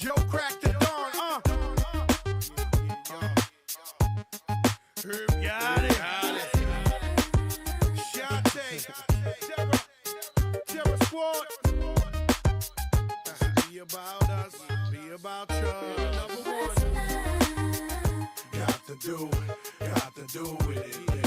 Joe cracked the dawn, Herb got it. Shante, Terror Squad. Be about us, be about you. Number one. Got to do with it, baby. Got to do with it, baby.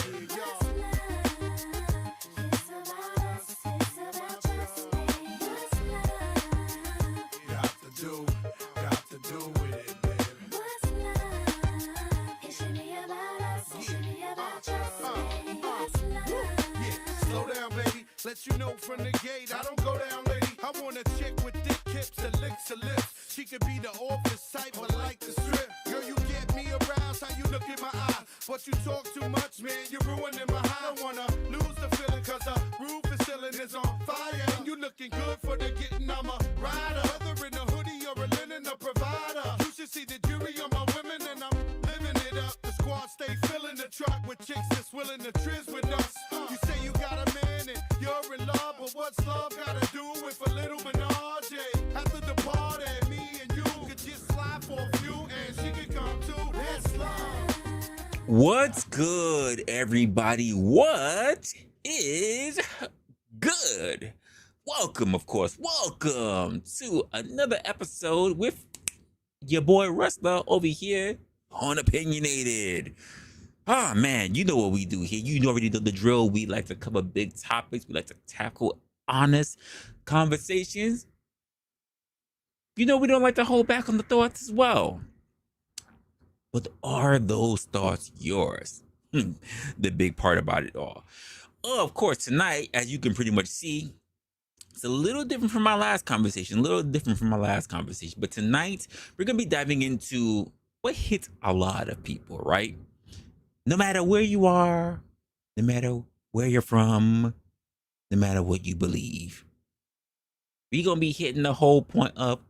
Slow down, baby. Let you know from the gate, I don't go down, lady. I want a chick with thick hips that licks her lips. She could be the office type, but like the strip. Girl, you get me aroused, how you look in my eye. But you talk too much, man, you're ruining my high. I don't wanna lose the feeling, cause the roof is ceiling is on fire. And you looking good for the getting, I'm a rider. Whether in a hoodie or a linen, a provider. You should see the jury on my women, and I'm living it up. The squad stay filling the truck with chicks that's willing to trizz with us. You say you got a man and you're in love, but what's love gotta do with a little menage? After the party, me and you could just slide for a few, and she could come too. That's love. What's good, everybody? What is good? Welcome, of course. Welcome to another episode with your boy Resla over here on Opinionated. Ah, man, you know what we do here. You already know the drill. We like to cover big topics. We like to tackle honest conversations. You know, we don't like to hold back on the thoughts as well. But are those thoughts yours? The big part about it all. Oh, of course, tonight, as you can pretty much see, it's a little different from my last conversation. But tonight, we're going to be diving into what hits a lot of people, right? No matter where you are, no matter where you're from, no matter what you believe. We're going to be hitting the whole point of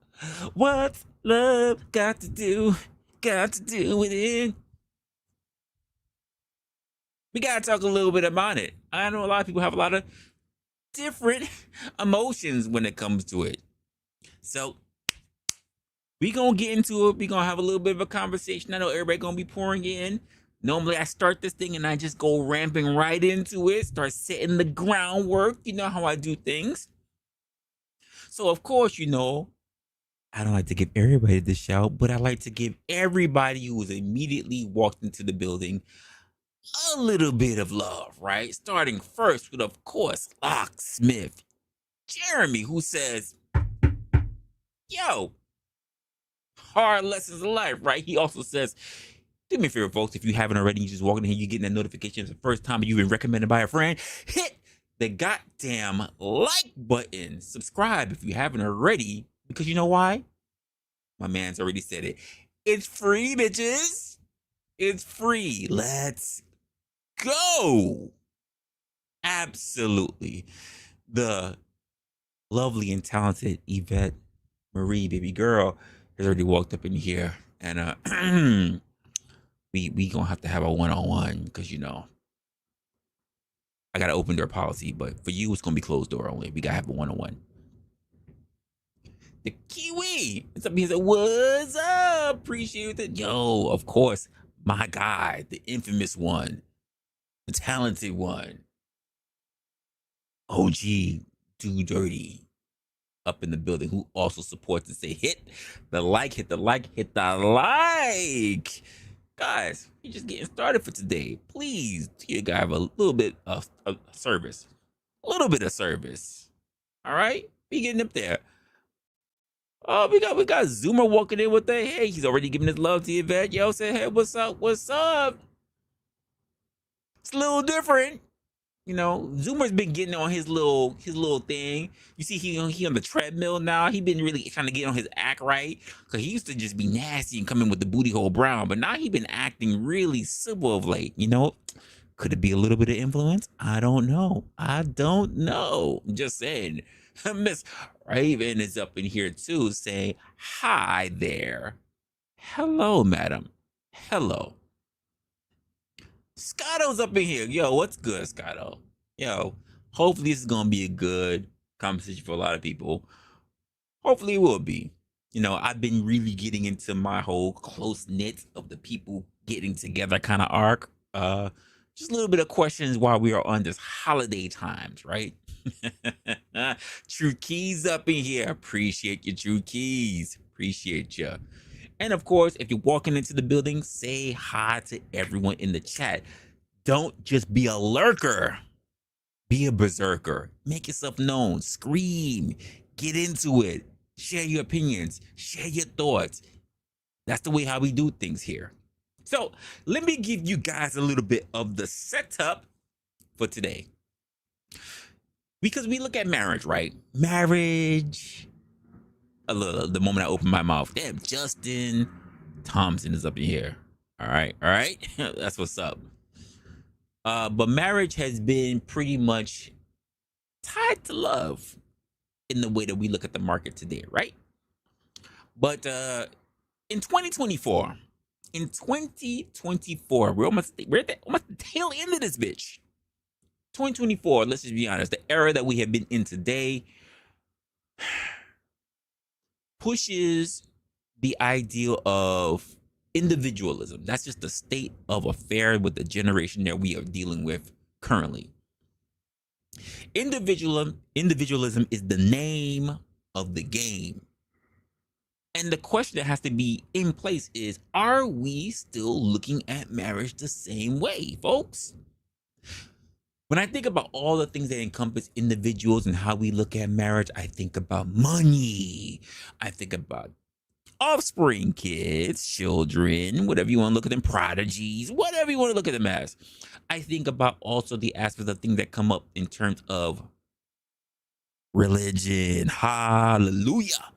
what's love got to do with it. We got to talk a little bit about it. I know a lot of people have a lot of different emotions when it comes to it. So we going to get into it. We going to have a little bit of a conversation. I know everybody going to be pouring in. Normally I start this thing and I just go ramping right into it, start setting the groundwork. You know how I do things. So of course, you know, I don't like to give everybody the shout, but I like to give everybody who was immediately walked into the building a little bit of love, right? Starting first with, of course, Locksmith Jeremy, who says, yo, hard lessons of life, right? He also says, do me a favor, folks, if you haven't already, you just walking in here, you getting that notification for the first time, you've been recommended by a friend, hit the goddamn like button. Subscribe if you haven't already, because you know why? My man's already said it. It's free, bitches. It's free. Let's go. Absolutely. The lovely and talented Yvette Marie, baby girl, has already walked up in here, and we gonna have to have a one-on-one, because you know I got an open door policy, but for you it's gonna be closed door only. We gotta have a one-on-one. The Kiwi, it's up here. What's up? Appreciate it. Yo, of course, my guy, the infamous one, the talented one, OG Do Dirty, up in the building, who also supports and say hit the like. Guys, we're just getting started for today. Please, do your guy a little bit of service. A little bit of service. All right? We getting up there. Oh, we got Zoomer walking in with that. Hey, he's already giving his love to Yvette. Yo, say, hey, what's up? It's a little different. You know, Zoomer's been getting on his little thing. You see, he on the treadmill now. He been really trying to get on his act right, because he used to just be nasty and come in with the booty hole brown, but now he been acting really civil of late. You know, could it be a little bit of influence? I don't know. I'm just saying. Miss Raven is up in here too, saying hi there. Hello, madam. Hello. Scotto's up in here. Yo, what's good, Scotto? Yo, hopefully this is going to be a good conversation for a lot of people. Hopefully it will be. I've been really getting into my whole close knit of the people getting together kind of arc. Just a little bit of questions while we are on this holiday times, right? True Keys up in here. Appreciate you, True Keys. Appreciate you. And of course, if you're walking into the building, say hi to everyone in the chat. Don't just be a lurker. Be a berserker. Make yourself known. Scream. Get into it. Share your opinions. Share your thoughts. That's the way how we do things here. So let me give you guys a little bit of the setup for today. Because we look at marriage, right? Marriage. The moment I open my mouth, damn, Justin Thompson is up in here. All right. That's what's up. But marriage has been pretty much tied to love in the way that we look at the market today, right? But in 2024, we're almost at the tail end of this bitch. 2024, let's just be honest, the era that we have been in today pushes the ideal of individualism. That's just the state of affair with the generation that we are dealing with currently. Individualism is the name of the game. And the question that has to be in place is, are we still looking at marriage the same way, folks? When I think about all the things that encompass individuals and how we look at marriage, I think about money. I think about offspring, kids, children, whatever you want to look at them, prodigies, whatever you want to look at them as. I think about also the aspects of things that come up in terms of religion. Hallelujah.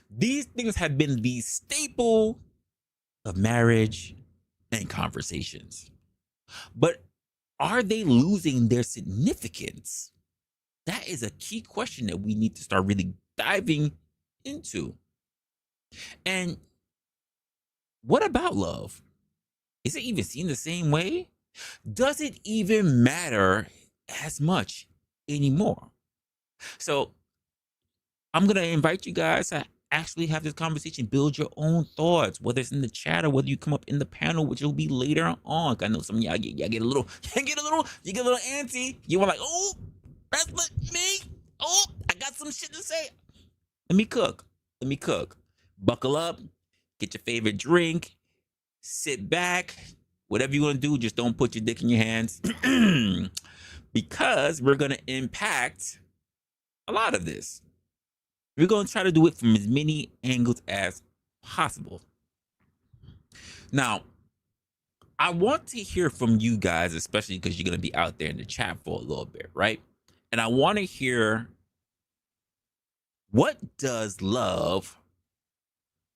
These things have been the staple of marriage and conversations. But are they losing their significance? That is a key question that we need to start really diving into. And what about love? Is it even seen the same way? Does it even matter as much anymore? So I'm going to invite you guys to actually have this conversation, build your own thoughts, whether it's in the chat or whether you come up in the panel, which will be later on. I know some of y'all get a little antsy. You were like, oh, that's me. Oh, I got some shit to say. Let me cook. Buckle up, get your favorite drink, sit back, whatever you want to do, just don't put your dick in your hands because we're going to impact a lot of this. We're going to try to do it from as many angles as possible. Now, I want to hear from you guys, especially because you're going to be out there in the chat for a little bit, right? And I want to hear, what does love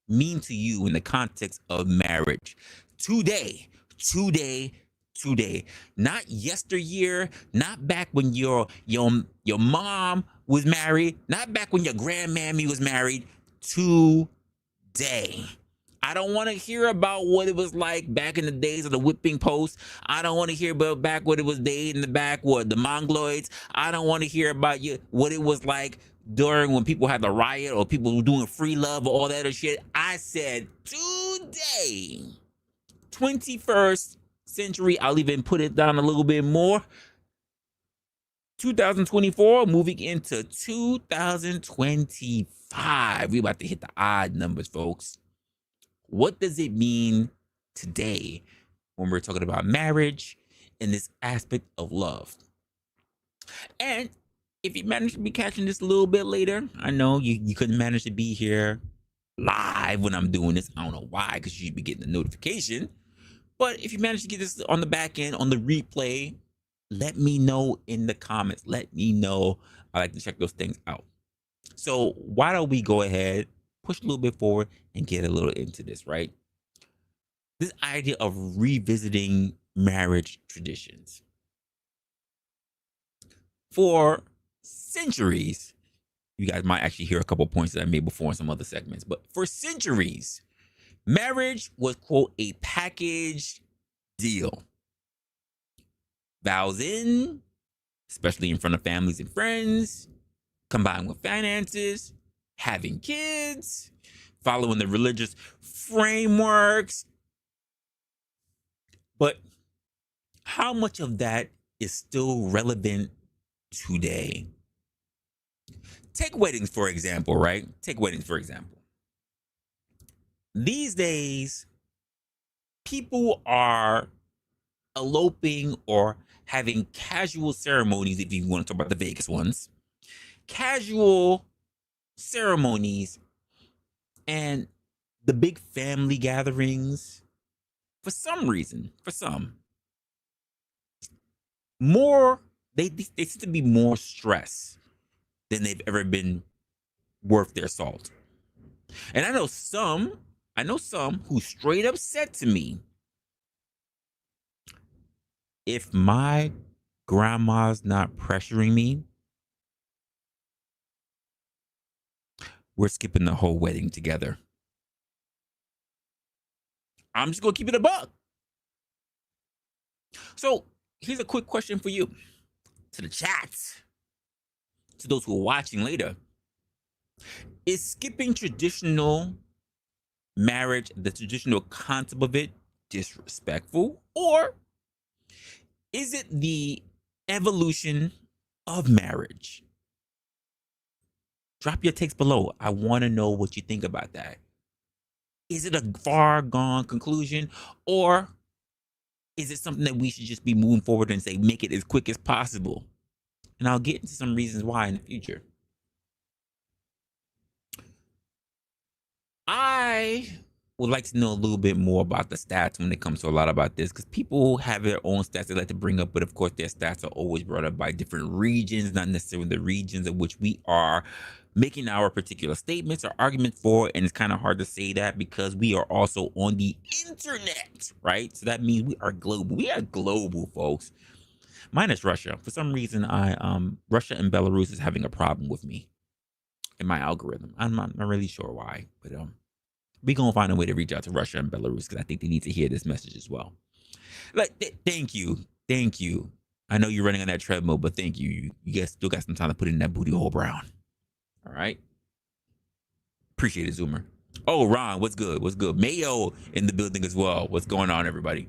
mean to you in the context of marriage today? Not yesteryear, not back when your mom was married, not back when your grandmammy was married. Today. I don't want to hear about what it was like back in the days of the whipping post. I don't want to hear about back what it was days in the back, the Mongoloids. I don't want to hear about what it was like during when people had the riot or people were doing free love or all that other shit. I said today, 21st century. I'll even put it down a little bit more. 2024 moving into 2025. We about to hit the odd numbers, folks. What does it mean today when we're talking about marriage and this aspect of love? And if you manage to be catching this a little bit later, I know you couldn't manage to be here live when I'm doing this. I don't know why, because you should be getting the notification. But if you manage to get this on the back end, on the replay, let me know in the comments. Let me know. I like to check those things out. So why don't we go ahead, push a little bit forward and get a little into this, right? This idea of revisiting marriage traditions. For centuries, you guys might actually hear a couple points that I made before in some other segments, but for centuries, marriage was, quote, a package deal. Vows in, especially in front of families and friends, combined with finances, having kids, following the religious frameworks. But how much of that is still relevant today? Take weddings, for example, right? Take weddings, for example. These days, people are eloping or having casual ceremonies, if you want to talk about the Vegas ones, casual ceremonies and the big family gatherings. For some reason, more they seem to be more stress than they've ever been worth their salt. And I know some who straight up said to me, if my grandma's not pressuring me, we're skipping the whole wedding together. I'm just gonna keep it a buck. So here's a quick question for you, to the chats, to those who are watching later. Is skipping traditional marriage, the traditional concept of it, disrespectful? Or is it the evolution of marriage? Drop your takes below. I want to know what you think about that. Is it a far gone conclusion, or is it something that we should just be moving forward and say, make it as quick as possible? And I'll get into some reasons why in the future. I would like to know a little bit more about the stats when it comes to a lot about this, because people have their own stats they like to bring up, but of course their stats are always brought up by different regions, not necessarily the regions in which we are making our particular statements or arguments for. And it's kind of hard to say that because we are also on the internet, right? So that means we are global. We are global, folks. Minus Russia. For some reason, Russia and Belarus is having a problem with me in my algorithm. I'm not really sure why, but we gonna find a way to reach out to Russia and Belarus because I think they need to hear this message as well. Like, thank you. I know you're running on that treadmill, but thank you. You guys still got some time to put in that booty hole brown. All right. Appreciate it, Zoomer. Oh, Ron, what's good? What's good? Mayo in the building as well. What's going on, everybody?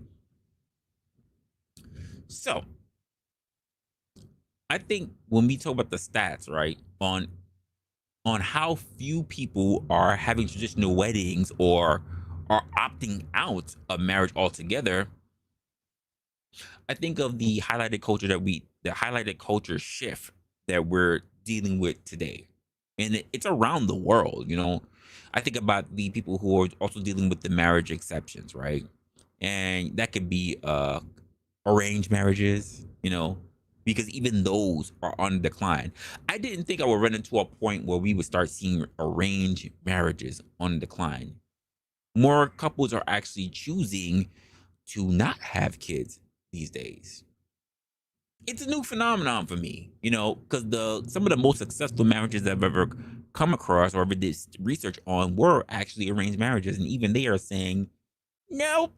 So, I think when we talk about the stats, right, on how few people are having traditional weddings or are opting out of marriage altogether, I think of the highlighted culture shift that we're dealing with today. And it's around the world, you know. I think about the people who are also dealing with the marriage exceptions, right? And that could be arranged marriages, you know, because even those are on decline. I didn't think I would run into a point where we would start seeing arranged marriages on decline. More couples are actually choosing to not have kids these days. It's a new phenomenon for me, you know, because some of the most successful marriages I've ever come across or ever did research on were actually arranged marriages, and even they are saying no.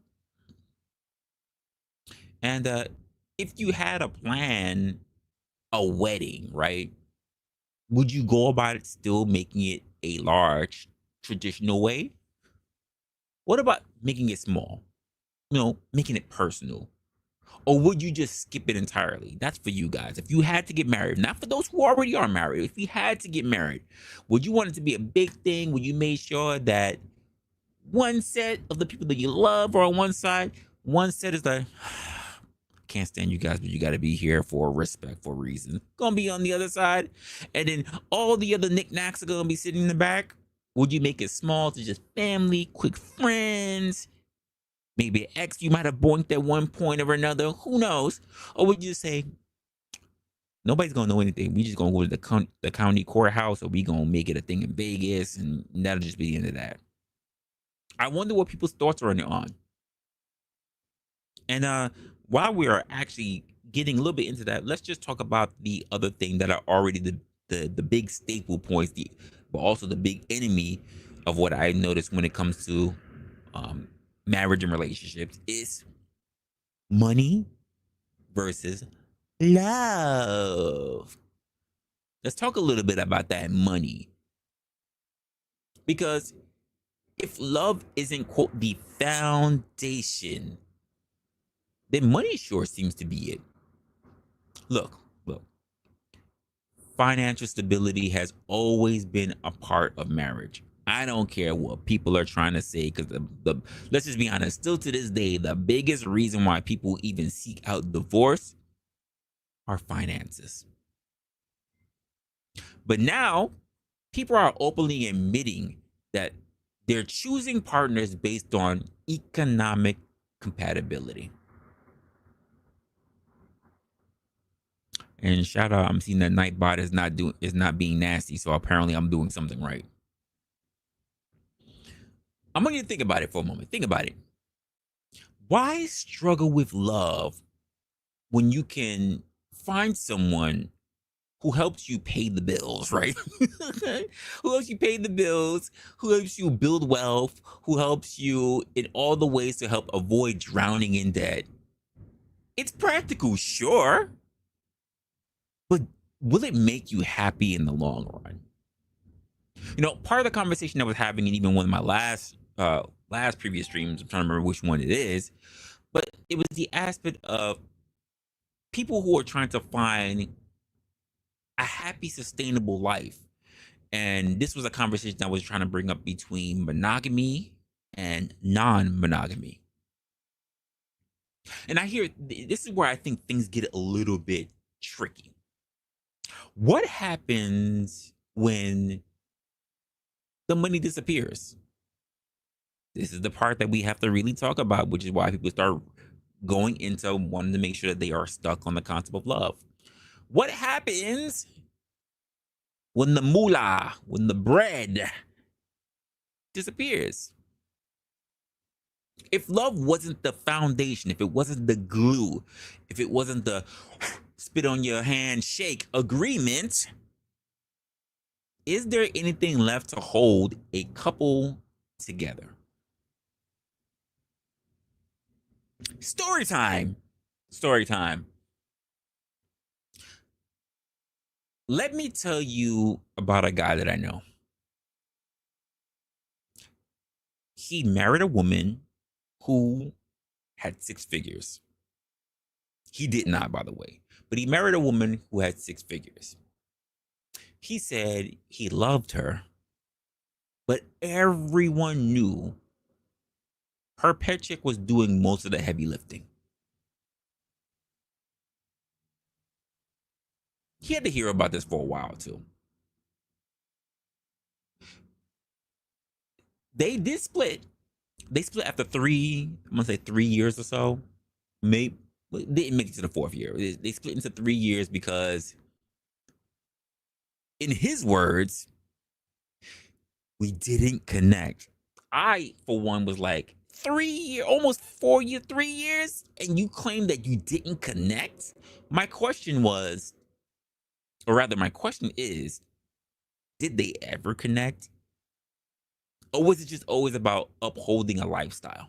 And if you had a plan, a wedding, right? Would you go about it still making it a large traditional way? What about making it small? You know, making it personal? Or would you just skip it entirely? That's for you guys. If you had to get married, not for those who already are married, if you had to get married, would you want it to be a big thing? Would you make sure that one set of the people that you love are on one side, one set is like, can't stand you guys, but you got to be here for respectful reasons, gonna be on the other side, and then all the other knickknacks are gonna be sitting in the back? Would you make it small to just family, quick friends, maybe an ex you might have boinked at one point or another, who knows? Or would you just say, nobody's gonna know anything, we just gonna go to the county courthouse, or we gonna make it a thing in Vegas, and that'll just be the end of that? I wonder what people's thoughts are on. And while we are actually getting a little bit into that, let's just talk about the other thing that are already the big staple points, but also the big enemy of what I noticed when it comes to marriage and relationships is money versus love. Let's talk a little bit about that money. Because if love isn't, quote, the foundation, then money sure seems to be it. Look, financial stability has always been a part of marriage. I don't care what people are trying to say, because let's just be honest, still to this day, the biggest reason why people even seek out divorce are finances. But now, people are openly admitting that they're choosing partners based on economic compatibility. And shout out, I'm seeing that Nightbot is not being nasty, so apparently I'm doing something right. I want you to think about it for a moment. Think about it. Why struggle with love when you can find someone who helps you pay the bills, right? Who helps you pay the bills, who helps you build wealth, who helps you in all the ways to help avoid drowning in debt. It's practical, sure, but will it make you happy in the long run? You know, part of the conversation I was having in even one of my last previous streams, I'm trying to remember which one it is, but it was the aspect of people who are trying to find a happy, sustainable life. And this was a conversation I was trying to bring up between monogamy and non-monogamy. And I hear this is where I think things get a little bit tricky. What happens when the money disappears? This is the part that we have to really talk about, which is why people start going into wanting to make sure that they are stuck on the concept of love. What happens when the moolah, when the bread disappears? If love wasn't the foundation, if it wasn't the glue, if it wasn't the spit on your hand shake agreement, is there anything left to hold a couple together? Story time. Story time. Let me tell you about a guy that I know. He married a woman who had six figures. He did not, by the way, but he married a woman who had six figures. He said he loved her, but everyone knew her paycheck was doing most of the heavy lifting. He had to hear about this for a while too. They did split. They split after I'm gonna say 3 years or so. Maybe didn't make it to the fourth year. They split into 3 years because, in his words, we didn't connect. I, for one, was like, 3 years, almost 4 years, 3 years, and you claim that you didn't connect? My question was, or rather, my question is, did they ever connect? Or was it just always about upholding a lifestyle?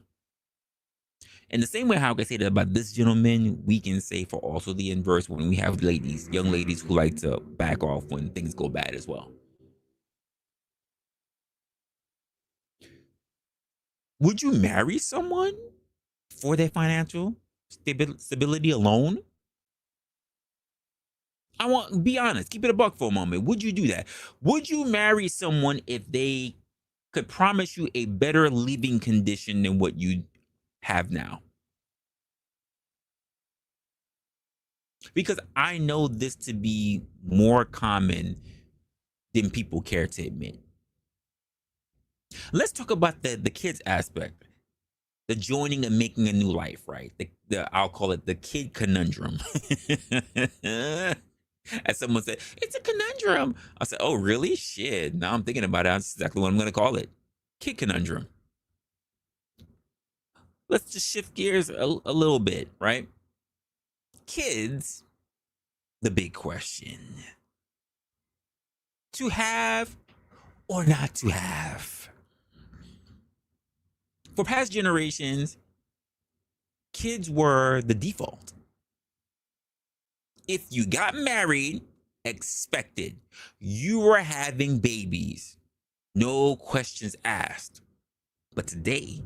In the same way how I can say that about this gentleman, we can say for also the inverse when we have ladies, young ladies who like to back off when things go bad as well. Would you marry someone for their financial stability alone? I want be honest, keep it a buck for a moment. Would you do that? Would you marry someone if they could promise you a better living condition than what you have now? Because I know this to be more common than people care to admit. Let's talk about the kids aspect, the joining and making a new life, right? I'll call it the kid conundrum. As someone said, it's a conundrum. I said, oh, really? Shit. Now I'm thinking about it. That's exactly what I'm going to call it. Kid conundrum. Let's just shift gears a little bit, right? Kids, the big question. To have or not to have? For past generations, kids were the default. If you got married, expected. You were having babies. No questions asked. But today,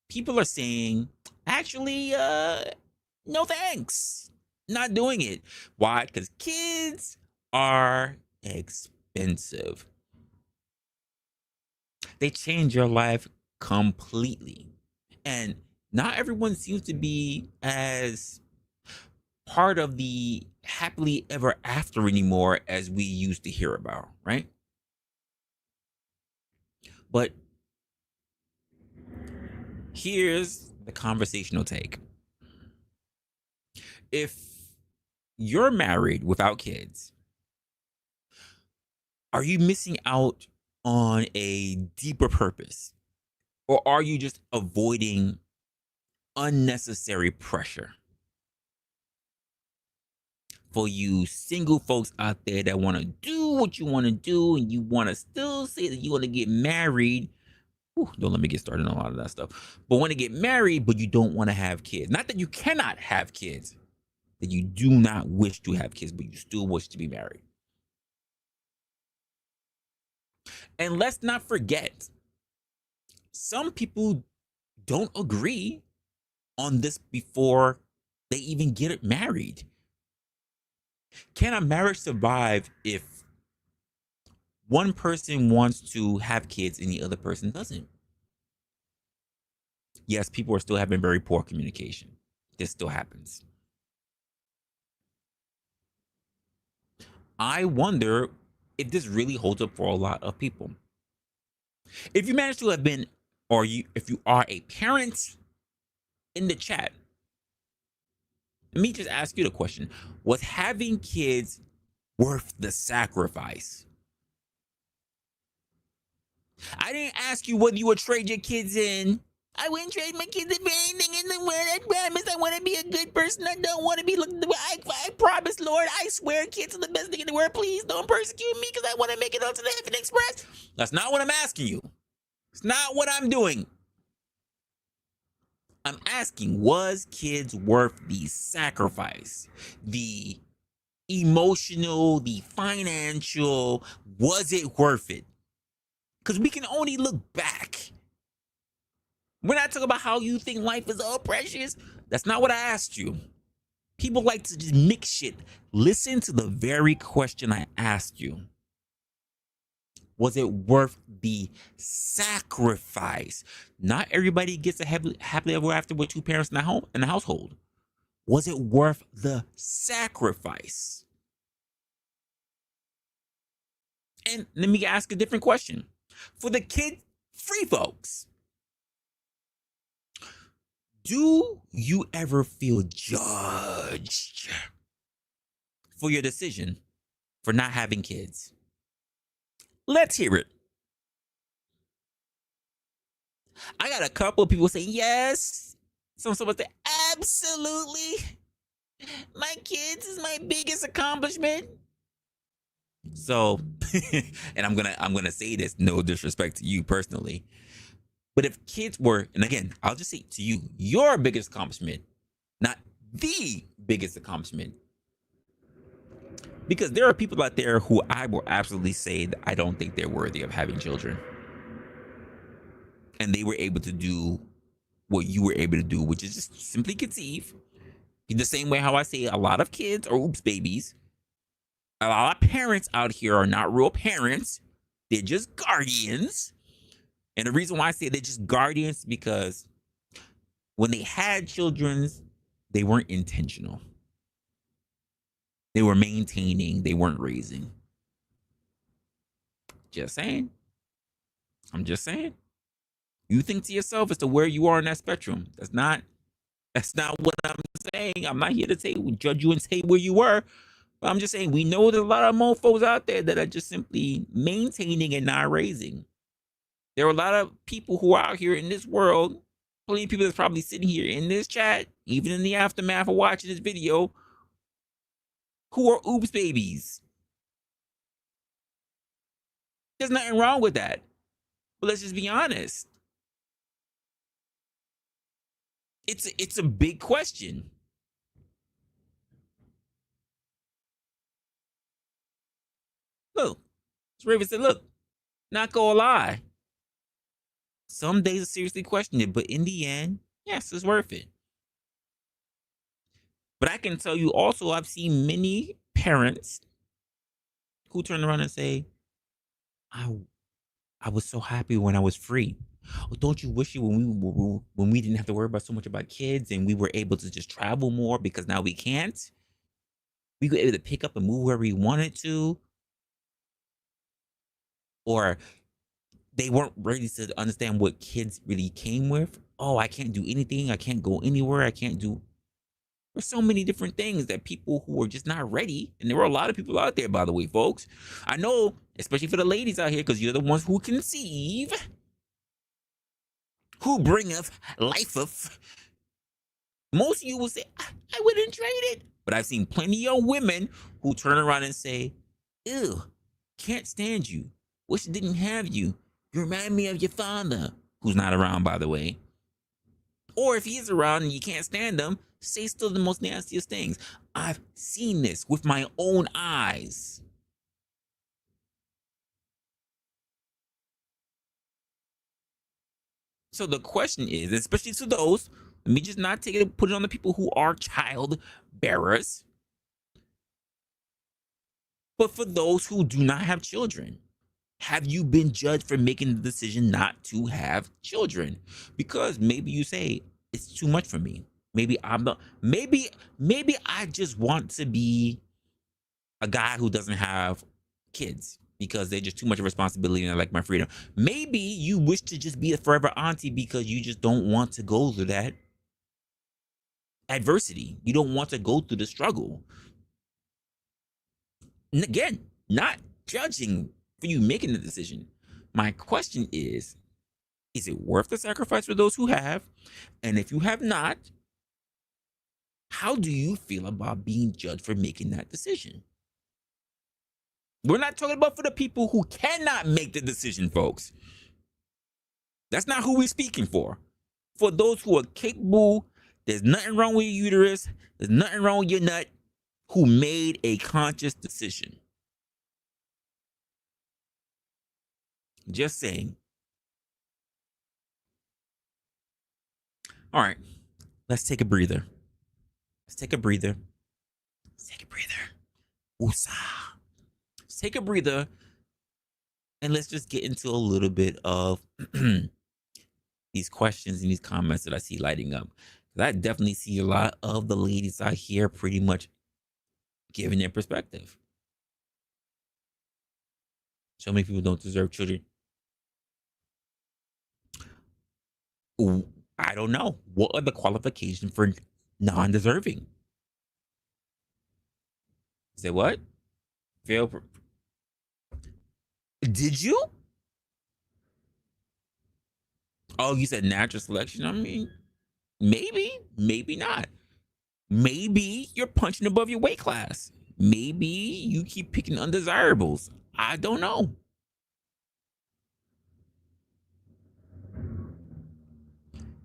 people are saying, actually, no thanks. Not doing it. Why? Because kids are expensive. They change your life completely. And not everyone seems to be as part of the happily ever after anymore as we used to hear about, right? But here's the conversational take. If you're married without kids, are you missing out on a deeper purpose? Or are you just avoiding unnecessary pressure? For you single folks out there that want to do what you want to do and you want to still say that you want to get married. Don't let me get started on a lot of that stuff. But want to get married, but you don't want to have kids. Not that you cannot have kids, that you do not wish to have kids, but you still wish to be married. And let's not forget, some people don't agree on this before they even get married. Can a marriage survive if one person wants to have kids and the other person doesn't? Yes, people are still having very poor communication. This still happens. I wonder if this really holds up for a lot of people. If you manage to have been, if you are a parent in the chat, let me just ask you the question. Was having kids worth the sacrifice? I didn't ask you whether you would trade your kids in. I wouldn't trade my kids in for anything in the world. I promise I want to be a good person. I don't want to be looking. I promise, Lord. I swear kids are the best thing in the world. Please don't persecute me because I want to make it onto the Heaven Express. That's not what I'm asking you. It's not what I'm doing. I'm asking, was kids worth the sacrifice? The emotional, the financial, was it worth it? Because we can only look back. We're not talking about how you think life is all precious. That's not what I asked you. People like to just mix shit. Listen to the very question I asked you. Was it worth the sacrifice? Not everybody gets a happily ever after with two parents in the household. Was it worth the sacrifice? And let me ask a different question. For the kid-free folks, do you ever feel judged for your decision for not having kids? Let's hear it. I got a couple of people saying yes. Someone say absolutely. My kids is my biggest accomplishment. So, and I'm gonna say this, no disrespect to you personally, but if kids were, and again, I'll just say to you, your biggest accomplishment, not the biggest accomplishment, because there are people out there who I will absolutely say that I don't think they're worthy of having children, and they were able to do what you were able to do, which is just simply conceive. In the same way how I say a lot of kids are oops babies. A lot of parents out here are not real parents. They're just guardians. And the reason why I say they're just guardians because when they had children, they weren't intentional. They were maintaining, they weren't raising. Just saying. I'm just saying. You think to yourself as to where you are in that spectrum. That's not what I'm saying. I'm not here to judge you and say where you were. But I'm just saying we know there's a lot of mofos out there that are just simply maintaining and not raising. There are a lot of people who are out here in this world, plenty of people that's probably sitting here in this chat, even in the aftermath of watching this video, who are oops babies. There's nothing wrong with that. But let's just be honest. It's a big question. Look, So Raven said, look, not gonna lie. Some days I seriously question it, but in the end, yes, it's worth it. But I can tell you also, I've seen many parents who turn around and say, I I was so happy when I was free. Oh, don't you wish you when we didn't have to worry about so much about kids and we were able to just travel more because now we can't? We were able to pick up and move wherever we wanted to, or they weren't ready to understand what kids really came with. Oh, I can't do anything. I can't go anywhere. I can't do. There's so many different things that people who are just not ready, and there were a lot of people out there, by the way, folks. I know, especially for the ladies out here, because you're the ones who conceive, who bringeth lifeth. Most of you will say, I wouldn't trade it. But I've seen plenty of women who turn around and say, ew, can't stand you. Wish I didn't have you. You remind me of your father, who's not around, by the way. Or if he is around and you can't stand him, say still the most nastiest things. I've seen this with my own eyes. So the question is, especially to those, let me just not take it, put it on the people who are child bearers. But for those who do not have children, have you been judged for making the decision not to have children? Because maybe you say it's too much for me. Maybe I'm not. Maybe I just want to be a guy who doesn't have kids because they're just too much of a responsibility and I like my freedom. Maybe you wish to just be a forever auntie because you just don't want to go through that adversity. You don't want to go through the struggle. And again, not judging for you making the decision. My question is it worth the sacrifice for those who have? And if you have not, how do you feel about being judged for making that decision? We're not talking about for the people who cannot make the decision, folks. That's not who we're speaking for. For those who are capable, there's nothing wrong with your uterus, there's nothing wrong with your nut, who made a conscious decision. Just saying. All right, let's take a breather. Let's take a breather. Let's take a breather. Woosah. Let's take a breather and let's just get into a little bit of these questions and these comments that I see lighting up. I definitely see a lot of the ladies out here pretty much giving their perspective. So many people don't deserve children. I don't know. What are the qualifications for non-deserving? Say what? Fail. Did you? Oh, you said natural selection? I mean, maybe, maybe not. Maybe you're punching above your weight class. Maybe you keep picking undesirables. I don't know.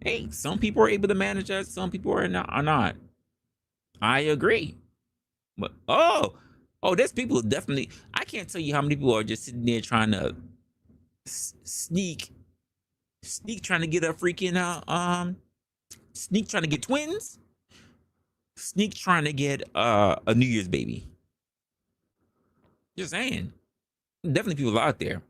Hey, some people are able to manage that. Some people are not. I agree. But there's people definitely. I can't tell you how many people are just sitting there trying to sneak, trying to get a freaking sneak trying to get twins, sneak trying to get a New Year's baby. Just saying, definitely people out there.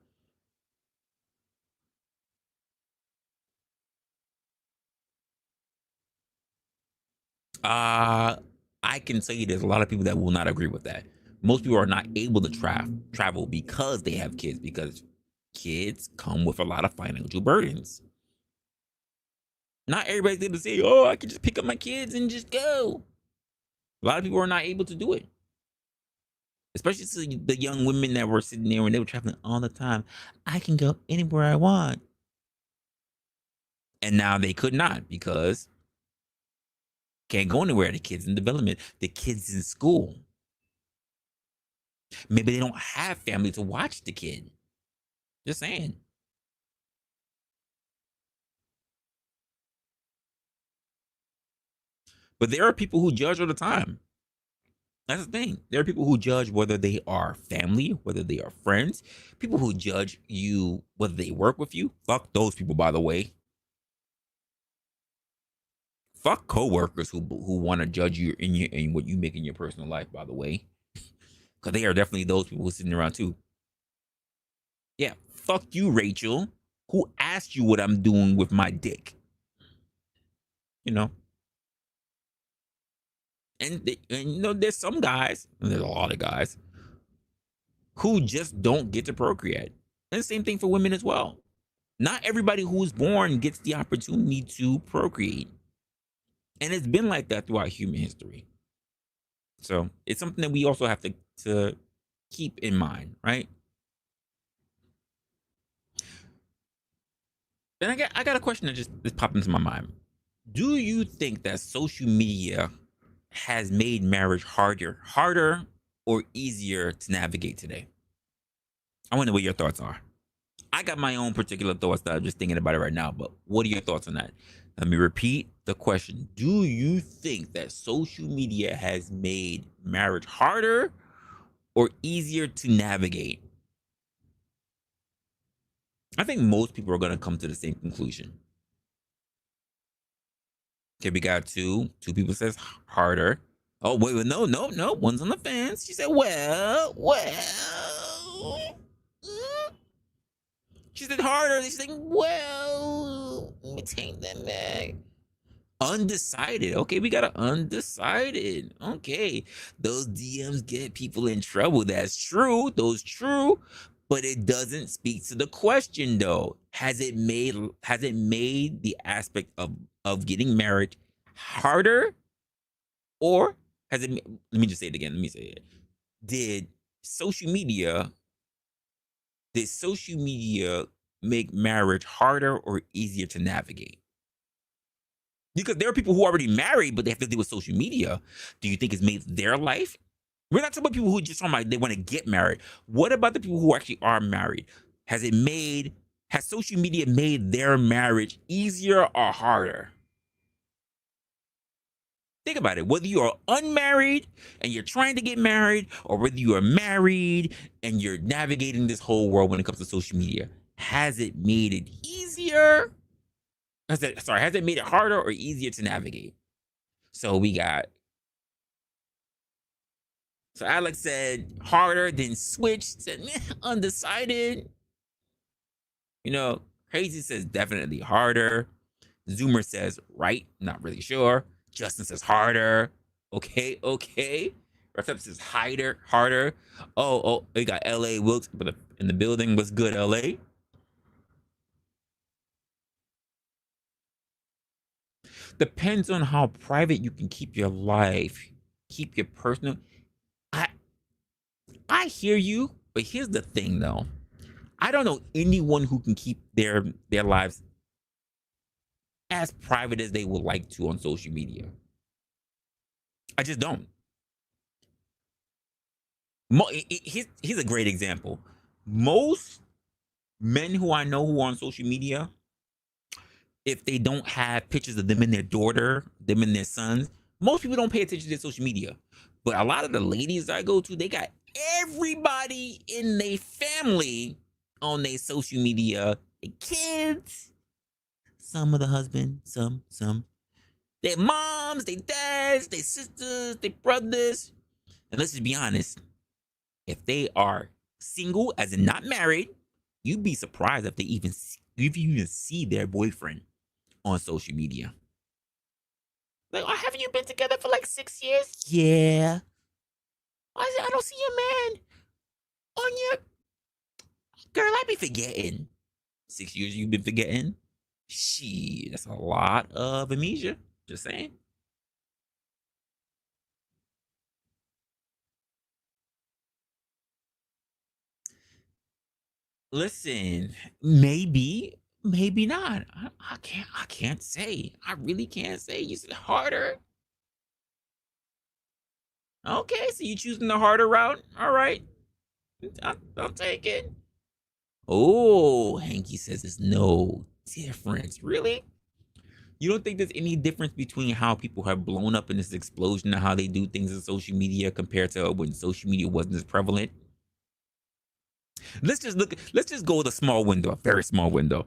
I can tell you there's a lot of people that will not agree with that. Most people are not able to travel because they have kids, because kids come with a lot of financial burdens. Not everybody's able to say, oh, I can just pick up my kids and just go. A lot of people are not able to do it. Especially to the young women that were sitting there when they were traveling all the time. I can go anywhere I want. And now they could not because can't go anywhere. The kids in development, the kids in school. Maybe they don't have family to watch the kid. Just saying. But there are people who judge all the time. That's the thing. There are people who judge whether they are family, whether they are friends, people who judge you whether they work with you. Fuck those people, by the way. Fuck coworkers who want to judge you in what you make in your personal life, by the way. Because they are definitely those people who sitting around too. Yeah, fuck you, Rachel. Who asked you what I'm doing with my dick? You know? And you know, there's some guys, and there's a lot of guys, who just don't get to procreate. And the same thing for women as well. Not everybody who's born gets the opportunity to procreate. And it's been like that throughout human history. So it's something that we also have to keep in mind, right? Then I got a question that just popped into my mind. Do you think that social media has made marriage harder or easier to navigate today? I wonder what your thoughts are. I got my own particular thoughts that I'm just thinking about it right now, but what are your thoughts on that? Let me repeat the question. Do you think that social media has made marriage harder or easier to navigate? I think most people are going to come to the same conclusion. Okay, we got two people says harder. Oh, wait, no, one's on the fence. She said, well. She said harder. She's like, well, let me take that back. Undecided. Okay, we got an undecided. Okay, those DMs get people in trouble. That's true. Those true. But it doesn't speak to the question though. Has it made the aspect of getting married harder, or has it? Let me just say it again. Let me say it. Did social media make marriage harder or easier to navigate? Because there are people who are already married, but they have to deal with social media. Do you think it's made their life? We're not talking about people who just talking about they want to get married. What about the people who actually are married? Has social media made their marriage easier or harder? Think about it. Whether you are unmarried and you're trying to get married, or whether you are married and you're navigating this whole world when it comes to social media, has it made it easier? Has it made it harder or easier to navigate? So Alex said harder, then switched, said undecided. You know, Crazy says definitely harder. Zoomer says right, not really sure. Justin says harder. Okay. Refep says harder. Oh, we got LA Wilkes in the building. What's good, LA? Depends on how private you can keep your life, keep your personal. I hear you, but here's the thing though. I don't know anyone who can keep their lives as private as they would like to on social media. I just don't. Here's a great example. Most men who I know who are on social media, if they don't have pictures of them and their daughter, them and their sons, most people don't pay attention to their social media. But a lot of the ladies I go to, they got everybody in their family on their social media. Their kids, some of the husband, some. Their moms, their dads, their sisters, their brothers. And let's just be honest. If they are single, as in not married, you'd be surprised if you even see their boyfriend on social media. Like, oh, haven't you been together for like 6 years? Yeah. I don't see your man on your... Girl, I be forgetting. 6 years you've been forgetting? Shit, that's a lot of amnesia. Just saying. Listen, maybe not. I can't say. I really can't say. You said harder. Okay, so you choosing the harder route? All right. I'll take it. Oh, Hanky says there's no difference. Really? You don't think there's any difference between how people have blown up in this explosion and how they do things in social media compared to when social media wasn't as prevalent? Let's just go with a small window, a very small window.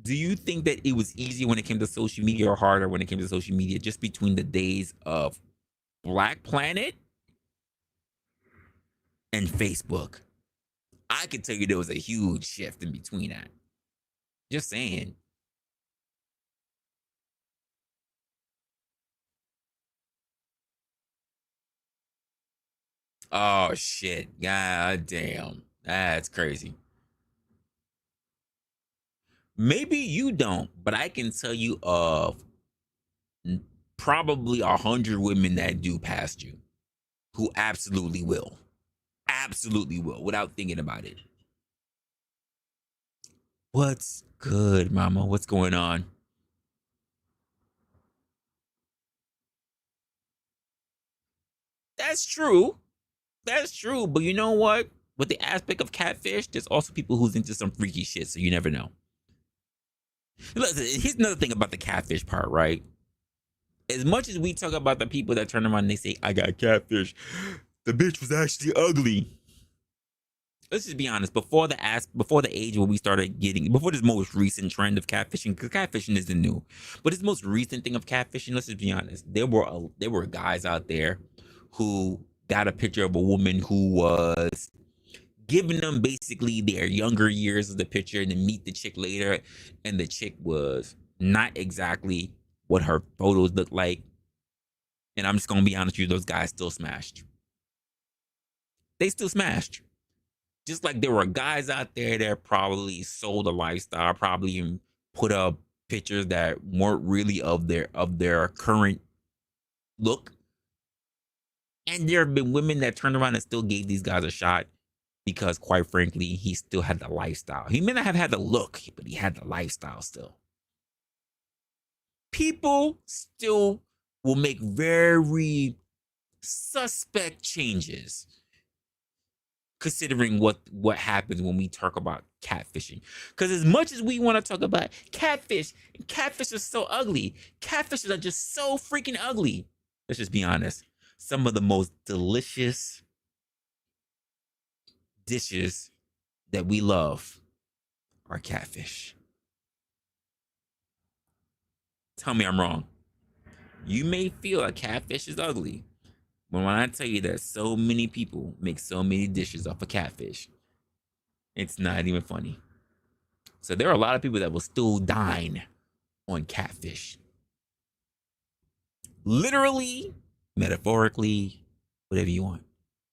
Do you think that it was easier when it came to social media or harder when it came to social media just between the days of Black Planet and Facebook? I can tell you there was a huge shift in between that. Just saying. Oh shit. God damn. That's crazy. Maybe you don't, but I can tell you of probably 100 women that do past you who absolutely will. Absolutely will, without thinking about it. What's good, mama? What's going on? That's true. That's true. But you know what? With the aspect of catfish, there's also people who's into some freaky shit, so you never know. Listen, here's another thing about the catfish part, right? As much as we talk about the people that turn around and they say, I got catfish, the bitch was actually ugly. Let's just be honest. Before the age where we started getting, before this most recent trend of catfishing, because catfishing isn't new, but this most recent thing of catfishing, let's just be honest. There were guys out there who got a picture of a woman who was giving them basically their younger years of the picture and then meet the chick later, and the chick was not exactly what her photos looked like. And I'm just gonna be honest with you, those guys still smashed. They still smashed. Just like there were guys out there that probably sold a lifestyle, probably even put up pictures that weren't really of their current look. And there have been women that turned around and still gave these guys a shot because, quite frankly, he still had the lifestyle. He may not have had the look, but he had the lifestyle still. People still will make very suspect changes considering what happens when we talk about catfishing. Because as much as we want to talk about catfish are so ugly. Catfishes are just so freaking ugly. Let's just be honest. Some of the most delicious dishes that we love are catfish. Tell me I'm wrong. You may feel a catfish is ugly, but when I tell you that so many people make so many dishes off of catfish, it's not even funny. So there are a lot of people that will still dine on catfish. Literally, metaphorically, whatever you want.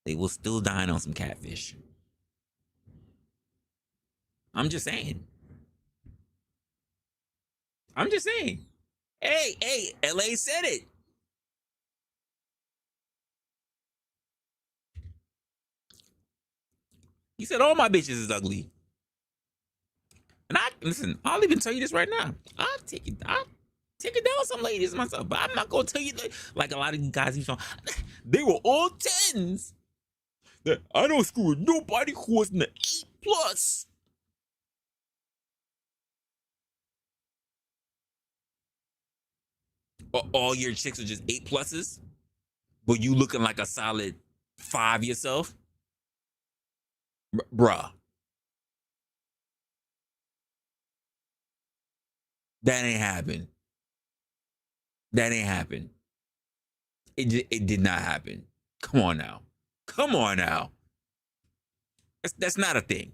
They will still dine on some catfish. I'm just saying. I'm just saying. Hey, LA said it. He said all my bitches is ugly. And I'll even tell you this right now. I'll take it down some ladies myself. But I'm not gonna tell you like a lot of you guys they were all 10s. That I don't screw with nobody who was in the 8+. All your chicks are just 8+s, but you looking like a solid 5 yourself, bruh. That ain't happen. That ain't happen. It did not happen. Come on now. Come on now. That's not a thing.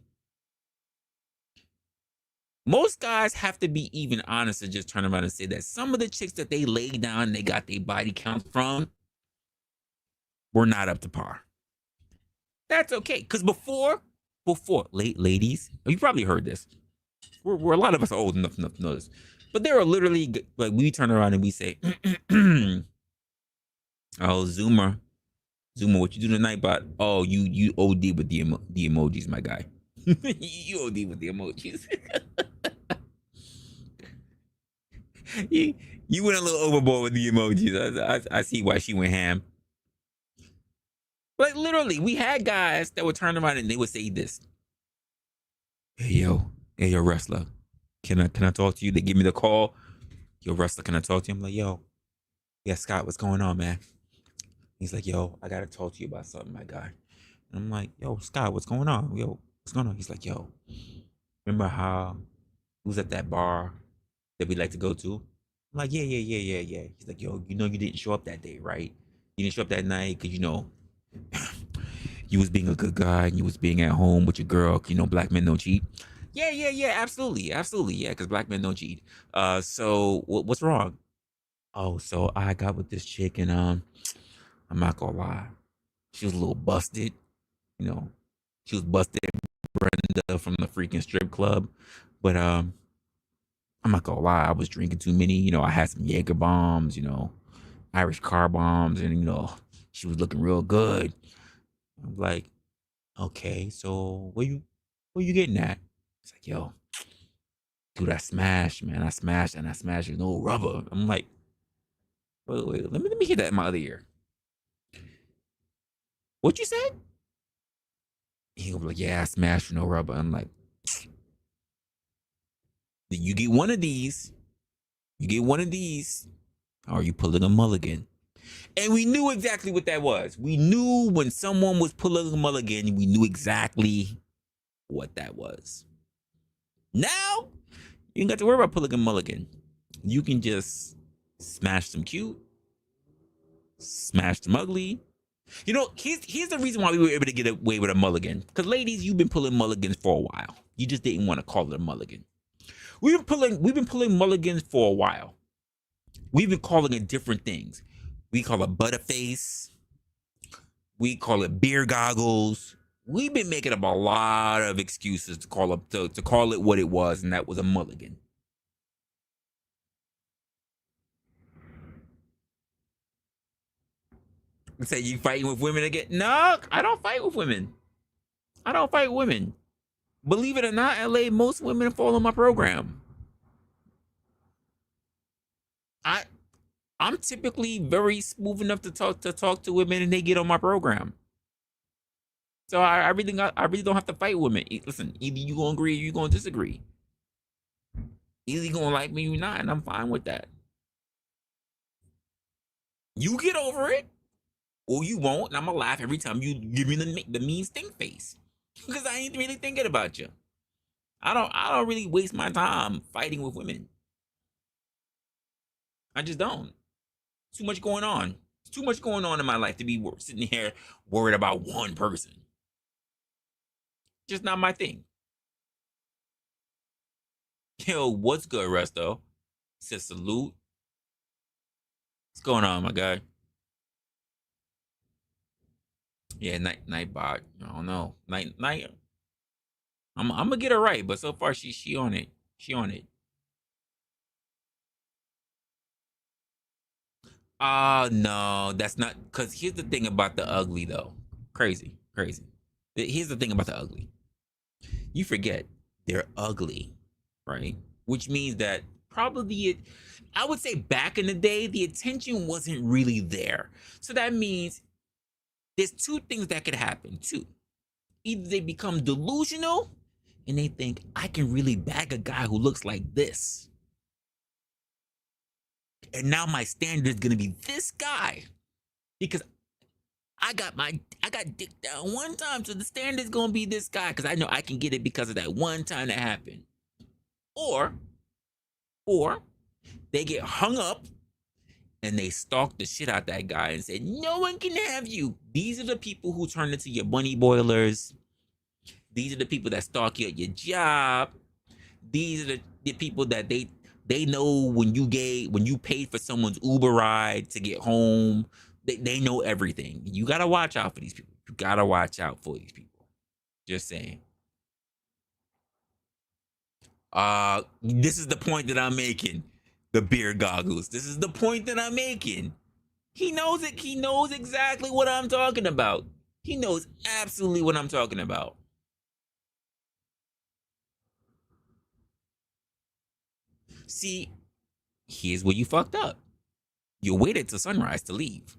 Most guys have to be even honest and just turn around and say that some of the chicks that they laid down and they got their body count from were not up to par. That's okay. Because before, ladies, you probably heard this. We're a lot of us are old enough to know this. But there are literally, like, we turn around and we say, oh, Zoomer, what you do tonight? But oh, you OD with the emojis, my guy. You OD with the emojis. you went a little overboard with the emojis. I see why she went ham. Like literally, we had guys that would turn around and they would say this. Hey yo, Resla, can I talk to you? They give me the call. Yo, Resla, can I talk to you? I'm like, yo, yeah, Scott, what's going on, man? He's like, yo, I gotta talk to you about something, my guy. And I'm like, yo, Scott, what's going on? Yo, what's going on? He's like, yo, remember how we was at that bar that we like to go to? I'm like, yeah. He's like, yo, you didn't show up that day, right? You didn't show up that night because you was being a good guy and you was being at home with your girl. Black men don't cheat. Yeah, absolutely, yeah, because black men don't cheat. So what's wrong? Oh, so I got with this chick and I'm not gonna lie, she was a little busted. You know, she was busted, Brenda from the freaking strip club, but I'm not gonna lie, I was drinking too many. I had some Jaeger bombs. Irish car bombs, and she was looking real good. I'm like, okay, so where you getting at? It's like, yo, dude, I smashed, man. I smashed and I smashed with no rubber. I'm like, wait, let me hear that in my other ear. What you said? He gonna be like, yeah, I smashed with no rubber. I'm like, you get one of these, or you pulling a mulligan. And we knew exactly what that was. We knew when someone was pulling a mulligan, we knew exactly what that was. Now, you ain't got to worry about pulling a mulligan. You can just smash some cute, smash some ugly. Here's the reason why we were able to get away with a mulligan. Because ladies, you've been pulling mulligans for a while. You just didn't want to call it a mulligan. We've been pulling mulligans for a while. We've been calling it different things. We call it butterface. We call it beer goggles. We've been making up a lot of excuses to call it what it was, and that was a mulligan. Say you fighting with women again? No, I don't fight with women. I don't fight women. Believe it or not, LA, most women follow my program. I I'm typically very smooth enough to talk to women, and they get on my program. So I really don't have to fight women. Listen, either you gonna agree or you gonna disagree. Either you gonna like me or not, and I'm fine with that. You get over it, or you won't, and I'm gonna laugh every time you give me the mean stink face because I ain't really thinking about you. I don't really waste my time fighting with women. I just don't. Too much going on. There's too much going on in my life to be sitting here worried about one person. Just not my thing. Yo, what's good, Resto? Says salute. What's going on, my guy? Yeah, Nightbot. I don't know. Night. I'm gonna get her right, but so far she on it. She on it. No, that's not. Cause here's the thing about the ugly though. Crazy. Here's the thing about the ugly. You forget they're ugly, right? Which means that probably I would say back in the day, the attention wasn't really there. So that means there's two things that could happen. Two. Either they become delusional and they think I can really bag a guy who looks like this. And now my standard is gonna be this guy. Because I got dick down one time, so the standard is gonna be this guy because I know I can get it because of that one time that happened. Or they get hung up and they stalk the shit out that guy and say, no one can have you. These are the people who turn into your bunny boilers. These are the people that stalk you at your job. These are the people that they know when you paid for someone's Uber ride to get home. They know everything. You gotta watch out for these people. You gotta watch out for these people. Just saying. This is the point that I'm making. The beer goggles. This is the point that I'm making. He knows it. He knows exactly what I'm talking about. He knows absolutely what I'm talking about. See, here's where you fucked up. You waited till sunrise to leave.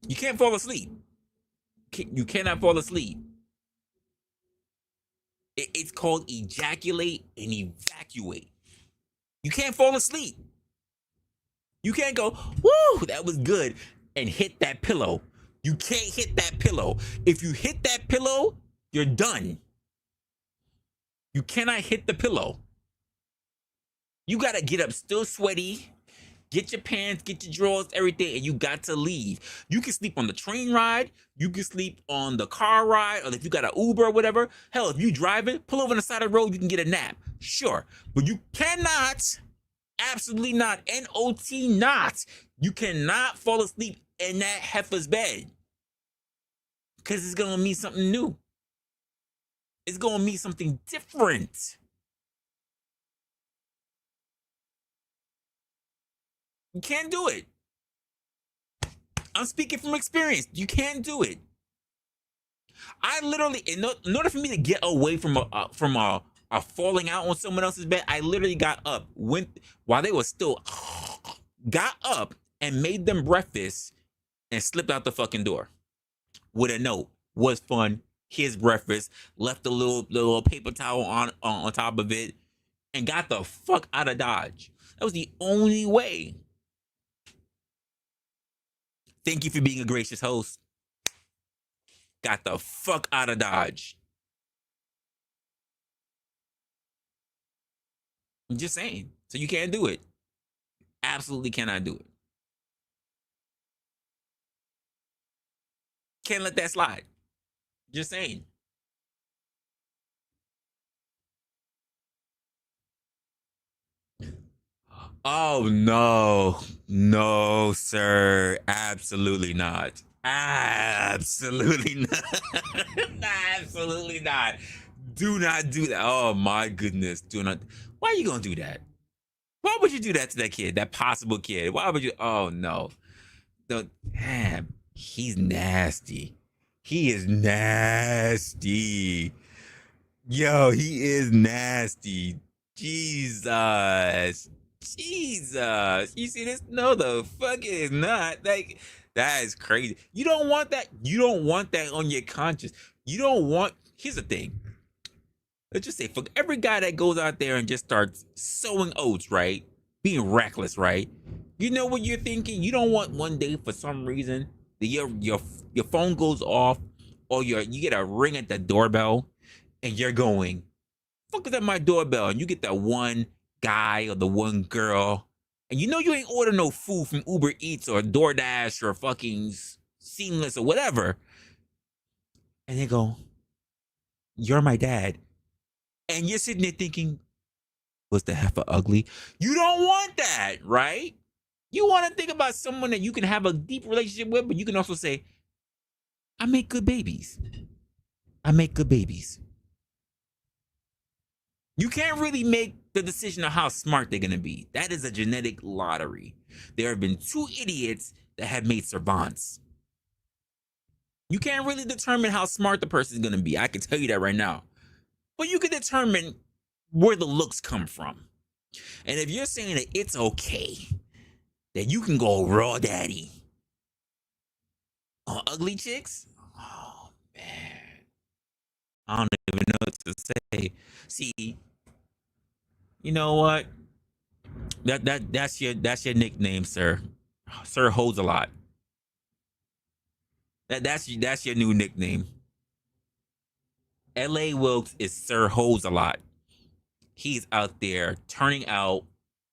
You can't fall asleep. You cannot fall asleep. It's called ejaculate and evacuate. You can't fall asleep. You can't go, woo, that was good, and hit that pillow. You can't hit that pillow. If you hit that pillow, you're done. You cannot hit the pillow. You gotta get up still sweaty, get your pants, get your drawers, everything, and you got to leave. You can sleep on the train ride, you can sleep on the car ride, or if you got an Uber or whatever. Hell, if you drive it, pull over on the side of the road, you can get a nap. Sure. But you cannot, absolutely not, N-O-T not, you cannot fall asleep in that heifer's bed. Because it's gonna mean something new. It's gonna mean something different. You can't do it. I'm speaking from experience. You can't do it. I literally, in order for me to get away from a falling out on someone else's bed, I literally got up, went while they were still, got up and made them breakfast and slipped out the fucking door with a note. Was fun. Here's breakfast. Left the little paper towel on top of it, and got the fuck out of Dodge. That was the only way. Thank you for being a gracious host. Got the fuck out of Dodge. I'm just saying. So you can't do it. Absolutely cannot do it. Can't let that slide. Just saying. Oh no. No, sir. Absolutely not. Absolutely not. Absolutely not. Do not do that. Oh my goodness. Do not. Why are you gonna do that? Why would you do that to that kid? That possible kid? Why would you? Oh no. Damn. He's nasty. He is nasty. Yo, he is nasty. Jesus. Jesus. You see this? No, the fuck it is not. Like, that is crazy. You don't want that. You don't want that on your conscience. You don't want. Here's the thing. Let's just say, for every guy that goes out there and just starts sowing oats, right? Being reckless, right? You know what you're thinking? You don't want one day for some reason that your phone goes off, or you get a ring at the doorbell, and you're going, fuck is at my doorbell? And you get that one guy or the one girl, and you know you ain't order no food from Uber Eats or DoorDash or fucking Seamless or whatever. And they go, you're my dad. And you're sitting there thinking, was the heifer ugly? You don't want that, right? You want to think about someone that you can have a deep relationship with, but you can also say, I make good babies. I make good babies. You can't really make the decision of how smart they're going to be. That is a genetic lottery. There have been 2 idiots that have made savants. You can't really determine how smart the person is going to be. I can tell you that right now. But you can determine where the looks come from. And if you're saying that it's okay, that you can go raw daddy on ugly chicks, oh man, I don't even know what to say. See, you know what? That's your nickname, sir. Sir holds a lot. That's your new nickname. L.A. Wilkes is Sir Holds a Lot. He's out there turning out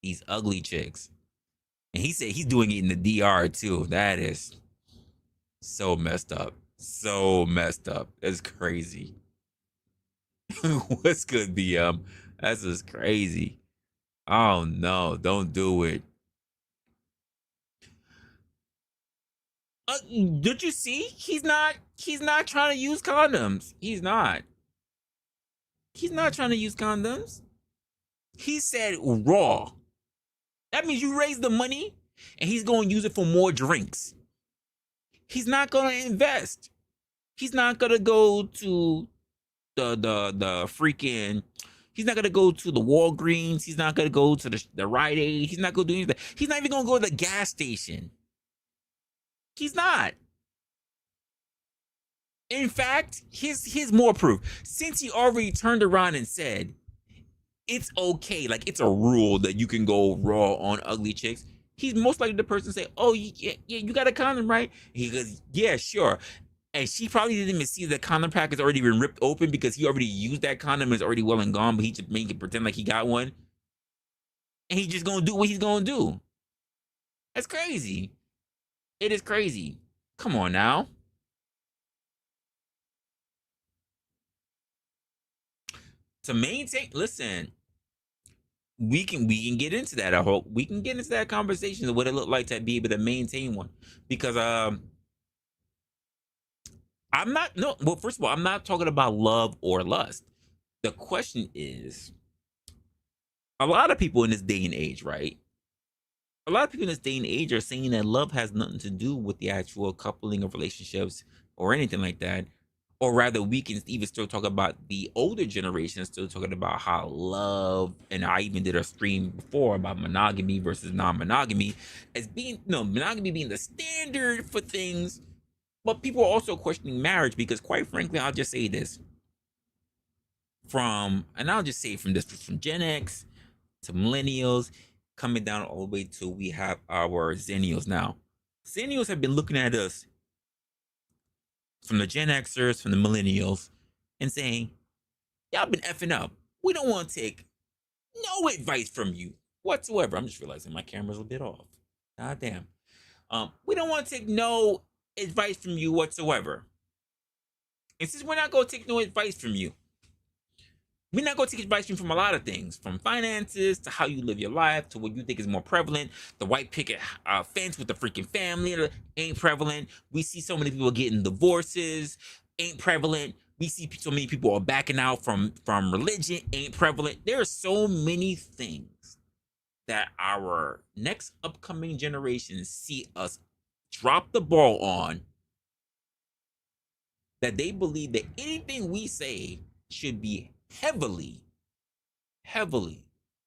these ugly chicks. And he said he's doing it in the DR too. That is so messed up. So messed up. That's crazy. What's good, BM? That's just crazy. Oh no, don't do it. Did you see? He's not trying to use condoms. He's not trying to use condoms. He said raw. That means you raise the money and he's going to use it for more drinks. He's not going to invest. He's not going to go to the freaking, he's not going to go to the Walgreens. He's not going to go to the Rite Aid. He's not going to do anything. He's not even going to go to the gas station. He's not. In fact, here's more proof. Since he already turned around and said it's okay, like it's a rule that you can go raw on ugly chicks, he's most likely the person to say, "Oh, yeah, you got a condom, right?" And he goes, "Yeah, sure." And she probably didn't even see the condom pack has already been ripped open because he already used that condom and it's already well and gone, but he just make it pretend like he got one. And he's just gonna do what he's gonna do. That's crazy. It is crazy. Come on now. To maintain, listen, we can get into that. I hope we can get into that conversation of what it looked like to be able to maintain one. Because I'm not no well, first of all, I'm not talking about love or lust. The question is, a lot of people in this day and age, right? A lot of people in this day and age are saying that love has nothing to do with the actual coupling of relationships or anything like that. Or rather, we can even still talk about the older generation, still talking about how love, and I even did a stream before about monogamy versus non-monogamy as being, monogamy being the standard for things. But people are also questioning marriage because, quite frankly, I'll just say this I'll just say from Gen X to millennials, coming down all the way to we have our Zennials now. Zennials have been looking at us from the Gen Xers, from the millennials, and saying, y'all been effing up. We don't want to take no advice from you whatsoever. I'm just realizing my camera's a bit off. God damn. We don't want to take no advice from you whatsoever. And since we're not going to take no advice from you, we're not going to take advice from a lot of things, from finances to how you live your life to what you think is more prevalent. The white picket fence with the freaking family ain't prevalent. We see so many people getting divorces, ain't prevalent. We see so many people are backing out from religion, ain't prevalent. There are so many things that our next upcoming generations see us drop the ball on, that they believe that anything we say should be heavily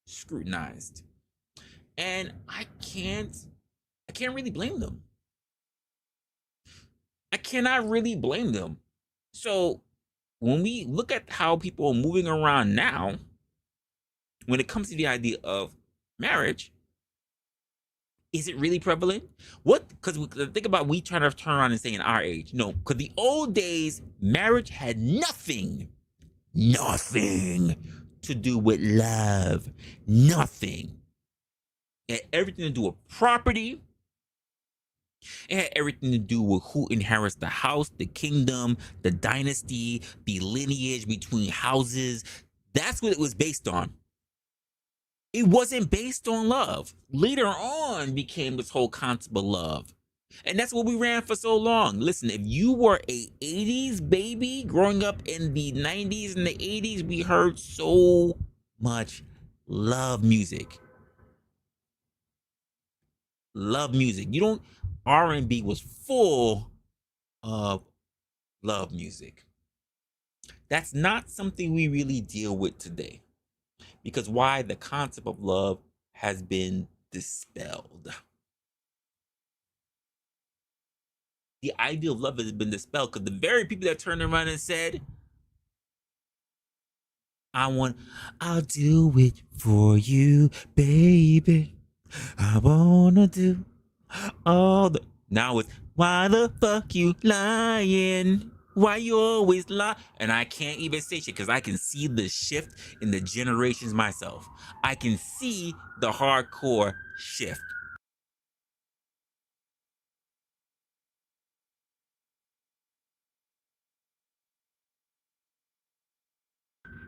scrutinized. And I can't really blame them. I cannot really blame them. So when we look at how people are moving around now, when it comes to the idea of marriage, is it really prevalent? Because think about we trying to turn around and say in our age, no, because the old days, marriage had nothing to do with love. Nothing. It had everything to do with property. It had everything to do with who inherits the house, the kingdom, the dynasty, the lineage between houses. That's what it was based on. It wasn't based on love. Later on became this whole concept of love. And that's what we ran for so long. Listen, if you were a 80s baby growing up in the 90s and the 80s, we heard so much love music. Love music. R&B was full of love music. That's not something we really deal with today. Because why? The concept of love has been dispelled. The idea of love has been dispelled because the very people that turned around and said, I'll do it for you, baby. I wanna do all the. Now it's, why the fuck you lying? Why you always lie? And I can't even say shit because I can see the shift in the generations myself. I can see the hardcore shift.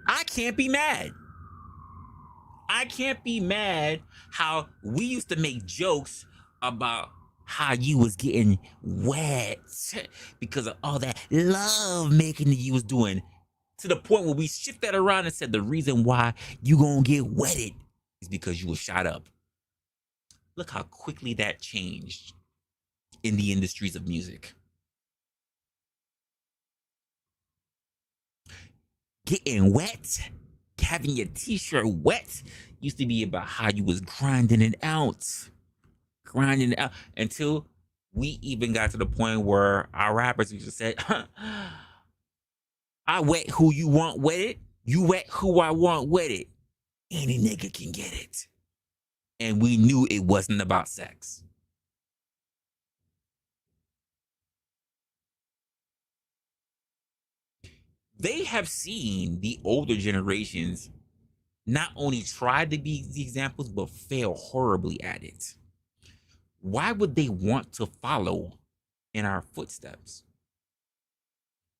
I can't be mad. I can't be mad how we used to make jokes about how you was getting wet because of all that love making that you was doing, to the point where we shift that around and said the reason why you gonna get wetted is because you were shot up. Look how quickly that changed in the industries of music. Getting wet, having your t-shirt wet used to be about how you was grinding it out until We even got to the point where our rappers used to say, I wet who you want wetted, you wet who I want wetted. Any nigga can get it. And we knew it wasn't about sex. They have seen the older generations not only try to be the examples, but fail horribly at it. Why would they want to follow in our footsteps?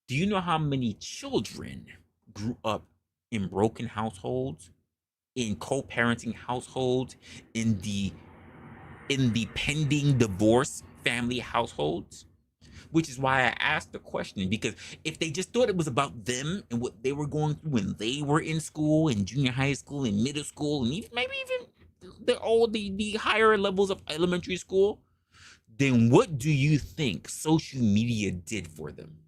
Do you know how many children grew up in broken households, in co-parenting households, in the pending divorce family households? Which is why I asked the question, because if they just thought it was about them and what they were going through when they were in school, in junior high school, in middle school, and even maybe even the higher levels of elementary school, then what do you think social media did for them?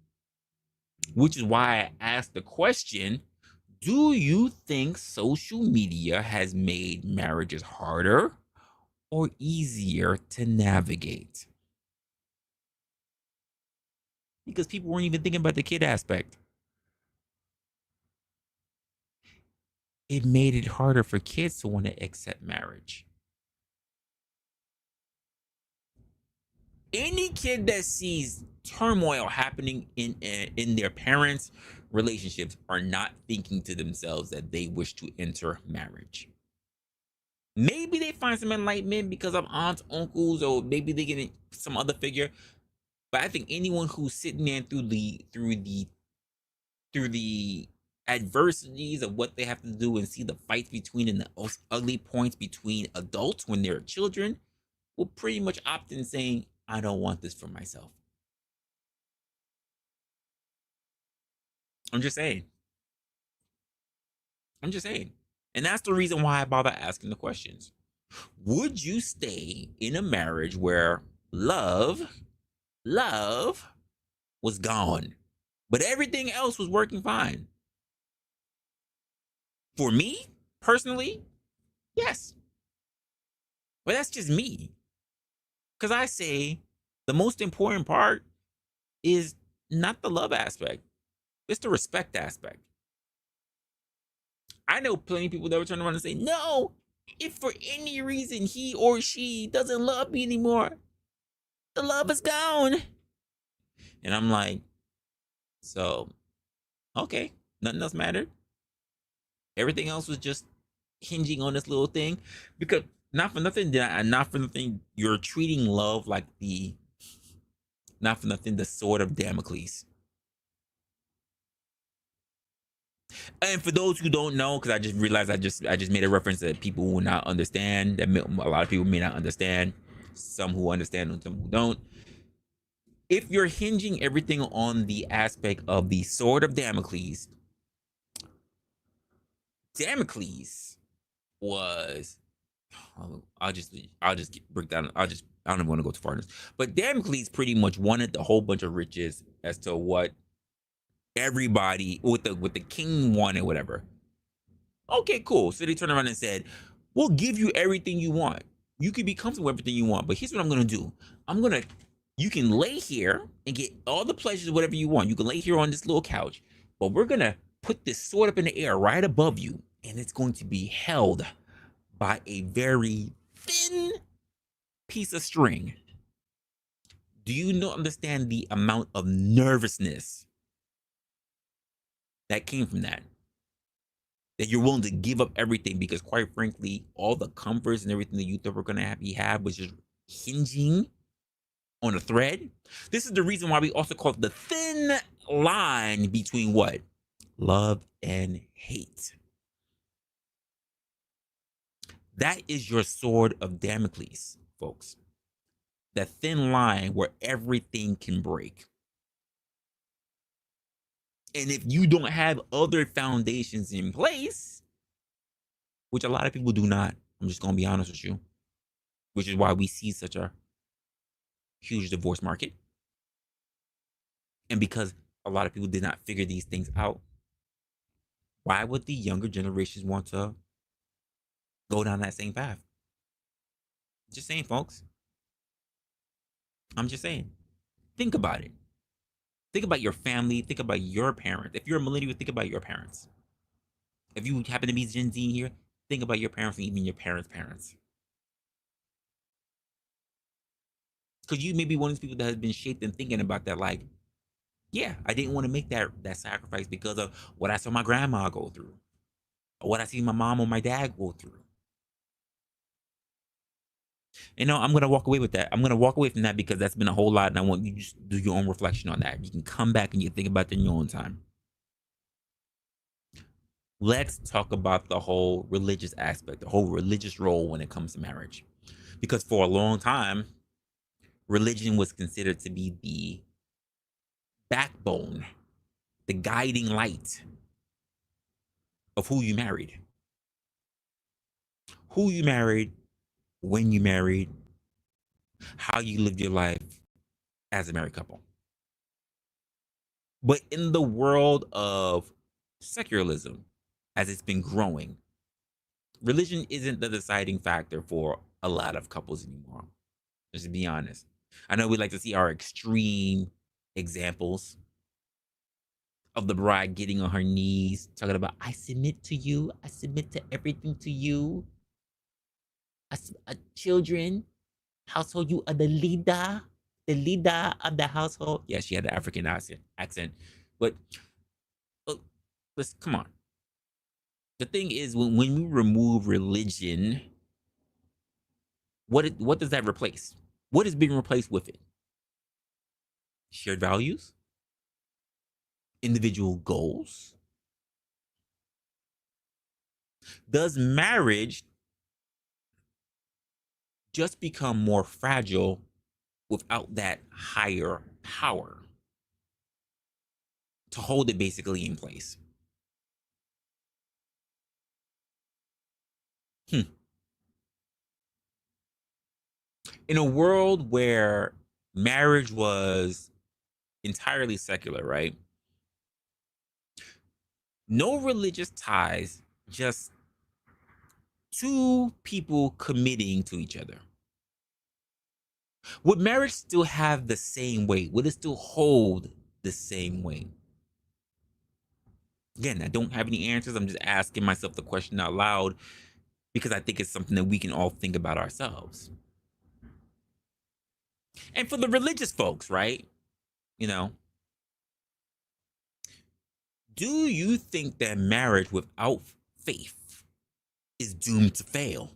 Which is why I asked the question, do you think social media has made marriages harder or easier to navigate? Because people weren't even thinking about the kid aspect. It made it harder for kids to want to accept marriage. Any kid that sees turmoil happening in their parents' relationships are not thinking to themselves that they wish to enter marriage. Maybe they find some enlightenment because of aunts, uncles, or maybe they get some other figure. But I think anyone who's sitting there through the adversities of what they have to do and see the fights between and the ugly points between adults when they're children will pretty much opt in saying, I don't want this for myself. I'm just saying. And that's the reason why I bother asking the questions. Would you stay in a marriage where love was gone, but everything else was working fine? For me, personally, yes. But that's just me. Because I say the most important part is not the love aspect, it's the respect aspect. I know plenty of people that would turn around and say, no, if for any reason he or she doesn't love me anymore, the love is gone. And I'm like, so, okay, nothing else mattered. Everything else was just hinging on this little thing. Because not for nothing, you're treating love like the sword of Damocles. And for those who don't know, because I just realized I just made a reference that people will not understand, that a lot of people may not understand, some who understand and some who don't. If you're hinging everything on the aspect of the sword of Damocles, Damocles was, I'll just break down. I don't even want to go too far in this, but Damocles pretty much wanted the whole bunch of riches as to what everybody with the king wanted, whatever. Okay, cool. So they turned around and said, we'll give you everything you want. You can be comfortable with everything you want, but here's what I'm gonna do. You can lay here and get all the pleasures, whatever you want. You can lay here on this little couch, but we're gonna put this sword up in the air right above you, and it's going to be held by a very thin piece of string. Do you not understand the amount of nervousness that came from that? That you're willing to give up everything because, quite frankly, all the comforts and everything that you thought were going to have was just hinging on a thread. This is the reason why we also call it the thin line between what? Love and hate. That is your sword of Damocles, folks. The thin line where everything can break. And if you don't have other foundations in place, which a lot of people do not, I'm just going to be honest with you, which is why we see such a huge divorce market. And because a lot of people did not figure these things out, why would the younger generations want to go down that same path? Just saying, folks. I'm just saying. Think about it. Think about your family. Think about your parents. If you're a millennial, think about your parents. If you happen to be Gen Z here, think about your parents and even your parents' parents. Because you may be one of those people that has been shaped in thinking about that, like, yeah, I didn't want to make that sacrifice because of what I saw my grandma go through, or what I see my mom or my dad go through. I'm gonna walk away with that. I'm gonna walk away from that because that's been a whole lot, and I want you to just do your own reflection on that. You can come back and you think about it in your own time. Let's talk about the whole religious aspect, the whole religious role when it comes to marriage. Because for a long time, religion was considered to be the backbone, the guiding light of who you married. Who you married, when you married, how you lived your life as a married couple. But in the world of secularism, as it's been growing, religion isn't the deciding factor for a lot of couples anymore. Just to be honest. I know we like to see our extreme examples of the bride getting on her knees, talking about, I submit to you, I submit to everything to you. Children, household, you are the leader of the household. Yeah, she had the African accent. But let's come on. The thing is, when we remove religion, what does that replace? What is being replaced with it? Shared values, individual goals. Does marriage just become more fragile without that higher power to hold it basically in place? In a world where marriage was entirely secular, right? No religious ties, just two people committing to each other. Would marriage still have the same weight? Would it still hold the same weight? Again, I don't have any answers. I'm just asking myself the question out loud because I think it's something that we can all think about ourselves. And for the religious folks, right? You know, do you think that marriage without faith is doomed to fail?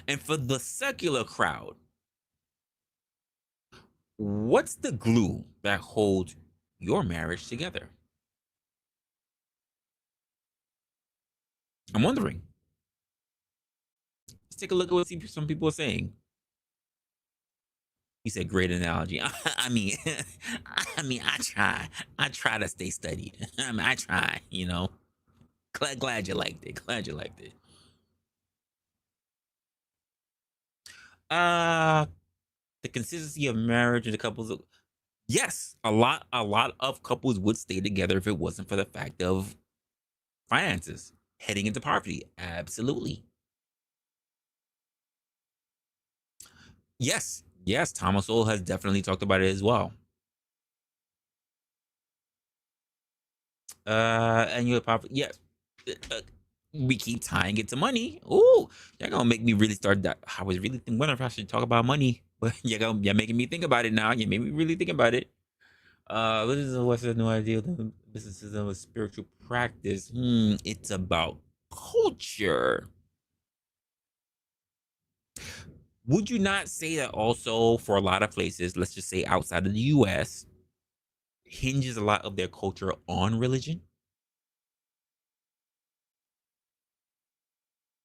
And for the secular crowd, what's the glue that holds your marriage together? I'm wondering. Let's take a look at what some people are saying. You said great analogy. I mean, I try to stay studied. I try. Glad you liked it. Glad you liked it. Uh, the consistency of marriage and the couples. Yes, a lot of couples would stay together if it wasn't for the fact of finances heading into poverty. Absolutely. Yes, Thomas Sowell has definitely talked about it as well. Annual profit. Yes, uh, we keep tying it to money. Ooh, you're gonna make me really start that. I was really wondering if I should talk about money, but you're making me think about it now. You made me really think about it. This is what's a new idea. Business is a spiritual practice. It's about culture. Would you not say that also for a lot of places, let's just say outside of the US, hinges a lot of their culture on religion?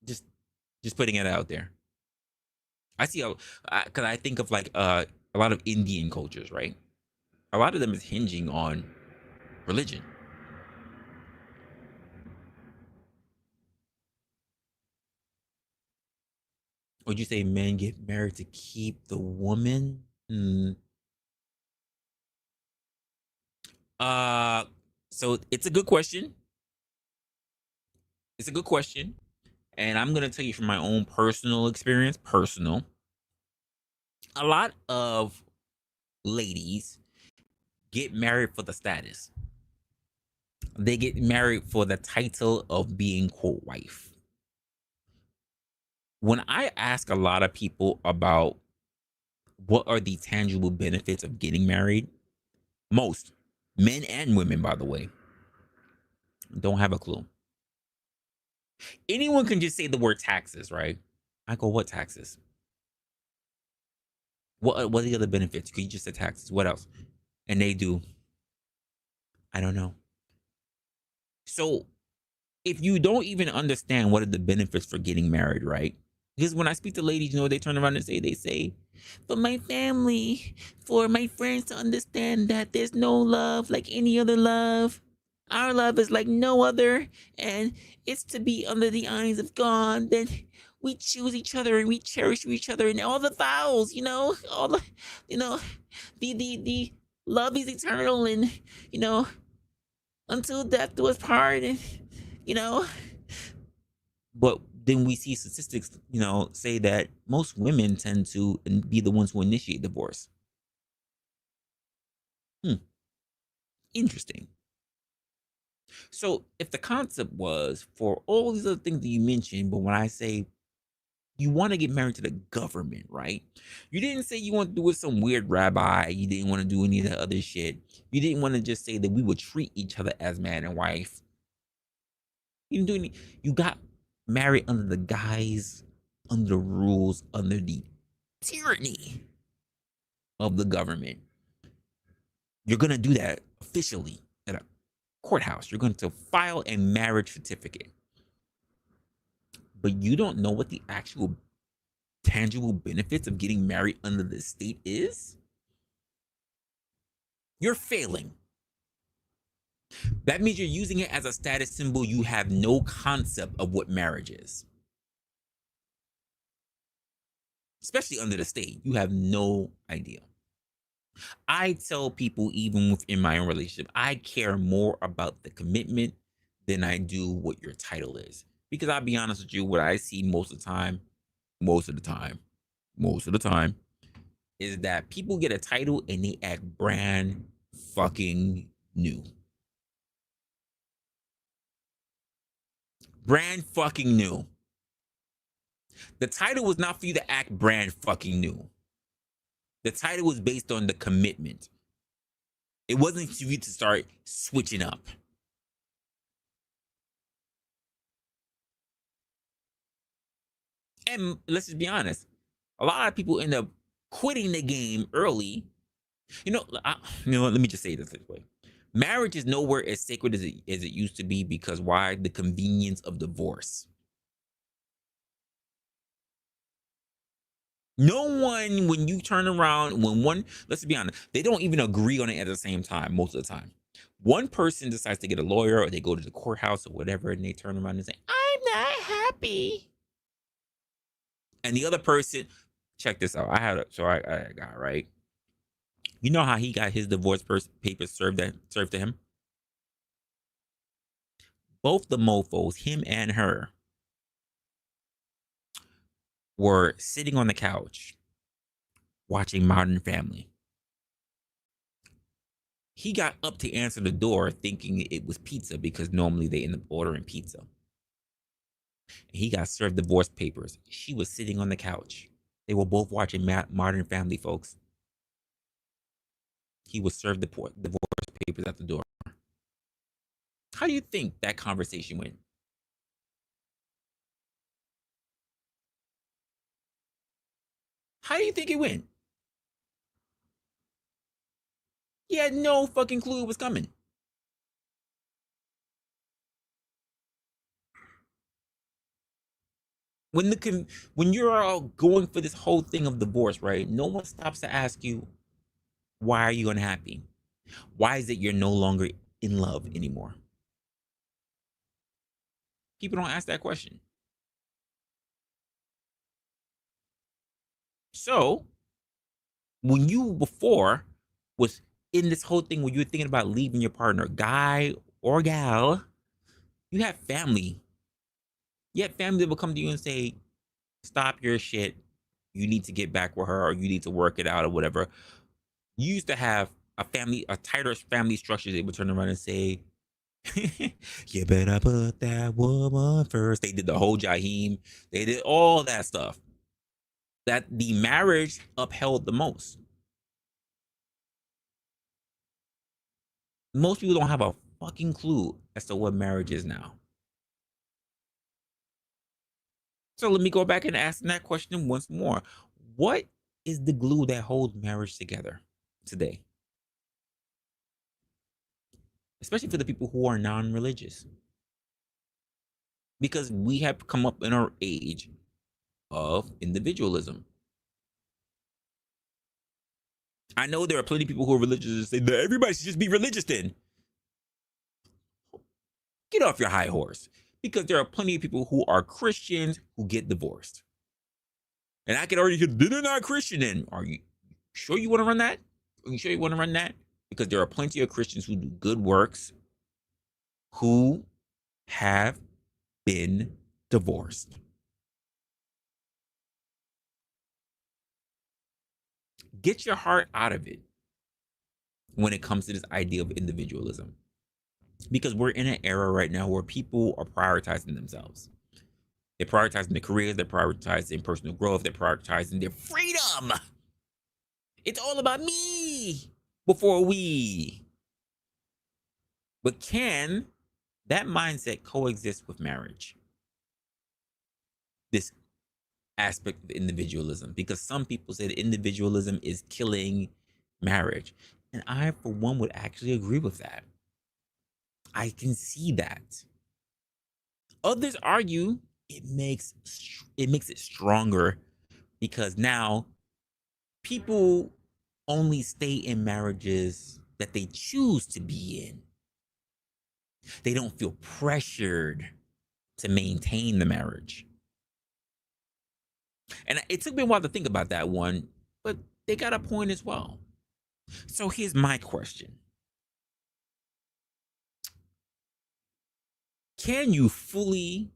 Just just putting it out there. I see because I think of like a lot of Indian cultures, right? A lot of them is hinging on religion. Would you say men get married to keep the woman? Uh, so it's a good question. It's a good question, and I'm gonna tell you from my own personal experience. Personal. A lot of ladies get married for the status. They get married for the title of being quote wife. When I ask a lot of people about what are the tangible benefits of getting married, most men and women, by the way, don't have a clue. Anyone can just say the word taxes, right? I go, what taxes? What are the other benefits? Could you just say taxes? What else? And they do, I don't know. So if you don't even understand what are the benefits for getting married, right? Because when I speak to ladies, they turn around and they say, for my family, for my friends to understand that there's no love like any other love. Our love is like no other, and it's to be under the eyes of God. Then we choose each other and we cherish each other, and all the vows, all the, you know, the love is eternal, and until death do us part, and you know. But then we see statistics, say that most women tend to be the ones who initiate divorce. Interesting. So if the concept was for all these other things that you mentioned, but when I say you want to get married to the government, right? You didn't say you want to do with some weird rabbi. You didn't want to do any of that other shit. You didn't want to just say that we would treat each other as man and wife. You didn't do any. You got married under the guise, under the rules, under the tyranny of the government. You're going to do that officially at a courthouse. You're going to file a marriage certificate. But you don't know what the actual tangible benefits of getting married under the state is? You're failing. That means you're using it as a status symbol. You have no concept of what marriage is. Especially under the state. You have no idea. I tell people, even within my own relationship, I care more about the commitment than I do what your title is. Because I'll be honest with you, what I see most of the time, is that people get a title and they act brand fucking new. Brand fucking new. The title was not for you to act brand fucking new. The title was based on the commitment. It wasn't for you to start switching up. And let's just be honest, a lot of people end up quitting the game early. Let me just say this way. Marriage is nowhere as sacred as it used to be, because why? The convenience of divorce. No one, when you turn around, let's be honest, they don't even agree on it at the same time most of the time. One person decides to get a lawyer, or they go to the courthouse or whatever, and they turn around and say, I'm not happy. And the other person, check this out. I got, right? You know how he got his divorce papers served to him? Both the mofos, him and her, were sitting on the couch watching Modern Family. He got up to answer the door thinking it was pizza, because normally they end up ordering pizza. And he got served divorce papers. She was sitting on the couch. They were both watching Modern Family, folks. He was served the divorce papers at the door. How do you think that conversation went? How do you think it went? He had no fucking clue it was coming. When you're all going for this whole thing of divorce, right? No one stops to ask you, why are you unhappy? Why is it you're no longer in love anymore? People don't ask that question. So, when you before was in this whole thing where you were thinking about leaving your partner, guy or gal, you have family. You have family that will come to you and say, stop your shit. you need to get back with her, or you need to work it out, or whatever. You used to have a tighter family structure. They would turn around and say, you better put that woman first. They did the whole Jaheim. They did all that stuff. That the marriage upheld the most. Most people don't have a fucking clue as to what marriage is now. So let me go back and ask that question once more. What is the glue that holds marriage together today? Especially for the people who are non-religious. Because we have come up in our age of individualism. I know there are plenty of people who are religious and say that everybody should just be religious then. Get off your high horse. Because there are plenty of people who are Christians who get divorced. And I can already hear, they're not Christian then. Are you sure you want to run that? Are you sure you want to run that? Because there are plenty of Christians who do good works who have been divorced. Get your heart out of it when it comes to this idea of individualism. Because we're in an era right now where people are prioritizing themselves. They're prioritizing their careers, they're prioritizing personal growth, they're prioritizing their freedom. It's all about me before we. But can that mindset coexist with marriage? This aspect of individualism, because some people say that individualism is killing marriage. And I, for one, would actually agree with that. I can see that. Others argue it makes it stronger because now people only stay in marriages that they choose to be in. They don't feel pressured to maintain the marriage. And it took me a while to think about that one, but they got a point as well. So here's my question. Can you fully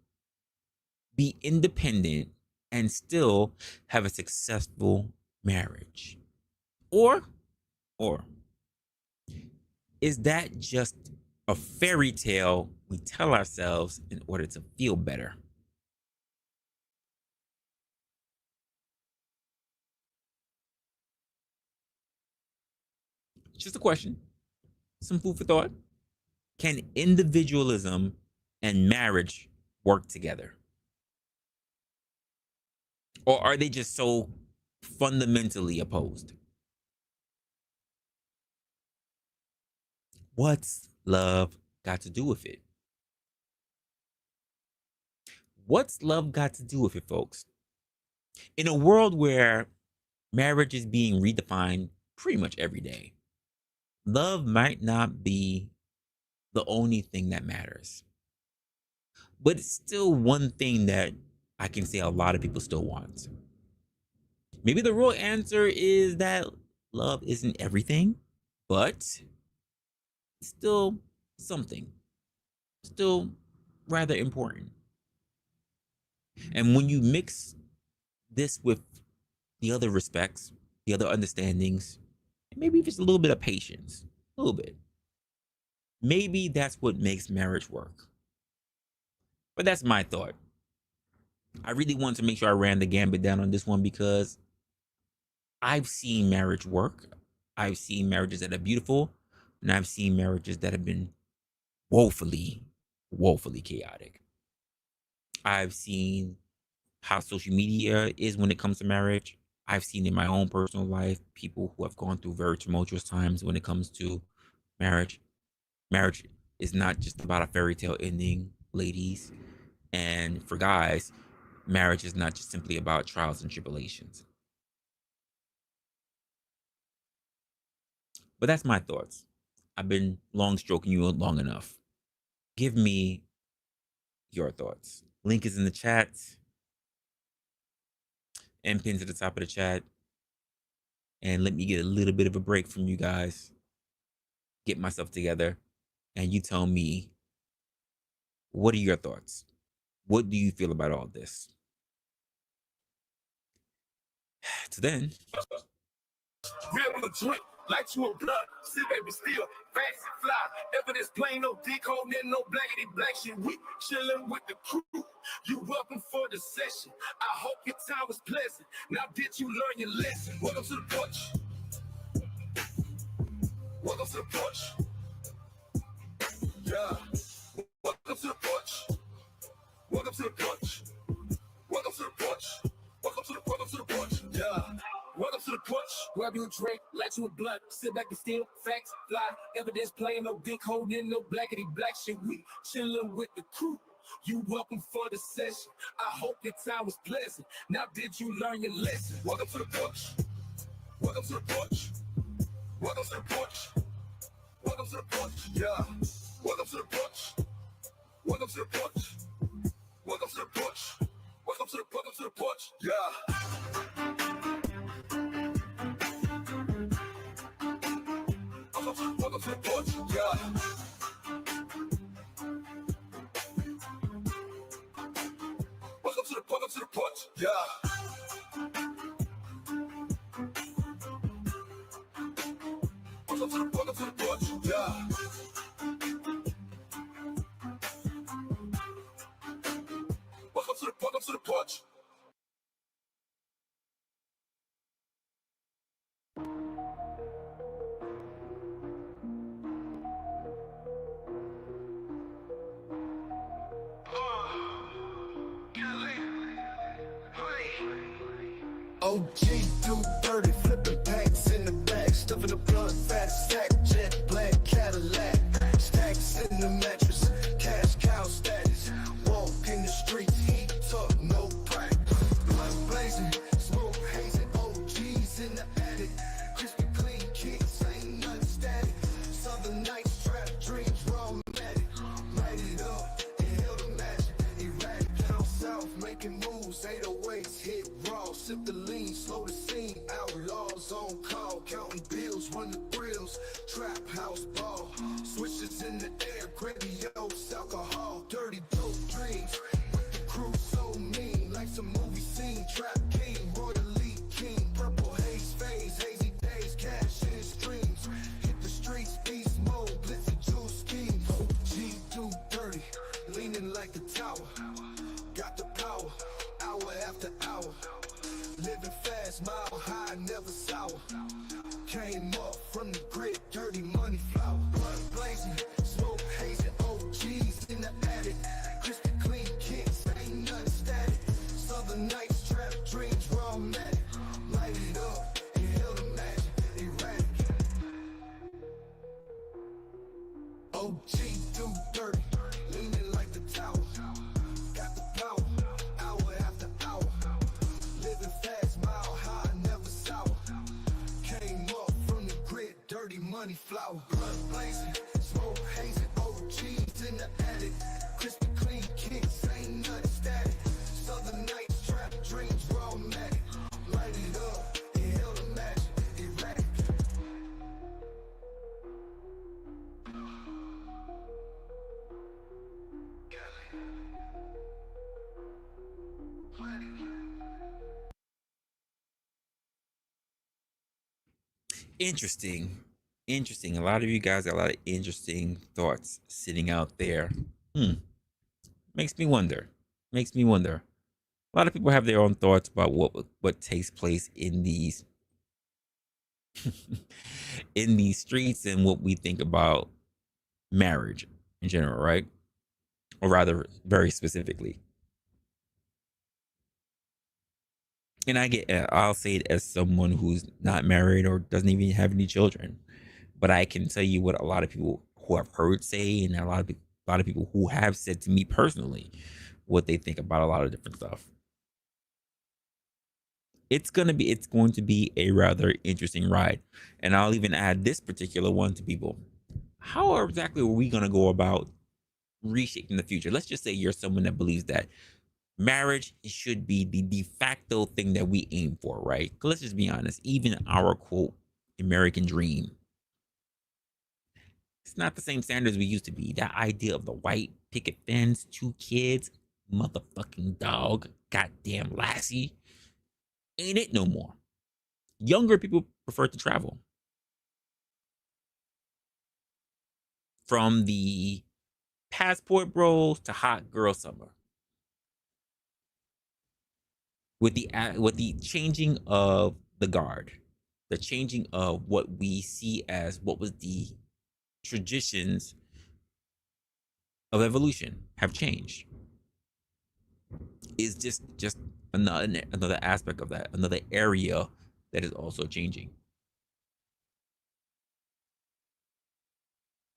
be independent and still have a successful marriage? Or is that just a fairy tale we tell ourselves in order to feel better? Just a question. Some food for thought. Can individualism and marriage work together? Or are they just so fundamentally opposed? What's love got to do with it? What's love got to do with it, folks? In a world where marriage is being redefined pretty much every day, love might not be the only thing that matters. But it's still one thing that I can say a lot of people still want. Maybe the real answer is that love isn't everything, but it's still something, still rather important. And when you mix this with the other respects, the other understandings, and maybe just a little bit of patience, a little bit, maybe that's what makes marriage work. But that's my thought. I really wanted to make sure I ran the gambit down on this one because I've seen marriage work. I've seen marriages that are beautiful, and I've seen marriages that have been woefully, woefully chaotic. I've seen how social media is when it comes to marriage. I've seen in my own personal life people who have gone through very tumultuous times when it comes to marriage. Marriage is not just about a fairy tale ending, ladies. And for guys, marriage is not just simply about trials and tribulations. But that's my thoughts. I've been long stroking you long enough. Give me your thoughts. Link is in the chat and pinned to the top of the chat. And let me get a little bit of a break from you guys. Get myself together. And you tell me, what are your thoughts? What do you feel about all this? To then. Grab a drink, light you a blunt, sit baby still, fast and fly. Evidence plain, no dick holding in, no blankety black shit. We chilling with the crew. You welcome for the session. I hope your time was pleasant. Now did you learn your lesson? Welcome to the porch. Welcome to the porch. Yeah. Welcome to the porch. Welcome to the porch. Welcome to the porch. Welcome to the porch. Yeah. Welcome to the porch. Grab you a drink, light you a blunt, sit back and steal, facts fly. Evidence plain, no dick holding, no blackety black shit. We chilling with the crew. You welcome for the session. I hope your time was pleasant. Now did you learn your lesson? Welcome to the porch. Welcome to the porch. Welcome to the porch. Welcome to the porch. Yeah. Welcome to the porch. Welcome to the porch. Welcome to the porch. Welcome to the porch. Yeah. Welcome to the porch. Yeah. Welcome to the porch. Yeah. Welcome to the porch. Yeah. Welcome to the porch. OG do 30, flipping packs in the back, stuffing the blood, fat stack, jet black Cadillac, stacks in the mattress, cash cow status, walk in the streets, heat up, no crack, blood blazing, smoke hazing, OGs in the attic, crispy clean kicks, ain't nothing static, southern nights, trap dreams, raw matic, light it up, inhale the magic, erratic, down south, making moves, 808s, hit raw, sip the lean, slow the scene, outlaws on call, counting bills, run the grills, trap house ball, switches in the air, grandiose alcohol, dirty dope dreams, with the crew so mean, like some movie scene, trap king, royally king, purple haze phase, hazy days, cash in streams, hit the streets, beast mode, blitzy jewel schemes, OG do 30, leaning like a tower, got the power, hour after hour, living fast, mile high, never sour. Came up from the grid, dirty money flower. Blood blazing, smoke hazing, OGs in the attic. Crispy clean kicks, ain't nothing static. Southern nights, trap dreams, raw matic. Light it up, inhale the magic, erratic. OG do 30, leaning like the tower. Got the power, hour after hour. Living fast, mile high, never sour. Came up from the grid, dirty money flower. Blood blazing, smoke hazing, OGs in the attic. Crispy clean kicks, ain't nothing static. Southern nights, trap dreams, raw matic. Light it up, inhale the magic, erratic. Interesting. Interesting. A lot of you guys got a lot of interesting thoughts sitting out there. Makes me wonder. Makes me wonder. A lot of people have their own thoughts about what takes place in these in these streets and what we think about marriage in general, right? Or rather, very specifically. And I'll say it as someone who's not married or doesn't even have any children, but I can tell you what a lot of people who I've heard say, and a lot of people who have said to me personally what they think about a lot of different stuff. It's going to be a rather interesting ride, and I'll even add this particular one to people. How exactly are we going to go about reshaping the future? Let's just say you're someone that believes that marriage should be the de facto thing that we aim for, right? Let's just be honest. Even our quote American dream, it's not the same standards we used to be. That idea of the white picket fence, 2 kids, motherfucking dog, goddamn lassie. Ain't it no more. Younger people prefer to travel. From the passport bros to hot girl summer. With the changing of the guard, the changing of what we see as what was the traditions of evolution have changed. Is just another aspect of that, another area that is also changing.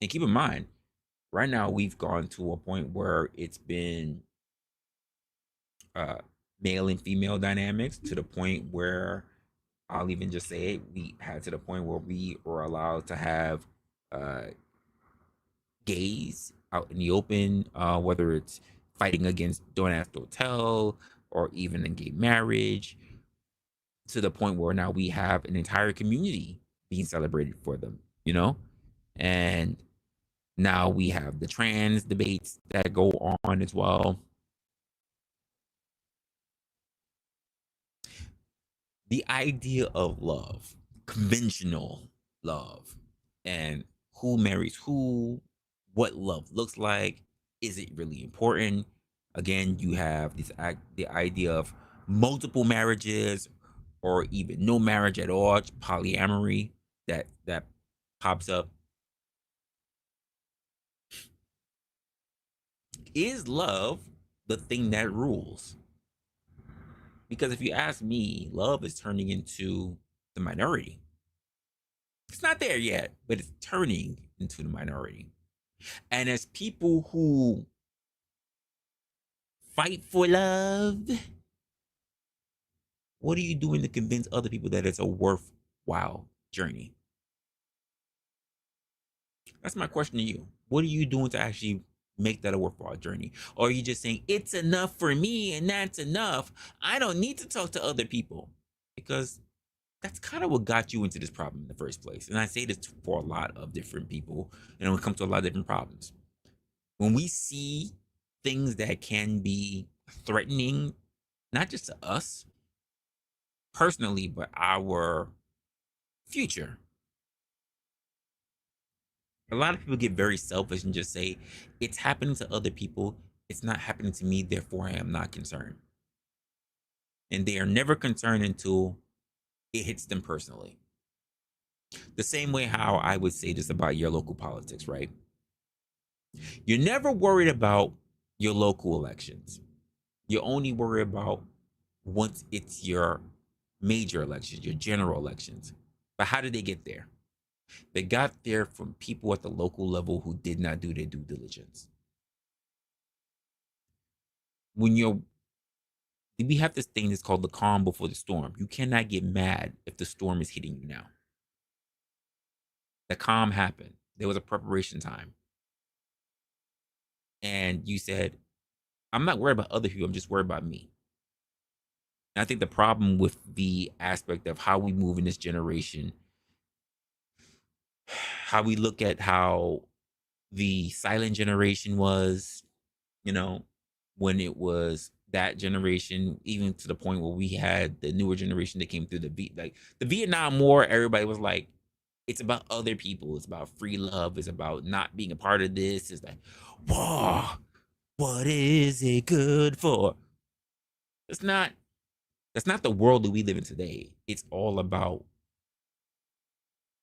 And keep in mind, right now we've gone to a point where it's been uh, male and female dynamics to the point where I'll even just say it, we had to the point where we were allowed to have uh, gays out in the open, whether it's fighting against Don't Ask, Don't Tell, or even in gay marriage, to the point where now we have an entire community being celebrated for them, you know? And now we have the trans debates that go on as well. The idea of love, conventional love, and who marries who, what love looks like, is it really important? Again, you have the idea of multiple marriages or even no marriage at all, polyamory that pops up. Is love the thing that rules? Because if you ask me, love is turning into the minority. It's not there yet, but it's turning into the minority. And as people who fight for love, what are you doing to convince other people that it's a worthwhile journey? That's my question to you. What are you doing to actually make that a worthwhile journey? Or are you just saying, it's enough for me and that's enough? I don't need to talk to other people. Because that's kind of what got you into this problem in the first place. And I say this for a lot of different people, and when it comes to a lot of different problems. When we see things that can be threatening, not just to us personally, but our future, a lot of people get very selfish and just say, it's happening to other people, it's not happening to me, therefore I am not concerned. And they are never concerned until it hits them personally. The same way how I would say this about your local politics, right? You're never worried about your local elections. You're only worried about once it's your major elections, your general elections. But how did they get there? They got there from people at the local level who did not do their due diligence. We have this thing that's called the calm before the storm. You cannot get mad if the storm is hitting you now. The calm happened. There was a preparation time. And you said, I'm not worried about other people, I'm just worried about me. And I think the problem with the aspect of how we move in this generation, how we look at how the silent generation was, you know, when it was that generation, even to the point where we had the newer generation that came through the Vietnam War, everybody was like, it's about other people, it's about free love, it's about not being a part of this. It's like, whoa, what is it good for? That's not the world that we live in today. It's all about,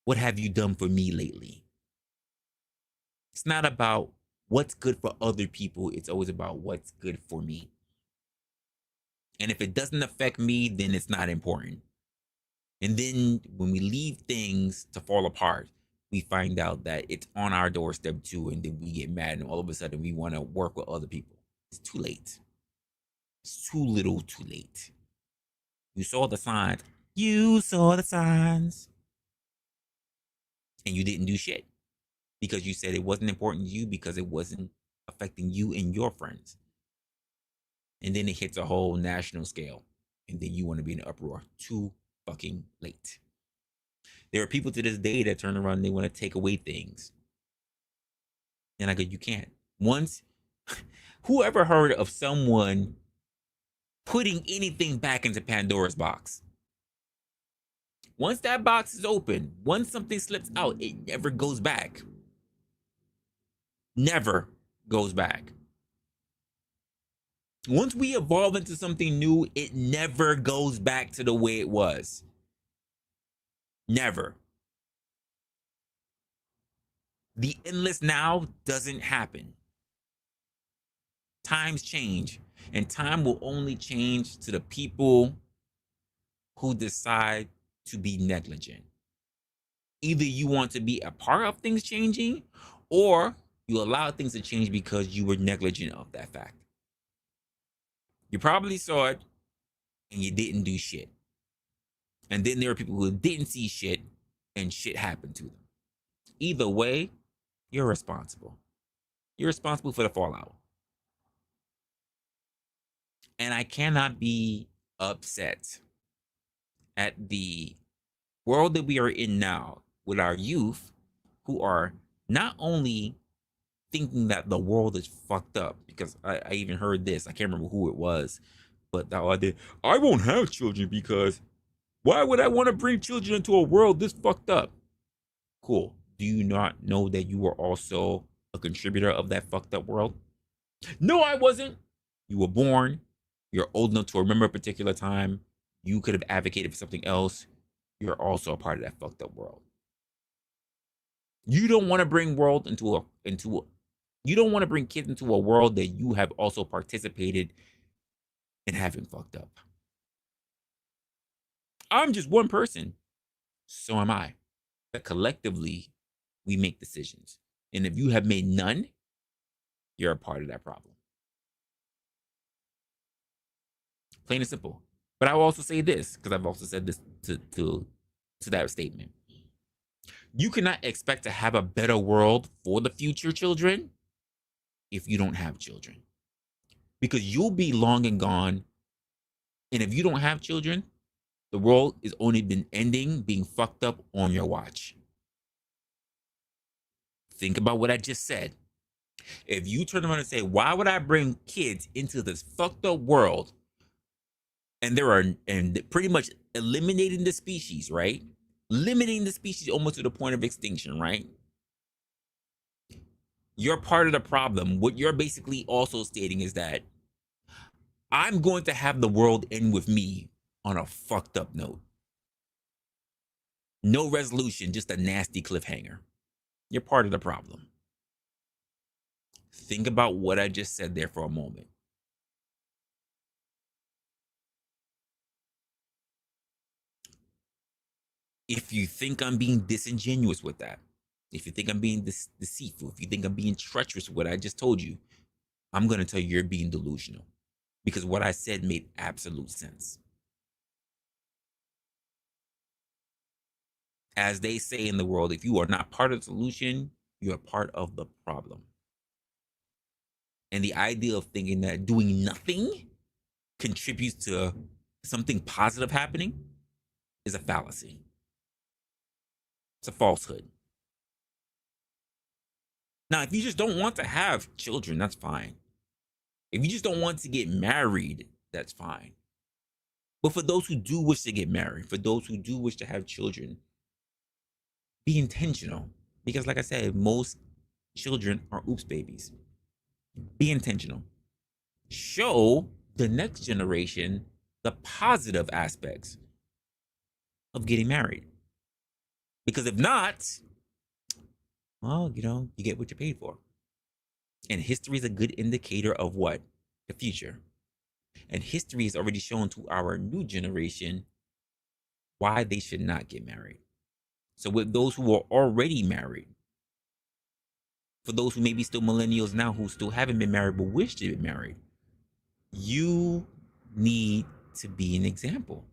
what have you done for me lately? It's not about what's good for other people. It's always about what's good for me. And if it doesn't affect me, then it's not important. And then when we leave things to fall apart, we find out that it's on our doorstep too. And then we get mad and all of a sudden we want to work with other people. It's too late. It's too little too late. You saw the signs. You saw the signs. And you didn't do shit. Because you said it wasn't important to you because it wasn't affecting you and your friends. And then it hits a whole national scale. And then you want to be in an uproar. Too fucking late. There are people to this day that turn around and they want to take away things. And I go, you can't. Once, whoever heard of someone putting anything back into Pandora's box? Once that box is open, once something slips out, it never goes back. Never goes back. Once we evolve into something new, it never goes back to the way it was. Never. The endless now doesn't happen. Times change, and time will only change to the people who decide to be negligent. Either you want to be a part of things changing, or you allow things to change because you were negligent of that fact. You probably saw it and you didn't do shit. And then there are people who didn't see shit and shit happened to them. Either way, you're responsible. You're responsible for the fallout. And I cannot be upset at the world that we are in now with our youth who are not only thinking that the world is fucked up, because I even heard this, I can't remember who it was, but I won't have children because why would I want to bring children into a world this fucked up? Cool. Do you not know that you were also a contributor of that fucked up world? No, I wasn't. You were born. You're old enough to remember a particular time. You could have advocated for something else. You're also a part of that fucked up world. You don't want to bring you don't want to bring kids into a world that you have also participated in having fucked up. I'm just one person. So am I. But collectively, we make decisions. And if you have made none, you're a part of that problem. Plain and simple. But I will also say this, because I've also said this to that statement. You cannot expect to have a better world for the future children if you don't have children. Because you'll be long and gone. And if you don't have children, the world is only been ending, being fucked up on your watch. Think about what I just said. If you turn around and say, why would I bring kids into this fucked up world? And pretty much eliminating the species, right? Limiting the species almost to the point of extinction, right? You're part of the problem. What you're basically also stating is that I'm going to have the world end with me on a fucked up note. No resolution, just a nasty cliffhanger. You're part of the problem. Think about what I just said there for a moment. If you think I'm being disingenuous with that, if you think I'm being deceitful, if you think I'm being treacherous with what I just told you, I'm going to tell you you're being delusional, because what I said made absolute sense. As they say in the world, if you are not part of the solution, you are part of the problem. And the idea of thinking that doing nothing contributes to something positive happening is a fallacy. It's a falsehood. Now, if you just don't want to have children, that's fine. If you just don't want to get married, that's fine. But for those who do wish to get married, for those who do wish to have children, be intentional. Because like I said, most children are oops babies. Be intentional. Show the next generation the positive aspects of getting married. Because if not, well, you get what you paid for. And history is a good indicator of what? The future. And history has already shown to our new generation why they should not get married. So with those who are already married, for those who may be still millennials now who still haven't been married but wish to be married, you need to be an example.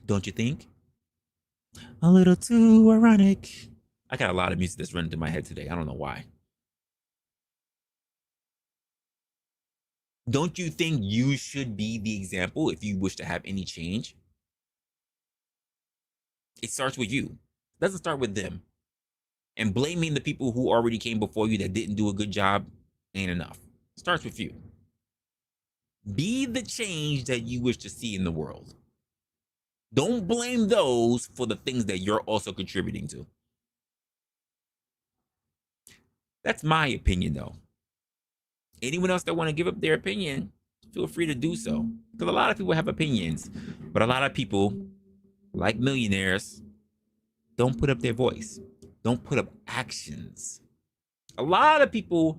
Don't you think? A little too ironic. I got a lot of music that's running through my head today. I don't know why. Don't you think you should be the example if you wish to have any change? It starts with you. It doesn't start with them. And blaming the people who already came before you that didn't do a good job ain't enough. It starts with you. Be the change that you wish to see in the world. Don't blame those for the things that you're also contributing to. That's my opinion, though. Anyone else that want to give up their opinion, feel free to do so. Because a lot of people have opinions, but a lot of people, like millionaires, don't put up their voice, don't put up actions. A lot of people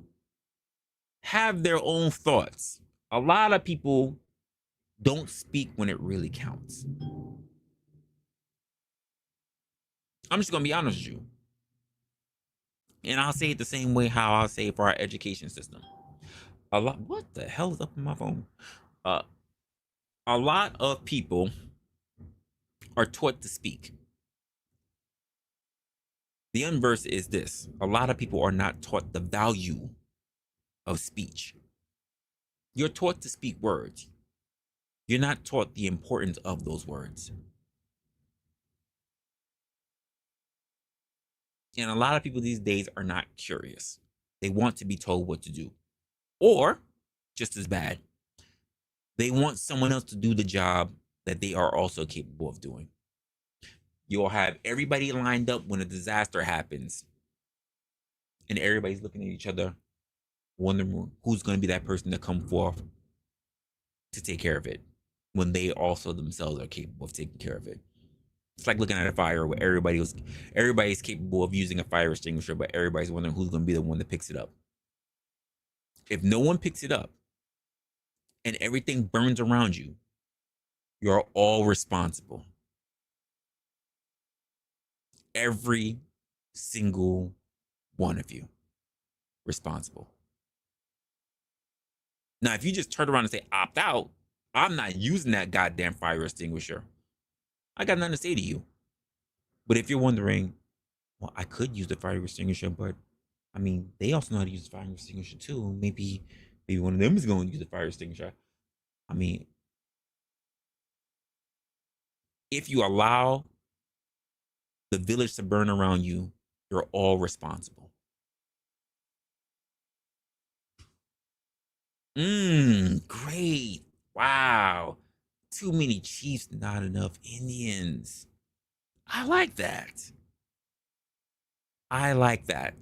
have their own thoughts. A lot of people don't speak when it really counts. I'm just going to be honest with you. And I'll say it the same way how I'll say it for our education system. What the hell is up in my phone? Uh, a lot of people are taught to speak. The inverse is this: a lot of people are not taught the value of speech. You're taught to speak words. You're not taught the importance of those words. And a lot of people these days are not curious. They want to be told what to do. Or, just as bad, they want someone else to do the job that they are also capable of doing. You'll have everybody lined up when a disaster happens, and everybody's looking at each other, wondering who's going to be that person to come forth to take care of it, when they also themselves are capable of taking care of it. It's like looking at a fire where everybody's capable of using a fire extinguisher, but everybody's wondering who's going to be the one that picks it up. If no one picks it up and everything burns around you, you're all responsible. Every single one of you responsible. Now, if you just turn around and say, opt out, I'm not using that goddamn fire extinguisher, I got nothing to say to you. But if you're wondering, well, I could use the fire extinguisher, but I mean, they also know how to use the fire extinguisher too. Maybe one of them is going to use the fire extinguisher. I mean, if you allow the village to burn around you, you're all responsible. Great. Wow. Too many chiefs, not enough Indians. I like that. I like that.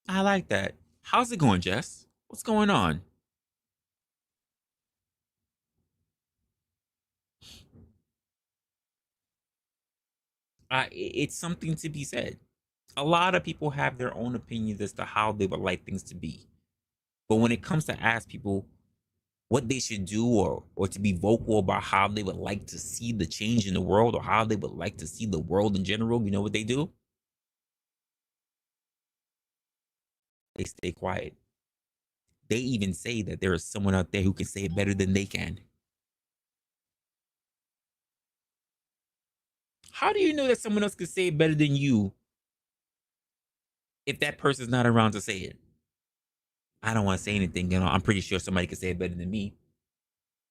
I like that. How's it going, Jess? What's going on? It's something to be said. A lot of people have their own opinions as to how they would like things to be. But when it comes to ask people what they should do, or to be vocal about how they would like to see the change in the world, or how they would like to see the world in general, you know what they do? They stay quiet. They even say that there is someone out there who can say it better than they can. How do you know that someone else can say it better than you if that person's not around to say it? I don't want to say anything. I'm pretty sure somebody can say it better than me.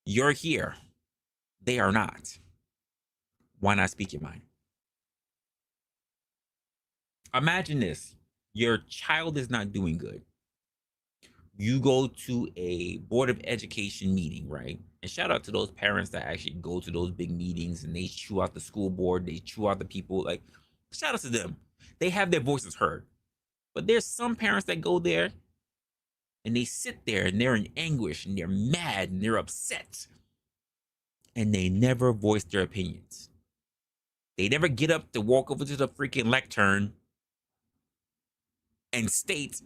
You're here. They are not. Why not speak your mind? Imagine this. Your child is not doing good. You go to a board of education meeting, right? And shout out to those parents that actually go to those big meetings and they chew out the school board, they chew out the people. Like, shout out to them. They have their voices heard. But there's some parents that go there and they sit there and they're in anguish and they're mad and they're upset. And they never voice their opinions. They never get up to walk over to the freaking lectern and state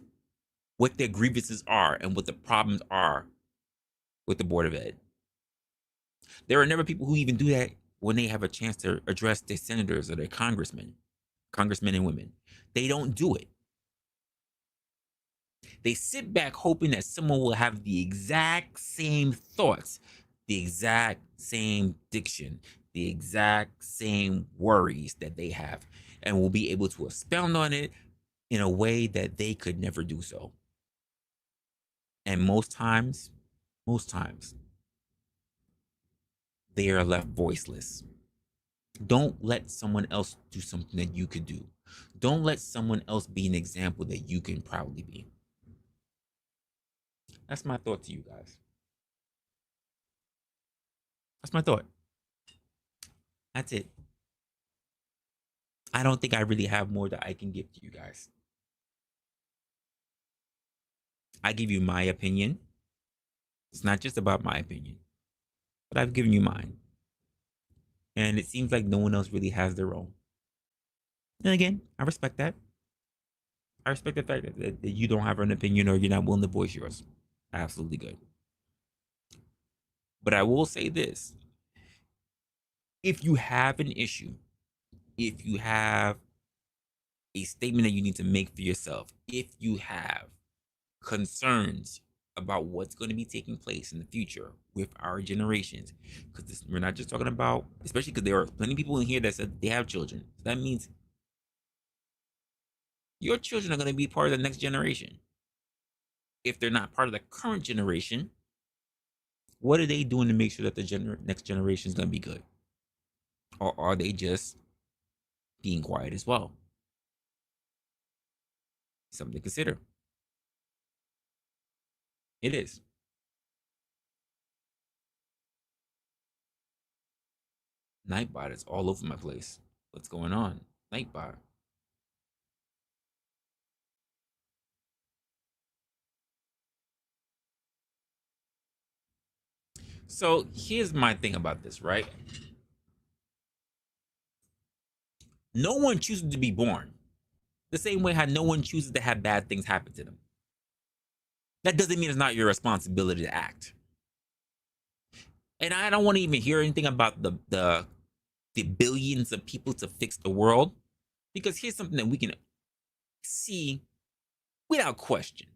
what their grievances are and what the problems are with the Board of Ed. There are never people who even do that when they have a chance to address their senators or their congressmen and women. They don't do it. They sit back hoping that someone will have the exact same thoughts, the exact same diction, the exact same worries that they have, and will be able to expound on it in a way that they could never do so. And most times, they are left voiceless. Don't let someone else do something that you could do. Don't let someone else be an example that you can proudly be. That's my thought to you guys. That's my thought. That's it. I don't think I really have more that I can give to you guys. I give you my opinion. It's not just about my opinion, but I've given you mine. And it seems like no one else really has their own. And again, I respect that. I respect the fact that you don't have an opinion or you're not willing to voice yours. Absolutely good. But I will say this. If you have an issue, if you have a statement that you need to make for yourself, if you have concerns about what's going to be taking place in the future with our generations, because we're not just talking about, especially because there are plenty of people in here that said they have children. That means your children are going to be part of the next generation. If they're not part of the current generation, what are they doing to make sure that the next generation is going to be good? Or are they just being quiet as well? Something to consider. It is. Nightbot is all over my place. What's going on? Nightbot. So here's my thing about this, right? No one chooses to be born. The same way how no one chooses to have bad things happen to them. That doesn't mean it's not your responsibility to act. And I don't want to even hear anything about the billions of people to fix the world, because here's something that we can see without question.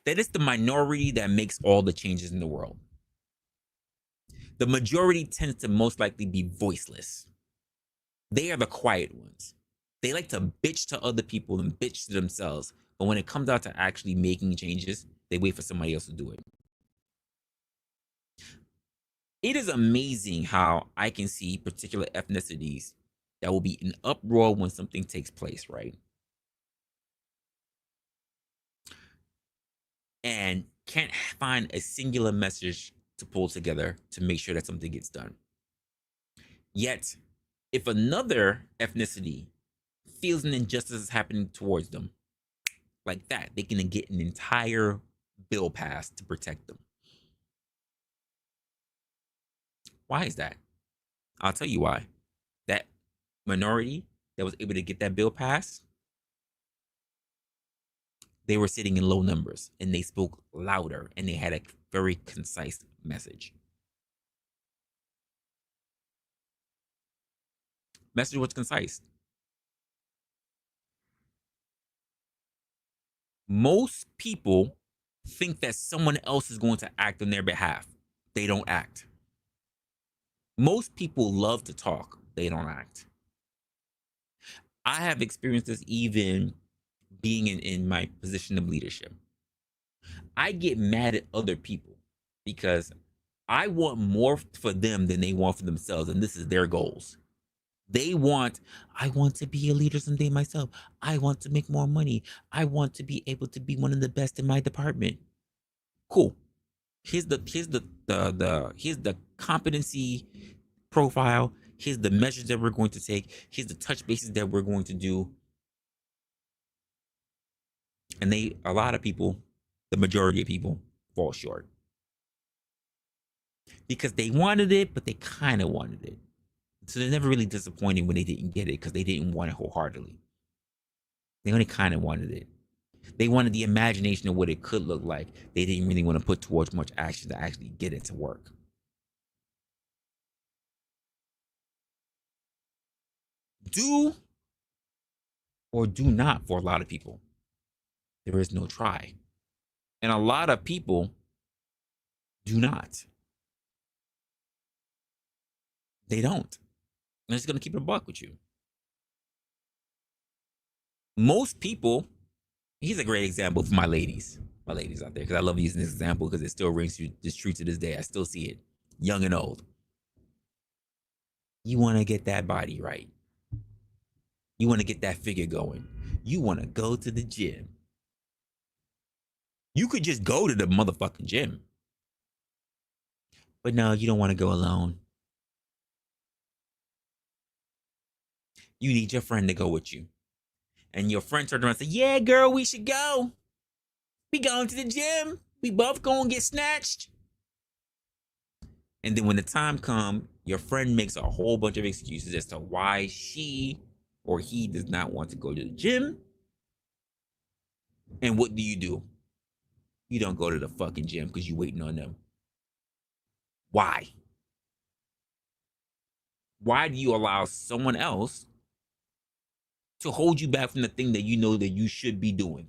That it's the minority that makes all the changes in the world. The majority tends to most likely be voiceless. They are the quiet ones. They like to bitch to other people and bitch to themselves. But when it comes out to actually making changes, they wait for somebody else to do it. It is amazing how I can see particular ethnicities that will be in uproar when something takes place, right? And can't find a singular message to pull together to make sure that something gets done. Yet, if another ethnicity feels an injustice is happening towards them, like that, they can get an entire bill passed to protect them. Why is that? I'll tell you why. That minority that was able to get that bill passed, they were sitting in low numbers and they spoke louder and they had a very concise message. Message was concise. Most people think that someone else is going to act on their behalf. They don't act. Most people love to talk. They don't act. I have experienced this even being in my position of leadership. I get mad at other people because I want more for them than they want for themselves, and this is their goals. I want to be a leader someday myself. I want to make more money. I want to be able to be one of the best in my department. Cool. Here's the competency profile. Here's the measures that we're going to take. Here's the touch bases that we're going to do. And a lot of people, the majority of people, fall short. Because they wanted it, but they kind of wanted it. So they're never really disappointed when they didn't get it because they didn't want it wholeheartedly. They only kind of wanted it. They wanted the imagination of what it could look like. They didn't really want to put towards much action to actually get it to work. Do or do not for a lot of people. There is no try. And a lot of people do not. They don't. I'm just going to keep it a buck with you. Most people, here's a great example for my ladies out there, because I love using this example because it still rings true to this day. I still see it, young and old. You want to get that body right. You want to get that figure going. You want to go to the gym. You could just go to the motherfucking gym. But no, you don't want to go alone. You need your friend to go with you. And your friend turned around and said, yeah, girl, we should go. We going to the gym. We both going to get snatched. And then when the time comes, your friend makes a whole bunch of excuses as to why she or he does not want to go to the gym. And what do? You don't go to the fucking gym because you're waiting on them. Why? Why do you allow someone else to hold you back from the thing that you know that you should be doing?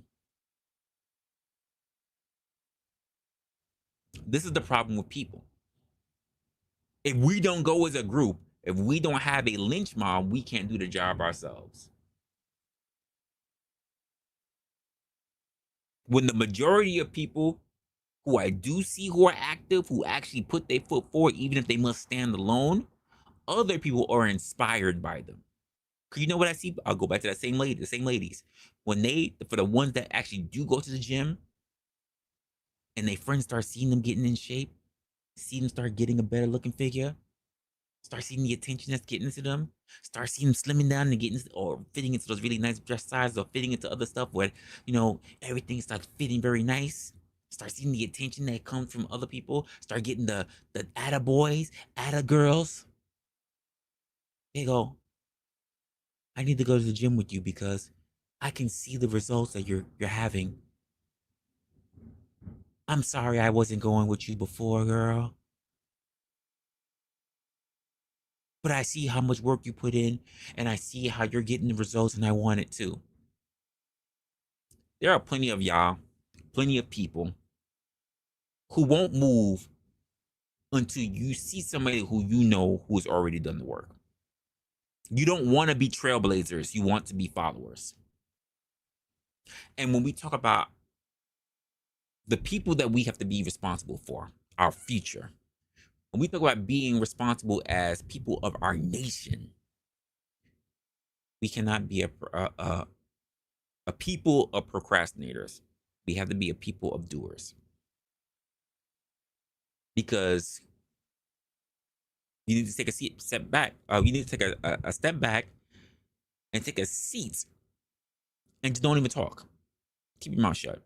This is the problem with people. If we don't go as a group, if we don't have a lynch mob, we can't do the job ourselves. When the majority of people who I do see who are active, who actually put their foot forward, even if they must stand alone, other people are inspired by them. Cause you know what I see? I'll go back to that same lady, the same ladies. When for the ones that actually do go to the gym and their friends start seeing them getting in shape, see them start getting a better looking figure, start seeing the attention that's getting into them, start seeing them slimming down and getting or fitting into those really nice dress sizes or fitting into other stuff where, everything starts fitting very nice. Start seeing the attention that comes from other people. Start getting the atta boys, atta girls. They go, I need to go to the gym with you because I can see the results that you're having. I'm sorry I wasn't going with you before, girl. But I see how much work you put in and I see how you're getting the results and I want it too. There are plenty of y'all, plenty of people who won't move until you see somebody who you know who has already done the work. You don't want to be trailblazers. You want to be followers. And when we talk about the people that we have to be responsible for, our future, when we talk about being responsible as people of our nation, we cannot be a people of procrastinators. We have to be a people of doers. Because you need to take a step back. You need to take a step back and take a seat and don't even talk. Keep your mouth shut.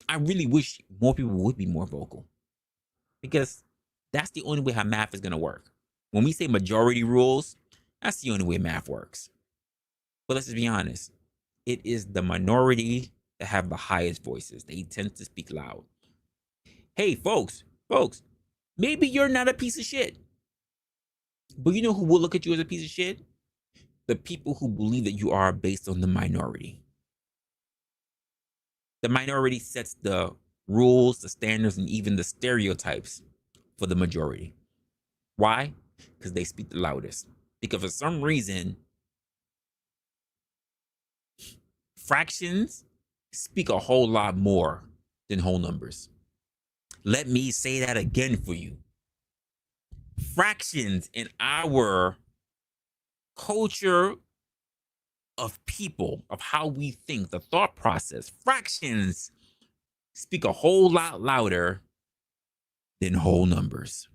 I really wish more people would be more vocal because that's the only way how math is going to work. When we say majority rules, that's the only way math works. But let's just be honest. It is the minority that have the highest voices. They tend to speak loud. Hey, folks, maybe you're not a piece of shit. But you know who will look at you as a piece of shit? The people who believe that you are based on the minority. The minority sets the rules, the standards, and even the stereotypes for the majority. Why? Because they speak the loudest. Because for some reason, fractions speak a whole lot more than whole numbers. Let me say that again for you. Fractions in our culture of people, of how we think, the thought process, fractions speak a whole lot louder than whole numbers.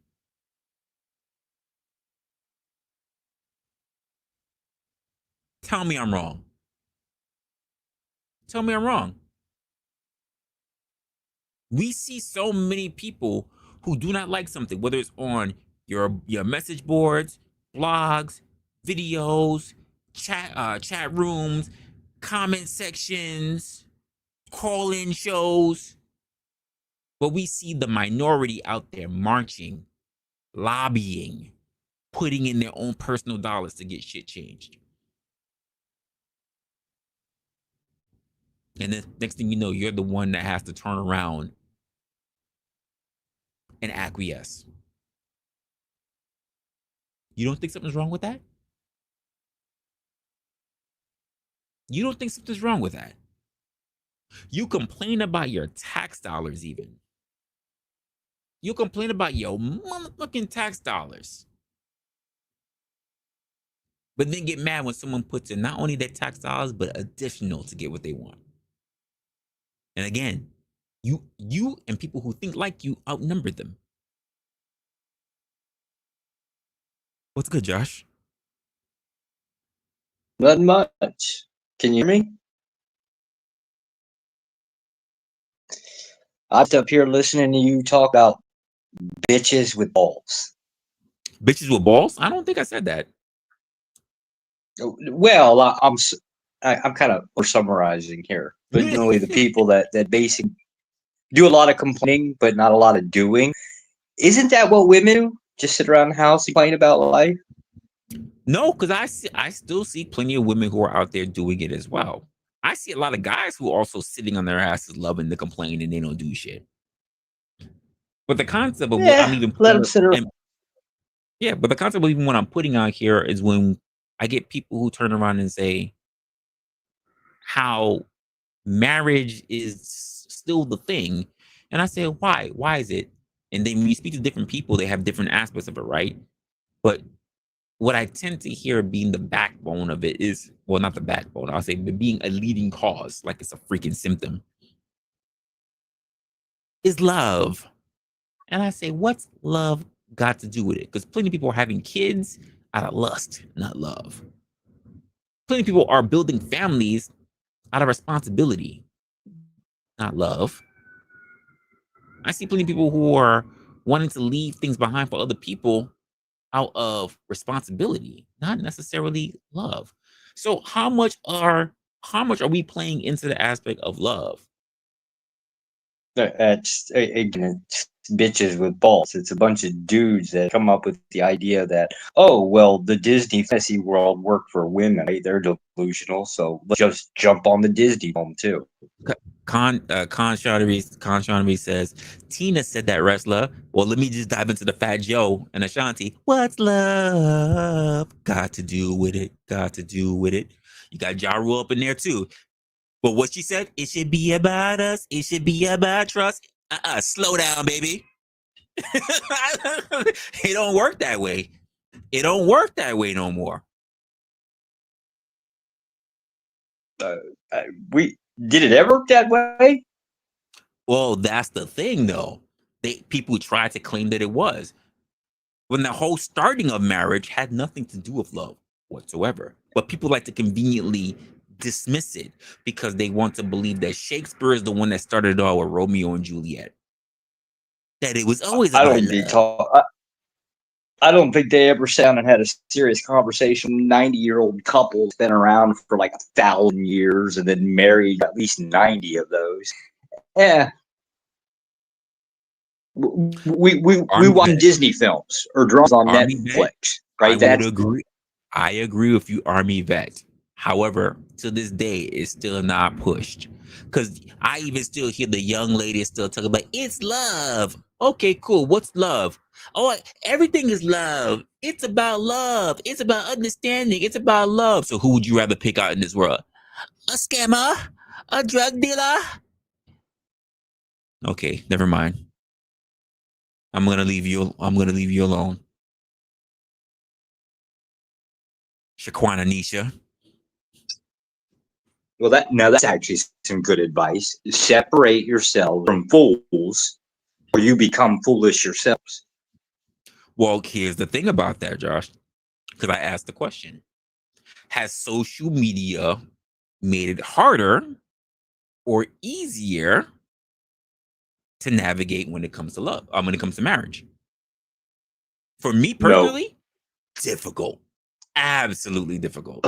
Tell me I'm wrong. Tell me I'm wrong. We see so many people who do not like something, whether it's on your message boards, blogs, videos, chat rooms, comment sections, call-in shows. But we see the minority out there marching, lobbying, putting in their own personal dollars to get shit changed. And then next thing you know, you're the one that has to turn around and acquiesce. You don't think something's wrong with that? You don't think something's wrong with that? You complain about your tax dollars even. You complain about your motherfucking tax dollars. But then get mad when someone puts in not only their tax dollars, but additional to get what they want. And again, you and people who think like you outnumber them. What's good, Josh? Not much. Can you hear me? I'm up here listening to you talk about bitches with balls. Bitches with balls? I don't think I said that. Well, I'm kind of over summarizing here, but generally the people that basically do a lot of complaining but not a lot of doing. Isn't that what women do? Just sit around the house and complain about life? No, because I still see plenty of women who are out there doing it as well. I see a lot of guys who are also sitting on their asses, loving to complain, and they don't do shit. But the concept of what I'm Yeah, even let putting, them sit around. and yeah, but the concept of even what I'm putting out here is when I get people who turn around and say how marriage is still the thing, and I say why? Why is it? And then when you speak to different people, they have different aspects of it, right? But what I tend to hear being the backbone of it is, well, not the backbone, I'll say, but being a leading cause, like it's a freaking symptom, is love. And I say, what's love got to do with it? Because plenty of people are having kids out of lust, not love. Plenty of people are building families out of responsibility, not love. I see plenty of people who are wanting to leave things behind for other people out of responsibility, not necessarily love. So how much are we playing into the aspect of love? It's bitches with balls. It's a bunch of dudes that come up with the idea that, oh, well, the Disney fantasy world worked for women. Right? They're delusional, so let's just jump on the Disney film too. Con says Tina said that Resla. Well, let me just dive into the Fat Joe and Ashanti. What's love got to do with it? Got to do with it. You got Ja Rule up in there too. But what she said, it should be about us. It should be about trust. Slow down, baby. It don't work that way. It don't work that way no more. Uh, we did it ever work that way? Well, that's the thing, though. People tried to claim that it was when the whole starting of marriage had nothing to do with love whatsoever. But people like to conveniently dismiss it because they want to believe that Shakespeare is the one that started it all with Romeo and Juliet. That it was always I about don't think love. I don't think they ever sat down and had a serious conversation. 90-year-old couple has been around for like 1,000 years and then married at least 90 of those. Yeah, we Army watch vet, Disney films or dramas on army vet. Netflix, I right? would That's agree. I agree with you, army vet. However, to this day, it's still not pushed because I even still hear the young ladies still talking about it's love. Okay, cool. What's love? Oh, everything is love. It's about love. It's about understanding. It's about love. So, who would you rather pick out in this world? A scammer? A drug dealer? Okay, never mind. I'm gonna leave you. I'm gonna leave you alone, Shaquana Nisha. well, that's actually some good advice. Separate yourself from fools, or you become foolish yourselves. Well, here's the thing about that, Josh, because I asked the question: has social media made it harder or easier to navigate when it comes to love? When it comes to marriage? For me No, personally, difficult. Absolutely difficult.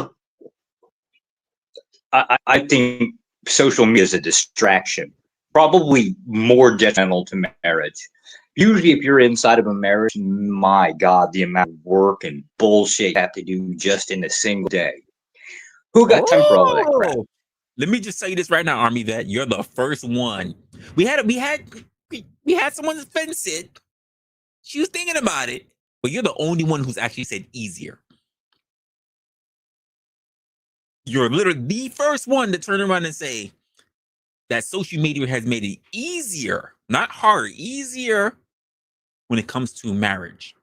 I think social media is a distraction, probably more detrimental to marriage. Usually, if you're inside of a marriage, my God, the amount of work and bullshit you have to do just in a single day. Who got time for all of that crap? Oh, let me just tell you this right now, Army Vet. You're the first one. We had someone fence it. She was thinking about it, but you're the only one who's actually said easier. You're literally the first one to turn around and say that social media has made it easier, not harder, easier when it comes to marriage.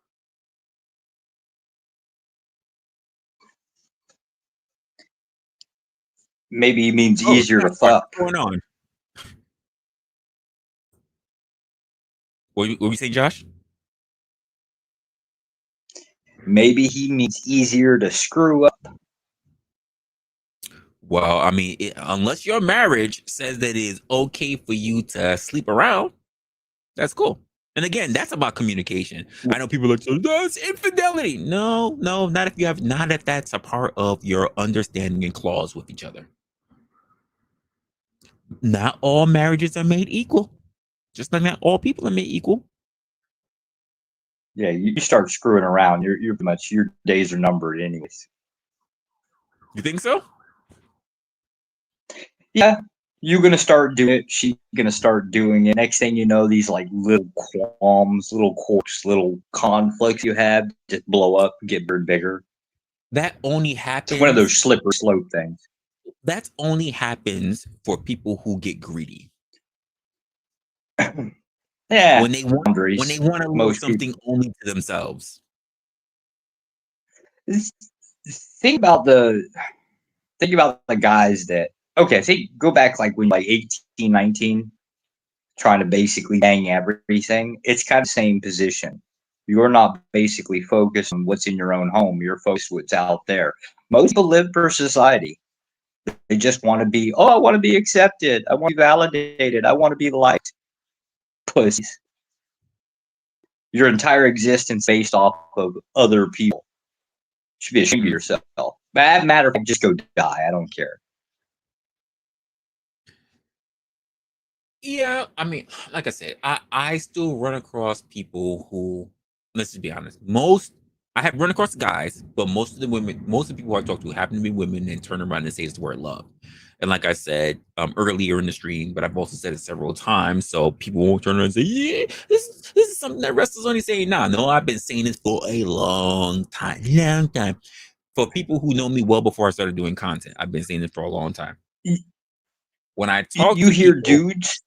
Maybe it means Oh, easier to what's fuck. going on? What were you saying, Josh? Maybe he means easier to screw up. Well, I mean, unless your marriage says that it is okay for you to sleep around, that's cool. And again, that's about communication. I know people are like, that's infidelity. No, not if that's a part of your understanding and clause with each other. Not all marriages are made equal. Just like not all people are made equal. Yeah, you start screwing around, you're pretty much, your days are numbered anyways. You think so? Yeah, you're gonna start doing it. She's gonna start doing it. Next thing you know, these like little qualms, little quirks, little conflicts you have just blow up, get bigger and bigger. That only It's one of those happens. slippery slope things. That only happens for people who get greedy. Yeah, When they want boundaries. to leave Most people something only to themselves. think about the guys that, okay, go back like when you're like 18, 19, trying to basically bang everything. It's kind of the same position. You're not basically focused on what's in your own home. You're focused what's out there. Most people live for society. They just want to be, oh, I want to be accepted. I want to be validated. I want to be liked. Pussies. Your entire existence based off of other people. You should be ashamed of yourself. Matter of fact, just go die. I don't care. Yeah, I mean, like I said, I still run across people who, let's just be honest, I have run across guys, but most of the people I talk to happen to be women and turn around and say it's the word love. And like I said earlier in the stream, but I've also said it several times, so people won't turn around and say, yeah, this is something that wrestlers only saying now. No, I've been saying this for a long time. For people who know me well before I started doing content, I've been saying this for a long time. When I talk You to hear people, dudes?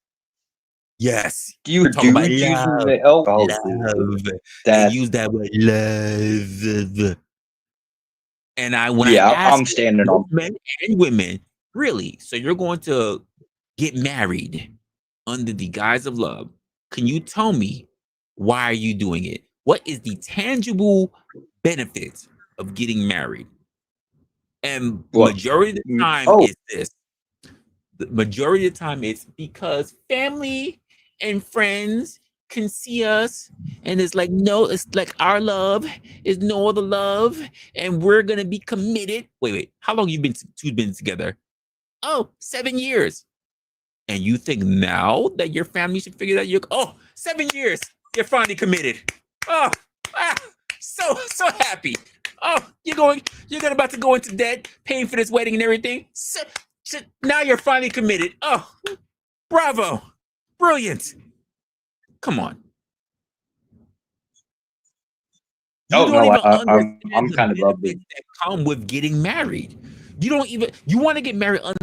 yes, Do you hear talk about dudes using love, the love. They that? use that word love. And when I Yeah, ask I'm standing both on. men and women, really, so you're going to get married under the guise of love. Can you tell me why are you doing it? What is the tangible benefit of getting married? And What? majority of the time Oh, is this. The majority of the time it's because family and friends can see us and it's like, no, it's like our love is no other love and we're gonna be committed. Wait, how long you been together? Oh, 7 years. And you think now that your family should figure that 7 years, you're finally committed. Oh, ah, so happy. Oh, you're about to go into debt, paying for this wedding and everything. So now you're finally committed. Oh, bravo, brilliant. Come on, you oh don't no, even I'm understand the kind of of the. benefits that come with getting married. You want to get married under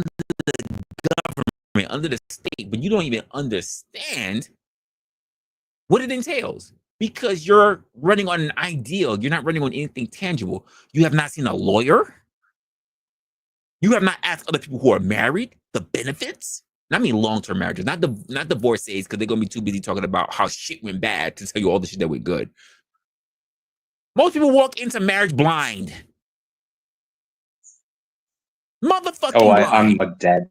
the state, but you don't even understand what it entails because you're running on an ideal. You're not running on anything tangible. You have not seen a lawyer. You have not asked other people who are married the benefits. And I mean long-term marriages, not divorcees, because they're gonna be too busy talking about how shit went bad to tell you all the shit that went good. Most people walk into marriage blind. Oh, Motherfucking I'm blind. a dad.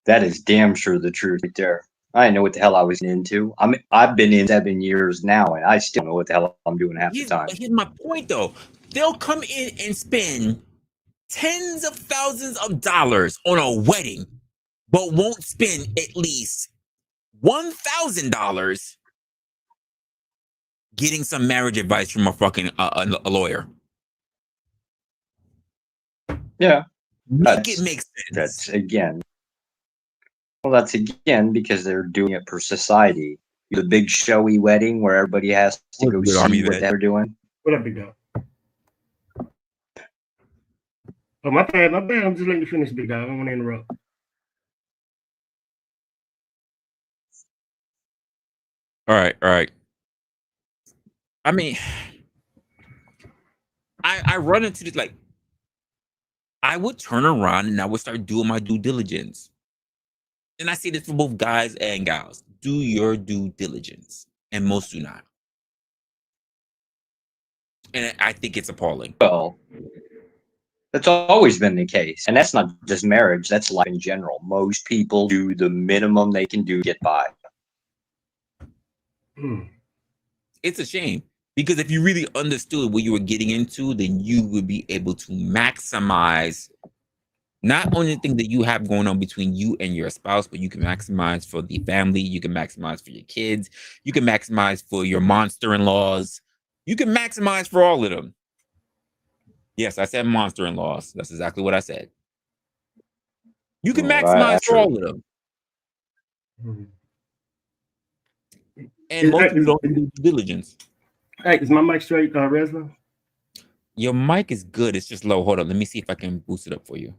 That is damn sure the truth right there. I didn't know what the hell I was into. I've been in 7 years now, and I still don't know what the hell I'm doing half the time. Here's my point though. They'll come in and spend tens of thousands of dollars on a wedding, but won't spend at least $1,000 getting some marriage advice from a fucking a lawyer. Yeah, Make it that's make sense. that's again. Well, that's again because they're doing it for society. The big showy wedding where everybody has to go Good see army what vet. they're doing. What up, big dog? Oh, my bad. I'm just letting you finish, big dog. I don't want to interrupt. All right. I mean, I run into this like I would turn around and I would start doing my due diligence. And I say this for both guys and gals. Do your due diligence. and most do not. And I think it's appalling. Well, that's always been the case. And that's not just marriage, that's life in general. Most people do the minimum they can do to get by. It's a shame, because if you really understood what you were getting into, then you would be able to maximize not only the thing that you have going on between you and your spouse, but you can maximize for the family, you can maximize for your kids, you can maximize for your monster-in-laws, you can maximize for all of them. Yes, I said monster-in-laws. That's exactly what I said. You can maximize for all of them. And most people don't do due diligence. Hey, is my mic straight, Resla? Your mic is good. It's just low. Hold on. Let me see if I can boost it up for you.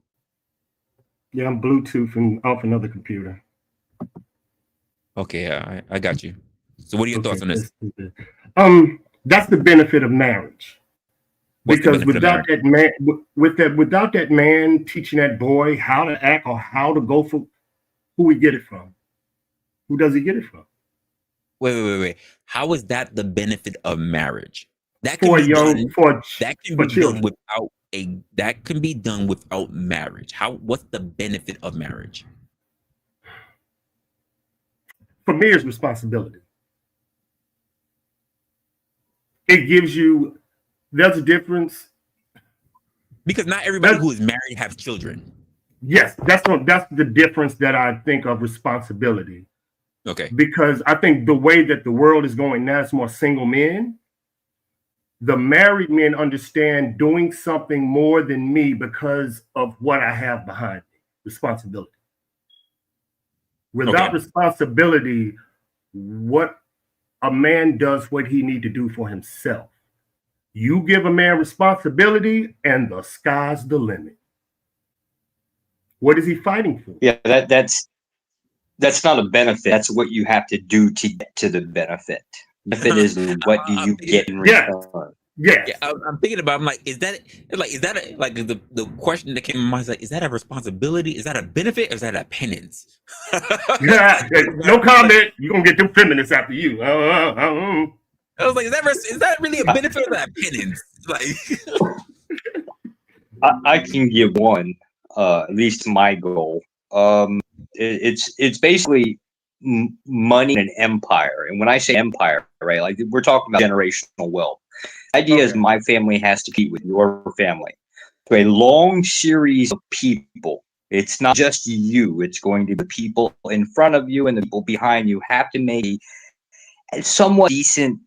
Yeah, I'm Bluetooth off another computer. Okay, I got you. So what are your thoughts on this? That's the benefit of marriage. Because without that man teaching that boy how to act or how to go for, who we get it from? Who does he get it from? Wait. How is that the benefit of marriage? That can be done without marriage. What's the benefit of marriage? For me, it's responsibility. It gives you, there's a difference. Because not everybody who is married has children. Yes, that's the difference that I think of responsibility. Okay. Because I think the way that the world is going now is more single men. The married men understand doing something more than me because of what I have behind me, responsibility. Without responsibility, what a man does what he need to do for himself. You give a man responsibility and the sky's the limit. What is he fighting for? Yeah, that's not a benefit. That's what you have to do to get to the benefit. Benefit is what do you get in return? Yes. Yeah, I'm thinking about. I'm like, is that the question that came in my mind is like, is that a responsibility? Is that a benefit? Or is that a penance? Yeah, no comment. You're gonna get them feminists after you. I was like, is that really a benefit or that penance? Like, I can give one. At least my goal. It's basically money and empire. And when I say empire, right, like we're talking about generational wealth. The idea is my family has to compete with your family. So a long series of people. It's not just you. It's going to be the people in front of you and the people behind you have to make a somewhat decent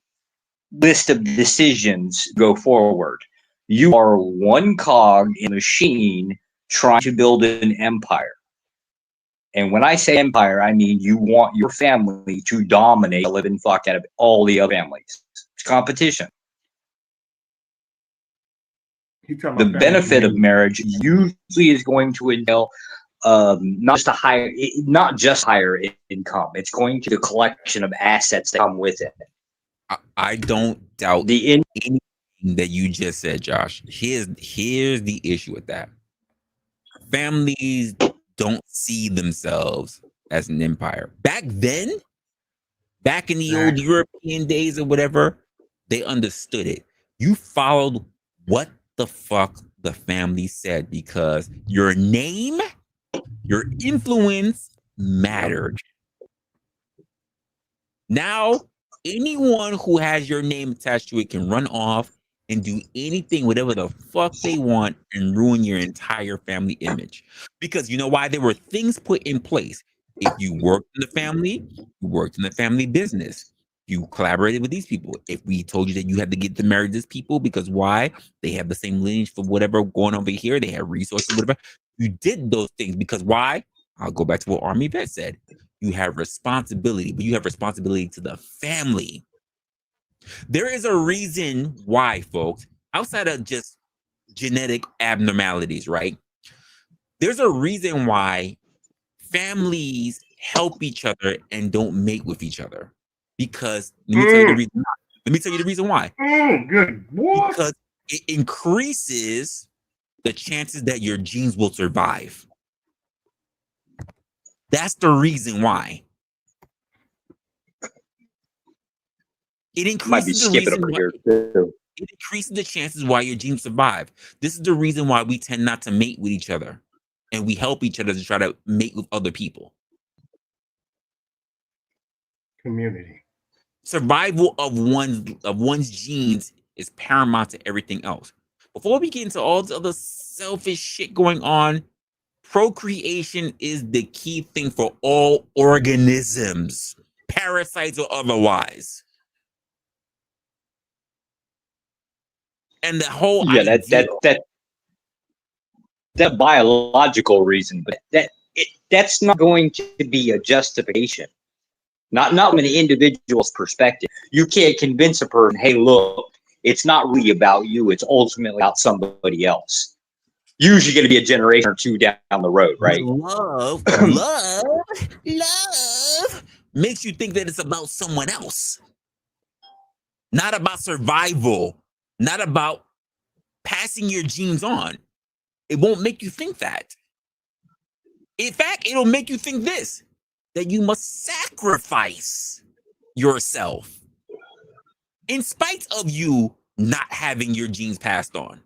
list of decisions to go forward. You are one cog in a machine trying to build an empire. And when I say empire, I mean you want your family to dominate the living fuck out of all the other families. It's competition. The benefit of marriage usually is going to entail not just higher income. It's going to the collection of assets that come with it. I don't doubt anything that you just said, Josh. Here's the issue with that. Families don't see themselves as an empire. Back then, back in the old European days or whatever, they understood it. You followed what the fuck the family said because your name, your influence mattered. Now, anyone who has your name attached to it can run off and do anything, whatever the fuck they want, and ruin your entire family image. Because you know why? There were things put in place. If you worked in the family, you worked in the family business. You collaborated with these people. If we told you that you had to get to marry these people because why? They have the same lineage for whatever going over here. They have resources, whatever. You did those things because why? I'll go back to what Army Vet said. You have responsibility, but you have responsibility to the family. There is a reason why, folks, outside of just genetic abnormalities, right? There's a reason why families help each other and don't mate with each other. Because let me tell you the reason why. Let me tell you the reason why. Good. What? Because it increases the chances that your genes will survive. That's the reason why. It Might be increases the skipping reason over why here too. it increases the chances why your genes survive. This is the reason why we tend not to mate with each other, and we help each other to try to mate with other people. Community. Survival of one's genes is paramount to everything else. Before we get into all this other selfish shit going on, procreation is the key thing for all organisms, parasites or otherwise. And the whole Yeah, idea, that biological reason, but that's not going to be a justification. Not from an individual's perspective. You can't convince a person, hey, look, it's not really about you. It's ultimately about somebody else. Usually going to be a generation or two down the road, right? love makes you think that it's about someone else, not about survival, not about passing your genes on. It won't make you think that. In fact, it'll make you think this, that you must sacrifice yourself in spite of you not having your genes passed on.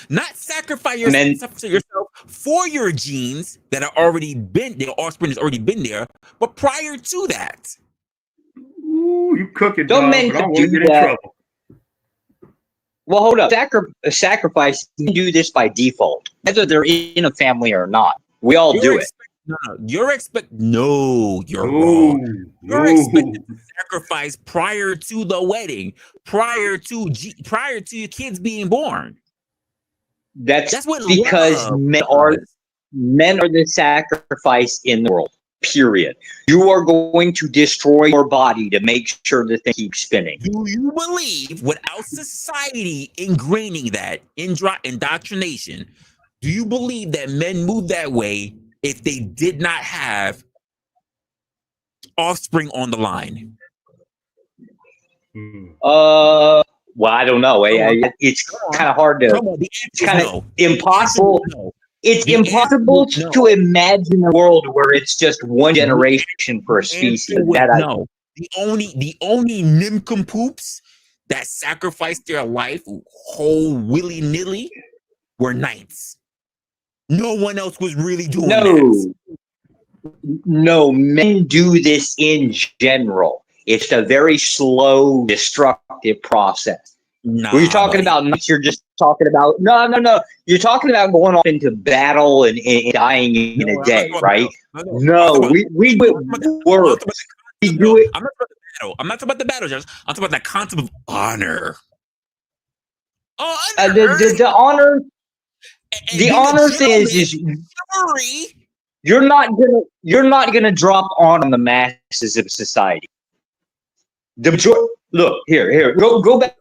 Not sacrifice yourself for your genes that are already been, their offspring has already been there, but prior to that. Ooh, you cook it, Don't dog, but I don't want to get in trouble. Well, hold up. Sacrifice, you do this by default, whether they're in a family or not. We all do it. You're wrong. You're expected to sacrifice prior to the wedding, prior to your kids being born. That's what because men are the sacrifice in the world. Period. You are going to destroy your body to make sure the thing keeps spinning. Do you believe, without society ingraining that indoctrination, do you believe that men move that way if they did not have offspring on the line? Well, I don't know. It's kind of hard to. It's kind of impossible. It's impossible to imagine a world where it's just one generation for a species. No. The only nincompoops that sacrificed their life whole willy-nilly were knights. No one else was really doing that. No, men do this in general. It's a very slow, destructive process. Nah, when you're talking about knights, you're just talking about no. You're talking about going off into battle and dying in a day, right? We do it worse. We do it. I'm not about the battle. I'm not talking about the battle, Judge. I'm talking about the concept of honor. The honor. The honor thing is you're not gonna drop on the masses of society. The majority. Look here. Go back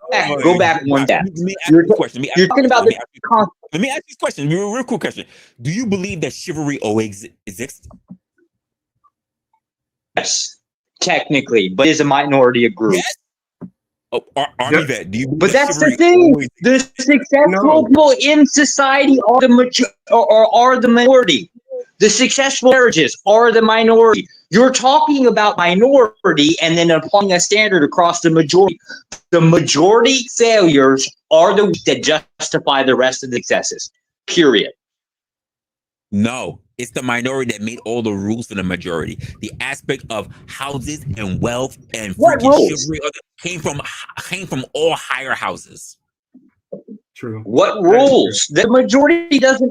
one step. Let me ask you a question. You're talking about Let me ask you this question. Real cool question. Do you believe that chivalry always exists? Yes, technically, but it's a minority of group. Yes. Oh, Army vet. Do you? But that's the thing. The successful people in society are the minority. The successful marriages are the minority. You're talking about minority and then applying a standard across the majority. The majority failures are the ones that justify the rest of the successes. Period. No, it's the minority that made all the rules for the majority. The aspect of houses and wealth and freaking chivalry came from all higher houses. True. What rules? The majority doesn't.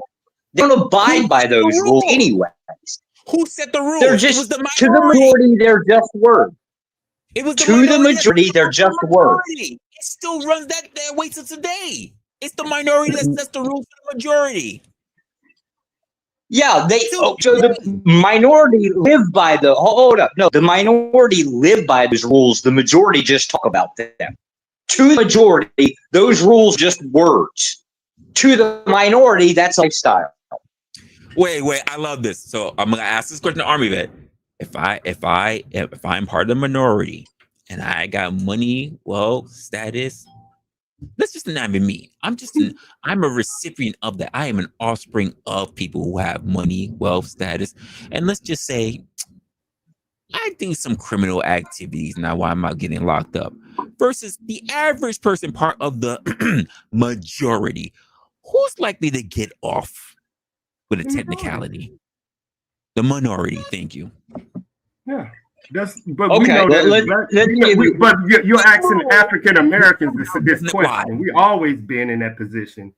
They don't abide by those rules anyways. Who set the rules? They're just to the majority. They're just words. It was to the majority. They're just words. It still runs that way to today. It's the minority that sets the rules for the majority. Yeah, so the minority live by the. Hold up, no, the minority live by those rules. The majority just talk about them. To the majority, those rules are just words. To the minority, that's lifestyle. Wait, I love this. So I'm gonna ask this question to Army Vet. If I'm part of the minority and I got money, wealth, status, let's just not even me. I'm a recipient of that. I am an offspring of people who have money, wealth, status, and let's just say I do some criminal activities now. Why am I getting locked up? Versus the average person, part of the majority, who's likely to get off with a technicality? The minority. Thank you. Yeah. But Okay, we know that but you're asking African Americans this question. We always been in that position.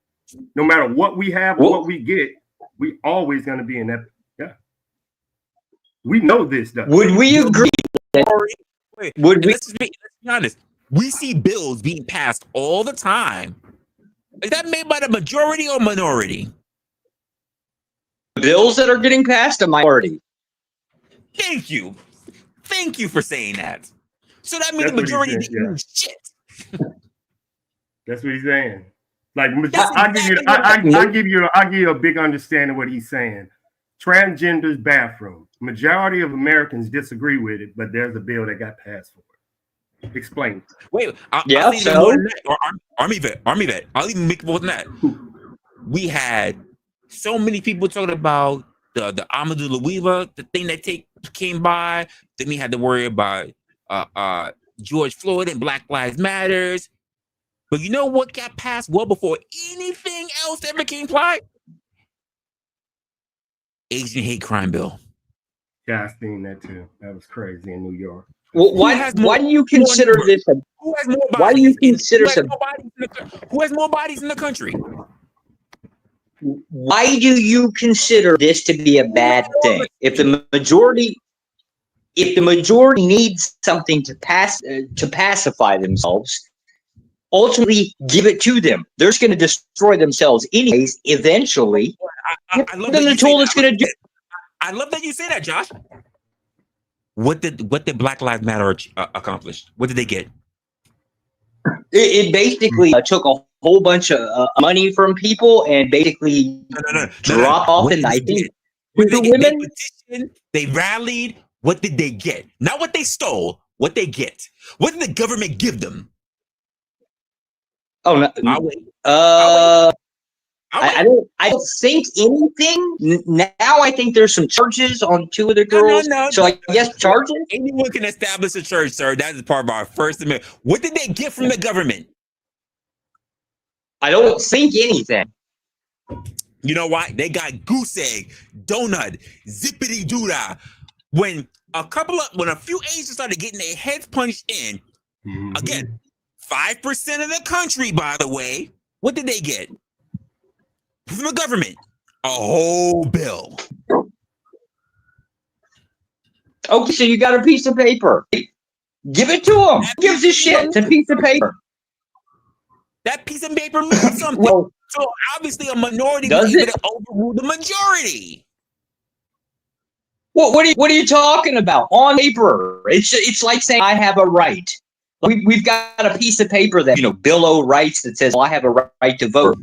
No matter what we have or what we get, we always gonna be in that. Yeah. We know this stuff. Would we agree? Would we? Let's be honest. We see bills being passed all the time. Is that made by the majority or minority? Bills that are getting passed, a minority. Thank you. Thank you for saying that. So that means the majority didn't do shit. That's what he's saying. Like I'll give you a big understanding of what he's saying. Transgenders bathroom. Majority of Americans disagree with it, but there's a bill that got passed for it. Explain. Wait, I'll even more than that. Or Army vet. I'll even make more than that. We had so many people talking about the Amadou Louiva, the thing that came by. Then we had to worry about George Floyd and Black Lives Matters. But you know what got passed well before anything else ever came applied? Asian hate crime bill. Yeah, I seen that too. That was crazy in New York. Well, why do you consider this? Who has more bodies? Why do you consider who has more bodies in the country? Why do you consider this to be a bad thing? If the majority needs something to pacify themselves, ultimately give it to them. They're just going to destroy themselves anyways. Eventually, I love them the tool that's going to do. I love that you say that, Josh. What did Black Lives Matter accomplish? What did they get? It basically took a whole bunch of money from people and basically drop off. And I think they rallied. What did they get? Not what they stole. What they get? What did the government give them? Oh no! I'll wait. I don't think anything. Now I think there's some charges on two of the girls. So I guess charges. Anyone can establish a church, sir. That is part of our First Amendment. What did they get from the government? I don't think anything. You know why? They got goose egg, donut, zippity doodah. When a few Asians started getting their heads punched in, again, 5% of the country, by the way, what did they get from the government? A whole bill. Okay, so you got a piece of paper. Give it to them. Who gives a shit? It's a piece of paper. That piece of paper means something. Well, so obviously a minority was able to overrule the majority. What are you talking about? On paper, it's like saying I have a right. We've got a piece of paper that Bill O writes that says, well, I have a right to vote.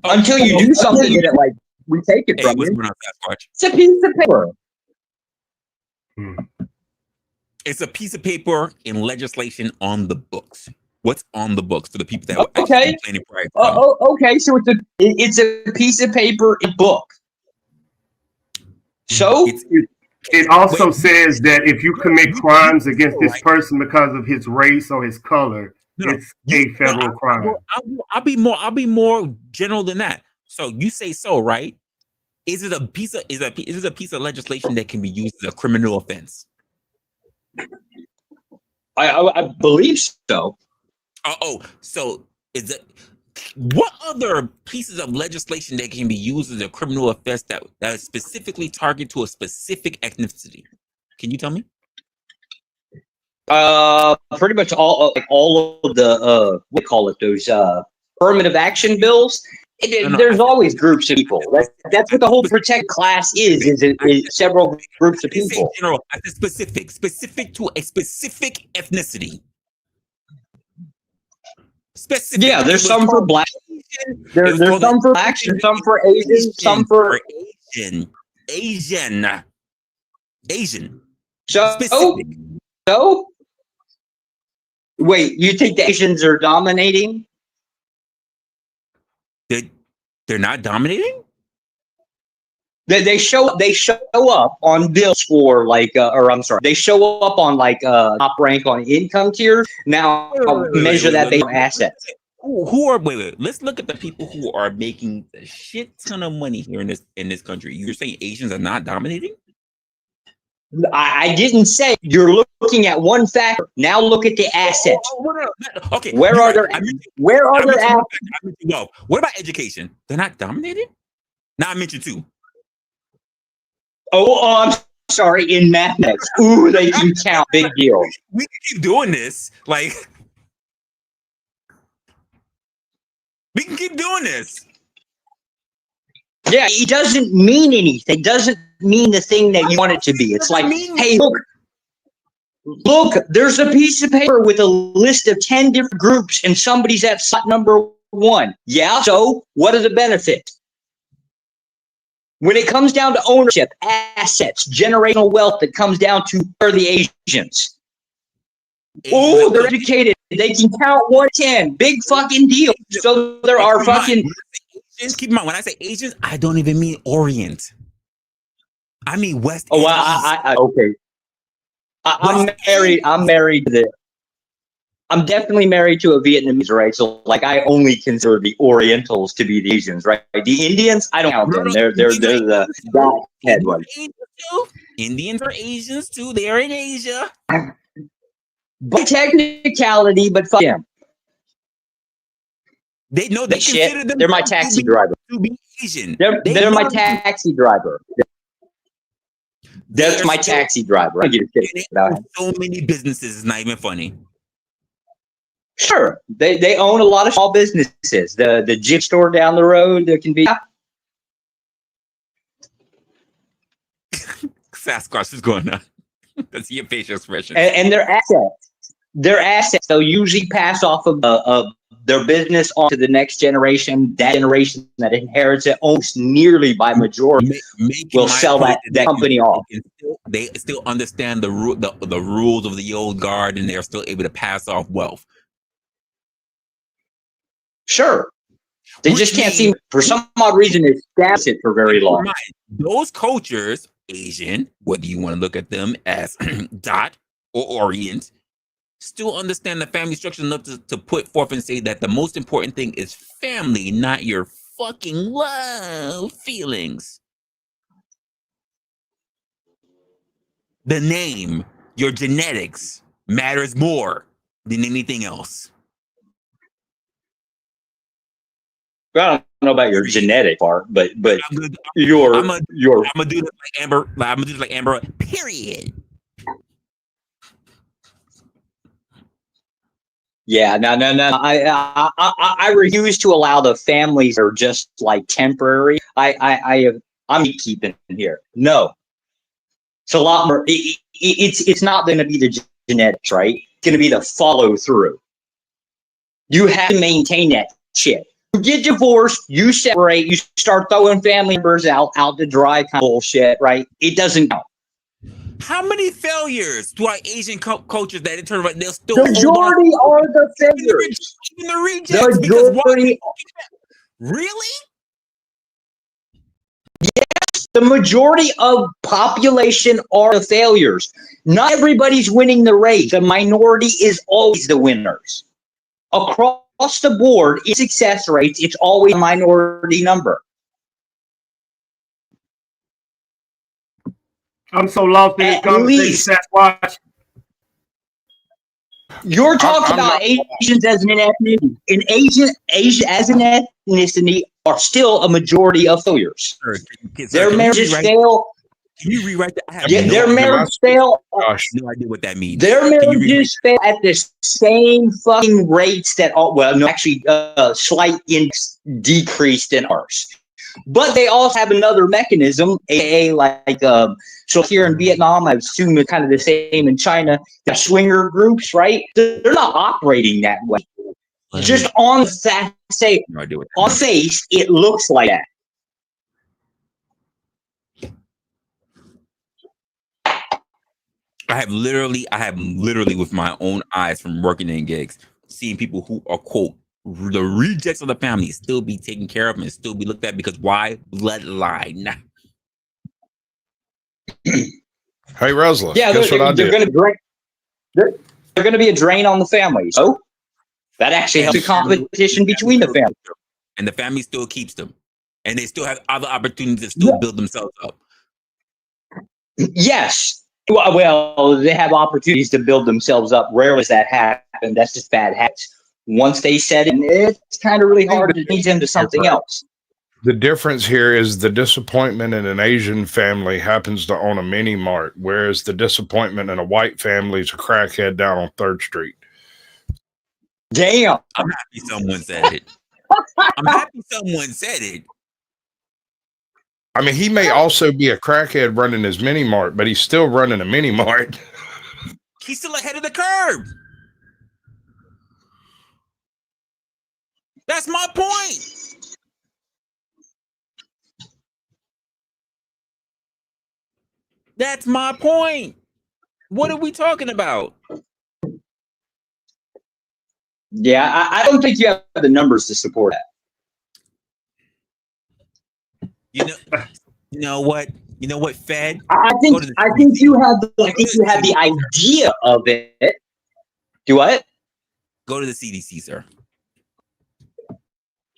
Until you do something in it, like we take it from you. It's a piece of paper. It's a piece of paper in legislation on the books. What's on the books for the people that were actually complaining prior? Okay, so it's a piece of paper in book. So it also says that if you commit crimes against this person because of his race or his color, it's a federal crime. I'll be more general than that. So you say so, right? Is it a piece of legislation that can be used as a criminal offense? I believe so. So is it? What other pieces of legislation that can be used as a criminal offense that is specifically targeted to a specific ethnicity? Can you tell me? Pretty much all of the what do you call it? Those affirmative action bills. There's always groups of people. That's what the whole protect class is several groups of people. General, specific to a specific ethnicity. Specific. Yeah, there's some for black. There's some for blacks, and some for Asian, some for Asian. So, wait, you think the Asians are dominating? They're not dominating? They show up on bills for like or I'm sorry, they show up on like top rank on income tiers. Now measure that based on assets. Who are wait? Let's look at the people who are making a shit ton of money here in this country. You're saying Asians are not dominating? I didn't say you're looking at one factor. Now look at the assets. Okay, where are their assets? What about education? They're not dominating? Now I mentioned two. Oh, I'm sorry. In mathematics, ooh, they can count. Big deal. We can keep doing this. Like, we can keep doing this. Yeah, it doesn't mean anything. It doesn't mean the thing that you want it to be. It's like, hey, look, there's a piece of paper with a list of 10 different groups, and somebody's at slot number 1. Yeah, so what are the benefits? When it comes down to ownership, assets, generational wealth, that comes down to are the Asians. Oh, they're educated. They can count 1 to 10. Big fucking deal. So there are fucking... Keep in mind, when I say Asians, I don't even mean Orient. I mean West. Oh, okay. I'm married to the... I'm definitely married to a Vietnamese, right? So, like, I only consider the Orientals to be the Asians, right? The Indians, I don't count them. They're the head ones. Indians are Asians too. They are in Asia. By technicality, but fuck them. They know they consider them. They're my taxi driver. To be Asian. They're my taxi driver. That's my taxi driver. I get a kick about him. So many businesses, it's not even funny. Sure, they own a lot of small businesses. The gym store down the road, there can be. Sasquatch is going on. That's your facial expression. And their assets, they'll usually pass off of their business on to the next generation. That generation that inherits it almost nearly by majority will sell that company off. They still understand the rules of the old guard, and they're still able to pass off wealth. Sure. They just can't seem, for some odd reason, to establish it for very long. Those cultures, Asian, whether you want to look at them as Dot or Orient, still understand the family structure enough to put forth and say that the most important thing is family, not your fucking love feelings. The name, your genetics matters more than anything else. I don't know about your genetic part, but I'm gonna do this like Amber. I'm gonna do this like Amber. Period. Yeah, no. I refuse to allow the families that are just like temporary. I'm keeping here. No, it's a lot more. It's not going to be the genetics, right? It's going to be the follow through. You have to maintain that shit. You get divorced, you separate, you start throwing family members out to dry, kind of bullshit, right? It doesn't count. How many failures do our Asian cultures that in turn right they'll still the majority are the failures. Even the rejects, because why? Really? Yes, the majority of population are the failures. Not everybody's winning the race. The minority is always the winners. Across the board, in success rates, it's always a minority number. I'm so lost in this conversation. Sasquatch. You're talking about Asians as an ethnicity. In Asia as an ethnicity are still a majority of failures. Their marriages fail. Can you rewrite that? Their marriages fail. No idea what that means. Their marriages fail at the same fucking rates that slight decreased in ours. But they also have another mechanism, so here in Vietnam, I assume it's kind of the same in China, the swinger groups, right? They're not operating that way. Just on face, it looks like that. I have literally with my own eyes from working in gigs, seeing people who are, quote, the rejects of the family still be taken care of and still be looked at because why? Bloodline. Hey, Resla, Yeah, guess what I they're did? going to drain. They're going to be a drain on the family. So that actually helps the competition between the families. And the family still keeps them. And they still have other opportunities to still build themselves up. Yes. Well, they have opportunities to build themselves up. Rarely does that happen. That's just bad habits. Once they set it, it's kind of really hard to change them to something else. The difference here is the disappointment in an Asian family happens to own a mini mart, whereas the disappointment in a white family is a crackhead down on 3rd Street. Damn. I'm happy someone said it. I'm happy someone said it. I mean, he may also be a crackhead running his mini mart, but he's still running a mini mart. He's still ahead of the curve. That's my point. That's my point. What are we talking about? Yeah, I don't think you have the numbers to support that. You know what? You know what, Fed? I think you have the idea of it. Do what? Go to the CDC, sir.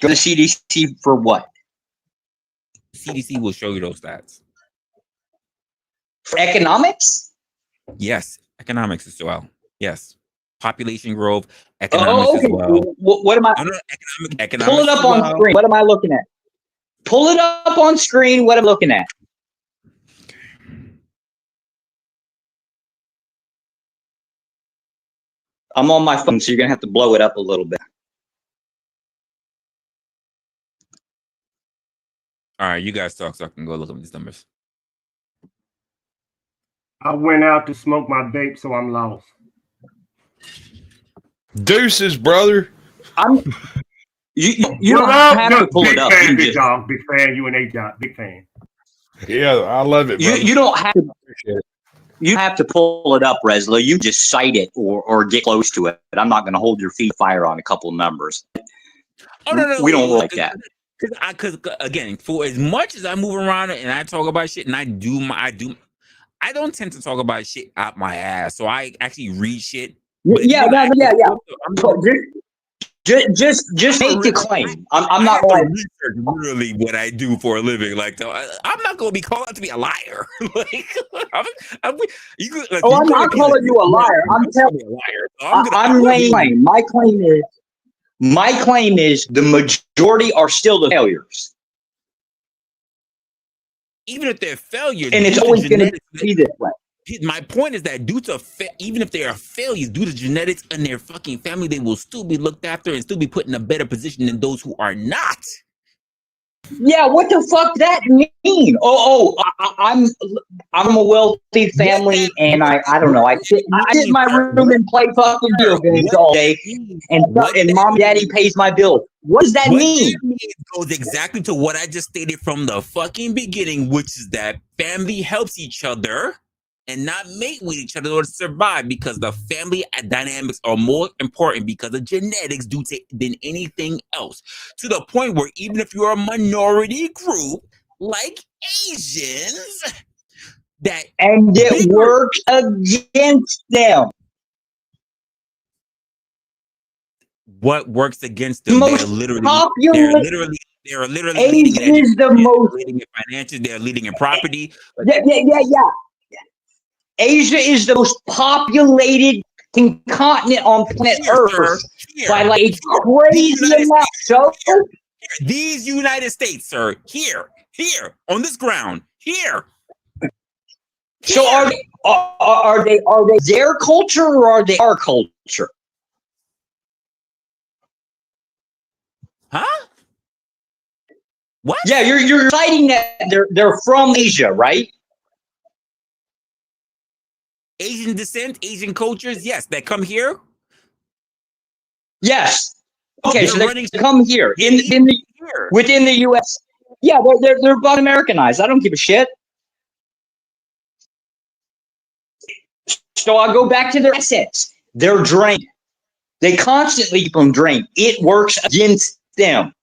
Go to the CDC for what? CDC will show you those stats. For economics? Yes, economics as well. Yes, population growth, economics okay. as well. What am I? Economics. Pull it up on screen. What am I looking at? Pull it up on screen. What am I looking at? I'm on my phone, so you're gonna have to blow it up a little bit. All right, you guys talk so I can go look up these numbers. I went out to smoke my vape, so I'm lost. Deuces, brother. You don't have to pull it up. Fan, big dog, big fan. You and A-Dot, big fan. Yeah, I love it. You don't have to. You have to pull it up, Resla. You just cite it or get close to it. But I'm not going to hold your feet to fire on a couple of numbers. Oh no, we don't work like that. Because again, for as much as I move around and I talk about shit and I don't tend to talk about shit out my ass. So I actually read shit. Yeah. Just make the claim. I'm not going to research really what I do for a living. Like, I'm not going to be called out to be a liar. I'm not calling you a liar. I'm telling you a liar. I'm laying claim. My claim is the majority are still the failures. Even if they're failures, and it's always going to be this way. My point is that due to even if they are failures, due to genetics in their fucking family, they will still be looked after and still be put in a better position than those who are not. Yeah, what the fuck does that mean? I'm a wealthy family, and I don't know. I sit in my room and play fucking video games all day, and mom and daddy pays my bills. What does that mean? It goes exactly to what I just stated from the fucking beginning, which is that family helps each other and not mate with each other or survive, because the family dynamics are more important because of genetics than anything else. To the point where even if you're a minority group like Asians, and it works against them. What works against them? They're literally Asia is the most leading in finances. They're leading in property. Yeah. Asia is the most populated continent on planet Earth by like a crazy amount. So these United States, sir, here on this ground, here. So are they their culture or are they our culture? Huh? What? Yeah, you're citing that they're from Asia, right? Asian descent, Asian cultures, yes, that come here. Yes. Okay, so they come here within the U.S. Yeah, they're about Americanized. I don't give a shit. So I'll go back to their assets. They're drained. They constantly keep them drained. It works against them.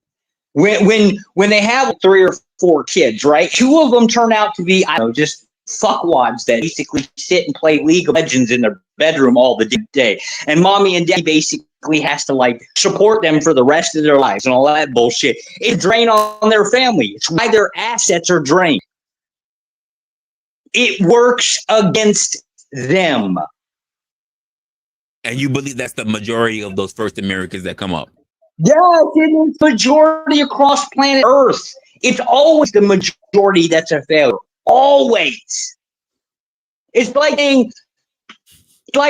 When they have 3 or 4 kids, right? 2 of them turn out to be, I don't know, just fuckwads that basically sit and play League of Legends in their bedroom all the day. And mommy and daddy basically has to like support them for the rest of their lives and all that bullshit. It's a drain on their family. It's why their assets are drained. It works against them. And you believe that's the majority of those first Americans that come up? Yeah, it's the majority across planet Earth. It's always the majority that's a failure. Always. It's like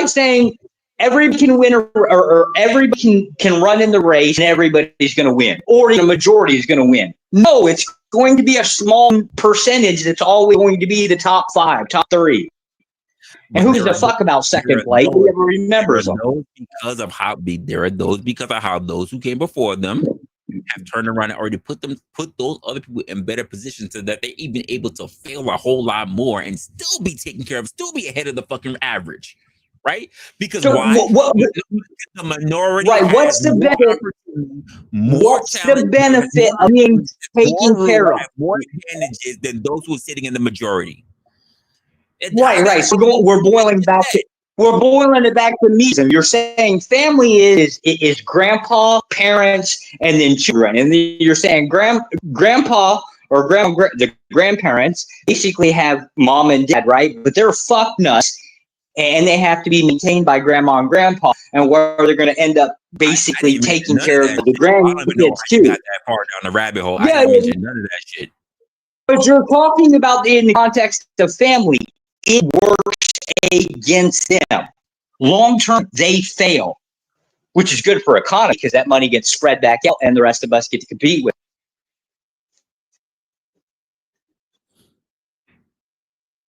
saying everybody can win or everybody can run in the race and everybody's going to win, or the majority is going to win. No, it's going to be a small percentage that's always going to be the top 5, top 3. And who gives a fuck about second place? Who ever remembers them? There are those because of how those who came before them have turned around and already put those other people in better positions so that they're even able to fail a whole lot more and still be taken care of, still be ahead of the fucking average, right? Because so why? The minority. Right. What's the benefit? What's the benefit of being taken care of? More advantages than those who are sitting in the majority. Right. So we're boiling back to. We're boiling it back to me. You're saying family is grandpa, parents, and then children. And then you're saying grandpa or the grandparents basically have mom and dad, right? But they're fuck nuts, and they have to be maintained by grandma and grandpa. And where they're going to end up basically taking care of the grandkids too. Got that far down the rabbit hole. I didn't mention none of that shit. But you're talking about in the context of family. It works against them. Long term, they fail, which is good for economy because that money gets spread back out and the rest of us get to compete with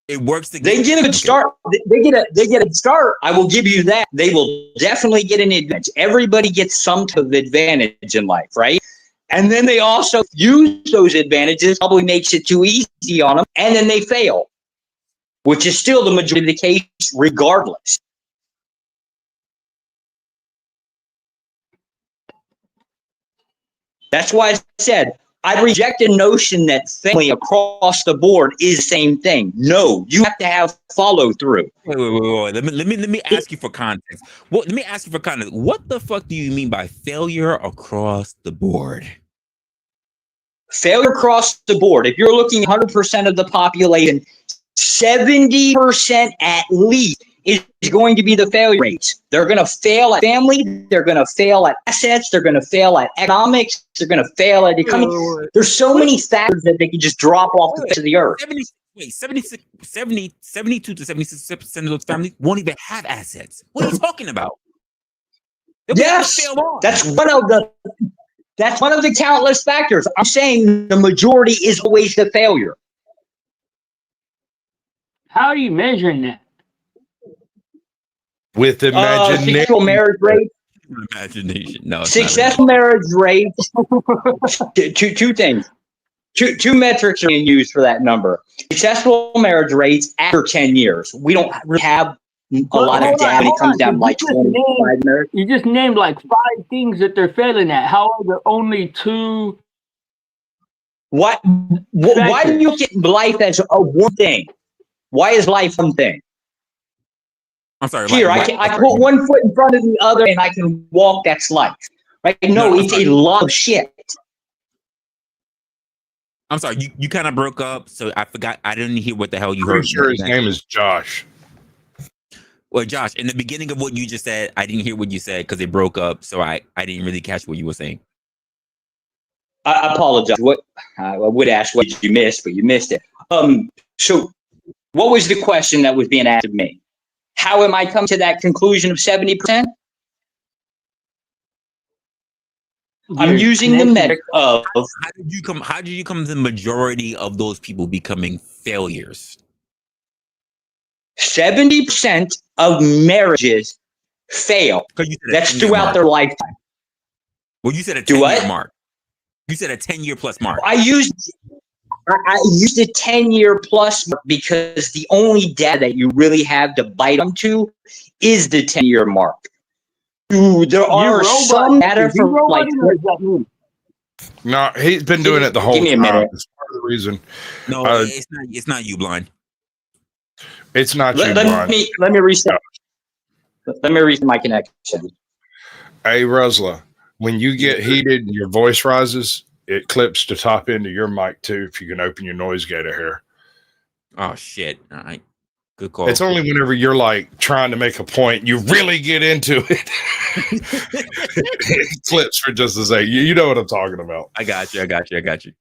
it. It works. They get a good start. They get a start. I will give you that. They will definitely get an advantage. Everybody gets some type of advantage in life, right? And then they also use those advantages, probably makes it too easy on them, and then they fail. Which is still the majority of the case, regardless. That's why I said I reject the notion that family across the board is the same thing. No, you have to have follow through. Wait. Let me ask you for context. Let me ask you for context. What the fuck do you mean by failure across the board? Failure across the board. If you're looking at 100% of the population, 70% at least is going to be the failure rates. They're going to fail at family. They're going to fail at assets. They're going to fail at economics. They're going to fail at economy. There's so many factors that they can just drop off the face of the earth. 72 to 76% of those families won't even have assets. What are you talking about? Yes, that's one of the countless factors. I'm saying the majority is always the failure. How are you measuring that? With imagination. Successful marriage rate. Imagination. No. Successful marriage rate. Two things. Two metrics are being used for that number. Successful marriage rates after 10 years. We don't really have a lot of data when it comes down to like 25 marriage. You just named like 5 things that they're failing at. How are there only 2? Why do you look at life as a one thing? Why is life one thing? I'm sorry. Here, I put one foot in front of the other and I can walk. That's life. Right? No, it's a lot of shit. I'm sorry. You kind of broke up, so I forgot. I didn't hear what the hell you heard. Pretty sure his name is Josh. Well, Josh, in the beginning of what you just said, I didn't hear what you said because it broke up, so I didn't really catch what you were saying. I apologize. I would ask what did you miss, but you missed it. So what was the question that was being asked of me? How am I come to that conclusion of 70%? I'm using the metric of how did you come to the majority of those people becoming failures? 70% of marriages fail. That's throughout their lifetime. Well, you said a 10-year mark. You said a 10-year plus mark. I used a 10-year plus mark because the only data that you really have to bite onto is the 10-year mark. There are some data from like. No, he's been doing it the whole time. Give me a minute. That's part of the reason. No, it's not you, Blind. It's not you, Let Blind. me reset. Let me reset my connection. Hey, Resla, when you get heated and your voice rises, it clips to top end of your mic too. If you can open your noise gator here. Oh shit! All right, good call. It's only whenever you're like trying to make a point, you really get into it. It clips for just a second. You know what I'm talking about. I got you.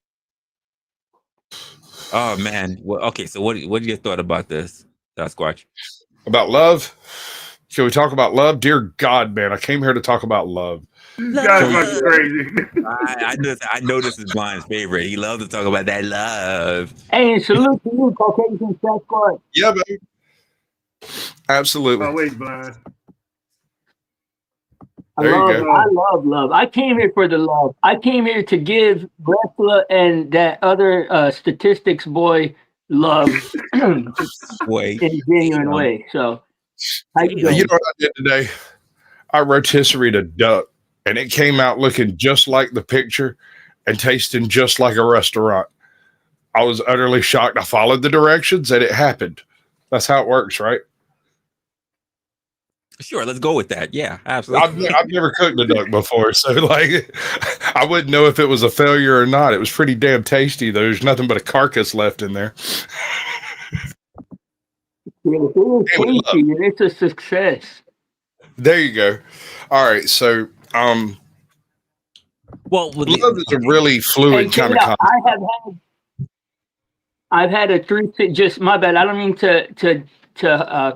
Oh man. Well, okay. So what do you thought about this, Sasquatch? About love? Can we talk about love? Dear God, man, I came here to talk about love. That's crazy. I know this is Blind's favorite. He loves to talk about that love. Hey, and salute to you, Caucasian Sasquatch. Yeah, baby. Absolutely. Oh, wait, Blind. There you go. I love love. I came here for the love. I came here to give Resla and that other statistics boy love Wait. in a genuine way. So, how you doing? You know what I did today? I rotisserie'd a duck, and it came out looking just like the picture and tasting just like a restaurant. I was utterly shocked. I followed the directions, and it happened. That's how it works, right? Sure, let's go with that. Yeah, absolutely. I've never cooked a duck before, so like I wouldn't know if it was a failure or not. It was pretty damn tasty. There's nothing but a carcass left in there. It was tasty, and it's a success. There you go. All right, so well, love is a really fluid kind of concept. I've had a just my bad. I don't mean to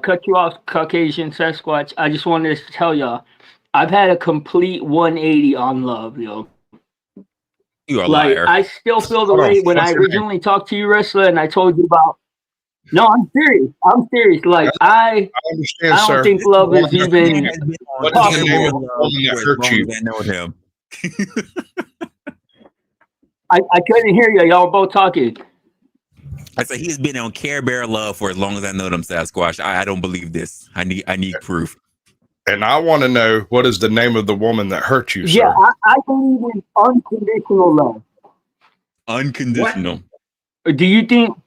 cut you off, Caucasian Sasquatch. I just wanted to tell y'all, I've had a complete 180 on love, yo. You are a like, liar. I still feel the way when I originally talked to you, Resla, and I told you about. No, I'm serious. Like I understand, I don't think love is even possible. I know him. I couldn't hear you. Y'all were both talking. I said he's been on Care Bear Love for as long as I know them, Sasquatch. I don't believe this. I need proof. And I want to know, what is the name of the woman that hurt you, sir? Yeah, I believe in unconditional love. Unconditional. What? Do you think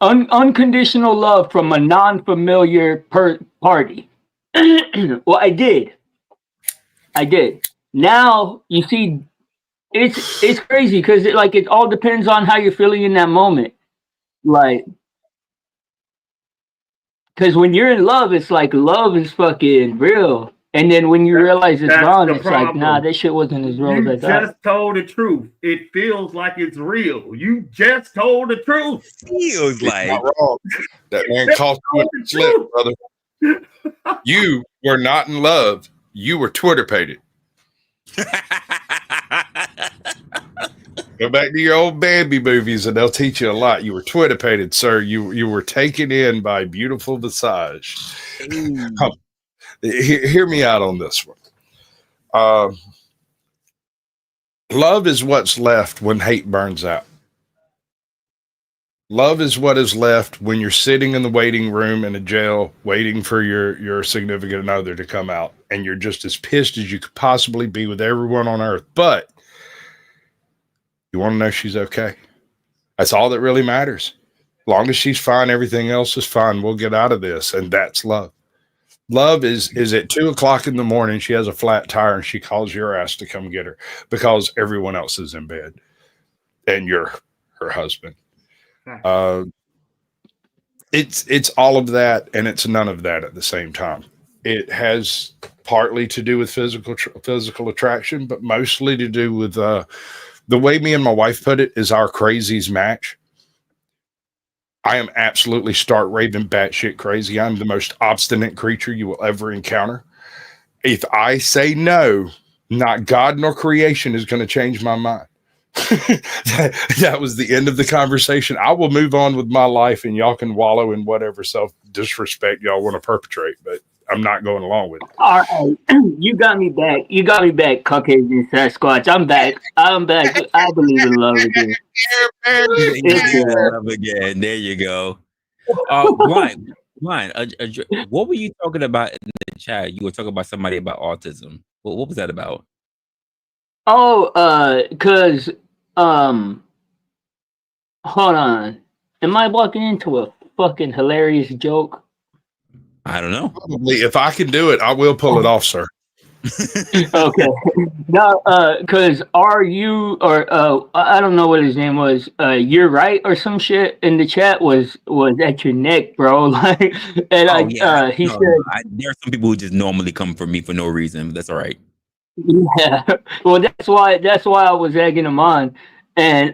unconditional love from a non-familiar party? Well, I did. Now you see, it's crazy because it all depends on how you're feeling in that moment. Like, because when you're in love, it's like love is fucking real. And then when you realize it's gone, it's like, nah, this shit wasn't as real as I thought. You just told the truth. It feels like it's real. You just told the truth. Feels like. Not wrong. That man called you a slip, brother. You were not in love. You were Twitter-pated. Go back to your old Bambi movies and they'll teach you a lot. You were Twitter-pated, sir. You were taken in by beautiful visage. Hear me out on this one. Love is what's left when hate burns out. Love is what is left when you're sitting in the waiting room in a jail waiting for your significant other to come out, and you're just as pissed as you could possibly be with everyone on earth. But you want to know she's okay. That's all that really matters. As long as she's fine, everything else is fine. We'll get out of this, and that's love. Love is at 2:00 in the morning. She has a flat tire and she calls your ass to come get her because everyone else is in bed and you're her husband. It's all of that and it's none of that at the same time. It has partly to do with physical attraction, but mostly to do with the way me and my wife put it is our crazies match. I am absolutely stark raving batshit crazy. I'm the most obstinate creature you will ever encounter. If I say no, not God nor creation is going to change my mind. that was the end of the conversation. I will move on with my life and y'all can wallow in whatever self-disrespect y'all want to perpetrate, but I'm not going along with it. All right. You got me back, Caucasian Sasquatch. I'm back. I believe in love again. Love again. There you go. Blind. What were you talking about in the chat? You were talking about somebody about autism. What was that about? Oh, because hold on. Am I walking into a fucking hilarious joke? I don't know. Probably, if I can do it, I will pull it off, sir. Okay. No, because I don't know what his name was. You're right or some shit in the chat was at your neck, bro. Like, and Oh yeah. he No, said, no, there are some people who just normally come for me for no reason, but that's all right. yeah. Well, that's why I was egging him on, and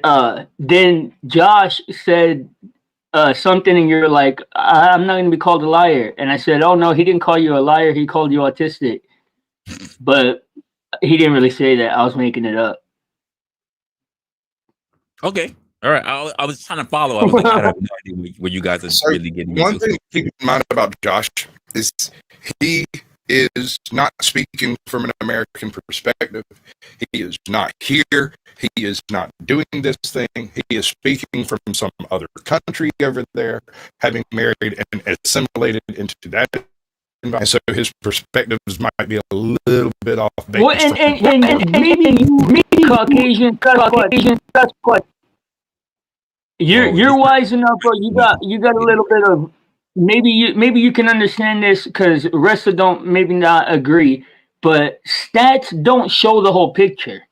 then Josh said something, and you're like, I'm not gonna be called a liar, and I said, oh no, he didn't call you a liar. He called you autistic, but he didn't really say that. I was making it up. Okay. All right. I was trying to follow. I was like, I have no idea what you guys are really getting One into. thing to keep in mind about Josh is he is not speaking from an American perspective. He is not here. He is not doing this thing. He is speaking from some other country over there, having married and assimilated into that. And so his perspectives might be a little bit off base. Well, and maybe Caucasian, that's what you're wise enough, or you got a little bit of maybe you can understand this because Resla don't maybe not agree, but stats don't show the whole picture.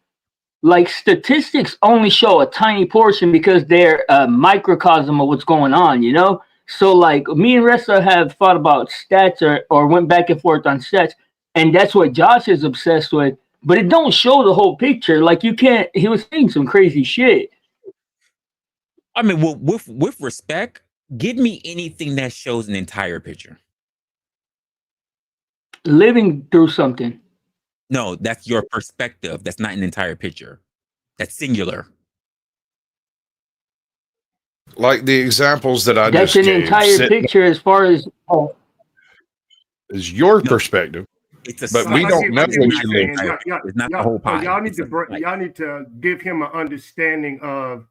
Like statistics only show a tiny portion because they're a microcosm of what's going on, you know? So like me and Resla have thought about stats or went back and forth on stats, and that's what Josh is obsessed with, but it don't show the whole picture. Like you can't, he was saying some crazy shit. I mean, well, with respect, give me anything that shows an entire picture. Living through something. No, that's your perspective. That's not an entire picture. That's singular. Like the examples that I That's just an gave, entire picture as far as is your perspective. It's a But we don't know what you live. It's not the whole pie. Y'all need to give him an understanding of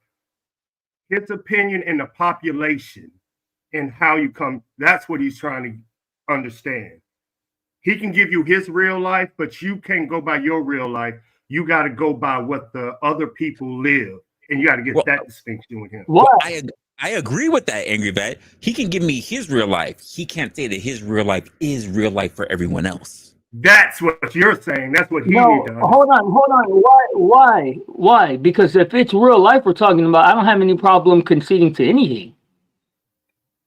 his opinion in the population and how you come. That's what he's trying to understand. He can give you his real life, but you can't go by your real life. You got to go by what the other people live, and you got to get that distinction with him. what? I agree with that, Angry Vet. He can give me his real life. He can't say that his real life is real life for everyone else. That's what you're saying. That's what he No, needs to understand. hold on. Why? Because if it's real life we're talking about, I don't have any problem conceding to anything.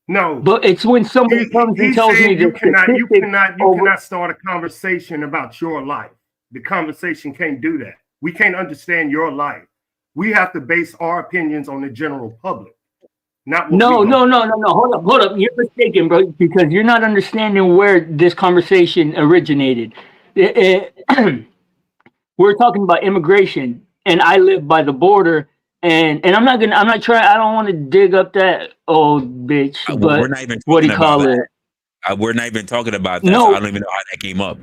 No, but it's when somebody comes and tells me you that cannot start a conversation about your life. The conversation can't do that. We can't understand your life. We have to base our opinions on the general public. Not what no. Hold up. You're mistaken, bro, because you're not understanding where this conversation originated. We're talking about immigration, and I live by the border. And I'm not trying. I don't want to dig up that old bitch. But we're not even what do you call it? We're not even talking about that. No, so I don't even know how that came up.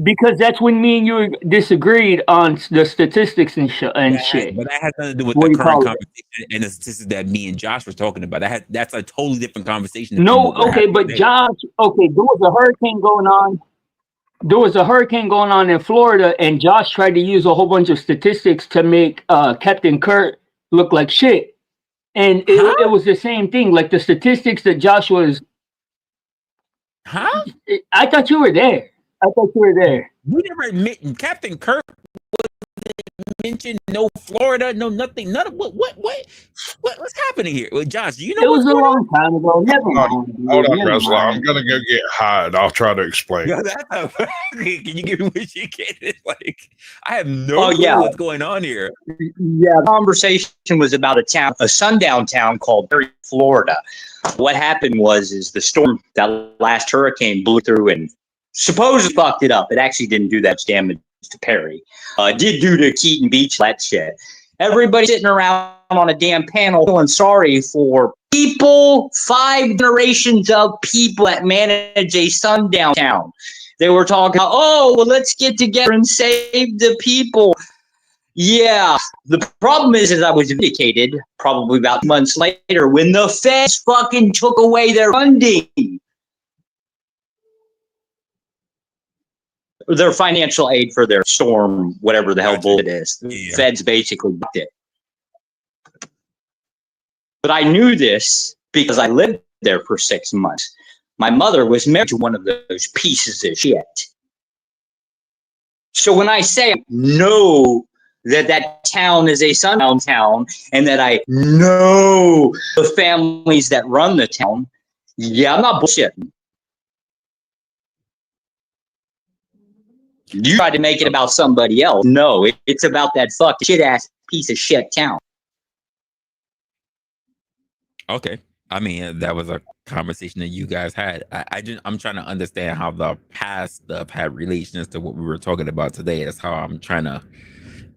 Because that's when me and you disagreed on the statistics and shit. But that has nothing to do with the current conversation and the statistics that me and Josh were talking about. That's a totally different conversation. No, okay, but Josh, okay, there was a hurricane going on. There was a hurricane going on in Florida, and Josh tried to use a whole bunch of statistics to make Captain Kurt look like shit. And it was the same thing. Like the statistics that Josh was. Huh? I thought you were there. We never admit Captain Kurt mentioned no Florida, no nothing. None of what's happening here? Well, Josh, do you know? It was a long time ago. Never mind. Hold on, Resla. I'm gonna go get high, and I'll try to explain. Yeah, can you give me what you can? Like, I have no clue what's going on here. Yeah, the conversation was about a sundown town called Perry, Florida. What happened is the storm, that last hurricane blew through and supposedly fucked it up. It actually didn't do that much damage to Perry. Did do to Keaton Beach, that shit. Everybody sitting around on a damn panel feeling sorry for people, 5 generations of people that manage a sundown town. They were talking, let's get together and save the people. Yeah, the problem is I was vindicated probably about months later when the feds fucking took away their funding. Their financial aid for their storm, whatever the hell bull it is. The feds basically did it. But I knew this because I lived there for 6 months. My mother was married to one of those pieces of shit. So when I say I know that town is a sundown town and that I know the families that run the town, yeah, I'm not bullshitting. You try to make it about somebody else. No, it's about that fucking shit-ass piece of shit town. Okay. I mean, that was a conversation that you guys had. I'm trying to understand how the past stuff had relations to what we were talking about today. That's how I'm trying to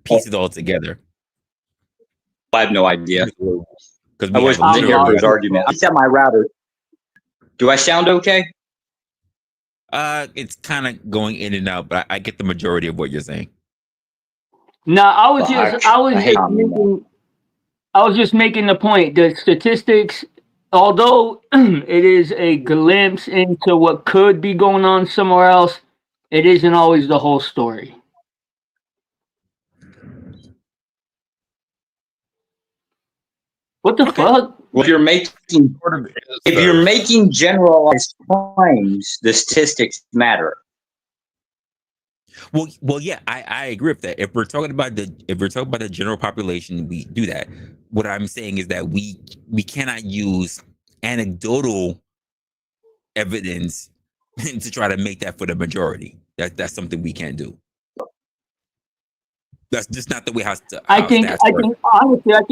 piece it all together. I have no idea. Because I wasn't here for his argument. I set my router. Do I sound okay? It's kind of going in and out, but I get the majority of what you're saying. No, I was just making the point that statistics, although it is a glimpse into what could be going on somewhere else, it isn't always the whole story. What the fuck? Well, if you're making generalized claims, the statistics matter. Well, yeah, I agree with that. If we're talking about the general population, we do that. What I'm saying is that we cannot use anecdotal evidence to try to make that for the majority. That's something we can't do. That's just not the way how I think honestly, I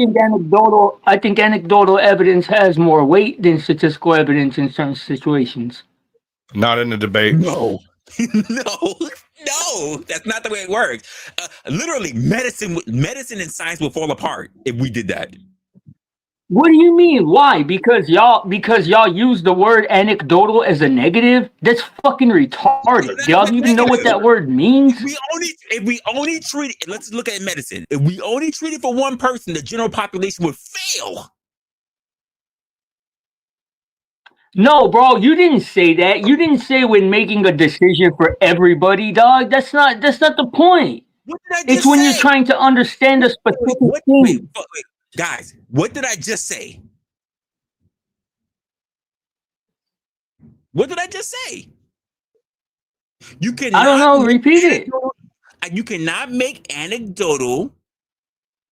think anecdotal evidence has more weight than statistical evidence in certain situations. Not in the debate. No, no, that's not the way it works. Literally, medicine and science will fall apart if we did that. What do you mean? Why? Because y'all use the word anecdotal as a negative? That's fucking retarded. Do y'all even know what that word means? If we only treat it, let's look at medicine. If we only treat it for one person, the general population would fail. No, bro, you didn't say that. You didn't say when making a decision for everybody, dog. That's not the point. What did I just It's when say? you're trying to understand a specific thing. Wait, guys, what did I just say? What did I just say? You cannot. I don't know. Repeat it. You cannot make anecdotal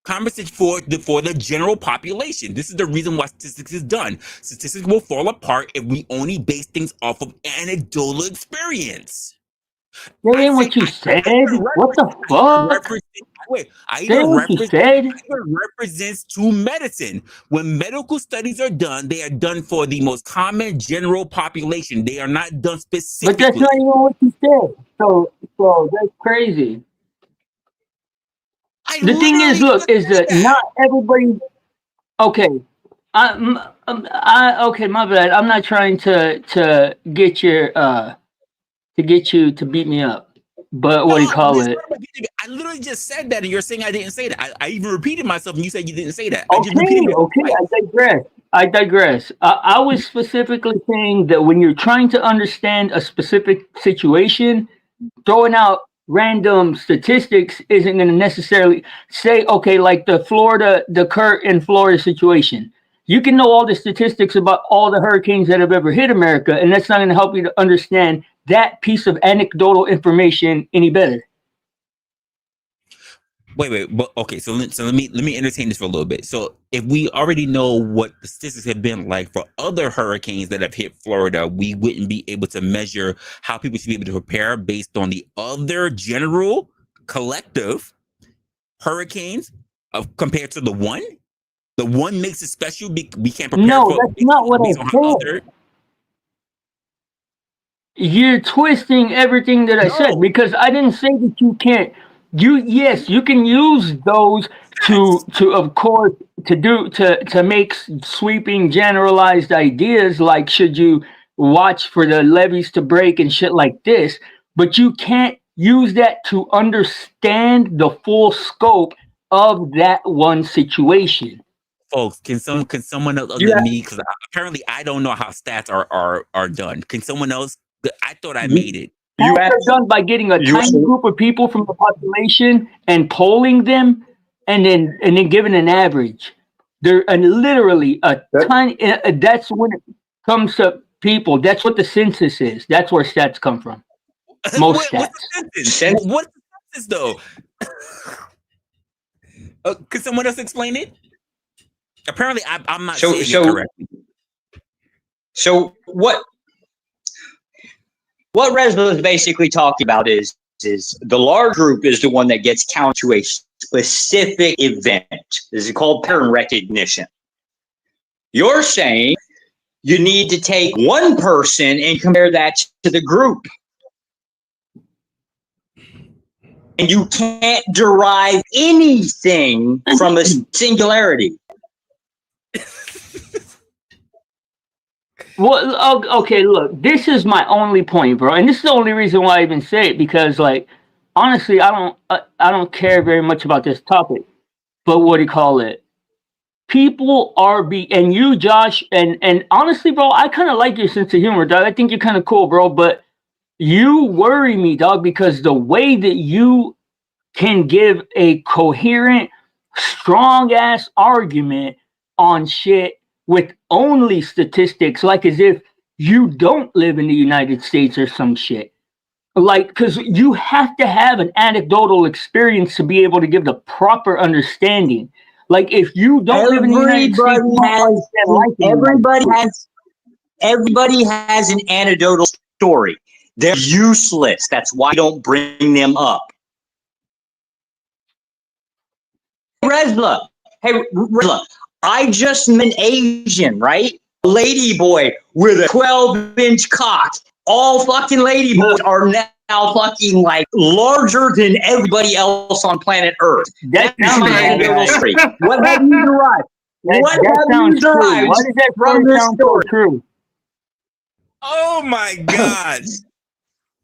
conversation for the general population. This is the reason why statistics is done. Statistics will fall apart if we only base things off of anecdotal experience. That ain't what you said. What the fuck? It represents to medicine. When medical studies are done, they are done for the most common general population. They are not done specifically. But that's not even what you said. So that's crazy. The thing is, look, is that not everybody. Okay, okay, my bad. I'm not trying to get you to beat me up. But what do you call it? I literally just said that, and you're saying I didn't say that. I even repeated myself, and you said you didn't say that. I digress. I was specifically saying that when you're trying to understand a specific situation, throwing out random statistics isn't going to necessarily say, okay, like the Kurt in Florida situation. You can know all the statistics about all the hurricanes that have ever hit America, and that's not going to help you to understand that piece of anecdotal information any better. Wait, but okay. So let me entertain this for a little bit. So if we already know what the statistics have been like for other hurricanes that have hit Florida, we wouldn't be able to measure how people should be able to prepare based on the other general collective hurricanes compared to the one. The one makes it special. We can't prepare. No, that's not what I said. You're twisting everything that I said, because I didn't say that you can't. Yes, you can use those to of course to make sweeping generalized ideas, like should you watch for the levees to break and shit like this, but you can't use that to understand the full scope of that one situation. Folks, can someone else other than me, because apparently I don't know how stats are done. Can someone else? I thought I made it. Stats are done by getting a tiny group of people from the population and polling them, and then giving an average. And literally a tiny. That's when it comes to people. That's what the census is. That's where stats come from. Most stats. What's the census though? Could someone else explain it? Apparently, I'm not saying it correctly. So what Resla is basically talking about is the large group is the one that gets counted to a specific event. This is called pattern recognition. You're saying you need to take one person and compare that to the group. And you can't derive anything from a singularity. Well, okay, look, this is my only point, bro, and this is the only reason why I even say it, because, like, honestly, I don't care very much about this topic, but what do you call it? People are and you, Josh, and honestly, bro, I kind of like your sense of humor, dog. I think you're kind of cool, bro, but you worry me, dog, because the way that you can give a coherent, strong-ass argument on shit with only statistics, like as if you don't live in the United States or some shit. Like, because you have to have an anecdotal experience to be able to give the proper understanding. Like, if you don't live in the United States, everybody has an anecdotal story. They're useless. That's why I don't bring them up. Resla, I just met an Asian, right? Lady boy with a 12-inch cock. All fucking lady boys are now fucking like larger than everybody else on planet Earth. That sounds like what have you derived? What have you derived Why does that from this sound story? so true? Oh my God.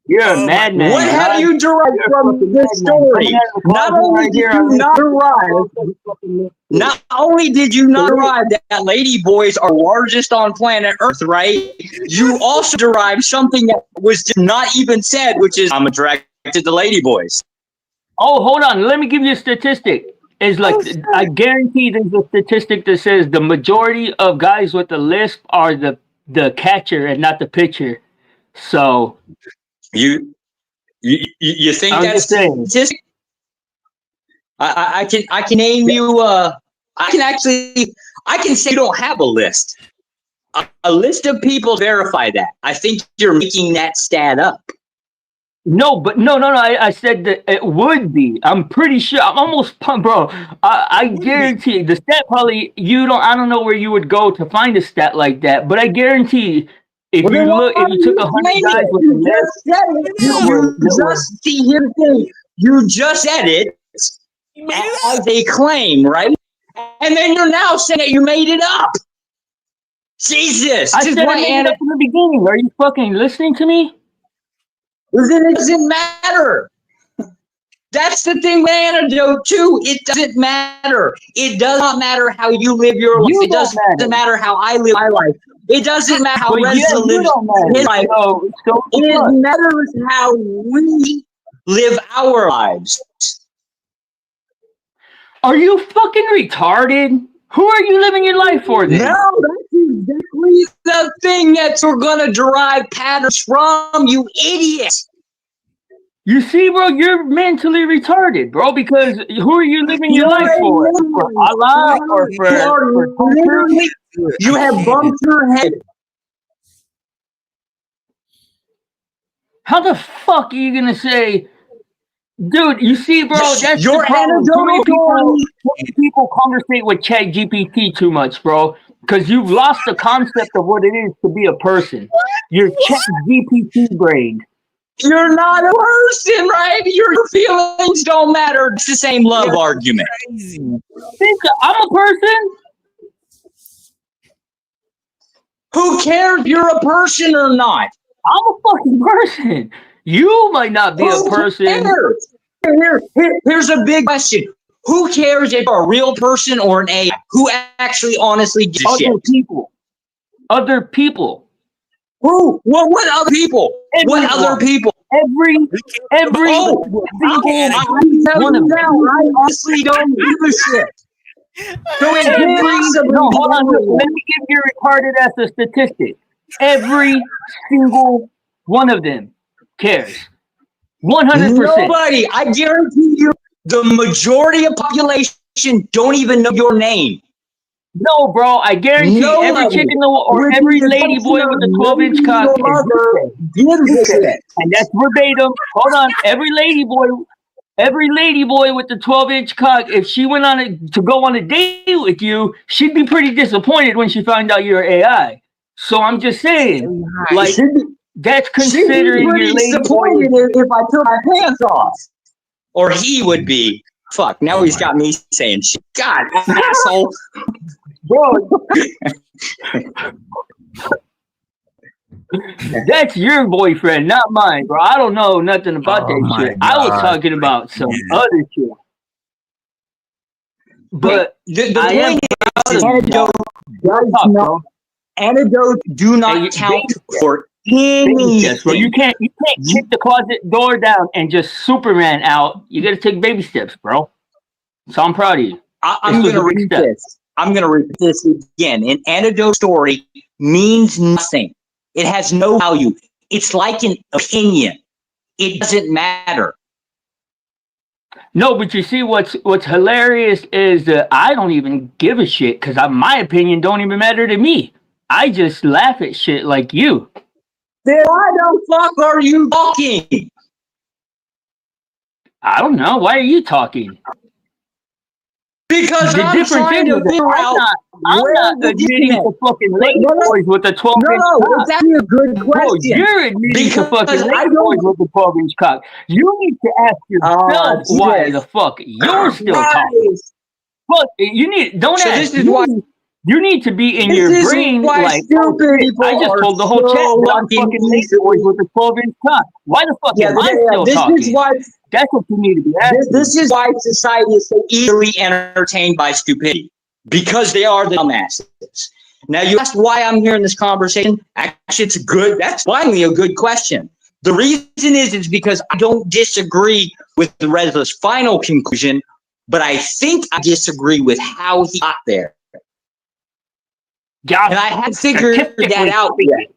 You're a madman. What have you derived from this story? Not only did you not derive, not only did you not derive that lady boys are largest on planet Earth, right? You also derived something that was not even said, which is I'm attracted to lady boys. Oh, hold on. Let me give you a statistic. It's like, I guarantee there's a statistic that says the majority of guys with the lisp are the catcher and not the pitcher. So you think I'm that's statistic? I can name you. I can say you don't have a list. A list of people verify that. I think you're making that stat up. No, but no. I said that it would be. I'm pretty sure. I'm almost pumped, bro. I guarantee the stat probably I don't know where you would go to find a stat like that, but I guarantee if you took 100 guys with the list, you just said it as a claim, right? And then you're now saying that you made it up. Jesus, I said I made it up in the beginning. Are you fucking listening to me? It doesn't matter. That's the thing with antidote too. It doesn't matter. It does not matter how you live your life. It doesn't matter how I live my life. It doesn't matter how Resla lives his life. It matters how we live our lives. Are you fucking retarded? Who are you living your life for then? No, that's exactly the thing that we're going to derive patterns from, you idiot. You see, bro, you're mentally retarded, bro, because who are you living your life for? For Allah or for you have bumped your head. How the fuck are you going to say... Dude, you see, bro, that's your the problem. People conversate with ChatGPT too much, bro, because you've lost the concept of what it is to be a person. You're ChatGPT brained. You're not a person, right? Your feelings don't matter. It's the same love argument. I'm a person. Who cares if you're a person or not? I'm a fucking person. You might not be a person. Here's a big question. Who cares if you're a real person or an AI? Who actually honestly gives a shit? Other people. Who? What other people? Everyone. What other people? Every I honestly don't give a shit. So it can't possibly No, hold on. be Let me give you retarded as a statistic. Every single one of them cares. 100%. nobody. I guarantee you, the majority of population don't even know your name. No, bro. I guarantee every Nobody. chick in the or With every the lady boy with a exception of 12-inch maybe cock your is mother gives a shit. and that's verbatim. Hold on. Every lady boy with the 12-inch cock, if she went on to go on a date with you, she'd be pretty disappointed when she found out you're AI. So I'm just saying, like, She'd be, that's she'd be considering your pretty lady boy. disappointed if I took my pants off. Or he would be. Fuck, now he's got me saying shit. God, asshole. Bro, that's your boyfriend, not mine, bro. I don't know nothing about Oh that my shit. I was God. talking about some Yeah. other shit. But the I am point proud is, of you, antidotes do not Hey, count for baby steps, bro. You anything. can't kick the closet door down and just Superman out. You gotta take baby steps, bro. So I'm proud of you. I'm This going to was a big repeat step. this. I'm going to repeat this again. An antidote story means nothing. It has no value. It's like an opinion. It doesn't matter. No, but you see what's hilarious is that I don't even give a shit because my opinion don't even matter to me. I just laugh at shit like you. Then why the fuck are you talking? I don't know. Why are you talking? Because The I'm different trying thing to is that figure out I'm where not the admitting to disconnect. fucking lady No, boys with a 12-inch No, cock. it's actually a good Bro, question. you're admitting to fucking Because I lady boys don't. with a 12-inch cock. You need to ask yourself why Jesus the fuck you're still talking. Christ. Fuck, don't So ask this is why. me. You need to be in This your is brain why like, stupid people I just are told the whole chat so that I'm fucking fucking lady easily. boys with a 12-inch cock. Why the fuck am I still This talking? is why. That's what you need to be asking. This is why society is so easily entertained by stupidity, because they are the dumbasses. Now, you asked why I'm here in this conversation. Actually, that's finally a good question. The reason is because I don't disagree with Resla's final conclusion, but I think I disagree with how he got there. Josh, And I haven't figured that out yet.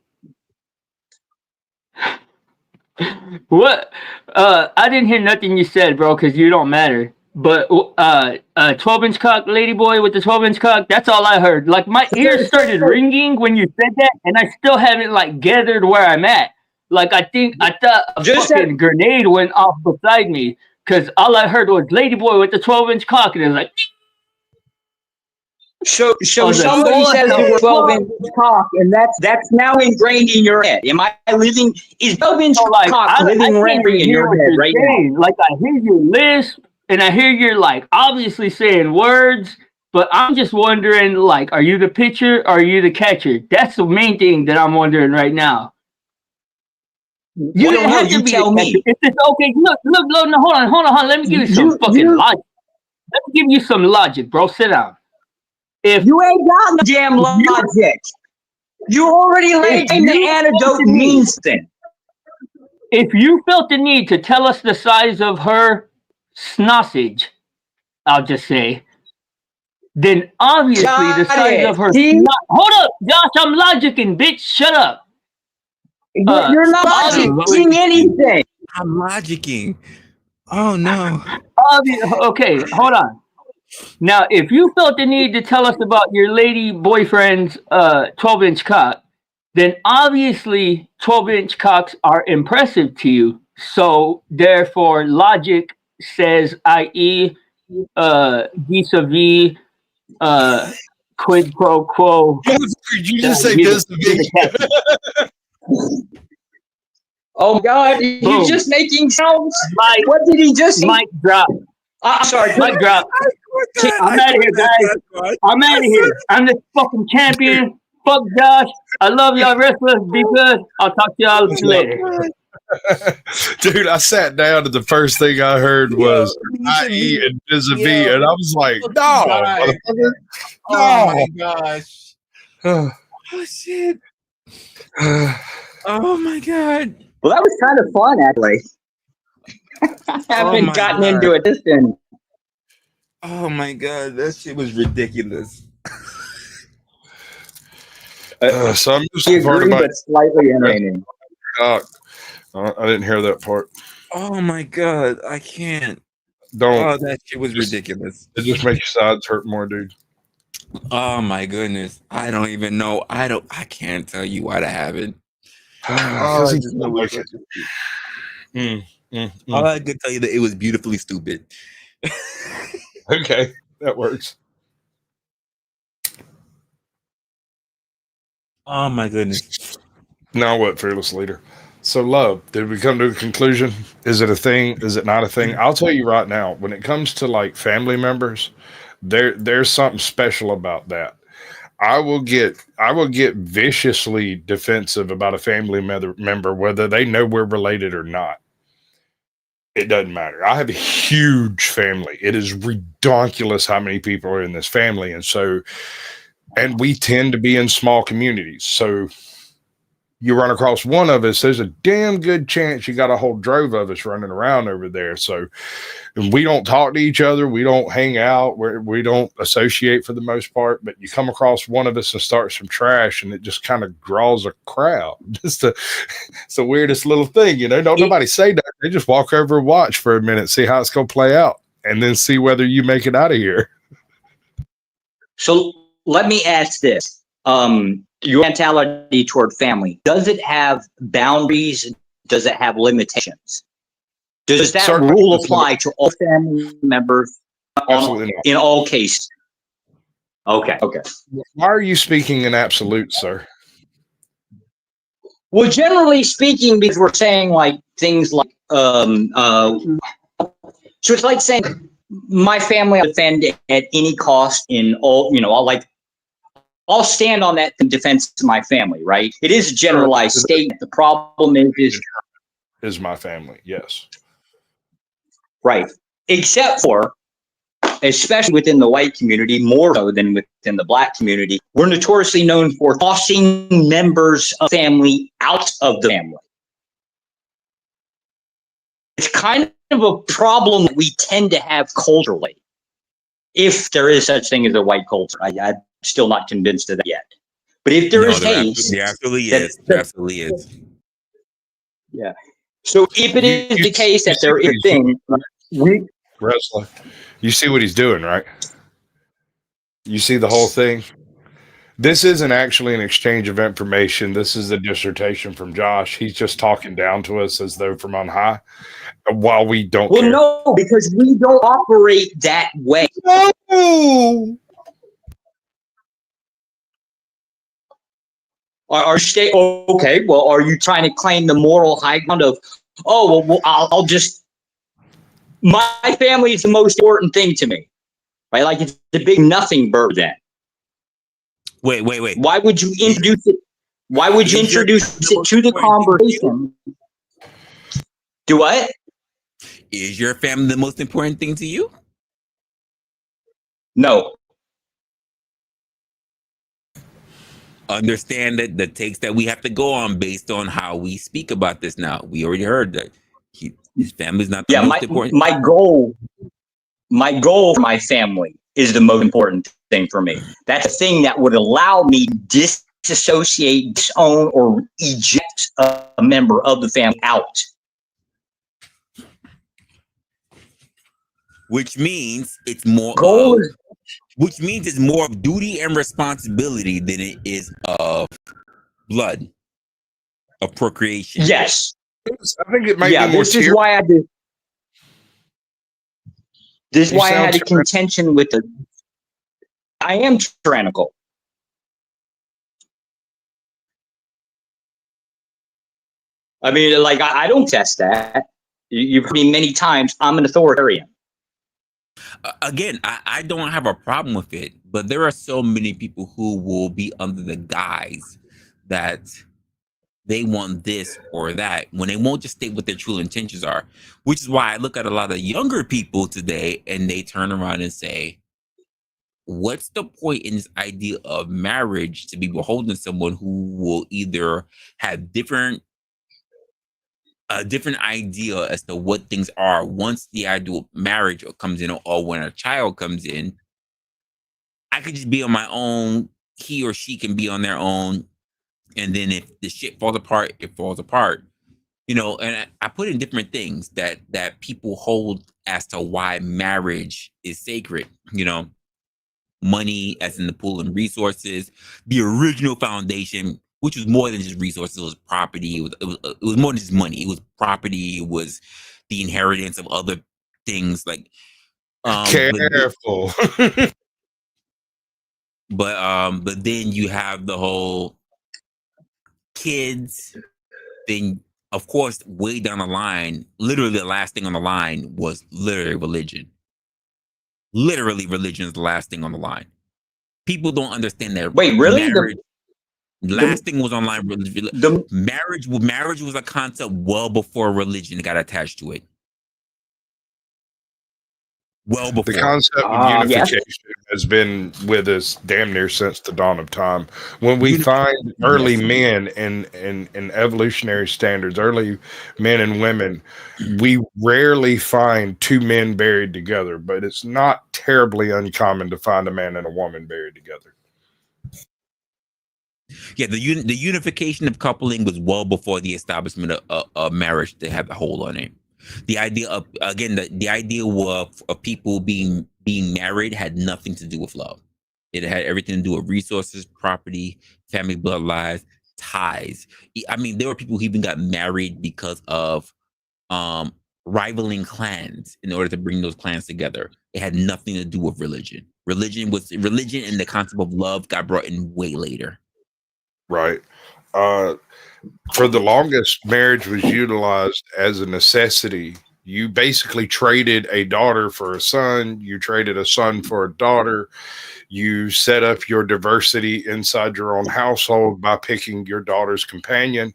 What? I didn't hear nothing you said, bro, because you don't matter. But 12-inch cock, lady boy with the 12-inch cock, that's all I heard. Like, my ears started ringing when you said that, and I still haven't, like, gathered where I'm at. Like, I thought a fucking grenade went off beside me, because all I heard was lady boy with the 12-inch cock, and it was like... So somebody says the word 12-inch cock, and that's now ingrained in your head. Is 12-inch cock living rent-free in your head right now? Like, I hear your lisp, and I hear you're, like, obviously saying words, but I'm just wondering, like, are you the pitcher or are you the catcher? That's the main thing that I'm wondering right now. You don't have to be tell me. If it's okay, look, no, hold on. Let me give you some fucking logic. Let me give you some logic, bro. Sit down. If you ain't got no damn logic, you already laid in the antidote means thing. If you felt the need to tell us the size of her snossage, I'll just say, then obviously the size of her hold up, Josh, I'm logicking, bitch. Shut up. You're not logicking anything. I'm logicking. Oh no. Okay, hold on. Now, if you felt the need to tell us about your lady boyfriend's 12-inch cock, then obviously 12-inch cocks are impressive to you. So therefore, logic says, i.e., vis-a-vis, quid pro quo. Did you just say vis-a-vis? Oh God, he's just making sounds. What did he just say? Mic drop. I'm sorry, mic drop. I'm out of here, guys. I'm out of here. I'm the fucking champion. Fuck Josh. I love y'all wrestlers. Be good. I'll talk to y'all later. Dude, I sat down and the first thing I heard was IE and vis-a-vis, and I was like, no, motherfucker. No. Oh my gosh. Oh shit. Oh my god. Well, that was kind of fun, actually. I haven't gotten into it this then. Oh my god, that shit was ridiculous. So I'm just I the part agree, about but slightly entertaining. I didn't hear that part. Oh my god, I can't. Don't. Oh, that shit was Just- ridiculous. It just makes your sides hurt more, dude. Oh my goodness. I don't even know. I can't tell you why that happened. Because I he just know don't it's like it. fucking stupid. Mm. All I can tell you that it was beautifully stupid. Okay, that works. Oh my goodness. Now what, fearless leader? So love, did we come to a conclusion? Is it a thing? Is it not a thing? I'll tell you right now, when it comes to like family members, there's something special about that. I will get viciously defensive about a family member, whether they know we're related or not. It doesn't matter. I have a huge family. It is ridiculous how many people are in this family. And we tend to be in small communities. So you run across one of us, there's a damn good chance you got a whole drove of us running around over there. So and we don't talk to each other. We don't hang out. We don't associate for the most part. But you come across one of us and start some trash, and it just kind of draws a crowd. It's the weirdest little thing, you know. Don't nobody say that. They just walk over and watch for a minute, see how it's going to play out, and then see whether you make it out of here. So let me ask this. Your mentality toward family, does it have boundaries? Does it have limitations? Does that Certainly rule does apply to all family members Absolutely not. in all cases? Okay. Why are you speaking in absolute, sir? Well, generally speaking, because we're saying like things like, so it's like saying my family I'll defend at any cost in all, I'll stand on that in defense of my family, right? It is a generalized statement. The problem is my family, yes. Right. Except for, especially within the white community, more so than within the black community, we're notoriously known for tossing members of family out of the family. It's kind of a problem that we tend to have culturally, if there is such thing as a white culture. I'm still not convinced of that yet. But if there is a case, there absolutely is. There absolutely is. Yeah. So if it is the case that there is a thing, Resla, you see what he's doing, right? You see the whole thing? This isn't actually an exchange of information. This is a dissertation from Josh. He's just talking down to us as though from on high while we don't care. No, because we don't operate that way. No! Okay, well, are you trying to claim the moral high ground of, I'll just, my family is the most important thing to me, right? Like it's the big nothing bird then. Wait. Why would you introduce it? Why would you introduce it to the conversation? Do what? Is your family the most important thing to you? No. Understand that the takes that we have to go on based on how we speak about this now. We already heard that his family's not the most important. My goal for my family is the most important thing for me. That's a thing that would allow me to disassociate, disown, or eject a member of the family out. Which means it's more of duty and responsibility than it is of blood, of procreation. Yes. I think it might be more this is why I did. This is why I had a contention with the. I am tyrannical. I mean, like I don't test that. You've heard me many times. I'm an authoritarian. Again, I don't have a problem with it, but there are so many people who will be under the guise that they want this or that when they won't just state what their true intentions are, which is why I look at a lot of younger people today and they turn around and say, what's the point in this idea of marriage to be beholden to someone who will either have different a different idea as to what things are once the idea of marriage comes in, or when a child comes in. I could just be on my own. He or she can be on their own. And then if the shit falls apart, it falls apart. You know, and I put in different things that people hold as to why marriage is sacred. You know, money as in the pool and resources, the original foundation, which was more than just resources, it was property. It was more than just money. It was property. It was the inheritance of other things like Careful. but then you have the whole kids. Then of course, way down the line, literally the last thing on the line was literally religion. Literally, religion is the last thing on the line. People don't understand that. Wait, really? Marriage, last thing was online. The Marriage was a concept well before religion got attached to it. Well before. The concept of unification has been with us damn near since the dawn of time. When we find early men in evolutionary standards, early men and women, we rarely find two men buried together, but it's not terribly uncommon to find a man and a woman buried together. Yeah, the unification of coupling was well before the establishment of marriage to have a hold on it. The idea of, again, the idea of people being married had nothing to do with love. It had everything to do with resources, property, family bloodlines, ties. I mean, there were people who even got married because of rivaling clans in order to bring those clans together. It had nothing to do with religion. Religion and the concept of love got brought in way later. Right. For the longest, marriage was utilized as a necessity. You basically traded a daughter for a son. You traded a son for a daughter. You set up your diversity inside your own household by picking your daughter's companion.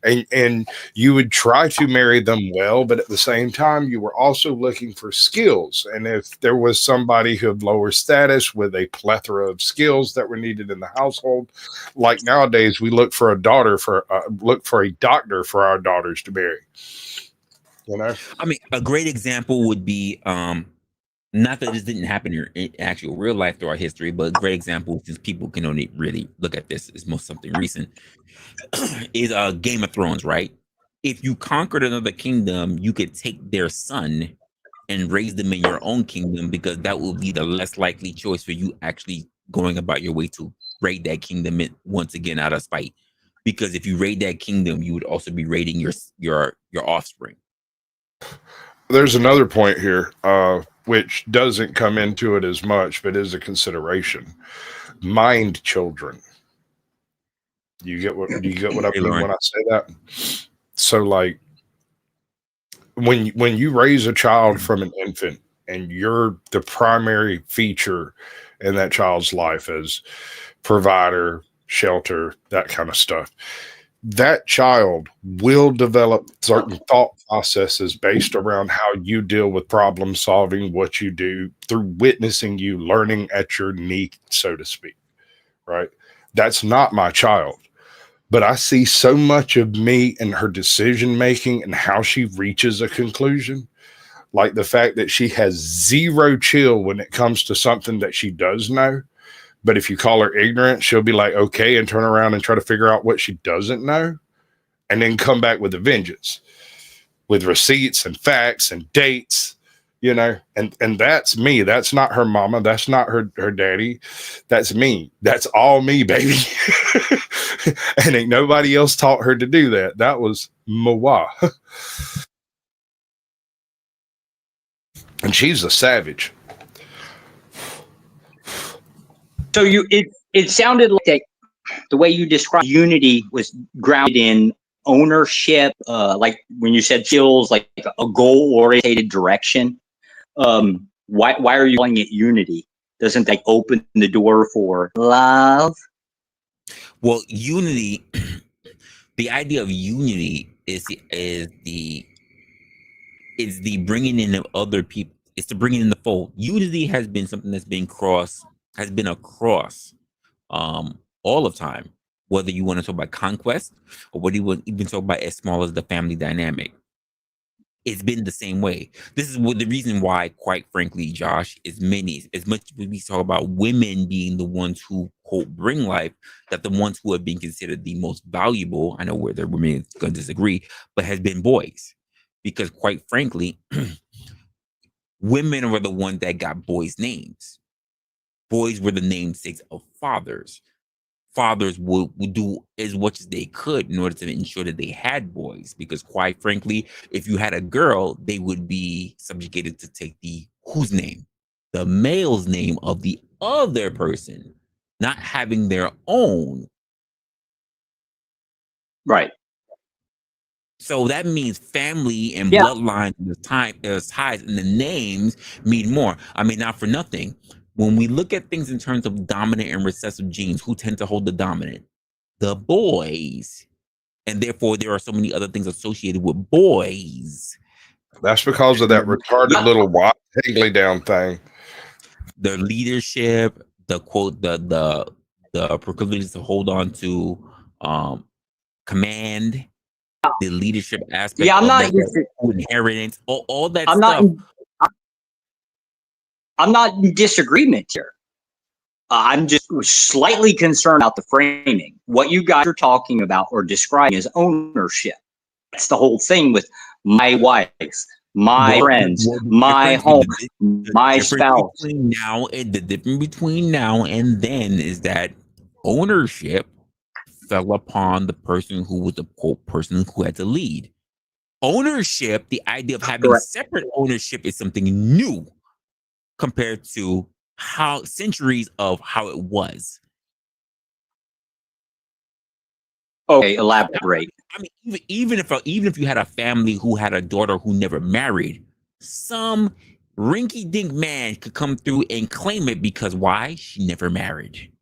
And you would try to marry them well, but at the same time, you were also looking for skills. And if there was somebody who had lower status with a plethora of skills that were needed in the household, like nowadays, we look for a doctor for our daughters to marry. You know, I mean, a great example would be not that this didn't happen in actual real life through our history, but a great example, since people can only really look at this as most something recent, is Game of Thrones, right? If you conquered another kingdom, you could take their son and raise them in your own kingdom, because that will be the less likely choice for you actually going about your way to raid that kingdom once again out of spite. Because if you raid that kingdom, you would also be raiding your offspring. there's another point here, which doesn't come into it as much, but is a consideration. Mind children. You get what I mean when I say that? So, like, when you raise a child from an infant, and you're the primary feature in that child's life as provider, shelter, that kind of stuff, that child will develop certain thought processes based around how you deal with problem solving, what you do, through witnessing you learning at your knee, so to speak. Right? That's not my child, but I see so much of me in her decision making and how she reaches a conclusion. Like the fact that she has zero chill when it comes to something that she does know. But if you call her ignorant, she'll be like, okay, and turn around and try to figure out what she doesn't know, and then come back with a vengeance, with receipts and facts and dates, you know, and that's me. That's not her mama. That's not her daddy. That's me. That's all me, baby. And ain't nobody else taught her to do that. That was moi. And she's a savage. So it sounded like the way you described unity was grounded in ownership, like when you said skills, like a goal-oriented direction. Why are you calling it unity? Doesn't that open the door for love? Well, unity, the idea of unity is the bringing in of other people. It's the bringing in the fold. Unity has been something that's been across all of time. whether you want to talk about conquest or whether you want even talk about as small as the family dynamic. It's been the same way. This is the reason why, quite frankly, Josh, as much as we talk about women being the ones who, quote, bring life, that the ones who have been considered the most valuable, I know where the women are going to disagree, but has been boys. Because quite frankly, women were the ones that got boys' names. Boys were the namesakes of fathers. Fathers would do as much as they could in order to ensure that they had boys, because quite frankly, if you had a girl, they would be subjugated to take the whose name? The male's name of the other person, not having their own. Right. So that means family and Yeah. bloodline ties and the names mean more. I mean, not for nothing. When we look at things in terms of dominant and recessive genes, who tend to hold the dominant? The boys. And therefore, there are so many other things associated with boys. That's because of that retarded little Higley down thing. The leadership, the quote, the proclivities to hold on to command, the leadership aspect, Yeah, I'm of not that, inheritance, all that I'm stuff. I'm not in disagreement here. I'm just slightly concerned about the framing. What you guys are talking about or describing is ownership. That's the whole thing with my wife, my friends, my home, my spouse. The difference between now and then is that ownership fell upon the person who was the quote person who had to lead. Ownership, the idea of having Correct. separate ownership, is something new compared to how centuries of how it was. Okay, elaborate. I mean, even if you had a family who had a daughter who never married, some rinky-dink man could come through and claim it because why? She never married.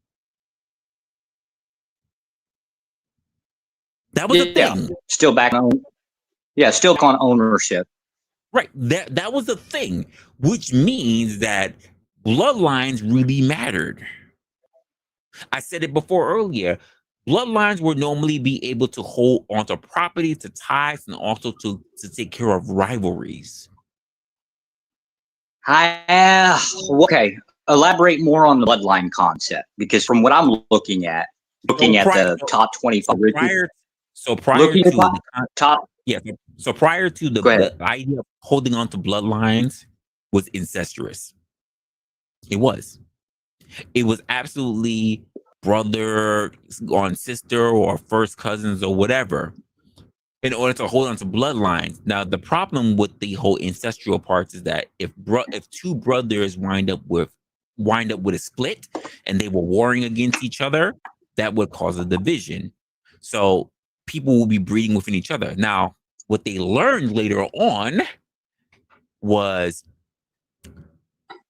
That was a thing. Still back on. Yeah, still on ownership. Right. That was a thing, which means that bloodlines really mattered. I said it before earlier. Bloodlines would normally be able to hold onto property, to ties, and also to take care of rivalries. Okay, elaborate more on the bloodline concept, because from what I'm looking at the top 25. Prior to the top. Yeah. So prior to the idea of holding on to bloodlines was incestuous. It was absolutely brother on sister or first cousins or whatever in order to hold on to bloodlines. Now, the problem with the whole ancestral parts is that if two brothers wind up with a split and they were warring against each other, that would cause a division. So people will be breeding within each other. Now, what they learned later on was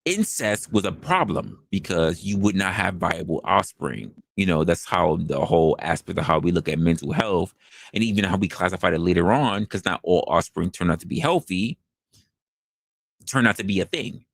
incest was a problem because you would not have viable offspring. You know, that's how the whole aspect of how we look at mental health and even how we classified it later on, because not all offspring turn out to be healthy, turn out to be a thing.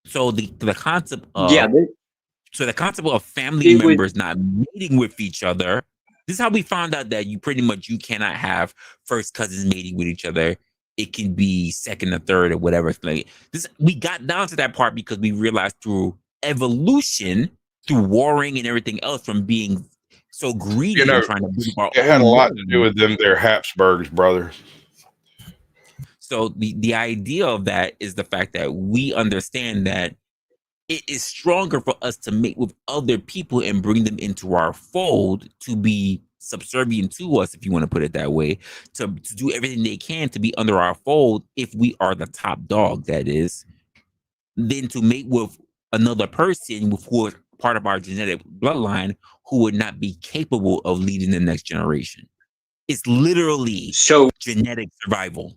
So the concept of the concept of family members not mating with each other. This is how we found out that you cannot have first cousins mating with each other. It can be second or third or whatever. Like this, we got down to that part because we realized through evolution, through warring and everything else, from being so greedy and trying to build our it had a lot to do with them. They're Habsburgs, brother. So the idea of that is the fact that we understand that it is stronger for us to mate with other people and bring them into our fold to be subservient to us, if you want to put it that way, to do everything they can to be under our fold if we are the top dog, that is, than to mate with another person who is part of our genetic bloodline who would not be capable of leading the next generation. It's literally genetic survival.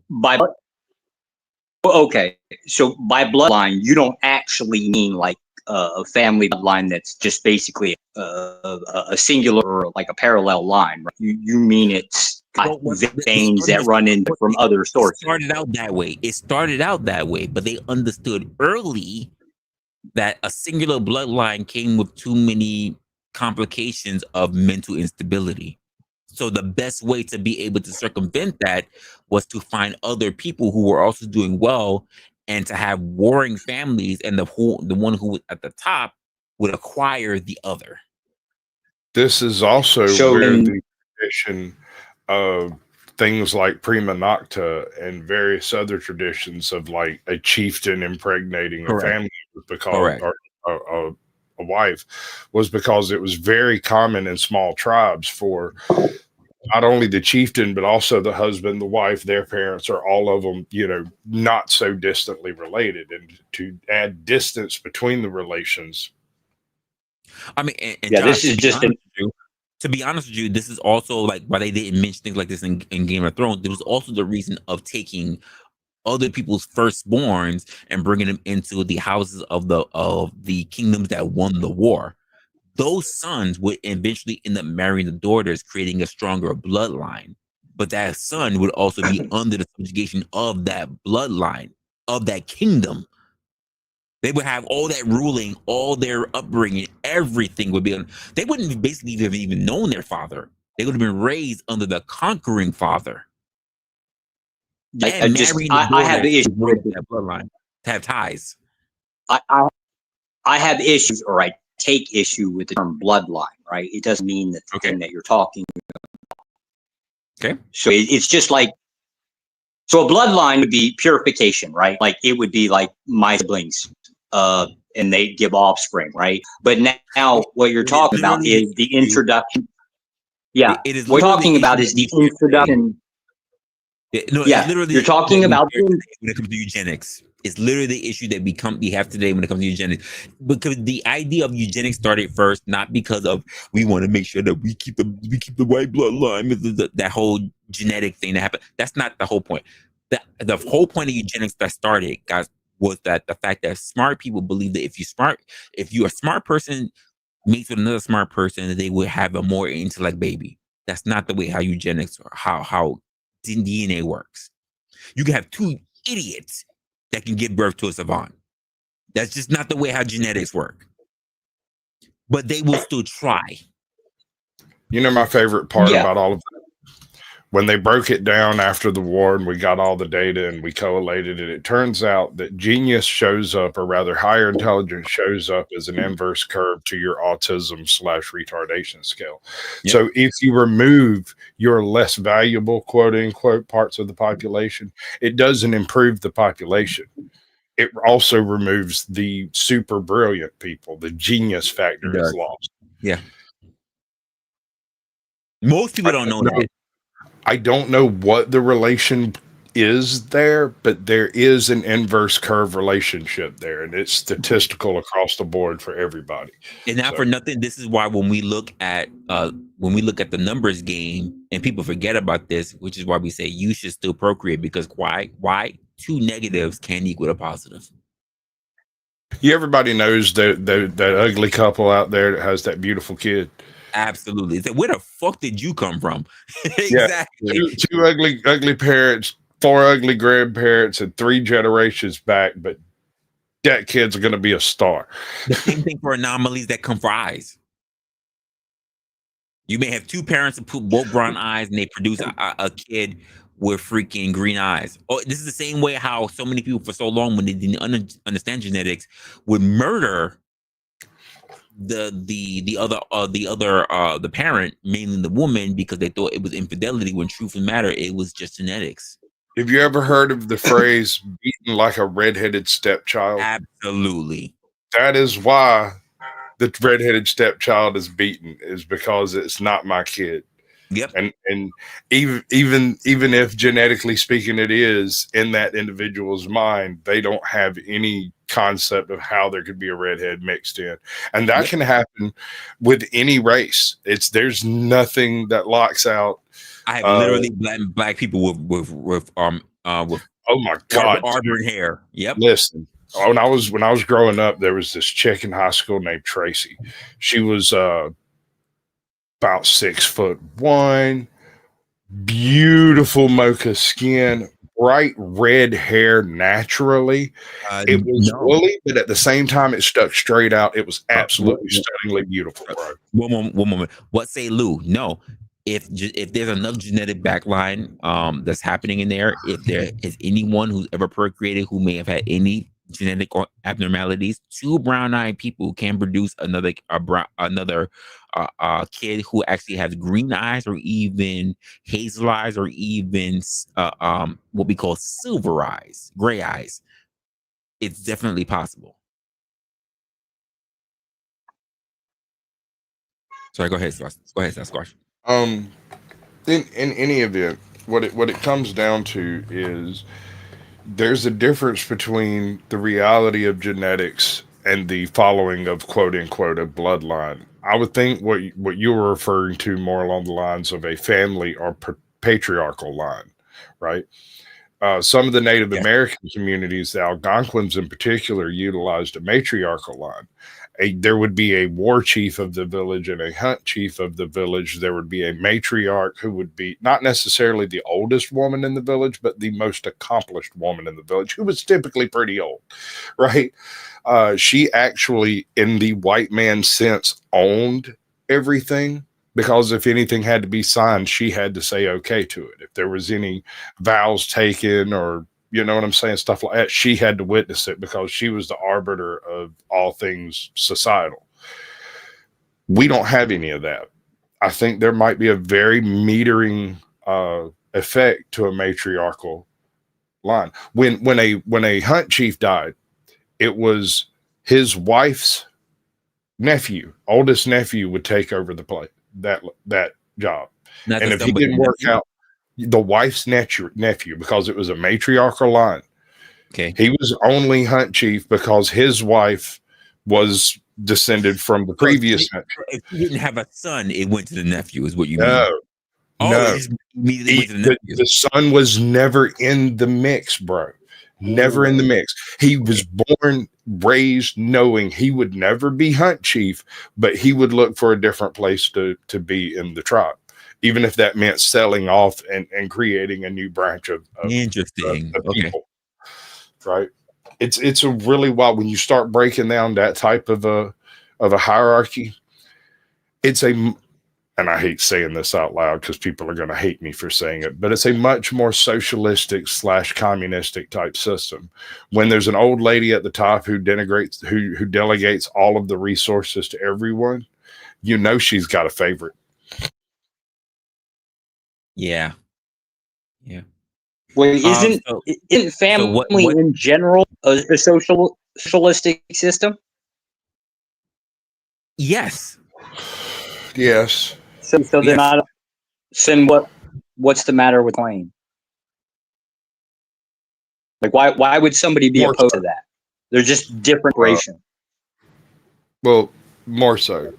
Okay, so by bloodline, you don't actually mean like a family bloodline that's just basically a singular or like a parallel line, right? You mean it's veins that run in from other sources. It started out that way, but they understood early that a singular bloodline came with too many complications of mental instability. So the best way to be able to circumvent that was to find other people who were also doing well and to have warring families, and the one who was at the top would acquire the other. This is also So where then- the tradition of things like prima nocta and various other traditions of like a chieftain impregnating Correct. a family was because, Correct. or a wife, was because it was very common in small tribes for not only the chieftain, but also the husband, the wife, their parents, or all of them, you know, not so distantly related, and to add distance between the relations. I mean, and Yeah, Josh, this is just to be honest with you, this is also like why they didn't mention things like this in Game of Thrones. There was also the reason of taking other people's firstborns and bringing them into the houses of the kingdoms that won the war. Those sons would eventually end up marrying the daughters, creating a stronger bloodline. But that son would also be under the subjugation of that bloodline, of that kingdom. They would have all that ruling, all their upbringing, everything would be on. They wouldn't basically have even known their father. They would have been raised under the conquering father. I And marrying the I have daughters issues to bring with that bloodline, to have ties. I have issues, or I take issue with the term bloodline, right? It doesn't mean the thing that you're talking about. Okay. So it's just like, so a bloodline would be purification, right? Like it would be like my siblings, and they give offspring, right? But now what you're talking about is the introduction. Yeah, It is what we're talking literally about is the introduction. It's literally you're talking about when it comes to eugenics. It's literally the issue that we have today when it comes to eugenics. Because the idea of eugenics started first, not because of we want to make sure that we keep the white bloodline, that whole genetic thing that happened. That's not the whole point. The whole point of eugenics that started, guys, was that the fact that smart people believe that if you're a smart person mates with another smart person, they would have a more intellect baby. That's not the way how eugenics or how DNA works. You can have two idiots that can give birth to a savant. That's just not the way how genetics work. But they will still try. You know, my favorite part about all of that, when they broke it down after the war and we got all the data and we collated it, it turns out that genius shows up, or rather higher intelligence shows up as an inverse curve to your autism/retardation scale. Yep. So if you remove your less valuable, quote unquote, parts of the population, it doesn't improve the population. It also removes the super brilliant people. The genius factor is lost. Yeah. Most people don't know that. I don't know what the relation is there, but there is an inverse curve relationship there, and it's statistical across the board for everybody. And not for nothing, this is why when we look at the numbers game, and people forget about this, which is why we say you should still procreate, because why 2 negatives can't equal a positive. Yeah, everybody knows that ugly couple out there that has that beautiful kid. Absolutely. It's like, where the fuck did you come from? Exactly. Two ugly parents, 4 ugly grandparents, and 3 generations back, but that kid's going to be a star. The same thing for anomalies that come for eyes. You may have 2 parents that put both brown eyes and they produce a kid with freaking green eyes. Oh, this is the same way how so many people for so long, when they didn't understand genetics, would murder the parent, mainly the woman, because they thought it was infidelity, when truth of the matter, it was just genetics. Have you ever heard of the phrase beaten like a redheaded stepchild? Absolutely. That is why the redheaded stepchild is beaten, is because it's not my kid. Yep. And even if genetically speaking it is, in that individual's mind, they don't have any concept of how there could be a redhead mixed in. And that can happen with any race. There's nothing that locks out. I have literally black people with oh my God, auburn hair. Yep. Listen, when I was growing up, there was this chick in high school named Tracy. She was about 6'1", beautiful mocha skin, bright red hair naturally. It was No. woolly, but at the same time, it stuck straight out. It was absolutely stunningly beautiful, bro. One moment. What say Lou? No. If there's enough genetic backline that's happening in there, if there is anyone who's ever procreated who may have had any genetic or abnormalities, two brown-eyed people can produce another kid who actually has green eyes or even hazel eyes or even what we call silver eyes, gray eyes. It's definitely possible. Sorry, go ahead, Sasquatch. In any event, what it comes down to is there's a difference between the reality of genetics and the following of quote unquote a bloodline. I would think what you were referring to more along the lines of a family or patriarchal line, right? Some of the Native American communities, the Algonquins in particular, utilized a matriarchal line. There would be a war chief of the village and a hunt chief of the village. There would be a matriarch who would be not necessarily the oldest woman in the village, but the most accomplished woman in the village, who was typically pretty old, right? She actually, in the white man sense, owned everything, because if anything had to be signed, she had to say okay to it. If there was any vows taken or, you know what I'm saying, stuff like that, she had to witness it because she was the arbiter of all things societal. We don't have any of that. I think there might be a very metering effect to a matriarchal line. When a hunt chief died, it was his wife's nephew, oldest nephew, would take over the play that job. Not and if he didn't work out, the wife's nephew, because it was a matriarchal line. Okay. He was only hunt chief because his wife was descended from the previous hunt chief. If he didn't have a son, it went to the nephew, is what you mean? No. It just immediately went to the nephew. The son was never in the mix, bro. Never in the mix. He was born, raised, knowing he would never be hunt chief, but he would look for a different place to be in the tribe, even if that meant selling off and creating a new branch of interesting people. Right? It's a really wild when you start breaking down that type of a hierarchy. And I hate saying this out loud because people are going to hate me for saying it, but it's a much more socialistic / communistic type system. When there's an old lady at the top who delegates all of the resources to everyone, you know she's got a favorite. Yeah. Well, isn't family in general a socialistic system? Yes. Yes. So they're not. Then what's the matter with claim? Like why would somebody be opposed to that? They're just different creation. Well, more so.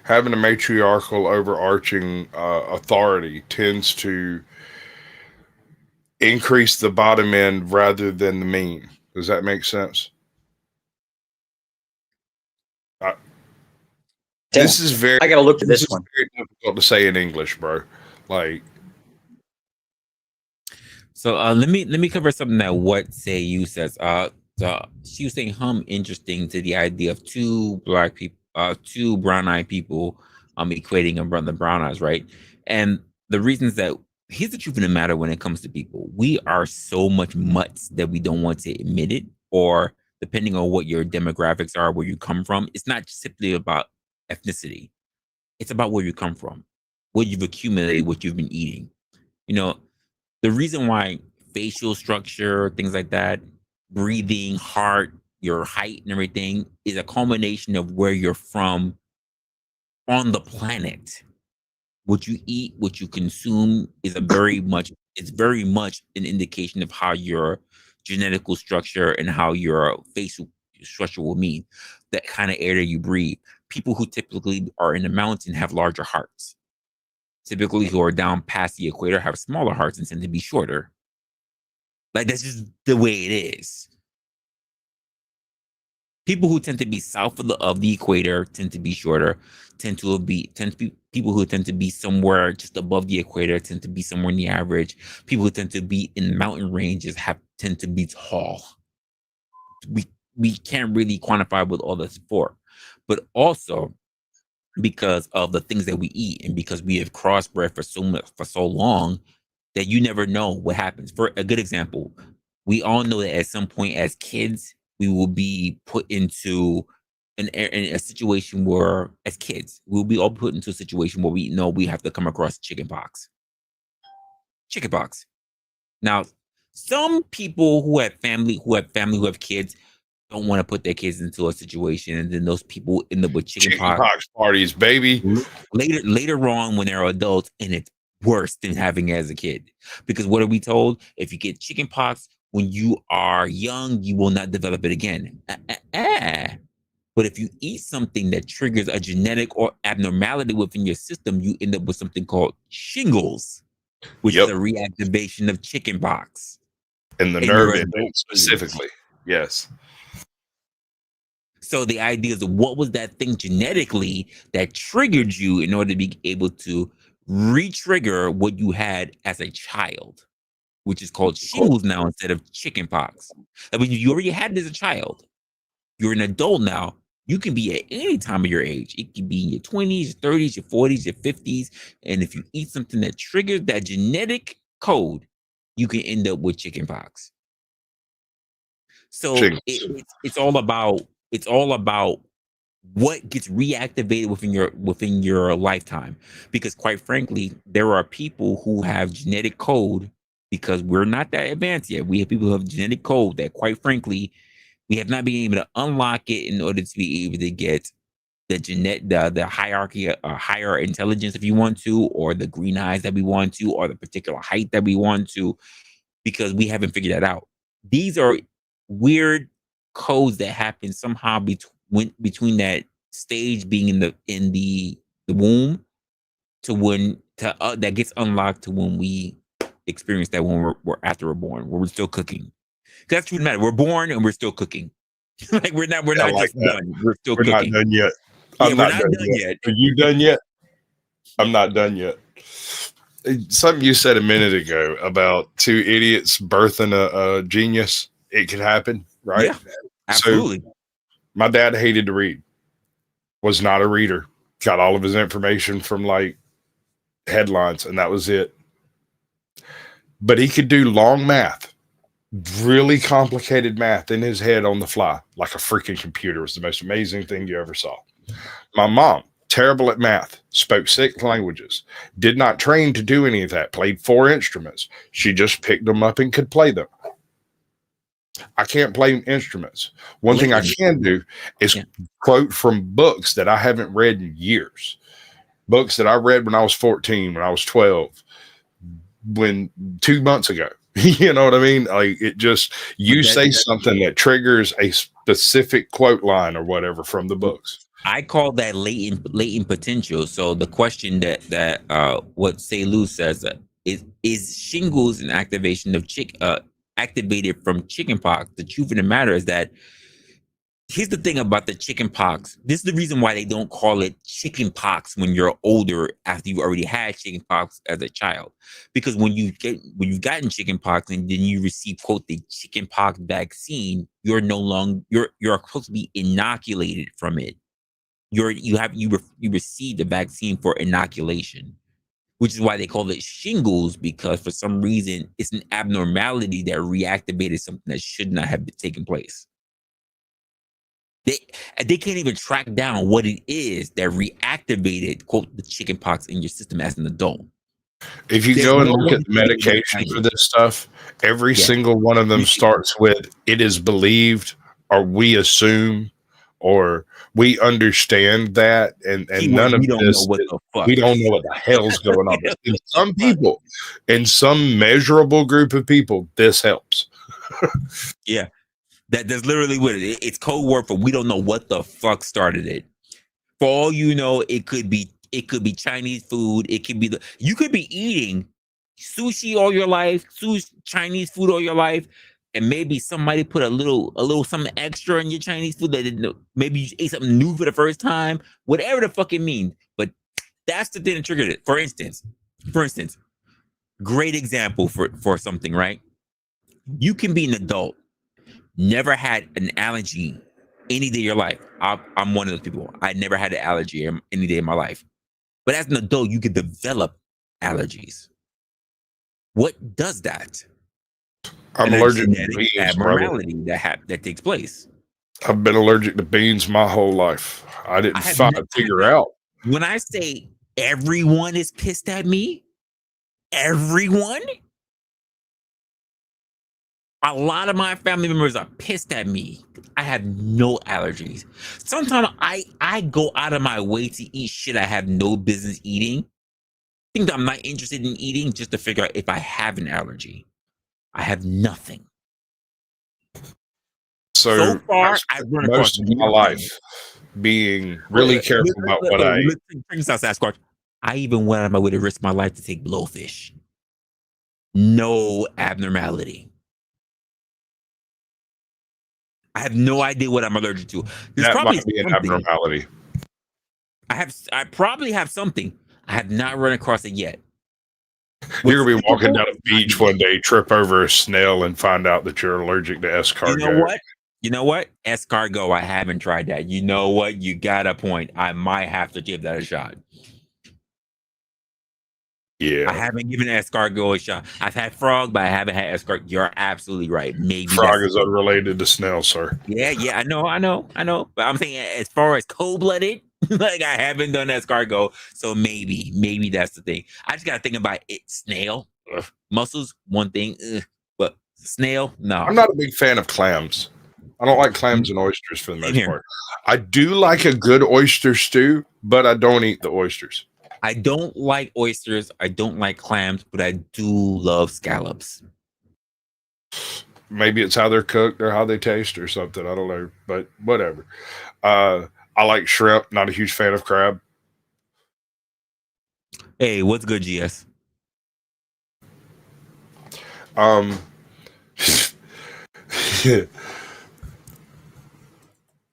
Having a matriarchal overarching authority tends to increase the bottom end rather than the mean. Does that make sense? This is very. I gotta look at this one. Very difficult to say in English, bro. Like. So let me cover something that What Say You says. She was saying interesting to the idea of two black people, two brown-eyed people, equating the brown eyes, right? And the reasons that here's the truth of the matter when it comes to people: we are so much mutts that we don't want to admit it, or depending on what your demographics are, where you come from, it's not simply about ethnicity. It's about where you come from, what you've accumulated, what you've been eating. You know, the reason why facial structure, things like that, breathing, heart, your height and everything is a culmination of where you're from on the planet. What you eat, what you consume is very much an indication of how your genetical structure and how your facial structure will mean. That kind of air that you breathe. People who typically are in the mountain have larger hearts. Typically, who are down past the equator have smaller hearts and tend to be shorter. Like, that's just the way it is. People who tend to be south of the equator tend to be shorter. People who tend to be somewhere just above the equator tend to be somewhere in the average. People who tend to be in mountain ranges tend to be tall. We can't really quantify what all that's for, but also because of the things that we eat and because we have crossbred for so long that you never know what happens. For a good example, we all know that at some point as kids we will be put into in a situation where, as kids, we'll be all put into a situation where we know we have to come across chickenpox. Chickenpox. Now, some people who have kids don't want to put their kids into a situation, and then those people end up with chickenpox parties, baby. Later on, when they're adults, and it's worse than having it as a kid. Because what are we told? If you get chickenpox when you are young, you will not develop it again. But if you eat something that triggers a genetic or abnormality within your system, you end up with something called shingles, which is a reactivation of chickenpox. And the nerve ending specifically. Yes. So the idea is, what was that thing genetically that triggered you in order to be able to re-trigger what you had as a child, which is called shingles now instead of chickenpox. I mean, you already had it as a child. You're an adult now. You can be at any time of your age. It can be in your 20s, your 30s, your 40s, your 50s. And if you eat something that triggers that genetic code, you can end up with chickenpox. So it's all about what gets reactivated within your lifetime. Because quite frankly, there are people who have genetic code, because we're not that advanced yet. We have people who have genetic code that, quite frankly, we have not been able to unlock it in order to be able to get the hierarchy, higher intelligence, if you want to, or the green eyes that we want to, or the particular height that we want to, because we haven't figured that out. These are weird codes that happen somehow between that stage being in the womb that gets unlocked to when we experience that when we're after we're born, where we're still cooking. That's what matters. We're born and we're still cooking. Like we're not just done. We're still cooking. Not done yet. We're not done yet. Are you done yet? I'm not done yet. Something you said a minute ago about two idiots birthing a genius. It could happen, right? Yeah, absolutely. So, my dad hated to read. Was not a reader. Got all of his information from like headlines, and that was it. But he could do long math. Really complicated math in his head on the fly, like a freaking computer. It was the most amazing thing you ever saw. My mom, terrible at math, spoke 6 languages, did not train to do any of that, played 4 instruments. She just picked them up and could play them. I can't play instruments. One thing I can do is quote from books that I haven't read in years. Books that I read when I was 14, when I was 12, 2 months ago. You know what I mean? Like it just, you say something that triggers a specific quote line or whatever from the books. I call that latent potential. So the question that what Say Lou says is shingles an activation of activated from chickenpox. The truth of the matter is that here's the thing about the chickenpox. This is the reason why they don't call it chickenpox when you're older, after you already had chickenpox as a child. Because when you've gotten chickenpox and then you receive, quote, the chickenpox vaccine, you're supposed to be inoculated from it. You receive the vaccine for inoculation, which is why they call it shingles, because for some reason it's an abnormality that reactivated something that should not have taken place. They can't even track down what it is that reactivated, quote, the chickenpox in your system as an adult. If you go and look at the medication for this stuff, every single one of them starts with, it is believed, or we assume, or we understand that, and none of this, we don't know what the hell's going on. But in some people, in some measurable group of people, this helps. Yeah. That's literally what it is. It's code word for we don't know what the fuck started it. For all you know, it could be Chinese food. It could be you could be eating sushi all your life, Chinese food all your life, and maybe somebody put a little something extra in your Chinese food that didn't know. Maybe you ate something new for the first time, whatever the fuck it means. But that's the thing that triggered it. For instance, great example for something, right? You can be an adult, never had an allergy any day of your life. I'm one of those people. I never had an allergy any day of my life. But as an adult, you can develop allergies. What does that? I'm And a allergic to genetic beans, brother. abnormality that takes place. I've been allergic to beans my whole life. I didn't figure out. When I say everyone is pissed at me, everyone, a lot of my family members are pissed at me. I have no allergies. Sometimes I go out of my way to eat shit I have no business eating. Things I'm not interested in eating just to figure out if I have an allergy. I have nothing. So far, I've run across most of my life being really careful about what I eat. Sasquatch. I even went out of my way to risk my life to take blowfish. No abnormality. I have no idea what I'm allergic to. There's That probably might be an something. abnormality. I probably have something. I have not run across it yet. You're gonna be walking down a beach one day, trip over a snail, and find out that you're allergic to escargot. You know what? Escargot, I haven't tried that. You know what? You got a point. I might have to give that a shot. Yeah. I haven't given escargot a shot. I've had frog, but I haven't had escargot. You're absolutely right. Maybe frog is unrelated to snail, sir. Yeah, I know. But I'm saying as far as cold-blooded, like I haven't done escargot, so maybe that's the thing. I just gotta think about it. Snail, mussels, one thing, but snail, no. I'm not a big fan of clams. I don't like clams and oysters for the most part. I do like a good oyster stew, but I don't eat the oysters. I don't like oysters. I don't like clams, but I do love scallops. Maybe it's how they're cooked or how they taste or something. I don't know, but whatever. I like shrimp. Not a huge fan of crab. Hey, what's good, GS? I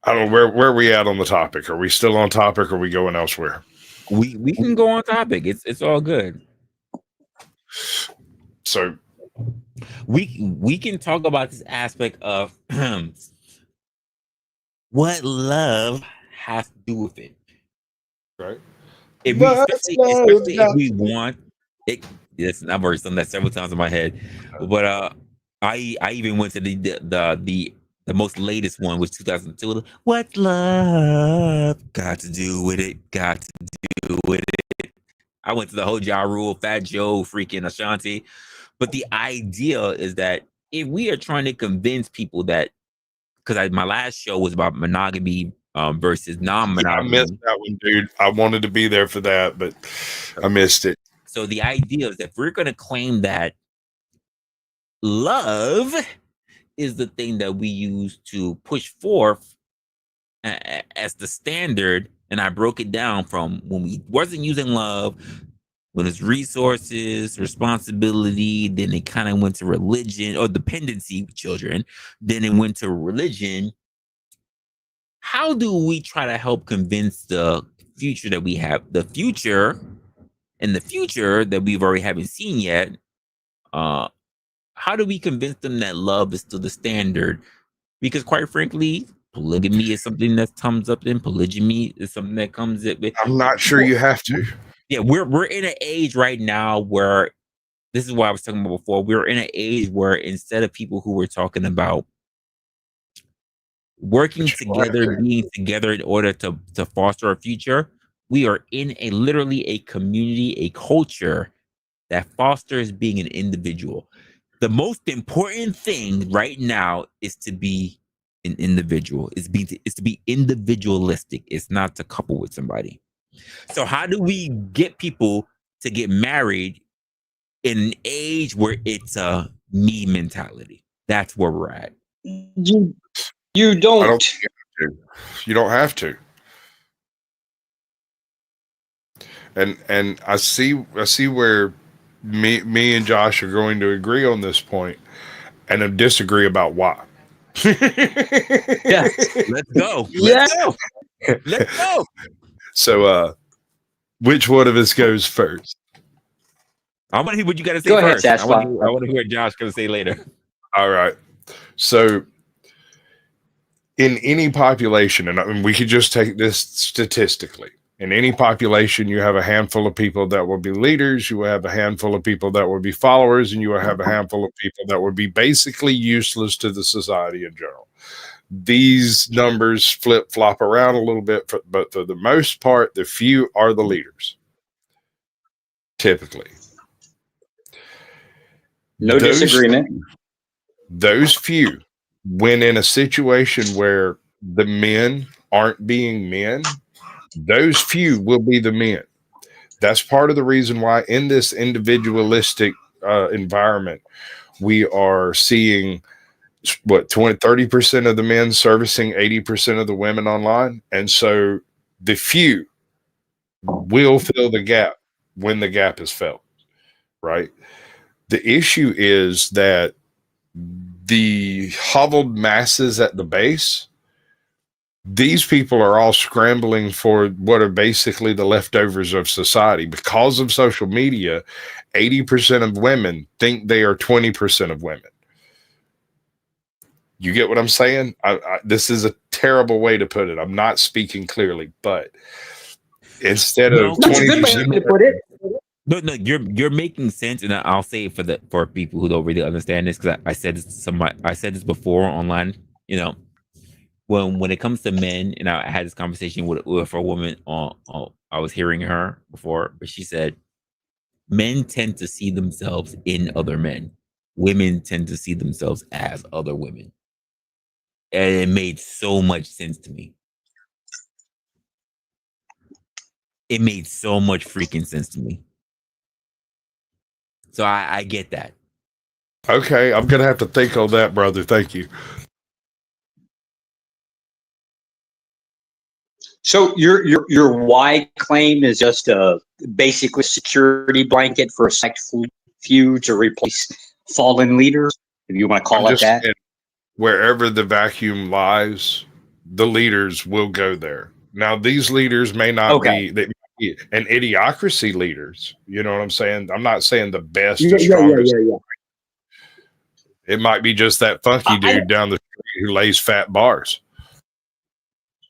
don't know where are we at on the topic. Are we still on topic or are we going elsewhere? We can go on topic. It's all good. So we can talk about this aspect of what love has to do with it. Right. Especially if we want it. Yes, I've already done that several times in my head. But I even went to the most latest one, was 2002. What's love got to do with it? Got to do with it. I went to the whole Ja Rule, Fat Joe, freaking Ashanti. But the idea is that if we are trying to convince people that, because my last show was about monogamy versus non-monogamy. Yeah, I missed that one, dude. I wanted to be there for that, but I missed it. So the idea is that if we're going to claim that love is the thing that we use to push forth as the standard, and I broke it down from when we wasn't using love, when it's resources, responsibility, then it kind of went to religion or dependency, children, then it went to religion. How do we try to help convince the future that we have, the future that we've already haven't seen yet? How do we convince them that love is still the standard? Because quite frankly, polygamy is something that comes up in, polygamy is something that comes up with. I'm not sure you have to. Yeah, we're in an age right now where, this is what I was talking about before, we're in an age where instead of people who were talking about working together, being together in order to foster a future, we are in literally a community, a culture that fosters being an individual. The most important thing right now is to be an individual. Is to be individualistic. It's not to couple with somebody. So how do we get people to get married in an age where it's a me mentality? That's where we're at. You don't. You don't have to. And I see where me and Josh are going to agree on this point. and then disagree about why. Yeah. Let's go. Yeah. Let's go. Let's go. So, which one of us goes first? I want to hear what you got to say Go ahead, first. I Sasquatch. want to hear what Josh going to say later. All right. So, in any population, and we could just take this statistically, in any population, you have a handful of people that will be leaders, you will have a handful of people that will be followers, and you will have a handful of people that will be basically useless to the society in general. These numbers flip-flop around a little bit, but for the most part, the few are the leaders, typically. No disagreement. Those few, when in a situation where the men aren't being men, those few will be the men. That's part of the reason why in this individualistic environment, we are seeing what 30% of the men servicing 80% of the women online. And so the few will fill the gap when the gap is felt, right? The issue is that the hoveled masses at the base, these people are all scrambling for what are basically the leftovers of society. Because of social media, 80% of women think they are 20% of women. You get what I'm saying? This is a terrible way to put it. I'm not speaking clearly, but instead of 20% to put it. No, you're making sense, and I'll say it for people who don't really understand this, because I said this before online. You know, when it comes to men, and I had this conversation with a woman I was hearing her before, but she said men tend to see themselves in other men. Women tend to see themselves as other women. And it made so much sense to me. It made so much freaking sense to me. So I get that. Okay, I'm gonna have to think on that, brother. Thank you. So your why claim is just a basically security blanket for a select few to replace fallen leaders, if you want to call it that. Wherever the vacuum lies, the leaders will go there. Now, these leaders may not be an idiocracy leaders. You know what I'm saying? I'm not saying the best or strongest. It might be just that funky dude down the street who lays fat bars.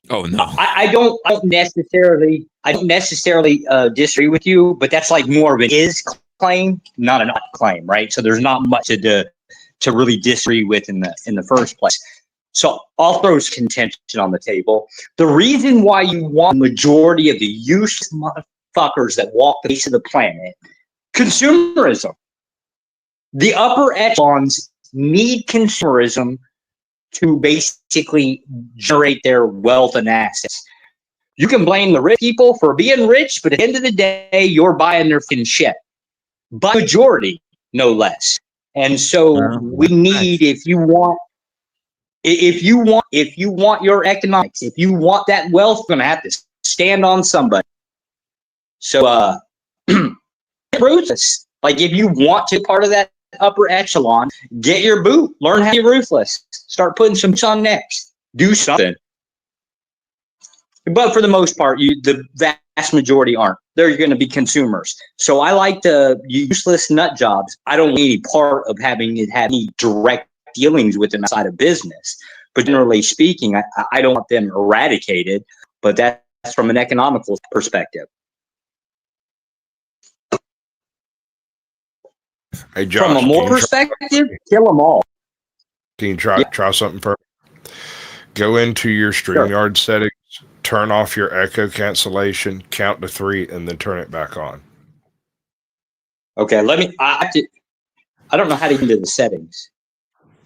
Oh no, I don't necessarily disagree with you, but that's like more of an is claim, not a not claim, right? So there's not much to really disagree with in the first place. So I'll throw contention on the table. The reason why you want the majority of the useless motherfuckers that walk the face of the planet, consumerism. The upper echelons need consumerism to basically generate their wealth and assets. You can blame the rich people for being rich, but at the end of the day, you're buying their fucking shit. By majority, no less. And so we need, if you want your economics, if you want that wealth, you're gonna have to stand on somebody. So ruthless. Like if you want to be part of that upper echelon, get your boot, learn how to be ruthless, start putting some on next, do something. But for the most part, the vast majority aren't. They're going to be consumers. So I like the useless nut jobs. I don't need any part of having it have any direct dealings with them outside of business. But generally speaking, I don't want them eradicated. But that's from an economical perspective. Hey, Josh, from a moral perspective, kill them all. Can you try something first? Go into your StreamYard settings, turn off your echo cancellation, count to 3, and then turn it back on. Okay, I don't know how to get into the settings.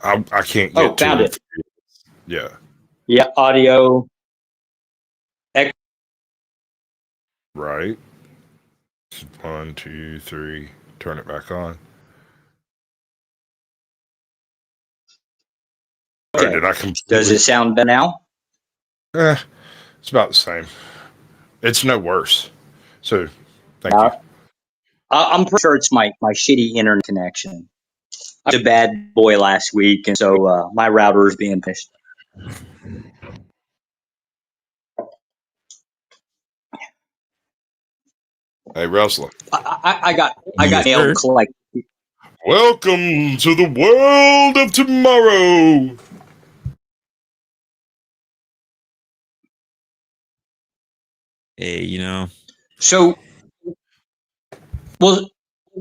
I can't get to found it. Yeah. Yeah, audio. Echo. Right. 1, 2, 3. Turn it back on. Okay. Does it sound better now? It's about the same. It's no worse. So, thank you. I'm pretty sure it's my shitty internet connection. I was a bad boy last week, and so my router is being pushed. Hey, Resla. I got Yes, nailed sir. like Welcome to the world of tomorrow. Hey, you know, so. Well,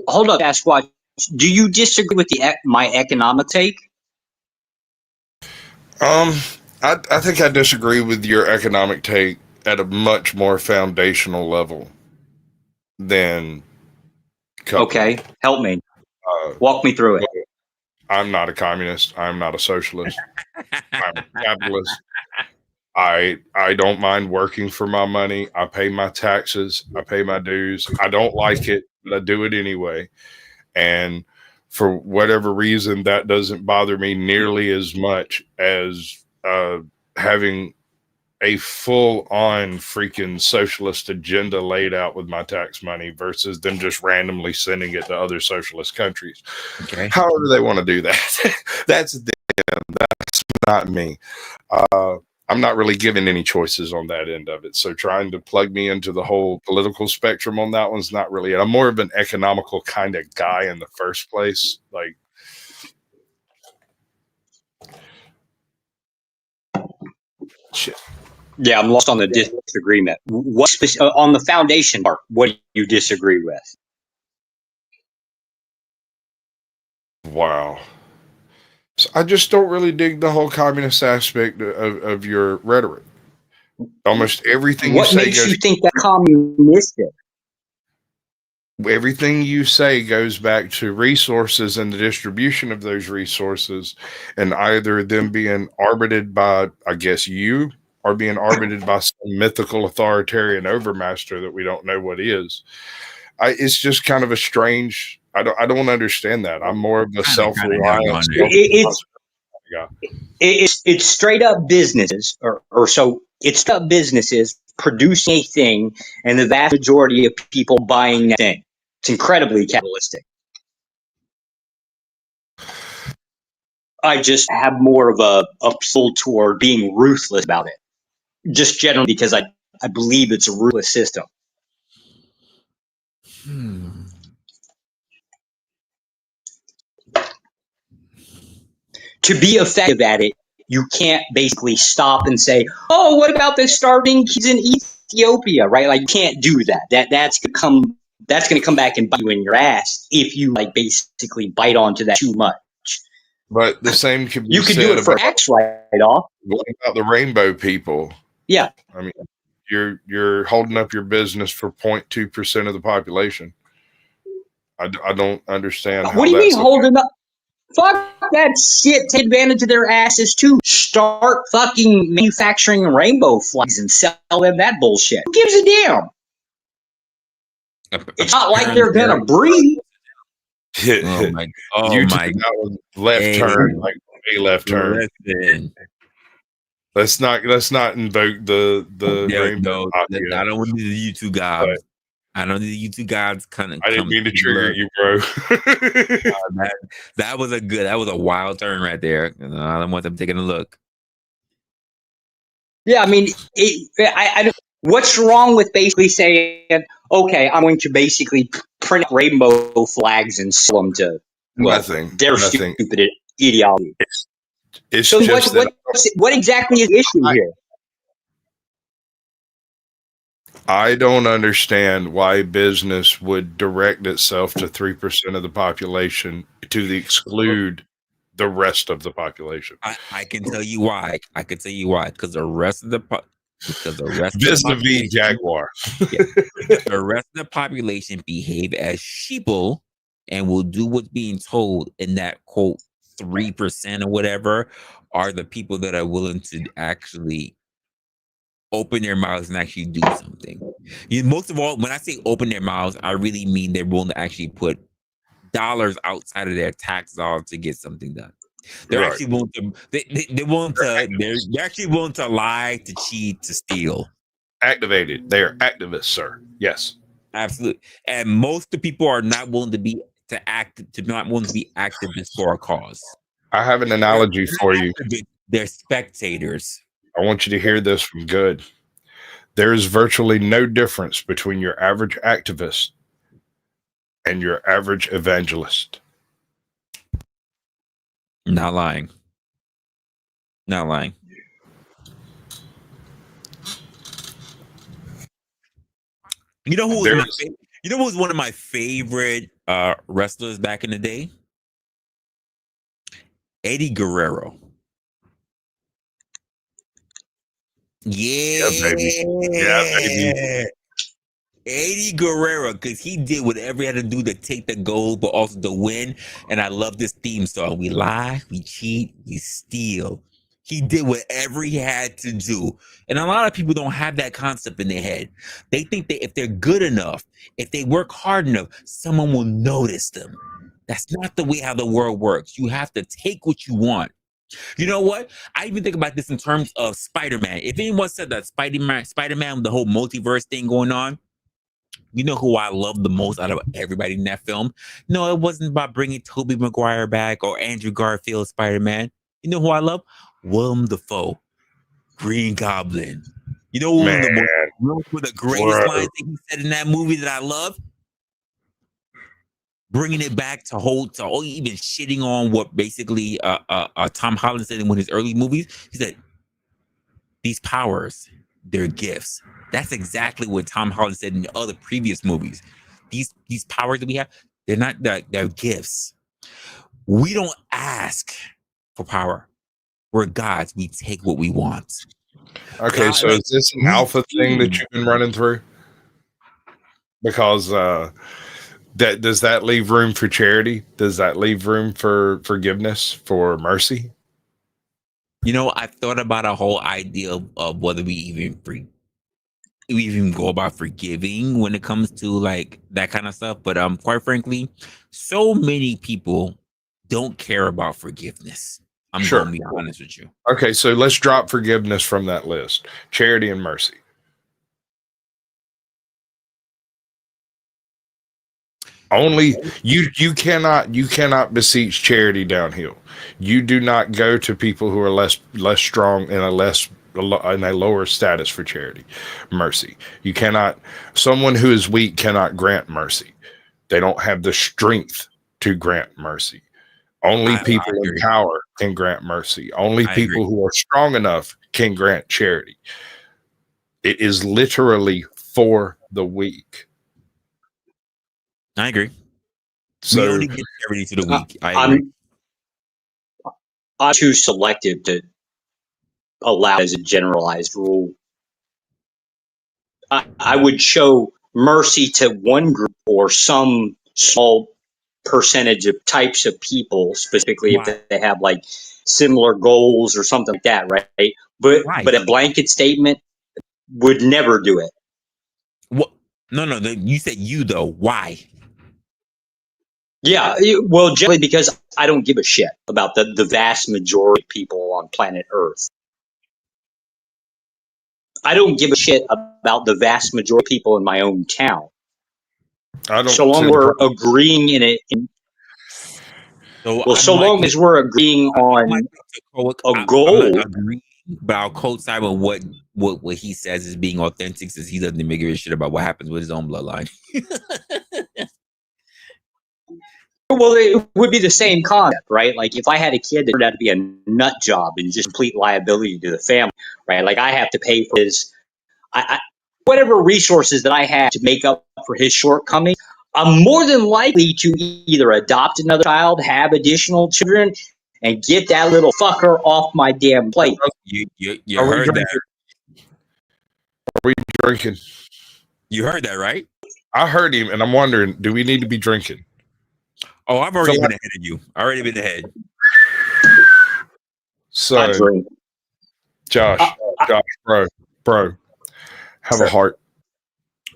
hold up, Sasquatch. Do you disagree with my economic take? I think I disagree with your economic take at a much more foundational level than Okay, help me. Uh, Walk me through it. I'm not a communist. I'm not a socialist. I'm a capitalist. I don't mind working for my money. I pay my taxes. I pay my dues. I don't like it, but I do it anyway. And for whatever reason, that doesn't bother me nearly as much as having a full-on freaking socialist agenda laid out with my tax money versus them just randomly sending it to other socialist countries. okay. However they want to do that. That's them. That's not me. I'm not really given any choices on that end of it. So trying to plug me into the whole political spectrum on that one's not really it. I'm more of an economical kind of guy in the first place. Like, shit. Yeah, I'm lost on the disagreement. What on the foundation part? What do you disagree with? Wow. So I just don't really dig the whole communist aspect of your rhetoric. Almost everything What you say makes you think that communistic? Everything you say goes back to resources and the distribution of those resources, and either them being arbitrated by, I guess, you, or being arbitrated by some mythical authoritarian overmaster that we don't know what is. It's just kind of a strange. I don't understand that. I'm more of a self-reliant. It's straight up businesses, or so it's straight up businesses producing a thing, and the vast majority of people buying that thing. It's incredibly capitalistic. I just have more of a pull toward being ruthless about it, just generally because I believe it's a ruthless system. To be effective at it, you can't basically stop and say, "Oh, what about the starving kids in Ethiopia?" Right? Like, you can't do that. That's gonna come back and bite you in your ass if you like basically bite onto that too much. But the same can be You could said do it for about, tax write-off. what about the rainbow people? Yeah. I mean, you're holding up your business for 0.2% of the population. I don't understand how What do you mean that's holding up? Fuck that shit. Take advantage of their asses too. Start fucking manufacturing rainbow flags and sell them that bullshit. Who gives a damn? It's not like they're gonna breathe. Oh my! Oh you my! took that one left turn, like a left turn. Listen. Let's not invoke the rainbow. I don't want the YouTube gods. I don't need the YouTube gods kind of. I didn't mean to trigger you, bro. That was a wild turn right there. I don't want them taking a look. Yeah, I mean, what's wrong with basically saying, okay, I'm going to basically print rainbow flags and sell them to their stupid ideology? It's so just what exactly is the issue here? I don't understand why business would direct itself to 3% of the population to exclude the rest of the population. I can tell you why. Because the rest of the vis-a-vis Jaguar. The rest of the population behave as sheeple and will do what's being told, and that quote 3% or whatever are the people that are willing to actually open their mouths and actually do something. Most of all, when I say open their mouths, I really mean they're willing to actually put dollars outside of their tax dollars to get something done. They're actually willing to. They're actually willing to lie, to cheat, to steal. Activated. They are activists, sir. Yes, absolutely. And most of the people are not willing to be to not want to be activists for a cause. I have an analogy for you. They're spectators. I want you to hear this from Good. There is virtually no difference between your average activist and your average evangelist. Not lying. Not lying. You know who was one of my favorite wrestlers back in the day? Eddie Guerrero. Yeah, baby. Yeah, baby. Eddie Guerrero, because he did whatever he had to do to take the gold, but also to win. And I love this theme song. We lie, we cheat, we steal. He did whatever he had to do. And a lot of people don't have that concept in their head. They think that if they're good enough, if they work hard enough, someone will notice them. That's not the way how the world works. You have to take what you want. You know what? I even think about this in terms of Spider-Man. If anyone said that Spider-Man, the whole multiverse thing going on, you know who I love the most out of everybody in that film? No, it wasn't about bringing Tobey Maguire back or Andrew Garfield Spider-Man. You know who I love? Willem Dafoe, Green Goblin. You know one of the greatest lines that he said in that movie that I love? Bringing it back to even shitting on what basically Tom Holland said in one of his early movies. He said, these powers, they're gifts. That's exactly what Tom Holland said in the other previous movies. These powers that we have, they're gifts. We don't ask for power. We're gods. We take what we want. Okay, so is this an alpha thing that you've been running through? Because does that leave room for charity? Does that leave room for forgiveness, for mercy? You know, I thought about a whole idea of whether we even go about forgiving when it comes to like that kind of stuff. But quite frankly, so many people don't care about forgiveness. I'm going to be honest with you. Okay, so let's drop forgiveness from that list. Charity and mercy. Only you cannot beseech charity downhill. You do not go to people who are less strong and in a lower status for charity. Mercy. You cannot. Someone who is weak cannot grant mercy. They don't have the strength to grant mercy. Only people in power can grant mercy. Only people who are strong enough can grant charity. It is literally for the weak. I agree. So, we only get charity to the weak. I'm too selective to allow as a generalized rule. I would show mercy to one group or some small percentage of types of people, specifically if they have like similar goals or something like that, right? But a blanket statement would never do it. What? No. You said you though. Why? Yeah, well, generally because I don't give a shit about the vast majority of people on planet Earth. I don't give a shit about the vast majority of people in my own town. So long as we're agreeing in it. So long as we're agreeing on a goal. I'm not agreeing, but I'll co-sign with what he says is being authentic, since he doesn't give a shit about what happens with his own bloodline. Well, it would be the same concept, right? Like if I had a kid that turned out to be a nut job and just complete liability to the family, right? Like I have to pay for his, whatever resources that I have to make up for his shortcomings. I'm more than likely to either adopt another child, have additional children, and get that little fucker off my damn plate. You heard that. Are we drinking? You heard that, right? I heard him, and I'm wondering, do we need to be drinking? Oh, I've already been ahead of you. Already been ahead. So, Josh, bro, have a heart.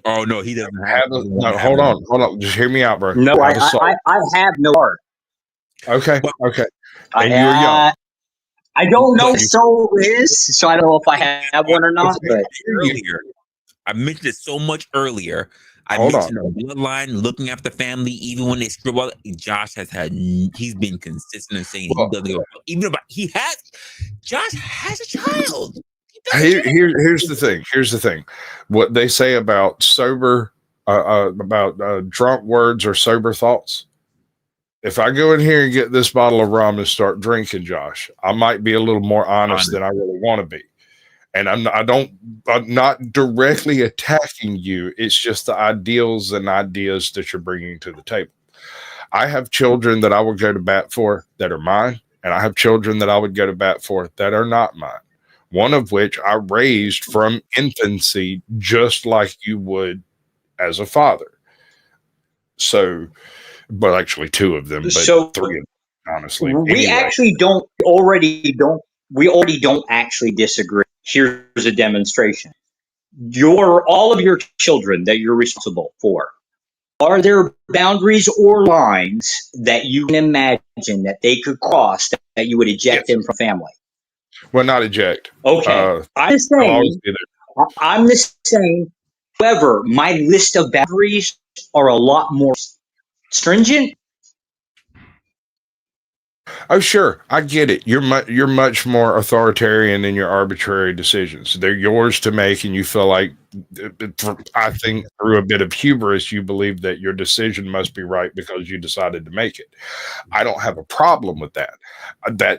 Oh no, he doesn't have. No, hold on. Just hear me out, bro. No, I have no heart. Okay. And you're young. I don't know what soul is, so I don't know if I have one or not. But earlier, I mentioned it so much earlier. I mentioned the bloodline, looking after family, even when they screw up. Josh he's been consistent in saying he doesn't go. Even about Josh has a child. Here's the thing. Here's the thing. What they say about drunk words or sober thoughts. If I go in here and get this bottle of rum and start drinking, Josh, I might be a little more honest than I really want to be. And I'm not directly attacking you. It's just the ideals and ideas that you're bringing to the table. I have children that I would go to bat for that are mine, and I have children that I would go to bat for that are not mine. One of which I raised from infancy, just like you would as a father. So, but actually two of them, but three of them, honestly. We already don't actually disagree. Here's a demonstration. All of your children that you're responsible for, are there boundaries or lines that you can imagine that they could cross that you would eject them from family? Well, not eject. Okay. I'm the same. However, my list of boundaries are a lot more stringent. Oh, sure. I get it. You're much more authoritarian in your arbitrary decisions. They're yours to make, and you feel like, I think through a bit of hubris, you believe that your decision must be right because you decided to make it. I don't have a problem with that.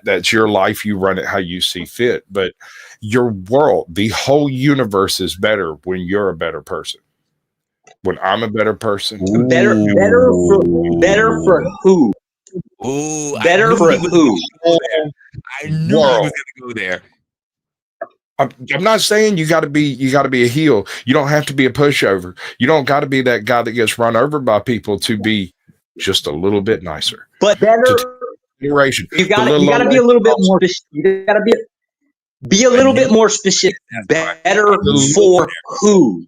That's your life. You run it how you see fit. But your world, the whole universe is better when you're a better person. When I'm a better person. Better for who? Ooh, better for who? I knew he was going to go there. I'm not saying you got to be a heel. You don't have to be a pushover. You don't got to be that guy that gets run over by people to be just a little bit nicer. But better. You got to be a little bit more. You got to be a little bit more specific. Better for who?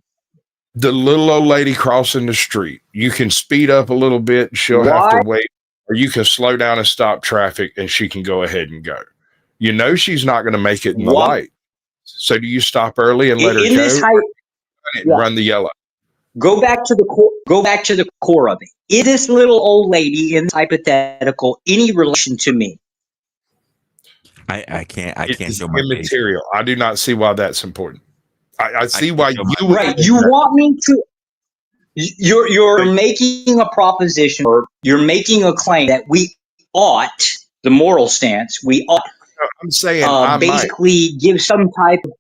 The little old lady crossing the street. You can speed up a little bit and she'll have to wait. Or you can slow down and stop traffic and she can go ahead and go. You know she's not going to make it in the light. So do you stop early and let her go? Run the yellow. Go back to the core of it. Is this little old lady in hypothetical any relation to me? I can't show my immaterial. I do not see why that's important. I see why you would. Right. You want me to. You're making a proposition, or you're making a claim that we ought, the moral stance, we ought. I'm saying basically give some type of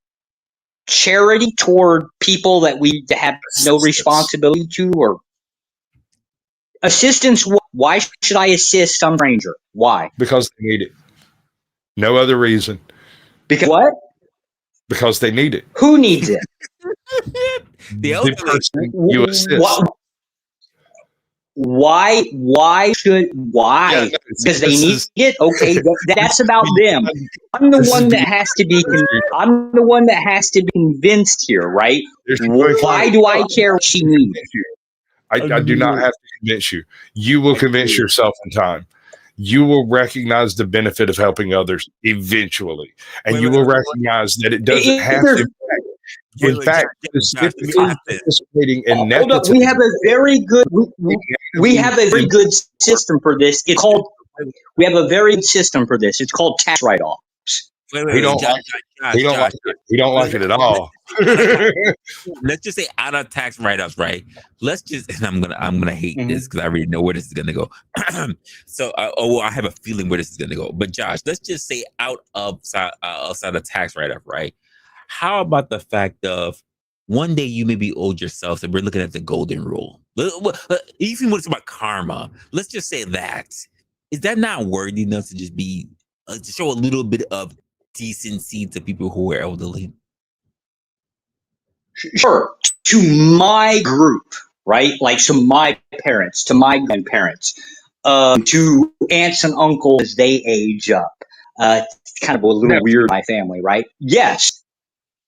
charity toward people that we have no responsibility to, or assistance. Why should I assist some stranger? Why? Because they need it. No other reason. Because what? Because they need it. Who needs it? The person you assist. Why? Yeah, because they need it. Okay, that's about them. I'm the one that has to be. I'm the one that has to be convinced here, right? Why do I care what she needs? I do not have to convince you. You will convince yourself in time. You will recognize the benefit of helping others eventually, and you will recognize that it doesn't have to. In fact, participating in hold up. We have a very good. We have a very good system for this. It's called. We have a very good system for this. It's called tax write-offs. We don't like it. We don't like it at all. Let's just say out of tax write-offs, right? Let's just. And I'm gonna hate this because I already know where this is gonna go. So, I have a feeling where this is gonna go. But Josh, let's just say outside of tax write-off, right? How about the fact of one day you may be owed yourself, and we're looking at the golden rule. Even when it's about karma, let's just say that. Is that not worthy enough to just be to show a little bit of decency to people who are elderly? Sure. To my group, right? Like to my parents, to my grandparents, to aunts and uncles as they age up. It's kind of a little weird in my family, right? Yes.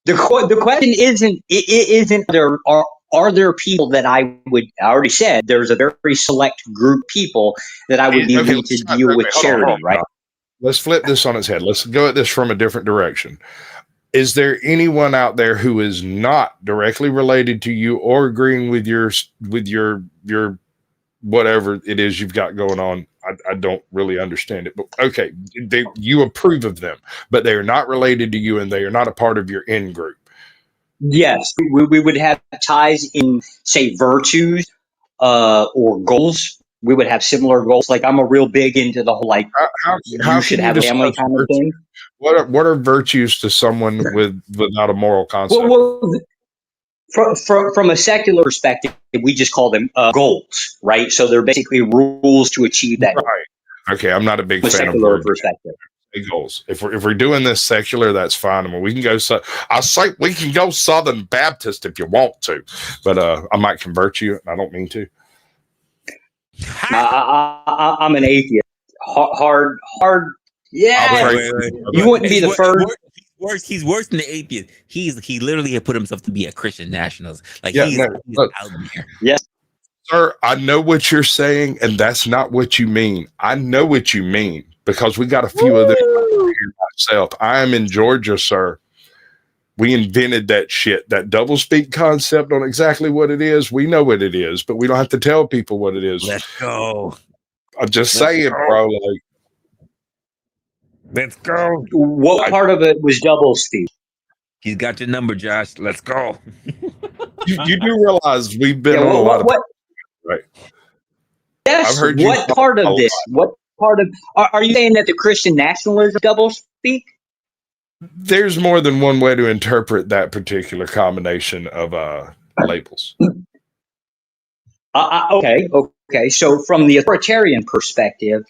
The question isn't are there people that I already said there's a very select group of people that I would be willing to deal with charity, right? Let's flip this on its head. Let's go at this from a different direction. Is there anyone out there who is not directly related to you or agreeing with your whatever it is you've got going on? I don't really understand it, but okay, you approve of them, but they are not related to you and they are not a part of your in group. Yes, we would have ties in, say, virtues or goals. We would have similar goals. Like I'm a real big into the whole like How you should can you have a family discuss kind of virtue? thing. What are virtues to someone without a moral concept? Well, from a secular perspective, we just call them goals, right? So they're basically rules to achieve that goal. Right. Okay, I'm not a big From a fan of secular word perspective. goals. If we're doing this secular, that's fine. I mean, we can go. I say we can go Southern Baptist if you want to, but I might convert you. I don't mean to. I'm an atheist. Hard. Yeah, Wait. you wouldn't be the first. He's worse than the atheist. He literally had put himself to be a Christian nationalist. Like Yeah, he's look, out there. Yes. sir, I know what you're saying, and that's not what you mean. I know what you mean because we got a few of them here myself. I am in Georgia, sir. We invented that shit, that doublespeak concept on exactly what it is. We know what it is, but we don't have to tell people what it is. Let's go. I'm just saying, bro. Like, let's go. What part of it was doublespeak? He's got your number, Josh. Let's go. you do realize we've been on a lot of right? Yes. I've heard you what part of this? What part of? Are you saying that the Christian nationalism doublespeak? There's more than one way to interpret that particular combination of labels. Okay. So from the authoritarian perspective,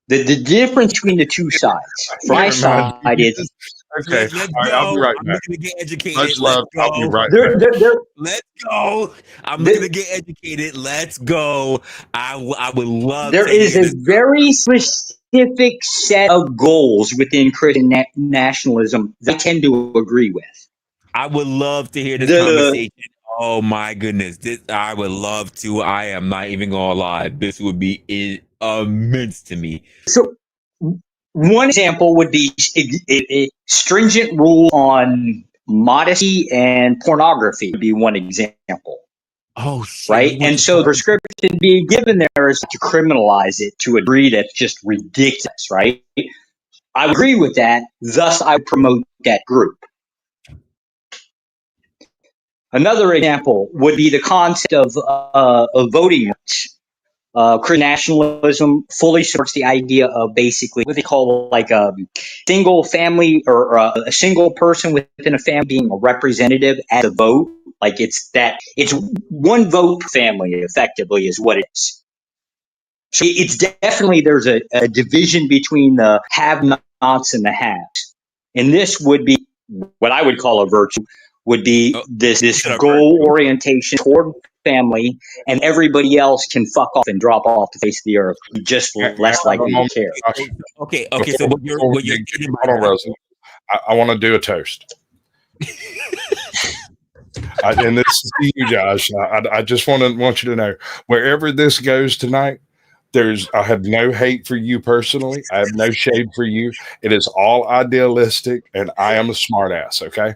the difference between the two sides. From my side is okay. Let's All right, go. I'll be right I'm back. looking to get educated. Much Let's love. go. I'll be right back. Let's go. I'm looking to get educated. Let's go. I would love. There is a very specific set of goals within Christian nationalism that I tend to agree with. I would love to hear this conversation. Oh my goodness. I would love to. I am not even gonna lie. This would be immense to me. So one example would be a stringent rule on modesty and pornography would be one example. Oh shit. Right? And so the prescription being given there is to criminalize it to a degree that's just ridiculous, right? I agree with that, thus I promote that group. Another example would be the concept of voting rights. Christian nationalism fully supports the idea of basically what they call like a single family or a single person within a family being a representative at a vote. Like it's one vote per family effectively is what it is. So it's definitely there's a division between the have-nots and the haves. And this would be what I would call a virtue, would be this goal orientation toward family, and everybody else can fuck off and drop off the face of the earth, just less likely to care. Okay. So what you're getting hold on, Rosa. I want to do a toast. And this is to you, Josh. I just want you to know, wherever this goes tonight, I have no hate for you personally. I have no shade for you. It is all idealistic, and I am a smart ass. Okay.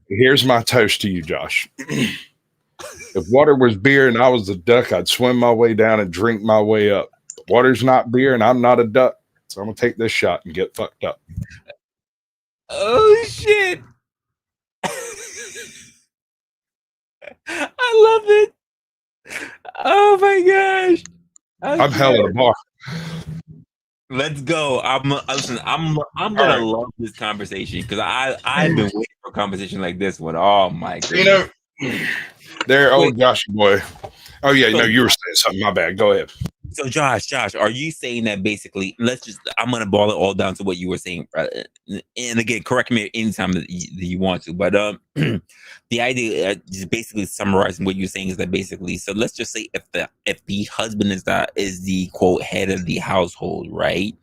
Here's my toast to you, Josh. If water was beer and I was a duck, I'd swim my way down and drink my way up. Water's not beer and I'm not a duck. So I'm going to take this shot and get fucked up. Oh, shit. I love it. Oh, my gosh. I'm hell at a bar. Let's go. I'm gonna love this conversation because I've been waiting for a conversation like this one. Oh my goodness. Josh boy. Oh yeah, no, you were saying something. My bad. Go ahead. So Josh, are you saying that basically? I'm gonna boil it all down to what you were saying, and again, correct me anytime that you want to. But the idea, just basically summarizing what you're saying, is that basically, so let's just say if the husband is the quote head of the household, right?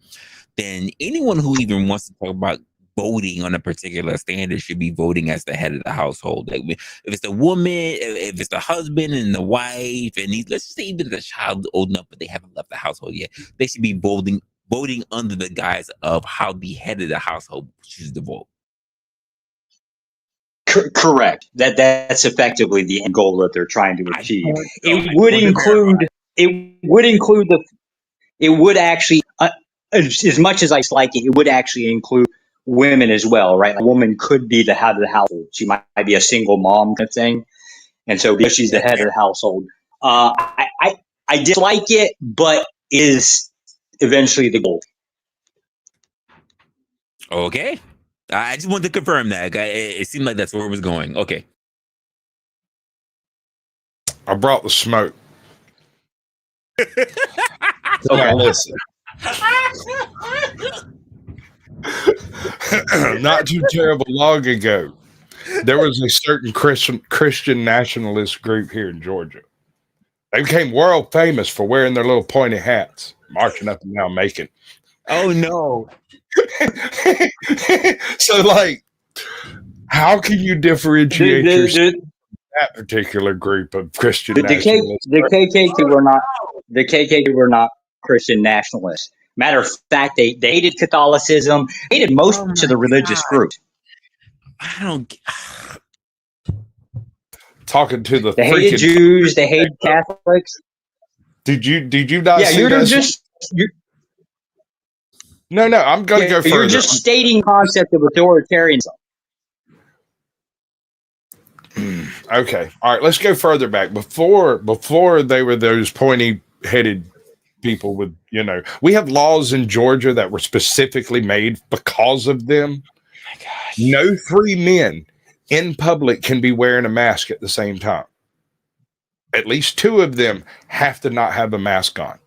Then anyone who even wants to talk about voting on a particular standard should be voting as the head of the household. Like if it's the woman, if it's the husband and the wife, and let's just say even the child old enough but they haven't left the household yet, they should be voting under the guise of how the head of the household chooses to vote. Correct. That's effectively the end goal that they're trying to achieve. It would actually, as much as I dislike it, it would actually include women as well, right? Like, a woman could be the head of the household. She might be a single mom kind of thing, and so because she's the head of the household, I dislike it, but is eventually the goal. Okay. I just wanted to confirm that. It seemed like that's where it was going. Okay. I brought the smoke. Okay. Now listen. Not too terrible long ago, there was a certain Christian nationalist group here in Georgia. They became world famous for wearing their little pointy hats, marching up and down Macon. Oh no. So, like, how can you differentiate yourself from that particular group of Christian nationalists? The KKK were not Christian nationalists. Matter of fact, they hated Catholicism, hated most of the religious groups. I don't. Talking to the They hated Jews, they hated Catholics. Did you not see that? No, I'm going to go further. You're just stating the concept of authoritarianism. Okay. All right. Let's go further back. Before they were those pointy-headed people with, we have laws in Georgia that were specifically made because of them. Oh my gosh. No 3 men in public can be wearing a mask at the same time. At least 2 of them have to not have a mask on.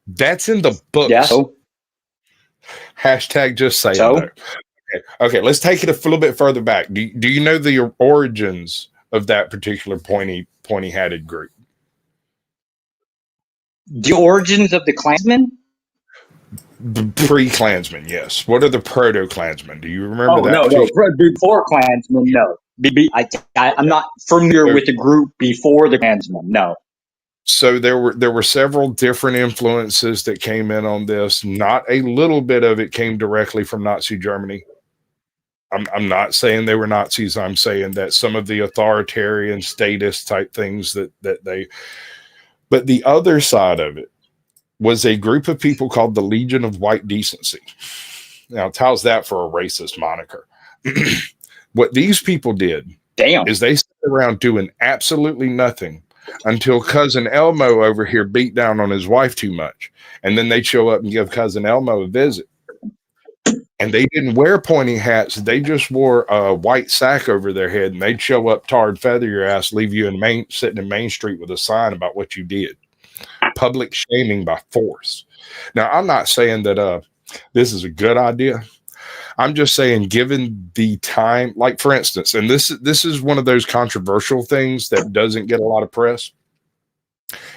That's in the books. Yeah. So? Hashtag just saying so? Okay, let's take it a little bit further back. Do you know the origins of that particular pointy-hatted group? The origins of the Klansmen? Pre-Klansmen, yes. What are the proto-Klansmen? Do you remember that? No. Before Klansmen, no. I'm not familiar with the group before the Klansmen, no. So there were several different influences that came in on this. Not a little bit of it came directly from Nazi Germany. I'm not saying they were Nazis. I'm saying that some of the authoritarian statist type things that they. But the other side of it was a group of people called the Legion of White Decency. Now, how's that for a racist moniker? What these people did is they sat around doing absolutely nothing until Cousin Elmo over here beat down on his wife too much. And then they'd show up and give Cousin Elmo a visit. And they didn't wear pointy hats. They just wore a white sack over their head, and they'd show up, tarred, feather your ass, leave you sitting in Main Street with a sign about what you did. Public shaming by force. Now, I'm not saying that this is a good idea. I'm just saying, given the time, like, for instance, and this is one of those controversial things that doesn't get a lot of press.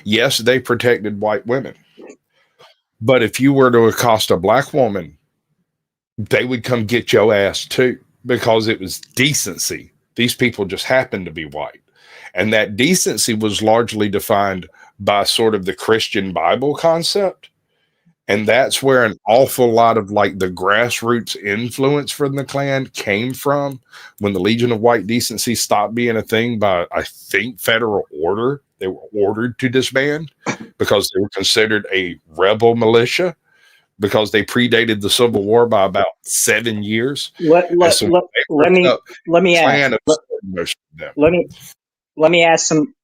Yes, they protected white women. But if you were to accost a black woman, they would come get your ass too, because it was decency. These people just happened to be white. And that decency was largely defined by sort of the Christian Bible concept. And that's where an awful lot of, like, the grassroots influence from the Klan came from when the Legion of White Decency stopped being a thing by, I think, federal order. They were ordered to disband because they were considered a rebel militia, because they predated the Civil War by about 7 years. Let me ask some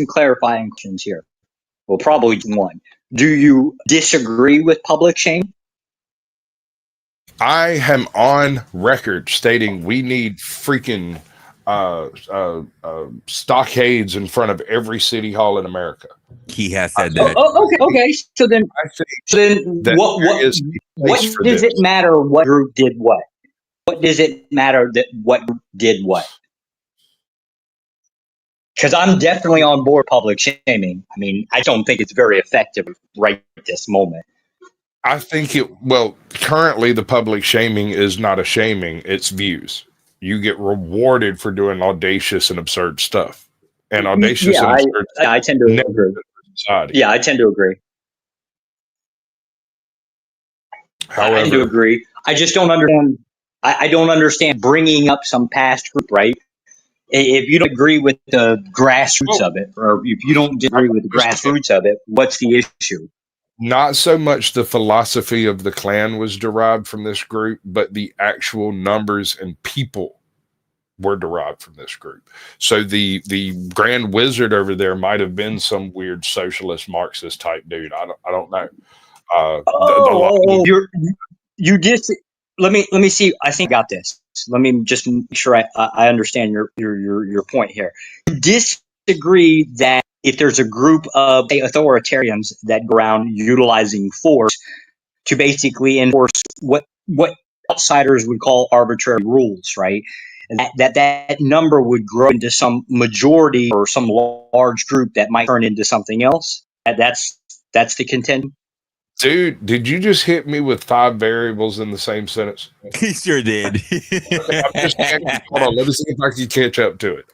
clarifying questions here. Well, probably one. Do you disagree with public shaming? I am on record stating we need freaking stockades in front of every city hall in America. He has said that. Okay. So then what does it matter what group did what? What does it matter that what group did what? Because I'm definitely on board public shaming. I mean, I don't think it's very effective right at this moment. I think currently the public shaming is not a shaming, it's views. You get rewarded for doing audacious and absurd stuff. And audacious and absurd stuff. I tend to agree. Yeah, I tend to agree. However, I tend to agree. I just don't understand I don't understand bringing up some past group, right? If you don't agree with the grassroots of it, or if you don't agree with the grassroots of it, what's the issue? Not so much the philosophy of the Klan was derived from this group, but the actual numbers and people were derived from this group. So the Grand Wizard over there might have been some weird socialist Marxist type dude. I don't know. You just let me see. I think I got this. Let me just make sure I understand your point here. You disagree that if there's a group of authoritarians that go around utilizing force to basically enforce what outsiders would call arbitrary rules, right? And that number would grow into some majority or some large group that might turn into something else. That's the contention. Dude, did you just hit me with 5 variables in the same sentence? He sure did. Hold on, let me see if I can catch up to it.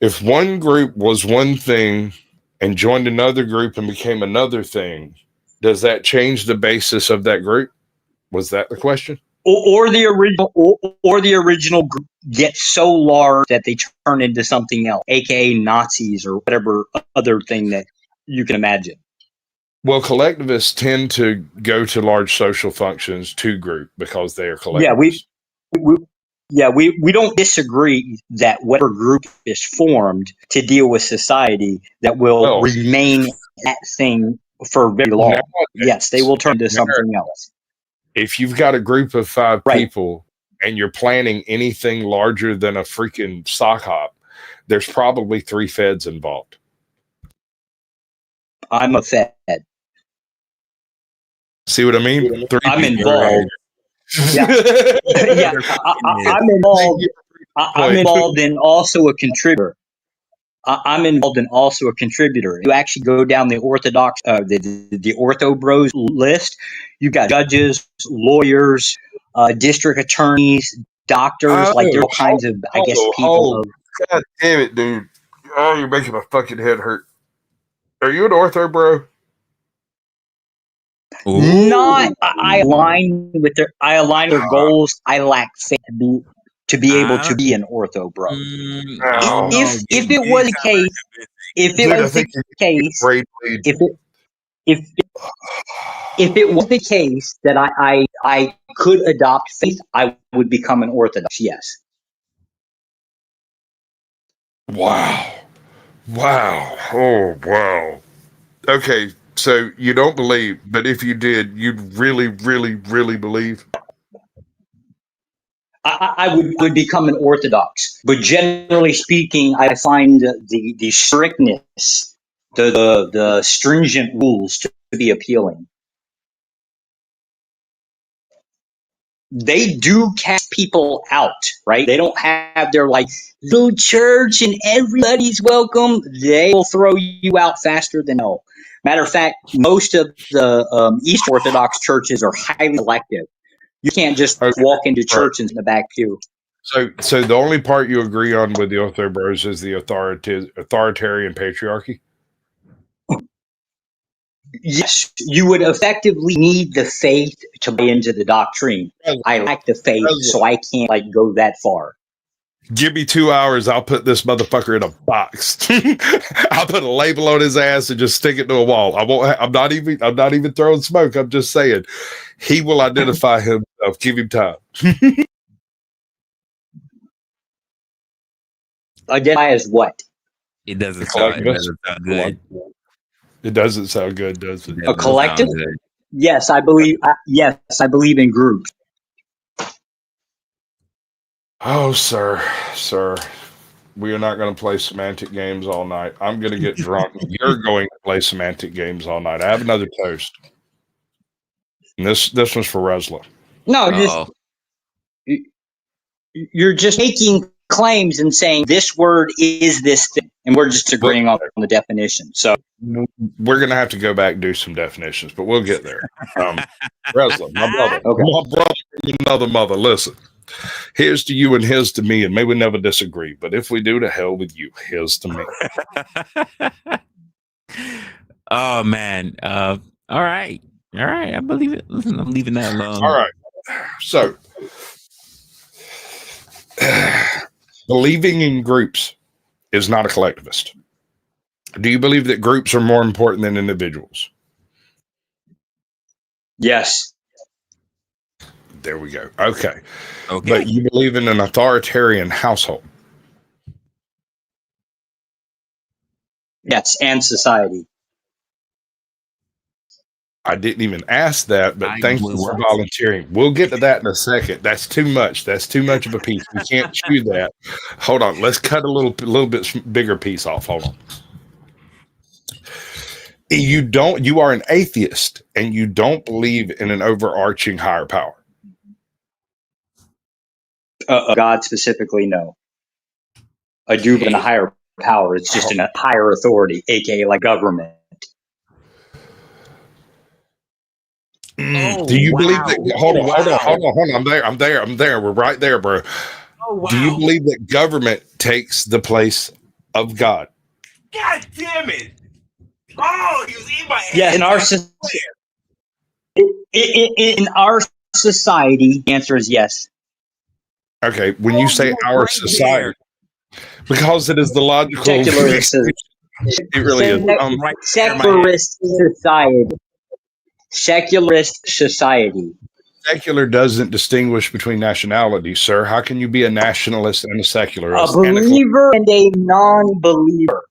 If one group was one thing and joined another group and became another thing, does that change the basis of that group? Was that the question? Or the original group gets so large that they turn into something else, aka Nazis or whatever other thing that you can imagine. Well, collectivists tend to go to large social functions to group because they are collectivists. We don't disagree that whatever group is formed to deal with society that will remain that thing for very long. Yes, they will turn into something else. If you've got a group of 5 people and you're planning anything larger than a freaking sock hop, there's probably 3 feds involved. I'm a fed. See what I mean? 3 I'm people. involved. Yeah, I'm involved. I'm involved and also a contributor. I'm involved and also a contributor. You actually go down the orthodox, the ortho bros list. You got judges, lawyers, district attorneys, doctors. Like there's all kinds of, I guess, people. God damn it, dude! Oh, you're making my fucking head hurt. Are you an ortho bro? Not. I align with their goals. I lack faith to be able to be an ortho bro. If it was the case, if it was the case that I could adopt faith, I would become an Orthodox. Yes. Wow. Oh, wow. Okay, so you don't believe, but if you did, you'd really, really, really believe? I would become an Orthodox. But generally speaking, I find the strictness, the stringent rules to be appealing. They do cast people out, right? They don't have their like little church and everybody's welcome. They will throw you out faster than hell. Matter of fact, most of the Eastern Orthodox churches are highly selective. You can't just walk into church in the back pew. So the only part you agree on with the Ortho Bros is the authoritarian patriarchy? Yes, you would effectively need the faith to buy into the doctrine. I lack the faith, so I can't like go that far. Give me 2 hours, I'll put this motherfucker in a box. I'll put a label on his ass and just stick it to a wall. I'm not even throwing smoke. I'm just saying he will identify himself. Give him time. Identify as what? It doesn't sound good. It doesn't sound good, does it? A collective? Yes, I believe. Yes, I believe in groups. Oh, sir, we are not going to play semantic games all night. I'm going to get drunk. You're going to play semantic games all night. I have another toast. And this one's for Resla. No, you're just making claims and saying this word is this thing, and we're just agreeing on the definition. So we're going to have to go back and do some definitions, but we'll get there. Resla, my brother, my brother from another mother. Listen. Here's to you and his to me, and may we never disagree. But if we do, to hell with you. Here's to me. Oh man. All right. I believe it. Listen, I'm leaving that alone. All right. So, believing in groups is not a collectivist. Do you believe that groups are more important than individuals? Yes. There we go. Okay. Okay. But you believe in an authoritarian household? Yes, and society. I didn't even ask that, but thank you for volunteering. We'll get to that in a second. That's too much. That's too much of a piece. We can't chew that. Hold on. Let's cut a little bit bigger piece off. Hold on. You are an atheist and you don't believe in an overarching higher power. God specifically, no. I do believe in a higher power. It's just in a higher authority, aka like government. Do you believe that? Hold on. I'm there. We're right there, bro. Oh, wow. Do you believe that government takes the place of God? God damn it! Oh, you eat my ass. Yeah, in our society, the answer is yes. Okay, when you say our society, because it is the logical. Secularist. It really is. Secularist society. Secularist society. Secular doesn't distinguish between nationalities, sir. How can you be a nationalist and a secularist? A believer and a non-believer.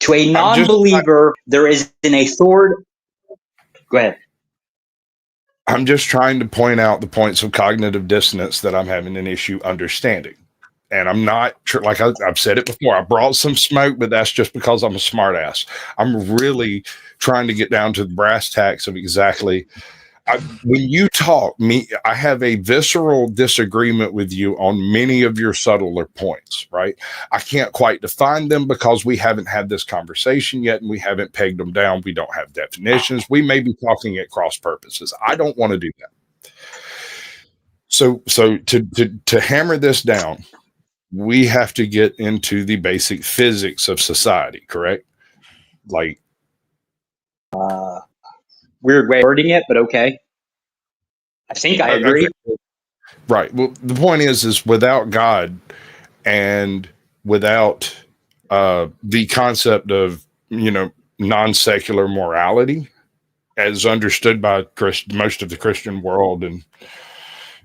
To a non-believer, there is an authority. Go ahead. I'm just trying to point out the points of cognitive dissonance that I'm having an issue understanding. And I'm not like I've said it before. I brought some smoke, but that's just because I'm a smart ass. I'm really trying to get down to the brass tacks of exactly. When you talk, I have a visceral disagreement with you on many of your subtler points, right? I can't quite define them because we haven't had this conversation yet and we haven't pegged them down. We don't have definitions. We may be talking at cross purposes. I don't want to do that. So to hammer this down, we have to get into the basic physics of society, correct? Like, weird way of wording it, but okay. I think I agree. Okay. Right. Well, the point is without God and without the concept of, non-secular morality as understood by most of the Christian world and,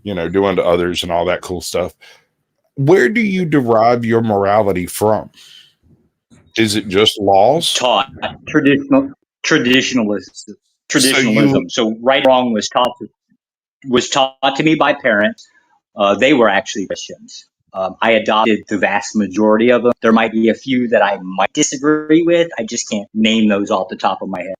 do unto others and all that cool stuff, where do you derive your morality from? Is it just laws? Taught. Traditionalism. So right and wrong was taught to me by parents. They were actually Christians. I adopted the vast majority of them. There might be a few that I might disagree with. I just can't name those off the top of my head.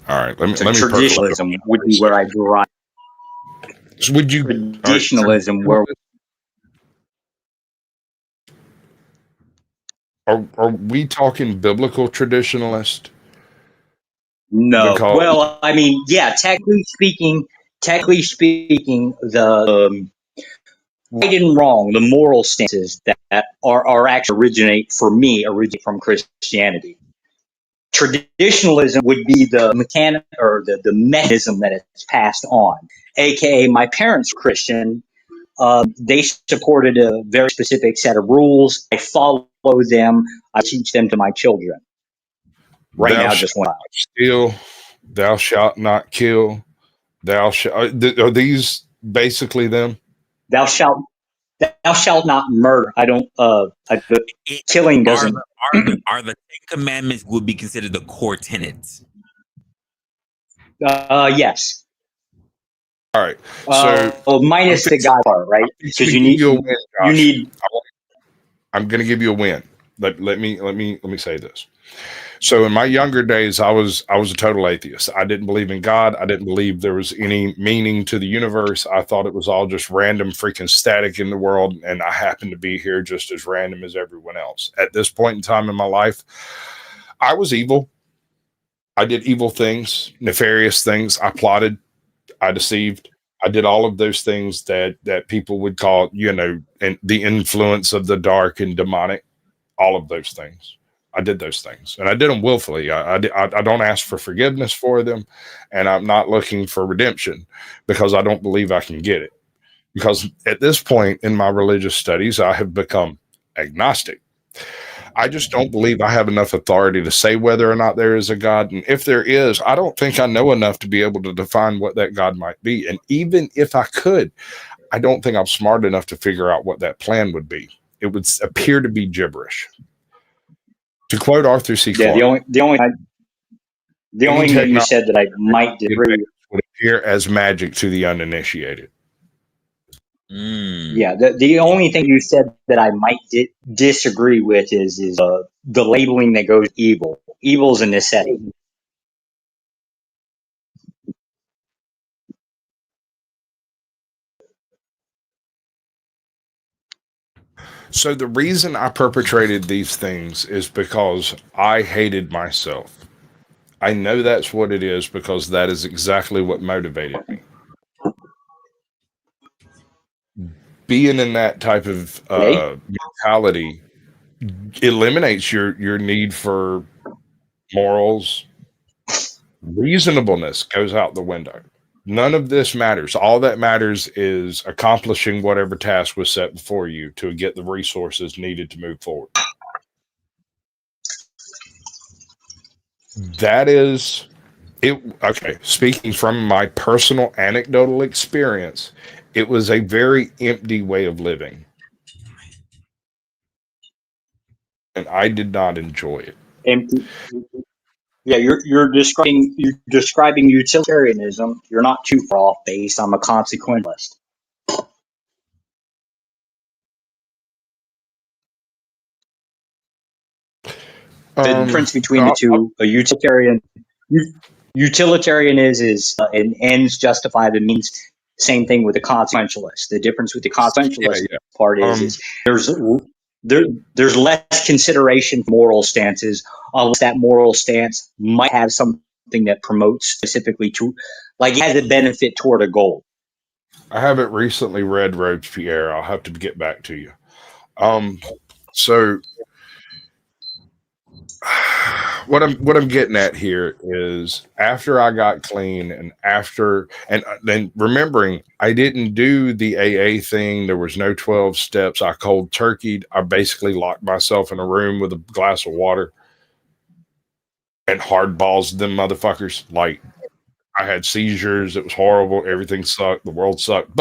All right. Let me traditionalism would be where I derive. So would you traditionalism where? Are we talking biblical traditionalist? No. Well, I mean, yeah. Technically speaking, the right and wrong, the moral stances that are actually originate from Christianity. Traditionalism would be the mechanic or the mechanism that it's passed on. AKA, my parents were Christian. They supported a very specific set of rules. I follow them. I teach them to my children. Right now, just one. Steal, thou shalt not kill. Thou shalt. Are these basically them? Thou shalt not murder. I don't. Killing doesn't. Are the 10 Commandments would be considered the core tenets? Yes. All right. So minus the God part, right? Because you need. I'm going to give you a win. Let me say this. So in my younger days, I was a total atheist. I didn't believe in God. I didn't believe there was any meaning to the universe. I thought it was all just random freaking static in the world. And I happened to be here just as random as everyone else. At this point in time in my life, I was evil. I did evil things, nefarious things. I plotted, I deceived. I did all of those things that people would call, and the influence of the dark and demonic, all of those things. I did those things, and I did them willfully. I don't ask for forgiveness for them, and I'm not looking for redemption because I don't believe I can get it. Because at this point in my religious studies, I have become agnostic. I just don't believe I have enough authority to say whether or not there is a God. And if there is, I don't think I know enough to be able to define what that God might be. And even if I could, I don't think I'm smart enough to figure out what that plan would be. It would appear to be gibberish. To quote Arthur C. Clarke, the only thing you said that I might disagree would appear as magic to the uninitiated. Yeah, the only thing you said that I might disagree with is the labeling that goes evil. Evil is a necessity. So the reason I perpetrated these things is because I hated myself. I know that's what it is because that is exactly what motivated me. Being in that type of mentality eliminates your need for morals. Reasonableness goes out the window. None of this matters. All that matters is accomplishing whatever task was set before you to get the resources needed to move forward. That is it. Okay. Speaking from my personal anecdotal experience, it was a very empty way of living. And I did not enjoy it. Empty. Yeah, you're describing utilitarianism. You're not too far off base. I'm a consequentialist. The difference between the two, a utilitarian is an ends justify the means. Same thing with a consequentialist. The difference with the consequentialist part is there's less consideration for moral stances, unless that moral stance might have something that promotes specifically to, like it has a benefit toward a goal. I haven't recently read Robespierre. I'll have to get back to you. So what I'm getting at here is after I got clean and then remembering I didn't do the AA thing. There was no 12 steps. I cold turkeyed. I basically locked myself in a room with a glass of water and hard balls them motherfuckers. Like I had seizures. It was horrible. Everything sucked. The world sucked.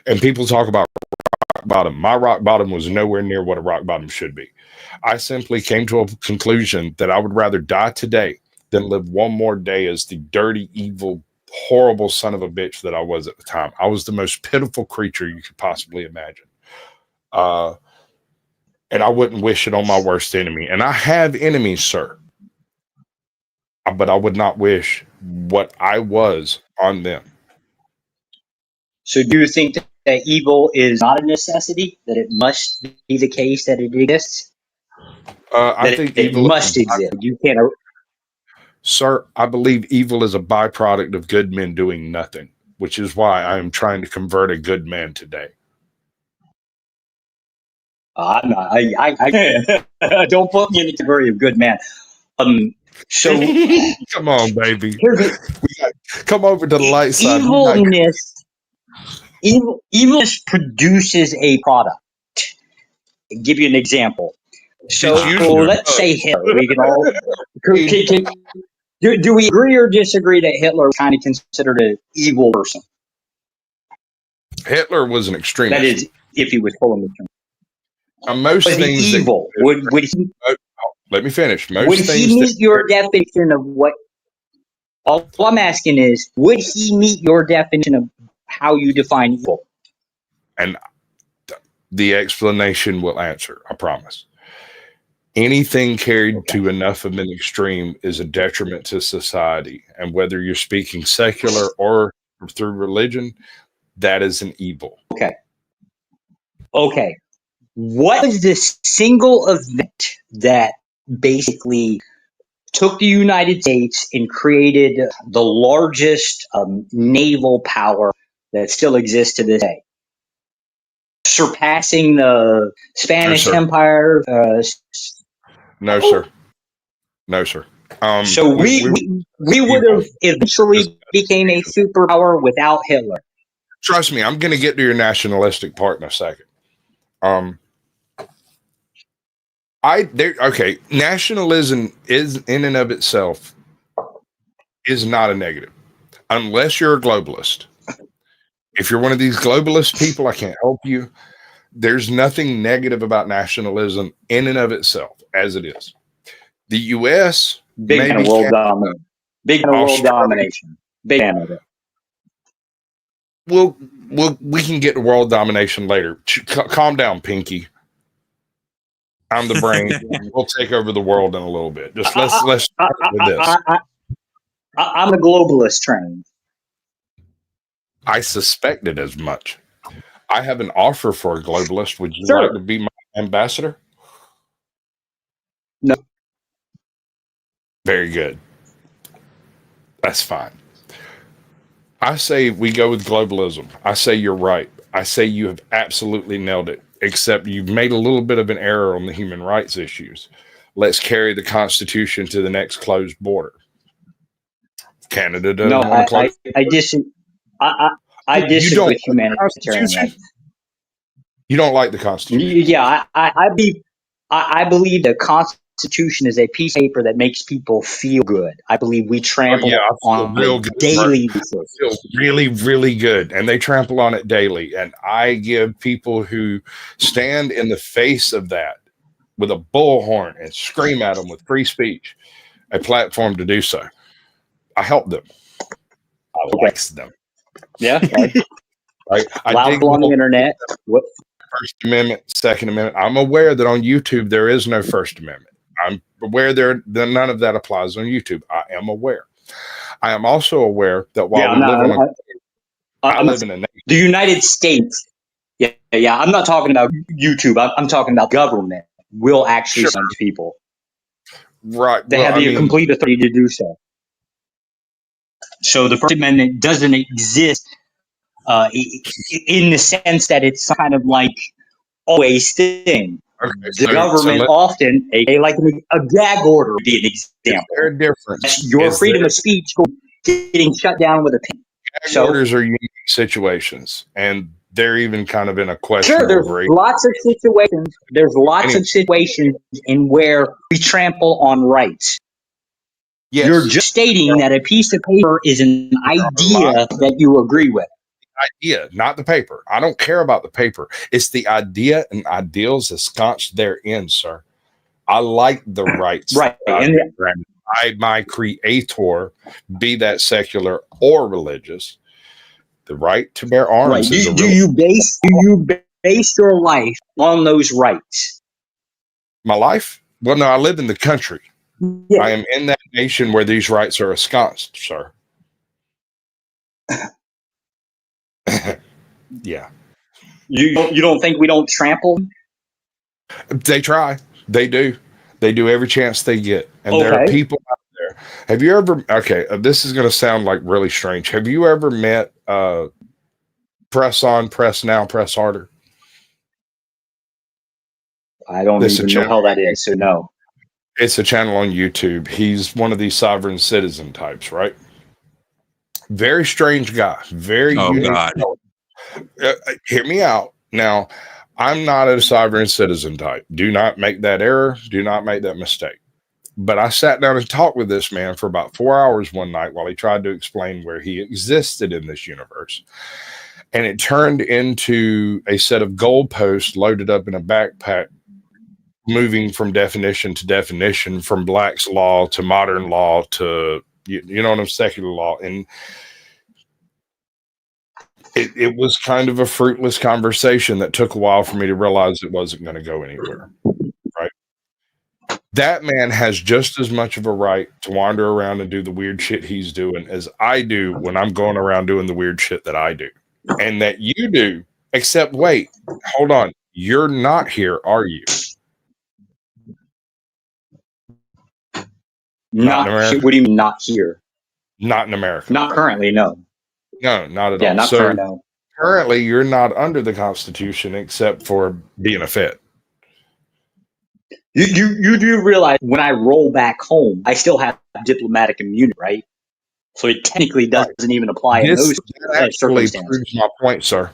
And people talk about rock bottom. My rock bottom was nowhere near what a rock bottom should be. I simply came to a conclusion that I would rather die today than live one more day as the dirty, evil, horrible son of a bitch that I was at the time. I was the most pitiful creature you could possibly imagine. And I wouldn't wish it on my worst enemy. And I have enemies, sir. But I would not wish what I was on them. So do you think that evil is not a necessity, that it must be the case that it exists? I think evil must exist. You can't. Sir, I believe evil is a byproduct of good men doing nothing, which is why I am trying to convert a good man today. I'm not. I don't put me in the category of good man. So come on, baby. Come over to the light side. Evilness produces a product. I'll give you an example. So let's say Hitler. We can all. Do we agree or disagree that Hitler was kind of considered an evil person? Hitler was an extremist. That is, if he was pulling the trigger. Most things evil. Would he? Let me finish. Would he meet your definition of what? All I'm asking is, would he meet your definition of how you define evil? And the explanation will answer, I promise. Anything carried to enough of an extreme is a detriment to society. And whether you're speaking secular or through religion, that is an evil. Okay. What was the single event that basically took the United States and created the largest naval power that still exists to this day, surpassing the Spanish Empire? No, sir. No, sir. So we would have eventually became a superpower without Hitler. Trust me, I'm going to get to your nationalistic part in a second. Okay, nationalism is in and of itself is not a negative, unless you're a globalist. If you're one of these globalist people, I can't help you. There's nothing negative about nationalism in and of itself, as it is. The U.S. Big fan of world domination. Big fan of world domination. Big fan of it. We can get to world domination later. Calm down, Pinky. I'm the brain. We'll take over the world in a little bit. Just let's start with this. I'm the globalist train. I suspected as much. I have an offer for a globalist. Would you Sure. like to be my ambassador? No. Very good. That's fine. I say we go with globalism. I say you're right. I say you have absolutely nailed it, except you've made a little bit of an error on the human rights issues. Let's carry the Constitution to the next closed border. Canada doesn't want to close. I disagree. I disagree with humanitarian rights. You don't like the Constitution? Yeah, I believe the Constitution is a piece of paper that makes people feel good. I believe we trample on a daily basis. I feel really, really good, and they trample on it daily. And I give people who stand in the face of that with a bullhorn and scream at them with free speech a platform to do so. I help them. I like them. Yeah. Right. Loud on the internet. What? First Amendment, Second Amendment. I'm aware that on YouTube there is no First Amendment. I'm aware none of that applies on YouTube. I am aware. I am also aware that while I live in a nation. The United States. Yeah. I'm not talking about YouTube. I'm talking about government will actually send people. Right. They have the complete authority to do so. So the First Amendment doesn't exist in the sense that it's some kind of like always thing. Okay, the government often, like a gag order would be an example. Their difference. Your freedom of speech getting shut down with a pin. Gag orders are unique situations, and they're even kind of in a question. Sure, there's lots of situations. There's lots of situations in where we trample on rights. Yes. You're just stating that a piece of paper is an idea that you agree with. Idea, not the paper. I don't care about the paper. It's the idea and ideals ensconced therein, sir. I like the rights. Right. My creator, be that secular or religious, the right to bear arms. Right. Do you base your life on those rights? My life? Well, no, I live in the country. Yeah. I am in that nation where these rights are ensconced, sir. Yeah. You don't think we don't trample? They try. They do. They do every chance they get. And there are people out there. Have you ever, this is going to sound like really strange. Have you ever met Press On, Press Now, Press Harder? I don't even know how that is, so no. It's a channel on YouTube. He's one of these sovereign citizen types, right? Very strange guy. Very unique. God. Hear me out. Now, I'm not a sovereign citizen type. Do not make that error. Do not make that mistake. But I sat down and talked with this man for about 4 hours one night while he tried to explain where he existed in this universe. And it turned into a set of goalposts loaded up in a backpack, moving from definition to definition, from Black's law to modern law to, you know what I'm, secular law. And it was kind of a fruitless conversation that took a while for me to realize it wasn't going to go anywhere. Right. That man has just as much of a right to wander around and do the weird shit he's doing as I do when I'm going around doing the weird shit that I do. And that you do, except wait, hold on. You're not here, are you? Not in America. What do you mean not here? Not in America. Not currently, no. No, not at all. Yeah, not currently, no. Currently, you're not under the Constitution except for being a Fed. You do realize when I roll back home, I still have diplomatic immunity, right? So it technically doesn't even apply in those That actually circumstances. proves my point, sir.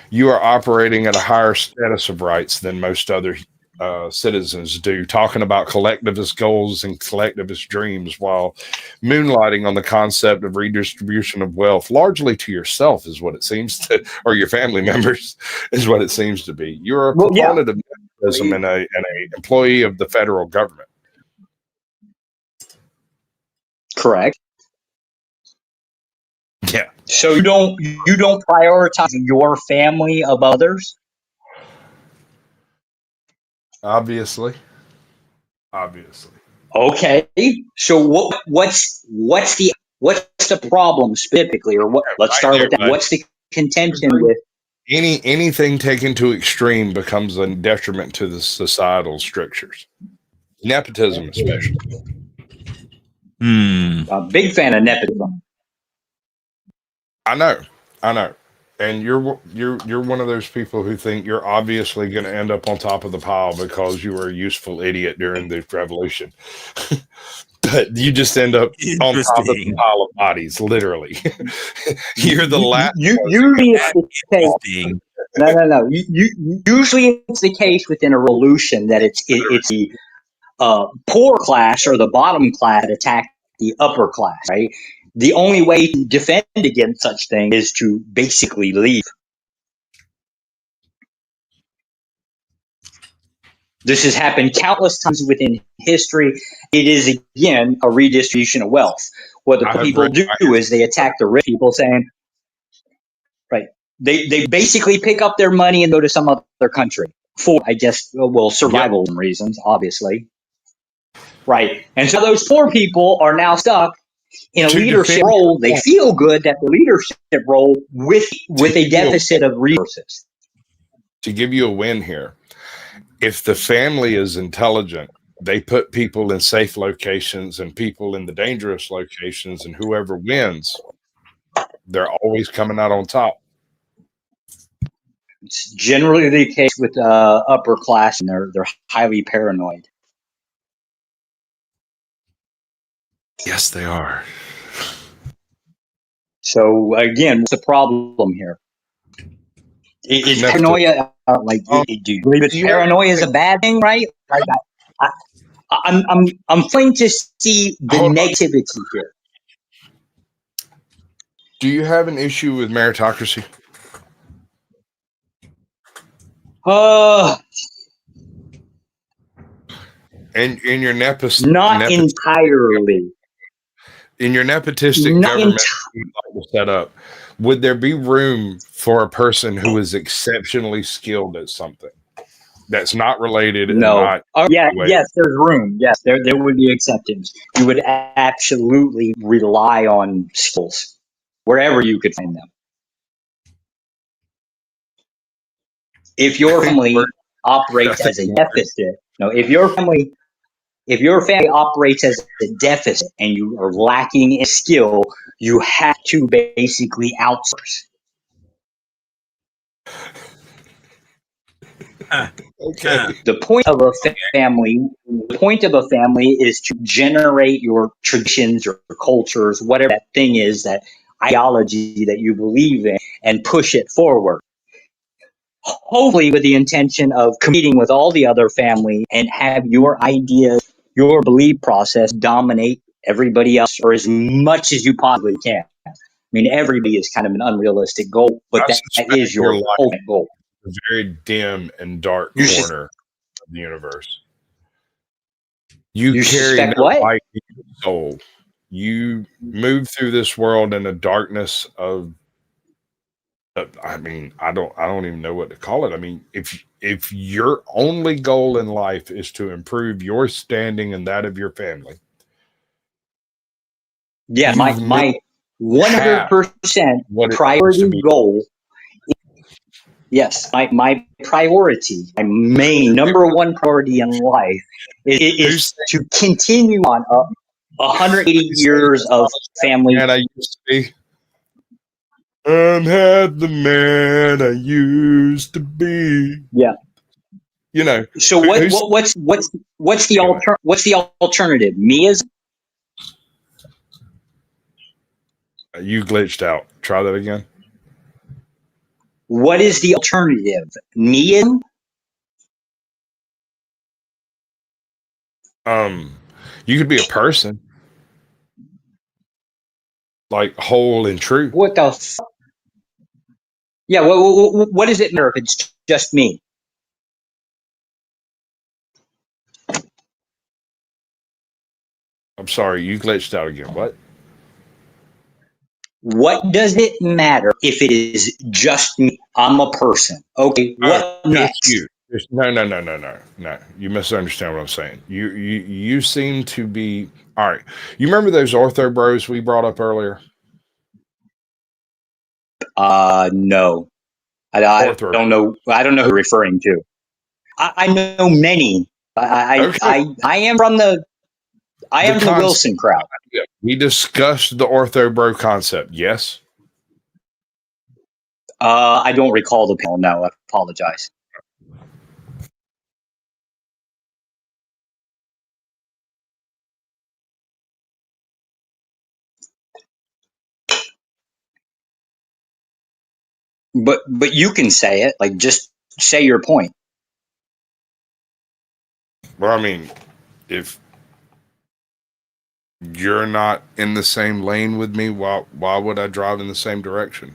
You are operating at a higher status of rights than most other citizens do, talking about collectivist goals and collectivist dreams while moonlighting on the concept of redistribution of wealth, largely to yourself, is what it seems to, or your family members, is what it seems to be. You're a proponent of nepotism and a employee of the federal government. Correct. Yeah. So you don't prioritize your family above others? Obviously. Okay. So what's the problem specifically, or what? Let's start with that. What's the contention with anything taken to extreme becomes a detriment to the societal strictures. Nepotism, especially. A big fan of nepotism. I know, and you're one of those people who think you're obviously going to end up on top of the pile because you were a useful idiot during the revolution. But you just end up on top of the pile of bodies, literally. You're the last. Usually it's the case. No. Usually it's the case within a revolution that it's the poor class or the bottom class that attack the upper class, right? The only way to defend against such things is to basically leave. This has happened countless times within history. It is, again, a redistribution of wealth. What the people do is they attack the rich people, saying, right, they basically pick up their money and go to some other country for, I guess, survival reasons, obviously. Right. And so those poor people are now stuck in a leadership role. They feel good that the leadership role with a deficit of resources. To give you a win here, if the family is intelligent, they put people in safe locations and people in the dangerous locations, and whoever wins, they're always coming out on top. It's generally the case with upper class, and they're highly paranoid. Yes, they are. So again, what's the problem here? Is paranoia do you believe paranoia is a bad thing, right? Like, I'm trying to see the negativity here. Do you have an issue with meritocracy? And in your entirely. In your nepotistic government set up, would there be room for a person who is exceptionally skilled at something that's not related? No. Yes, there's room. Yes, there would be acceptance. You would absolutely rely on skills wherever you could find them. If your family operates as a deficit, if your family operates as a deficit and you are lacking in skill, you have to basically outsource. Okay. The point of a family is to generate your traditions or cultures, whatever that thing is, that ideology that you believe in, and push it forward. Hopefully with the intention of competing with all the other family and have your ideas, your belief process dominate everybody else, or as much as you possibly can. I mean, everybody is kind of an unrealistic goal, but that is your ultimate goal. A very dim and dark corner of the universe. You carry no light in your soul. You move through this world in a darkness of. I mean, I don't even know what to call it. I mean, if your only goal in life is to improve your standing and that of your family. Yeah, my 100% priority goal. Yes, my priority, my main number one priority in life is to continue on 180 years of family. And I used to be. I'm not the man I used to be. Yeah. You know. So what's the alternative? Me is You glitched out. Try that again. what is the alternative? Me is You could be a person, like whole and true. what the? Yeah. What does it matter if it's just me? I'm sorry, you glitched out again. What? What does it matter if it is just me? I'm a person. Okay. What Just next? you. No. You misunderstand what I'm saying. You seem to be all right. You remember those ortho bros we brought up earlier? No. I Ortho. don't know. I don't know who you're referring to. I know many. Okay. I am from the concept. Wilson crowd. Yeah. We discussed the ortho bro concept. Yes. I don't recall the panel. No, I apologize. But you can say it. Like, just say your point. Well, I mean, if you're not in the same lane with me, why would I drive in the same direction?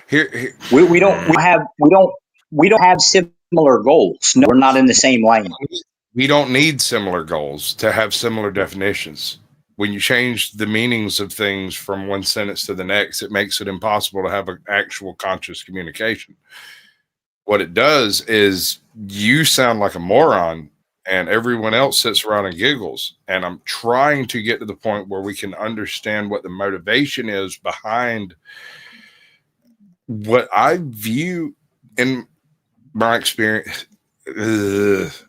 Here We don't have similar goals. No, we're not in the same lane. we don't need similar goals to have similar definitions. When you change the meanings of things from one sentence to the next, it makes it impossible to have an actual conscious communication. What it does is you sound like a moron and everyone else sits around and giggles. And I'm trying to get to the point where we can understand what the motivation is behind what I view in my experience. As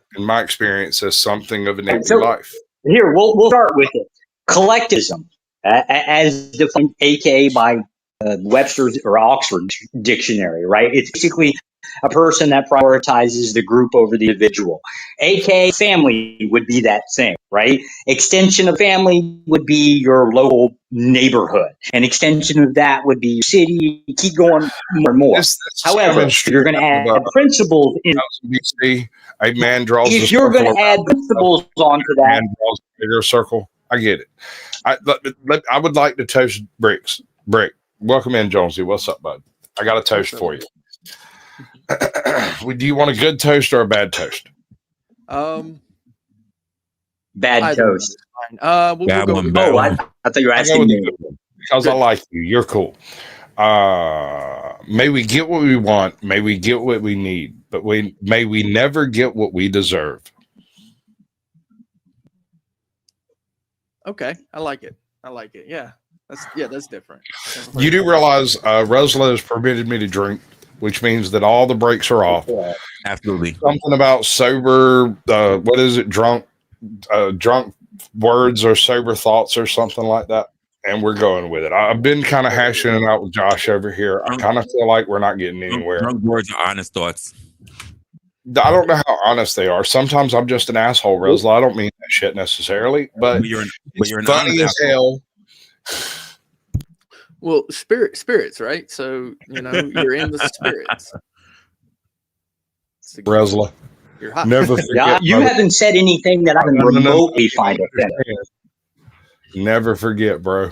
something of an empty life. Here, we'll start with it. Collectivism, as defined, aka by Webster's or Oxford dictionary, right? It's basically a person that prioritizes the group over the individual. aka family would be that thing, right? Extension of family would be your local neighborhood. An extension of that would be your city. Keep going more and more. However, if you're going to add principles in BC, a man draws if you're going to add principles onto that, man draws a bigger circle. I get it. I would like to toast Bricks. Brick, welcome in, Jonesy. What's up, bud? I got a toast for you. Do you want a good toast or a bad toast? Bad toast. We'll go one, with bad I thought you were asking me. Because I like you. You're cool. May we get what we want. May we get what we need. But may we never get what we deserve. Okay, I like it. Yeah, that's different. You do realize Resla has permitted me to drink, which means that all the brakes are off. Absolutely. Something about sober. What is it? Drunk words or sober thoughts or something like that. And we're going with it. I've been kind of hashing it out with Josh over here. I kind of feel like we're not getting anywhere. Drunk words are honest thoughts. I don't know how honest they are. Sometimes I'm just an asshole, Resla. I don't mean that shit necessarily, but you're an funny as hell. Well, spirits, right? So you're in the spirits. Resla, you're hot. Never forget. Yeah, you haven't said anything that I can remotely find offensive. Never forget, bro.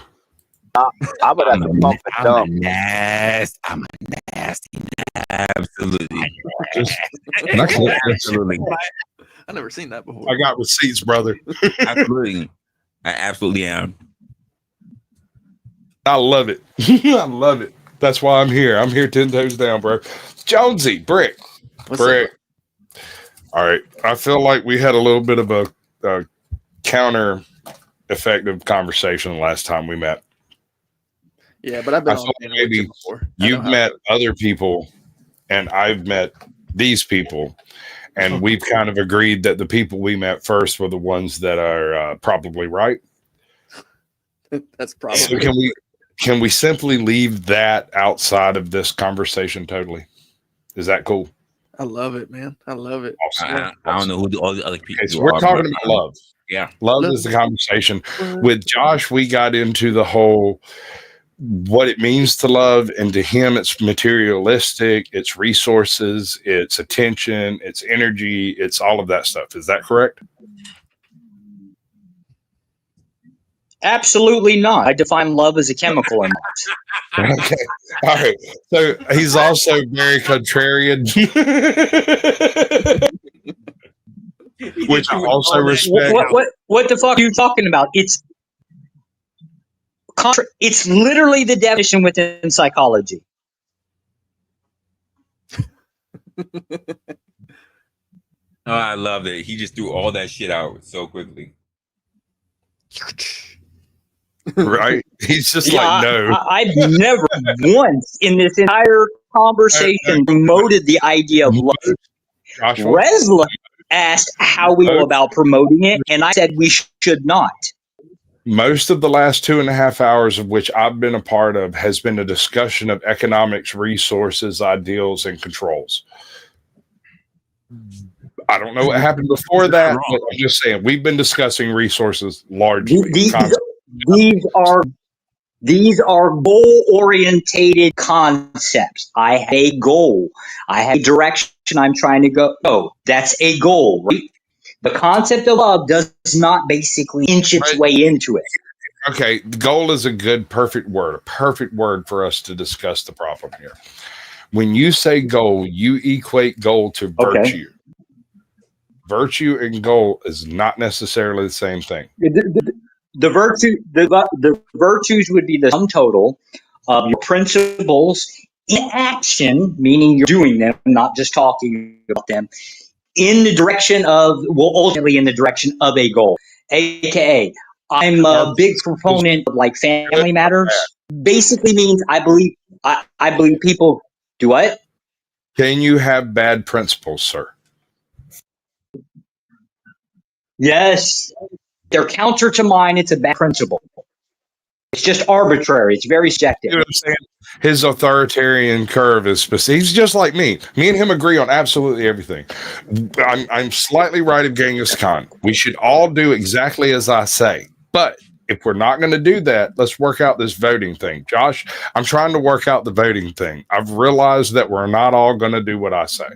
I would have to bump it up. I'm a nasty. Absolutely. Absolutely. I've never seen that before. I got receipts, brother. Absolutely. I absolutely am. I love it. I love it. That's why I'm here. I'm here 10 toes down, bro. Jonesy, Brick. Brick. All right. I feel like we had a little bit of a counter effective conversation last time we met. Yeah, but I've been on maybe before. You've met other people and I've met these people, and we've kind of agreed that the people we met first were the ones that are probably right. That's probably. So can we simply leave that outside of this conversation totally? Is that cool? I love it, man. I love it. Awesome. I don't know who all the other people Okay, so are. we're talking but, about love. Yeah. Love is the conversation. With Josh, we got into the whole what it means to love, and to him, it's materialistic, it's resources, it's attention, it's energy, it's all of that stuff. Is that correct? Absolutely not. I define love as a chemical in that. Okay. All right. So he's also very contrarian, which I also respect. What the fuck are you talking about? It's literally the definition within psychology. Oh, I love it. He just threw all that shit out so quickly. Right? He's just like, no. I've never once in this entire conversation promoted the idea of love. Resla asked how we go about promoting it, and I said we should not. Most of the last 2.5 hours of which I've been a part of has been a discussion of economics, resources, ideals, and controls. I don't know what happened before that, but I'm just saying we've been discussing resources largely. These are goal-orientated concepts. I have a goal. I have a direction I'm trying to go. Oh, that's a goal, right? The concept of love does not basically inch its way into it. Okay, goal is a perfect word for us to discuss the problem here. When you say goal, you equate goal to virtue. Okay. Virtue and goal is not necessarily the same thing. The virtues would be the sum total of your principles in action, meaning you're doing them, not just talking about them, in the direction of, ultimately in the direction of a goal. AKA, I'm a big proponent of like family matters. Basically means I believe people do what? Can you have bad principles, sir? Yes. They're counter to mine. It's a bad principle. It's just arbitrary. It's very subjective. You know what I'm saying? His authoritarian curve is specific. He's just like me. Me and him agree on absolutely everything. I'm slightly right of Genghis Khan. We should all do exactly as I say. But if we're not going to do that, let's work out this voting thing. Josh, I'm trying to work out the voting thing. I've realized that we're not all going to do what I say.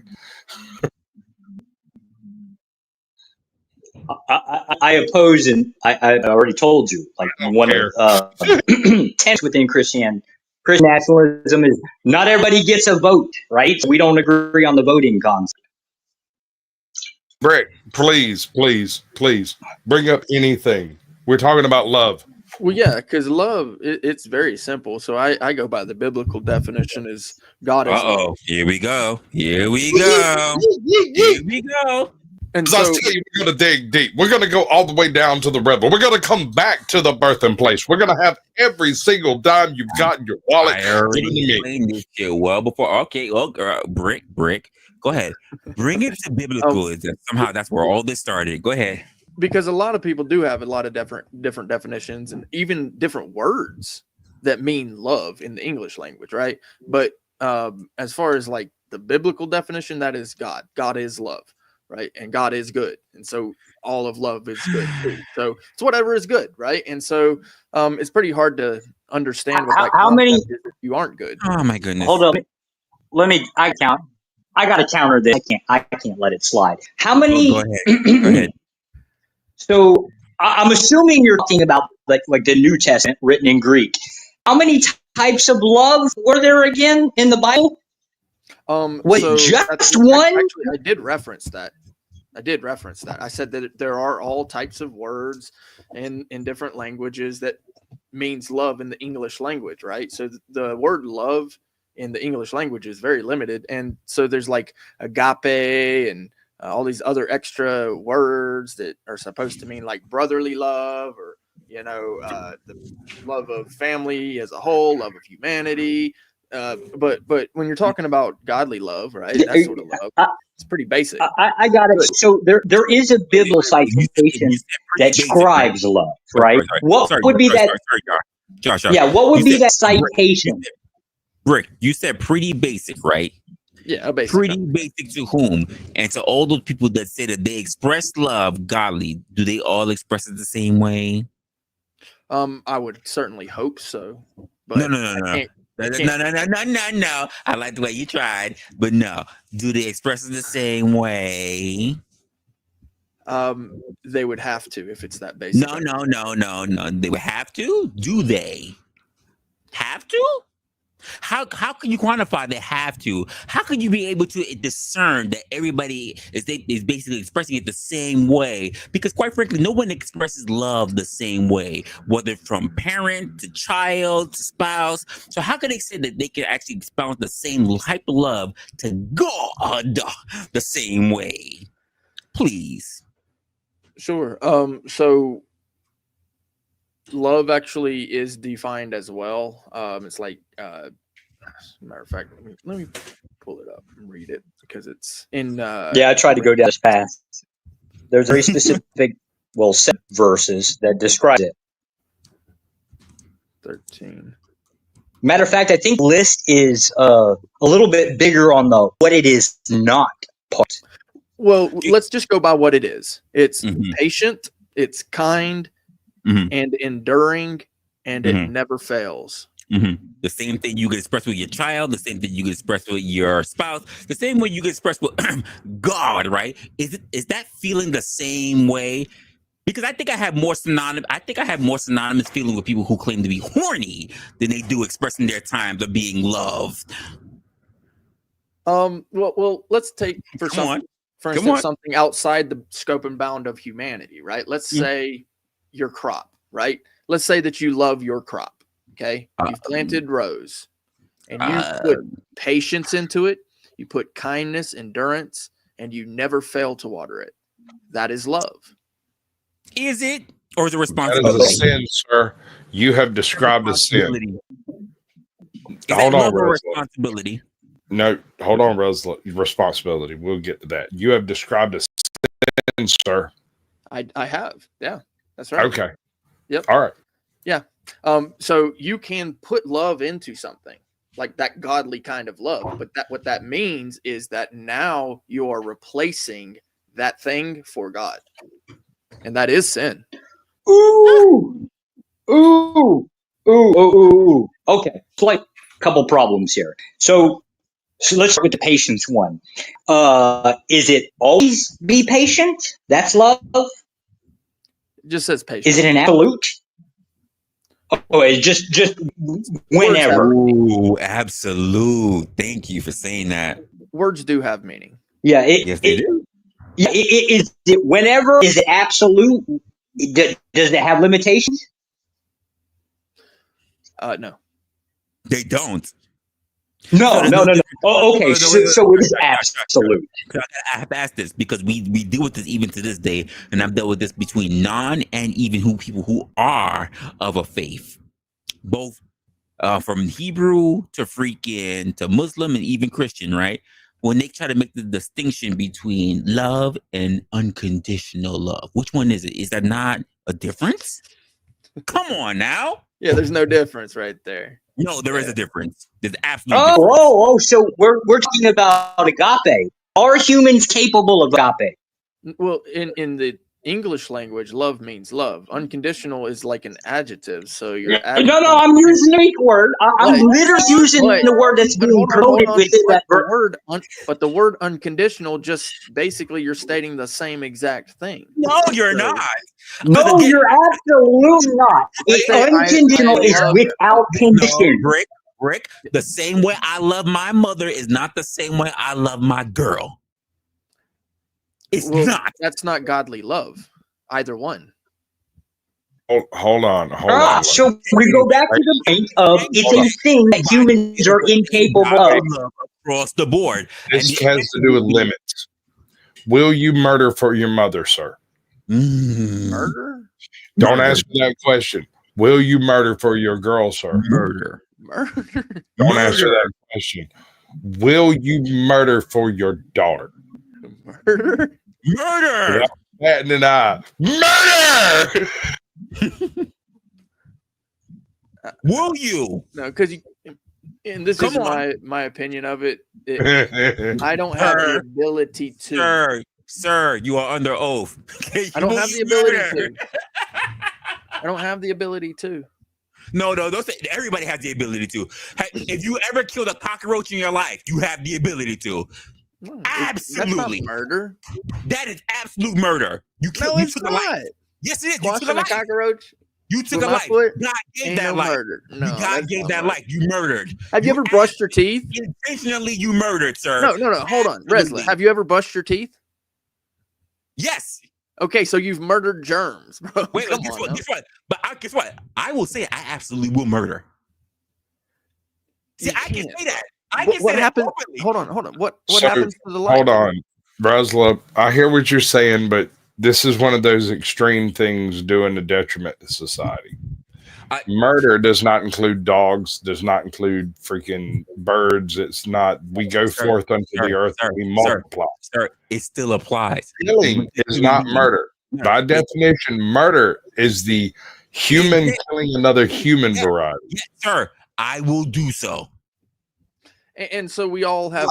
I oppose, and I already told you, like one of tenets within Christian nationalism is not everybody gets a vote, right? So we don't agree on the voting concept. Brick, please bring up anything. We're talking about love. Well, yeah, because love, it's very simple. So I go by the biblical definition is God is love. Here we go. And so, I tell you, we're going to dig deep. We're going to go all the way down to the rebel. We're going to come back to the birthing place. We're going to have every single dime you've got in your wallet. I already explained this shit well before. Okay, Brick. Go ahead. Bring it to biblical. Somehow that's where all this started. Go ahead. Because a lot of people do have a lot of different definitions and even different words that mean love in the English language, right? But as far as like the biblical definition, that is God. God is love. Right. And God is good. And so all of love is good too. So it's whatever is good. Right. And so it's pretty hard to understand what how many is if you aren't good. Oh my goodness. Hold on. I count. I gotta counter this. I can't let it slide. How many go ahead. So I'm assuming you're talking about like the New Testament written in Greek. How many types of love were there again in the Bible? Just one? Actually, I did reference that. I said that there are all types of words in different languages that means love in the English language, right? So the word love in the English language is very limited. And so there's like agape and all these other extra words that are supposed to mean like brotherly love or, the love of family as a whole, love of humanity. But when you're talking about godly love, right? That sort of love. It's pretty basic. I got it. So there is a biblical citation that describes love, right? What would be that? Josh. Yeah, what would be that citation? Brick, you said pretty basic, right? Yeah, a basic. Pretty basic to whom? And to all those people that say that they express love godly, do they all express it the same way? I would certainly hope so. But No. can't- No. I like the way you tried, but no. Do they express it the same way? They would have to if it's that basic. No. They would have to? Do they have to? How can you quantify they have to? How can you be able to discern that everybody is basically expressing it the same way? Because quite frankly, no one expresses love the same way, whether from parent to child to spouse. So how can they say that they can actually expound the same type of love to God the same way? Please. Sure. So love actually is defined as well. It's like, as a matter of fact, let me pull it up and read it because it's in. Yeah, I tried to go down this path. There's very specific, set verses that describe it. 13. Matter of fact, I think the list is a little bit bigger on the what it is not part. Well, let's just go by what it is. It's Mhm. patient, it's kind, Mhm. and enduring, and it Mhm. never fails. Mm-hmm. The same thing you can express with your child, the same thing you can express with your spouse, the same way you can express with God, right? Is that feeling the same way? Because I think I have more synonymous feeling with people who claim to be horny than they do expressing their times of being loved. Well, let's take for Come instance on. something outside the scope and bound of humanity, right? Let's say your crop, right? Let's say that you love your crop. Okay, you've planted rows, and you put patience into it. You put kindness, endurance, and you never fail to water it. That is love. Is it, or is it That responsibility? is a sin, sir. You have described a sin. Is Hold that on, love or Resla. responsibility? No, hold on, Resla. Responsibility. We'll get to that. You have described a sin, sir. I have. Yeah, that's right. Okay. Yep. All right. Yeah. So you can put love into something like that godly kind of love, but what that means is that now you are replacing that thing for God, and that is sin. Ooh. Okay, slight couple problems here. So let's start with the patience one. Is it always be patient? That's love? It just says patient. Is it an absolute? Oh, it's just whenever. Ooh, absolute. Thank you for saying that. Words do have meaning. Yeah, Yes, they do. Yeah, is it whenever? Is it absolute? Does it have limitations? No. They don't. No. Oh, okay, so it is I absolute. have to ask this because we deal with this even to this day, and I've dealt with this between non and even people who are of a faith, both from Hebrew to freaking to Muslim and even Christian, right? When they try to make the distinction between love and unconditional love, which one is it? Is that not a difference? Come on now. Yeah, there's no difference right there. No, there is a difference. There's absolutely difference. Oh, so we're talking about agape. Are humans capable of agape? Well, in the English language, love means love. Unconditional is like an adjective. So you're adding. No, I'm using the Greek word. I'm literally using the word that's being coded within that word. But the word unconditional, just basically you're stating the same exact thing. No, you're not. No, you're absolutely not. Unconditional is without condition. Rick, the same way I love my mother is not the same way I love my girl. It's not. That's not godly love. Either one. Hold on. So we go back to the point of it's a thing that humans are incapable of. Across the board. This has to do with limits. Will you murder for your mother, sir? Murder? Don't answer that question. Will you murder for your girl, sir? Murder. Don't answer that question. Will you murder for your daughter? Murder? Murder! Patting an eye. Murder! Will you? No, because and this is my opinion of it. I don't have the ability to. Sir, you are under oath. I don't have the ability to. I don't have the ability to. No, don't say, everybody has the ability to. If you ever killed a cockroach in your life, you have the ability to. Absolutely. That's not murder. That is absolute murder. You killed. No, You it's took not. a life. Yes, it is. You Squashing took a a life. cockroach. You took a with my life. foot God gave ain't that no life. murder. No, God that's gave not that murder. life. You murdered. Have you ever brushed your teeth? Intentionally, you murdered, sir. No. Hold on, Resla. Have you ever brushed your teeth? Yes. Okay, so you've murdered germs, bro. Wait, Come guess on what? now. Guess what? But guess what? I will say I absolutely will murder. See, You I can can't. say that. I What can say that happens? openly. Hold on. What So, happens to the life? Hold on, Resla. I hear what you're saying, but this is one of those extreme things doing the detriment to society. Murder does not include dogs, does not include freaking birds. It's not, we go forth unto the earth and we multiply. Sir, it still applies. Killing is not murder. By definition, murder is the human killing another human variety. Yes, sir. I will do so. And so we all have.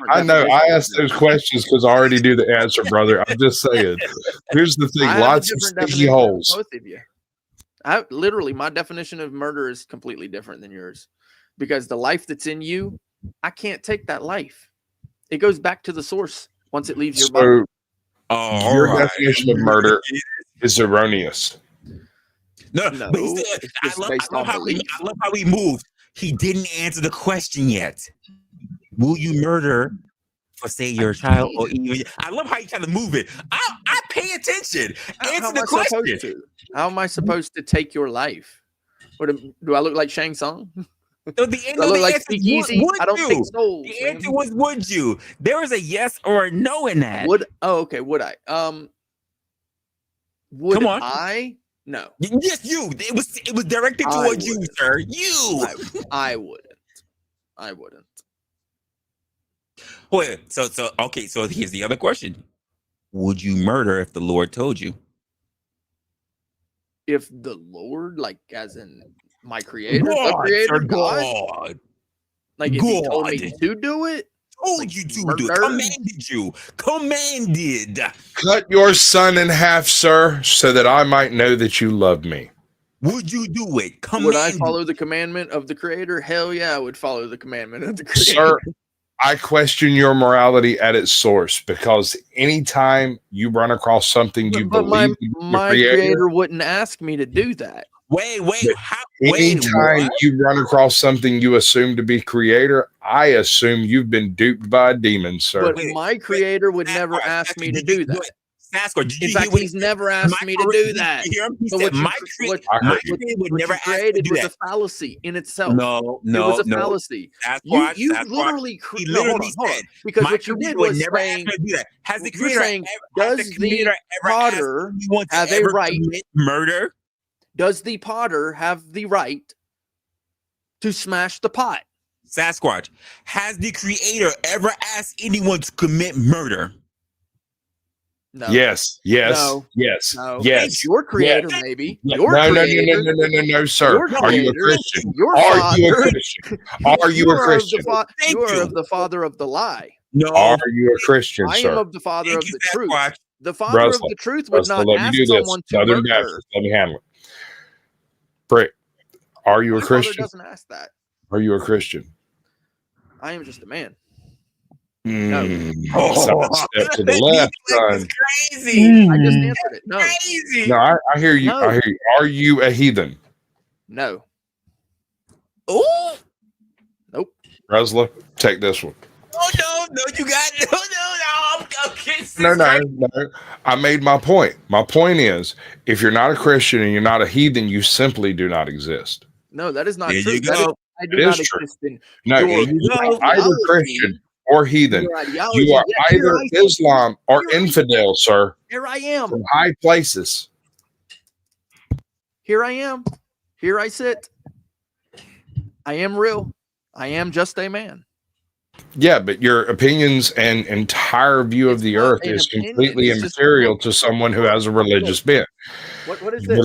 I know. I asked those questions because I already do the answer, brother. I'm just saying. Here's the thing: lots of sticky holes. Both of you. Literally, my definition of murder is completely different than yours, because the life that's in you, I can't take that life. It goes back to the source once it leaves your body. Your definition of murder is erroneous. No, but I love how we moved. He didn't answer the question yet. Will you murder for, say, your child or even? I love how you kind of move it. I pay attention. Answer the question. How am I supposed to take your life? Do I look like Shang Tsung? So do I look like Speakeasy? I don't think so. The answer was would you? There was a yes or a no in that. Okay. Would I? Would Come on. I? No. Yes, you. It was directed towards you, sir. You. I wouldn't. Wait. So okay. So here's the other question: would you murder if the Lord told you? If the Lord, like as in my Creator, the Creator, God, like if He told me to do it. Told you to do it. Commanded. Cut your son in half, sir, so that I might know that you love me. Would you do it? Would I follow the commandment of the Creator? Hell yeah, I would follow the commandment of the Creator. Sir, I question your morality at its source, because anytime you run across something you believe my creator wouldn't ask me to do that. Wait. Anytime you run across something you assume to be creator, I assume you've been duped by a demon, sir. But my creator would never ask me to do that. In fact, he's never asked me to do that. So what my creator would never ask me to do that. Was a fallacy in itself. No. It was a fallacy. You literally said, because what you did was saying, has the creator does the potter have a right murder? Does the potter have the right to smash the pot? Sasquatch, has the creator ever asked anyone to commit murder? No. Yes. No. Your creator, maybe. Your creator. No, sir. Are you a Christian? Are you a Christian? Are you a Christian? You are of the father of the lie. No. Are you a Christian, I sir? am of the father of the truth. The father of the truth would not ask someone to Southern murder. Baptist, let me handle it. Brick, are you a Christian? My father doesn't ask that. Are you a Christian? I am just a man. No. Step to the left, son. Crazy. I just answered it. No. Crazy. No, I hear you. No. I hear you. Are you a heathen? No. Oh. Nope. Resla, take this one. Oh no, you got no. I'm kidding. No. I made my point. My point is, if you're not a Christian and you're not a heathen, you simply do not exist. No, that is not There true. you go. I do not exist in you are either Christian or heathen. You are either Islam or infidel, sir. Here I am. From high places. Here I am. Here I sit. I am real. I am just a man. Yeah, but your opinions and entire view of the earth is completely immaterial to someone who has a religious bent. What is this?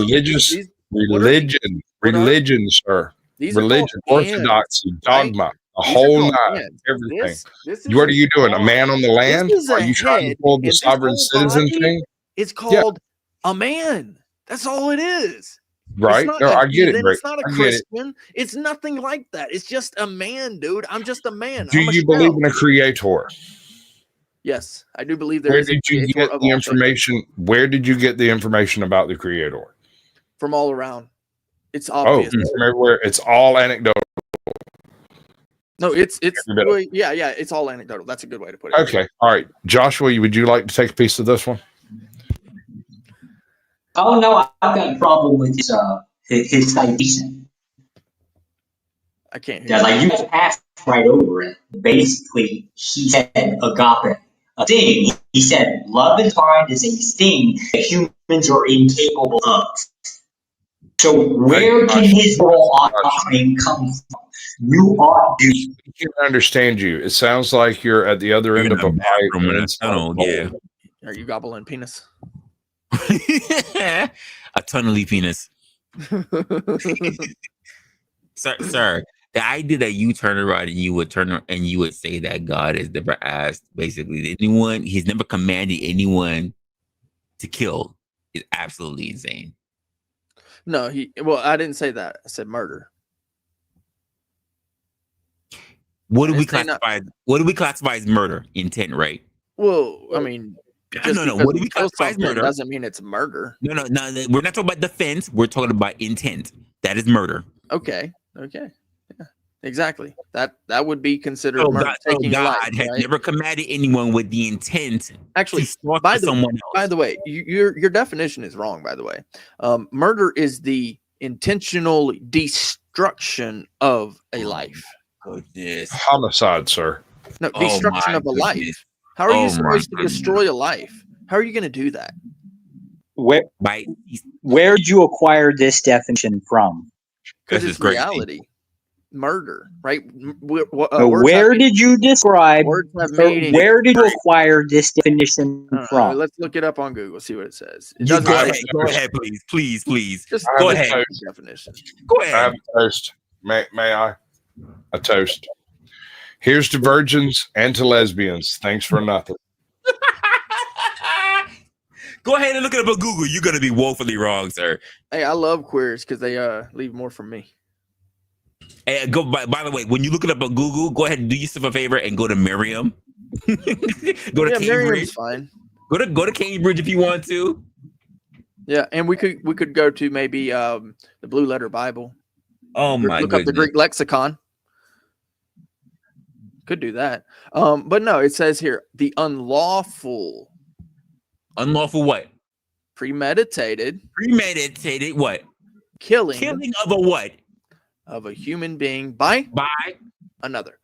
Religion, sir. Religion, orthodoxy, dogma. A These are whole called nine. hands. Everything. This is What are an you doing? A arm. man on the land? This is Are a you trying to head, pull the and this sovereign whole citizen body thing? is called a man. That's all it is. It's Right? not No, a I get it, heathen. Greg. It's not a I get it. Christian. It's nothing like that. It's just a man, dude. I'm just a man. Do I'm a you believe shell. in a creator? Yes, I do believe there Where is a did you creator get of the all things information? Where did you get the information about the creator? from all around. It's Oh, obvious. from everywhere. It's all anecdotal. No, it's Every bit of well, yeah. It's all anecdotal. That's a good way to put it. Okay. All right. Joshua, would you like to take a piece of this one? Oh no, I've got a problem with his citation. I can't hear Yeah, you. like you just passed right over it. Basically, he said agape, a thing. He said love is defined as a thing that humans are incapable of. So where can his moral offering come from? You ought to. I can't understand you. It sounds like you're at the other end of a pipe. bathroom in a inside a tunnel. bowl. Yeah. Are you gobbling penis? A tunnely penis. Sir, the idea that you turn around and you would turn and you would say that God has never asked basically anyone, he's never commanded anyone to kill is absolutely insane. No, well, I didn't say that. I said murder. What do we classify as murder? Intent, right? Well, I mean, just no. because What do you we kill classify as something murder? doesn't mean it's murder. No. We're not talking about defense. We're talking about intent. That is murder. Okay. Yeah, exactly. That would be considered So murder. Taking a God life, has right? never commanded anyone with the intent Actually, to slaughter someone else. By the way, your definition is wrong. By the way, murder is the intentional destruction of a life. Goodness. Homicide, sir. No, destruction of a life. How are you supposed to destroy a life? How are you going to do that? Where did you acquire this definition from? Because it's reality. Murder, right? Where did you describe? Where did you acquire this definition from? Let's look it up on Google. See what it says. Go ahead, please. Just go ahead. Definition. Go ahead. I have a toast. May I? A toast. Here's to virgins and to lesbians. Thanks for nothing. Go ahead and look it up on Google. You're gonna be woefully wrong, sir. Hey, I love queers because they leave more from me. Hey, by the way, when you look it up on Google, go ahead and do yourself a favor and go to Merriam. Go to Cambridge. Merriam's fine. Go to Cambridge if you want to. Yeah, and we could go to maybe the Blue Letter Bible. Oh my Look up the Greek lexicon. Could do that. But no, it says here the unlawful. Unlawful what? Premeditated what? Killing of a what? Of a human being by another.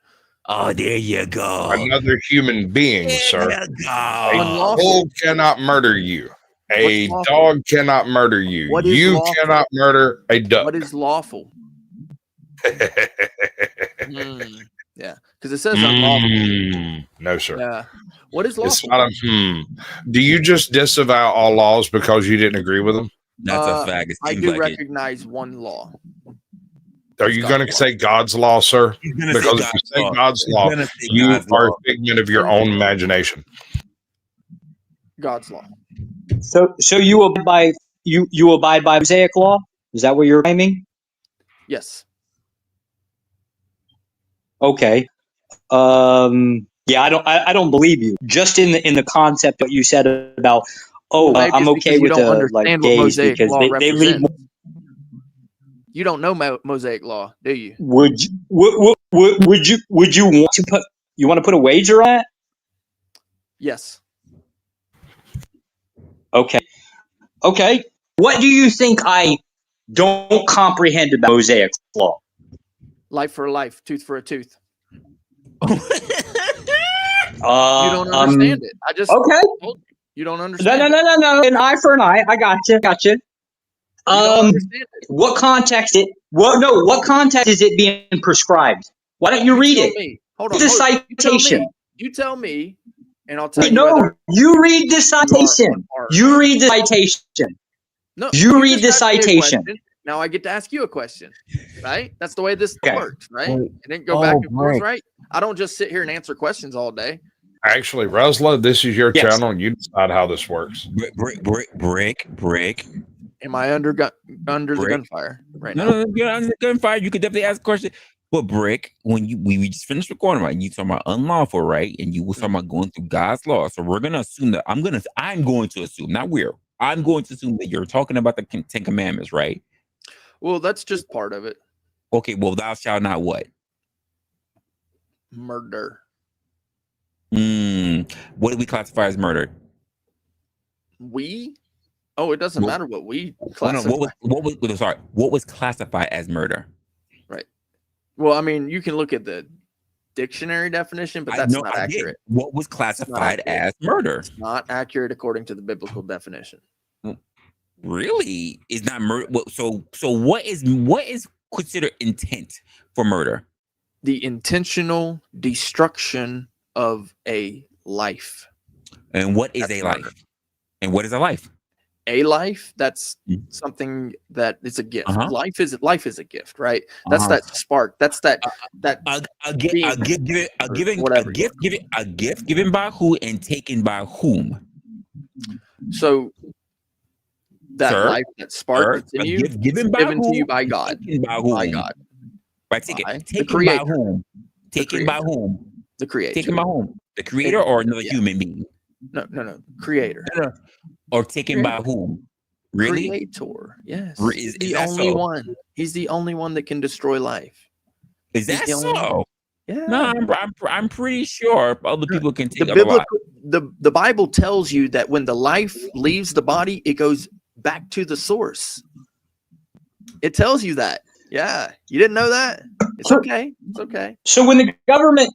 Oh, there you go. Another human being, sir. A bull cannot murder you. A dog cannot murder you. You cannot murder a duck. What is lawful? Yeah, because it says unlawful. No, sir. Yeah. What is lawful? It's not Do you just disavow all laws because you didn't agree with them? That's a fact. I do recognize one law. Are you going to say God's law, sir? Because if you say God's law, you are a figment of your own imagination. God's law. So you abide by Mosaic law? Is that what you're claiming? Yes. Okay. Yeah, I don't believe you. Just in the concept what you said about I'm okay with the like gays because they leave. You don't know Mosaic law, do you? Would you want to put a wager on that? Yes. Okay. What do you think I don't comprehend about Mosaic law? Life for a life, tooth for a tooth. You don't understand it. I just told you. You don't understand. No. An eye for an eye. I got you. What context what context is it being prescribed? Why don't you read it? Hold on. It's a citation. You tell me, and I'll tell you. No, you read the citation. You read the citation. No, you read the citation. Now I get to ask you a question, right? That's the way this Okay. works, right? Wait. And then go back Oh, and forth, Brick. right? I don't just sit here and answer questions all day. Actually, Resla, this is your Yes. channel, and you decide how this works. Brick. Am I under the Brick. gunfire right now? No, you're under the gunfire. You could definitely ask a question. But Brick, when we just finished recording, right? And you talking about unlawful, right? And you were talking about going through God's law. So we're gonna assume that I'm going to assume, not we're. I'm going to assume that you're talking about the Ten Commandments, right? Well, that's just part of it. Okay. Well, thou shalt not what? Murder. What do we classify as murder? We? Oh, it doesn't Well- matter what we Oh, no, classify. what was classified as murder? Right. Well, I mean, you can look at the dictionary definition, but that's not accurate. What was classified as murder? It's not accurate according to the biblical definition. Really? Is not murder. So what is considered intent for murder? The intentional destruction of a life. And what is That's a murder. life? And what is a life? A life, that's Mhm. something that is a gift. Uh-huh. Life is a gift, right? That's Uh-huh. that spark. That's that A gift given by who and taken by whom? so that Sir? life, that spark that's in A you, gift given by given who to you by and God. taken by whom? By God. By taken By the taken by Creator. whom? Taken by Creator. whom? The creator. Taken by whom? The creator or another Yeah. human being? No. Creator. Or taken by whom? Really? Creator. Yes. Is He's the that only so? one. He's the only one that can destroy life. Is He's that the only one. so? Yeah. No, I'm pretty sure other people can take The other lives. biblical the Bible tells you that when the life leaves the body, it goes back to the source. It tells you that. Yeah. You didn't know that? It's okay. It's okay. So when the government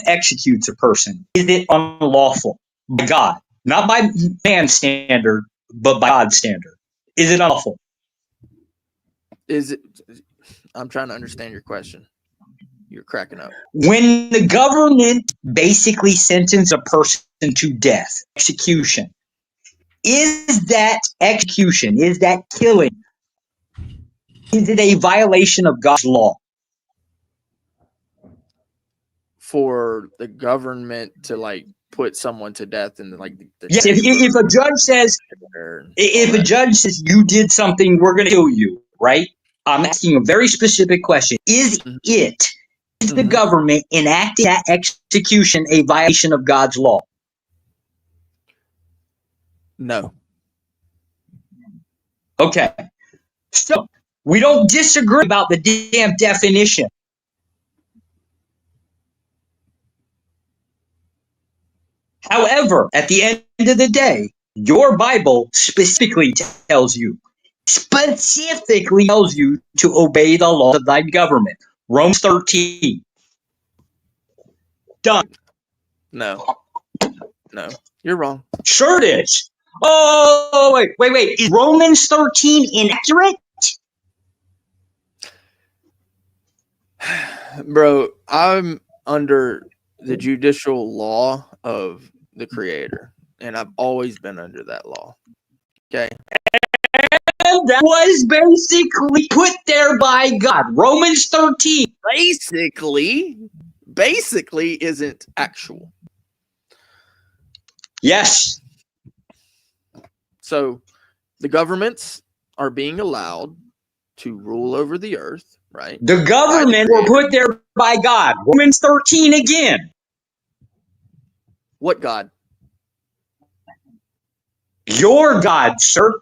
executes a person, is it unlawful by God? Not by man's standard, but by God's standard. Is it unlawful? Is it I'm trying to understand your question. You're cracking up. When the government basically sentences a person to death, execution, is that execution, is that killing, is it a violation of God's law? For the government to like put someone to death and like the Yes, if a judge says, you did something, we're going to kill you, right? I'm asking a very specific question. Is the government enacting that execution a violation of God's law? No. Okay. So we don't disagree about the damn definition. However, at the end of the day, your Bible specifically tells you to obey the laws of thy government. Romans 13. Done. No. You're wrong. Sure it is. Oh, wait. Is Romans 13 inaccurate? Bro, I'm under the judicial law of the Creator, and I've always been under that law. Okay. And that was basically put there by God. Romans 13. Basically isn't actual. Yes. So the governments are being allowed to rule over the earth, right? The government were put there by God. Romans 13 again. What God? Your God, sir.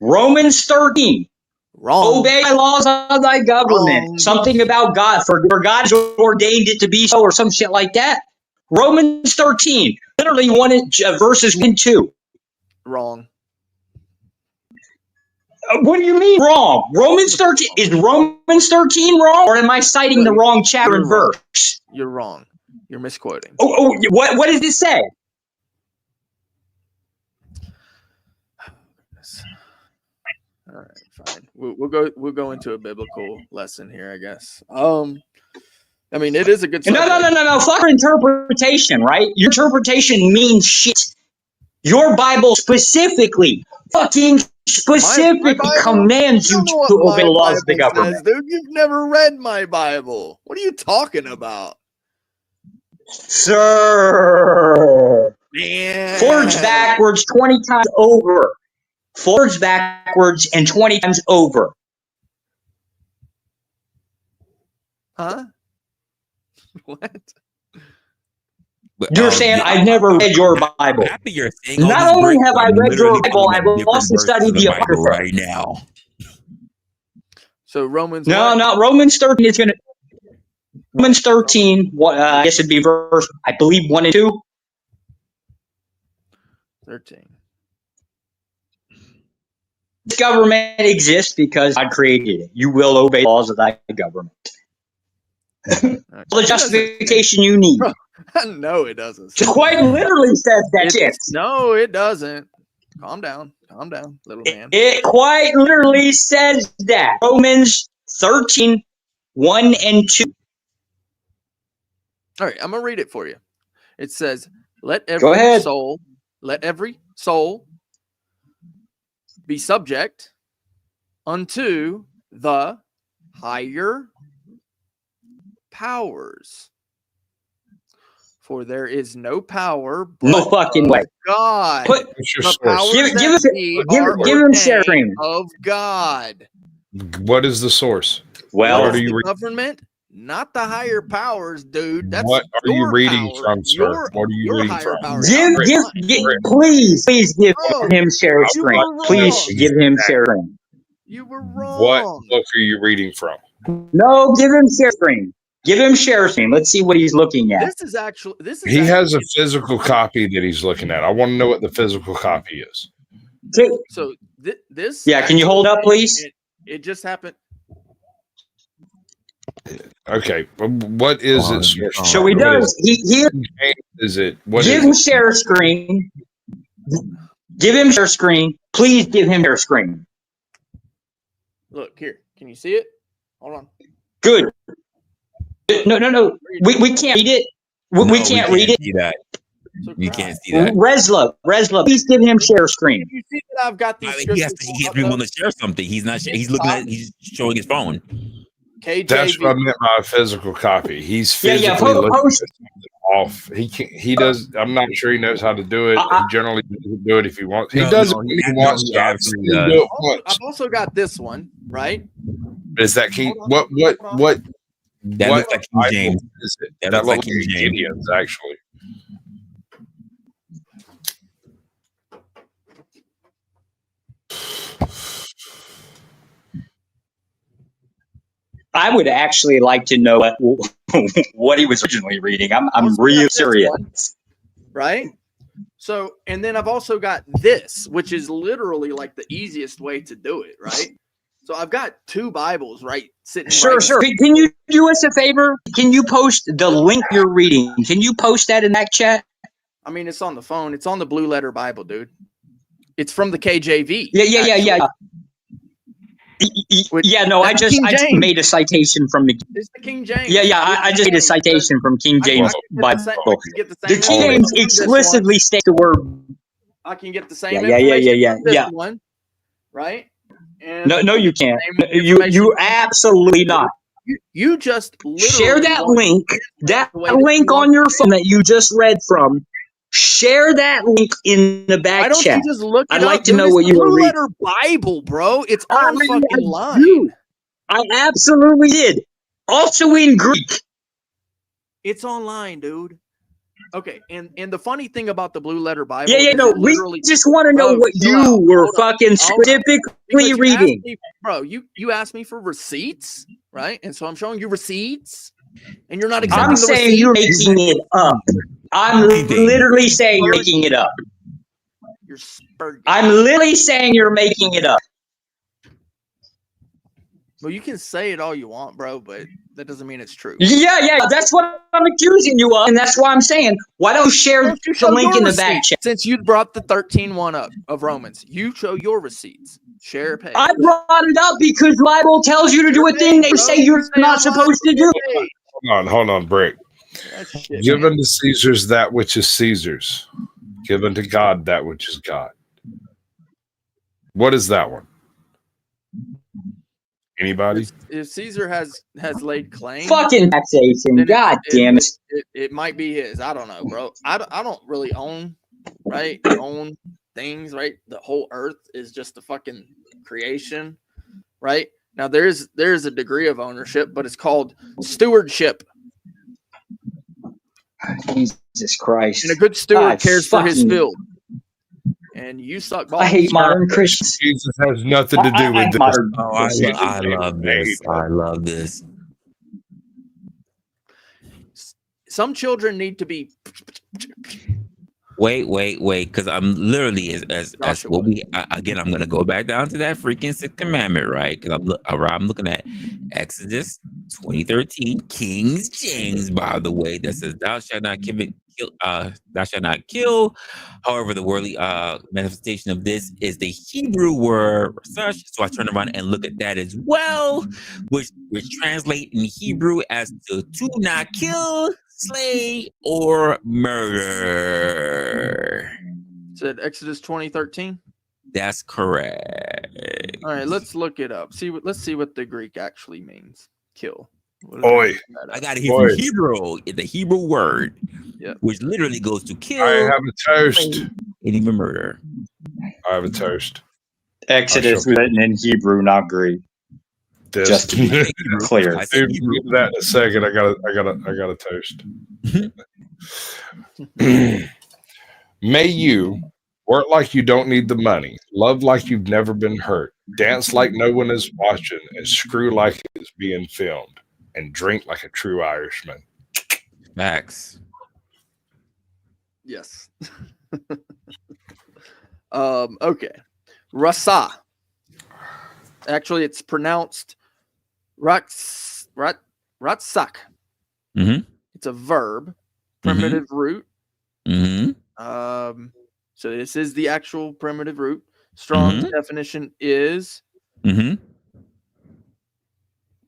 Romans 13. Wrong. Obey the laws of thy government. Wrong. Something about God, for God has ordained it to be so, or some shit like that. Romans 13. Literally verses 1 and 2. Wrong. What do you mean wrong? Romans 13. Is Romans 13 wrong? Or am I citing the wrong chapter and verse? You're wrong. You're misquoting. What does it say? All right, fine. We'll go into a biblical lesson here, I guess. I mean, it is a good subject. No. Fuck your interpretation, right? Your interpretation means shit. Your Bible specifically fucking specifically commands you to obey the laws of the government. Says, dude, you've never read my Bible. What are you talking about? Sir. Man. Forge backwards 20 times over. Forge backwards and 20 times over. Huh? What? You're saying I've never read your Bible. Not only have I read your Bible, I've also studied the Bible right now. So Romans. No, not Romans 13 is going to. Romans 13, I guess it'd be verse, I believe, 1 and 2. 13. This government exists because God created it. You will obey the laws of thy government. All the justification you need. No, it doesn't. It quite literally says that shit. No, it doesn't. Calm down, little man. It quite literally says that. Romans 13, 1 and 2. All right, I'm going to read it for you. It says, let Go every ahead. soul be subject unto the higher powers. For there is no power but No fucking way. God. What's your The source? powers Give him share screen. of God. What is the source? Well, What are you the reading? government, not the higher powers, dude. That's What are you your reading power. from, sir? What are you your reading higher from? power. please give Bro, him share you screen. were wrong. Please give him share screen. You were wrong. What book are you reading from? No, give him share screen. Give him share screen. Let's see what he's looking at. He has a physical copy that he's looking at. I want to know what the physical copy is. So this. Yeah, can you hold up, please? It just happened. Okay, but what is it? So he does. He is it? What give is him it? share screen. Give him share screen. Please give him share screen. Look here. Can you see it? Hold on. Good. No. We can't read it. We can't read it. See that. You can't see that. Resla, please give him share screen. You see that I've got these. He has to be willing to share something. He's not. He's looking at. He's showing his phone. KJV. That's what I meant by a physical copy. He's physically looking at something off. He can't. He does. I'm not sure he knows how to do it. He generally doesn't do it if he wants. He does it when he wants to. I've also got this one, right? Is that King? What? That looks like King James. Is it? That That looks like looks King like James. Gideon's actually. I would actually like to know what he was originally reading. I'm real serious. Right? So, and then I've also got this, which is literally like the easiest way to do it, right? So I've got two Bibles, right? Sitting. Sure. Can you do us a favor? Can you post the link you're reading? Can you post that in that chat? I mean, it's on the phone. It's on the Blue Letter Bible, dude. It's from the KJV. Yeah. Yeah, no, I just made a citation from the. It's the King James. Yeah, I just made a citation from King James Bible. The King James explicitly states the word. I can get the same. Yeah. One, right? And no, you can't. You absolutely not. You just share that link. That link on your phone that you just read from. Share that link in the back chat. Why don't you just look it I'd up, like to know what you were reading. Blue Letter Bible, bro. It's on fucking line. I absolutely did. Also in Greek. It's online, dude. Okay, and the funny thing about the Blue Letter Bible, we just want to know what you were fucking specifically reading. You asked me for receipts, right? And so I'm showing you receipts, and you're not accepting I'm saying you're making it up. I'm literally saying you're making it up. You're spurting. I'm literally saying you're making it up. Well, you can say it all you want, bro, but that doesn't mean it's true. Yeah, that's what I'm accusing you of, and that's why I'm saying, why don't you share the link in the back chat? Since you brought the 13:1 up of Romans, you show your receipts. Share page. I brought it up because the Bible tells you to do a thing they say you're not supposed to do. Hold on, Brick. Give unto Caesar's that which is Caesar's. Give unto God that which is God. What is that one? Anybody? If Caesar has laid claim, Fucking taxation. then God damn it. it might be his. I don't know, bro. I don't really own things, right? The whole earth is just a fucking creation, right? Now there's a degree of ownership, but it's called stewardship. Jesus Christ. And a good steward God, cares for his fucking- field. And you suck balls. I hate modern Christians. Jesus has nothing to do I with hate this. modern Oh, I Christians. love this. I love this. Some children need to be. Wait, because I'm literally as what we again. I'm gonna go back down to that freaking sixth commandment, right? Because I'm looking at Exodus 20:13, King James, by the way, that says, "Thou shalt not kill. Thou shalt not kill." However, the worldly manifestation of this is the Hebrew word such. So I turn around and look at that as well, which translate in Hebrew as to not kill, slay, or murder. Said Exodus 20:13. That's correct. All right, let's look it up. Let's see what the Greek actually means. Kill. Oi. I got it here from Hebrew. The Hebrew word, Yep. which literally goes to kill, I have a toast. slay, and even murder. I have a toast. Exodus was written in Hebrew, not Greek. This. Just to be clear. I said Dude, Hebrew. we'll get that in a second. I got a toast. May you work like you don't need the money, love like you've never been hurt, dance like no one is watching, and screw like it's being filmed, and drink like a true Irishman. Max. Yes. Okay. Rasa. Actually, it's pronounced ratsak. Mm-hmm. It's a verb, primitive root. Mm-hmm. So this is the actual primitive root. Strong's definition is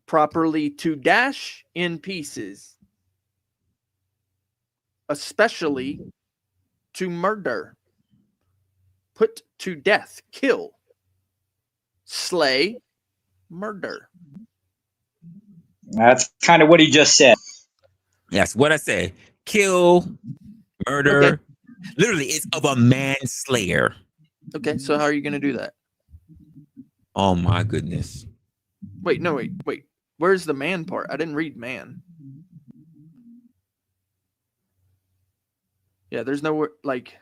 properly to dash in pieces, especially to murder, put to death, kill, slay, murder. That's kind of what he just said. Yes, what I said. Kill, murder. Okay. Literally, it's of a manslayer. Okay, so how are you going to do that? Oh my goodness. Wait. Where's the man part? I didn't read man. Yeah, there's no like.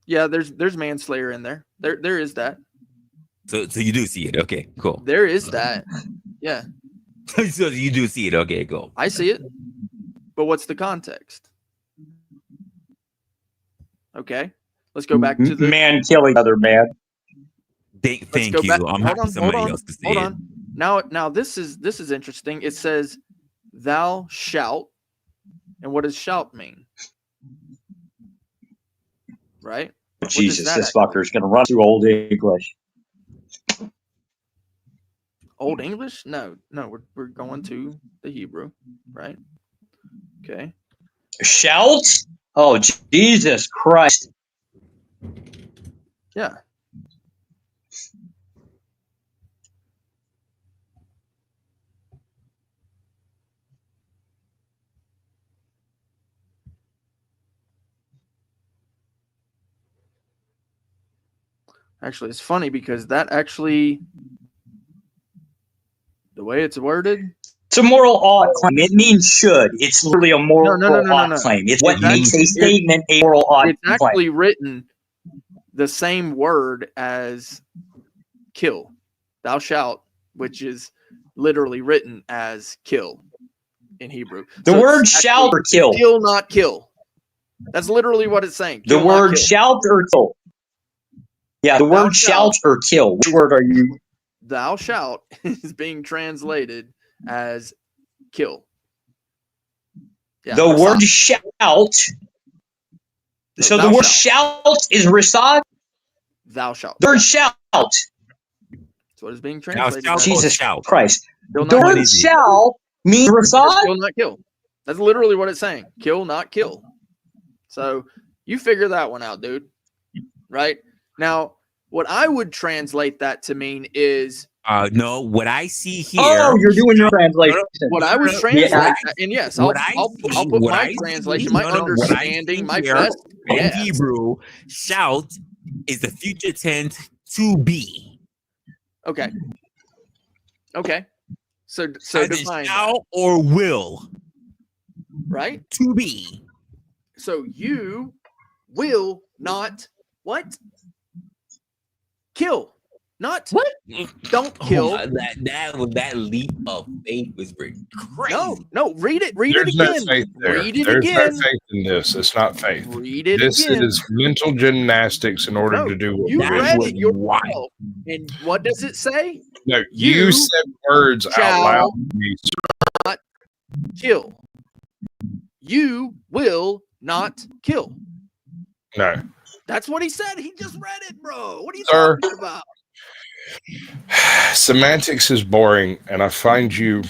Yeah, there's manslayer in there. There is that. So you do see it. Okay, cool. There is that. Yeah, So you do see it. Okay, cool. I see it. But what's the context? Okay, let's go back to the man killing other man. Thank go you. back- I'm hold happy on, somebody hold on, else to see hold it. on. Now this is interesting. It says, "Thou shalt," and what does "shout" mean? Right? Jesus, that this actually- fucker's gonna run through Old English. Old English? No, we're going to the Hebrew, right? Okay. Shout? Oh, Jesus Christ. Yeah. Actually, it's funny because that actually, the way it's worded, It's a moral ought claim. It means should. It's literally a moral ought claim. It's what makes a statement a moral ought it's claim. actually written the same word as kill. Thou shalt, which is literally written as kill in Hebrew. The So word it's shalt or actually kill. Kill, not kill. That's literally what it's saying. The Kill, not word kill. shalt or kill. Yeah, the Thou word shalt or kill. Which word are you? Thou shalt is being translated as kill. Yeah, The rasad. word shout. So the thou word shalt. shout is rasad. Thou shalt. The word Yeah, shout. that's what is being translated. shalt. as. Jesus shout. Christ. Kill, The not word kill. shall means rasad. Kill, not kill. That's literally what it's saying. Kill, not kill. So you figure that one out, dude. Right? Now, what I would translate that to mean is No, what I see here. Oh, you're doing your translation. what I would translate, and yes, What I'll put what my I translation, see- my no, no, what I understanding, see my here best. in Yes. Hebrew, shout is the future tense to be. Okay. So Either define that, shall or will right? to be. So you will not what? Kill. Not What? don't kill. That leap of faith was crazy. No, read it There's again. no faith there. Read it There's again. no faith in this. It's not faith. Read it This again. is mental gymnastics in order No, to do what you we're read doing. it yourself. And what does it say? No, You you said words out shall loud to me. kill. You will not kill. No. That's what he said. He just read it, bro. What are you Sir. talking about? Semantics is boring, and I find you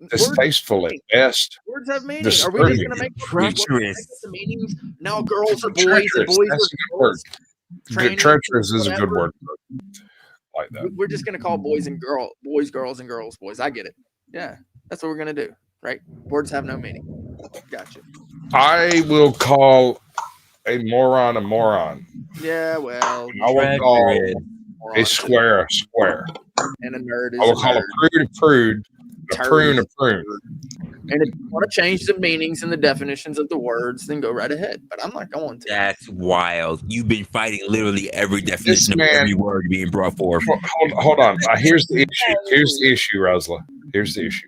distasteful at best. Words have meaning. Are we Disturbing. just going to make Treacherous. the meanings? Now girls are boys and Treacherous. boys That's are a good word. girls. Training, Treacherous is a good whatever. word. Like that. We're just going to call boys, girls, and girls, boys. I get it. Yeah, that's what we're going to do, right? Words have no meaning. Gotcha. I will call a moron a moron. Yeah, well, I will call moron a square a square. and a nerd is I will a call nerd. a prude a prude, a Turd prune is a prune. And if you want to change the meanings and the definitions of the words, then go right ahead. But I'm not going to. That's wild. You've been fighting literally every definition of man- every word being brought forth. Hold on. Here's the issue. Here's the issue, Resla. Here's the issue.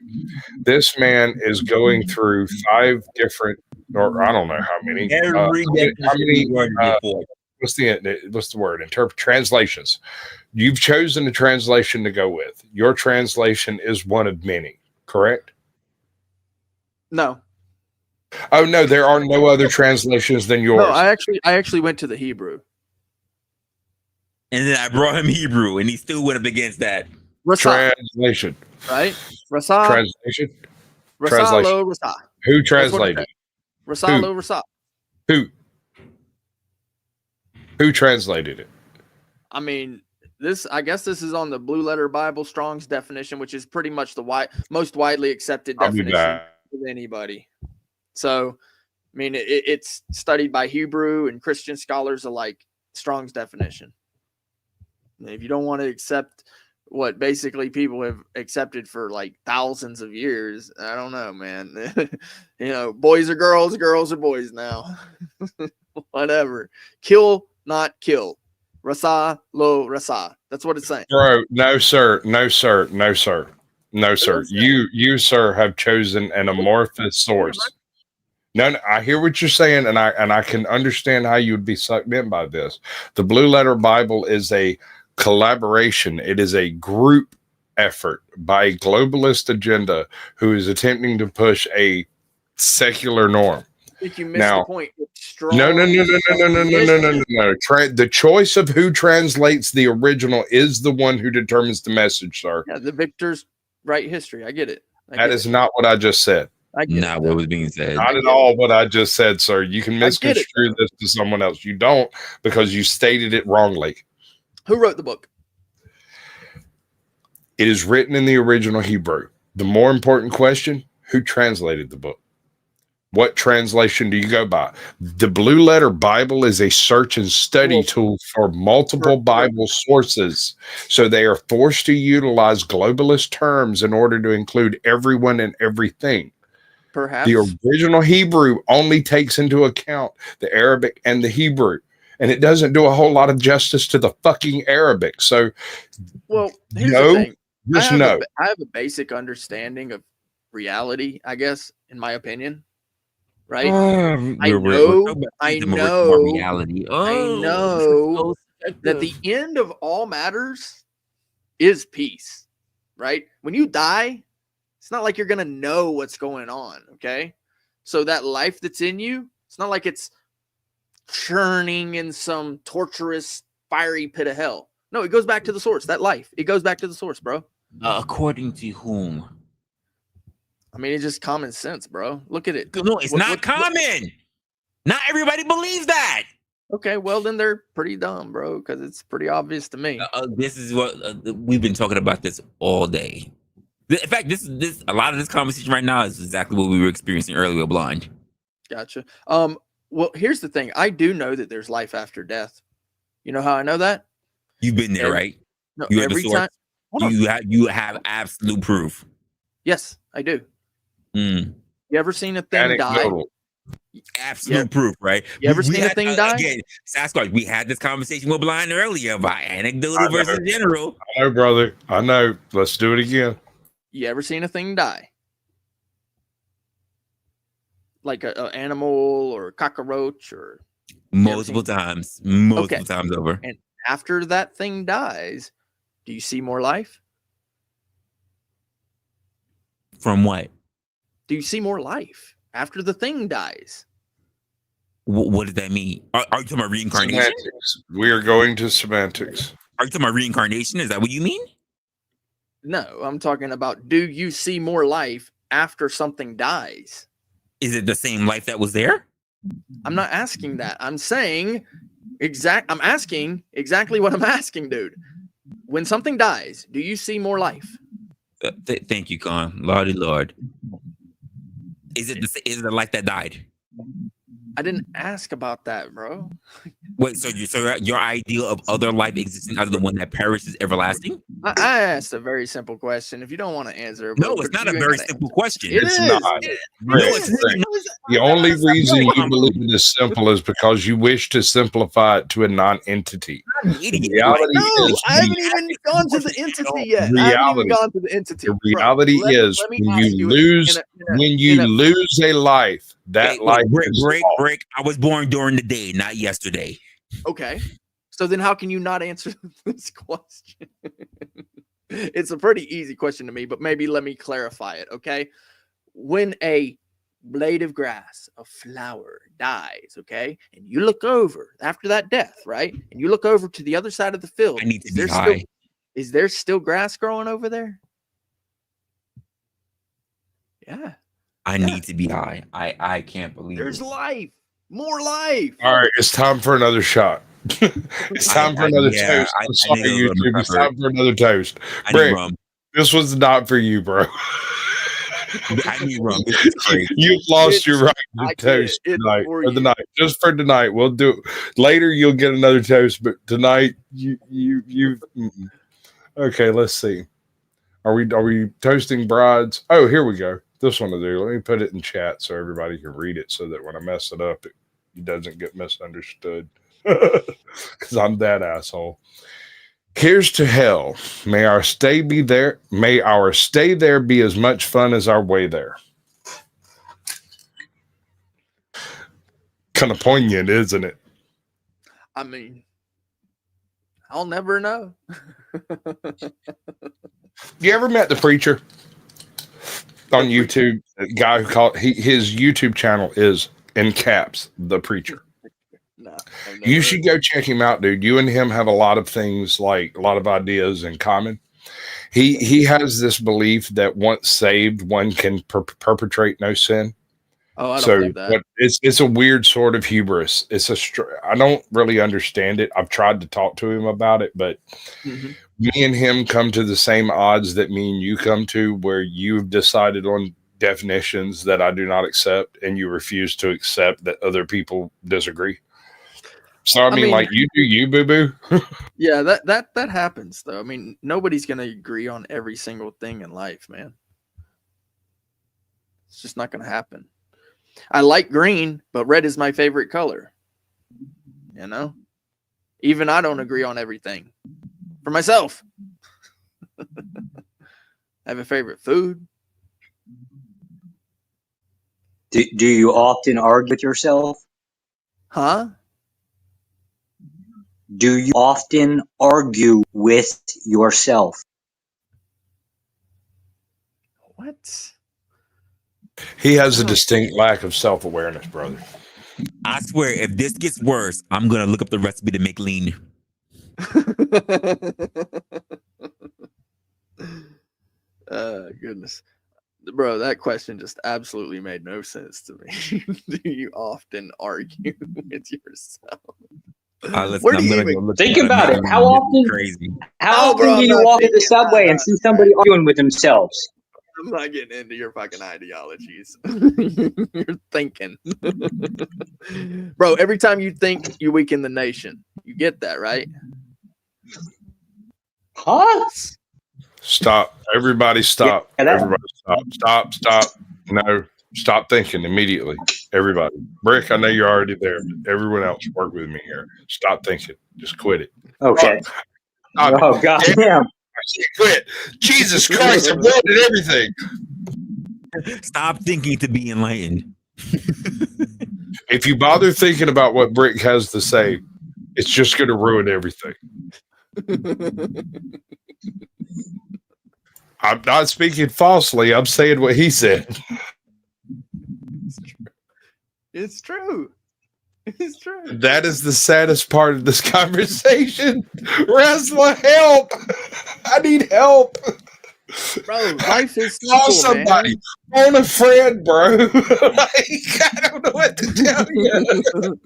This man is going through 5 different, or I don't know how many. Every definition word before. What's the word? Interpret translations. You've chosen a translation to go with. Your translation is one of many, correct? No. Oh no, there are no other translations than yours. No, I actually went to the Hebrew. And then I brought him Hebrew, and he still went up against that. Rasa, Translation. right? Rasa. Translation. Rasalo, Rasa. Who translated? Rasalo, Rasa. Who translated it? I mean, I guess this is on the Blue Letter Bible Strong's definition, which is pretty much the most widely accepted I'll be definition back. of anybody. So, I mean, it's studied by Hebrew and Christian scholars alike. Strong's definition. And if you don't want to accept what basically people have accepted for like thousands of years, I don't know, man. Boys are girls, girls are boys now. Whatever. Kill, not kill. Rasa, lo, rasa. That's what it's saying. Bro, no sir. You sir have chosen an amorphous source. No, I hear what you're saying, and I can understand how you would be sucked in by this. The Blue Letter Bible is a collaboration. It is a group effort by a globalist agenda who is attempting to push a secular norm. I think you missed the point. No. The choice of who translates the original is the one who determines the message, sir. Yeah, the victors write history. I get it. That is not what I just said. Not what was being said. Not at all what I just said, sir. You can misconstrue this to someone else. You don't, because you stated it wrongly. Who wrote the book? It is written in the original Hebrew. The more important question, who translated the book? What translation do you go by? The Blue Letter Bible is a search and study tool for multiple Bible sources. So they are forced to utilize globalist terms in order to include everyone and everything. Perhaps. The original Hebrew only takes into account the Arabic and the Hebrew, and it doesn't do a whole lot of justice to the fucking Arabic. So, well, here's the thing. Just know. I have a basic understanding of reality, I guess, in my opinion. Right? I know reality. I know that the end of all matters is peace. Right? When you die, it's not like you're going to know what's going on, okay? So that life that's in you, it's not like it's churning in some torturous, fiery pit of hell. No, it goes back to the source. That life, it goes back to the source, bro. According to whom? I mean, it's just common sense, bro. Look at it. No, it's not common. Not everybody believes that. Okay, well then they're pretty dumb, bro, because it's pretty obvious to me. This is what we've been talking about this all day. In fact, this a lot of this conversation right now is exactly what we were experiencing earlier. Blind. Gotcha. Well, here's the thing. I do know that there's life after death. You know how I know that? You've been there, right? No, You have the every source. time. Hold on. You have absolute proof. Yes, I do. Mm. You ever seen a thing die? Anecdotal. Absolute proof, right? You ever seen a thing die? Again, Sasquatch, we had this conversation with Blind earlier about anecdotal I know. versus general. I know, brother. I know. Let's do it again. You ever seen a thing die? Like an animal or a cockroach or Multiple times over. And after that thing dies, do you see more life? From what? Do you see more life after the thing dies? What does that mean? Are you talking about reincarnation? Semantics. We are going to semantics. Are you talking about reincarnation? Is that what you mean? No, I'm talking about, do you see more life after something dies? Is it the same life that was there? I'm not asking that. I'm saying I'm asking exactly what I'm asking, dude. When something dies, do you see more life? Thank you, Con. Lordy Lord. Is it the life that died? I didn't ask about that, bro. Wait, so your idea of other life existing other than one that perishes everlasting? I asked a very simple question. If you don't want to answer, no, it's not a very simple question. It It's is. not. The only reason you believe it is simple is because you wish to simplify it to a non-entity. The reality is, I haven't even gone to the entity yet. I haven't even gone to the entity. The reality is, when you lose a life, that life is lost. Break. I was born during the day, not yesterday. Okay. So then how can you not answer this question? It's a pretty easy question to me, but maybe let me clarify it, okay? When a blade of grass, a flower dies, okay? And you look over after that death, right? And you look over to the other side of the field. I need to be high. Is there still grass growing over there? Yeah. I need to be high. I can't believe there's it. life. More life. All right, it's time for another shot. It's time for another toast. I'm sorry, YouTube. It's time for another toast. Brick, this was not for you, bro. I need rum. This is crazy. You've lost your right to toast tonight. For the night. Just for tonight. We'll do it. Later you'll get another toast, but tonight you okay, let's see. Are we toasting brides? Oh, here we go. This one will do. Let me put it in chat so everybody can read it so that when I mess it up, it doesn't get misunderstood. Because I'm that asshole. Here's to hell. May our stay be there. May our stay there be as much fun as our way there. Kind of poignant, isn't it? I mean, I'll never know. You ever met the preacher on YouTube? A guy who his YouTube channel is in caps, The Preacher. No, you should go check him out, dude. You and him have a lot of things, like a lot of ideas in common. He has this belief that once saved, one can perpetrate no sin. Oh, I don't believe that. It's a weird sort of hubris. I don't really understand it. I've tried to talk to him about it, but me and him come to the same odds that me and you come to, where you've decided on definitions that I do not accept, and you refuse to accept that other people disagree. So I mean, like, you do you, boo-boo. Yeah, that happens though. I mean, nobody's gonna agree on every single thing in life, man. It's just not gonna happen. I like green, but red is my favorite color. You know? Even I don't agree on everything. For myself. I have a favorite food. Do you often argue with yourself? Huh? Do you often argue with yourself? What? He has a distinct lack of self-awareness, brother. I swear, if this gets worse, I'm going to look up the recipe to make lean. Goodness. Bro, that question just absolutely made no sense to me. Do you often argue with yourself? Listen, Where do I'm you gonna go even look Think at about it. man. How This is often? crazy. How Oh, bro, often do I'm you not walk to the thinking. subway and see somebody arguing with themselves? I'm not getting into your fucking ideologies. You're thinking. Bro, every time you think, you weaken the nation. You get that, right? Huh? Stop. Everybody stop. Yeah, that, Everybody stop. Stop. No. Stop thinking immediately. Everybody. Brick, I know you're already there, but everyone else work with me here. Stop thinking. Just quit it. okay. I mean, Oh goddamn. quit. Jesus Christ, I'm ruining everything. Stop thinking to be enlightened. If you bother thinking about what Brick has to say, it's just going to ruin everything. I'm not speaking falsely. I'm saying what he said. It's true. It's true. That is the saddest part of this conversation. Resla, help! I need help. Bro, life is Call simple, somebody. man. Phone a friend, bro. Like, I don't know what to tell you.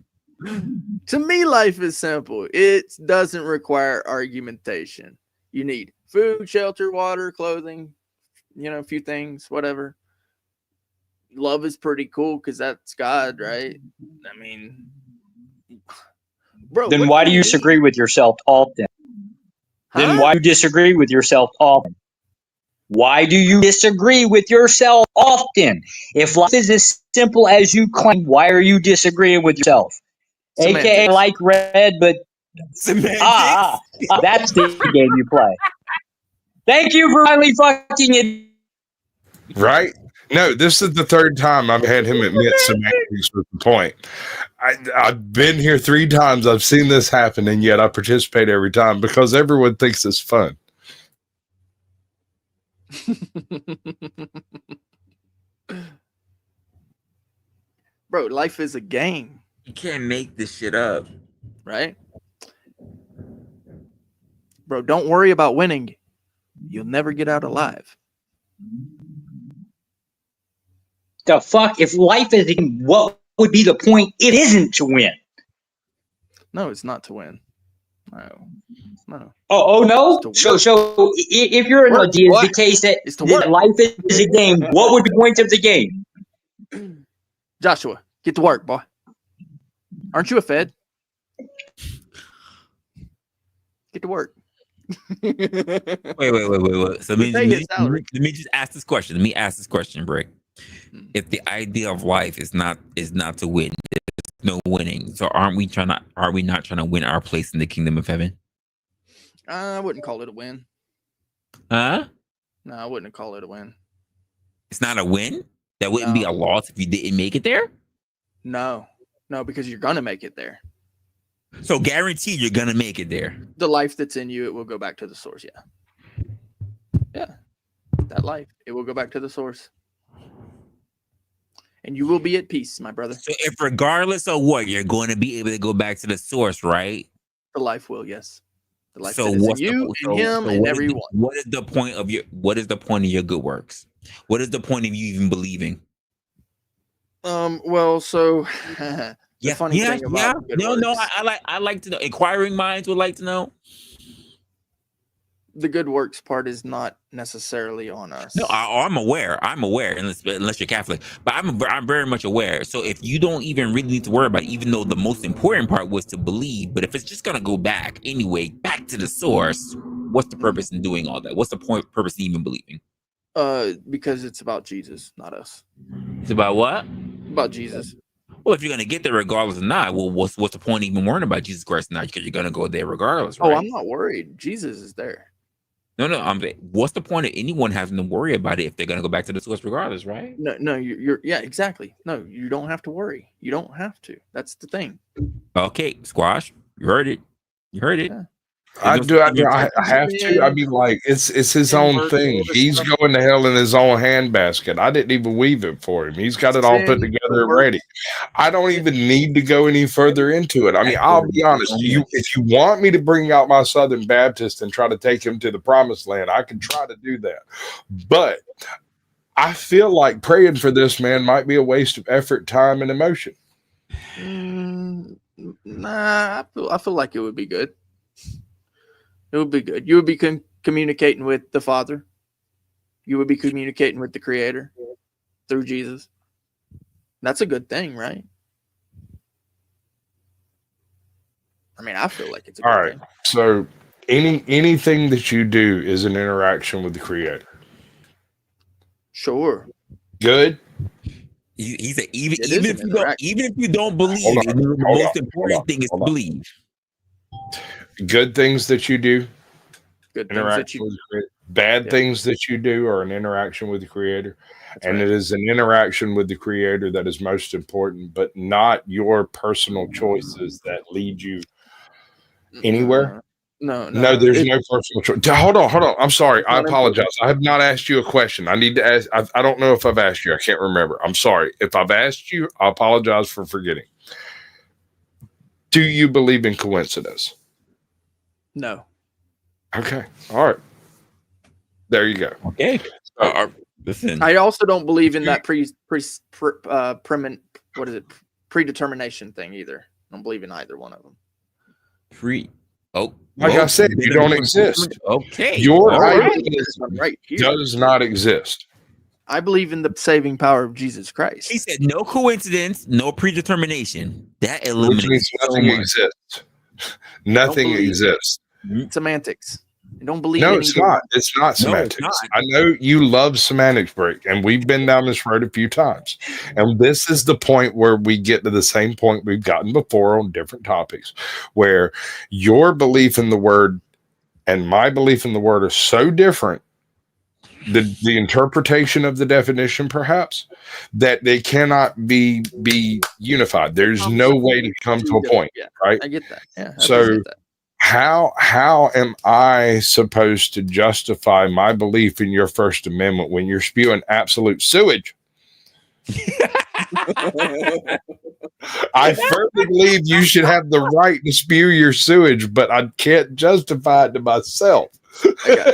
To me, life is simple. It doesn't require argumentation. You need food, shelter, water, clothing, a few things, whatever. Love is pretty cool because that's God, right? I mean, bro. Then why do you disagree with yourself often? Then why do you disagree with yourself often? Why do you disagree with yourself often? If life is as simple as you claim, why are you disagreeing with yourself? Semantics. AKA like red, but that's the game you play. Thank you for finally fucking it. Right? No, this is the third time I've had him admit semantics was the point. I've been here 3 times. I've seen this happen, and yet I participate every time because everyone thinks it's fun. Bro, life is a game. You can't make this shit up. Right? Bro, don't worry about winning. You'll never get out alive. The fuck? If life is a game, what would be the point? It isn't to win. No, it's not to win. No. Oh no? So if you're an idea, is the case that life is a game, what would be the point of the game? Joshua, get to work, boy. Aren't you a Fed? Get to work. Wait. So let me just ask this question. Let me ask this question, Brick. If the idea of life is not to win, there's no winning. So are we not trying to win our place in the kingdom of heaven? I wouldn't call it a win. Huh? No, I wouldn't call it a win. It's not a win? That wouldn't be a loss if you didn't make it there? No, because you're gonna make it there. So guaranteed you're gonna make it there. The life that's in you, it will go back to the source. Yeah. That life, it will go back to the source. And you will be at peace, my brother. So if regardless of what, you're going to be able to go back to the source, right? The life will, yes. The life that is in you and him and everyone. What is the point of your good works? What is the point of you even believing? Well, so funny thing about I like to know. Inquiring minds would like to know. The good works part is not necessarily on us. No, I'm aware, unless you're Catholic. But I'm very much aware. So if you don't even really need to worry about it, even though the most important part was to believe, but if it's just gonna go back anyway, back to the source, what's the purpose in doing all that? What's the purpose in even believing? Because it's about Jesus, not us. It's about what? About Jesus. Well, if you're gonna get there regardless or not, well, what's the point of even worrying about Jesus Christ now? Because you're gonna go there regardless, right? Oh, I'm not worried. Jesus is there. No, what's the point of anyone having to worry about it if they're gonna go back to the source regardless, right? No, you're yeah, exactly. No, you don't have to worry. You don't have to. That's the thing. Okay, Squash, you heard it. Yeah. I have to. I mean, like, it's his own thing. He's going to hell in his own handbasket. I didn't even weave it for him. He's got it all put together and ready. I don't even need to go any further into it. I mean, I'll be honest. If you want me to bring out my Southern Baptist and try to take him to the promised land, I can try to do that. But I feel like praying for this man might be a waste of effort, time, and emotion. Nah, I feel like it would be good. It would be good. You would be communicating with the Father. You would be communicating with the Creator through Jesus. That's a good thing, right? I mean, I feel like it's a good All right. thing. So anything that you do is an interaction with the Creator. Sure. Good. He said, even It is if an you don't, interaction. even if you don't believe, Hold on, the hold most on, important hold on, thing is to hold on. believe. Good things that you do, Good things that interaction you with the Creator. Bad Yeah. things that you do are an interaction with the Creator. That's And right. it is an interaction with the Creator that is most important, but not your personal choices that lead you anywhere. No. No, there's It- no personal choice. Hold on. I'm sorry. I not apologize. I have not asked you a question. I need to ask. I don't know if I've asked you. I can't remember. I'm sorry. If I've asked you, I apologize for forgetting. Do you believe in coincidence? No. Okay. All right. There you go. Okay. So, Listen. I also don't believe in that predetermination thing either. I don't believe in either one of them. like I said, you don't exist. Okay. Your All right. idealism Right here. does not exist. I believe in the saving power of Jesus Christ. He said no coincidence, no predetermination. That Which eliminates means so nothing much. exists. Nothing believe- exists. Semantics. I don't believe No, in it's not. It's not No, semantics. it's not. I know you love semantics break, and we've been down this road a few times. And this is the point where we get to the same point we've gotten before on different topics, where your belief in the word and my belief in the word are so different, the interpretation of the definition perhaps, that they cannot be unified. There's no way to come to a point, Yeah, right? I get that. Yeah. I So appreciate that. how am I supposed to justify my belief in your First Amendment when you're spewing absolute sewage? I firmly believe you should have the right to spew your sewage, but I can't justify it to myself. Yeah,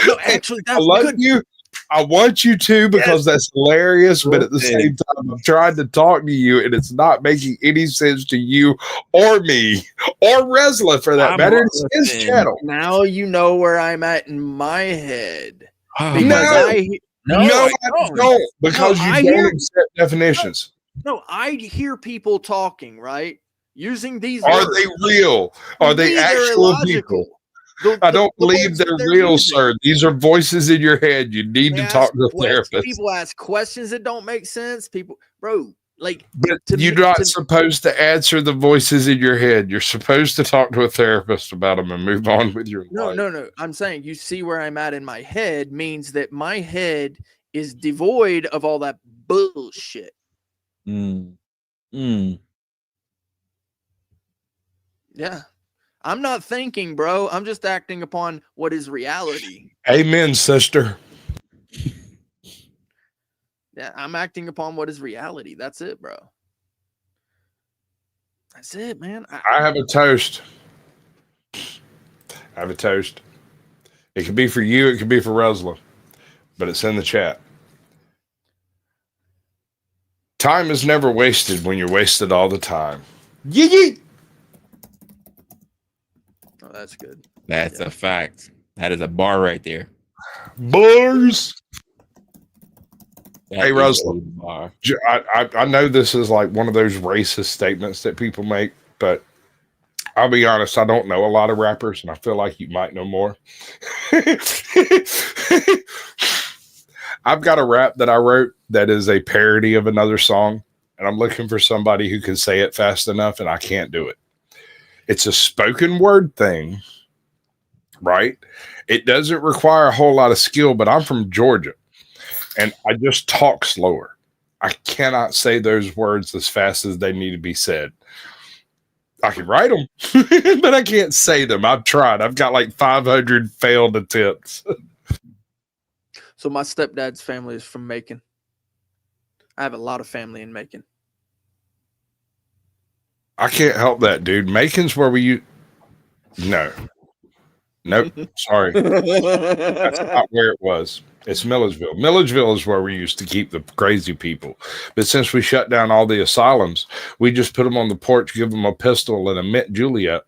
no, actually, I that's love good. you. I want you to because that's hilarious, but at the same time, I'm trying to talk to you, and it's not making any sense to you or me or Resla for that matter. It's his channel. Now you know where I'm at in my head. Oh, Because No, I don't, because No, you I don't hear- accept definitions. No, I hear people talking, right? Using these Are words. they real? Are they To me, they're actual illogical. people? The- I the- don't the believe words that they're real, using. sir. These are voices in your head. You need They to talk ask to a questions- therapist. People ask questions that don't make sense. People, bro, like But to you're me- not to- supposed to answer the voices in your head. You're supposed to talk to a therapist about them and move on with your life. No. I'm saying you see where I'm at in my head means that my head is devoid of all that bullshit. Yeah. I'm not thinking, bro. I'm just acting upon what is reality. Amen, sister. Yeah, I'm acting upon what is reality. That's it, bro. That's it, man. I have a toast. I have a toast. It could be for you. It could be for Resla, but it's in the chat. Time is never wasted when you're wasted all the time. Yee. Oh, that's good. That's a fact. That is a bar right there. Bars. That Hey, is Resla. a bar. I know this is like one of those racist statements that people make, but I'll be honest, I don't know a lot of rappers, and I feel like you might know more. I've got a rap that I wrote that is a parody of another song, and I'm looking for somebody who can say it fast enough, and I can't do it. It's a spoken word thing, right? It doesn't require a whole lot of skill, but I'm from Georgia, and I just talk slower. I cannot say those words as fast as they need to be said. I can write them, but I can't say them. I've tried. I've got like 500 failed attempts. So my stepdad's family is from Macon. I have a lot of family in Macon. I can't help that, dude. Macon's where we No. Nope. Sorry. That's not where it was. It's Milledgeville. Milledgeville is where we used to keep the crazy people. But since we shut down all the asylums, we just put them on the porch, give them a pistol, and a Mint Juliet.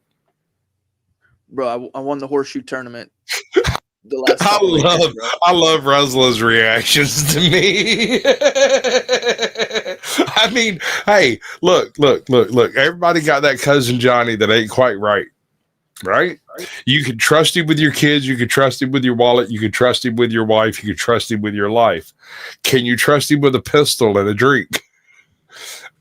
Bro, I won the horseshoe tournament. The last I love Resla's reactions to me. I mean, hey, look. Everybody got that cousin Johnny that ain't quite right. Right? You can trust him with your kids. You can trust him with your wallet. You can trust him with your wife. You can trust him with your life. Can you trust him with a pistol and a drink?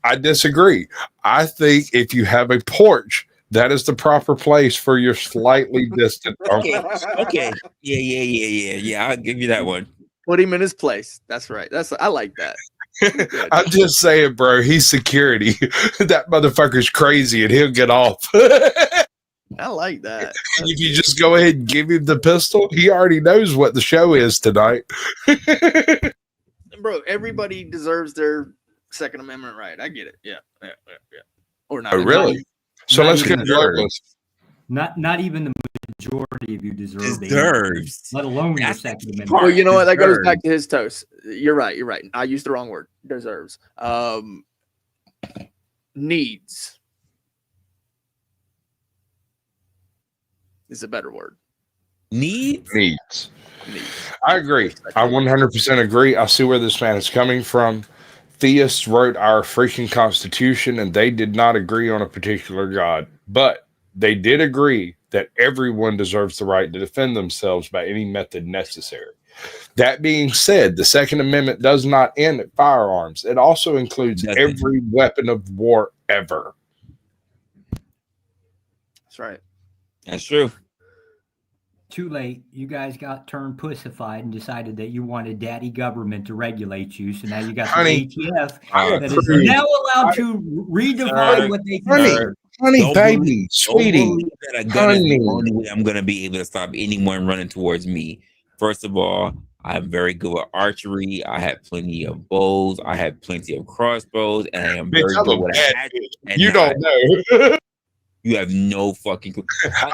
I disagree. I think if you have a porch, that is the proper place for your slightly distant uncle. Okay. Yeah. I'll give you that one. Put him in his place. That's right. I like that. I'm just saying, bro, he's security. That motherfucker's crazy and he'll get off. I like that. If you just go ahead and give him the pistol, he already knows what the show is tonight. Bro, everybody deserves their Second Amendment right. I get it. Yeah. Or not. Oh, really? So let's get Not even the majority of you deserves, let alone the Second Amendment. Well, you know what? That goes back to his toast. You're right. I used the wrong word. Deserves. Needs is a better word. Needs. I agree. I 100% agree. I see where this man is coming from. Theists wrote our freaking Constitution, and they did not agree on a particular God. But they did agree that everyone deserves the right to defend themselves by any method necessary. That being said, the Second Amendment does not end at firearms. It also includes every weapon of war ever. That's right. That's true. Too late. You guys got turned pussified and decided that you wanted daddy government to regulate you. So now you got the ATF that is now allowed to redefine what they can. Honey, baby, sweetie. That a gun is the only way I'm going to be able to stop anyone running towards me. First of all, I'm very good with archery. I have plenty of bows. I have plenty of crossbows, and I am very good with a hatchet. You don't know. You have no fucking clue.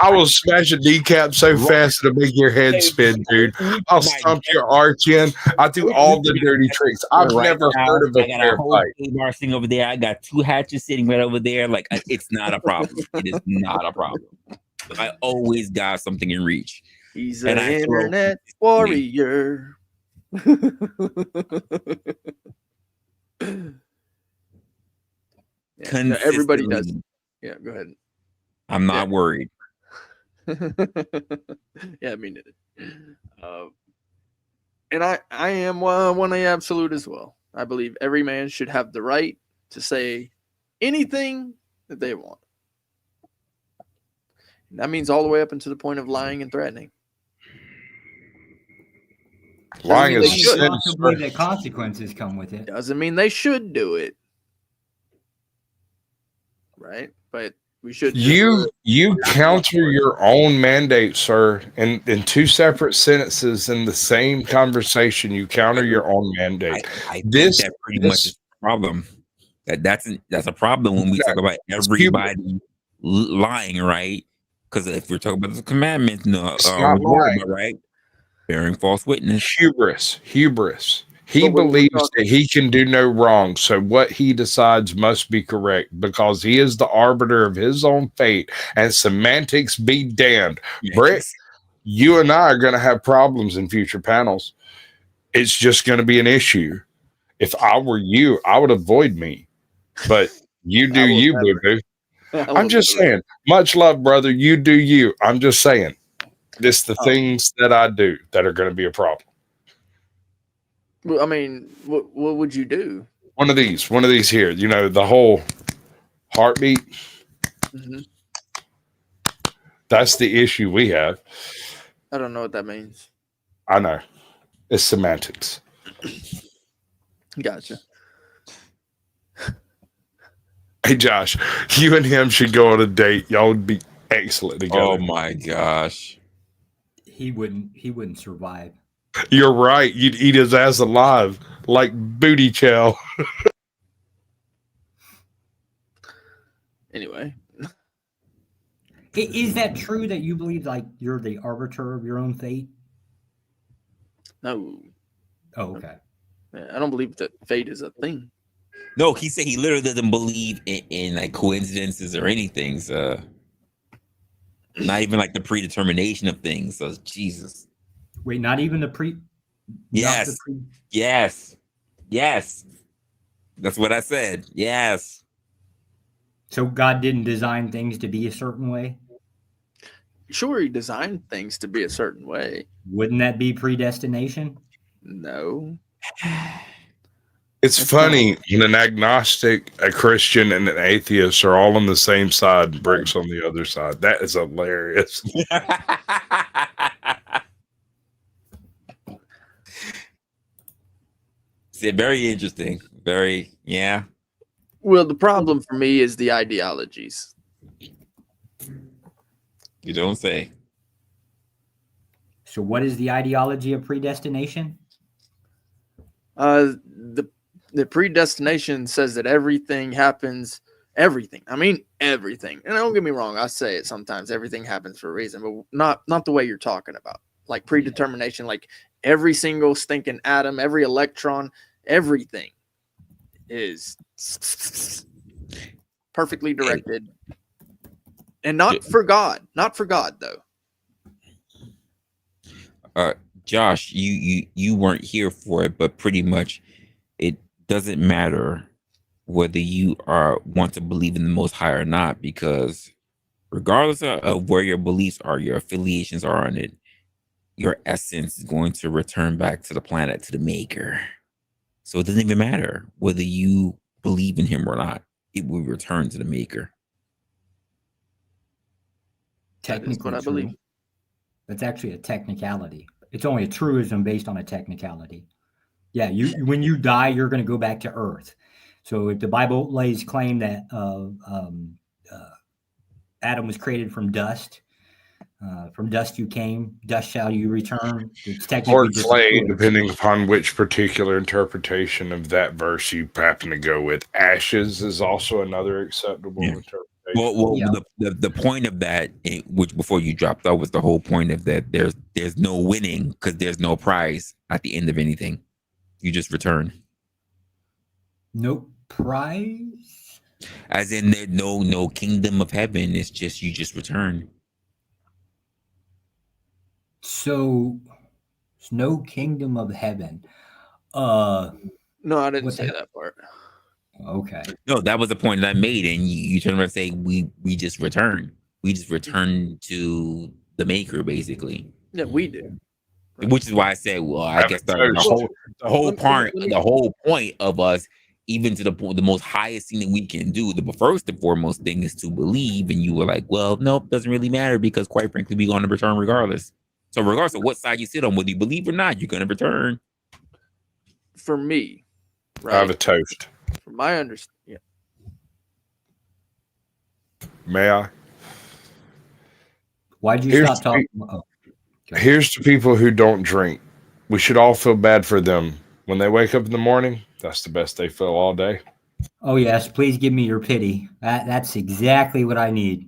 I will smash a kneecap so fast it'll make your head spin, dude. I'll stomp your arch in. I do all the dirty tricks. I've never heard of a fair fight. Sitting over there. I got 2 hatchets sitting right over there. Like, it's not a problem. It is not a problem. I always got something in reach. He's an internet warrior. Everybody does. Yeah, go ahead. I'm not worried. Yeah, I mean it. And I am one of the absolute as well. I believe every man should have the right to say anything that they want. And that means all the way up until the point of lying and threatening. Lying is possibly that consequences come with it. Doesn't mean they should do it. Right? But we should. You counter your own mandate, sir, in 2 separate sentences in the same conversation. You counter your own mandate. I think that pretty much is a problem. That's a problem when we talk about everybody lying, right? Because if we're talking about the commandments, right? Bearing false witness, hubris. He believes that he can do no wrong, so what he decides must be correct because he is the arbiter of his own fate, and semantics be damned. Yes. Brett, you and I are going to have problems in future panels. It's just going to be an issue. If I were you, I would avoid me, but you do you, boo-boo. I'm just saying, much love, brother. You do you. I'm just saying, this the things that I do that are going to be a problem. Well, I mean, what would you do? One of these here, the whole heartbeat. Mm-hmm. That's the issue we have. I don't know what that means. I know. It's semantics. Gotcha. Hey, Josh, you and him should go on a date. Y'all would be excellent together. Oh, my gosh. He wouldn't survive. You're right. You'd eat his ass alive like booty chow. Anyway. Is that true that you believe like you're the arbiter of your own fate? No, Oh, okay. I don't believe that fate is a thing. No, he said he literally doesn't believe in like coincidences or anything. So not even like the predetermination of things. So Jesus. Wait, not even the pre. Yes. Not the pre. Yes. Yes. That's what I said. Yes. So God didn't design things to be a certain way? Sure, he designed things to be a certain way. Wouldn't that be predestination? No. It's That's funny when an agnostic, a Christian, and an atheist are all on the same side, bricks on the other side. That is hilarious. See, very interesting. Very, yeah. Well, the problem for me is the ideologies. You don't say. So what is the ideology of predestination? The predestination says that everything happens. Everything. I mean everything. And don't get me wrong. I say it sometimes. Everything happens for a reason, but not the way you're talking about. Like predetermination. Like every single stinking atom, every electron, everything is perfectly directed. And not for God. Not for God, though. Josh, you weren't here for it, but pretty much it doesn't matter whether you want to believe in the Most High or not, because regardless of where your beliefs are, your affiliations are on it, your essence is going to return back to the planet, to the Maker. So it doesn't even matter whether you believe in Him or not; it will return to the Maker. Technically, that is what I believe. That's actually a technicality. It's only a truism based on a technicality. Yeah, when you die, you're going to go back to Earth. So if the Bible lays claim that Adam was created from dust you came, dust shall you return. It's technically Or just clay, depending upon which particular interpretation of that verse you happen to go with. Ashes is also another acceptable interpretation. Well, Yeah. the point of that, which before you dropped out, was the whole point of that. There's no winning because there's no prize at the end of anything. You just return. No prize? As in, there's no kingdom of heaven. It's just you just return. So there's no kingdom of heaven. No, I didn't what say the- that part. Okay. No, that was the point that I made, and you turn around and say we just return. We just return to the Maker, basically. Yeah, we do. Right. Which is why I said, well, I guess the whole point of us, even to the most highest thing that we can do, the first and foremost thing is to believe. And you were like, well, nope, doesn't really matter because quite frankly, we're going to return regardless. So regardless of what side you sit on, whether you believe or not, you're going to return. For me, right? I have a toast. From my understanding, May I? Why'd you stop talking? Here's to people who don't drink. We should all feel bad for them. When they wake up in the morning, that's the best they feel all day. Oh, yes. Please give me your pity. That's exactly what I need.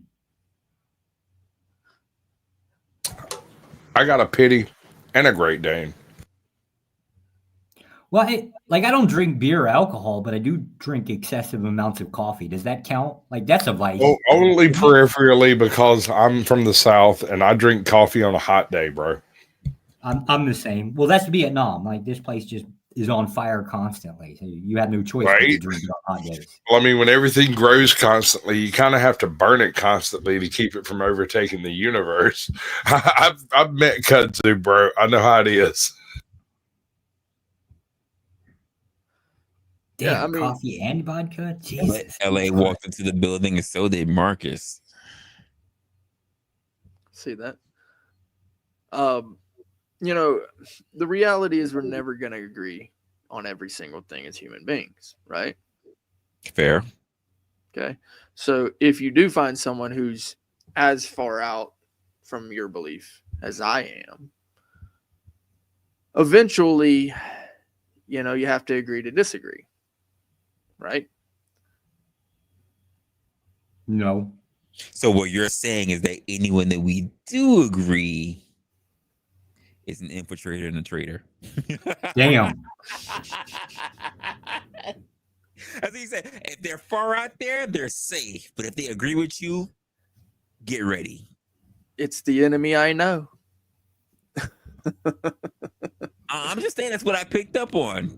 I got a pity and a Great Dane. Well, I don't drink beer or alcohol, but I do drink excessive amounts of coffee. Does that count? Like, that's a vice. Well, only peripherally because I'm from the South and I drink coffee on a hot day, bro. I'm the same. Well, that's Vietnam. Like, this place just is on fire constantly. So you have no choice but to drink it on hot days. Well, I mean, when everything grows constantly, you kind of have to burn it constantly to keep it from overtaking the universe. I've met kudzu, bro. I know how it is. Damn, yeah, I mean, coffee and vodka? Jesus. LA walked into the building and so did Marcus. See that? You know, the reality is we're never going to agree on every single thing as human beings, right? Fair. Okay. So if you do find someone who's as far out from your belief as I am, eventually, you know, you have to agree to disagree, right? No. So what you're saying is that anyone that we do agree is an infiltrator and a traitor. Damn. As he said, if they're far out there, they're safe. But if they agree with you, get ready. It's the enemy I know. I'm just saying that's what I picked up on.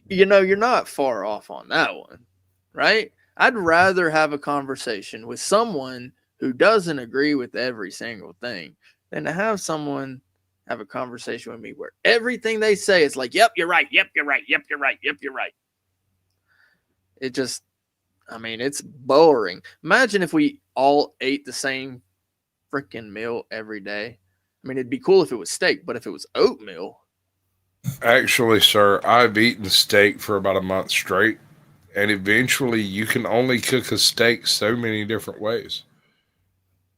You know, you're not far off on that one, right? I'd rather have a conversation with someone who doesn't agree with every single thing than to have someone have a conversation with me where everything they say is like, yep, you're right. Yep, you're right. Yep, you're right. Yep, you're right. It just, I mean, it's boring. Imagine if we all ate the same freaking meal every day. I mean, it'd be cool if it was steak, but if it was oatmeal. Actually, sir, I've eaten steak for about a month straight, and eventually you can only cook a steak so many different ways.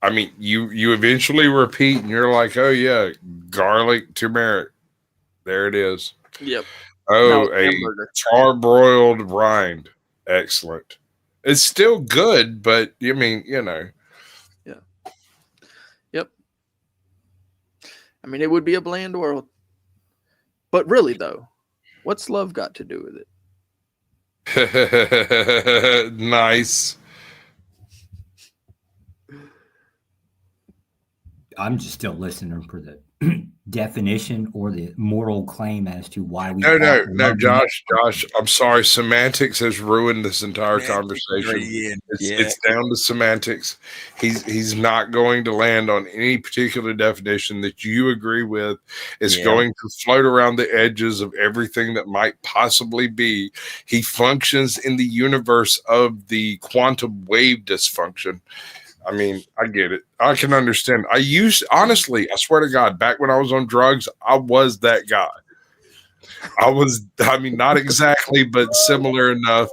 I mean, you eventually repeat, and you're like, oh yeah, garlic, turmeric, there it is. Yep. Oh, Now, a hamburger. charbroiled rind, excellent. It's still good, but I mean, you know. Yeah. Yep. I mean, it would be a bland world. But really, though, what's love got to do with it? Nice. I'm just still listening for the definition or the moral claim as to why we. No, Josh. I'm sorry. Semantics has ruined this entire conversation. It's down to semantics. He's not going to land on any particular definition that you agree with. It's going to float around the edges of everything that might possibly be. He functions in the universe of the quantum wave dysfunction. I mean, I get it. I can understand. Honestly, I swear to God, back when I was on drugs, I was that guy. I mean, not exactly, but similar enough.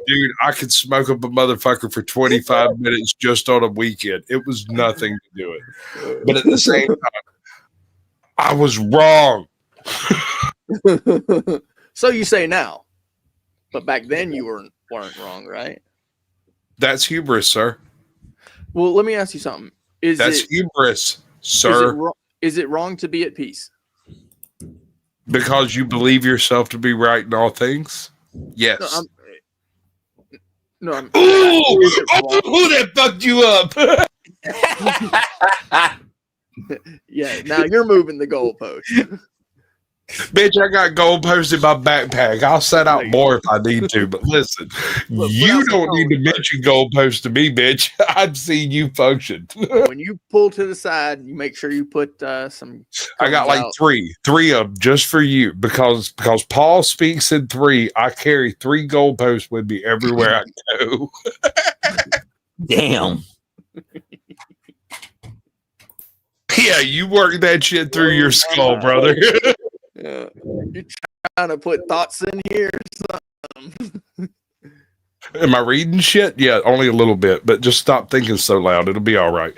Dude, I could smoke up a motherfucker for 25 minutes just on a weekend. It was nothing to do it. But at the same time, I was wrong. it? So you say now, but back then you weren't wrong, right? That's hubris, sir. Well, let me ask you something. That's hubris, sir. Is it wrong to be at peace? Because you believe yourself to be right in all things? Yes. Ooh, who that fucked you up? Yeah, now you're moving the goalpost. Bitch, I got goalposts in my backpack. I'll set out more if I need to. But listen, you don't need to mention goalposts to me, bitch. I've seen you function. When you pull to the side, you make sure you put some. I got like three of them just for you because Paul speaks in three. I carry 3 goalposts with me everywhere I go. Damn. Yeah, you work that shit through your skull, brother. Yeah. You're trying to put thoughts in here or something. Am I reading shit? Yeah, only a little bit, but just stop thinking so loud. It'll be all right.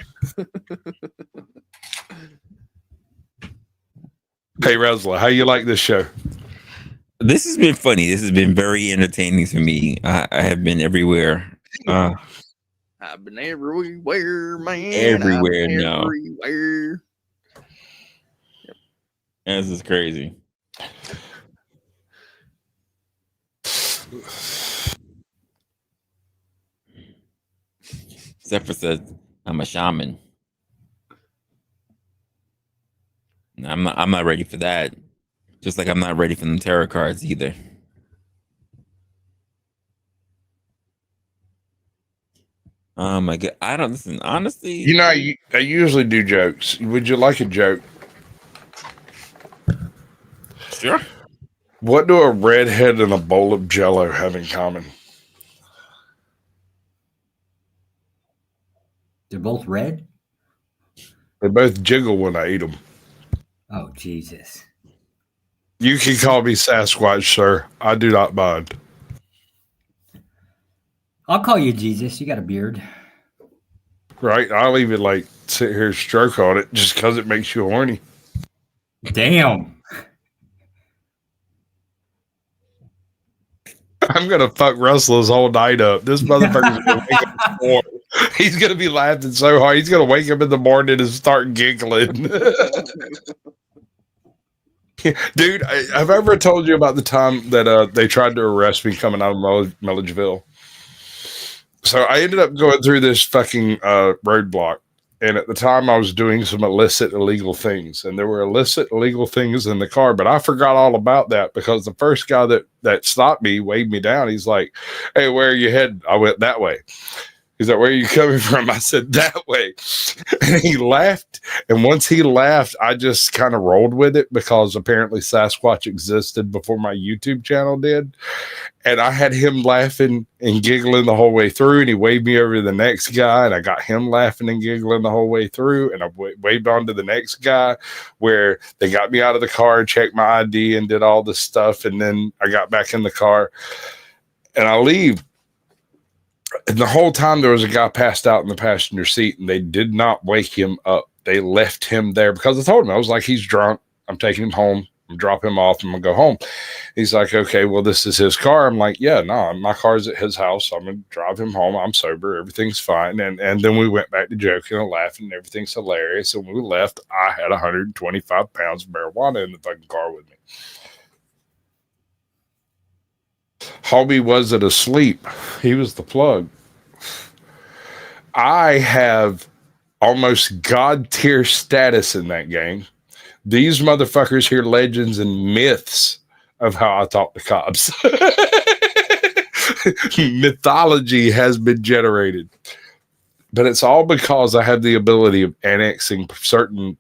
Hey, Resla, how you like this show? This has been funny. This has been very entertaining for me. I have been everywhere. I've been everywhere, man. Everywhere now. Everywhere. This is crazy. Zephyr says, I'm a shaman. I'm not ready for that. Just like I'm not ready for them tarot cards either. Oh my God. I don't listen. Honestly. You know, I usually do jokes. Would you like a joke? Sure. What do a redhead and a bowl of Jell-O have in common? They're both red? They both jiggle when I eat them. Oh, Jesus. You can call me Sasquatch, sir. I do not mind. I'll call you Jesus. You got a beard. Right? I'll even like sit here and stroke on it just because it makes you horny. Damn. I'm gonna fuck Restless whole night up. This motherfucker's gonna wake up He's gonna be laughing so hard. He's gonna wake up in the morning and start giggling. Dude, have I ever told you about the time that they tried to arrest me coming out of Milledgeville? So I ended up going through this fucking roadblock. And at the time, I was doing some illicit, illegal things. And there were illicit, illegal things in the car. But I forgot all about that because the first guy that stopped me, waved me down. He's like, hey, where are you headed? I went that way. He's like, where are you coming from? I said, that way. And he laughed. And once he laughed, I just kind of rolled with it because apparently Sasquatch existed before my YouTube channel did. And I had him laughing and giggling the whole way through. And he waved me over to the next guy. And I got him laughing and giggling the whole way through. And I waved on to the next guy where they got me out of the car, checked my ID and did all this stuff. And then I got back in the car and I leave. And the whole time there was a guy passed out in the passenger seat and they did not wake him up. They left him there because I told him, I was like, he's drunk. I'm taking him home. I'm dropping him off. I'm going to go home. He's like, okay, well, this is his car. I'm like, yeah, no, my car's at his house. I'm going to drive him home. I'm sober. Everything's fine. And then we went back to joking and laughing. And everything's hilarious. And when we left, I had 125 pounds of marijuana in the fucking car with me. Hobie wasn't asleep. He was the plug. I have almost God tier status in that game. These motherfuckers hear legends and myths of how I talk to cops. Mythology has been generated. But it's all because I have the ability of annexing certain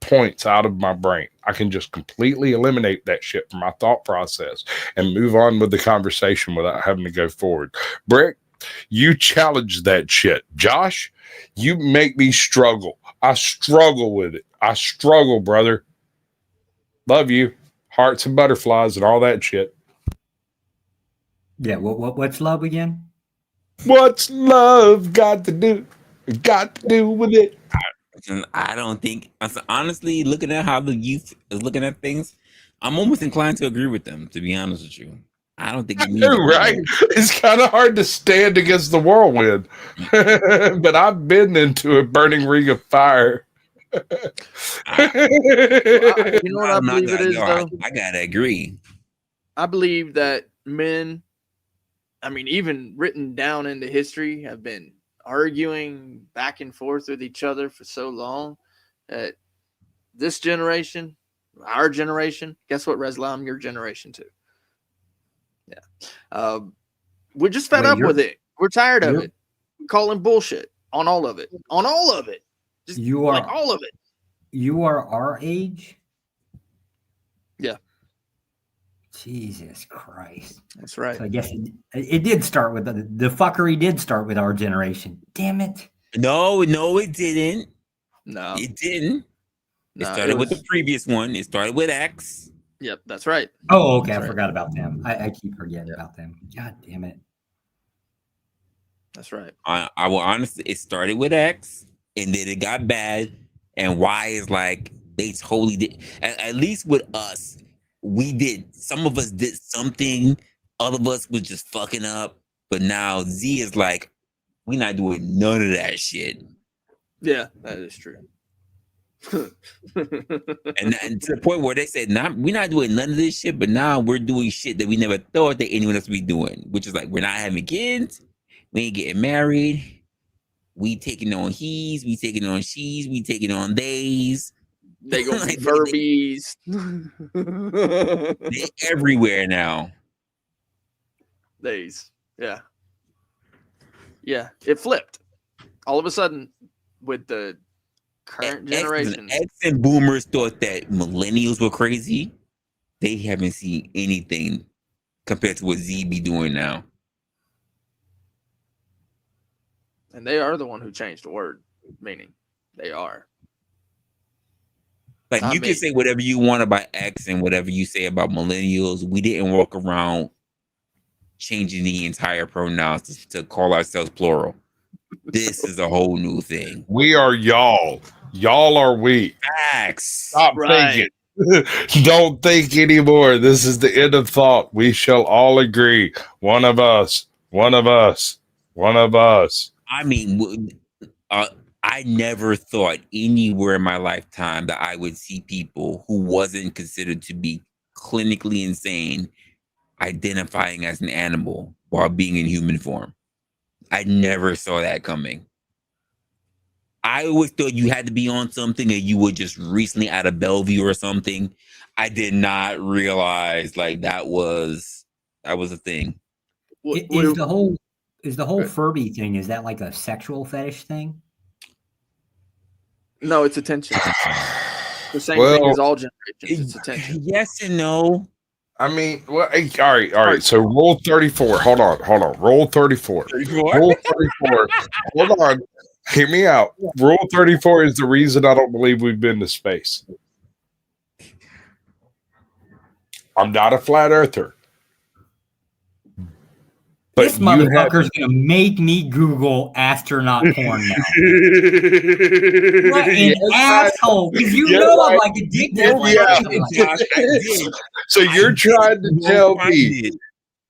points out of my brain. I can just completely eliminate that shit from my thought process and move on with the conversation without having to go forward. Brick, you challenge that shit. Josh, you make me struggle. I struggle with it. I struggle, brother. Love you. Hearts and butterflies and all that shit. Yeah, what's love again? What's love got to do with it? I don't think, honestly, looking at how the youth is looking at things, I'm almost inclined to agree with them, to be honest with you. I don't think it means right. It's kind of hard to stand against the whirlwind, but I've been into a burning ring of fire. You know what I believe it is, though? I gotta agree. I believe that men, I mean, even written down into history, have been arguing back and forth with each other for so long that this generation, our generation, guess what, Resla? I'm your generation too. Yeah. We're just fed up with it. We're tired of it. We're calling bullshit on all of it. On all of it. Just you are like all of it. You are our age? Yeah. Jesus Christ. That's right. So I guess it did start with the fuckery did start with our generation. Damn it. No, it didn't. No. It didn't. It No, started with the previous one. It started with X. Yep, that's right. Oh, okay. That's I forgot about them. I keep forgetting about them. God damn it. That's right. I will honestly, it started with X and then it got bad. And Y is like, they totally did. At least with us, we did. Some of us did something. Other of us was just fucking up. But now Z is like, we're not doing none of that shit. Yeah, that is true. and to the point where they said, we're not doing none of this shit, but now we're doing shit that we never thought that anyone else would be doing, which is like, we're not having kids, we ain't getting married, we taking on he's, we taking on she's, we taking on theys. They gonna be Furbies. They're everywhere now. Theys. Yeah. Yeah, it flipped. All of a sudden, with the current generation. X and boomers thought that millennials were crazy. They haven't seen anything compared to what Z be doing now. And they are the one who changed the word, meaning they are. Like, you can say whatever you want about X and whatever you say about millennials. We didn't walk around changing the entire pronouns to call ourselves plural. This is a whole new thing. We are y'all. Y'all are we. Facts. Stop thinking. Don't think anymore. This is the end of thought. We shall all agree. One of us. One of us. One of us. I mean, I never thought anywhere in my lifetime that I would see people who wasn't considered to be clinically insane identifying as an animal while being in human form. I never saw that coming. I always thought you had to be on something and you were just recently out of Bellevue or something. I did not realize like that was a thing. Is the whole Furby thing, is that like a sexual fetish thing? No, it's attention. The same thing as all generations. It's attention. Yes and no. I mean, well, all right. So rule 34. Hold on. Rule 34. 34? Rule 34. Hold on. Hear me out. Rule 34 is the reason I don't believe we've been to space. I'm not a flat earther. But this motherfucker's gonna make me Google astronaut porn now. What an asshole! Because you know I'm like addicted. So you're trying to tell me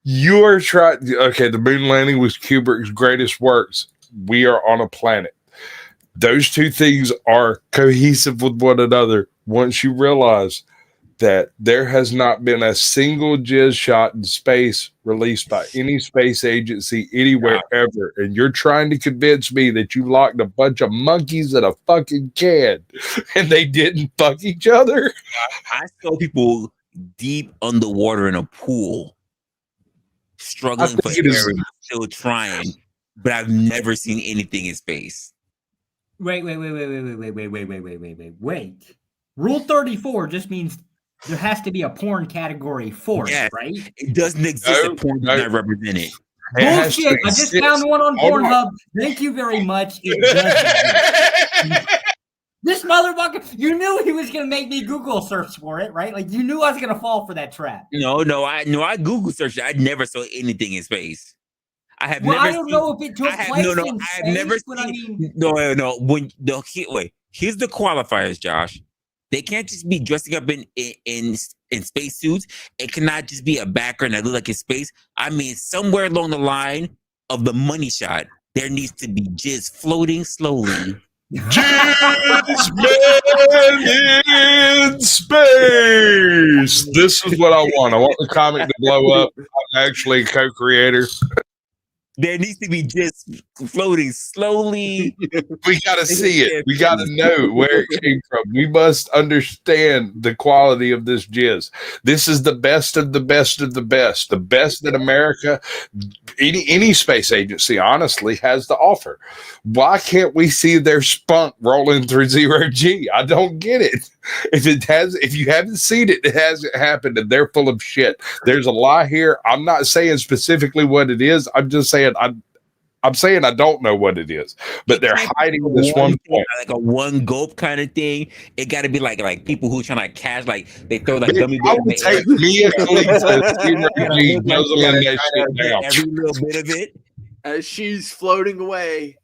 you are trying? Okay, the moon landing was Kubrick's greatest works. We are on a planet. Those two things are cohesive with one another. Once you realize that there has not been a single jizz shot in space released by any space agency anywhere ever. And you're trying to convince me that you locked a bunch of monkeys in a fucking can and they didn't fuck each other. I saw people deep underwater in a pool struggling for air and still trying, but I've never seen anything in space. Wait. Rule 34 just means there has to be a porn category for it, right? It doesn't exist if porn does not represent it. Bullshit. I just found one on Pornhub. Thank you very much. It does. This motherfucker, you knew he was going to make me Google search for it, right? Like, you knew I was going to fall for that trap. No, I Google searched it. I never saw anything in space. I have never. I don't know if it took place in space. I have never seen. No. Here's the qualifiers, Josh. They can't just be dressing up in spacesuits. It cannot just be a background that looks like it's space. I mean, somewhere along the line of the money shot, there needs to be jizz floating slowly. Jizz man in space. This is what I want. I want the comic to blow up. I'm actually a co-creator. There needs to be just floating slowly. We got to see it. We got to know where it came from. We must understand the quality of this jizz. This is the best of the best of the best. The best that America, any space agency, honestly, has to offer. Why can't we see their spunk rolling through zero G? I don't get it. If you haven't seen it, it hasn't happened, and they're full of shit. There's a lie here. I'm not saying specifically what it is. I'm just saying I'm saying I don't know what it is, but they're hiding this one point, like a one gulp kind of thing. It got to be like people who trying to catch, like they throw like gummy bears. I would take me and every little bit of it as she's floating away.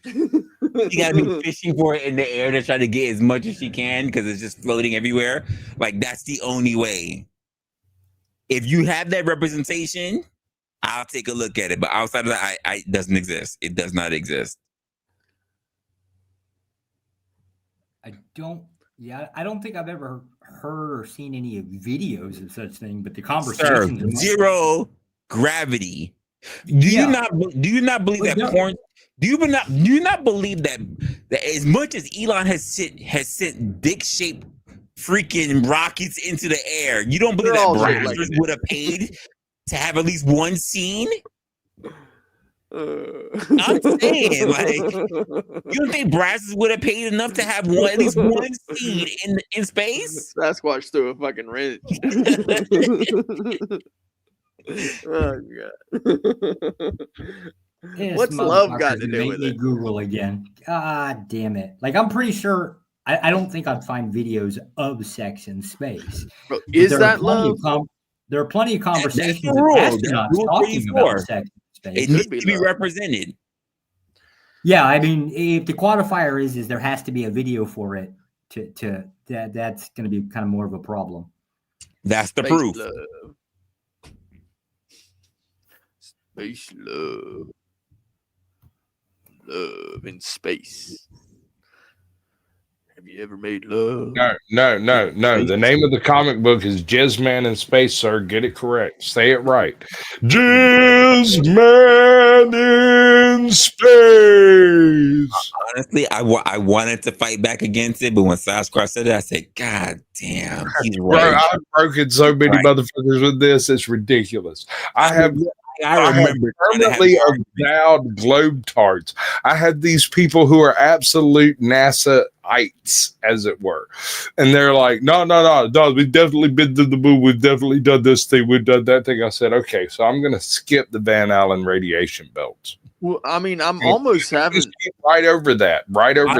You gotta be fishing for it in the air to try to get as much as she can because it's just floating everywhere. Like that's the only way. If you have that representation, I'll take a look at it. But outside of that, it doesn't exist. It does not exist. I don't think I've ever heard or seen any videos of such thing. But the conversation, zero gravity. Do you not believe that porn? Do you not believe that as much as Elon has sent dick-shaped freaking rockets into the air, you don't believe that Brazzers would have paid to have at least one scene? I'm saying, like, you don't think Brazzers would have paid enough to have at least one scene in space? Sasquatch threw a fucking wrench. Oh god. What's love got to do with it? Google again. God damn it. Like, I'm pretty sure I don't think I'd find videos of sex in space. Bro, is that love? There are plenty of conversations of astronauts talking about sex in space. It needs to be represented. Yeah, I mean, if the qualifier is there has to be a video for it that's going to be kind of more of a problem. That's the proof. Space love. Love in space. Have you ever made love? No. The name of the comic book is Jizz Man in Space, sir. Get it correct. Say it right. Jizz Man in Space. Honestly, I wanted to fight back against it, but when Sasquatch said it, I said, God damn, he's Bro, right. I've broken so many motherfuckers with this. It's ridiculous. I remember permanently avowed globetards. I had these people who are absolute NASA-ites, as it were. And they're like, no, we've definitely been to the moon. We've definitely done this thing. We've done that thing. I said, okay, so I'm going to skip the Van Allen radiation belts. Well, I mean, I'm almost having right over that. We're going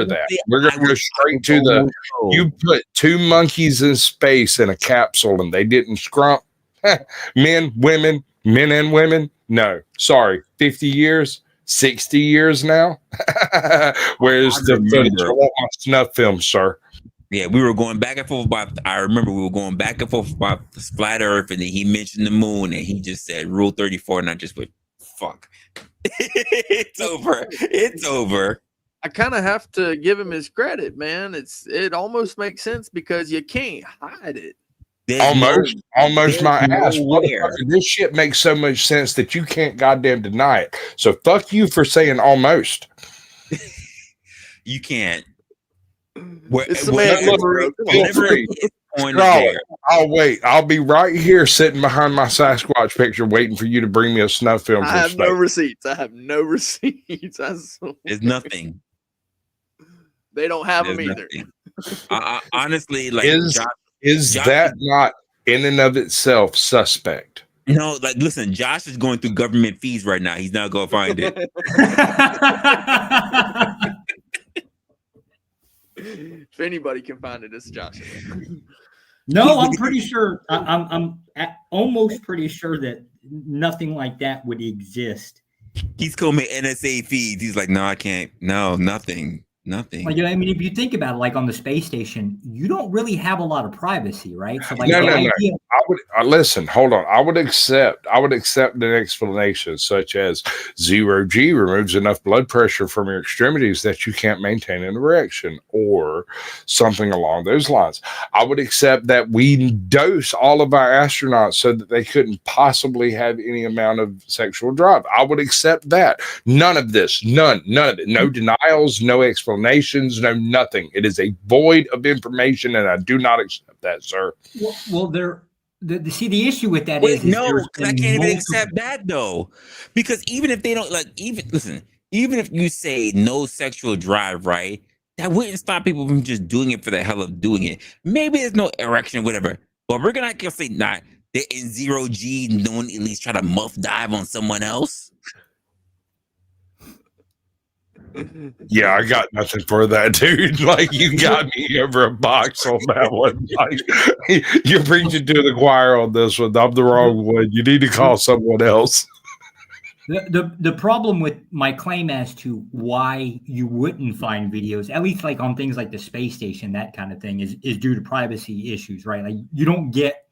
to go straight to the. You put two monkeys in space in a capsule and they didn't scrump. Men, women, men and women. No, sorry. 50 years, 60 years now. Where's the footage? I want my snuff film, sir. Yeah, we were going back and forth about. I remember we were going back and forth about the flat Earth, and then he mentioned the moon, and he just said Rule 34, and I just went, "Fuck." It's over. It's over. I kind of have to give him his credit, man. It almost makes sense because you can't hide it. Almost my ass. This shit makes so much sense that you can't goddamn deny it. So fuck you for saying almost. You can't. I'll wait. I'll be right here sitting behind my Sasquatch picture waiting for you to bring me a snuff film. I have no receipts. There's nothing. They don't have them either. Honestly, like is that not in and of itself suspect? No, like listen, Josh is going through government fees right now. He's not going to find it. If anybody can find it, it's Josh. No, I'm pretty sure. I'm almost pretty sure that nothing like that would exist. He's coming NSA feeds. He's like, no, I can't. No, nothing. Like, I mean, if you think about it, like on the space station, you don't really have a lot of privacy, right? So, like, no. I would listen. Hold on. I would accept an explanation such as 0G removes enough blood pressure from your extremities that you can't maintain an erection, or something along those lines. I would accept that we dose all of our astronauts so that they couldn't possibly have any amount of sexual drive. I would accept that. None of this. None of it. No denials. No explanations. No nothing. It is a void of information, and I do not accept that, sir. Well, the issue with that is no, because I can't even accept that though. Because even if they don't even if you say no sexual drive, right, that wouldn't stop people from just doing it for the hell of doing it. Maybe there's no erection, whatever. But we're gonna say not that in 0G, no one at least try to muff dive on someone else. Yeah, I got nothing for that, dude. Like, you got me over a box on that one. Like, you're preaching to the choir on this one. I'm the wrong one. You need to call someone else. The problem with my claim as to why you wouldn't find videos, at least like on things like the space station, that kind of thing, is due to privacy issues, right? Like, you don't get,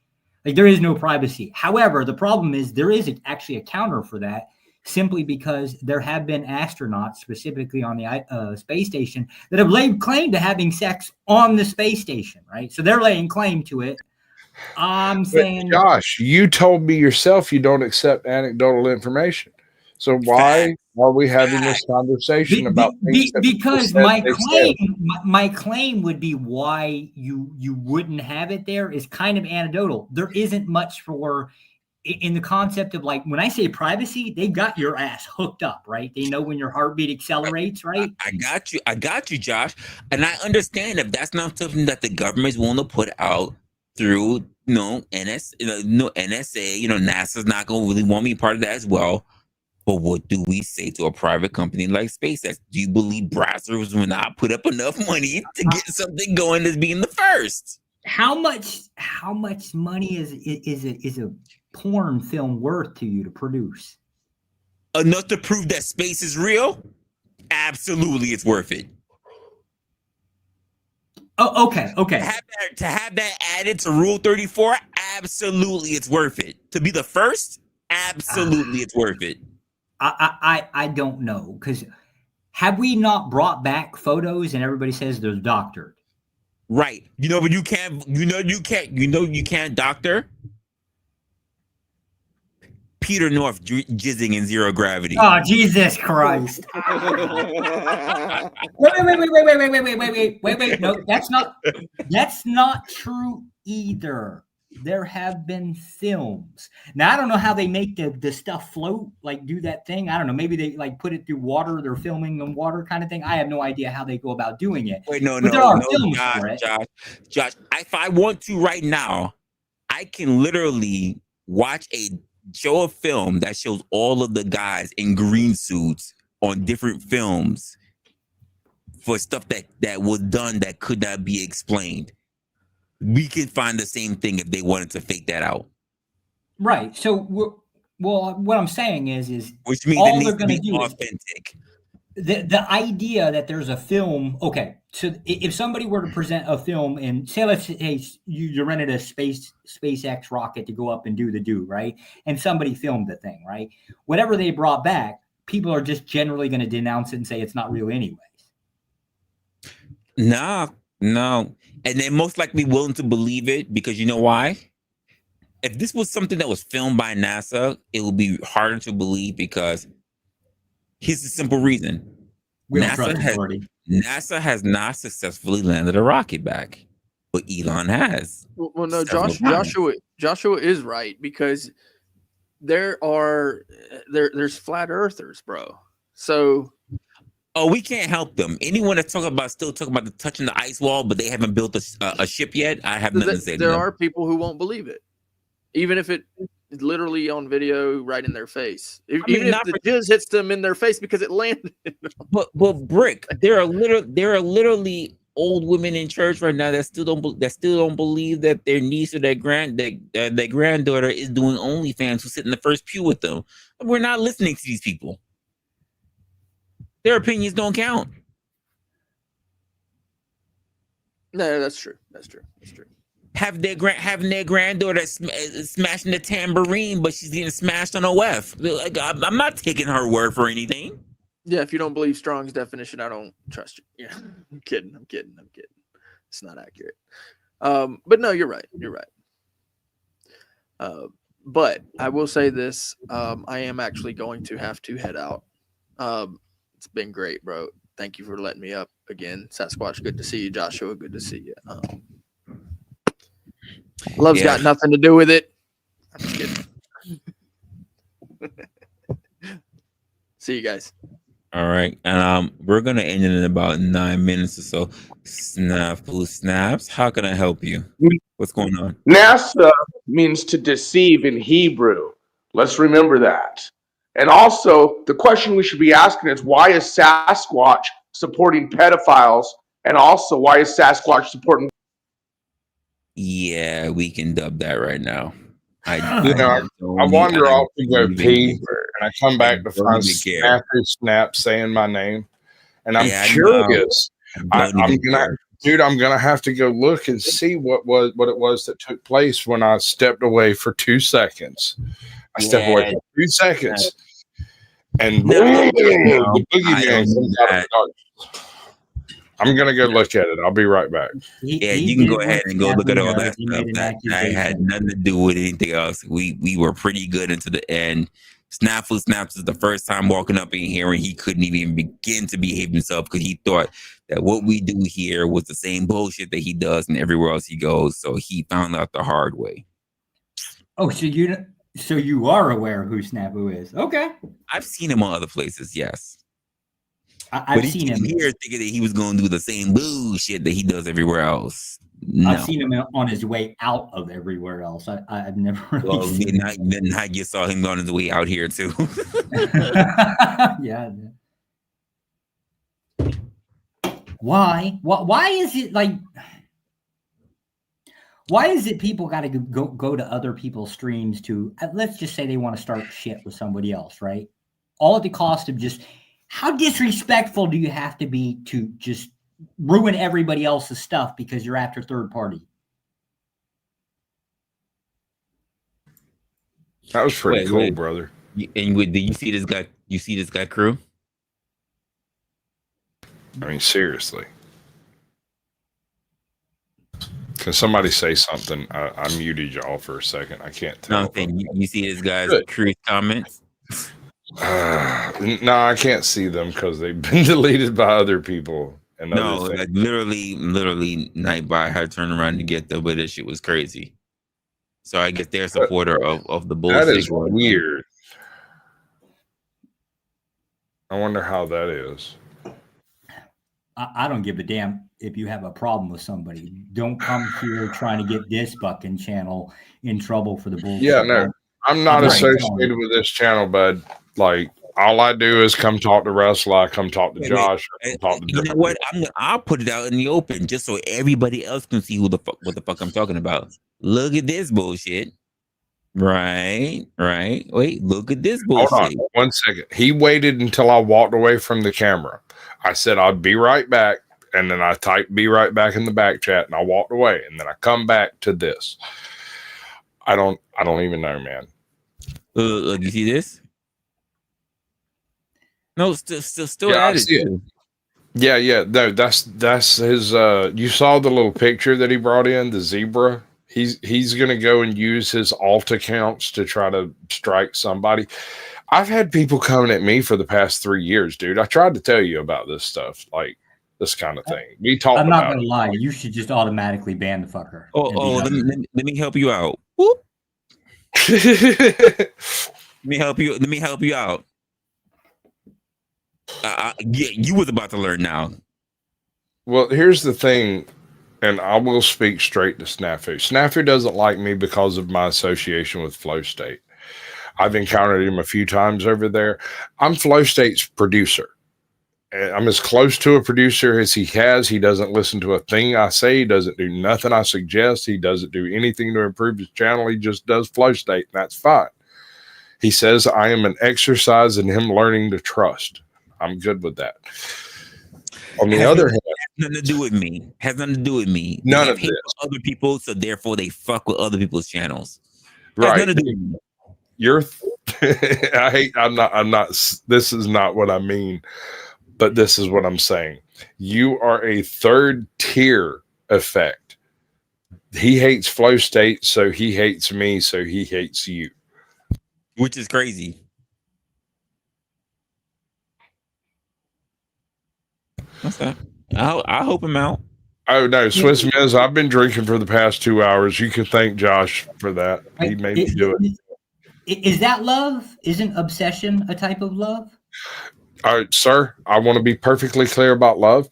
like, there is no privacy. However, the problem is there is actually a counter for that, simply because there have been astronauts, specifically on the space station, that have laid claim to having sex on the space station, right? So they're laying claim to it. I'm saying, Josh, you told me yourself you don't accept anecdotal information. So why are we having this conversation about things because my claim would be why you wouldn't have it there is kind of anecdotal. There isn't much for in the concept of, like, when I say privacy, they got your ass hooked up, right? They know when your heartbeat accelerates, right? I got you, Josh. And I understand if that's not something that the government's willing to put out through, NSA, NASA's not going to really want me part of that as well. But what do we say to a private company like SpaceX? Do you believe Brazzers will not put up enough money to get something going as being the first? How much money is a porn film worth to you to produce? Enough to prove that space is real? Absolutely, it's worth it. Oh, okay. To have that added to Rule 34, absolutely, it's worth it. To be the first, absolutely, it's worth it. I don't know, because have we not brought back photos and everybody says they're doctored? Right. But you can't doctor Peter North jizzing in zero gravity. Oh, Jesus Christ. Wait. No, that's not true either. There have been films. Now, I don't know how they make the stuff float, like do that thing. I don't know. Maybe they like put it through water. They're filming in water kind of thing. I have no idea how they go about doing it. Wait, no, there are films Josh, for it. Josh, if I want to right now, I can literally watch a show a film that shows all of the guys in green suits on different films for stuff that was done that could not be explained. We can find the same thing if they wanted to fake that out. Right. So, what I'm saying is which means all it they're needs to going to be do authentic. The idea that there's a film. Okay, so if somebody were to present a film and say, let's say you rented a SpaceX rocket to go up and do right, and somebody filmed the thing, right? Whatever they brought back, people are just generally going to denounce it and say it's not real anyways. No. And they're most likely willing to believe it because you know why? If this was something that was filmed by NASA, it would be harder to believe because here's the simple reason. NASA has not successfully landed a rocket back, but Elon has. Well, no, Joshua is right because there's flat earthers, bro. So. Oh, we can't help them. Anyone that's still talking about the touching the ice wall, but they haven't built a ship yet. I have nothing to say to them. There are people who won't believe it, even if it's literally on video right in their face. Even if the jizz hits them in their face because it landed. But Brick, there are literally old women in church right now that still don't believe that their niece or their granddaughter is doing OnlyFans who sit in the first pew with them. We're not listening to these people. Their opinions don't count. No, that's true. Having their granddaughter smashing the tambourine, but she's getting smashed on OF. Like, I'm not taking her word for anything. Yeah, if you don't believe Strong's definition, I don't trust you. Yeah, I'm kidding. It's not accurate. But no, you're right. But I will say this: I am actually going to have to head out. It's been great, bro. Thank you for letting me up again. Sasquatch, good to see you. Joshua, good to see you. Love's got nothing to do with it. I'm just kidding. See you guys. All right. And we're gonna end it in about 9 minutes or so. Snaps. How can I help you? What's going on? NASA means to deceive in Hebrew. Let's remember that. And also, the question we should be asking is, why is Sasquatch supporting pedophiles? And also, why is Sasquatch supporting... Yeah, we can dub that right now. I wander off to go pee, and I come back to find Snap saying my name. And I'm curious. I'm gonna have to go look and see what it was that took place when I stepped away for 2 seconds. I stepped away for 2 seconds. And the boogeyman comes out of the darkness. I'm gonna go look at it. I'll be right back. Yeah, you can go ahead and go look at all that stuff. That had nothing to do with anything else. We were pretty good into the end. Snaps is the first time walking up in here and he couldn't even begin to behave himself because he thought that what we do here was the same bullshit that he does and everywhere else he goes. So he found out the hard way. Oh, so you are aware of who Snapu is? Okay. I've seen him on other places, yes. I've seen him here thinking that he was going to do the same bullshit that he does everywhere else. No. I've seen him on his way out of everywhere else. I've never really seen him. Then I just saw him on his way out here too. Yeah. Why is it like? Why is it people got to go to other people's streams to? Let's just say they want to start shit with somebody else, right? All at the cost of just. How disrespectful do you have to be to just ruin everybody else's stuff because you're after third party? That was pretty cool, brother. And did you see this guy? You see this guy, Crew? I mean, seriously. Can somebody say something? I muted y'all for a second. I can't tell. Nothing. You see this guy's Good. curious comments? No, I can't see them because they've been deleted by other people. And No, other like literally, Nightbot had turned around to get them, but this shit was crazy. So I guess they're a supporter of the bullshit. That is weird. I wonder how that is. I don't give a damn if you have a problem with somebody. Don't come here trying to get this fucking channel in trouble for the bullshit. Yeah, no, I'm not associated with this channel, bud. Like, all I do is come talk to Resla, come talk to Josh, come talk to you know what? I'll put it out in the open just so everybody else can see what the fuck I'm talking about. Look at this bullshit. Right. Wait, look at this bullshit. Hold on 1 second. He waited until I walked away from the camera. I said I'd be right back, and then I typed "be right back" in the back chat, and I walked away, and then I come back to this. I don't even know, man. Look, you see this? No, still Yeah, added. I see it. Yeah. No, that's his. You saw the little picture that he brought in, the zebra. He's gonna go and use his alt accounts to try to strike somebody. I've had people coming at me for the past 3 years, dude. I tried to tell you about this stuff, like this kind of thing. We talked. I'm not gonna lie. You should just automatically ban the fucker. Let me help you out. Whoop. Let me help you out. Yeah, you was about to learn now. Well, here's the thing, and I will speak straight to Snafu. Snafu doesn't like me because of my association with Flow State. I've encountered him a few times over there. I'm Flow State's producer. I'm as close to a producer as he has. He doesn't listen to a thing I say. He doesn't do nothing I suggest. He doesn't do anything to improve his channel. He just does Flow State, and that's fine. He says I am an exercise in him learning to trust. I'm good with that. On the other hand, nothing to do with me. Has nothing to do with me. None of this. Other people, so therefore they fuck with other people's channels. Right. Has nothing to do with me. I'm not, this is not what I mean, but this is what I'm saying. You are a third tier effect. He hates Flow State, so he hates me, so he hates you. Which is crazy. What's that? I'll help him out. Oh no, Swiss Miz, I've been drinking for the past 2 hours. You can thank Josh for that. He made me do it. Is that love? Isn't obsession a type of love? All right, sir, I want to be perfectly clear about love.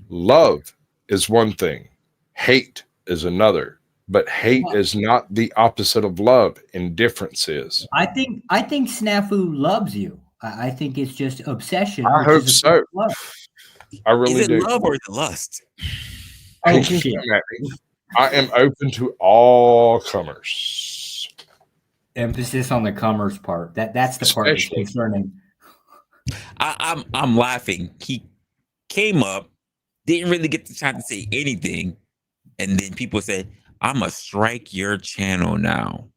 Love is one thing. Hate is another. But hate is not the opposite of love. Indifference is. I think Snafu loves you. I think it's just obsession. I hope so. I really do. Is it love or is it lust? Oh, shit. I am open to all comers. Emphasis on the comers part. That's the part that's concerning. I'm laughing. He came up, didn't really get the chance to say anything, and then people said, "I'm gonna strike your channel now."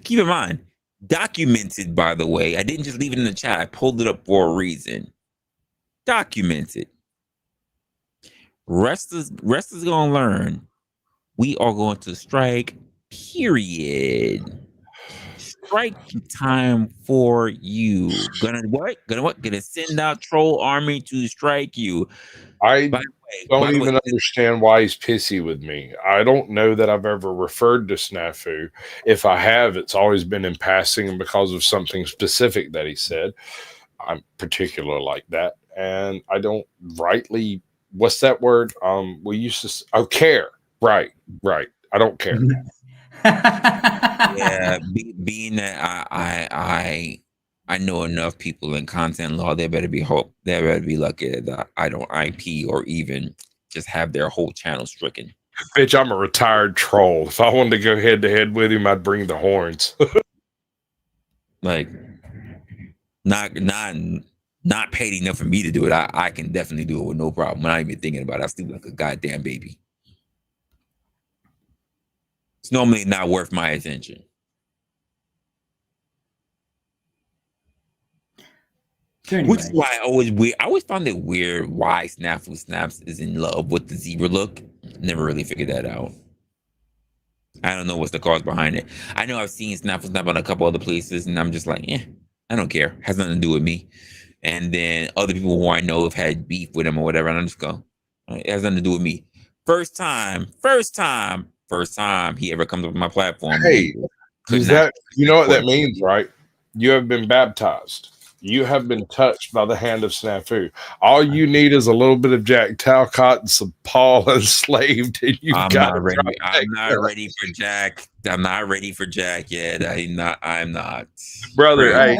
Keep in mind, documented, by the way. I didn't just leave it in the chat. I pulled it up for a reason. Documented. Rest is gonna learn. We are going to strike, period. Strike time for you. Gonna send out troll army to strike you. I don't even understand why he's pissy with me. I don't know that I've ever referred to Snafu. If I have, it's always been in passing and because of something specific that he said. I'm particular like that. And I don't rightly, what's that word? We used to, care. Right. I don't care. Yeah, being that I know enough people in content law, they better be lucky that I don't IP or even just have their whole channel stricken. Bitch, I'm a retired troll. If I wanted to go head to head with him, I'd bring the horns. Like, not paid enough for me to do it. I can definitely do it with no problem. I'm not even thinking about it. I sleep like a goddamn baby. It's normally not worth my attention. So anyway. Which is why I always found it weird why Snafu Snaps is in love with the zebra look. Never really figured that out. I don't know what's the cause behind it. I know I've seen Snafu Snap on a couple other places, and I'm just like, I don't care. Has nothing to do with me. And then other people who I know have had beef with him or whatever, and I just go, it has nothing to do with me. First time he ever comes up on my platform. Hey, does that, you know what that means, right? You have been baptized. You have been touched by the hand of Snafu. All you need is a little bit of Jack Talcott and some Paul Enslaved, and I'm not ready for Jack. I'm not ready for Jack yet. I'm not. Brother, hey,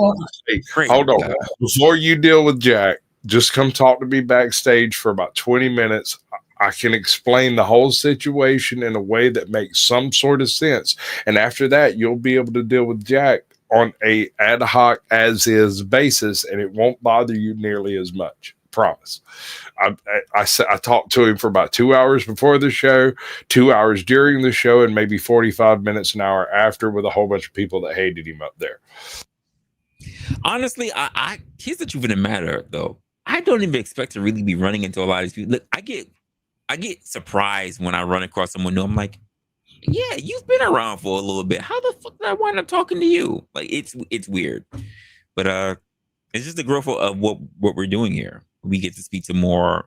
hold on. God. Before you deal with Jack, just come talk to me backstage for about 20 minutes. I can explain the whole situation in a way that makes some sort of sense. And after that, you'll be able to deal with Jack on a ad hoc as is basis, and it won't bother you nearly as much. Promise. I talked to him for about 2 hours before the show, 2 hours during the show, and maybe 45 minutes an hour after, with a whole bunch of people that hated him up there. Honestly, I here's the truth of the matter, though. I don't even expect to really be running into a lot of these people. Look, I get surprised when I run across someone new. I'm like, yeah, you've been around for a little bit. How the fuck did I wind up talking to you? Like, it's weird, but it's just the growth of what we're doing here. We get to speak to more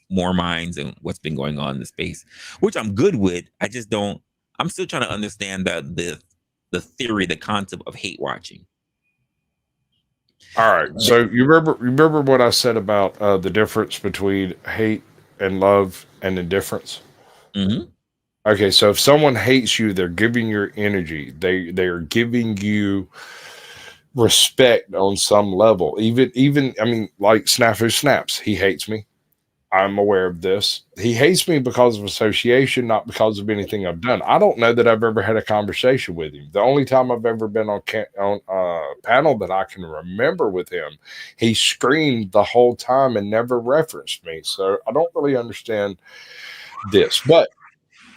minds and what's been going on in the space, which I'm good with. I just don't. I'm still trying to understand the theory, the concept of hate watching. All right. So you remember what I said about the difference between hate and love and indifference? Mm-hmm. Okay, so if someone hates you, they're giving your energy. They're giving you respect on some level. Even I mean, like Snafu Snaps, he hates me. I'm aware of this. He hates me because of association, not because of anything I've done. I don't know that I've ever had a conversation with him. The only time I've ever been on a panel that I can remember with him, he screamed the whole time and never referenced me. So I don't really understand this, but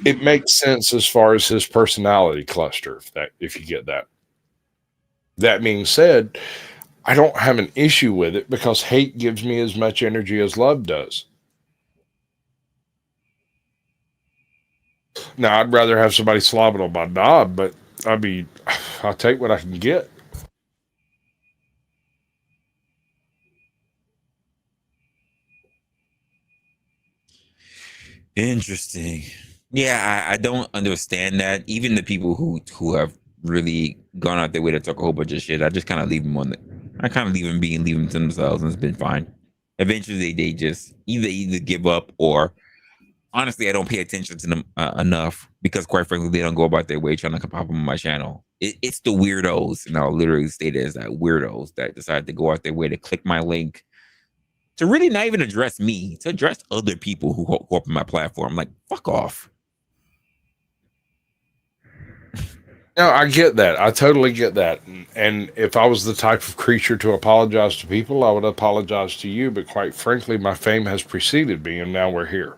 it makes sense as far as his personality cluster, if you get that. That being said, I don't have an issue with it because hate gives me as much energy as love does. Now, I'd rather have somebody slobbing on my knob, but I mean, I'll take what I can get. Interesting. Yeah, I don't understand that. Even the people who have really gone out their way to talk a whole bunch of shit, I just kind of leave them leave them to themselves, and it's been fine. Eventually, they just either give up, or honestly, I don't pay attention to them enough, because quite frankly, they don't go about their way trying to pop up on my channel. It's the weirdos, and I'll literally state it as that, weirdos that decide to go out their way to click my link to really not even address me, to address other people who open my platform. Like, fuck off. No, I get that. I totally get that. And if I was the type of creature to apologize to people, I would apologize to you. But quite frankly, my fame has preceded me, and now we're here.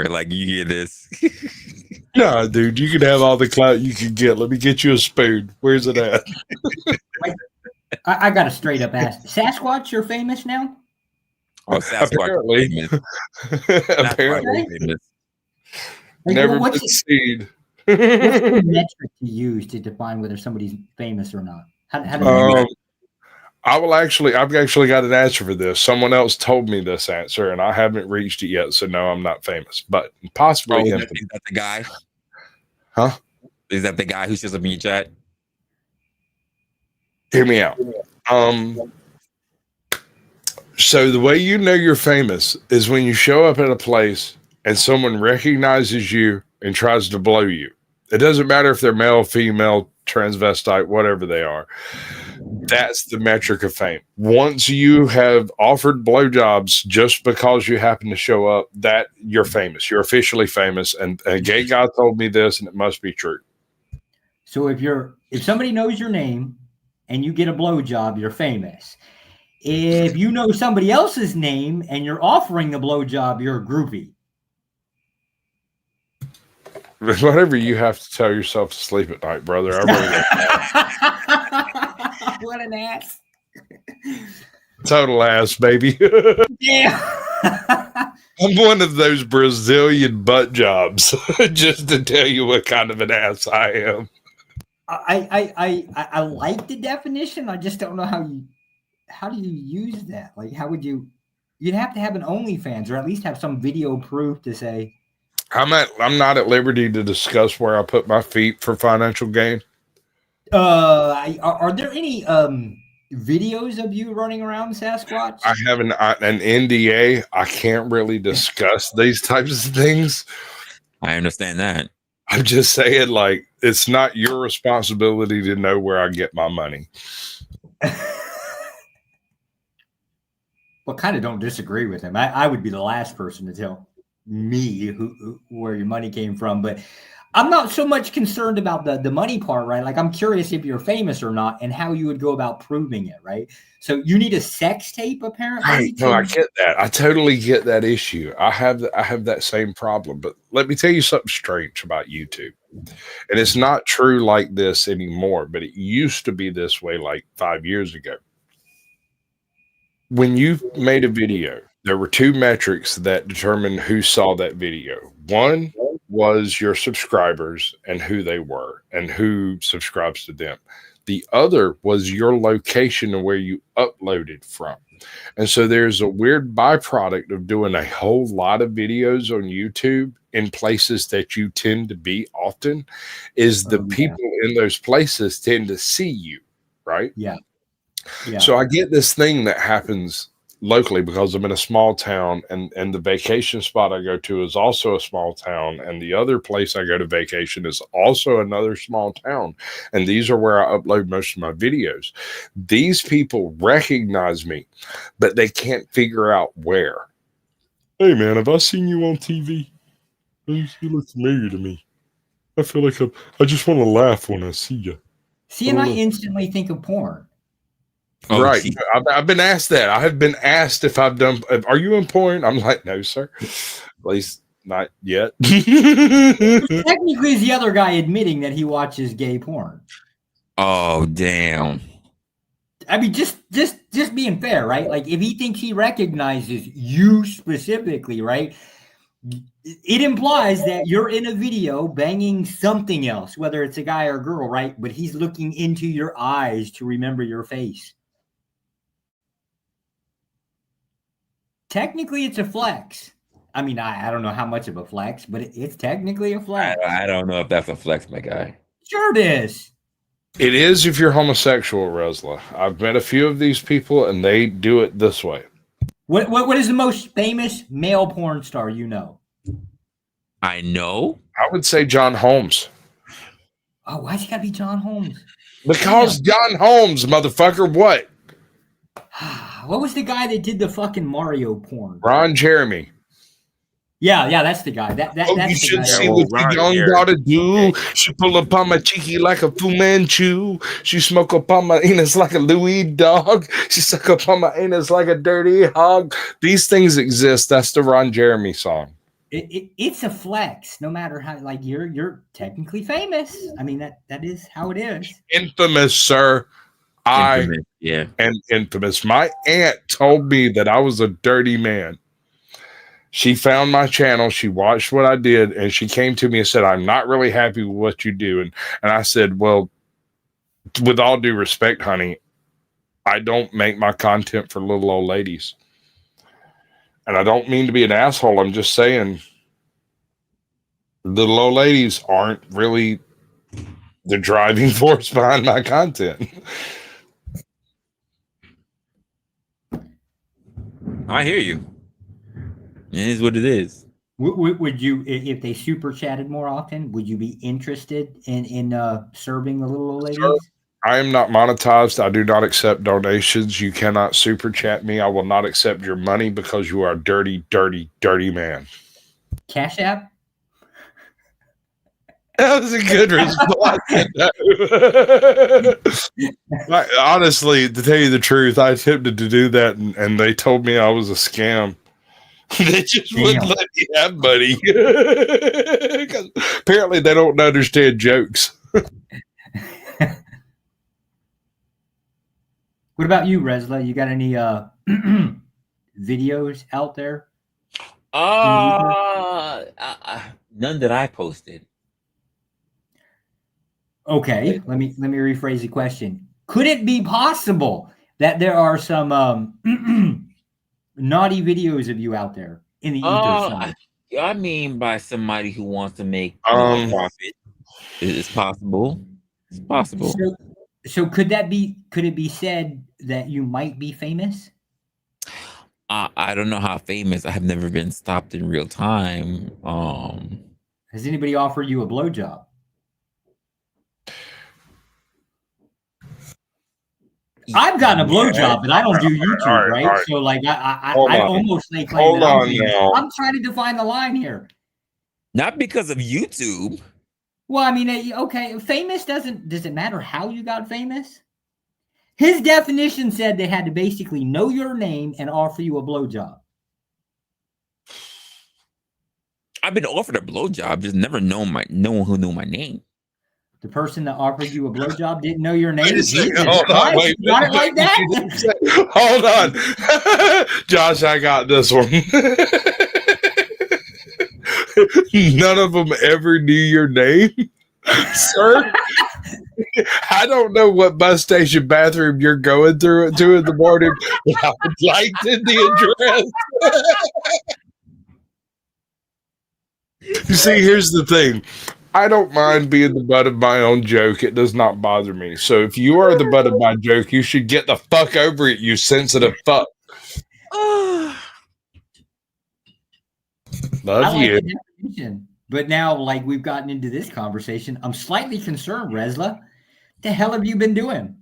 Like, you hear this? No, dude, you can have all the clout you can get. Let me get you a spoon. Where's it at? I got to straight up ask. Sasquatch, you're famous now? Oh, Sasquatch. Apparently. Famous. Never been seen. What's the metric to use to define whether somebody's famous or not? How do I've actually got an answer for this. Someone else told me this answer, and I haven't reached it yet, so no, I'm not famous. But possibly him. Is that the guy? Huh? Is that the guy who shows up in your chat? Hear me out. So the way you know you're famous is when you show up at a place and someone recognizes you and tries to blow you. It doesn't matter if they're male, female, transvestite, whatever they are. That's the metric of fame. Once you have offered blowjobs just because you happen to show up, that you're famous. You're officially famous. And a gay guy told me this, and it must be true. So if somebody knows your name and you get a blowjob, you're famous. If you know somebody else's name and you're offering the blowjob, you're a groupie. Whatever you have to tell yourself to sleep at night, brother. I really What an ass. total ass, baby. Yeah. I'm one of those Brazilian butt jobs, just to tell you what kind of an ass I am. I like the definition. I just don't know how do you use that? Like, how would you? You'd have to have an OnlyFans, or at least have some video proof to say. I'm not at liberty to discuss where I put my feet for financial gain. Are there any videos of you running around Sasquatch? I have an NDA. I can't really discuss these types of things. I understand that. I'm just saying, like, it's not your responsibility to know where I get my money. Well, kind of don't disagree with him. I would be the last person to tell me where your money came from, but I'm not so much concerned about the money part, right? Like, I'm curious if you're famous or not and how you would go about proving it, right? So you need a sex tape, apparently. Right. No, I get that. I totally get that issue. I have that same problem. But let me tell you something strange about YouTube. And it's not true like this anymore, but it used to be this way like 5 years ago. When you made a video, there were two metrics that determined who saw that video. One was your subscribers and who they were and who subscribes to them. The other was your location and where you uploaded from. And so there's a weird byproduct of doing a whole lot of videos on YouTube in places that you tend to be often, is the people in those places tend to see you, right? Yeah. Yeah. So I get this thing that happens locally because I'm in a small town, and the vacation spot I go to is also a small town, and the other place I go to vacation is also another small town, and these are where I upload most of my videos. These people recognize me, but they can't figure out where. Hey man, have I seen you on TV? You look familiar to me. I feel like I just want to laugh when I see you. See, and I instantly think of porn. Oh, right. I've been asked that. I have been asked if I've done, are you in porn? I'm like, no, sir. At least not yet. Technically, is the other guy admitting that he watches gay porn? Oh, damn. I mean, just being fair, right? Like, if he thinks he recognizes you specifically, right? It implies that you're in a video banging something else, whether it's a guy or a girl, right? But he's looking into your eyes to remember your face. Technically, it's a flex. I mean, I don't know how much of a flex, but it's technically a flex. I don't know if that's a flex, my guy. Sure it is. It is if you're homosexual, Resla. I've met a few of these people, and they do it this way. What is the most famous male porn star you know? I know? I would say John Holmes. Oh, why's it gotta be John Holmes? Because John Holmes, motherfucker, what? What was the guy that did the fucking Mario porn? Ron Jeremy. Yeah, that's the guy. That's you should see what the young daughter do. She pull up on my cheeky like a Fu Manchu. She smoke up on my anus like a Louis dog. She suck up on my anus like a dirty hog. These things exist. That's the Ron Jeremy song. It's a flex, no matter how. Like, you're technically famous. I mean, that is how it is. Infamous, sir. I am infamous. My aunt told me that I was a dirty man. She found my channel. She watched what I did, and she came to me and said, I'm not really happy with what you do. And I said, well, with all due respect, honey, I don't make my content for little old ladies. And I don't mean to be an asshole. I'm just saying little old ladies aren't really the driving force behind my content. I hear you. It is what it is. Would you, if they super chatted more often, would you be interested in serving the little old ladies? Sure. I am not monetized. I do not accept donations. You cannot super chat me. I will not accept your money because you are a dirty, dirty, dirty man. Cash App? That was a good response. Honestly, to tell you the truth, I attempted to do that, and they told me I was a scam. They just wouldn't let you have money. 'Cause apparently they don't understand jokes. What about you, Resla? You got any videos out there? None that I posted. Okay, let me rephrase the question. Could it be possible that there are some naughty videos of you out there in the ether? I mean, by somebody who wants to make a profit, it's possible. It's possible. So could it be said that you might be famous? I don't know how famous. I have never been stopped in real time. Has anybody offered you a blowjob? I've gotten a blowjob, but I don't do YouTube, right? So like I almost lay claim that I'm trying to define the line here. Not because of YouTube. Well, I mean, okay, famous does it matter how you got famous? His definition said they had to basically know your name and offer you a blowjob. I've been offered a blowjob, just never known no one who knew my name. The person that offered you a blowjob didn't know your name. Hold on, wait, you got it like that? Hold on, Josh, I got this one. None of them ever knew your name, sir. I don't know what bus station bathroom you're going through at 2 in the morning, but I would like the address. You see, here's the thing. I don't mind being the butt of my own joke. It does not bother me. So if you are the butt of my joke, you should get the fuck over it, you sensitive fuck. Love you. But now, like we've gotten into this conversation, I'm slightly concerned, Resla. The hell have you been doing?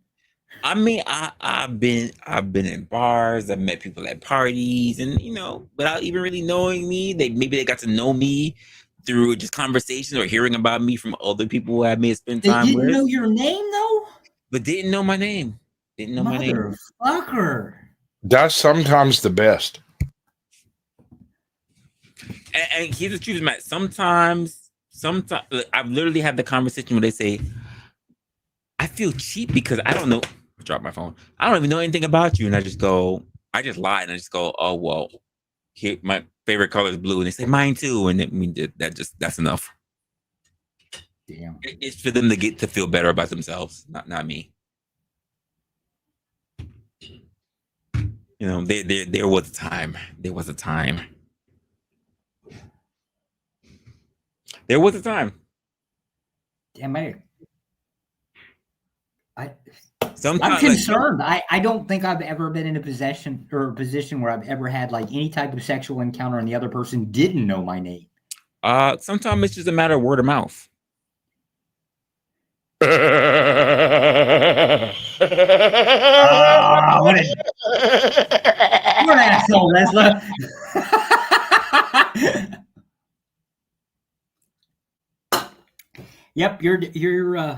I mean, I've been in bars. I've met people at parties, and without even really knowing me, maybe they got to know me through just conversations or hearing about me from other people who I may have spent time with. They didn't know your name though, but didn't know my name. Didn't know my name. Motherfucker. That's sometimes the best. And here's the truth, Matt. Sometimes I've literally had the conversation where they say, I feel cheap because I don't know. I dropped my phone. I don't even know anything about you. And I just lie and I just go, oh, well, here, my favorite color is blue. And they say, mine too. And that's enough. Damn. It's for them to feel better about themselves, not me. There was a time. There was a time. There was a time. Damn, I'm Sometimes, concerned. I don't think I've ever been in a position where I've ever had like any type of sexual encounter and the other person didn't know my name. Sometimes it's just a matter of word of mouth. What an asshole, Resla. Yep, you're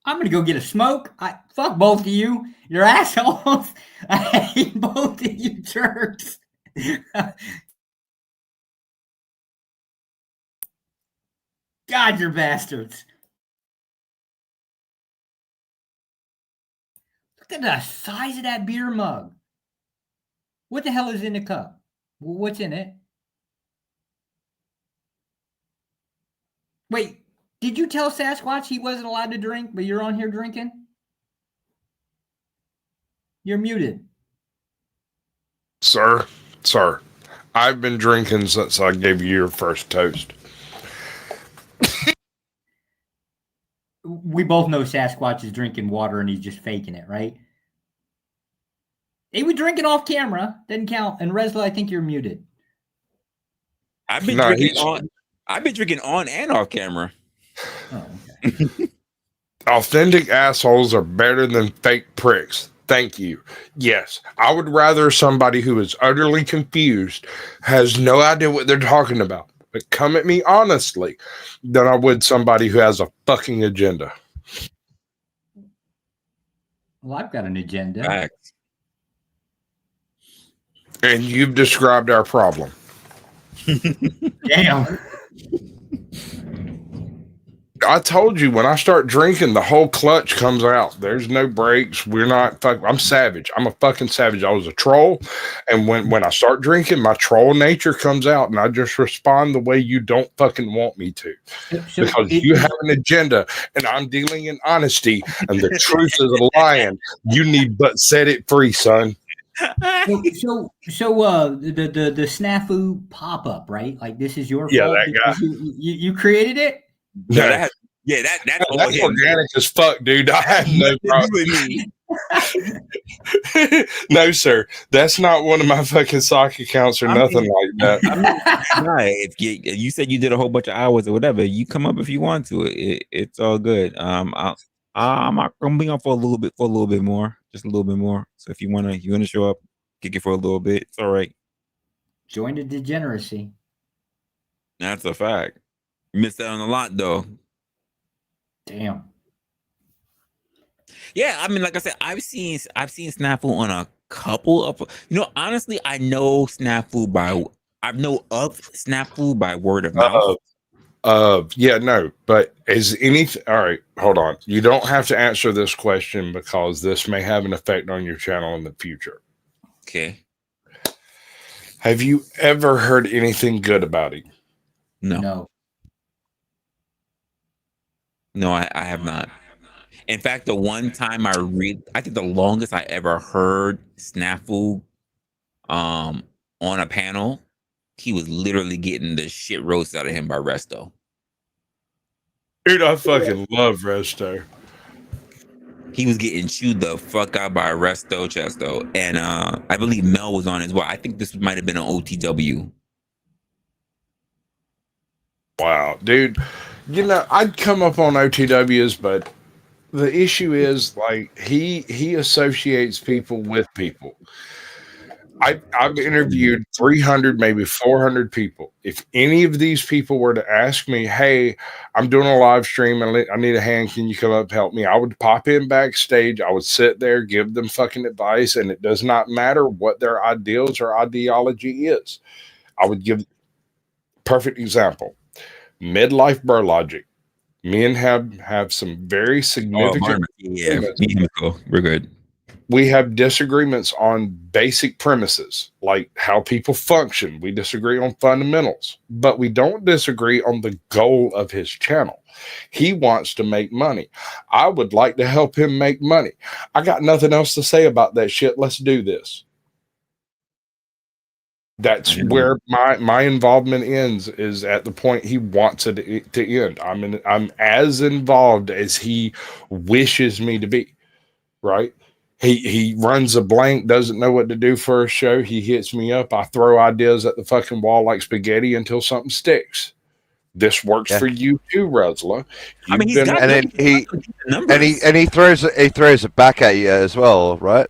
I'm gonna go get a smoke. Fuck both of you. You're assholes. I hate both of you jerks. God, you're bastards. Look at the size of that beer mug. What the hell is in the cup? What's in it? Wait. Did you tell Sasquatch he wasn't allowed to drink, but you're on here drinking? You're muted. Sir, I've been drinking since I gave you your first toast. We both know Sasquatch is drinking water and he's just faking it, right? He was drinking off camera. Doesn't count. And Resla, I think you're muted. I've been drinking on and off camera. Oh, okay. Authentic assholes are better than fake pricks. Thank you. Yes, I would rather somebody who is utterly confused, has no idea what they're talking about, but come at me honestly, than I would somebody who has a fucking agenda. Well, I've got an agenda. Facts. And you've described our problem. Damn. I told you when I start drinking, the whole clutch comes out. There's no breaks. We're not fuck. I'm savage. I'm a fucking savage. I was a troll, and when I start drinking, my troll nature comes out, and I just respond the way you don't fucking want me to, because you have an agenda, and I'm dealing in honesty, and the truth is a lion. You need but set it free, son. So the snafu pop up, right? Like this is your fault. That guy. You created it. No, No. that's organic as fuck, dude. I have no problem. No, sir. That's not one of my fucking sock accounts or nothing like that. Right. If you said you did a whole bunch of hours or whatever, you come up if you want to. It's all good. I'm gonna be on for a little bit more, just a little bit more. So if you wanna show up, kick it for a little bit. It's all right. Join the degeneracy. That's a fact. You missed out on a lot though. Damn. Yeah, I mean, like I said, I've seen Snafu on a couple of, honestly, I know Snafu of Snafu by word of mouth. Yeah, no, but is anything all right? Hold on. You don't have to answer this question because this may have an effect on your channel in the future. Okay. Have you ever heard anything good about him? No. No, I have not. In fact, the one time I think the longest I ever heard Snafu on a panel, he was literally getting the shit roasted out of him by Resto. Dude, I fucking love Resto. He was getting chewed the fuck out by Resto Chesto. And I believe Mel was on as well. I think this might have been an OTW. Wow, dude. I'd come up on OTWs, but the issue is like he associates people with people. I've interviewed 300, maybe 400 people. If any of these people were to ask me, hey, I'm doing a live stream, I need a hand, can you come up and help me? I would pop in backstage, I would sit there, give them fucking advice, and it does not matter what their ideals or ideology is. I would give perfect example. Midlife Burr Logic. Men have some very significant. We're good. We have disagreements on basic premises, like how people function. We disagree on fundamentals, but we don't disagree on the goal of his channel. He wants to make money. I would like to help him make money. I got nothing else to say about that shit. Let's do this. That's where my involvement ends, is at the point he wants it to end. I'm as involved as he wishes me to be, right? He runs a blank, doesn't know what to do for a show. He hits me up. I throw ideas at the fucking wall like spaghetti until something sticks. This works for you too, Resla. He throws it back at you as well, right?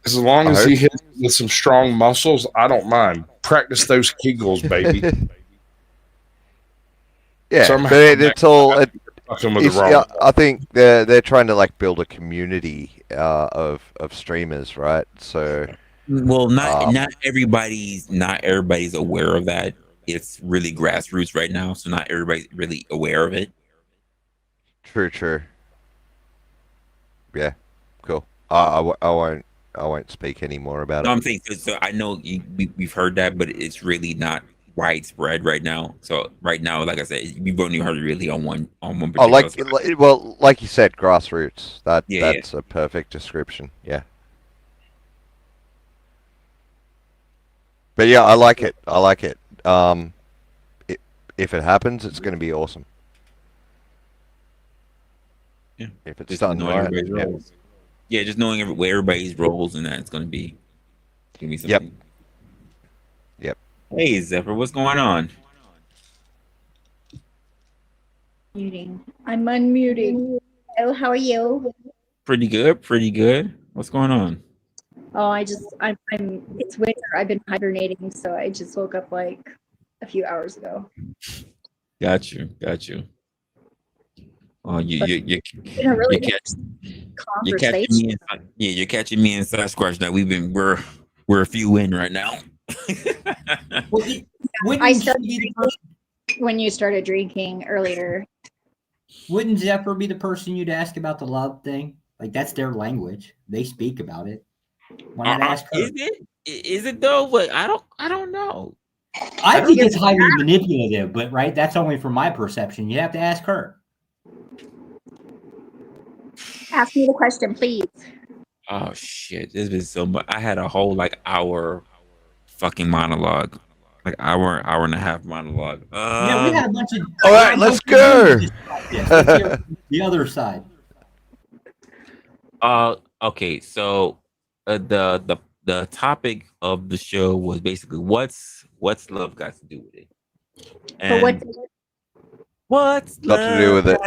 As long as he hits with some strong muscles, I don't mind. Practice those Kegels, baby. But it's all. I think they're trying to like build a community of streamers, right? So, well, not everybody's aware of that. It's really grassroots right now, so not everybody's really aware of it. True. Yeah, cool. I won't speak any more about it. I'm saying, so I know we've heard that, but it's really not widespread right now. So right now, like I said, we've only heard it really on one. Like you said, grassroots. That's a perfect description. Yeah. But yeah, I like it. If it happens, it's going to be awesome. Yeah. If it's done right. Yeah, just knowing where everybody's roles and that, it's going to be something. Yep. Hey, Zephyr, what's going on? Muting. I'm unmuting. Hello, how are you? Pretty good. What's going on? Oh, it's winter. I've been hibernating, so I just woke up like a few hours ago. Got you. Oh, you're catching me in Sasquatch now. We're a few in right now. I started when you started drinking earlier. Wouldn't Zephyr be the person you'd ask about the love thing? Like that's their language. They speak about it. Why not ask her? Is it though? But I don't know. I think it's highly manipulative, but right, that's only from my perception. You have to ask her. Ask me the question, please. Oh shit! There's been so much. I had a whole hour fucking monologue, hour and a half monologue. Yeah, we had a bunch of. All right, let's go. The other side. Okay. So, the topic of the show was basically what's love got to do with it, and what's got to do with it?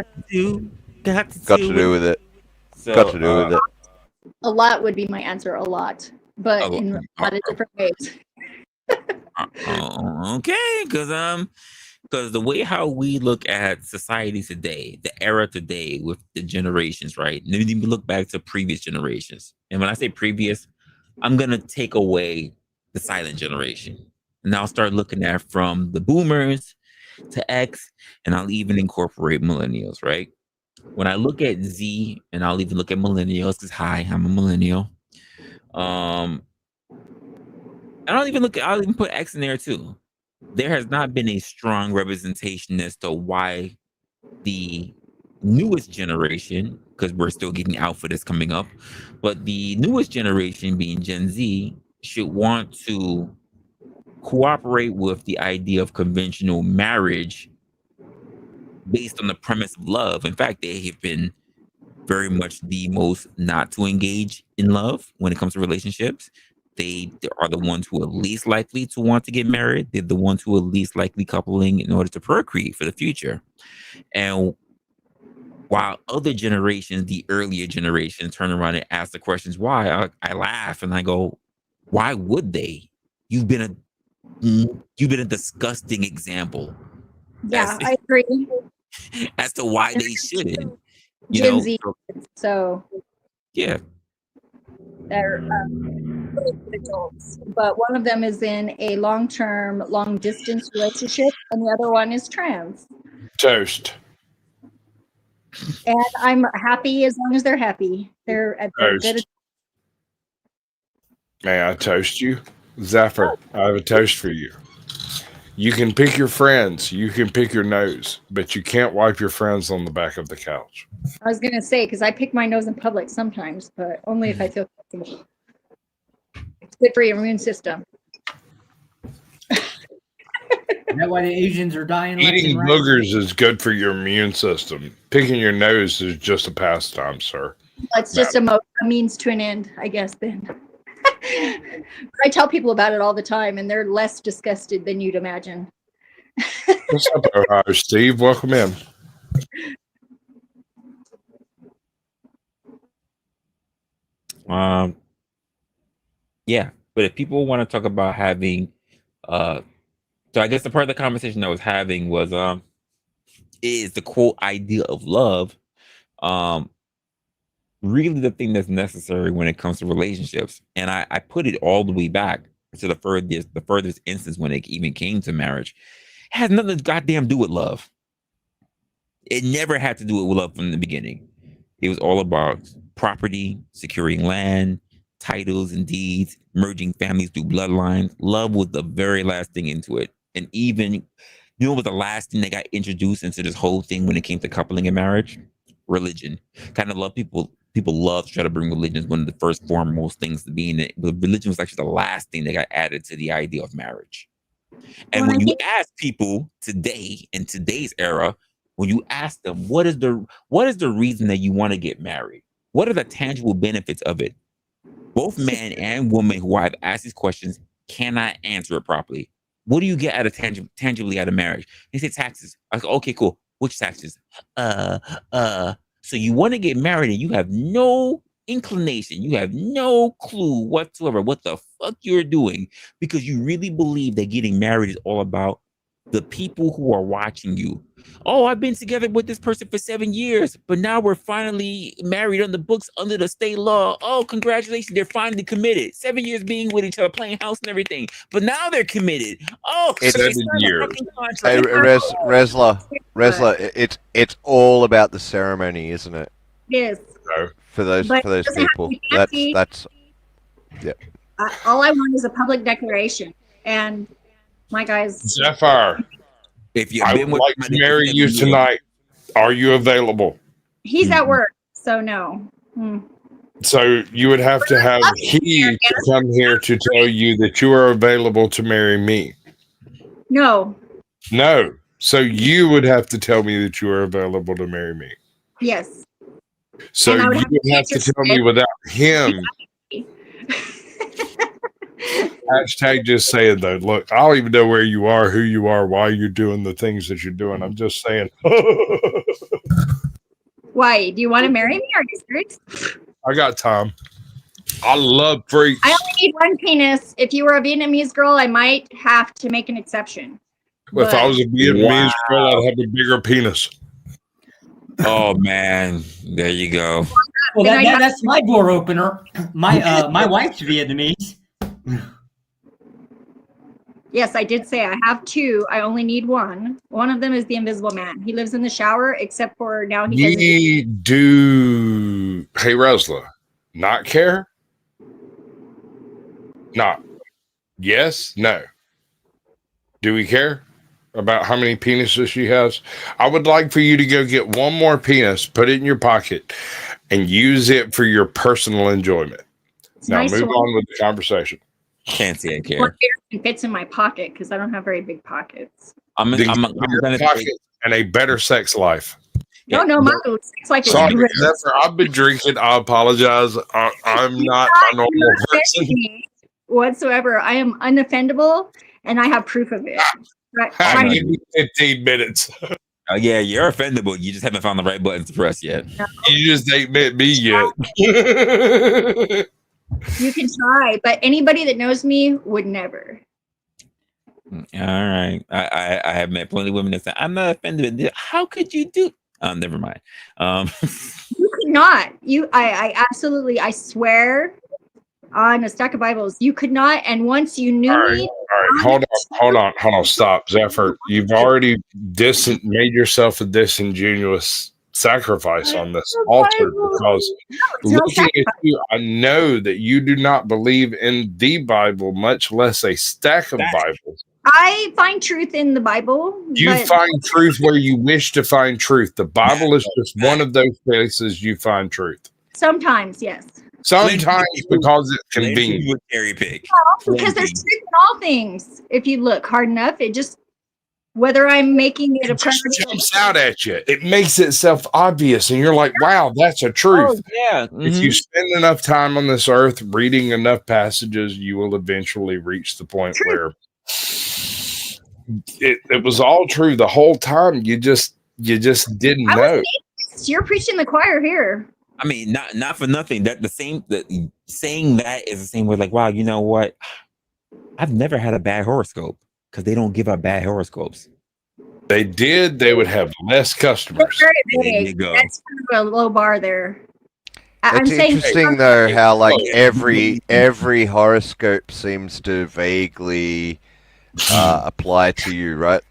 Got to do with it. So, got to do with it. A lot would be my answer. A lot, but in a lot of different ways. Okay, because the way how we look at society today, the era today with the generations, right? And then we look back to previous generations. And when I say previous, I'm going to take away the silent generation. And I'll start looking at from the boomers to X, and I'll even incorporate millennials, right? When I look at Z, and I'll even look at millennials, because hi, I'm a millennial. I'll even put X in there too. There has not been a strong representation as to why the newest generation, because we're still getting Alpha that's coming up, but the newest generation, being Gen Z, should want to cooperate with the idea of conventional marriage based on the premise of love. In fact, they have been very much the most not to engage in love when it comes to relationships. They are the ones who are least likely to want to get married. They're the ones who are least likely coupling in order to procreate for the future. And while other generations, the earlier generations, turn around and ask the questions why, I laugh and I go, why would they? You've been a disgusting example. Yeah, I agree. As to why they shouldn't. Gen Z, so yeah. They're adults, but one of them is in a long-term, long-distance relationship, and the other one is trans. Toast. And I'm happy as long as they're happy. They're good. May I toast you? Zephyr, I have a toast for you. You can pick your friends, you can pick your nose, but you can't wipe your friends on the back of the couch. I was gonna say, because I pick my nose in public sometimes, but only if I feel comfortable. It's good for your immune system. Is that why the Asians are dying? Eating boogers is good for your immune system. Picking your nose is just a pastime, sir. It's just a means to an end, I guess, then. I tell people about it all the time, and they're less disgusted than you'd imagine. What's up, Ohio Steve? Welcome in. Yeah, but if people want to talk about having, so I guess the part of the conversation I was having was, is the quote idea of love, really the thing that's necessary when it comes to relationships? And I put it all the way back to the furthest instance when it even came to marriage. It has nothing to goddamn do with love. It never had to do with love from the beginning. It was all about property, securing land, titles and deeds, merging families through bloodlines. Love was the very last thing into it. And even, you know, what was the last thing that got introduced into this whole thing when it came to coupling and marriage? Religion. Kind of love people love to try to bring religion as one of the first foremost things to be in it. But religion was actually the last thing that got added to the idea of marriage. And when you ask people today, in today's era, when you ask them, what is the reason that you want to get married? What are the tangible benefits of it? Both man and woman who I've asked these questions cannot answer it properly. What do you get out of tangibly out of marriage? They say taxes. I go, okay, cool. Which taxes? So you want to get married and you have no inclination, you have no clue whatsoever what the fuck you're doing, because you really believe that getting married is all about the people who are watching you. Oh, I've been together with this person for 7 years, but now we're finally married on the books under the state law. Oh, congratulations, they're finally committed. 7 years being with each other, playing house and everything, but now they're committed. Oh, It's they 7 signed a years. fucking contract. Hey, Resla, it's all about the ceremony, isn't it? Yes. No. For those But it doesn't have to people, be fancy. that's yeah. All I want is a public declaration. And my guys, Zephyr, If you've I been would with like to somebody for marry 7 you years, tonight. Are you available? he's at work, so no. So you would have to have he to come here to tell you that you are available to marry me. No. No. So you would have to tell me that you are available to marry me. Yes. So And I you would would have to tell me without him. Hashtag just saying though. Look, I don't even know where you are, who you are, why you're doing the things that you're doing. I'm just saying. Why? Do you want to marry me? Are you serious? I got time. I love freaks. I only need one penis. If you were a Vietnamese girl, I might have to make an exception. If I was a Vietnamese girl, Wow. I'd have a bigger penis. oh man, there you go. Well, that's my door opener. My wife's Vietnamese. Yes, I did say I have two. I only need one. One of them is the Invisible Man. He lives in the shower, except for now he doesn't. We do. Hey, Resla, not care? Not. Yes? No. Do we care about how many penises she has? I would like for you to go get one more penis, put it in your pocket, and use it for your personal enjoyment. It's Now nice move to on with the conversation. Can't say I care. Or it fits in my pocket because I don't have very big pockets. I'm Bigger gonna pocket and a better sex life. No, my sex life is Sorry, great. Zephyr, I've been drinking. I apologize. I'm not a normal person. Me whatsoever. I am unoffendable, and I have proof of it. Right. Give me 15 minutes. yeah, you're offendable. You just haven't found the right buttons to press yet. You just ain't met me yet. You can try, but anybody that knows me would never. All right. I have met plenty of women that say, I'm not offended. How could you do? Never mind. You could not. I absolutely, I swear on a stack of Bibles, you could not. And once you knew me. All right. Hold on. Stop. Zephyr, you've already made yourself a disingenuous sacrifice on this altar because looking at you, I know that you do not believe in the Bible, much less a stack of Bibles. I find truth in the Bible. You find truth where you wish to find truth. The Bible is just one of those places you find truth. Sometimes, yes. Sometimes because it's convenient. Cherry pick. No, because there's truth in all things. If you look hard enough, it just, whether I'm making it a priority, jumps out at you. It makes itself obvious, and you're like, "Wow, that's a truth." Oh, yeah. If you spend enough time on this earth reading enough passages, you will eventually reach the point where it was all true the whole time. You just didn't know. You're preaching the choir here. I mean, not for nothing. Saying that is the same way. Like, wow, you know what? I've never had a bad horoscope because they don't give out bad horoscopes. They did. They would have less customers. There you go. That's kind of a low bar there. It's interesting though how like every horoscope seems to vaguely apply to you, right?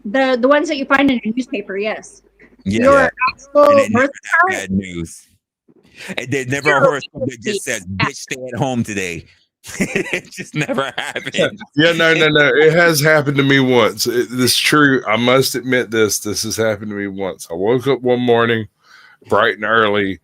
The ones that you find in a newspaper, yes. Yeah. Your actual birth chart. Bad news. And there's never a horoscope that just says, "Bitch, stay at home today." It just never happened. Yeah, no. It has happened to me once. It's true. I must admit this. This has happened to me once. I woke up one morning, bright and early,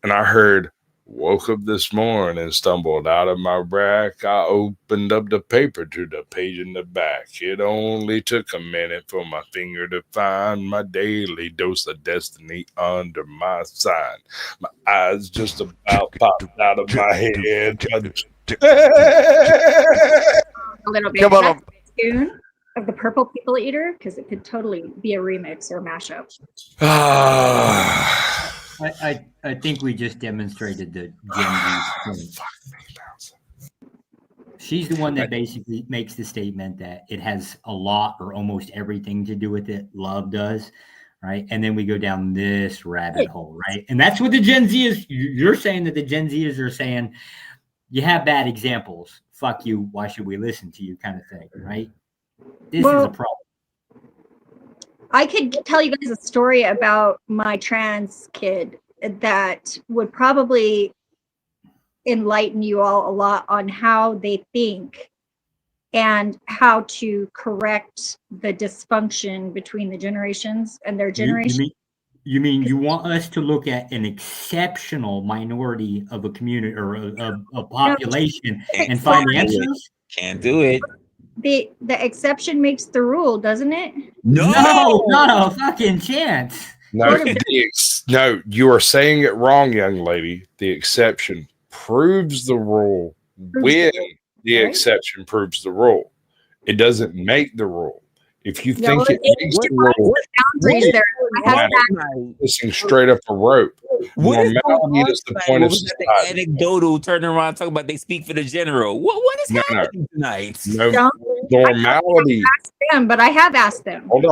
and I heard, "Woke up this morning and stumbled out of my rack. I opened up the paper to the page in the back. It only took a minute for my finger to find my daily dose of destiny under my sign. My eyes just about popped out of my head." A little bit. Come on. Tune of the Purple People Eater, because it could totally be a remix or a mashup. I think we just demonstrated the Gen Z point. She's the one that basically makes the statement that it has a lot or almost everything to do with it. Love does, right? And then we go down this rabbit hole, right? And that's what the Gen Z is. You're saying that the Gen Zers are saying, you have bad examples. Fuck you. Why should we listen to you? Kind of thing, right? This is a problem. I could tell you guys a story about my trans kid that would probably enlighten you all a lot on how they think and how to correct the dysfunction between the generations and their generation. You mean you want us to look at an exceptional minority of a community or a population and find answers? Can't do it. The exception makes the rule, doesn't it? No, not a fucking chance. No, no, you are saying it wrong, young lady. The exception proves the rule when the exception proves the rule. It doesn't make the rule. If you think it makes the rule, listening straight up a rope. Normality is the point of society. Anecdotal turning around talking about they speak for the general. What is happening tonight? No, normality. But I have asked them. Hold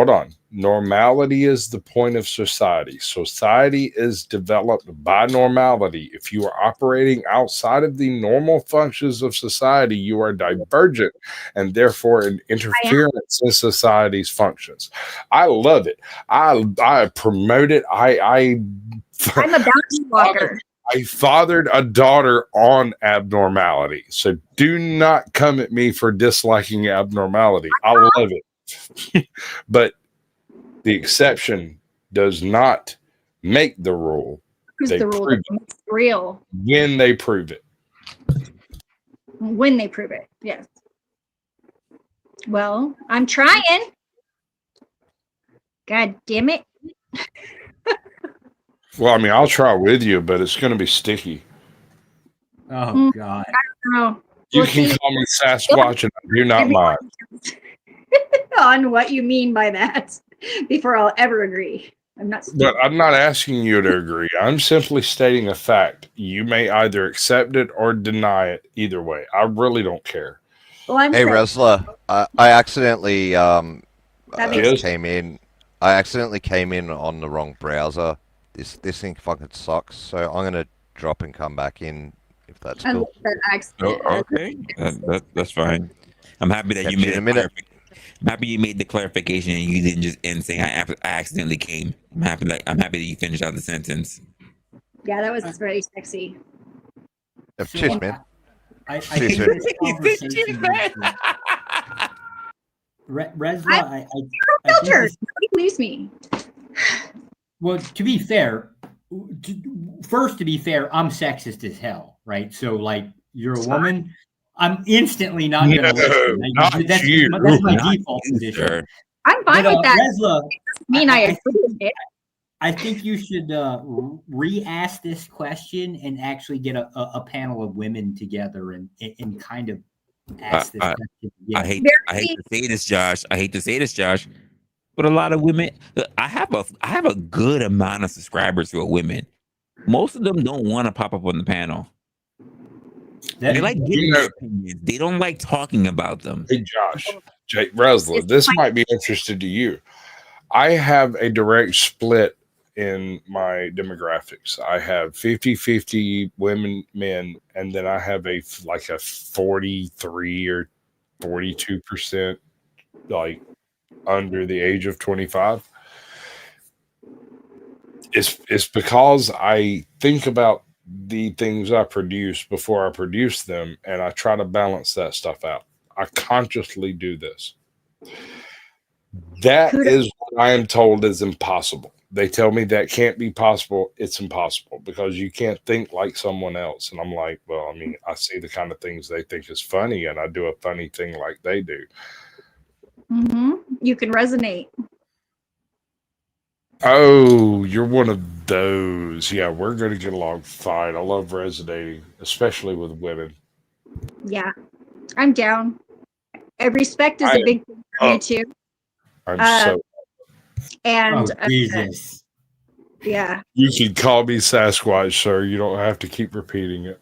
on. Normality is the point of society. Society is developed by normality. If you are operating outside of the normal functions of society, you are divergent and therefore an interference in society's functions. I love it. I promote it. I'm a bounty walker. I fathered a daughter on abnormality. So do not come at me for disliking abnormality. I love it. But the exception does not make the rule. They the rule that makes it real. When they prove it. When they prove it, yes. Well, I'm trying. God damn it. Well, I mean, I'll try with you, but it's going to be sticky. Oh, God. I don't know. You can call me Sasquatch, and I do not mind. On what you mean by that before I'll ever agree. But I'm not asking you to agree. I'm simply stating a fact. You may either accept it or deny it. Either way, I really don't care. Well, hey, Resla, I accidentally came in. I accidentally came in on the wrong browser. This thing fucking sucks. So I'm gonna drop and come back in if that's cool. Okay, that's fine. I'm happy that you made I'm happy you made the clarification and you didn't just end saying I accidentally came. I'm happy that you finished out the sentence. Yeah, that was very sexy. Cheers, man. Cheers, Resla, I filters. Nobody believes me. Well, to be fair, I'm sexist as hell, right? So, like, you're a woman. I'm instantly not going to listen. That's my default position. I'm fine with that. Resla, I agree with it. I think you should re-ask this question and actually get a panel of women together and kind of ask this question again. I hate to say this, Josh. But a lot of women, I have a good amount of subscribers who are women. Most of them don't want to pop up on the panel. They like giving their opinions. They don't like talking about them. Hey, Josh, Resla, this might be interesting to you. I have a direct split in my demographics. I have 50-50 women, men, and then I have a 43 or 42% like under the age of 25. It's because I think about the things I produce before I produce them, and I try to balance that stuff out. I consciously do this. That is what I am told is impossible. They tell me that can't be possible. It's impossible because you can't think like someone else. And I'm like, well, I mean, I see the kind of things they think is funny, and I do a funny thing like they do. Mm-hmm. You can resonate. Oh, you're one of those. Yeah, we're going to get along fine. I love resonating, especially with women. Yeah, I'm down. Respect is a big thing for me too. Jesus. Yeah. You can call me Sasquatch, sir. You don't have to keep repeating it.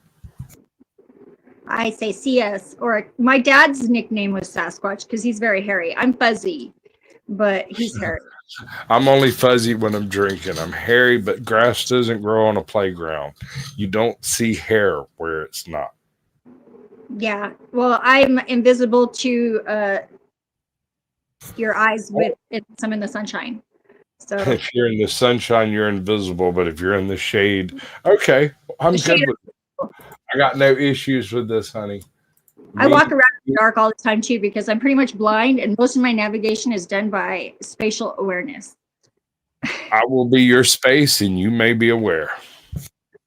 I say CS, or my dad's nickname was Sasquatch because he's very hairy. I'm fuzzy, but he's hairy. I'm only fuzzy when I'm drinking. I'm hairy, but grass doesn't grow on a playground. You don't see hair where it's not. Yeah. Well, I'm invisible to your eyes with some in the sunshine. So if you're in the sunshine, you're invisible. But if you're in the shade, okay, I'm good with it. I got no issues with this, honey. I walk around in the dark all the time too because I'm pretty much blind, and most of my navigation is done by spatial awareness. I will be your space, and you may be aware.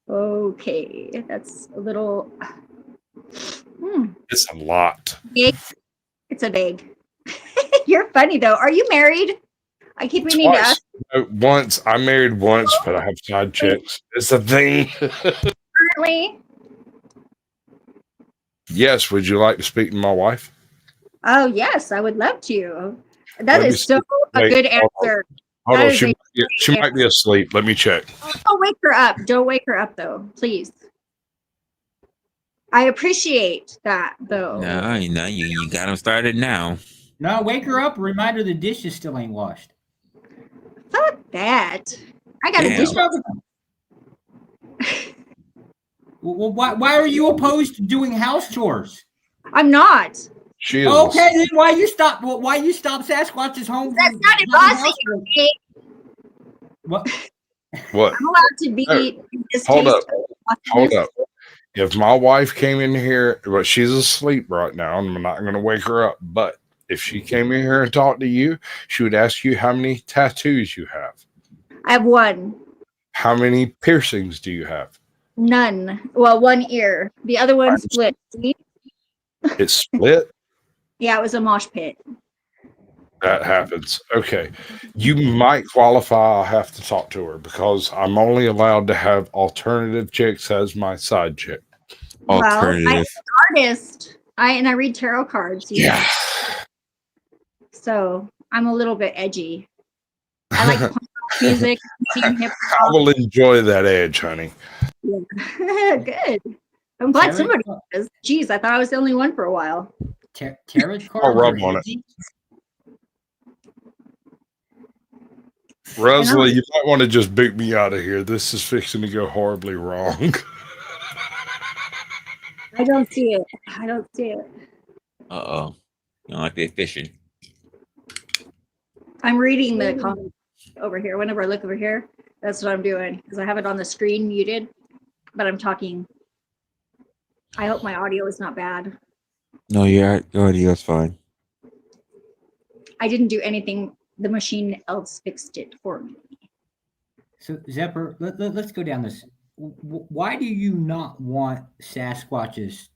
Okay, that's a little. It's a lot. Vague. It's a vague. You're funny though. Are you married? I keep meaning to ask. Once I'm married once, but I have side chicks. It's a thing. Currently. Yes. Would you like to speak to my wife? Oh yes, I would love to. That is so a good answer. Hold on. She might be asleep. Let me check. Don't wake her up. Don't wake her up though, please. I appreciate that though. No, you got them started now. No, wake her up. Remind her the dishes still ain't washed. Fuck that. I got a dish. Well, why are you opposed to doing house chores? I'm not. She is. Okay, then why you stop Sasquatch's home? That's not bossy. Okay? What? What? I'm allowed to be. Hold up. If my wife came in here, well, she's asleep right now, and I'm not going to wake her up. But if she came in here and talked to you, she would ask you how many tattoos you have. I have one. How many piercings do you have? None. Well, one ear. The other one split. See? It's split? Yeah, it was a mosh pit. That happens. Okay. You might qualify. I'll have to talk to her because I'm only allowed to have alternative chicks as my side chick. Alternative. Well, I'm an artist. I read tarot cards. Yeah. So I'm a little bit edgy. I like punk music, hip I will enjoy that edge, honey. Yeah. Good. I'm glad somebody does. Jeez, I thought I was the only one for a while. Tarot cards. I'll rub on it. Resla, you might want to just boot me out of here. This is fixing to go horribly wrong. I don't see it. Uh-oh. You don't like the fishing. I'm reading the comments over here. Whenever I look over here, that's what I'm doing because I have it on the screen muted, but I'm talking. I hope my audio is not bad. No, your audio is fine. I didn't do anything. The machine else fixed it for me. So, Zephyr, let's go down this. Why do you not want Sasquatch's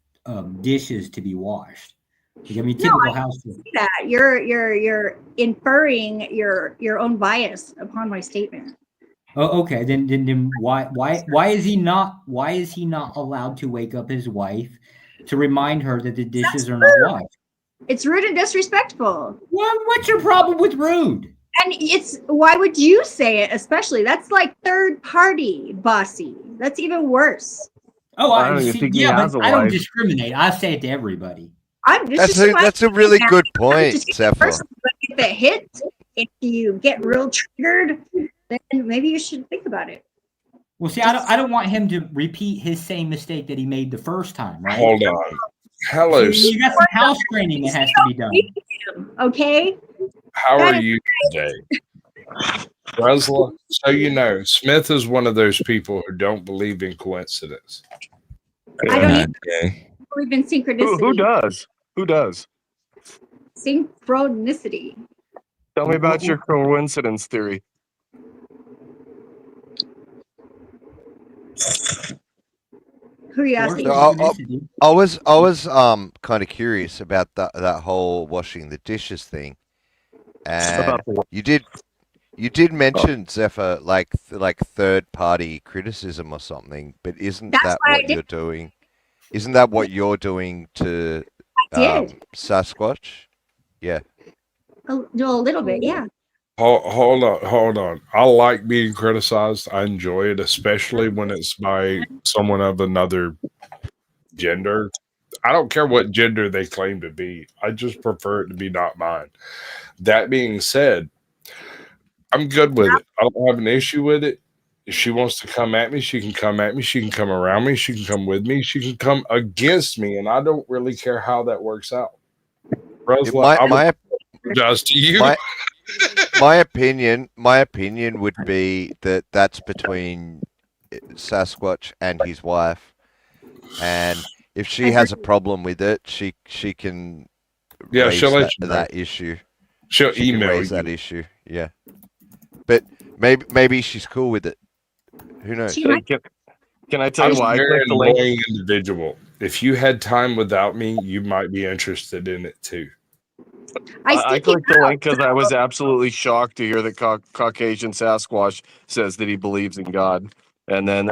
dishes to be washed? Like, I mean, typical house. That you're inferring your own bias upon my statement. Oh, okay. Then why is he not allowed to wake up his wife to remind her that the dishes are not washed? It's rude and disrespectful. What's your problem with rude? And why would you say it? Especially that's like third party bossy. That's even worse. Oh, I don't discriminate. I say it to everybody. That's a really good point, Zephyr. If it hits, if you get real triggered, then maybe you should think about it. Well, see, I don't want him to repeat his same mistake that he made the first time, right? Hold on. Hello. You got some house training that has to be done. Okay. How are you today? Resla, so you know, Smith is one of those people who don't believe in coincidence. I don't even believe in synchronicity. Who does? Who does? Synchronicity. Tell me about your coincidence theory. Who are you asking? I was kind of curious about that whole washing the dishes thing, and you did mention Zephyr like third party criticism or something, but isn't that what you're doing? Isn't that what you're doing to Sasquatch? Yeah. A little bit, yeah. Hold on. I like being criticized. I enjoy it, especially when it's by someone of another gender. I don't care what gender they claim to be. I just prefer it to be not mine. That being said, I'm good with it. I don't have an issue with it. If she wants to come at me, she can come at me. She can come around me. She can come with me. She can come against me. And I don't really care how that works out. Resla, I apologize to you. My opinion would be that that's between Sasquatch and his wife. And if she has a problem with it, she can raise that issue. She'll email raise that issue. Yeah. But maybe she's cool with it. Who knows? Can I tell you why I clicked the link? Individual. If you had time without me, you might be interested in it too. I clicked the link because I was absolutely shocked to hear that Caucasian Sasquatch says that he believes in God. And then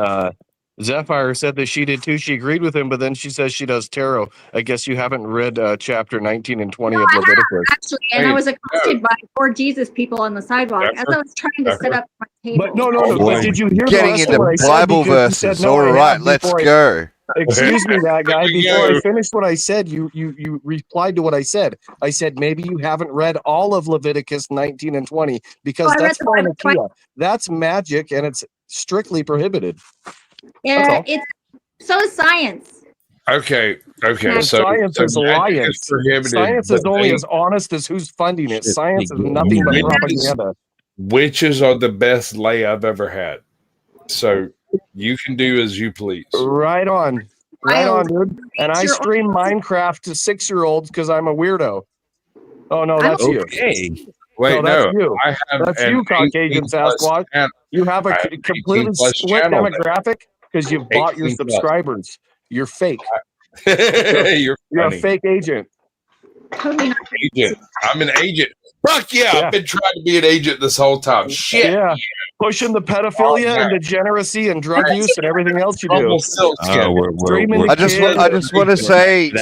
Zephyr said that she did too. She agreed with him, but then she says she does tarot. I guess you haven't read chapter 19 and 20 of Leviticus. Actually, and I was accosted by poor Jesus people on the sidewalk as I was trying to set up my table. But no. But did you hear getting into Bible verses? No, all right, let's go. Excuse me, that guy. Before I finished what I said, you replied to what I said. I said maybe you haven't read all of Leviticus 19 and 20 because that's pharmakia. That's magic, and it's strictly prohibited. Yeah, so is science. Okay. So science is alliance. Science is only as honest as who's funding it. Science is nothing but propaganda. Witches are the best lay I've ever had. So you can do as you please. Right on, dude. And I stream Minecraft to 6-year-olds because I'm a weirdo. Oh no, that's you. Wait, that's you. I have that's you, Caucasian Sasquatch. You have a completely split demographic because you've bought your subscribers. You're fake. You're a fake agent. Agent. I'm an agent. Fuck yeah, I've been trying to be an agent this whole time. Shit. Yeah. Pushing the pedophilia and degeneracy and drug use and everything else you do. I just want to say,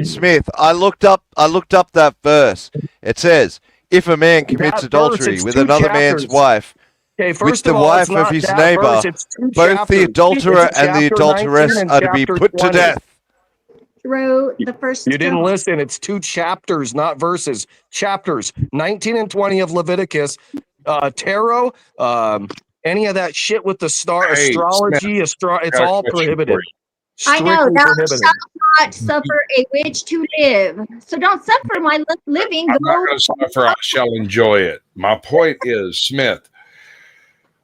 Smith, I looked up that verse. It says, if a man commits adultery with another man's wife, with the wife of his neighbor, both the adulterer and the adulteress are to be put to death. Through the first You didn't listen. It's 2 chapters, not verses. Chapters 19 and 20 of Leviticus. Tarot, any of that shit with the astrology, it's all prohibited. I know, thou shalt not suffer a witch to live. So don't suffer my living. I'm not going to suffer. I shall enjoy it. My point is, Smith,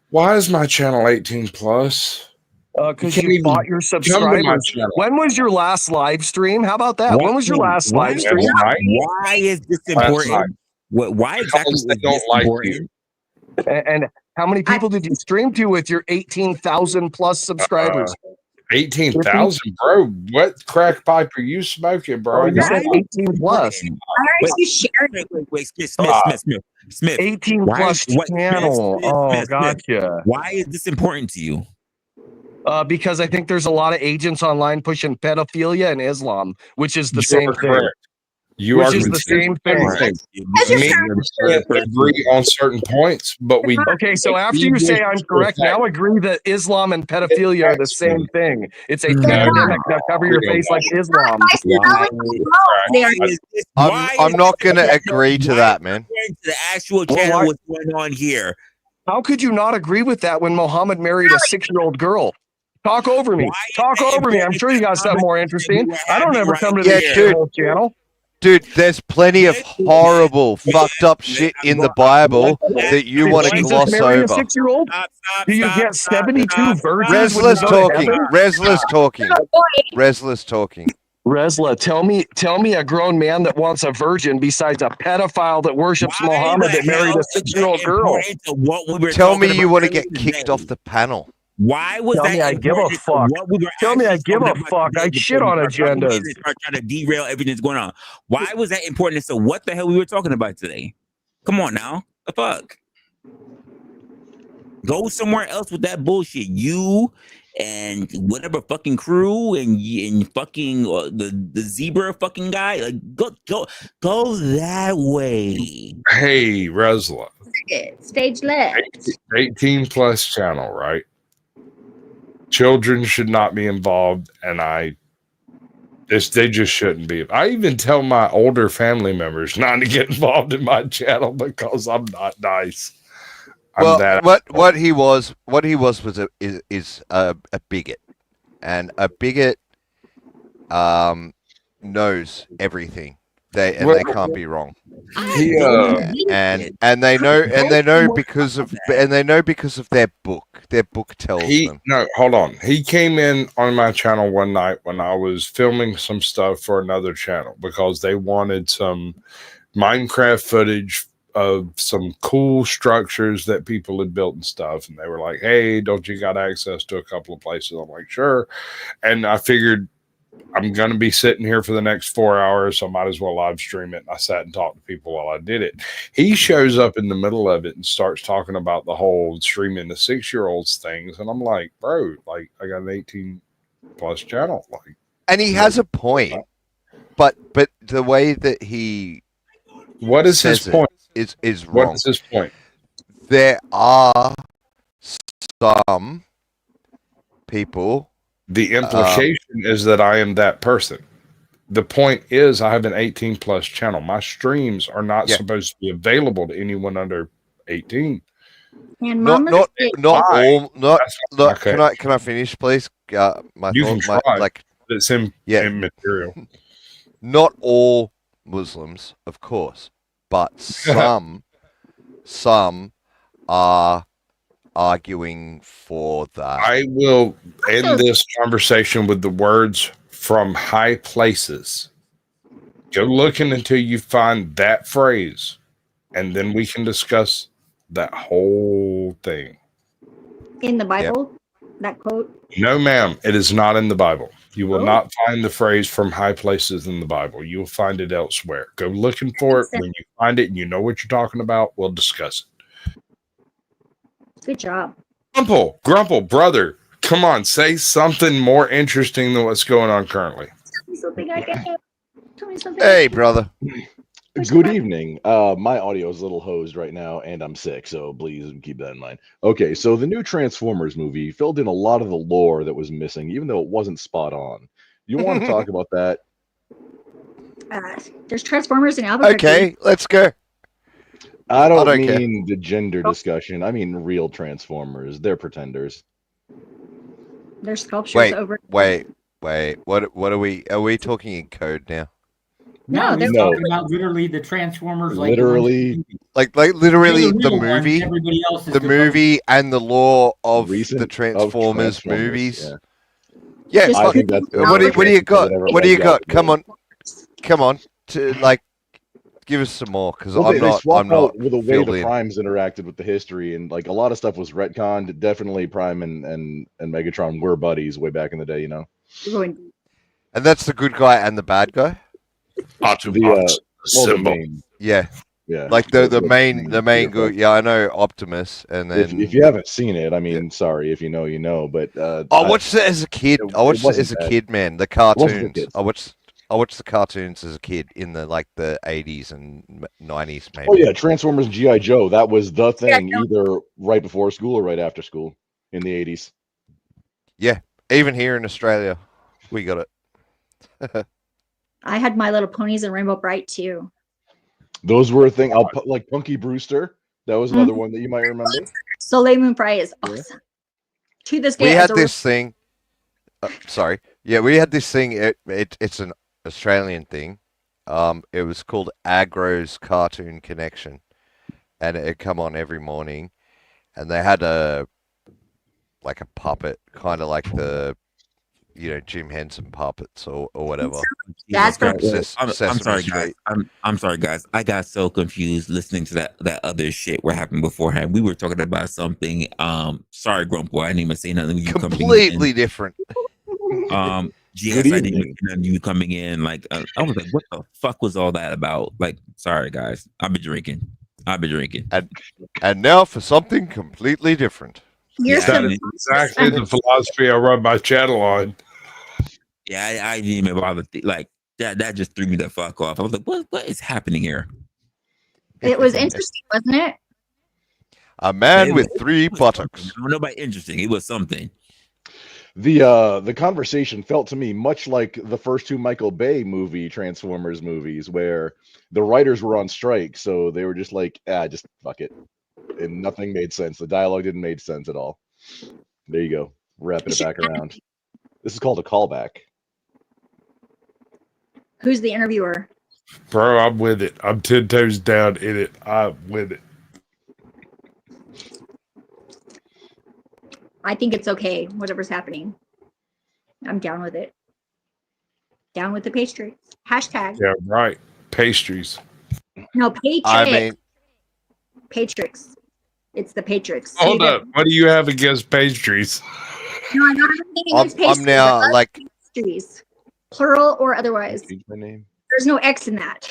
why is my channel 18 plus? Because you bought your subscribers. When was your last live stream? How about that? When was your last live stream? Why is this important? Why exactly is this important? And how many people did you stream to with your 18,000 plus subscribers? 18,000, bro. What crack pipe are you smoking, bro? You said 18 plus. Why are you sharing? Wait, Smith. 18 plus channel. Oh, gotcha. Why is this important to you? Because I think there's a lot of agents online pushing pedophilia and Islam, which is the same thing. You which are is the same thing. We agree on certain points, but we okay. So after you say I'm correct, now agree that Islam and pedophilia are the same thing. It's a pandemic that cover your face like Islam. I'm not going to agree to that, man. The actual channel, what's going on here? How could you not agree with that when Muhammad married a 6-year-old girl? Talk over me. Talk over me. I'm sure you got something more interesting. I don't ever come to the channel. Dude, there's plenty of horrible, fucked up shit in the Bible that you want to gloss over. A 6-year-old? Do you get 72 virgins? Resla's talking. Resla, tell me a grown man that wants a virgin besides a pedophile that worships Muhammad that married a 6-year-old girl. Tell me you want to get kicked off the panel. Why was Tell me I give a fuck. Tell me I give a fuck. I shit on agendas. Trying to derail everything that's going on. Why was that important? So what the hell we were talking about today? Come on now. The fuck? Go somewhere else with that bullshit. You and whatever fucking crew and fucking the zebra fucking guy. Like go that way. Hey, Resla. Stage left. 18 plus channel, right? Children should not be involved, and I They just shouldn't be. I even tell my older family members not to get involved in my channel because I'm not nice. What he was is a bigot, and a bigot knows everything. They can't be wrong. And they know because of their book. Their book tells them. No, hold on. He came in on my channel one night when I was filming some stuff for another channel because they wanted some Minecraft footage of some cool structures that people had built and stuff. And they were like, hey, don't you got access to a couple of places? I'm like, sure. And I figured I'm going to be sitting here for the next 4 hours, so I might as well live stream it. And I sat and talked to people while I did it. He shows up in the middle of it and starts talking about the whole streaming the 6-year-olds things. And I'm like, bro, like I got an 18 plus channel. Like, and he has a point, but the way that he what is his point? Is wrong. What is his point? There are some people. The implication is that I am that person. The point is I have an 18 plus channel. My streams are not supposed to be available to anyone under 18. And not all. Can I finish, please? It's immaterial. Not all Muslims, of course, but some are arguing for that. I will end this conversation with the words from high places. Go looking until you find that phrase, and then we can discuss that whole thing. In the Bible, that quote? No, ma'am, it is not in the Bible. You will not find the phrase from high places in the Bible. You will find it elsewhere. Go looking for it. When you find it and you know what you're talking about, we'll discuss it. Good job. Grumple, brother, come on, say something more interesting than what's going on currently. Tell me something I get. Tell me something. Hey, brother. Good evening. My audio is a little hosed right now, and I'm sick, so please keep that in mind. Okay, so the new Transformers movie filled in a lot of the lore that was missing, even though it wasn't spot on. You want to talk about that? There's Transformers in Albuquerque. Okay, let's go. I don't mean the gender discussion. I mean real Transformers. They're pretenders. There's sculptures over. Wait. What are we talking in code now? No, they're talking about literally the Transformers, literally the movie, everybody else is the movie, and the lore of the Transformers movies. Yeah, I think that's what do you got? What do you got? Come on, to give us some more because I'm not with the way the Primes interacted with the history, and like a lot of stuff was retconned. Definitely Prime and Megatron were buddies way back in the day, you know. And that's the good guy and the bad guy. The main, yeah, yeah, like the main good. Yeah, I know Optimus, and then if you haven't seen it, I mean, sorry, if you know, you know. But I watched it as a kid. I watched it as a kid, man. The cartoons. I watched the cartoons as a kid in the 80s and 90s, maybe. Oh yeah, Transformers G.I. Joe. That was the thing, either right before school or right after school in the 80s. Yeah, even here in Australia, we got it. I had My Little Ponies and Rainbow Bright too. Those were a thing. I'll put like Punky Brewster. That was another one that you might remember. Soleil Moon Frye is awesome. To this day, we had this thing. Sorry, yeah, we had this thing. It's an Australian thing. It was called Agro's Cartoon Connection, and it'd come on every morning, and they had a puppet, kind of like the Jim Henson puppets or whatever. That's I'm sorry, guys. I'm sorry, guys. I got so confused listening to that other shit what happened beforehand. We were talking about something. Sorry, Grumple. I didn't even say nothing. You completely different. GS, I didn't even see you coming in. I was like, what the fuck was all that about? Sorry, guys. I've been drinking. And now for something completely different. Exactly the philosophy I run my channel on. Yeah, I didn't even bother. That just threw me the fuck off. I was like, what is happening here? It was interesting, wasn't it? A man with 3 buttocks. Nobody interesting. It was something. The conversation felt to me much like the first two Michael Bay Transformers movies, where the writers were on strike, so they were just like, just fuck it, and nothing made sense. The dialogue didn't make sense at all. There you go, wrapping it back around. This is called a callback. Who's the interviewer? Bro, I'm with it. I'm 10 toes down in it. I'm with it. I think it's okay, whatever's happening. I'm down with it. Down with the pastries. Hashtag. Yeah, right. Pastries. No, Patrix. I mean, Patrix. It's the Patrix. Hold up. What do you have against pastries? No, I'm not having anything against pastries. I'm now like pastries, plural or otherwise. Change my name. There's no X in that.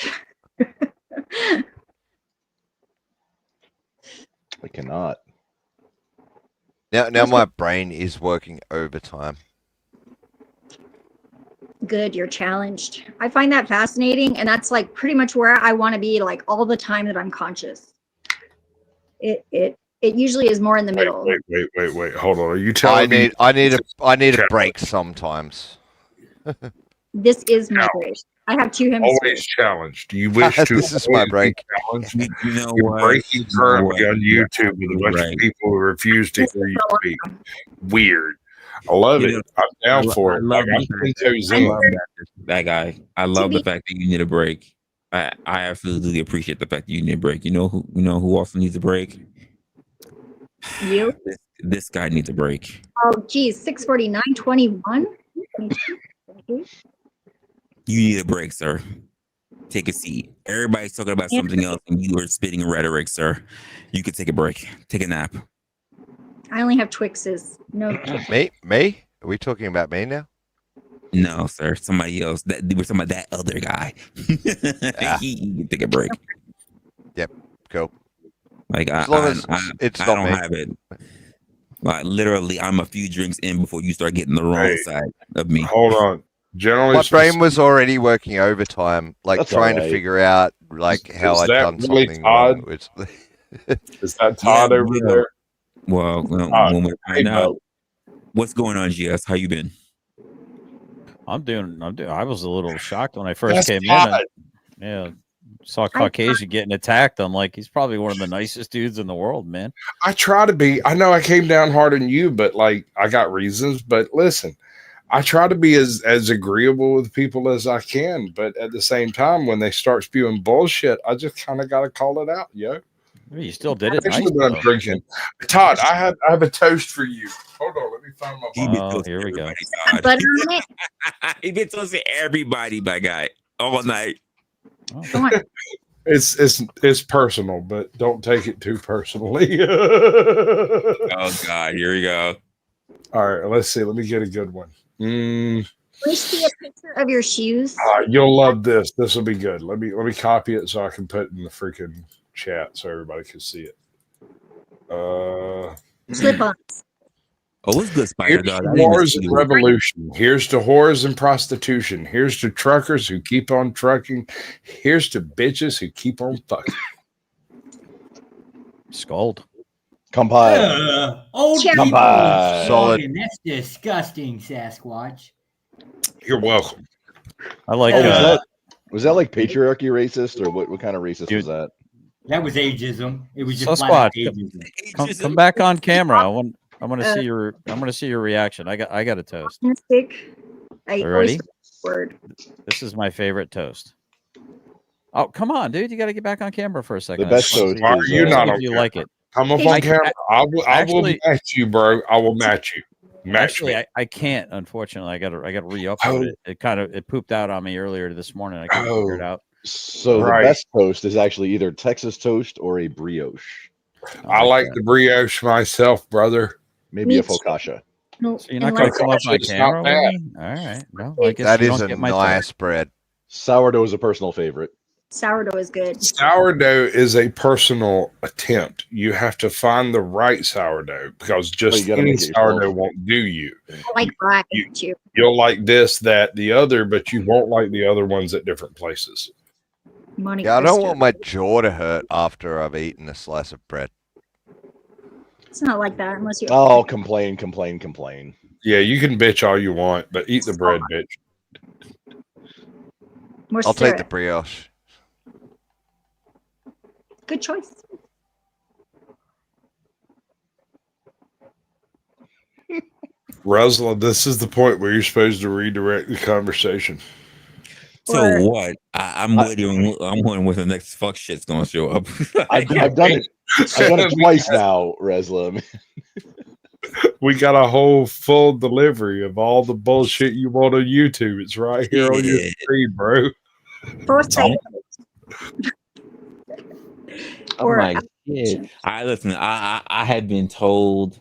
I cannot. now my brain is working overtime. Good, you're challenged. I find that fascinating, and that's like pretty much where I want to be, like all the time that I'm conscious. It usually is more in the middle. Wait. Hold on. Are you telling me I need a break sometimes. This is my break. I have two hemispheres. Always challenged. You wish to. This is my break. You know You're what? breaking currently on YouTube with a bunch of people who refuse to hear you speak. Weird. I love it. I'm down for it. Like, I'm 10 toes in. That guy. I love the fact that you need a break. I absolutely appreciate the fact that you need a break. You know who also needs a break? You? This guy needs a break. Oh, geez, 6:49:21. You need a break, sir. Take a seat. Everybody's talking about something else, and you are spitting rhetoric, sir. You could take a break. Take a nap. I only have Twixes. No. Me? Are we talking about me now? No, sir. Somebody else. We're talking about that other guy. He can take a break. Yep. Cool. Like as long as it's I not don't me. have it. Like literally, I'm a few drinks in before you start getting the wrong side of me. Hold on. Generally, my brain was already working overtime, like That's trying to alright. figure out like how I'd that done really something Todd? wrong. Which... Is that Todd over there? Well, when we find out what's going on, GS, how you been? I'm doing. I was a little shocked when I first That's came Todd. in. Yeah, saw Caucasian getting attacked. I'm like, he's probably one of the nicest dudes in the world, man. I try to be. I know I came down hard on you, but like I got reasons. But listen, I try to be as agreeable with people as I can. But at the same time, when they start spewing bullshit, I just kind of got to call it out, yo. You still did it. Actually, Nice, when I'm though. drinking, Todd, I have a toast for you. Hold on, let me find my. Oh, here we go. Butter on it. He been toasting everybody, my guy, all night. Come on. It's personal, but don't take it too personally. Oh God, here we go. All right, let's see. Let me get a good one. Can we see a picture of your shoes? You'll love this. This will be good. Let me copy it so I can put it in the freaking chat so everybody can see it. Slip-ons. Oh, what's good, Spider Here's Dog? to wars and revolution. Here's to whores and prostitution. Here's to truckers who keep on trucking. Here's to bitches who keep on fucking. Scold. Compile. Old Come people on. Solid. talking. That's disgusting, Sasquatch. You're welcome. I like. Was that like patriarchy racist, or what kind of racist was that? That was ageism. It was just flat Sasquatch, out ageism. come back on camera. I want to see your. I'm going to see your reaction. I got a toast. Mystic. I You always ready? forget the word. This is my favorite toast. Oh, come on, dude! You got to get back on camera for a second. The best toast. Why are you not on you camera? like it? Come up on camera. I will match you, bro. I will match you. Match me. I can't. Unfortunately, I got to re-upload it. It pooped out on me earlier this morning. I couldn't figure it out. So the best toast is actually either Texas toast or a brioche. I like the brioche myself, brother. Maybe a focaccia. No, So you're not going to come up my It's not camera with bad. me? All right. No, I guess That you is don't a get my nice toast. bread. Sourdough is a personal favorite. Sourdough is good. Sourdough is a personal attempt. You have to find the right sourdough because just gotta any make it sourdough yourself. won't do you. I like black too. You'll like this, that, the other, but you won't like the other ones at different places. Monte Yeah, I don't Cristo. want my jaw to hurt after I've eaten a slice of bread. It's not like that unless you. Oh, complain. Yeah, you can bitch all you want, but eat the bread, bitch. I'll take the brioche. Good choice. Resla, this is the point where you're supposed to redirect the conversation. So what? I'm waiting. I'm wondering when the next fuck shit's gonna show up. I've done it. I've done it twice now, Resla. We got a whole full delivery of all the bullshit you want on YouTube. It's right here on your screen, bro. Oh my shit! I listen. I had been told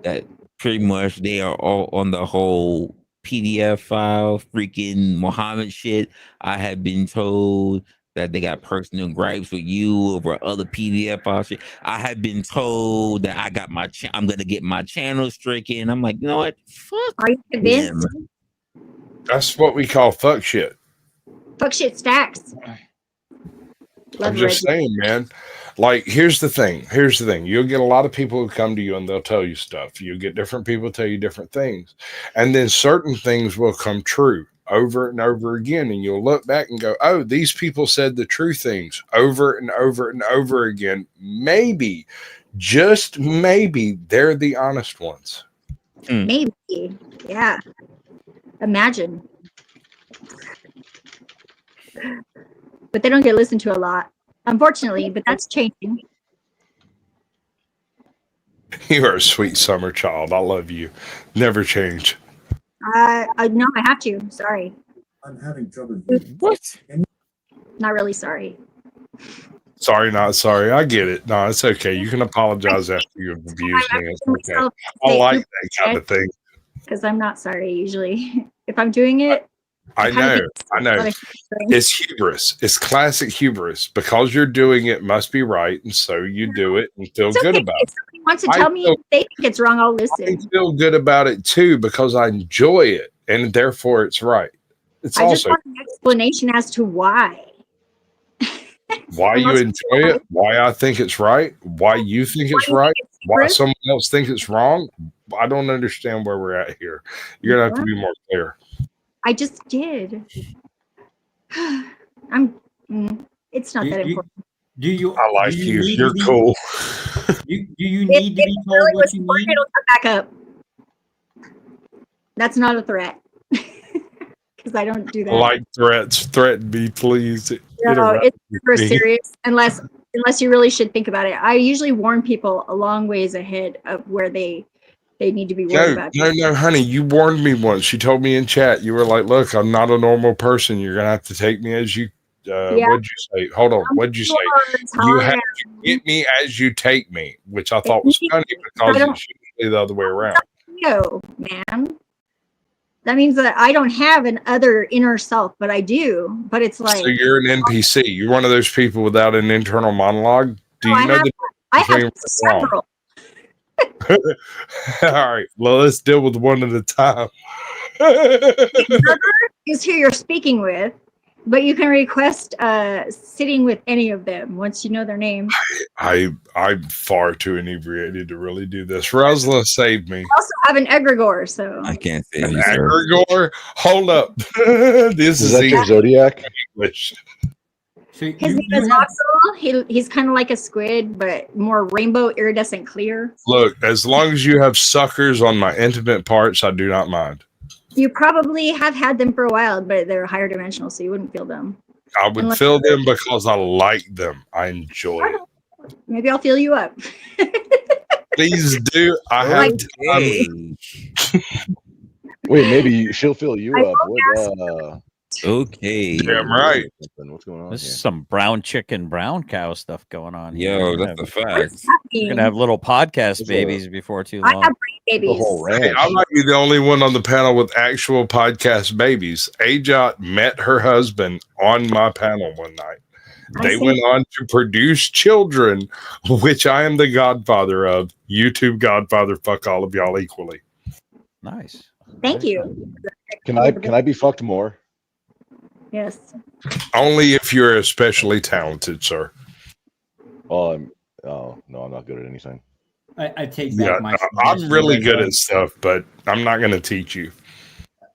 that pretty much they are all on the whole PDF file, freaking Muhammad shit. I had been told that they got personal gripes with you over other PDF file shit. I had been told that I got my I'm gonna get my channel stricken. I'm like, you know what? Fuck. Are you convinced? That's what we call fuck shit. Fuck shit stacks. I'm just saying, man. Like, here's the thing. You'll get a lot of people who come to you and they'll tell you stuff. You'll get different people tell you different things. And then certain things will come true over and over again. And you'll look back and go, oh, these people said the true things over and over and over again. Maybe, just maybe, they're the honest ones. Maybe. Yeah. Imagine. But they don't get listened to a lot, unfortunately, but that's changing. You are a sweet summer child. I love you. Never change. No, I have to. Sorry. I'm having trouble. What? Not really sorry. Sorry, not sorry. I get it. No, it's okay. You can apologize after you've abused me. It's okay. I like that kind of thing. Because I'm not sorry usually. If I'm doing it, I know. It's hubris. It's classic hubris. Because you're doing it must be right, and so you do it and feel good about it. If somebody wants to tell me if they think it's wrong, I'll listen. I feel good about it too because I enjoy it, and therefore it's right. It's I just also want an explanation as to why. why you enjoy it, why I think it's right, why you think it's right, why someone else thinks it's wrong. I don't understand where we're at here. You're gonna have to be more clear. I just did. It's not that important. I like you. You're cool. Do you need to be told what you need? It'll come back up. That's not a threat. Because I don't do that. I like threats. Threaten me, please. No, it's super serious. Unless you really should think about it. I usually warn people a long ways ahead of where they need to be worried about. No, honey. You warned me once. You told me in chat. You were like, "Look, I'm not a normal person. You're gonna have to take me as you." What'd you say? Hold on. What'd you say? You have to get me as you take me, which I thought was funny because it should be the other way around. No, man. That means that I don't have an other inner self, but I do. But it's like, so you're an NPC. You're one of those people without an internal monologue. Do you know I have several. All right. Well, let's deal with one at a time. Is who you're speaking with, but you can request sitting with any of them once you know their name. I'm far too inebriated to really do this. Resla saved me. I also have an egregore, so I can't say an egregore. Hold up. This is that your zodiac? English. His name is Oxel. He's kind of like a squid, but more rainbow iridescent clear. Look, as long as you have suckers on my intimate parts, I do not mind. You probably have had them for a while, but they're higher dimensional, so you wouldn't feel them. I would feel them because I like them. I enjoy it. Maybe I'll feel you up. Please do. I have time. Wait, maybe she'll fill you up. Okay. Damn right. What's going on? This is some brown chicken, brown cow stuff going on. Yo, that's a fact. We're gonna have little podcast babies before too long. I have babies. The whole ranch. Hey, I might be the only one on the panel with actual podcast babies. Ajot met her husband on my panel one night. They went on to produce children, which I am the godfather of. YouTube godfather. Fuck all of y'all equally. Nice. Thank you. Can I be fucked more? Yes. Only if you're especially talented, sir. No, I'm not good at anything. I take back my I'm really good at stuff, but I'm not going to teach you.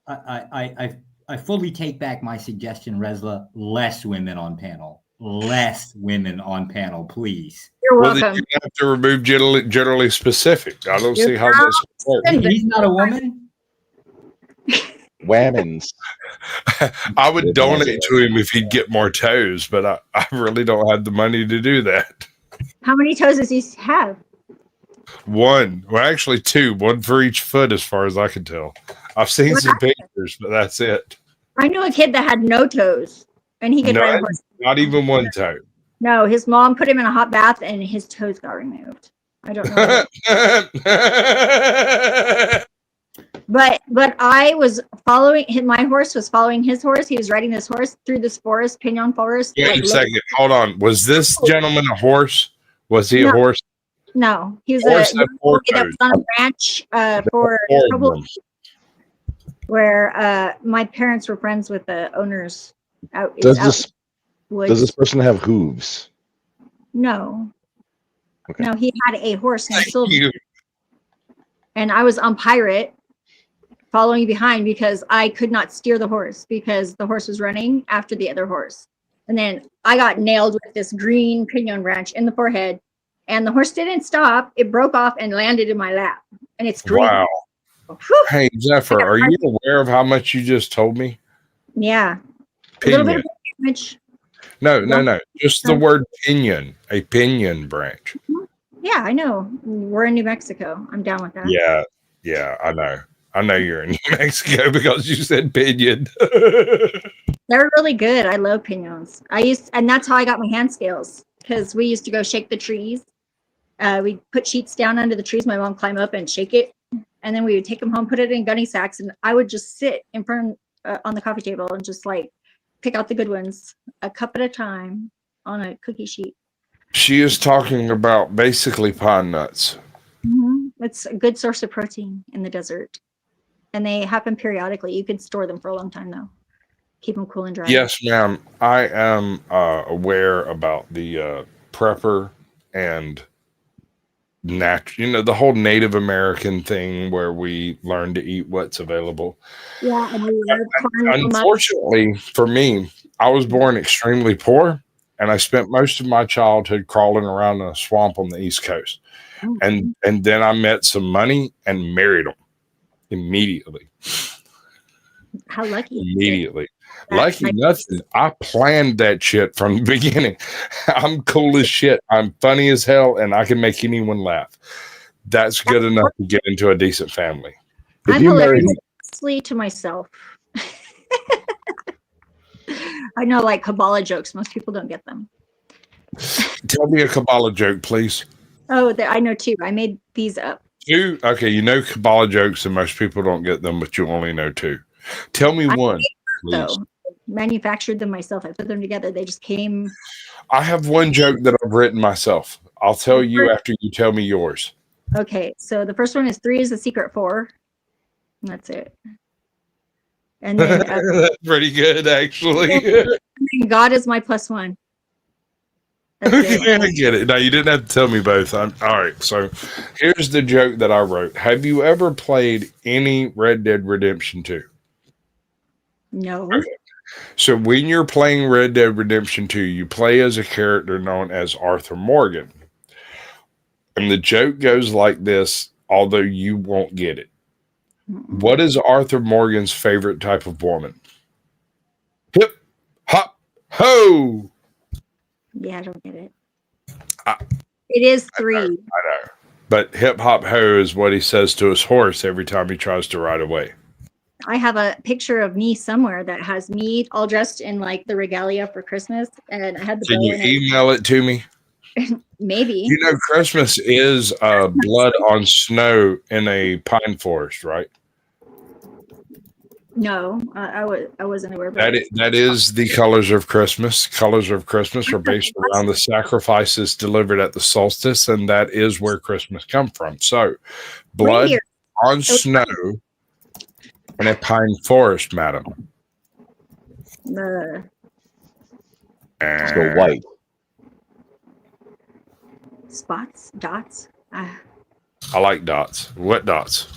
I fully take back my suggestion, Resla. Less women on panel. Less women on panel, please. You're welcome. You have to remove generally specific. I don't see how this works. He's not a woman. Whammons. I would donate to him if he'd get more toes, but I really don't have the money to do that. How many toes does he have? One. Well, actually two. One for each foot, as far as I can tell. I've seen some pictures, but that's it. I knew a kid that had no toes, and he could ride a horse. Not even one toe. No, his mom put him in a hot bath, and his toes got removed. I don't know. But I was following him. My horse was following his horse. He was riding this horse through this forest, Pinon Forest. Wait a second. Hold on. Was this gentleman a horse? Was he a horse? No, he was Horse a had four that was on a ranch for a couple of weeks, where my parents were friends with the owners. Does this person have hooves? No. Okay. No, he had a horse named Silver. And I was on Pirate following behind because I could not steer the horse because the horse was running after the other horse. And then I got nailed with this green pinion branch in the forehead, and the horse didn't stop. It broke off and landed in my lap, and it's green. Wow. Whew. Hey, Zephyr, are you aware of how much you just told me? Yeah. Pinion. A little bit of damage. No. Just the word pinion, a pinion branch. Yeah, I know. We're in New Mexico. I'm down with that. Yeah, I know. I know you're in New Mexico because you said pinion. They're really good. I love pinions. And that's how I got my hand scales, because we used to go shake the trees. We put sheets down under the trees. My mom climbed up and shake it, and then we would take them home, put it in gunny sacks, and I would just sit in front on the coffee table and just like pick out the good ones, a cup at a time, on a cookie sheet. She is talking about basically pine nuts. Mm-hmm. It's a good source of protein in the desert, and they happen periodically. You can store them for a long time, though. Keep them cool and dry. Yes, ma'am. I am aware about the prepper and the whole Native American thing where we learn to eat what's available. Yeah. Unfortunately for me, I was born extremely poor, and I spent most of my childhood crawling around in a swamp on the East Coast. Oh. And then I met some money and married them immediately. How lucky. Immediately. Lucky nothing. I planned that shit from the beginning. I'm cool as shit. I'm funny as hell, and I can make anyone laugh. That's good enough to get into a decent family. I'm hilariously to myself. I know, like Kabbalah jokes. Most people don't get them. Tell me a Kabbalah joke, please. Oh, I know two. I made these up. Two? Okay, you know Kabbalah jokes, and most people don't get them, but you only know two. Tell me one, please. Manufactured them myself. I put them together. They just came. I have one joke that I've written myself. I'll tell you after you tell me yours. Okay, so the first one is 3 is the secret 4. And that's it. And then that's pretty good, actually. God is my +1. I get it. Now, you didn't have to tell me both. All right, so here's the joke that I wrote. Have you ever played any Red Dead Redemption 2? No. Okay. So when you're playing Red Dead Redemption 2, you play as a character known as Arthur Morgan. And the joke goes like this, although you won't get it. What is Arthur Morgan's favorite type of woman? Hip, hop, ho! Yeah, I don't get it. It is 3. I know. But hip, hop, ho is what he says to his horse every time he tries to ride away. I have a picture of me somewhere that has me all dressed in like the regalia for Christmas, and I had the. Can you email it to me? Maybe. You know, Christmas is blood on snow in a pine forest, right? No, I wasn't aware. That is the colors of Christmas. Colors of Christmas are based around the sacrifices delivered at the solstice, and that is where Christmas comes from. So, blood on snow in a pine forest, madam. Let's go white. Spots, dots. I like dots. What dots?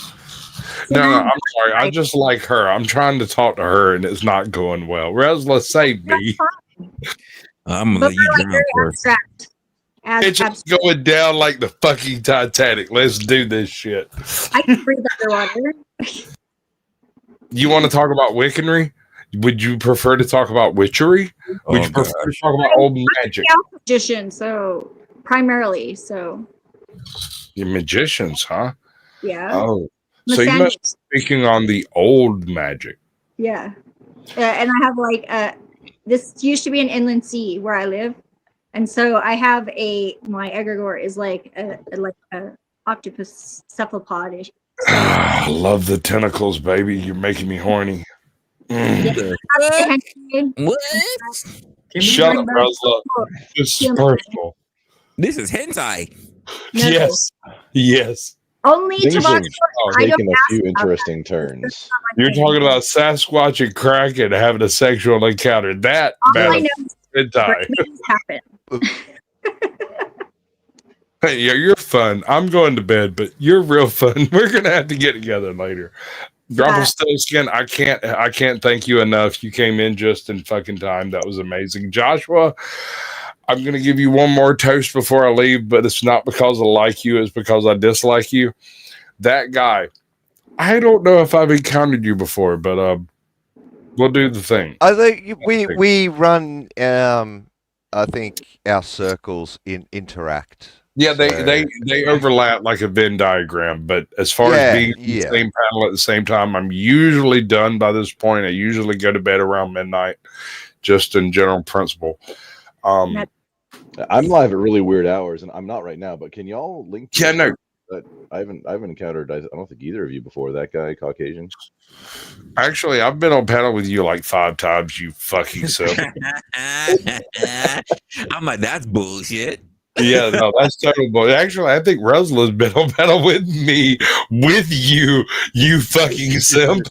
No, I'm sorry. I just like her. I'm trying to talk to her, and it's not going well. Resla, save me. I'm gonna let you drown first. It's just going down like the fucking Titanic. Let's do this shit. I can breathe underwater. You want to talk about wiccanry? Would you prefer to talk about witchery? Would you prefer to talk about old magic? I'm a magician, so primarily, so You're magicians, huh? yeah. Oh, so you must be speaking on the old magic. Yeah, and I have like this used to be an inland sea where I live, and so I have my egregore is like a octopus cephalopod. I love the tentacles, baby. You're making me horny. What? Shut up, Resla. This is personal. This is hentai. No. Yes. Yes. Only Things tomorrow. are taking a few interesting turns. You're talking about Sasquatch and Kraken having a sexual encounter. That I know hentai. happen. Hey, yeah, you're fun. I'm going to bed, but you're real fun. We're gonna have to get together later. Rumpelstiltskin, I can't thank you enough. You came in just in fucking time. That was amazing. Joshua, I'm gonna give you one more toast before I leave, but it's not because I like you, it's because I dislike you. That guy, I don't know if I've encountered you before, but we'll do the thing. I think we run I think our circles interact. Yeah, they overlap like a Venn diagram, but as far as being in the same panel at the same time, I'm usually done by this point. I usually go to bed around midnight, just in general principle. I'm live at really weird hours, and I'm not right now. But can y'all link? Yeah, no. But I haven't encountered. I don't think either of you before. That guy, Caucasian. Actually, I've been on panel with you like 5 times. You fucking self. I'm like, that's bullshit. Yeah, no, that's total bullshit. Actually, I think Resla's been on panel with me, with you, you fucking simp.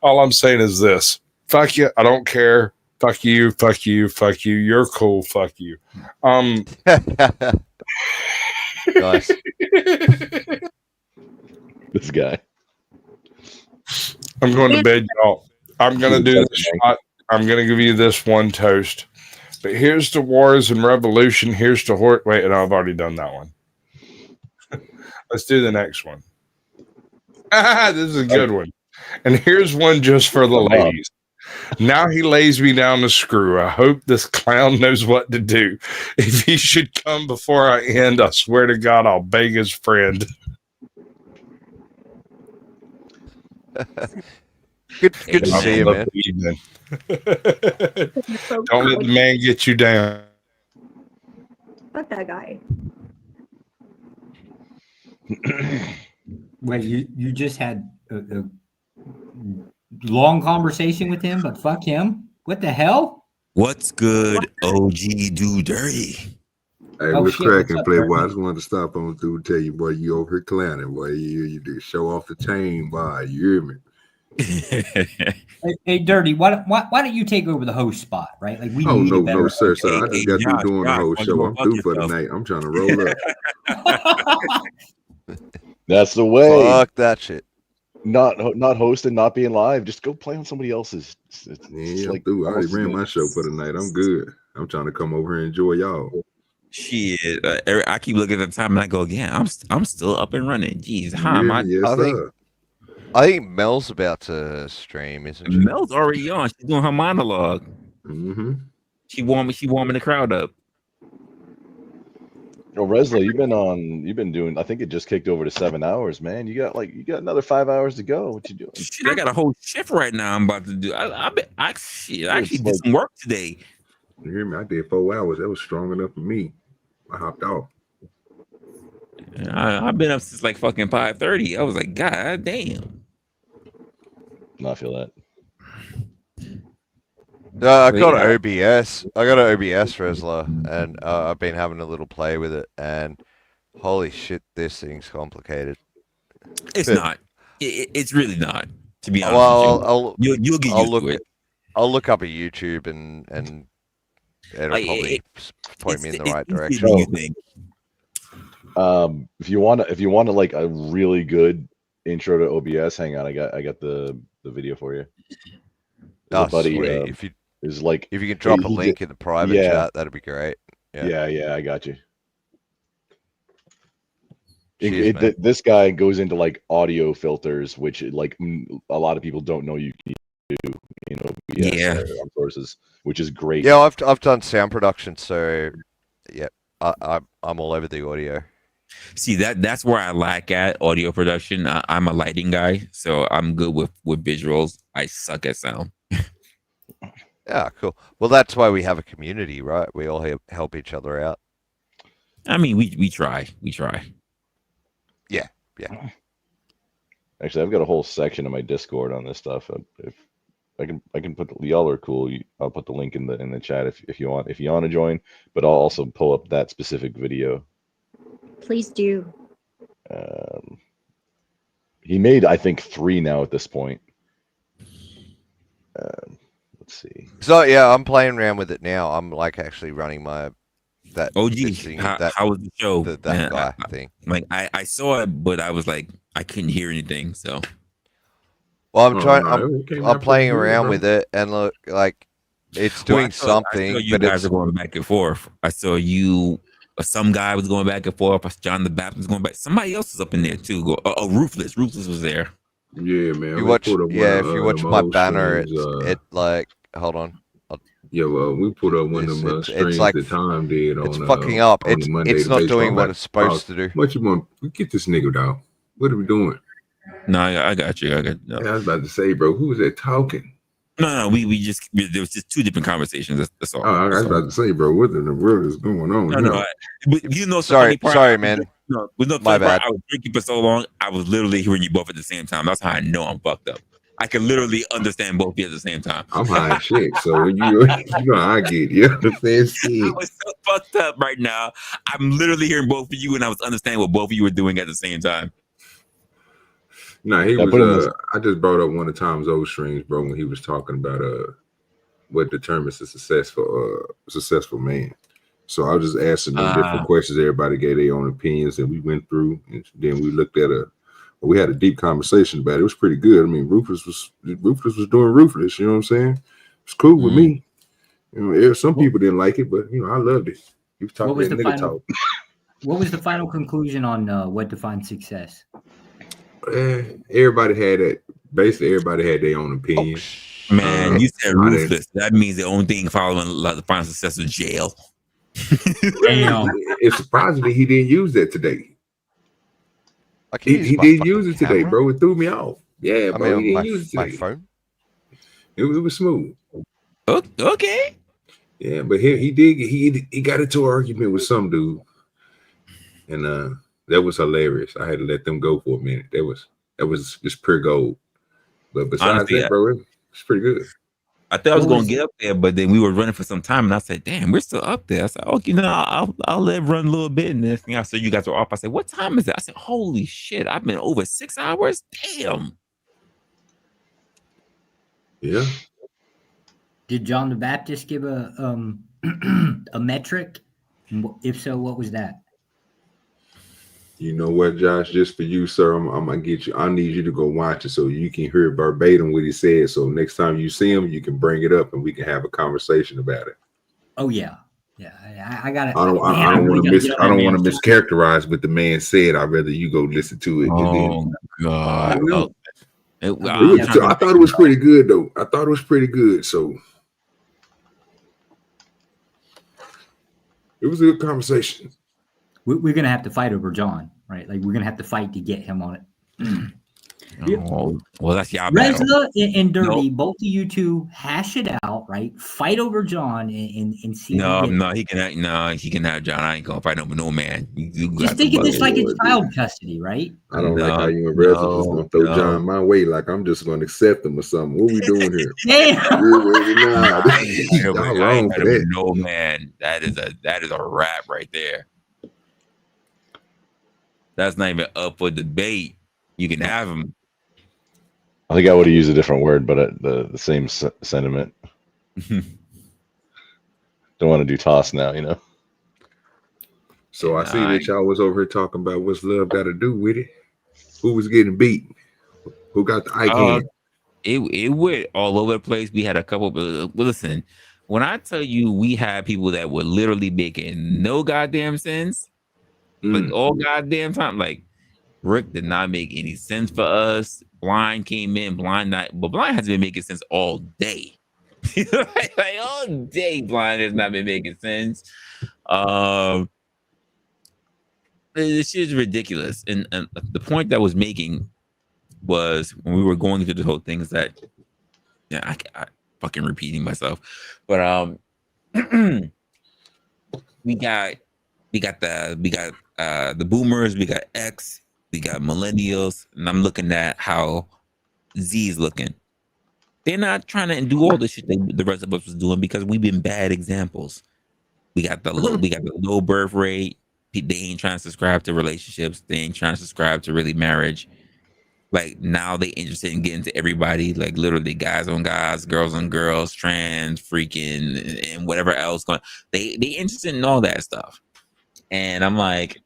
All I'm saying is this: fuck you. I don't care. Fuck you. Fuck you. Fuck you. You're cool. Fuck you. Nice. This guy. I'm going to bed, y'all. I'm going to do this shot. I'm going to give you this one toast. But here's to wars and revolution. Here's to wait, no, I've already done that one. Let's do the next one. This is a good one. And here's one just for the ladies. Now he lays me down the screw. I hope this clown knows what to do. If he should come before I end, I swear to God, I'll beg his friend. Good to see you, man. Don't let the man get you down. Fuck that guy. Well, you just had a long conversation with him, but fuck him. What the hell? What's good, OG Do Dirty? Hey, what's cracking, Playboy? I just wanted to stop on through and tell you, boy, you over here clowning, boy. You do show off the chain, boy. You hear me? Hey, Dirty, why don't you take over the host spot, right? Like we need no, sir. I just got through doing the whole show. I'm through for the night. I'm trying to roll up. That's the way. Fuck that shit. Not hosting, not being live. Just go play on somebody else's. Yeah, like, I already ran my show for the night. I'm good. I'm trying to come over here and enjoy y'all. Shit, I keep looking at the time and I go, yeah, I'm still up and running. Jeez, how am I? I think Mel's about to stream, isn't she? Mel's already on. She's doing her monologue. Mm-hmm. She warming the crowd up. Oh, Resla, you've been doing, I think it just kicked over to 7 hours, man. You got another 5 hours to go. What you doing? Shit, I got a whole shift right now I'm about to do. I actually did some work today. You hear me? I did 4 hours. That was strong enough for me. I hopped off. I've been up since like fucking 5:30. I was like, God damn. No, I feel that. I got an OBS. I got an OBS, Resla, and I've been having a little play with it, and holy shit, this thing's complicated. It's not. It's really not. To be honest, well, you'll get used to it. I'll look up a YouTube and it'll probably point me in the right direction. If you want to like a really good intro to OBS, hang on, I got the video for you. Oh, buddy, sweet. If you can drop a link in the private chat, that'd be great. Yeah, I got you. Cheers, this guy goes into like audio filters, which like a lot of people don't know you can do in OBS sources, which is great. Yeah, I've done sound production, so yeah, I'm all over the audio. See, that's where I lack at audio production. I'm a lighting guy, so I'm good with visuals. I suck at sound. Yeah, cool. Well, that's why we have a community, right? We all help each other out. I mean, we try. Yeah. Actually, I've got a whole section of my Discord on this stuff. If I can put y'all are cool. I'll put the link in the chat if you want to join. But I'll also pull up that specific video. Please do. He made, I think, 3 now at this point. Let's see. So yeah, I'm playing around with it now. I'm like actually running that. Oh geez, how was the show? That guy thing. Like I saw it, but I was like I couldn't hear anything. So. Well, I'm playing around with it, and look, like it's doing something. I saw you guys are going back and forth. I saw you. Some guy was going back and forth. John the Baptist was going back. Somebody else was up in there too. Ruthless. Ruthless was there. Yeah, man. If you watch my banner, it like hold on. We put up one of them streams it's like, that Tom did on. It's fucking up. It's not doing what it's supposed to do. What you want? Get this nigga down. What are we doing? No, I got you. I was about to say, bro, who was that talking? No, we there was just 2 different conversations. That's all. I was about to say, bro, what in the world is going on? No, sorry, man. No, my bad. I was drinking for so long, I was literally hearing you both at the same time. That's how I know I'm fucked up. I can literally understand both of you at the same time. I'm high as shit, so you know I get you. Understand? I was so fucked up right now. I'm literally hearing both of you, and I was understanding what both of you were doing at the same time. No, he was. I just brought up one of Tom's old streams, bro, when he was talking about what determines a successful man. So I was just asking them different questions. Everybody gave their own opinions, and we went through, and then we looked at we had a deep conversation about it. It was pretty good. I mean, Ruthless was doing Ruthless. You know what I'm saying? It's cool with me. You know, some people didn't like it, but I loved it. He was talking that nigga talk. What was the final conclusion on what defines success? Everybody had it. Basically, everybody had their own opinion. Man, you said Ruthless. That means the only thing following the final success is jail. Damn. It's surprisingly he didn't use that today. He didn't use it today, bro. It threw me off. Yeah, bro. He didn't use it today. My phone. It was smooth. Okay. Yeah, but he got into an argument with some dude, and that was hilarious. I had to let them go for a minute. That was just pure gold. But besides honestly, that, bro, it's pretty good. I thought I was gonna get up there, but then we were running for some time, and I said, "Damn, we're still up there." I said, "Okay, I'll let it run a little bit." And then I saw you guys were off. I said, "What time is it?" I said, "Holy shit! I've been over 6 hours. Damn." Yeah. Did John the Baptist give a metric? If so, what was that? You know what, Josh? Just for you, sir, I'm gonna get you. I need you to go watch it so you can hear verbatim what he said. So next time you see him, you can bring it up and we can have a conversation about it. Oh yeah, I got it. I don't want to mischaracterize what the man said. I'd rather you go listen to it. Oh God! I thought it was pretty good though. I thought it was pretty good. So it was a good conversation. We're gonna have to fight over John, right? Like we're gonna have to fight to get him on it. Oh, well, that's y'all. Resla and Dirty, both of you two hash it out, right? Fight over John and see. He can have John. I ain't gonna fight over no man. Just think of this like it's child custody, right? I don't like how you and Resla just gonna throw John my way, like I'm just gonna accept him or something. What we doing here? Wrong for that. No man, that is a rap right there. That's not even up for debate. You can have him. I think I would have used a different word, but the same sentiment. Don't want to do toss now, So I see that y'all was over here talking about what's love got to do with it. Who was getting beat? Who got the Ike hand? It went all over the place. We had a couple. Listen, when I tell you, we had people that were literally making no goddamn sense, like all goddamn time. Like Rick did not make any sense for us. Blind came in, Blind not, but Blind has been making sense all day. like all day, Blind has not been making sense. This shit is ridiculous. And the point that I was making was when we were going through the whole thing is that, yeah, I fucking repeating myself, but we got the boomers, we got X, we got millennials, and I'm looking at how Z is looking. They're not trying to do all the shit the rest of us was doing because we've been bad examples. We got the low birth rate. They ain't trying to subscribe to relationships. They ain't trying to subscribe to really marriage. Like now they interested in getting to everybody, like literally guys on guys, girls on girls, trans, freaking, and whatever else. They interested in all that stuff. And I'm like,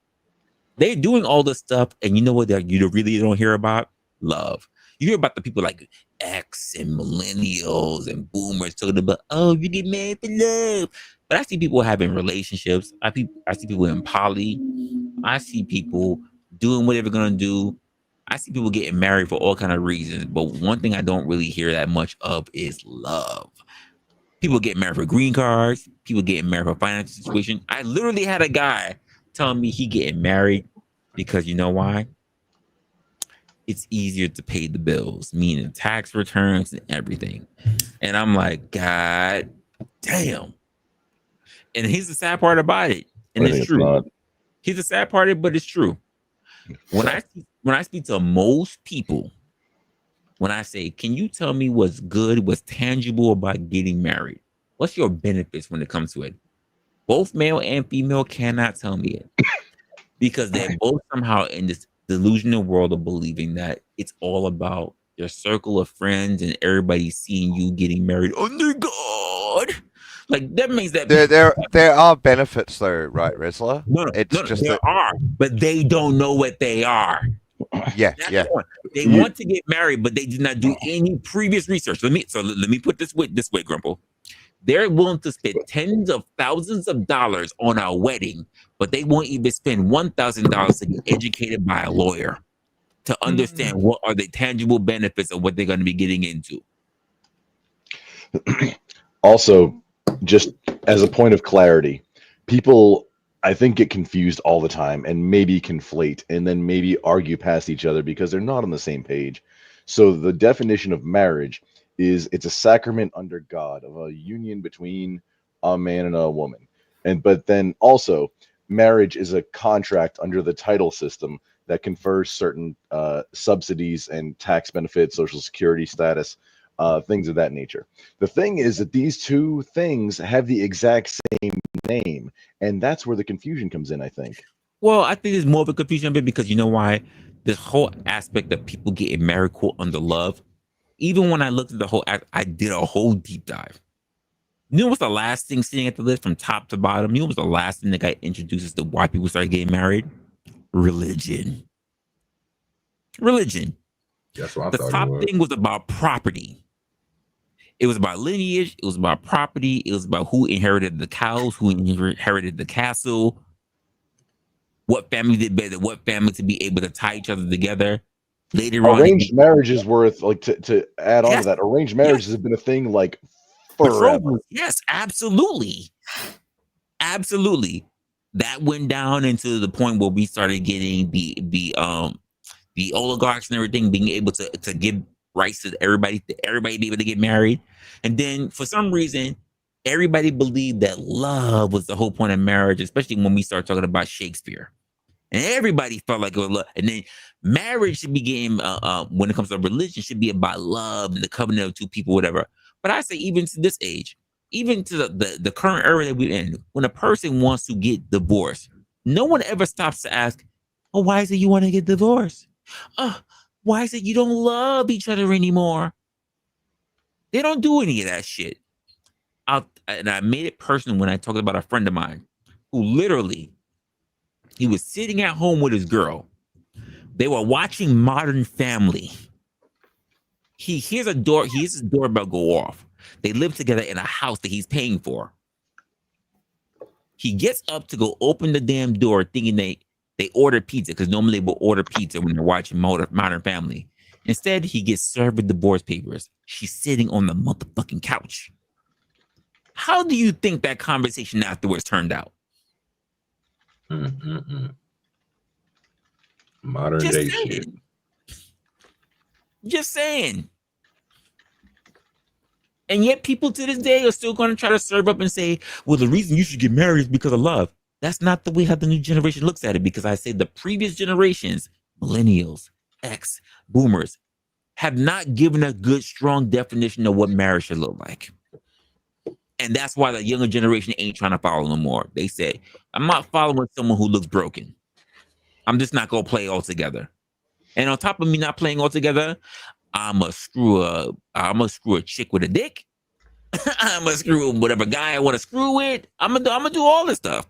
they're doing all this stuff, and you know what you really don't hear about? Love. You hear about the people like X and millennials and boomers talking about, oh, you get married for love. But I see people having relationships. I see people in poly. I see people doing whatever they're gonna do. I see people getting married for all kind of reasons. But one thing I don't really hear that much of is love. People get married for green cards. People getting married for financial situation. I literally had a guy telling me he getting married because you know why? It's easier to pay the bills, meaning tax returns and everything. And I'm like, God damn. And here's the sad part about it. And it's true. Here's the sad part, but it's true. When I speak to most people, when I say, can you tell me what's good, what's tangible about getting married? What's your benefits when it comes to it? Both male and female cannot tell me it because they're both somehow in this delusional world of believing that it's all about your circle of friends and everybody seeing you getting married under God. Like that means that there are benefits though, right, Resla? No, there are, but they don't know what they are. Yeah. They want to get married, but they did not do any previous research. Let me put this way, Grumple. They're willing to spend tens of thousands of dollars on a wedding, but they won't even spend $1,000 to get educated by a lawyer to understand what are the tangible benefits of what they're going to be getting into. Also, just as a point of clarity, people, I think, get confused all the time and maybe conflate and then maybe argue past each other because they're not on the same page. So the definition of marriage is it's a sacrament under God of a union between a man and a woman. But then also marriage is a contract under the title system that confers certain subsidies and tax benefits, social security status, things of that nature. The thing is that these two things have the exact same name, and that's where the confusion comes in, I think. Well, I think there's more of a confusion bit because you know why? This whole aspect of people getting married, quote, under love. Even when I looked at the whole act, I did a whole deep dive. You know what's the last thing sitting at the list from top to bottom? You know what's the last thing that got introduced as to why people started getting married? Religion. That's what I the thought top it was. thing was about property. It was about lineage. It was about property. It was about who inherited the cows, who inherited the castle, what family did better, what family to be able to tie each other together. Later on, arranged marriages worth like to add on to that. Arranged marriages have been a thing like forever. Yes, absolutely. That went down into the point where we started getting the oligarchs and everything being able to give rights to everybody be able to get married. And then for some reason, everybody believed that love was the whole point of marriage, especially when we start talking about Shakespeare. And everybody felt like it was love. And then marriage should be getting, when it comes to religion, should be about love and the covenant of two people, whatever. But I say even to this age, even to the current era that we're in, when a person wants to get divorced, no one ever stops to ask, oh, why is it you want to get divorced? Why is it you don't love each other anymore? They don't do any of that shit. And I made it personal when I talked about a friend of mine who literally He was sitting at home with his girl. They were watching Modern Family. He hears his doorbell go off. They live together in a house that he's paying for. He gets up to go open the damn door, thinking they ordered pizza, because normally they will order pizza when they're watching Modern Family. Instead, he gets served with divorce papers. She's sitting on the motherfucking couch. How do you think that conversation afterwards turned out? Modern Just day saying. shit. Just saying. And yet people to this day are still going to try to serve up and say, well, the reason you should get married is because of love. That's not the way how the new generation looks at it, because I say the previous generations, millennials, X, boomers, have not given a good, strong definition of what marriage should look like. And that's why the younger generation ain't trying to follow no more. They say, I'm not following someone who looks broken. I'm just not going to play altogether. And on top of me not playing altogether, I'm a screw a chick with a dick. I'm a screw whatever guy I want to screw with. I'm gonna do all this stuff.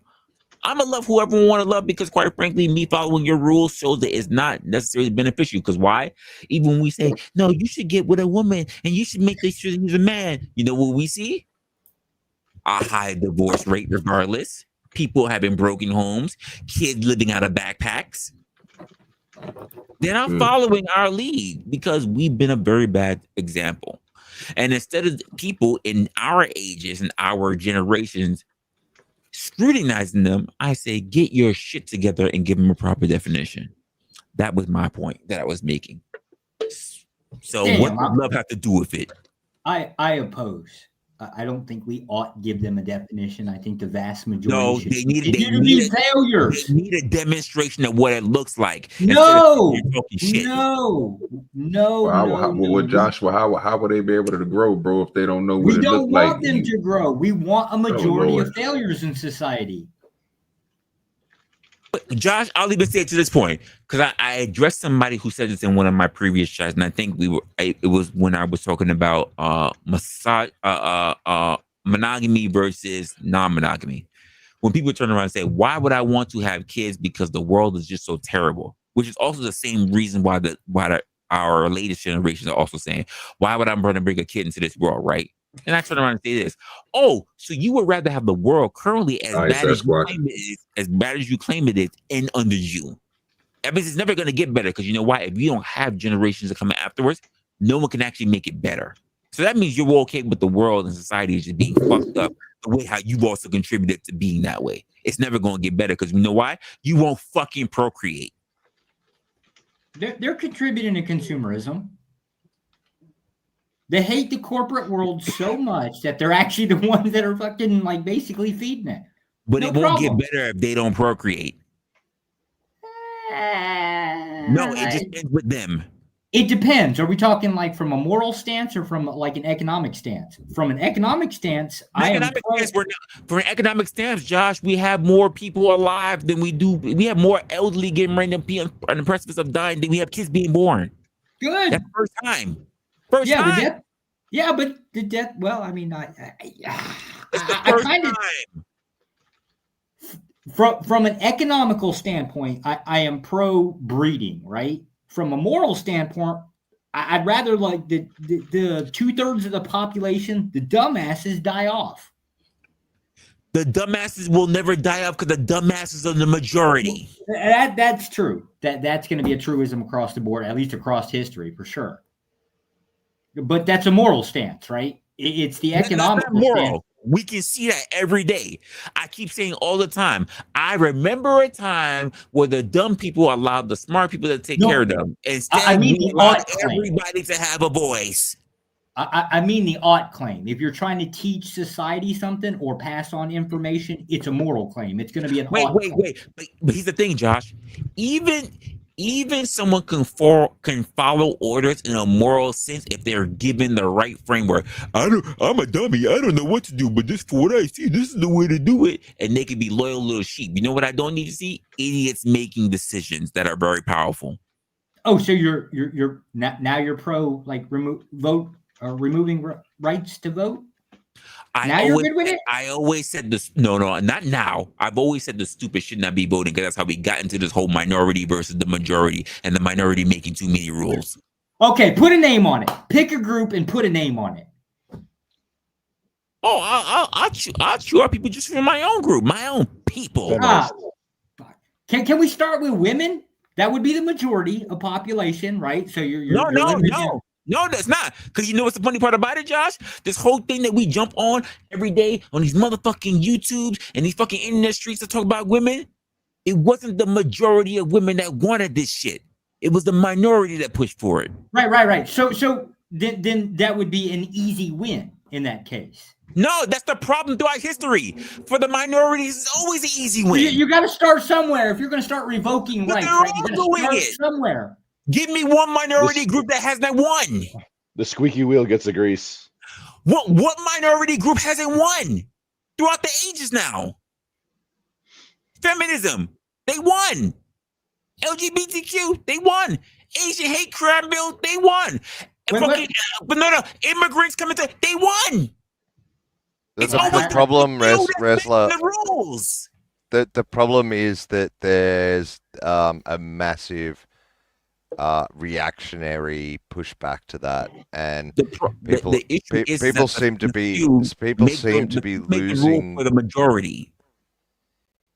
I'm gonna love whoever I want to love, because quite frankly, me following your rules shows that it's not necessarily beneficial. Because why? Even when we say, no, you should get with a woman and you should make sure that he's a man. You know what we see? A high divorce rate regardless. People having broken homes, kids living out of backpacks. They're not following our lead because we've been a very bad example. And instead of people in our ages and our generations scrutinizing them, I say, get your shit together and give them a proper definition. That was my point that I was making. So what does love have to do with it? I oppose. I don't think we ought give them a definition. I think the vast majority they need failures. They need a demonstration of what it looks like. No. Well, Joshua, how would they be able to grow, bro, if they don't know what it looks like? We don't want them to grow. We want a majority of failures in society. But Josh, I'll even say it to this point, because I addressed somebody who said this in one of my previous chats, and I think it was when I was talking about monogamy versus non-monogamy. When people turn around and say, why would I want to have kids? Because the world is just so terrible, which is also the same reason why our latest generations are also saying, why would I want to bring a kid into this world, right? And I turn around and say this: oh, so you would rather have the world currently as bad as you claim it is, and under you. That means it's never going to get better, because you know why? If you don't have generations that come afterwards, no one can actually make it better. So that means you're okay with the world and society just being fucked up the way how you've also contributed to being that way. It's never going to get better, because you know why? You won't fucking procreate. They're contributing to consumerism. They hate the corporate world so much that they're actually the ones that are fucking like basically feeding it. But it won't get better if they don't procreate. No, it just ends with them. It depends. Are we talking like from a moral stance or from like an economic stance? From an economic stance, for an economic stance, Josh, we have more people alive than we do. We have more elderly getting ready to be on the precipice of dying than we have kids being born. Good. That's the first time. But the death. Well, I mean, I kind of from an economical standpoint, I am pro breeding, right? From a moral standpoint, I'd rather like the 2/3 of the population, the dumbasses, die off. The dumbasses will never die off because the dumbasses are the majority. That's true. That's going to be a truism across the board, at least across history, for sure. But that's a moral stance, right? It's the economical stance. We can see that every day. I keep saying all the time, I remember a time where the dumb people allowed the smart people to take care of them. Instead, we allowed everybody to have a voice. I mean the ought claim. If you're trying to teach society something or pass on information, it's a moral claim. It's going to be an ought claim. But here's the thing, Josh. Even someone can follow orders in a moral sense if they're given the right framework. I'm a dummy. I don't know what to do, but this for what I see, this is the way to do it. And they can be loyal little sheep. You know what I don't need to see? Idiots making decisions that are very powerful. Oh, so you're now you're pro like removing rights to vote? Now you're good with it? I always said this. No, not now. I've always said the stupid should not be voting because that's how we got into this whole minority versus the majority and the minority making too many rules. Okay, put a name on it. Pick a group and put a name on it. Oh, I'll chew out people just from my own group, my own people. Can we start with women? That would be the majority of population, right? So you're No, that's not. Because you know what's the funny part about it, Josh? This whole thing that we jump on every day on these motherfucking YouTubes and these fucking internet streets to talk about women, it wasn't the majority of women that wanted this shit. It was the minority that pushed for it. Right. So then that would be an easy win in that case. No, that's the problem throughout history. For the minorities, it's always an easy win. You got to start somewhere. If you're going to start revoking rights, right? You got to start somewhere. Give me one minority group that hasn't won. The squeaky wheel gets the grease. What minority group hasn't won throughout the ages now? Feminism, they won. LGBTQ, they won. Asian hate crime bill, they won. But immigrants coming to, they won. The problem, Resla. The rules. The problem is that there's a massive reactionary pushback to that, and people seem to be losing for the majority.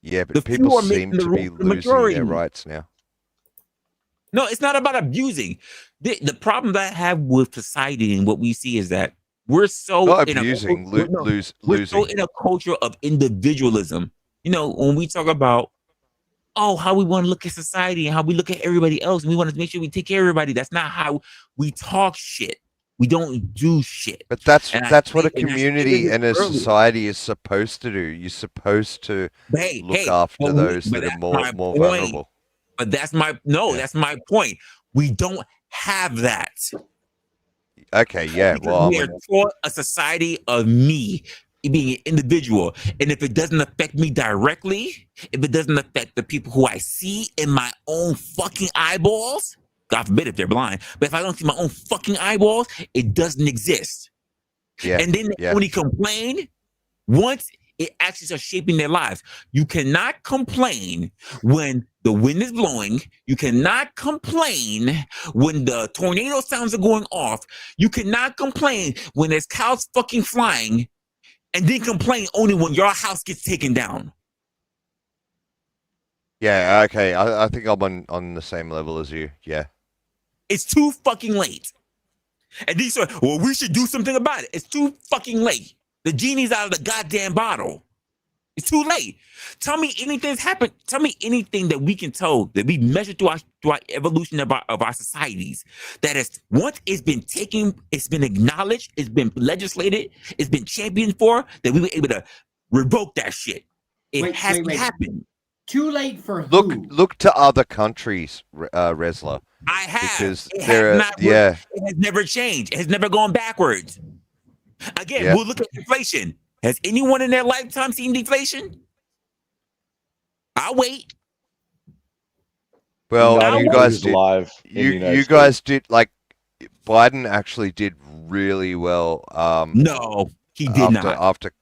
Yeah, but people seem to be losing their rights now. No, it's not about abusing. The problem that I have with society and what we see is that we're so not abusing, we're so in a culture of individualism. You know, when we talk about how we want to look at society and how we look at everybody else, and we want to make sure we take care of everybody. That's not how we talk shit. We don't do shit. But that's what a community and a society is supposed to do. You're supposed to look after those that are more vulnerable. But that's my point. We don't have that. Okay, yeah. Well, we are taught a society of me being an individual, and if it doesn't affect me directly, if it doesn't affect the people who I see in my own fucking eyeballs, God forbid if they're blind, but if I don't see my own fucking eyeballs, it doesn't exist. Yeah. And then they only complain once it actually starts shaping their lives. You cannot complain when the wind is blowing. You cannot complain when the tornado sounds are going off. You cannot complain when there's cows fucking flying, and then complain only when your house gets taken down. Yeah, okay. I think I'm on the same level as you. Yeah. It's too fucking late. And these are, well, we should do something about it. It's too fucking late. The genie's out of the goddamn bottle. It's too late. Tell me anything's happened. Tell me anything that we can tell, that we measure through our evolution of our societies, that is, once it's been taken, it's been acknowledged, it's been legislated, it's been championed for, that we were able to revoke that shit. It hasn't happened. Too late for who? Look to other countries, Resla. I have. Because it has never changed. It has never gone backwards. Again, we'll look at inflation. Has anyone in their lifetime seen deflation? I'll wait. Well, you guys did. You guys did, like, Biden actually did really well. No, he did not. After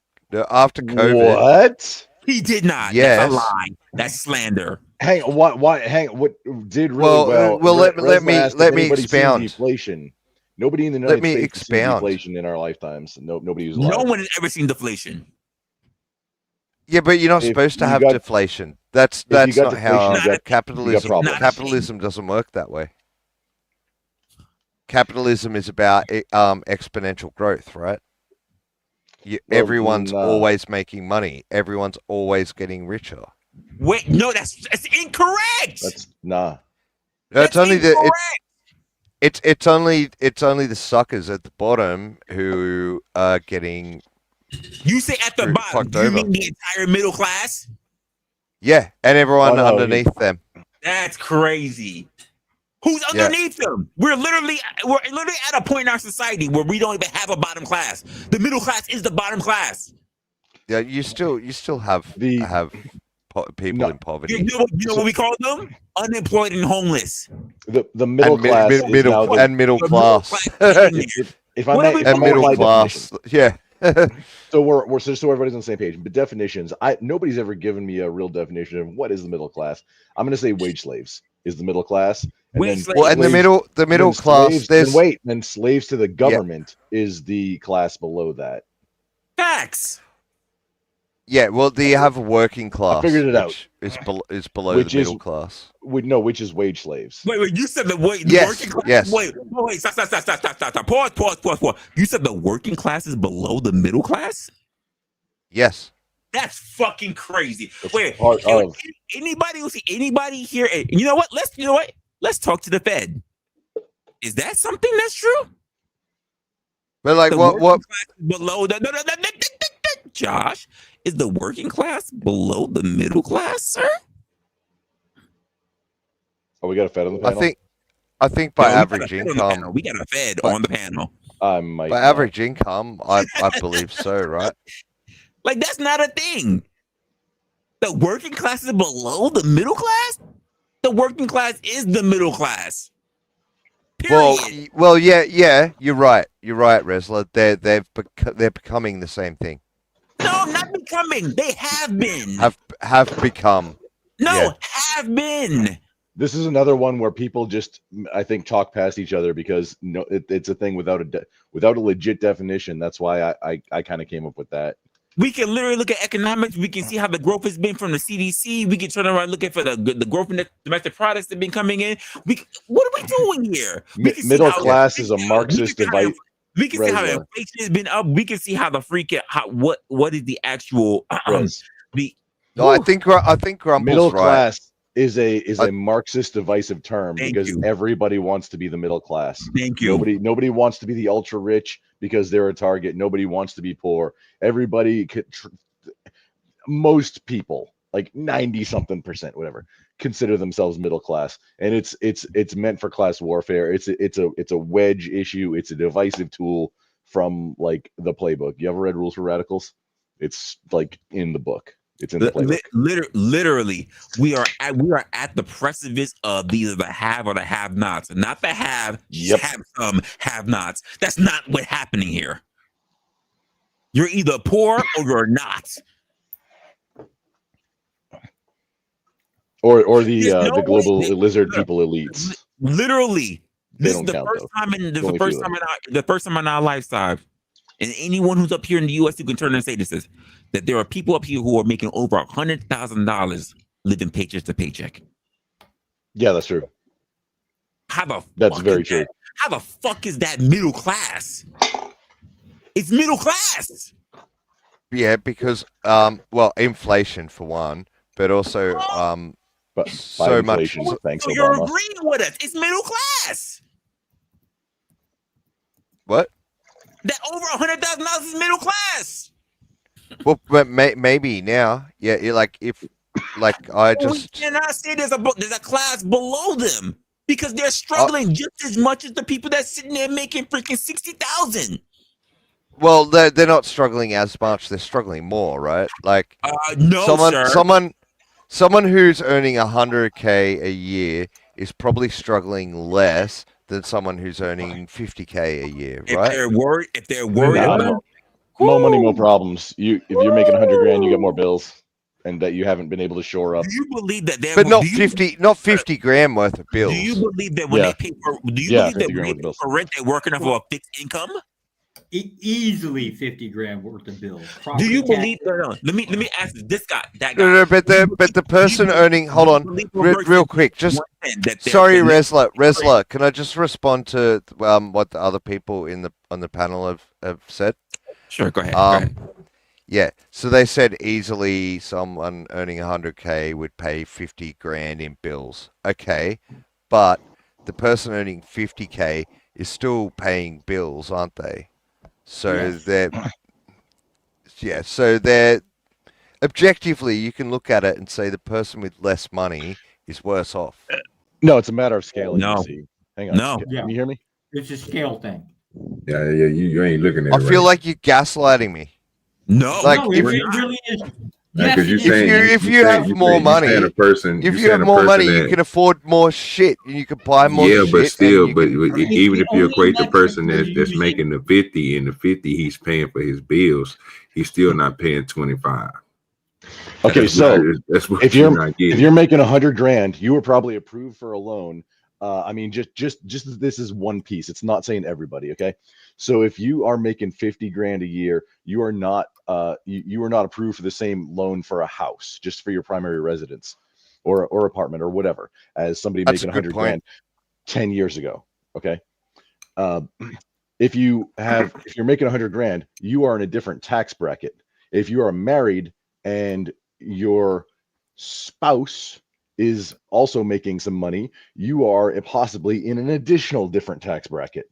COVID. What? He did not. Yes. That's a lie. That's slander. Hang on, what did really well? Well, let me expound. Deflation. Nobody in the United States has seen deflation in our lifetimes. Nobody was alive. No one has ever seen deflation. Yeah, but you're not supposed to have deflation. That's not how capitalism doesn't work that way. Capitalism is about exponential growth, right? Everyone's always making money. Everyone's always getting richer. Wait, no, that's incorrect. It's only it's only the suckers at the bottom who are getting. You say at the bottom? Do you mean the entire middle class? Yeah, and everyone underneath them. That's crazy. Who's underneath them? We're literally at a point in our society where we don't even have a bottom class. The middle class is the bottom class. Yeah, you still have people in poverty. You know what we call them? Unemployed and homeless. The middle class middle class. If I may, middle class. Yeah. So we're so everybody's on the same page. But definitions, nobody's ever given me a real definition of what is the middle class. I'm going to say wage slaves is the middle class, and then the middle class. Slaves, then slaves to the government is the class below that. Facts. Yeah, well, do you have a working class? I figured it out. Is below the middle class. Which is wage slaves. Wait, you said the working class? Yes. Wait, stop. Pause. You said the working class is below the middle class? Yes. That's fucking crazy. Wait, anybody here? You know what? Let's talk to the Fed. Is that something that's true? But like, what below the Josh, is the working class below the middle class, sir? Oh, we got a Fed on the panel? I think by average income. We got a Fed on the panel. By average income, I believe so, right? Like, that's not a thing. The working class is below the middle class? The working class is the middle class. Period. Well, yeah, you're right, Resla. They're becoming the same thing. No, not becoming. They have been. Have become. No, have been. This is another one where people just, I think, talk past each other because it's a thing without a legit definition. That's why I kind of came up with that. We can literally look at economics. We can see how the growth has been from the CDC. We can turn around looking for the growth in the domestic products that have been coming in. What are we doing here? Middle class is a Marxist device. We can see how inflation has been up. We can see how the what is the actual I think Grumple's middle right. class is a Marxist divisive term because everybody wants to be the middle class. Thank you. Nobody wants to be the ultra rich because they're a target. Nobody wants to be poor. Everybody most people, like 90-something%, whatever, consider themselves middle class, and it's meant for class warfare. It's a wedge issue. It's a divisive tool from like the playbook. You ever read Rules for Radicals? It's like in the book. It's in the playbook. Literally, we are at the precipice of either the have or the have-nots, not the have some have-nots. That's not what's happening here. You're either poor or you're not. Or the global lizard people elites. Literally, this is the first time in our lifetime, and anyone who's up here in the U.S. who can turn and say this is that there are people up here who are making over $100,000 living paycheck to paycheck. Yeah, that's true. That's very true. How the fuck is that middle class? It's middle class. Yeah, because inflation for one, but also but so much. Thanks, so Obama. you're agreeing with us? It's middle class. What? That over $100,000 is middle class. Well, but maybe now, yeah. I just we cannot say there's a class below them because they're struggling just as much as the people that's sitting there making freaking $60,000. Well, they're not struggling as much. They're struggling more, right? Like sir. Someone who's earning $100K a year is probably struggling less than someone who's earning $50K a year, right? If they're worried about more money, more problems. If you're making $100,000, you get more bills, and that you haven't been able to shore up. Do you believe that but not $50,000 worth of bills? Do you believe that when they pay for rent, they're working off of a fixed income? Easily $50,000 worth of bills. Do you believe? No. Let me ask this guy, that guy. No, but the person earning. Hold on, real quick. Just sorry, Resla. Can I just respond to what the other people on the panel have said? Sure, go ahead. Yeah, so they said easily someone earning $100K would pay $50,000 in bills. Okay, but the person earning $50K is still paying bills, aren't they? So they're objectively, you can look at it and say the person with less money is worse off. No, it's a matter of scaling. No, hang on. No, can you hear me? It's a scale thing. Yeah. You ain't looking at it. I feel like you're gaslighting me. No, it really is. Yes, if you have more money, you can afford more shit. You can buy more shit. But still, even if you equate the person that's making the 50 and the 50 he's paying for his bills, he's still not paying 25. Okay, that's what if you're making $100,000, you were probably approved for a loan. I mean, just this is one piece. It's not saying everybody. Okay, so if you are making $50,000 a year, you are not you are not approved for the same loan for a house, just for your primary residence, or apartment or whatever, as somebody making $100,000 10 years ago. Okay, if you're making $100,000, you are in a different tax bracket. If you are married and your spouse is also making some money, you are possibly in an additional different tax bracket.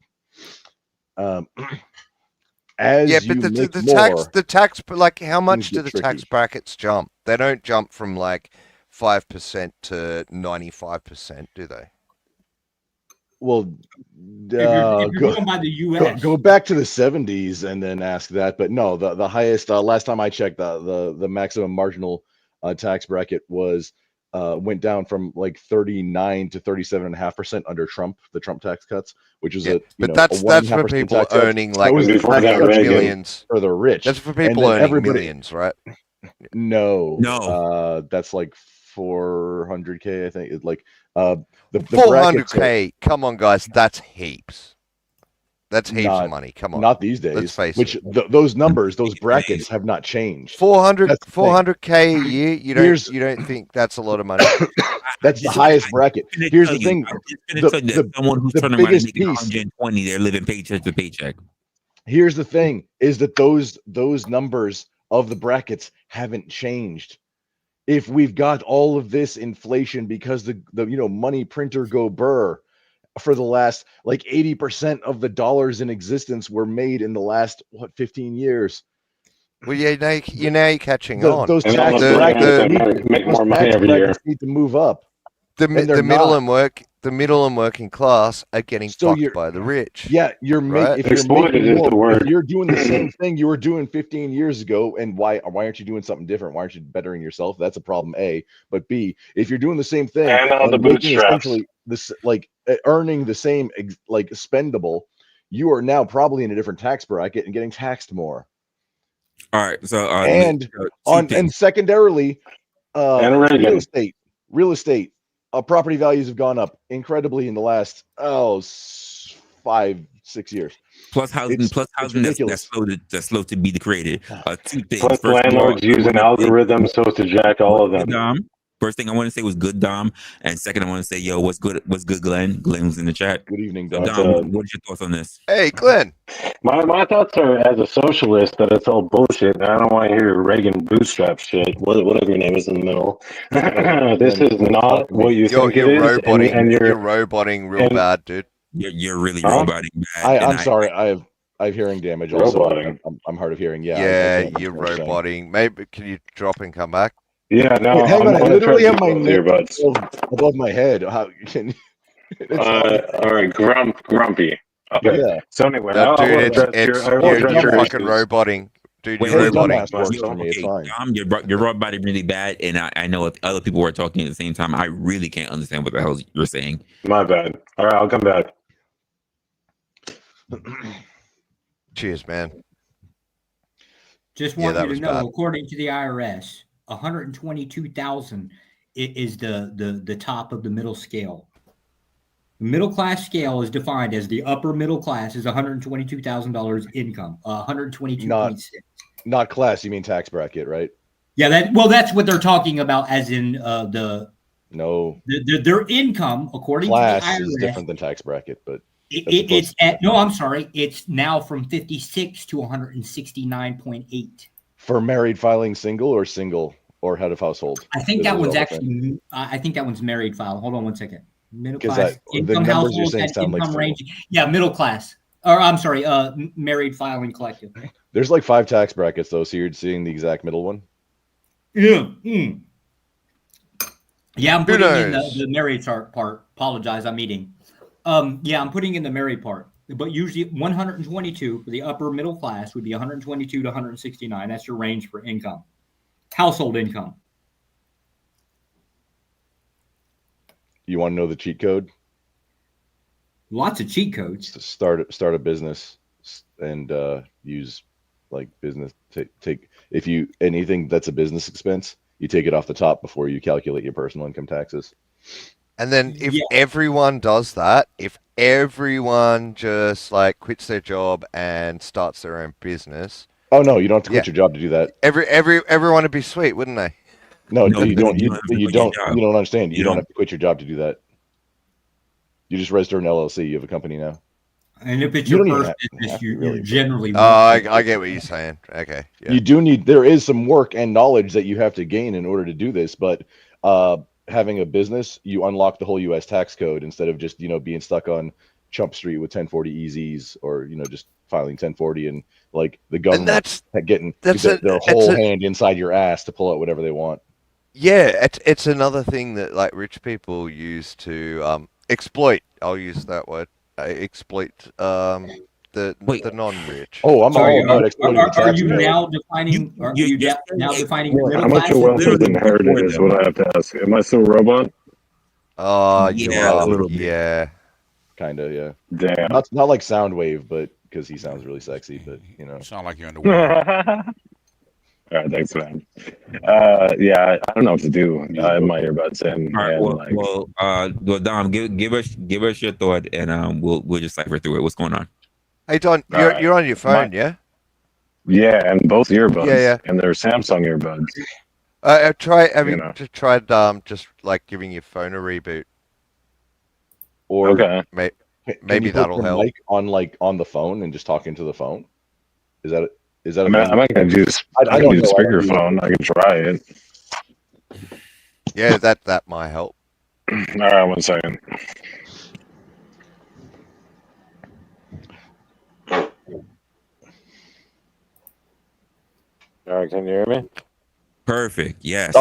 The tax, like, how much do the tax brackets jump? They don't jump from like 5% to 95%, do they? Well, if you're going by the US, go back to the 70s and then ask that. But no, the highest, last time I checked, the maximum marginal tax bracket was went down from like 39 to 37.5% under Trump, the Trump tax cuts, which is that's for people earning like millions for the rich. That's for people earning millions, right? No, that's like 400K, I think. It's like the 400K. Come on, guys, that's heaps. That's heaps of money. Come on, not these days. Let's face it. Those brackets have not changed. 400K a year. You don't think that's a lot of money? That's the highest bracket. Here's the thing: someone who's turning around and making 120, they're living paycheck to paycheck. Here's the thing: is that those numbers of the brackets haven't changed. If we've got all of this inflation because the money printer go burr for the last, like, 80% of the dollars in existence were made in the last 15 years. Well, you're catching on. Those tax brackets make more money every year. Need to move up. The middle and working class are getting fucked by the rich. Yeah, if you're doing the same thing you were doing 15 years ago, and why aren't you doing something different? Why aren't you bettering yourself? That's a problem, A. But B, if you're doing the same thing and the bootstraps, earning the same spendable, you are now probably in a different tax bracket and getting taxed more. All right, so and secondarily, real estate. Property values have gone up incredibly in the last 5-6 years. Plus housing that's slow to be created. Two things. Plus, landlords using algorithms so as to jack all of them. First thing I want to say was good, Dom, and second I want to say, yo, what's good, Glenn? Glenn was in the chat. Good evening, Dom. What are your thoughts on this? Hey, Glenn. My thoughts are, as a socialist, that it's all bullshit. I don't want to hear Reagan bootstrap shit. Whatever your name is in the middle. This is not what you think it is. You're roboting real bad, dude. You're really roboting bad. I'm sorry. I have hearing damage. Also, I'm hard of hearing. Yeah, you're roboting. Maybe can you drop and come back? Yeah, no. Wait, hang on, I literally have my neck above my head. How can? All right, grumpy. Okay. Yeah. So anyway, you're fucking roboting. Dude, you're roboting. Dom, you're roboting really bad, and I know if other people were talking at the same time, I really can't understand what the hell you're saying. My bad. All right, I'll come back. Cheers, man. Just want you to know, according to the IRS, 122,000 is the top of the middle scale. The middle class scale is defined as the upper middle class is $122,000 income, 122.6. Not class, you mean tax bracket, right? Yeah, that's what they're talking about, as in their income according class to the IRS is different than tax bracket, but it's now from 56 to 169.8. For married filing single or head of household? I think that one's actually. I think that one's married file. Hold on one second. Middle class income household income range. Yeah, middle class. Or I'm sorry, married filing collective. There's like 5 tax brackets though, so you're seeing the exact middle one. Yeah. Yeah, I'm putting in the married part. Apologize, I'm eating. Yeah, I'm putting in the married part. But usually 122 for the upper middle class would be 122 to 169. That's your range for income. household income. You want to know the cheat code? Lots of cheat codes. Start a business and use like business take if you anything that's a business expense, you take it off the top before you calculate your personal income taxes. And then if everyone does that, if everyone just like quits their job and starts their own business. Oh no, you don't have to quit your job to do that. Everyone would be sweet, wouldn't they? No, you don't understand. You don't have to quit your job to do that. You just register an LLC, you have a company now. And if it's your first business, you generally I get what you're saying. Okay. Yeah. You do there is some work and knowledge that you have to gain in order to do this, but having a business, you unlock the whole US tax code instead of just, being stuck on Chump Street with 1040 EZs or, just filing 1040 and like the government getting their whole hand inside your ass to pull out whatever they want. Yeah, it's another thing that like rich people use to exploit. I'll use that word. Exploit the non-rich. Oh, I'm all about exploiting the tax you code. now defining? Are you now defining middle How much class? of wealth is inherited is what I have to ask. Am I still a robot? Yeah, a little bit. Yeah, kind of. Yeah. Damn. Not like Soundwave, but because he sounds really sexy. But You sound like you're in the world. All right, thanks, man. Yeah, I don't know what to do. I have my earbuds in. All and right, well, Dom, give us your thought, and we'll just cipher through it. What's going on? Hey, Don, you're on your phone, yeah? Yeah, and both earbuds. Yeah. And they're Samsung earbuds. Have you tried just like giving your phone a reboot? Or okay, maybe that'll help. Mic on the phone and just talking to the phone. Is that? I'm not gonna do this. I don't do speakerphone. I can try it. Yeah, that might help. All right, 1 second. All right, can you hear me? Perfect. Yes.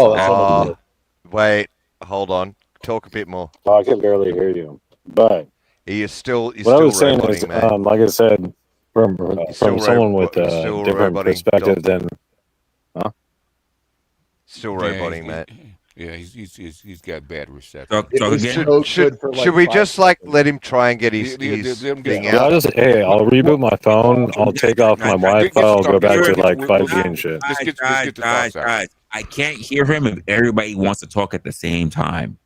Wait, hold on. Talk a bit more. Oh, I can barely hear you. But you're still what I was saying is, man. like I said, from someone with a different perspective than, Still roboting, man. Yeah, he's got bad reception. Should we just like let him try and get his thing out? I'll reboot my phone. I'll take off my Wi-Fi. I'll go back to like 5G and shit. Guys, I can't hear him if everybody wants to talk at the same time.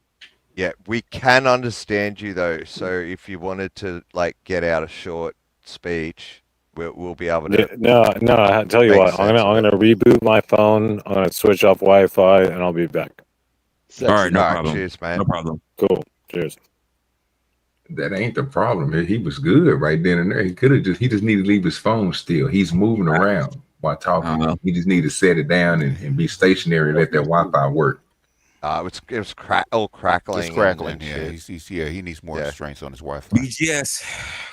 Yeah, we can understand you though. So if you wanted to like get out a short speech, we'll be able to. No. I tell you what, I'm gonna reboot my phone. I'm gonna switch off Wi-Fi, and I'll be back. All right, no problem. Cheers, man. No problem. Cool. Cheers. That ain't the problem. He was good right then and there. He just needed to leave his phone still. He's moving around while talking. He just needed to set it down and be stationary and let that Wi-Fi work. It was all crackling. It's crackling. Yeah, he needs more strength on his Wi-Fi. BGS.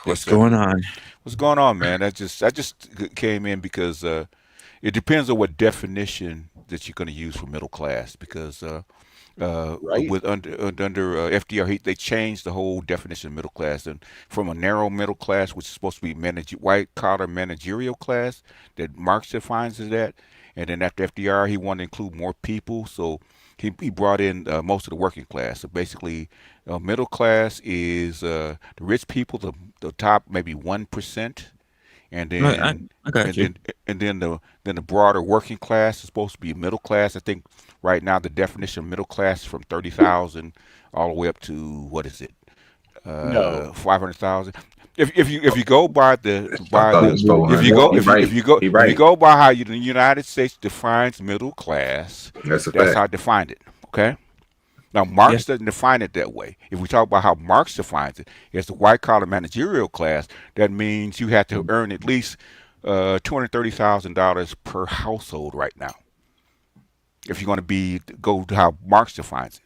What's going on? What's going on, man? I just came in because it depends on what definition that you're going to use for middle class. Because with under FDR, they changed the whole definition of middle class, and from a narrow middle class, which is supposed to be white collar managerial class, that Marx defines as that, and then after FDR, he wanted to include more people, so he brought in most of the working class. So basically, middle class is the rich people, the top maybe 1%, and then the broader working class is supposed to be middle class. I think right now the definition of middle class is from 30,000 all the way up to what is it? 500,000. If you go by if you go by how the United States defines middle class, that's how I defined it. Okay. Now Marx doesn't define it that way. If we talk about how Marx defines it, as the white collar managerial class, that means you have to earn at least $230,000 per household right now. If you're going to go to how Marx defines it.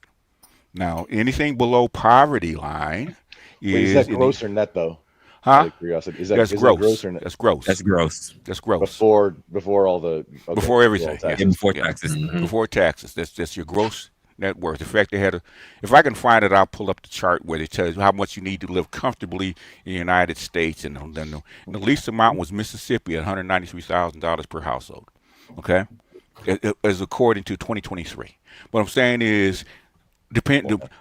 Now anything below poverty line is that gross or net though? Huh? Curiosity. That's gross. Gross or net? That's gross. That's gross. That's gross. Before all the before everything. Before taxes. Mm-hmm. Before taxes. That's your gross net worth. In fact, if I can find it, I'll pull up the chart where it tells you how much you need to live comfortably in the United States. And then the least amount was Mississippi at $193,000 per household. Okay. as according to 2023. What I'm saying is,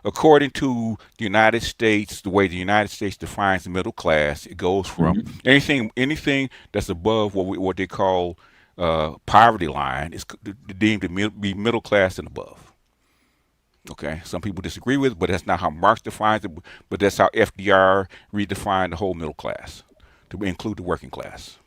according to the United States, the way the United States defines the middle class, it goes from anything that's above what they call poverty line is deemed to be middle class and above. Okay, some people disagree with it, but that's not how Marx defines it. But that's how FDR redefined the whole middle class to include the working class.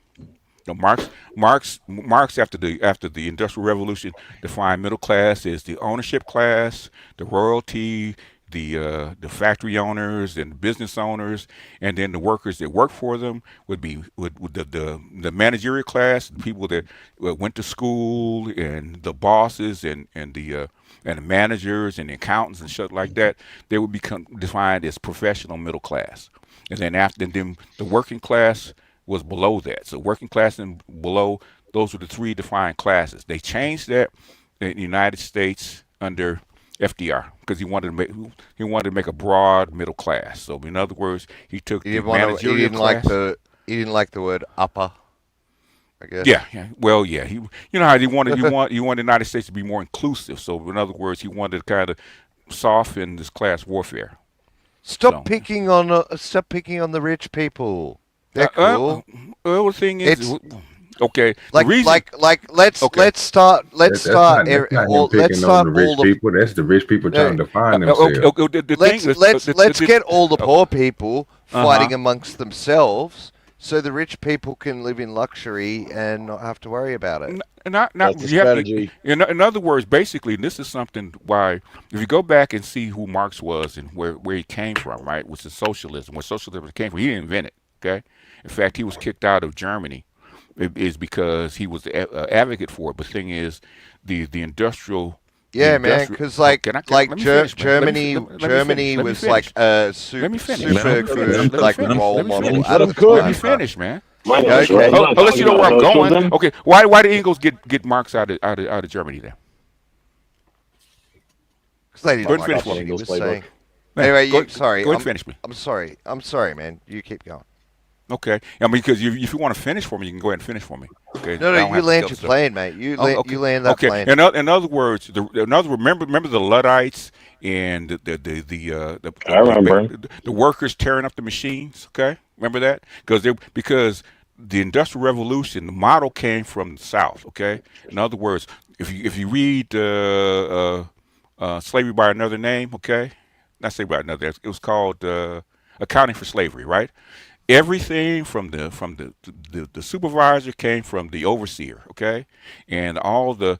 Now, Marx after the Industrial Revolution defined middle class as the ownership class, the royalty, the factory owners and business owners, and then the workers that work for them would be the managerial class, the people that went to school, and the bosses and the managers and the accountants and shit like that. They would become defined as professional middle class, and then the working class was below that. So working class and below, those were the three defined classes. They changed that in the United States under FDR because he wanted to make a broad middle class. So in other words, he took the managerial class. He didn't like the word upper, I guess. Yeah. Well, yeah. You know how you wanted the United States to be more inclusive. So in other words, he wanted to kind of soften this class warfare. Stop picking on the rich people. They're cool. Well, the thing is, okay. Let's start That's not the rich people. That's the rich people trying to define themselves. Let's get all the poor people fighting amongst themselves, so the rich people can live in luxury and not have to worry about it. That's the strategy. In other words, basically, this is something why, if you go back and see who Marx was and where he came from, right, which is socialism, where socialism came from, he didn't invent it. Okay. In fact, he was kicked out of Germany. It is because he was the advocate for it. But the thing is, the industrial. Yeah, man, because Germany was like a super good like role model. Let me finish, man. Unless you know where I'm going. Okay, why did Engels get Marx out of Germany then? Because they didn't like what he was saying. Anyway, sorry. Go ahead and finish me. I'm sorry, man. You keep going. Okay. I mean, because if you want to finish for me, you can go ahead and finish for me. Okay. No, you land your plane, mate. You land that plane. In other words, remember the Luddites and the I remember the workers tearing up the machines. Okay, remember that because the Industrial Revolution, the model came from the South. Okay. In other words, if you read Slavery by Another Name, okay, not Slavery by Another, it was called Accounting for Slavery, right? Everything from the supervisor came from the overseer, okay, and all the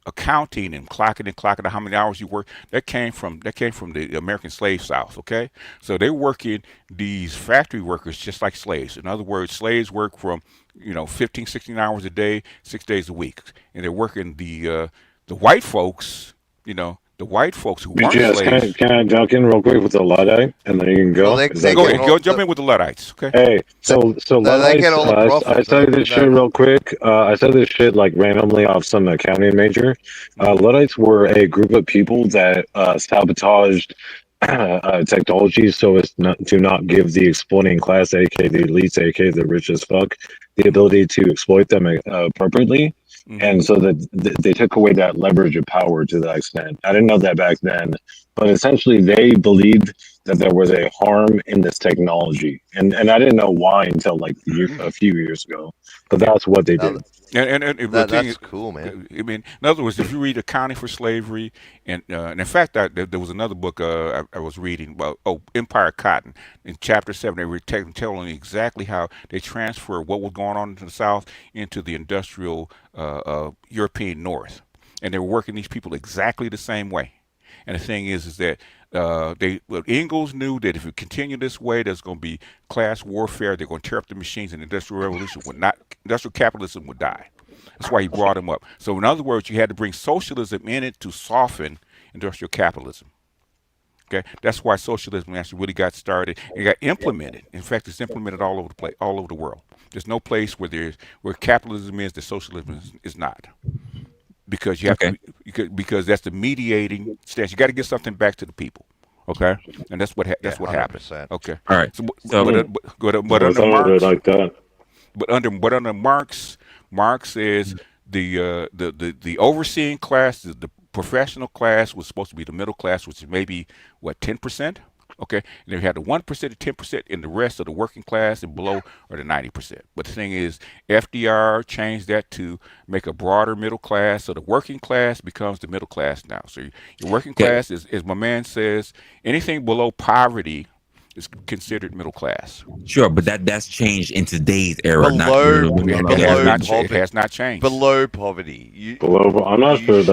accounting and clocking how many hours you work, that came from the American slave South, okay. So they're working these factory workers just like slaves. In other words, slaves work from 15, 16 hours a day, 6 days a week, and they're working the white folks, the white folks who weren't slaves. Can I jump in real quick with the Luddite, and then you can go? Go ahead. Go jump in with the Luddites. Okay. Hey, so Luddites. I studied this shit real quick. I studied this shit like randomly off some accounting major. Luddites were a group of people that sabotaged technology so as to not give the exploiting class, aka the elites, aka the rich as fuck, the ability to exploit them appropriately. And so that they took away that leverage of power to that extent. I didn't know that back then, but essentially they believed that there was a harm in this technology, and I didn't know why until like a few years ago. But that's what they did. And that's cool, man. I mean, in other words, if you read Accounting for Slavery, and in fact, there was another book I was reading about Empire Cotton. In Chapter 7, they were telling exactly how they transfer what was going on in the South into the industrial European North, and they were working these people exactly the same way. And the thing is that Engels knew that if it continued this way, there's going to be class warfare. They're going to tear up the machines, and the industrial revolution industrial capitalism would die. That's why he brought him up. So in other words, you had to bring socialism in it to soften industrial capitalism. Okay, that's why socialism actually really got started and got implemented. In fact, it's implemented all over the place, all over the world. There's no place where capitalism is that socialism is not. Because you have to, because that's the mediating stance. You got to get something back to the people, okay? And that's what happens. Okay, all right. But under Marx, Marx says the overseeing class, the professional class was supposed to be the middle class, which is maybe what 10%. Okay, and then you had the 1% to 10%, and the rest of the working class and below are the 90%. But the thing is, FDR changed that to make a broader middle class, so the working class becomes the middle class now. So your working class is, as my man says, anything below poverty is considered middle class. Sure, but that's changed in today's era. It has not changed. Below poverty. I'm not sure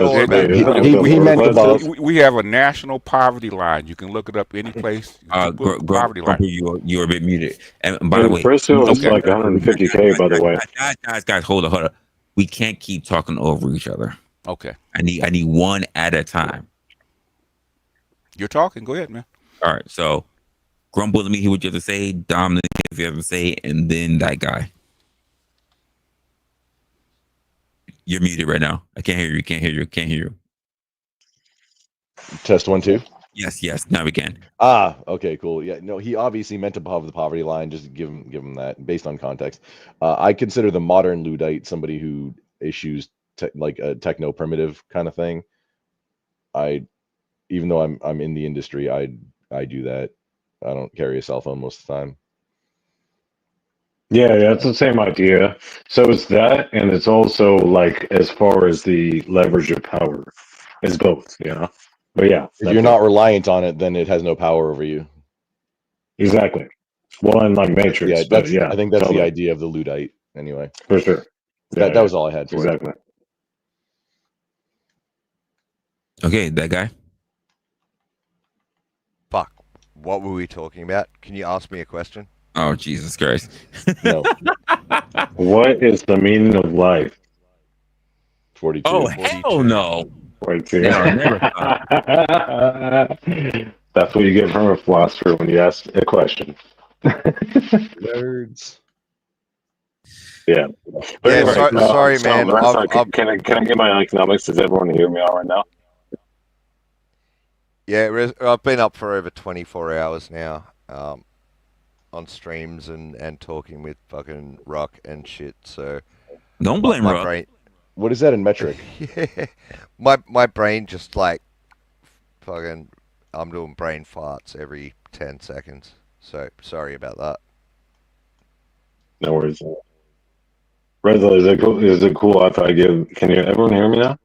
We have a national poverty line. You can look it up any place. Poverty line. You're a bit muted. And by the way, Frisco is like 150K. By the way, guys, hold on. We can't keep talking over each other. Okay. I need one at a time. You're talking. Go ahead, man. All right. So, Grumble, let me hear what you have to say. Dominic, if you have to say, and then that guy. You're muted right now. I can't hear you. Can't hear you. Test 1 2. Yes. Now we can. Okay, cool. Yeah, no, he obviously meant above the poverty line. Just give him that based on context. I consider the modern Luddite somebody who issues like a techno primitive kind of thing. Even though I'm in the industry, I do that. I don't carry a cell phone most of the time. Yeah, it's the same idea. So it's that, and it's also like as far as the leverage of power, it's both, But yeah, if you're not reliant on it, then it has no power over you. Exactly. Well, in like Matrix, I think that's the idea of the Luddite, anyway. For sure. That was all I had for exactly. it. Okay, that guy. Fuck. What were we talking about? Can you ask me a question? Oh, Jesus Christ. No. What is the meaning of life? 42. Oh, hell no. 42. Never. That's what you get from a philosopher when you ask a question. Nerds. Yeah. But anyway, sorry, man. Can I get my economics? Does everyone hear me all right now? Yeah, I've been up for over 24 hours now, on streams and talking with fucking Rock and shit. So don't blame Rock. What is that in metric? Yeah, my brain just like fucking. I'm doing brain farts every 10 seconds. So sorry about that. No worries. Resla, is it cool if I give? Can everyone hear me now?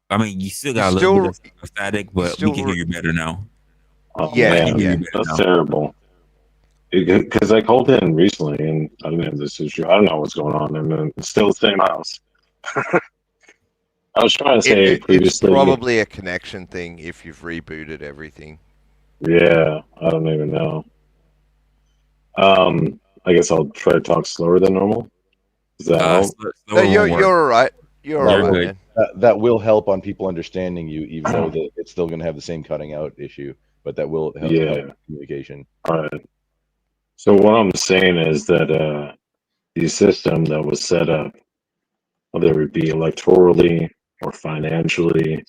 I mean, you still got a little bit of static, but we can hear you better now. Oh, man, that's terrible. Because I called in recently, and I didn't have this issue. I don't know what's going on, and then it's still the same house. I was trying to say previously. It's probably a connection thing if you've rebooted everything. Yeah, I don't even know. I guess I'll try to talk slower than normal. Does that help? No, you're all right. You're all right, man. That will help on people understanding you, even though it's still going to have the same cutting out issue. But that will help communication. All right. So what I'm saying is that the system that was set up, whether it be electorally or financially,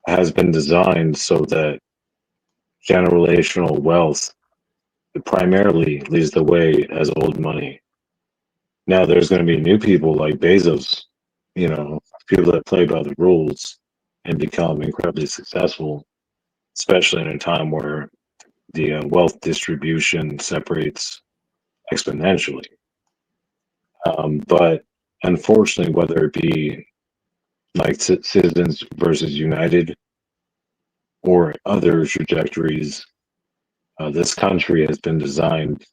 has been designed so that generational wealth primarily leads the way as old money. Now there's going to be new people like Bezos, people that play by the rules and become incredibly successful, especially in a time where the wealth distribution separates exponentially. But unfortunately, whether it be like Citizens versus United or other trajectories, this country has been designed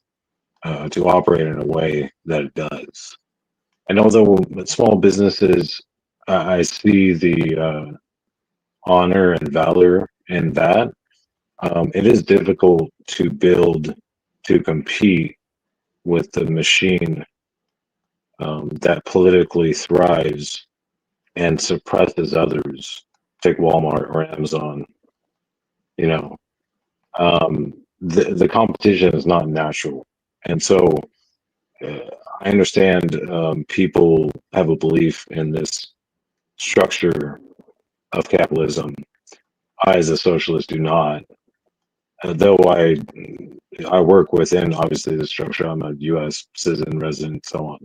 to operate in a way that it does. And although small businesses, I see the honor and valor in that, it is difficult to compete with the machine that politically thrives and suppresses others. Take Walmart or Amazon. The competition is not natural. And so I understand people have a belief in this structure of capitalism. I, as a socialist, do not. Though I work within, obviously, the structure. I'm a U.S. citizen, resident, so on.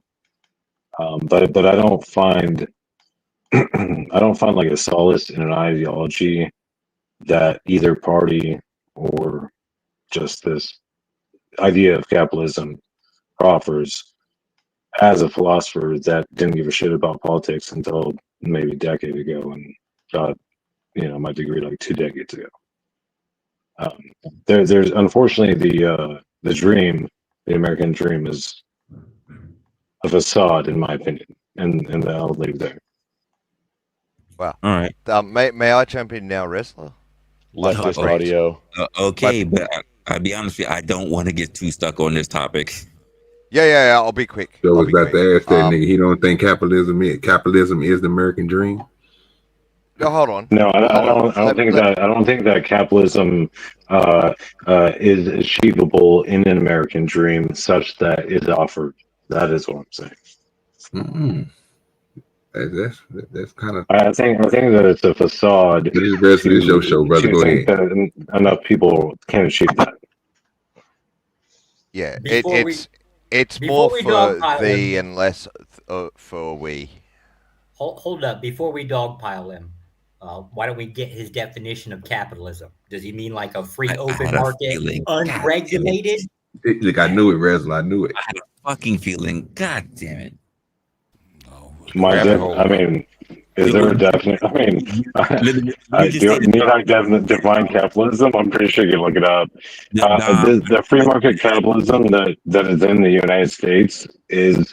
But I don't find like a solace in an ideology that either party or just this idea of capitalism offers as a philosopher that didn't give a shit about politics until maybe a decade ago and got my degree like 2 decades ago. There's unfortunately the dream, the American dream, is a facade, in my opinion, and I'll leave there. Wow. All right. May I jump in now, Resla? Leftist audio. Okay, but I'll be honest with you, I don't want to get too stuck on this topic. Yeah. I'll be quick. So I was about to ask that nigga. He don't think capitalism is the American dream. No, hold on. No, I don't think that capitalism is achievable in an American dream such that is offered. That is what I'm saying. Mm-hmm. That's kind of. I think that it's a facade. This is your show, brother. Go ahead. That enough people can achieve that. Yeah, it's more for thee and less for we. Hold up, before we dogpile him, why don't we get his definition of capitalism? Does he mean like a free open market, unregulated? Look, I knew it, Resla. I knew it. I had a fucking feeling. God damn it. I mean, is there a definite? I mean, do you need like define capitalism? I'm pretty sure you can look it up. The free market capitalism that is in the United States is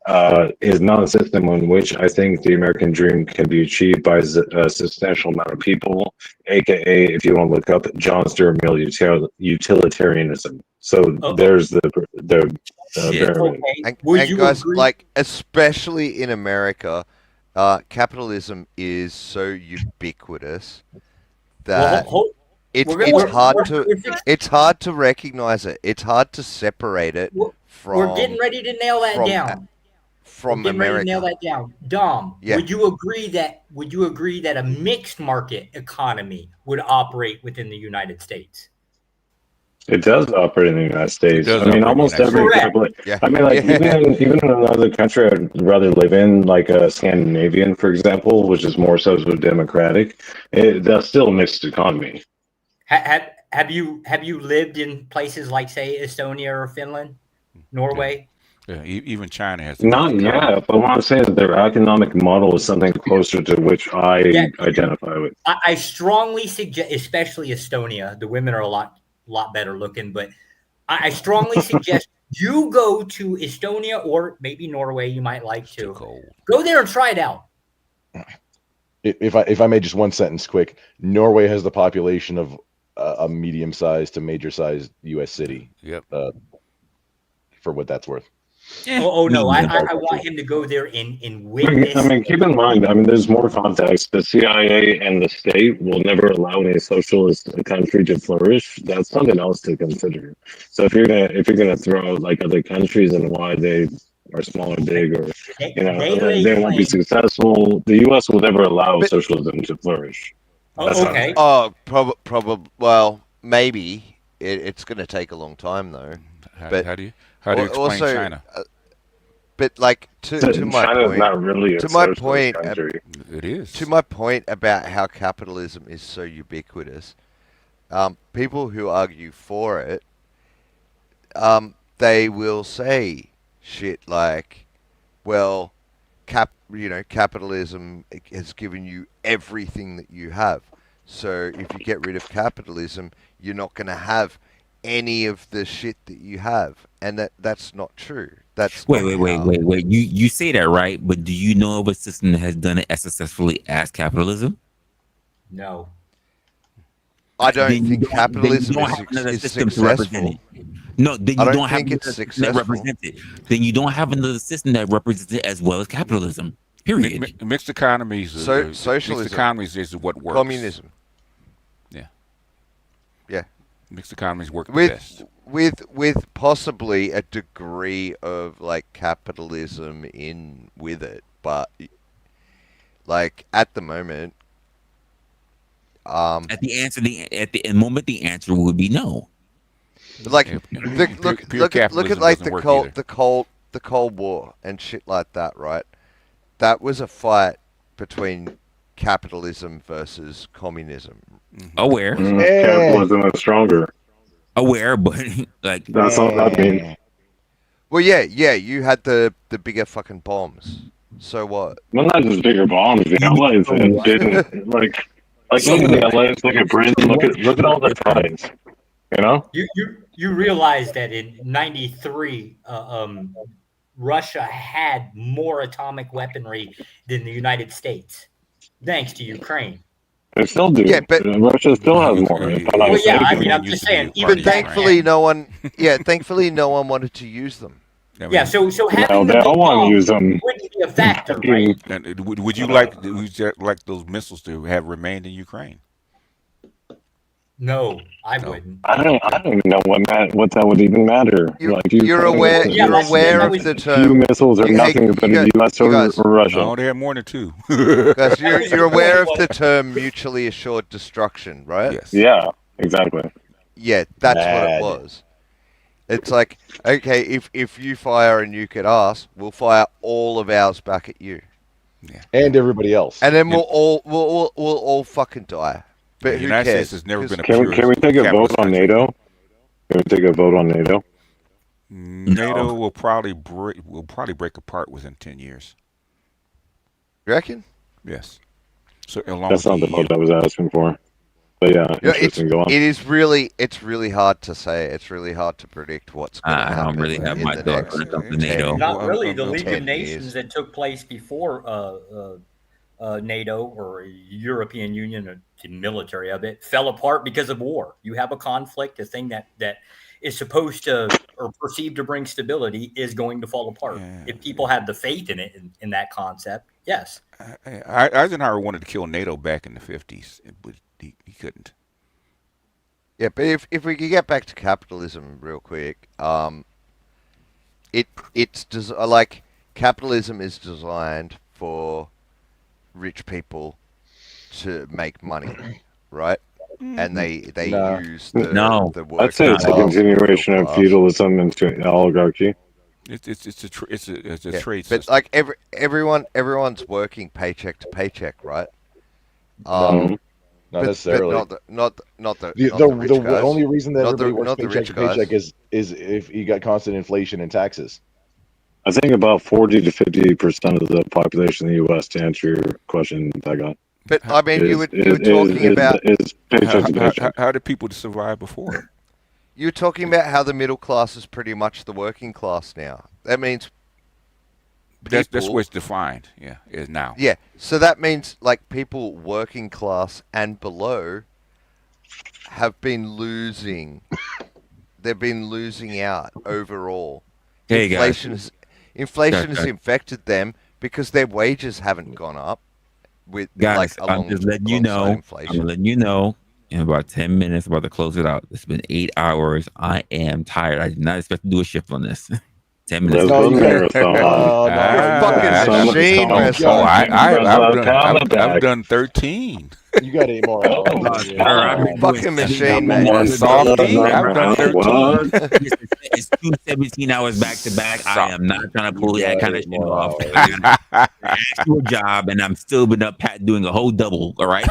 not a system in which I think the American dream can be achieved by a substantial amount of people, aka, if you want to look up, John Stuart Mill utilitarianism. So there's the pyramid. And guys, like, especially in America, capitalism is so ubiquitous that it's hard to recognize it. It's hard to separate it from. We're getting ready to nail that down. From America. Nail that down. Dom, yeah. Would you agree that a mixed market economy would operate within the United States? It does operate in the United States. I mean, almost every couple. I mean, like even in another country, I'd rather live in, like a Scandinavian, for example, which is more so democratic. That's still a mixed economy. Have you lived in places like, say, Estonia or Finland, Norway? Yeah, even China has. Not yet, but what I'm saying is their economic model is something closer to which I identify with. I strongly suggest, especially Estonia, the women are a lot better looking, but I strongly suggest you go to Estonia or maybe Norway. You might like to go there and try it out. If I may, just one sentence quick. Norway has the population of a medium-sized to major-sized U.S. city. Yep. For what that's worth. Oh no! I want him to go there and witness. I mean, keep in mind. I mean, there's more context. The CIA and the state will never allow any socialist country to flourish. That's something else to consider. So if you're gonna throw like other countries and why they are small or big, or they won't be successful, the U.S. will never allow socialism to flourish. Okay. Oh, probably. Well, maybe it's going to take a long time though. How do you explain also, China? But like to my China's point, not really a socialist country. It is. To my point about how capitalism is so ubiquitous, people who argue for it, they will say shit like, "Well, capitalism has given you everything that you have. So if you get rid of capitalism, you're not going to have any of the shit that you have," and that's not true. That's wait. You say that, right? But do you know of a system that has done it as successfully as capitalism? No. I don't think capitalism is successful. No, then you don't have think it's successful. Then you don't have another system that represents it as well as capitalism. Period. Mixed economies. Socialism. Mixed economies is what works. Communism. Yeah. Mixed economies work the best. With possibly a degree of like capitalism in with it, but like at the moment, at the moment the answer would be no. Like look at like the the Cold War and shit like that, right? That was a fight between capitalism versus communism. Aware. Capitalism is stronger. Aware, but like that's all that means. Well, yeah, you had the bigger fucking bombs. So what? Well, not just bigger bombs. The Allies didn't like look at the Allies, look at Britain, look at all the ties. You know? You realize that in '93, Russia had more atomic weaponry than the United States, thanks to Ukraine. They still do. Yeah, but Russia still has more. Well, yeah, I mean, I'm just saying. But thankfully, no one. Yeah, thankfully, no one wanted to use them. Yeah, so having they all want to use them. wouldn't be a factor, right? And would you like those missiles to have remained in Ukraine? No, I wouldn't. I don't even know what that would even matter. You're aware of the term. Few missiles are nothing but the U.S. or Russia. No, they have more than two. Guys, you're aware of the term mutually assured destruction, right? Yes. Yeah, exactly. Yeah, that's what it was. It's like, okay, if you fire a nuke at us, we'll fire all of ours back at you. Yeah. And everybody else. And then we'll all fucking die. But the who United cares? States has never been a Can we take a vote on NATO? Can we take a vote on NATO? NATO will probably break apart within 10 years. You reckon? Yes. So along That's not the vote I was asking for. But yeah, interesting. Go on. It's really hard to say. It's really hard to predict what's going to happen. I don't really have my thoughts when it comes to NATO. Not really. The League of Nations that took place before NATO or European Union, the military of it, fell apart because of war. You have a conflict, a thing that is supposed to or perceived to bring stability is going to fall apart. Yeah. If people have the faith in it, in that concept, yes. Eisenhower wanted to kill NATO back in the 50s, but he couldn't. Yeah, but if we could get back to capitalism real quick, it's like capitalism is designed for rich people to make money, right? And they use the work. I'd say it's a continuation of feudalism into oligarchy. It's a trade system. But like everyone's working paycheck to paycheck, right? Not necessarily. But not the the only reason that everybody works paycheck to paycheck is if you got constant inflation and taxes. I think about 40 to 50% of the population in the U.S. to answer your question, Dagon. But I mean, you were talking about how did people survive before? You were talking about how the middle class is pretty much the working class now. That means that's what's defined. Yeah, is now. Yeah, so that means like people working class and below have been losing. They've been losing out overall. Hey Inflation has infected them because their wages haven't gone up. With guys, I'm just letting you know. Inflation. I'm letting you know. In about 10 minutes, I'm about to close it out. It's been 8 hours. I am tired. I did not expect to do a shift on this. 10 minutes. Fucking machine. I've done 13. You got 8 more hours. Fucking machine, man. Softy. I've done 13. It's 2 17 hours back to back. I am not trying to pull that kind of shit off. I asked you a job, and I'm still been up pat doing a whole double. All right.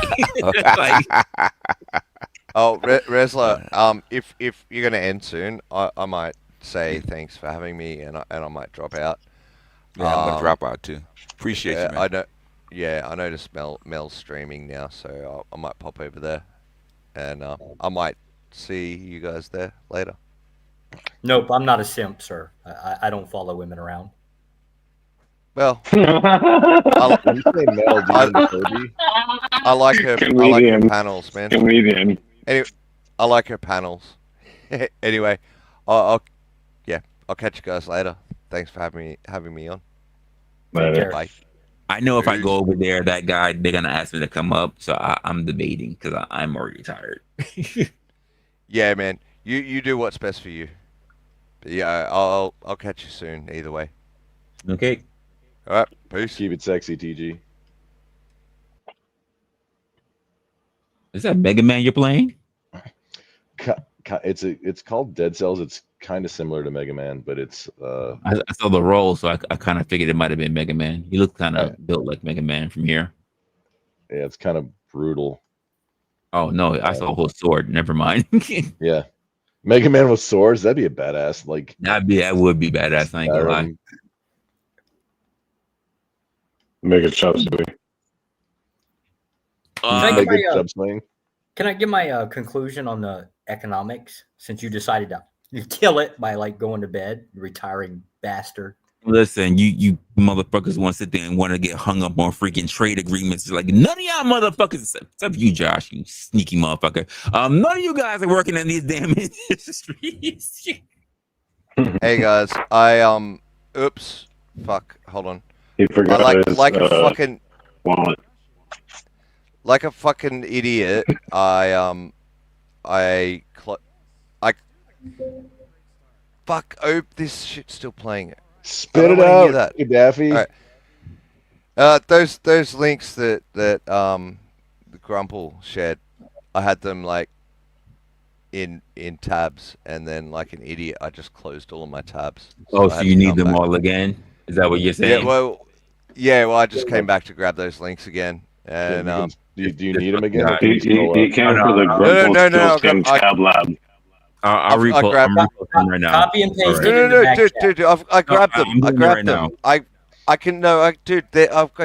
Resla, if you're gonna end soon, I might say thanks for having me, and I might drop out. Yeah, I'm gonna drop out too. Appreciate you, man. I know. Yeah, I noticed Mel's streaming now, so I might pop over there, and I might see you guys there later. Nope, I'm not a simp, sir. I don't follow women around. Well, I like her panels, man. Comedian. Anyway, I like her panels. Anyway, I'll catch you guys later. Thanks for having me on. Bye. I know if I go over there, that guy, they're gonna ask me to come up, so I'm debating because I'm already tired. Yeah, man, you do what's best for you. But yeah, I'll catch you soon. Either way. Okay. All right. Peace. Keep it sexy, TG. Is that Mega Man you're playing? It's called Dead Cells. It's kind of similar to Mega Man, but it's I saw the role, so I kind of figured it might have been Mega Man. He looked kind of built like Mega Man from here. Yeah, it's kind of brutal. Oh no, I saw a whole sword. Never mind. Yeah, Mega Man with swords, that'd be a badass. Like that would be badass. I ain't gonna lie. Mega chop swing. Can I give my conclusion on the economics? Since you decided to kill it by like going to bed, retiring bastard. Listen, you motherfuckers want to sit there and want to get hung up on freaking trade agreements. Like none of y'all motherfuckers, except you, Josh, you sneaky motherfucker. None of you guys are working in these damn industries. Hey guys, oops, fuck, hold on. He forgot I his, like a fucking wallet. Like a fucking idiot. Fuck, this shit's still playing. Spit it out, Daffy. All right. Those links that the Grumple shared, I had them like in tabs, and then like an idiot, I just closed all of my tabs. So you need them all again? Is that what you're saying? Yeah, well, I just came back to grab those links again, and do you need them again? He came for the Grumple Skills Team Tab Lab. I'll repost them right now. Copy and paste it. No, dude, I grabbed them. I grabbed them. I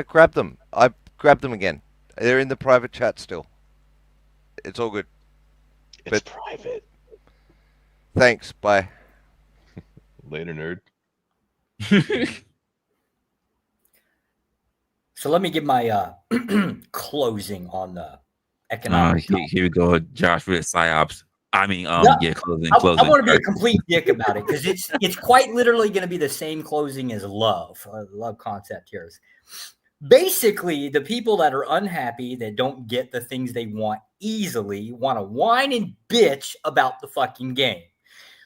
grabbed them. I grabbed them again. They're in the private chat still. It's all good. It's private. Thanks. Bye. Later, nerd. So let me give my closing on the economics. Here we go, Josh, with psyops. I mean, closing. I want to be a complete dick about it because it's quite literally going to be the same closing as love. Love concept here. Basically, the people that are unhappy, that don't get the things they want easily, want to whine and bitch about the fucking game.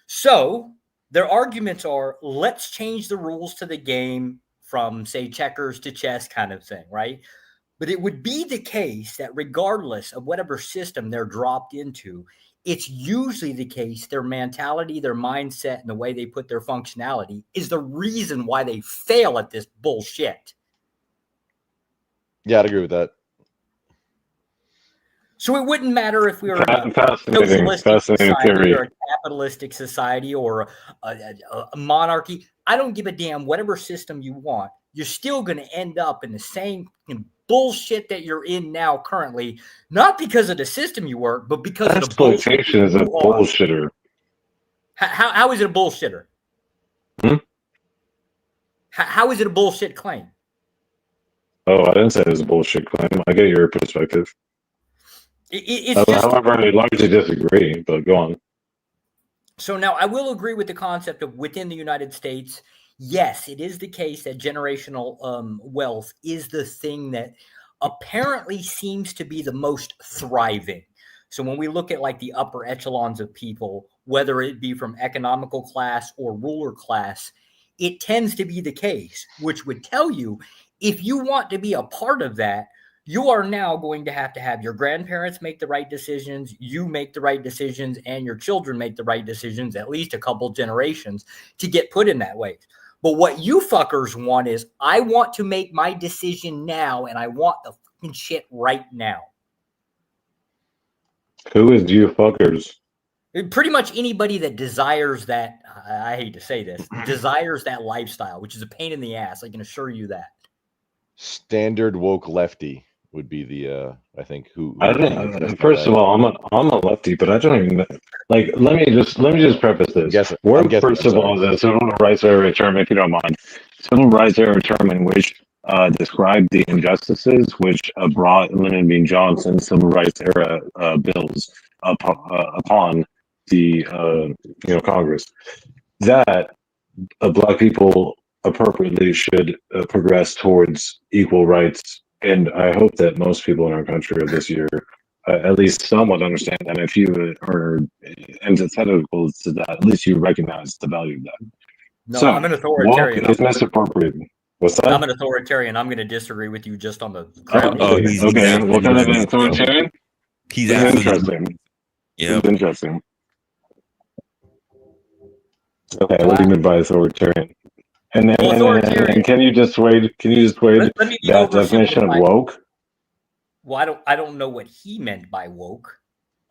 So their arguments are, let's change the rules to the game from, say, checkers to chess kind of thing, right? But it would be the case that regardless of whatever system they're dropped into, it's usually the case their mentality, their mindset, and the way they put their functionality is the reason why they fail at this bullshit. Yeah, I'd agree with that. So it wouldn't matter if we were a socialistic society or a capitalistic society or a monarchy. I don't give a damn whatever system you want. You're still going to end up in the same bullshit that you're in now currently, not because of the system you work, but because of the bullshit. Exploitation is a bullshitter. How is it a bullshitter? How is it a bullshit claim? Oh, I didn't say it was a bullshit claim. I get your perspective. However, I largely disagree, but go on. So now I will agree with the concept of within the United States. Yes, it is the case that generational wealth is the thing that apparently seems to be the most thriving. So when we look at like the upper echelons of people, whether it be from economical class or ruler class, it tends to be the case, which would tell you if you want to be a part of that, you are now going to have your grandparents make the right decisions, you make the right decisions, and your children make the right decisions, at least a couple generations, to get put in that way. But what you fuckers want is, I want to make my decision now, and I want the fucking shit right now. Who is you fuckers? Pretty much anybody that desires that, I hate to say this, desires that lifestyle, which is a pain in the ass. I can assure you that. Standard woke lefty would be the I think who I don't. First of all, I'm a lefty, but I don't even like. Let me just preface this. First of all, the civil rights era term, if you don't mind, civil rights era term in which described the injustices which brought Lyndon B. Johnson's civil rights era bills upon the Congress, that Black people appropriately should progress towards equal rights. And I hope that most people in our country of this year at least somewhat understand that. If you are antithetical to that, at least you recognize the value of that. No, so, I'm an authoritarian. Woke is misappropriate. What's that? I'm an authoritarian. I'm going to disagree with you just on the. Okay. What kind of an authoritarian? He's interesting. Yeah, interesting. Okay, what do you mean by authoritarian? And then, and can you dissuade? Can you dissuade Let me that definition of oversimplify. woke? Well, I don't know what he meant by woke.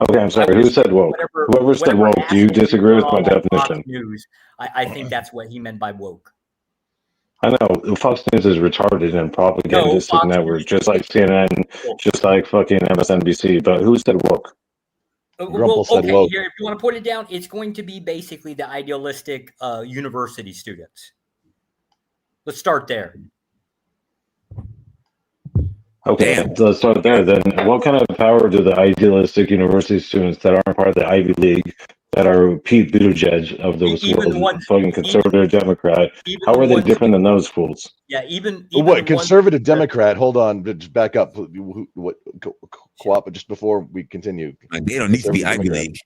Okay, I'm sorry. Who said woke? Whoever said Whatever woke, do you asshole disagree with my on Fox definition? News, I think that's what he meant by woke. I know Fox News is retarded and propagandistic Fox network, News just like CNN, just like fucking MSNBC. But who said woke? Well, okay, here, if you want to put it down, it's going to be basically the idealistic university students. Let's start there. Okay, let's start there. Then, what kind of power do the idealistic university students that aren't part of the Ivy League, that are Pete Buttigieg of the world, fucking conservative Democrat, how are they different than those fools? Yeah, even what conservative Democrat? Hold on, just back up. What co-op? Just before we continue, they don't need to be Ivy League.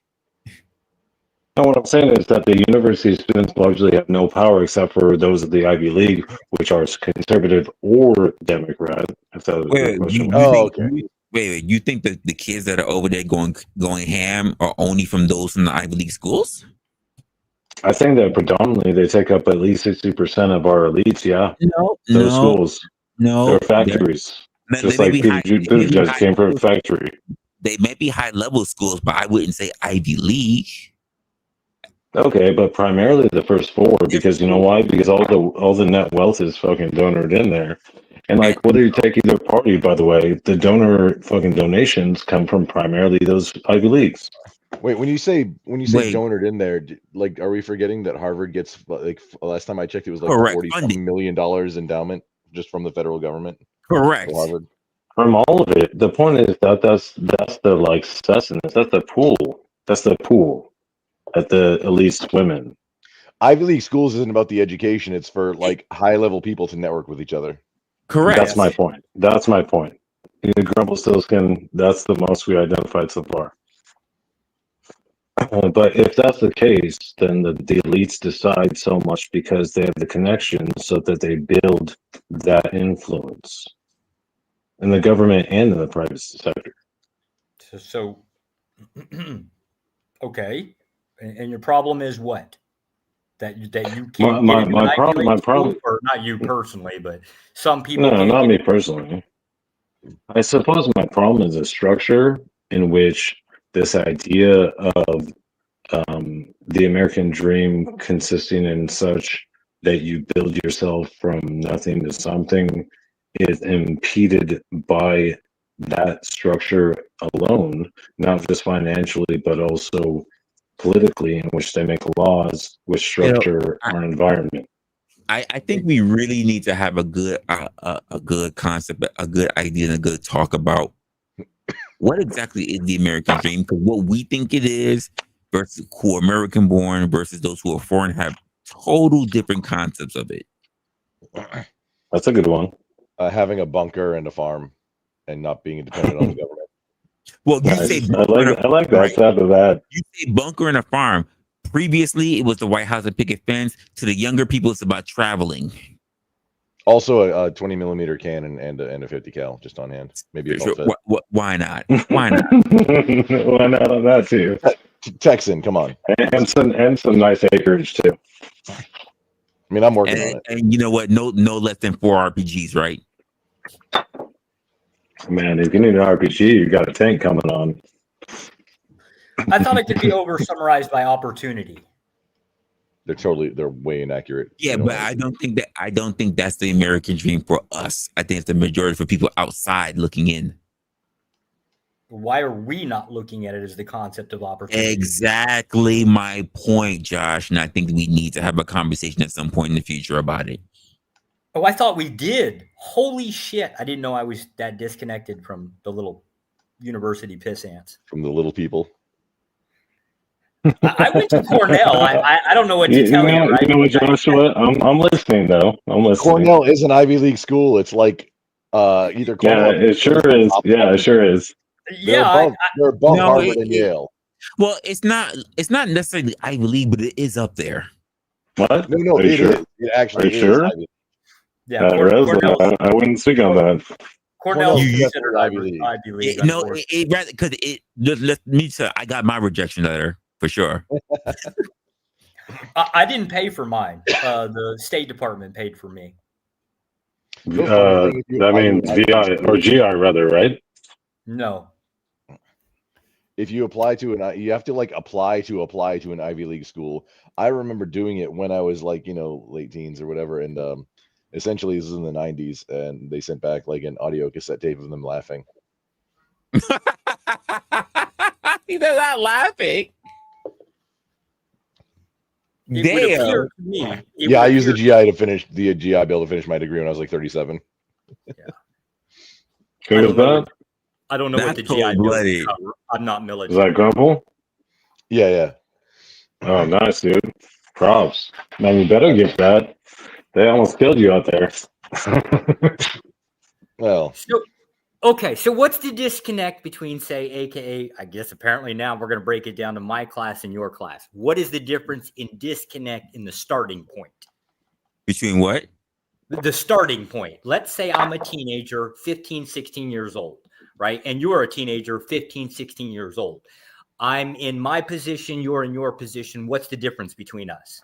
No, what I'm saying is that the university students largely have no power except for those of the Ivy League, which are conservative or Democrat. If that was your question. Wait, you think that the kids that are over there going ham are only from those from the Ivy League schools? I think that predominantly they take up at least 60% of our elites. Yeah, those schools. No, they're factories. Just like Buttigieg came from a factory. They may be high level schools, but I wouldn't say Ivy League. Okay, but primarily the first four, because you know why? Because all the net wealth is fucking donored in there. And like whether you take either party, by the way, the donor fucking donations come from primarily those Ivy Leagues. Wait, when you say donored in there, like, are we forgetting that Harvard gets, like, last time I checked, it was like $40 million endowment just from the federal government? Correct. Harvard. From all of it. The point is that that's the like sustenance. That's the pool. That's the pool at the elite women. Ivy League schools isn't about the education. It's for like high level people to network with each other. Correct. That's my point. That's my point. The Grumblestiltskin, that's the most we identified so far. But if that's the case, then the elites decide so much because they have the connections so that they build that influence in the government and in the private sector. So okay. And your problem is what? That you can't my problem, or not you personally, but some people. No, not me personally. I suppose my problem is a structure in which this idea of the American dream consisting in such that you build yourself from nothing to something is impeded by that structure alone, not just financially, but also politically, in which they make laws which structure our environment. I think we really need to have a good concept, a good idea, and a good talk about what exactly is the American dream, because what we think it is versus who are American born versus those who are foreign have total different concepts of it. That's a good one. Having a bunker and a farm and not being dependent on the government. Well, you say I like that side of that. You say bunker and a farm. Previously, it was the White House and picket fence. To the younger people, it's about traveling. Also, a 20 millimeter cannon and a 50 cal just on hand. Maybe Sure. Why not? Why not? Why not on that too? Texan, come on. And some nice acreage too. I mean, I'm working on it. And you know what? No less than 4 RPGs, right? Man, if you need an RPG, you got a tank coming on. I thought it could be over summarized by opportunity. They're way inaccurate. Yeah, but I don't think that's the American dream for us. I think it's the majority for people outside looking in. Why are we not looking at it as the concept of opportunity? Exactly my point, Josh. And I think we need to have a conversation at some point in the future about it. Oh, I thought we did. Holy shit. I didn't know I was that disconnected from the little university piss ants. From the little people. I went to Cornell. I don't know what to tell you. Right? You know what, Joshua? I'm listening, though. I'm listening. Cornell is an Ivy League school. It's like either Cornell. Yeah, it sure is. Yeah, it sure is. They're above Harvard and Yale. Well, it's not necessarily Ivy League, but it is up there. What? No, it is. It actually is. Sure? Yeah, Cornell, I wouldn't speak on that. Cornell is considered Ivy League. No, because let me say, I got my rejection letter for sure. I didn't pay for mine. The State Department paid for me. That means VI or GI rather, right? No. If you apply to you have to like apply to an Ivy League school. I remember doing it when I was like, late teens or whatever. And essentially this is in the 90s, and they sent back like an audio cassette tape of them laughing. They're not laughing. Damn. I used the GI to finish the GI Bill to finish my degree when I was like 37. Yeah. Who was that? I don't know what the GI Bill is. I'm not military. Is that Gumple? Yeah. Oh, nice, dude. Props. Man, you better get that. They almost killed you out there. Well. So what's the disconnect between, say, AKA, I guess apparently now we're going to break it down to my class and your class. What is the difference in disconnect in the starting point? Between what? The starting point. Let's say I'm a teenager, 15, 16 years old, right? And you're a teenager, 15, 16 years old. I'm in my position, you're in your position. What's the difference between us?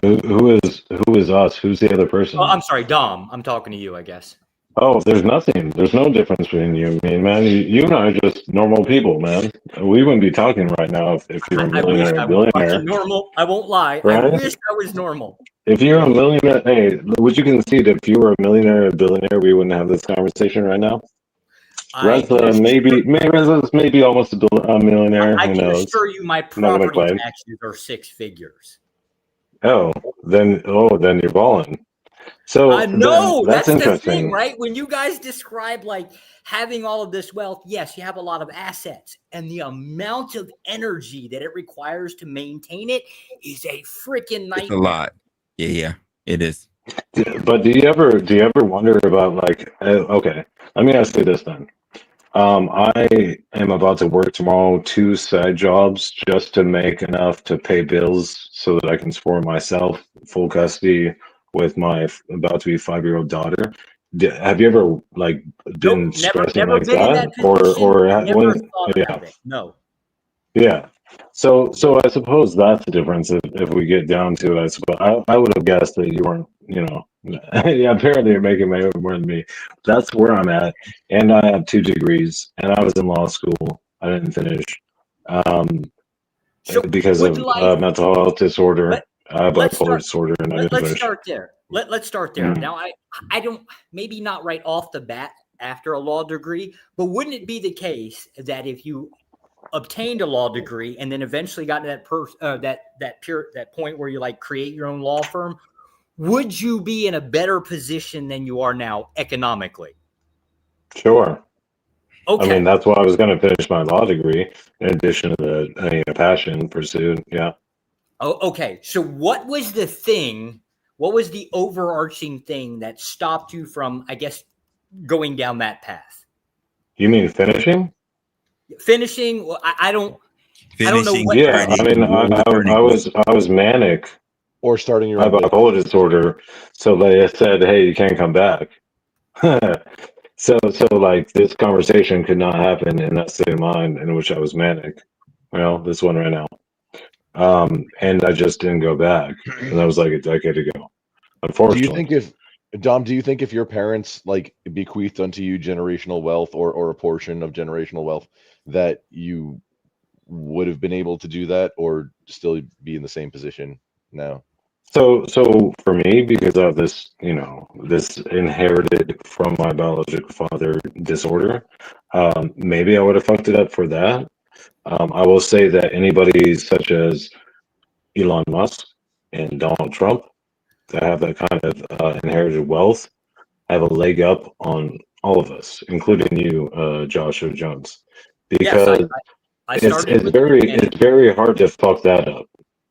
Who is us? Who's the other person? Oh, I'm sorry, Dom. I'm talking to you, I guess. Oh, there's nothing. There's no difference between you and me, man. You and I are just normal people, man. We wouldn't be talking right now if you're a millionaire or billionaire. Normal. I won't lie. Right? I wish I was normal. If you're a millionaire, hey, would you concede if you were a millionaire or a billionaire, we wouldn't have this conversation right now? Resla maybe almost a millionaire. I Who can knows? assure you my property taxes are 6 figures. Oh, then you're balling. So no, that's the interesting. thing, right? When you guys describe like having all of this wealth, yes, you have a lot of assets, and the amount of energy that it requires to maintain it is a freaking nightmare. It's a lot. Yeah, it is. But do you ever wonder about like? Okay, let me ask you this then. I am about to work tomorrow 2 side jobs just to make enough to pay bills so that I can support myself, full custody with my about to be 5-year-old daughter. Have you ever like been stressing never like been in that, position, or never thought about it. No. Yeah. So I suppose that's the difference. If we get down to it, I suppose I would have guessed that you weren't. Yeah. Apparently, you're making more than me. That's where I'm at, and I have 2 degrees, and I was in law school. I didn't finish because of mental health disorder. I have bipolar disorder, and I didn't Let's finish. start there. Let's start there. Mm. Now, I don't, maybe not right off the bat after a law degree, but wouldn't it be the case that if you obtained a law degree and then eventually got to that point where you like create your own law firm, would you be in a better position than you are now economically? Sure. Okay. I mean, that's why I was going to finish my law degree in addition to the passion pursuit. Yeah. Oh, okay. So what was the overarching thing that stopped you from, I guess, going down that path? You mean finishing? Finishing? Well, I don't know what. Yeah, I mean, I was manic, or starting your own bipolar disorder. So they said, "Hey, you can't come back." so like this conversation could not happen in that state of mind in which I was manic. Well, this one right now, and I just didn't go back, and that was like a decade ago. Unfortunately, do you think if your parents like bequeathed unto you generational wealth or a portion of generational wealth, that you would have been able to do that or still be in the same position now? So for me, because of this, this inherited from my biological father disorder, maybe I would have fucked it up for that. I will say that anybody such as Elon Musk and Donald Trump that have that kind of inherited wealth have a leg up on all of us, including you, Joshua Jones, because it's very hard to fuck that up.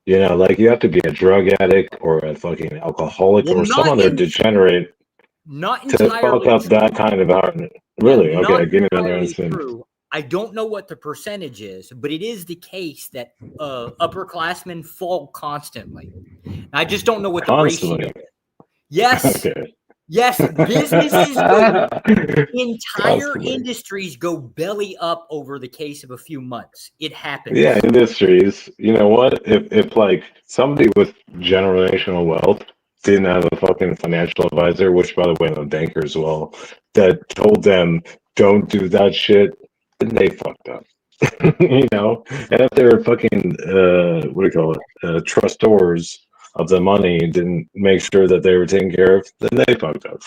Like you have to be a drug addict or a fucking alcoholic or some other degenerate to fuck up that kind of heart. Really? Okay, give me another instance. I don't know what the percentage is, but it is the case that upperclassmen fall constantly. I just don't know what the ratio is. Yes. Okay. Yes, businesses go, entire Constantly. industries go belly up over the case of a few months. It happens. Yeah, industries. You know what? If like somebody with generational wealth didn't have a fucking financial advisor, which by the way, I'm a banker as well, that told them don't do that shit, then they fucked up. You know? And if they're fucking what do you call it? Trustors of the money didn't make sure that they were taken care of, then they fucked up.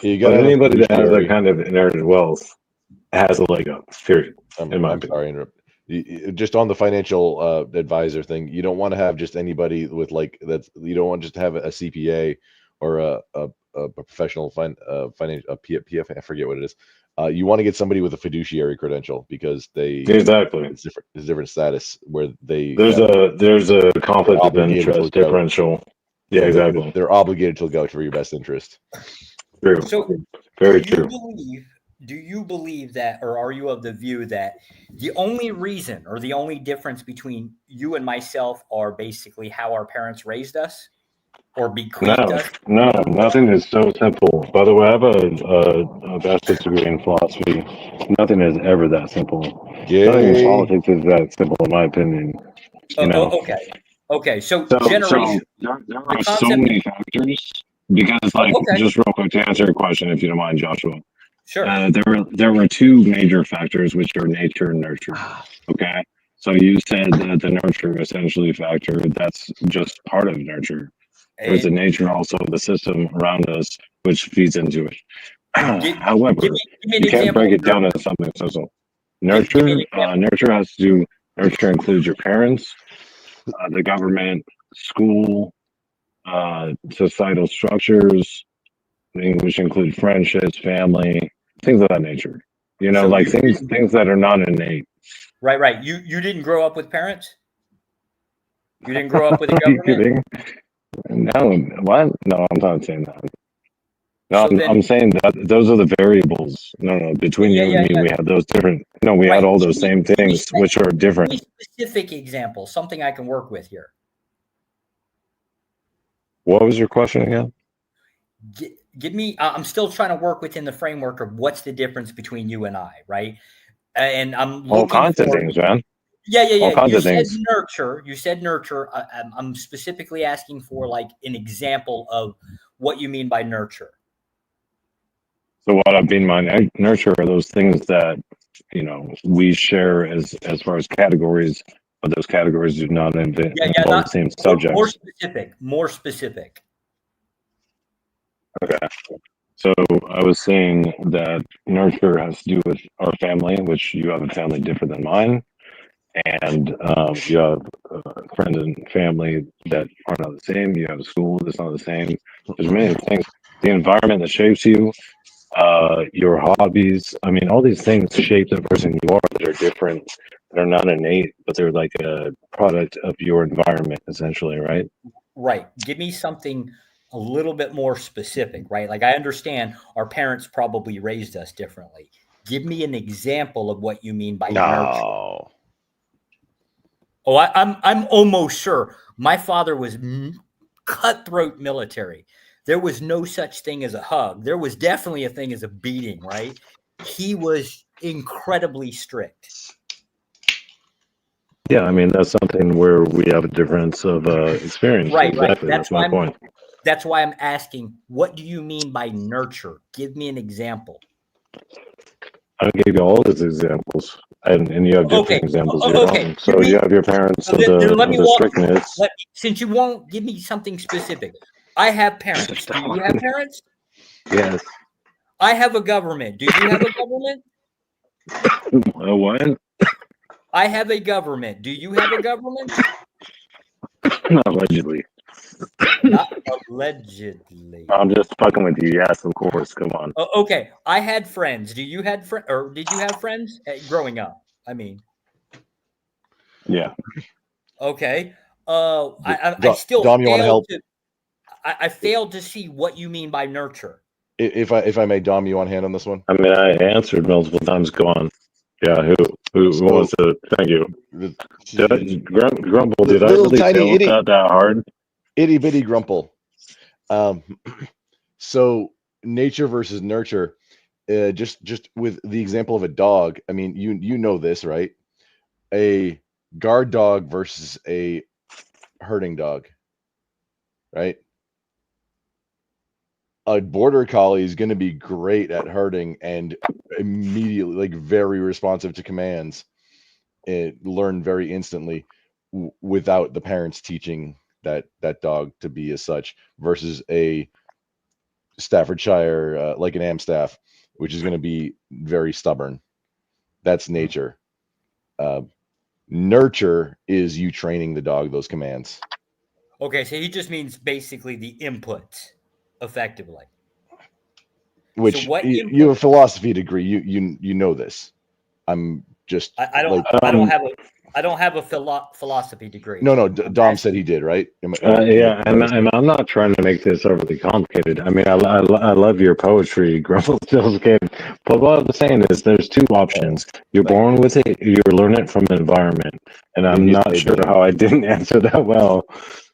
You But gotta have a anybody that has that fiduciary. kind of inherited wealth has a leg up, period. In my I'm opinion. sorry, interrupt. Just on the financial advisor thing, you don't want to have just anybody with like that's. You don't want just to have a CPA or a professional financial PF. I forget what it is. You want to get somebody with a fiduciary credential because Exactly. It's different. It's different status where There's a conflict of interest differential. Yeah, exactly. They're obligated to look out for your best interest. True. So, Very do you true. do you believe that, or are you of the view that the only reason or the only difference between you and myself are basically how our parents raised us or bequeathed us? No, nothing is so simple. By the way, I have a bachelor's degree in philosophy. Nothing is ever that simple. Nothing in politics is that simple, in my opinion. You know. Okay. So So generation. there are so many factors because, like, just real quick to answer your question, if you don't mind, Joshua. Sure. There were two major factors, which are nature and nurture. Okay. So you said that the nurture essentially factor, that's just part of nurture. There's the nature also of the system around us, which feeds into it. However, give me an you can't example. break it down into something so. Nurture, nurture has to do. Nurture includes your parents, the government, school, societal structures, which include friendships, family, things of that nature. You know, So like you things that are not innate. Right. You didn't grow up with parents? You didn't grow up with a Are you government? kidding? No, what? No, I'm not saying that. No, So then- I'm saying that those are the variables. No, between you and me, we have those different. No, we had all those same things, which are different. Give me specific example, something I can work with here. What was your question again? Give me. I'm still trying to work within the framework of what's the difference between you and I, right? And I'm All looking kinds of for- things, man. Yeah. All kinds You of said things. nurture. You said nurture. I'm specifically asking for like an example of what you mean by nurture. So what I mean by nurture are those things that, you know, we share as far as categories, but those categories do not involve the same subjects. More specific. Okay. So I was saying that nurture has to do with our family, which you have a family different than mine. And you have friends and family that are not the same. You have a school that's not the same. There's many things. The environment that shapes you, your hobbies. I mean, all these things shape the person you are that are different, that are not innate, but they're like a product of your environment, essentially, right? Right. Give me something a little bit more specific, right? Like I understand our parents probably raised us differently. Give me an example of what you mean by nurture. Oh, I'm almost sure my father was cutthroat military. There was no such thing as a hug. There was definitely a thing as a beating, right? He was incredibly strict. Yeah, I mean, that's something where we have a difference of experience. Right. Exactly. That's my point. That's why I'm asking, what do you mean by nurture? Give me an example. I gave you all those examples, and you have different examples of your own. So you have your parents of the strictness. Since you won't give me something specific, I have parents. Do you have parents? Yes. I have a government. Do you have a government? What? I have a government. Do you have a government? Allegedly. Not allegedly. I'm just fucking with you. Yes, of course. Come on. Okay. I had friends. Do you had friends, or did you have friends growing up? I mean. Yeah. Okay. I still Dom, you want to help? I failed to see what you mean by nurture. If I may, Dom, you want a hand on this one? I mean, I answered multiple times. Go on. Yeah. Who wants to? Thank you. Grumble. Did I really fail that hard? Itty bitty Grumple. So nature versus nurture. Just with the example of a dog. I mean, you know this, right? A guard dog versus a herding dog, right? A border collie is going to be great at herding and immediately, like, very responsive to commands, and learn very instantly without the parents teaching that dog to be as such, versus a Staffordshire, like an Amstaff, which is going to be very stubborn. That's nature. Nurture is you training the dog those commands. Okay, so he just means basically the inputs, effectively. Which so what you have a philosophy degree. You know this. I'm just. I don't. Like, I don't have a. I don't have a philosophy degree. No. Dom said he did, right? Yeah, and I'm not trying to make this overly complicated. I mean, I love your poetry, Grumble Stills Kid. But what I'm saying is, there's two options. You're born with it. You learn it from environment, and I'm not sure how I didn't answer that well.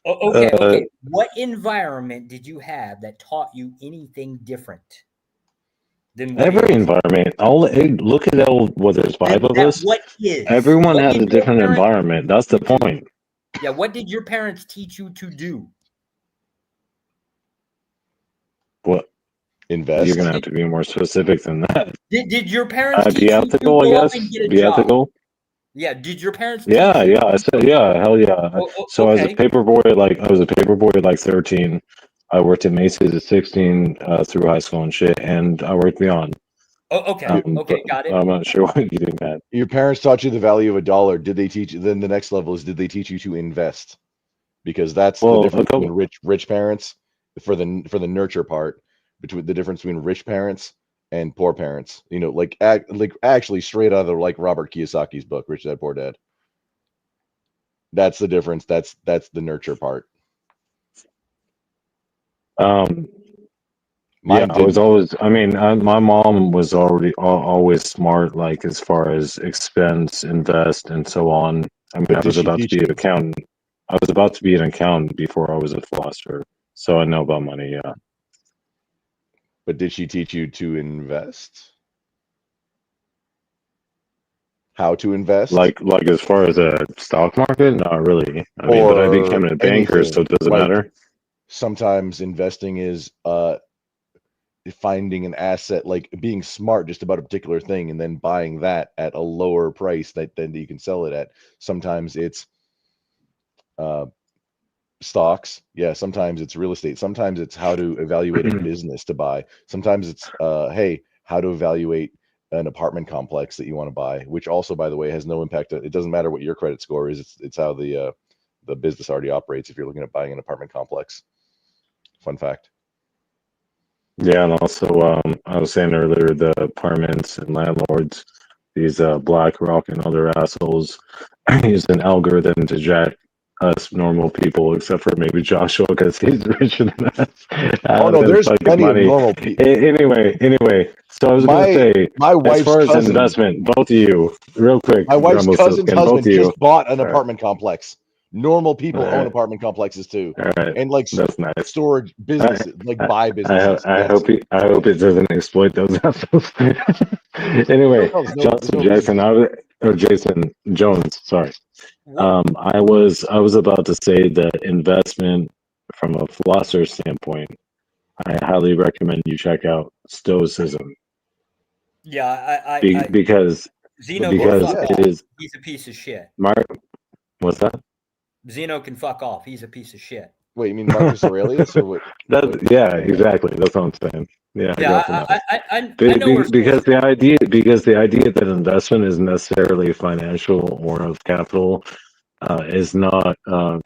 Okay. What environment did you have that taught you anything different than what Every environment. Look at what there's 5 of us. What is? Everyone What has did a your different parents environment. That's the point. Yeah, what did your parents teach you to do? What? Invest. You're gonna have to be more specific than that. Did your parents teach Be you ethical, to I go out guess. and get a Be job? ethical. Yeah, did your parents teach Yeah, you? yeah. I said, yeah, hell yeah. So I was a okay. paper boy. I was a paper boy at 13. I worked at Macy's at 16 through high school and shit, and I worked beyond. Oh, okay. Okay, got it. I'm not sure what you think that. Your parents taught you the value of $1. Did they teach? Then the next level is, did they teach you to invest? Because that's the difference between rich parents for the nurture part, between the difference between rich parents and poor parents. You know, like actually straight out of Robert Kiyosaki's book, Rich Dad Poor Dad. That's the difference. That's the nurture part. Yeah, I was always. I mean, my mom was always smart, like as far as expense, invest, and so on. I mean, I was about to be an accountant. I was about to be an accountant before I was a philosopher, so I know about money. Yeah. But did she teach you to invest? How to invest? Like as far as a stock market, not really. I mean, but I became a banker, so does it matter? Sometimes investing is finding an asset, like being smart just about a particular thing and then buying that at a lower price than you can sell it at. Sometimes it's stocks. Yeah, sometimes it's real estate. Sometimes it's how to evaluate a business to buy. Sometimes it's hey, how to evaluate an apartment complex that you want to buy, which also, by the way, has no impact. It doesn't matter what your credit score is. It's how the business already operates if you're looking at buying an apartment complex. Fun fact. Yeah, and also I was saying earlier, the apartments and landlords, these BlackRock and other assholes, use an algorithm to jack us normal people, except for maybe Joshua because he's richer than us. Oh no, there's plenty of normal people. Anyway, so I was going to say, my wife's as far as cousin, investment, both of you, real quick. My wife's cousin's husband just bought an All right. apartment complex. Normal people All own right. apartment complexes too, All right. and like That's nice. storage businesses, buy businesses. I hope it doesn't exploit those assholes. Anyway, Jason Jones. Sorry, I was about to say that investment from a philosopher's standpoint, I highly recommend you check out Stoicism. Yeah, because Zeno it is. He's a piece of shit. What's that? Zeno can fuck off. He's a piece of shit. Wait, you mean Marcus Aurelius or what? Yeah, exactly. That's what I'm saying. Yeah, I know because the idea that investment is necessarily financial or of capital is not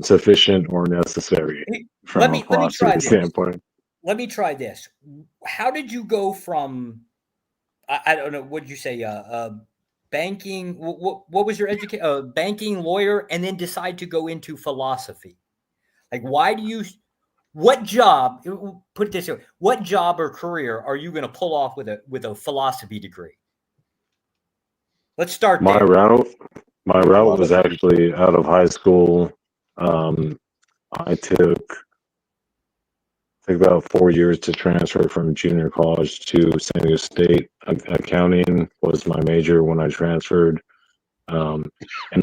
sufficient or necessary from a philosophy standpoint. Let me try this. How did you go from I don't know, what did you say? Banking. What was your education? Banking, lawyer, and then decide to go into philosophy. Like, why do you? What job? Put it this way: what job or career are you going to pull off with a philosophy degree? Let's start my there. route was actually out of high school. I took took about 4 years to transfer from junior college to San Diego State. Accounting was my major when I transferred. And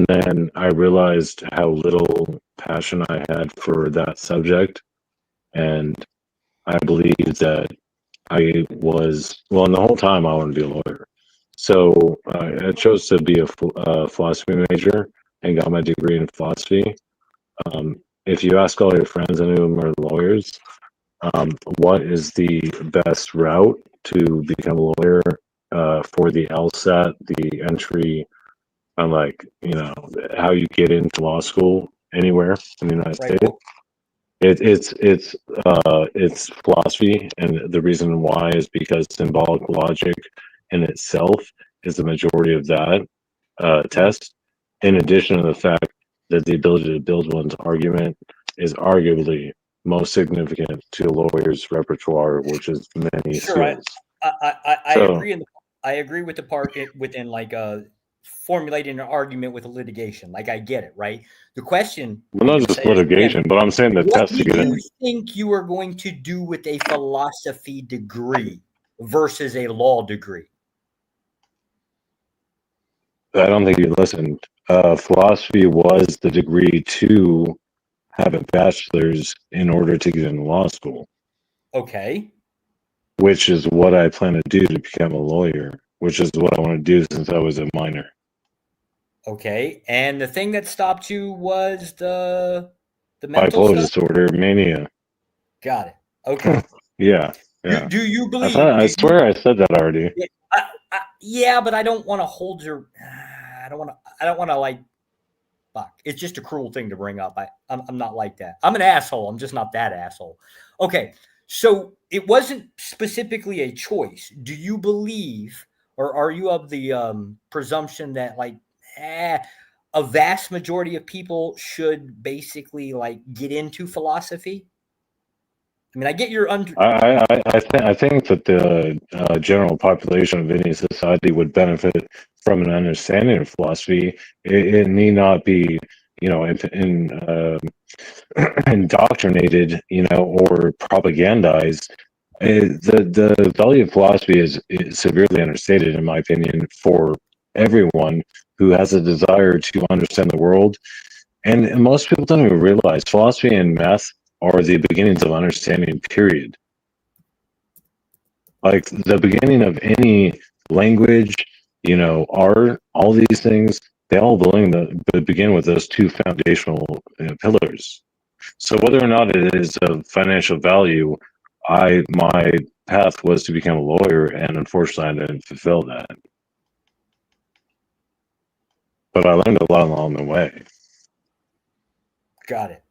then I realized how little passion I had for that subject. And I believed that I was, well, and the whole time I wanted to be a lawyer. So I chose to be a philosophy major and got my degree in philosophy. If you ask all your friends, any of them are lawyers, what is the best route to become a lawyer for the LSAT, the entry, on like, how you get into law school anywhere in the United Right. States? It's philosophy, and the reason why is because symbolic logic in itself is the majority of that test. In addition to the fact that the ability to build one's argument is arguably most significant to a lawyer's repertoire, which is many Sure, skills. I So, agree. I agree with the part within like formulating an argument with a litigation. Like I get it, right? The question, well, I'm not gonna just say it litigation, again, but I'm saying the what test do to get you in. think you are going to do with a philosophy degree versus a law degree? I don't think you listened. Philosophy was the degree to have a bachelor's in order to get into law school, Okay. which is what I plan to do to become a lawyer, which is what I want to do since I was a minor. Okay. And the thing that stopped you was the mental Bipolar stuff? disorder, mania. Got it. Okay. Yeah. Do you I believe? I swear I said that already. Yeah, but I don't want to hold your. I don't want to like. Fuck. It's just a cruel thing to bring up. I'm not like that. I'm an asshole. I'm just not that asshole. Okay. So it wasn't specifically a choice. Do you believe, or are you of the presumption that like, a vast majority of people should basically like get into philosophy? I mean, I get your I think that the general population of any society would benefit from an understanding of philosophy. It need not be, indoctrinated, or propagandized. The value of philosophy is severely understated, in my opinion, for everyone who has a desire to understand the world. And most people don't even realize philosophy and math are the beginnings of understanding, period. Like the beginning of any language, art, all these things, they all begin with those two foundational pillars. So whether or not it is of financial value, my path was to become a lawyer, and unfortunately, I didn't fulfill that. But I learned a lot along the way. Got it.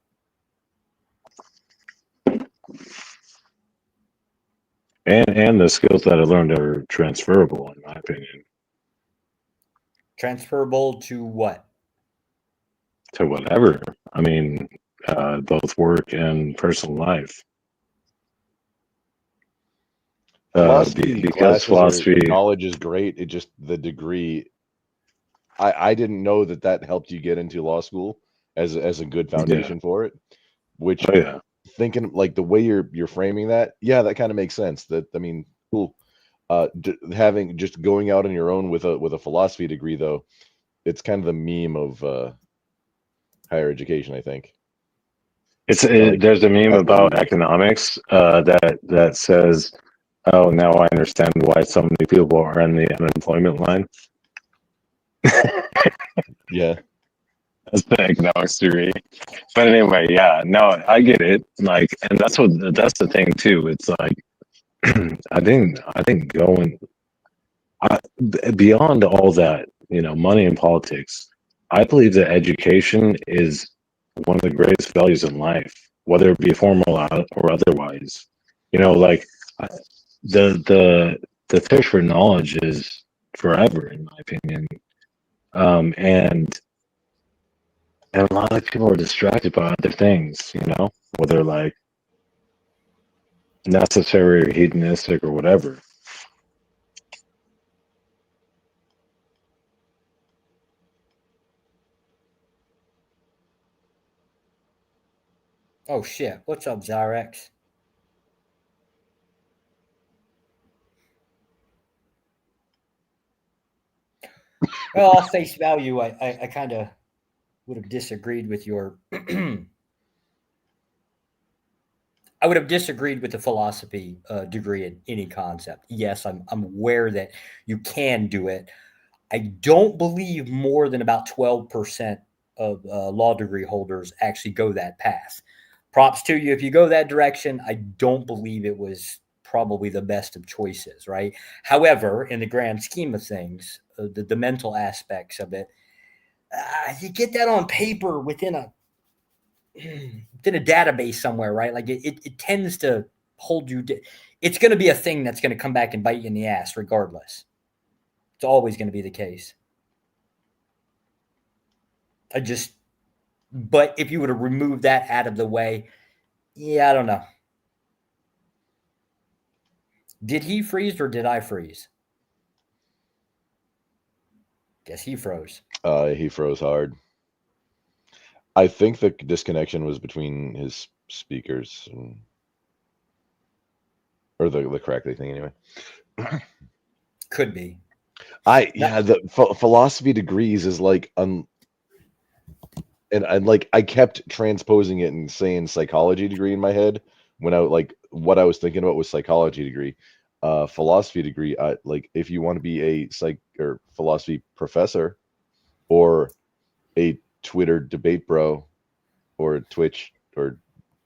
And the skills that I learned are transferable, in my opinion. Transferable to what? To whatever. I mean, both work and personal life. Philosophy Because classes or philosophy, knowledge is great. It just the degree. I didn't know that helped you get into law school as a good foundation for it. Which thinking like the way you're framing that, that kind of makes sense. That I mean, cool. Having just going out on your own with a philosophy degree though, it's kind of the meme of higher education, I think. there's a meme about economics that says, "Oh, now I understand why so many people are in the unemployment line." Yeah, that's the economics theory. But anyway, no, I get it. Like, and that's the thing too. It's like I think going beyond all that, money and politics. I believe that education is one of the greatest values in life, whether it be formal or otherwise. Like the fish for knowledge is forever, in my opinion. And a lot of people are distracted by other things, whether like necessary or hedonistic or whatever. Oh shit! What's up, Zyrex? Well, off face value, I kind of would have disagreed with your. I would have disagreed with the philosophy degree in any concept. Yes, I'm aware that you can do it. I don't believe more than about 12% of law degree holders actually go that path. Props to you if you go that direction. I don't believe it was probably the best of choices, right? However, in the grand scheme of things, the mental aspects of it, you get that on paper within a database somewhere, right? Like it tends to hold you. It's going to be a thing that's going to come back and bite you in the ass regardless. It's always going to be the case. But if you were to remove that out of the way, yeah, I don't know. Did he freeze or did I freeze? Guess he froze. He froze hard. I think the disconnection was between his speakers or the crackly thing anyway. Could be. The philosophy degrees is like and like I kept transposing it and saying psychology degree in my head when what I was thinking about was psychology degree. Philosophy degree, like if you want to be a psych or philosophy professor or a Twitter debate bro or a Twitch or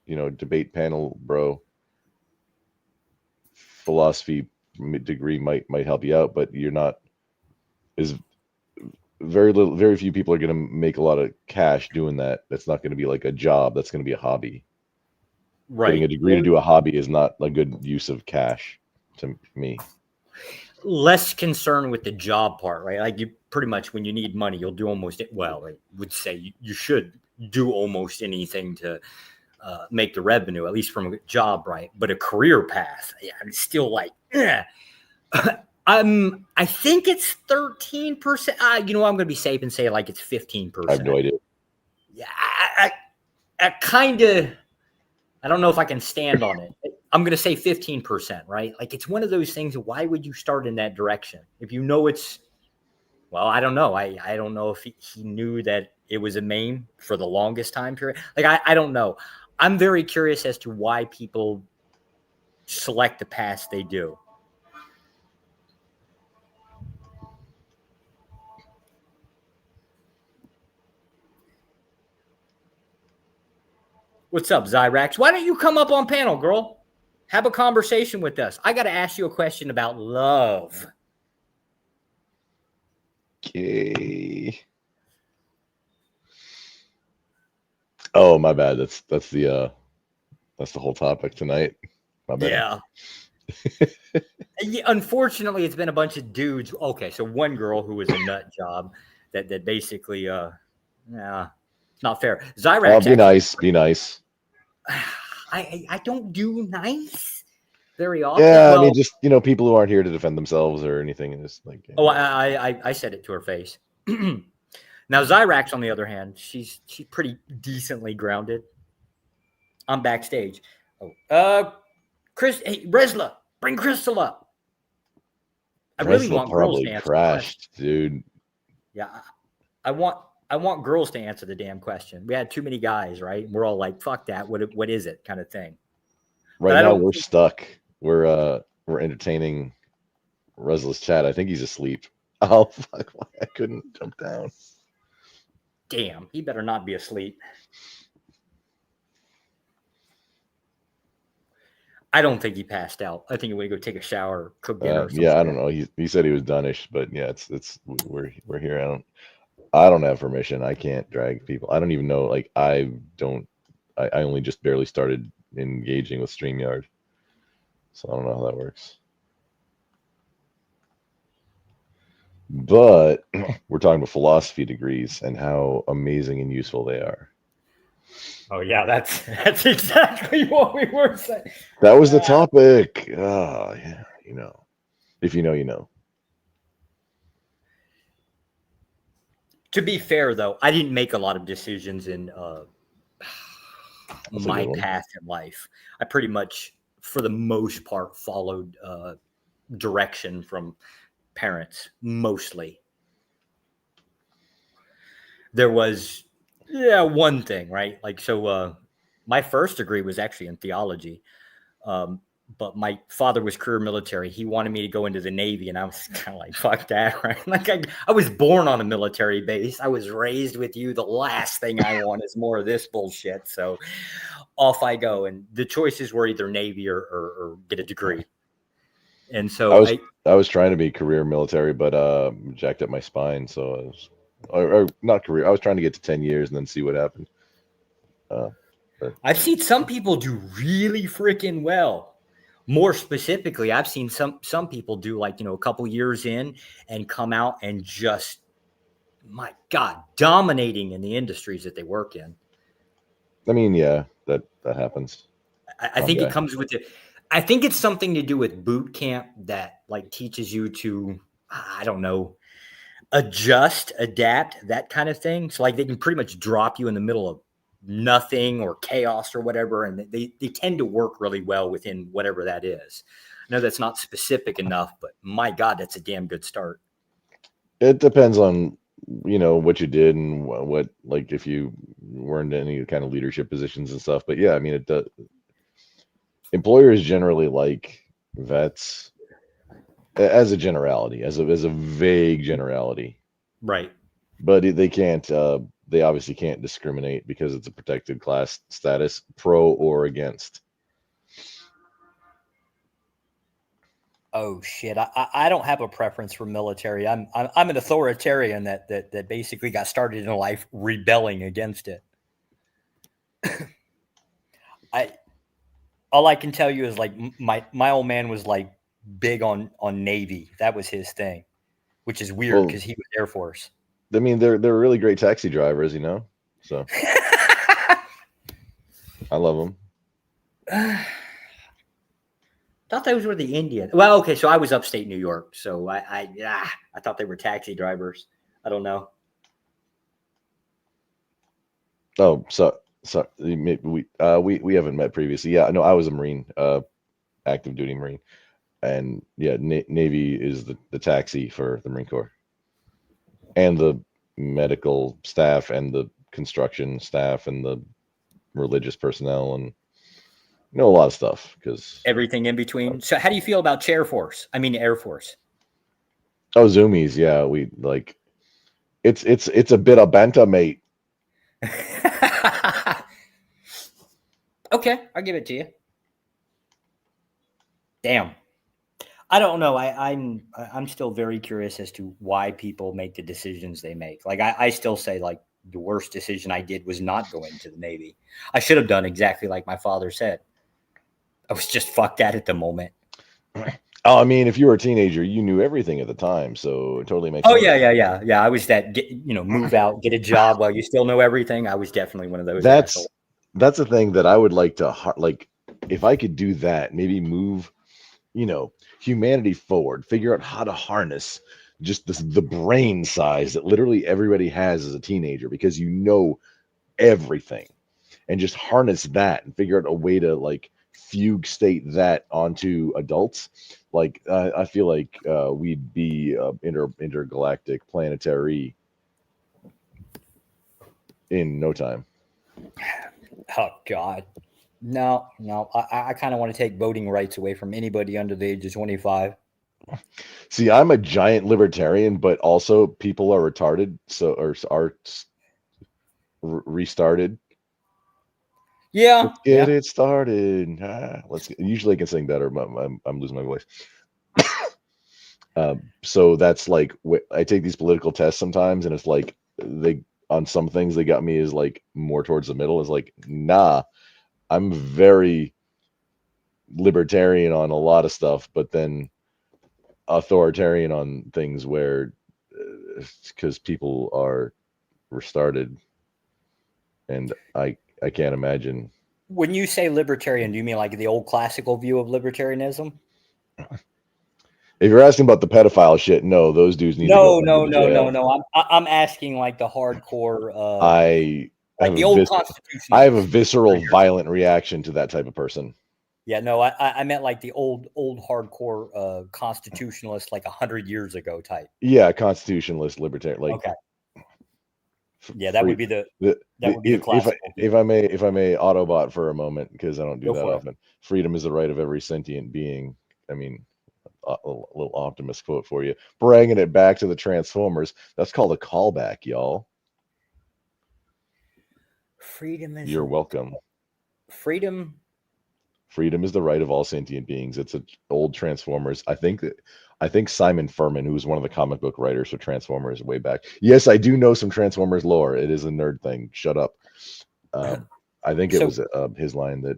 debate panel bro, philosophy degree might help you out, but you're not very few people are going to make a lot of cash doing that. That's not going to be like a job. That's going to be a hobby. Right. Getting a degree to do a hobby is not a good use of cash to me. Less concerned with the job part, right? Like you pretty much when you need money, you'll do almost it. Well, I would say you should do almost anything to make the revenue, at least from a job, right? But a career path, yeah, I'm still like, I think it's 13%. I'm going to be safe and say like it's 15%. I have no idea. Yeah, I kind of, I don't know if I can stand on it. I'm going to say 15%, right? Like it's one of those things. Why would you start in that direction? If you know well, I don't know. I don't know if he knew that it was a MAME for the longest time period. Like, I don't know. I'm very curious as to why people select the paths they do. What's up, Zyrax? Why don't you come up on panel, girl? Have a conversation with us. I got to ask you a question about love. Okay. Oh, my bad. That's the whole topic tonight. My bad. Yeah. Unfortunately, it's been a bunch of dudes. Okay, so one girl who was a nut job that basically, it's not fair. Zyrax. Be nice. I don't do nice very often. Yeah, well, I mean, just people who aren't here to defend themselves or anything, and just like. Oh, I said it to her face. Now Zyrax, on the other hand, she's pretty decently grounded. I'm backstage. Chris, hey, Resla, bring Crystal up. I really want girls to answer. Crashed, dude. Yeah, I want girls to answer the damn question. We had too many guys, right? We're all like, "Fuck that! What is it?" kind of thing. Right now, we're stuck. We're entertaining Resla's chat. I think he's asleep. Oh fuck! I couldn't jump down. Damn, he better not be asleep. I don't think he passed out. I think he went to go take a shower, cook dinner. Or yeah, I don't know. He said he was done-ish, but yeah, we're here. I don't have permission. I can't drag people. I don't even know. Like I only just barely started engaging with StreamYard, so I don't know how that works. But we're talking about philosophy degrees and how amazing and useful they are. Oh yeah, that's exactly what we were saying. That was the topic. Oh yeah, if you know, you know. To be fair, though, I didn't make a lot of decisions in my path in life. I pretty much, for the most part, followed direction from parents, mostly. there was one thing, right? Like, so my first degree was actually in theology. But my father was career military. He wanted me to go into the Navy, and I was kind of like, fuck that, right? Like I was born on a military base. I was raised with you. The last thing I want is more of this bullshit. So off I go. And the choices were either Navy or get a degree. And so I was trying to be career military, but jacked up my spine. So I was, or not career. I was trying to get to 10 years and then see what happened. I've seen some people do really freaking well. More specifically, I've seen some people do like, a couple years in and come out and just, my God, dominating in the industries that they work in. I mean, yeah, that happens. I think it comes with it. I think it's something to do with boot camp that like teaches you to, I don't know, adjust, adapt, that kind of thing. So like they can pretty much drop you in the middle of nothing or chaos or whatever, and they tend to work really well within whatever that is. I know that's not specific enough, but my God, that's a damn good start. It depends on what you did and what like if you weren't in any kind of leadership positions and stuff. But yeah, I mean, employers generally like vets as a generality, as a vague generality, right? But they can't. They obviously can't discriminate because it's a protected class status, pro or against. Oh shit! I don't have a preference for military. I'm an authoritarian that basically got started in life rebelling against it. All I can tell you is like my old man was like big on Navy. That was his thing, which is weird because he was Air Force. I mean, they're really great taxi drivers, so I love them. Thought those were the Indians. Well, okay, so I was upstate New York, so I thought they were taxi drivers. I don't know. Oh, so we haven't met previously. Yeah, no, I was a Marine, active duty Marine, and yeah, Navy is the taxi for the Marine Corps, and the medical staff, and the construction staff, and the religious personnel, and a lot of stuff because everything in between. So, how do you feel about Air Force? Oh, Zoomies, yeah, we like. It's a bit of banta, mate. Okay, I'll give it to you. Damn. I don't know. I'm still very curious as to why people make the decisions they make. Like I still say like the worst decision I did was not going to the Navy. I should have done exactly like my father said. I was just fucked at the moment. Oh, I mean, if you were a teenager, you knew everything at the time, so it totally makes sense. Yeah. I was that, move out, get a job while you still know everything. I was definitely one of those. That's the thing that I would like to, like, if I could do that, maybe move, humanity forward, figure out how to harness just the brain size that literally everybody has as a teenager, because everything, and just harness that and figure out a way to like fugue state that onto adults. Like I feel like we'd be intergalactic planetary in no time. Oh God, no. I kind of want to take voting rights away from anybody under the age of 25. See, I'm a giant libertarian, but also people are retarded, so are restarted. Yeah, let's get it started. Usually I can sing better, but I'm losing my voice. So that's like I take these political tests sometimes, and it's like on some things they got me is like more towards the middle. Is like, nah, I'm very libertarian on a lot of stuff, but then authoritarian on things where because people are restarted, and I can't imagine. When you say libertarian, do you mean like the old classical view of libertarianism? If you're asking about the pedophile shit, no, those dudes need to go. No. I'm asking like the hardcore. Like the old Constitution. I have a visceral, violent reaction to that type of person. Yeah, no, I meant like the old hardcore constitutionalist, like 100 years ago type. Yeah, constitutionalist, libertarian. Like, okay. Yeah, that would be the classical. If I may Autobot for a moment, because I don't do Go that for it. often. Freedom is the right of every sentient being. I mean, a little Optimus quote for you, bringing it back to the Transformers. That's called a callback, y'all. Freedom is. You're welcome. Freedom is the right of all sentient beings. It's an old Transformers. I think Simon Furman, who was one of the comic book writers for Transformers way back. Yes, I do know some Transformers lore. It is a nerd thing. Shut up. I think it was his line that.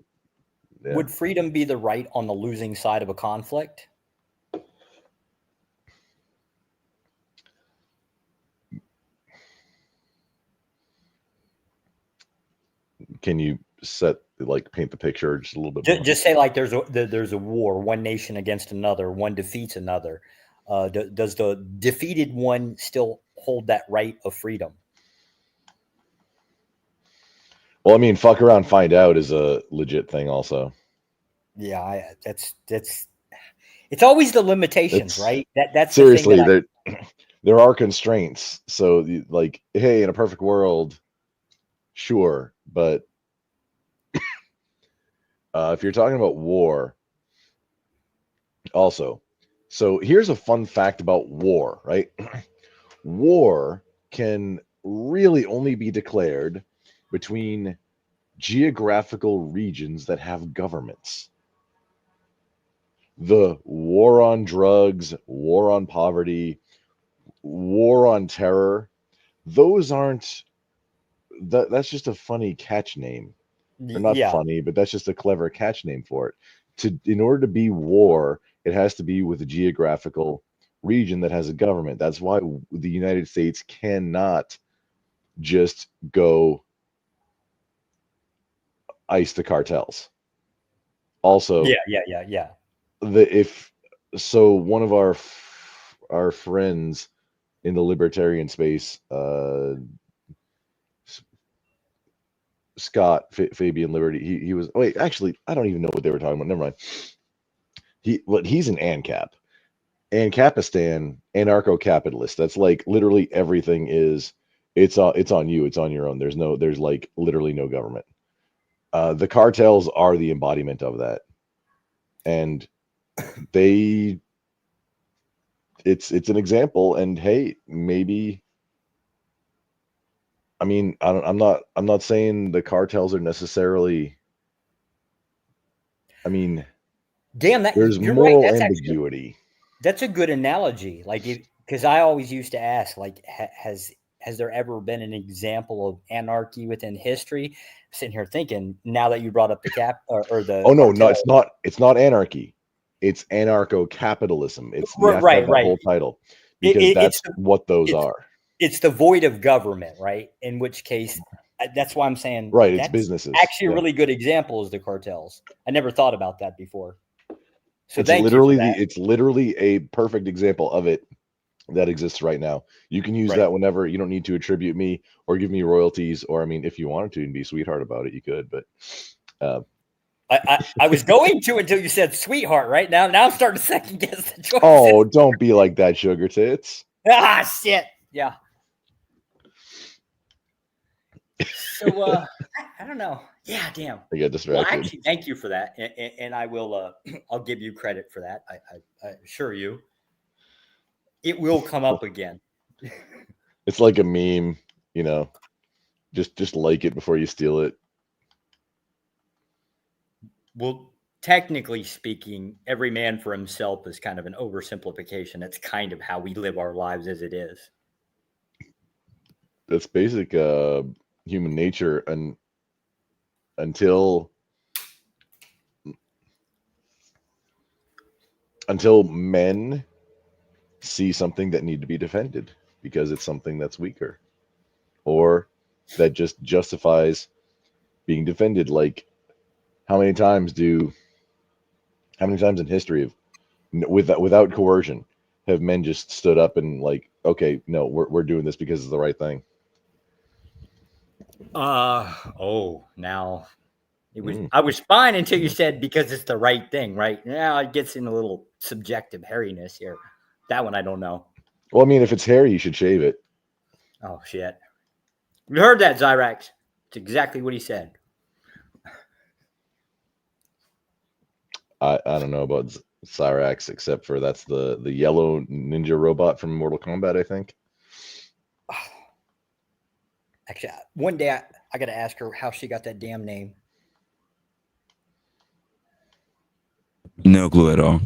Yeah. Would freedom be the right on the losing side of a conflict? Can you paint the picture just a little bit more? Just say like there's a war, one nation against another, one defeats another. Does the defeated one still hold that right of freedom? Well, I mean, fuck around, find out is a legit thing, also. Yeah, that's it's always the limitations, right? That's seriously the thing that there are constraints. So, like, hey, in a perfect world, sure, but if you're talking about war, also. So here's a fun fact about war, right? War can really only be declared between geographical regions that have governments. The war on drugs, war on poverty, war on terror, those aren't, that's just a funny catch name. They're not funny, but that's just a clever catch name for it. In order to be war, it has to be with a geographical region that has a government. That's why the United States cannot just go ice the cartels. Also, yeah. One of our friends in the libertarian space, Scott Fabian Liberty, he was actually, I don't even know what they were talking about. Never mind. He's an ANCAP. ANCAPistan, anarcho-capitalist. That's like literally everything is it's on you, it's on your own. There's like literally no government. The cartels are the embodiment of that. And it's an example, and hey, maybe, I mean, I'm not saying the cartels are necessarily, I mean, damn, there's you're moral right. ambiguity. That's a good analogy. Like, because I always used to ask, like, has there ever been an example of anarchy within history? I'm sitting here thinking, now that you brought up the the oh no, it's not anarchy. It's anarcho-capitalism. It's you have to have that whole title, because that's what those are. It's the void of government, right? In which case, that's why I'm saying, right, it's businesses. Actually, a really good example is the cartels. I never thought about that before. So it's literally a perfect example of it that exists right now. You can use that whenever. You don't need to attribute me or give me royalties, or I mean, if you wanted to and be a sweetheart about it, you could, but I was going to until you said sweetheart. Right now I'm starting to second guess the choice. Oh, don't be like that, sugar tits. Ah, shit. Yeah. So I don't know. Yeah, damn. I get distracted. Well, actually, thank you for that, and I will. I'll give you credit for that. I assure you, it will come up again. It's like a meme, Just like it before you steal it. Well, technically speaking, every man for himself is kind of an oversimplification. That's kind of how we live our lives as it is. That's basic human nature, and until men see something that need to be defended because it's something that's weaker, or that just justifies being defended. Like, how many times in history without coercion have men just stood up and like, okay, no, we're doing this because it's the right thing? Now it was I was fine until you said because it's the right thing, right? Now it gets in a little subjective hairiness here. That one I don't know. Well, I mean, if it's hairy, you should shave it. Oh shit. You heard that, Zyrax. It's exactly what he said. I don't know about Cyrax, except for that's the yellow ninja robot from Mortal Kombat, I think. Actually, one day I got to ask her how she got that damn name. No clue at all.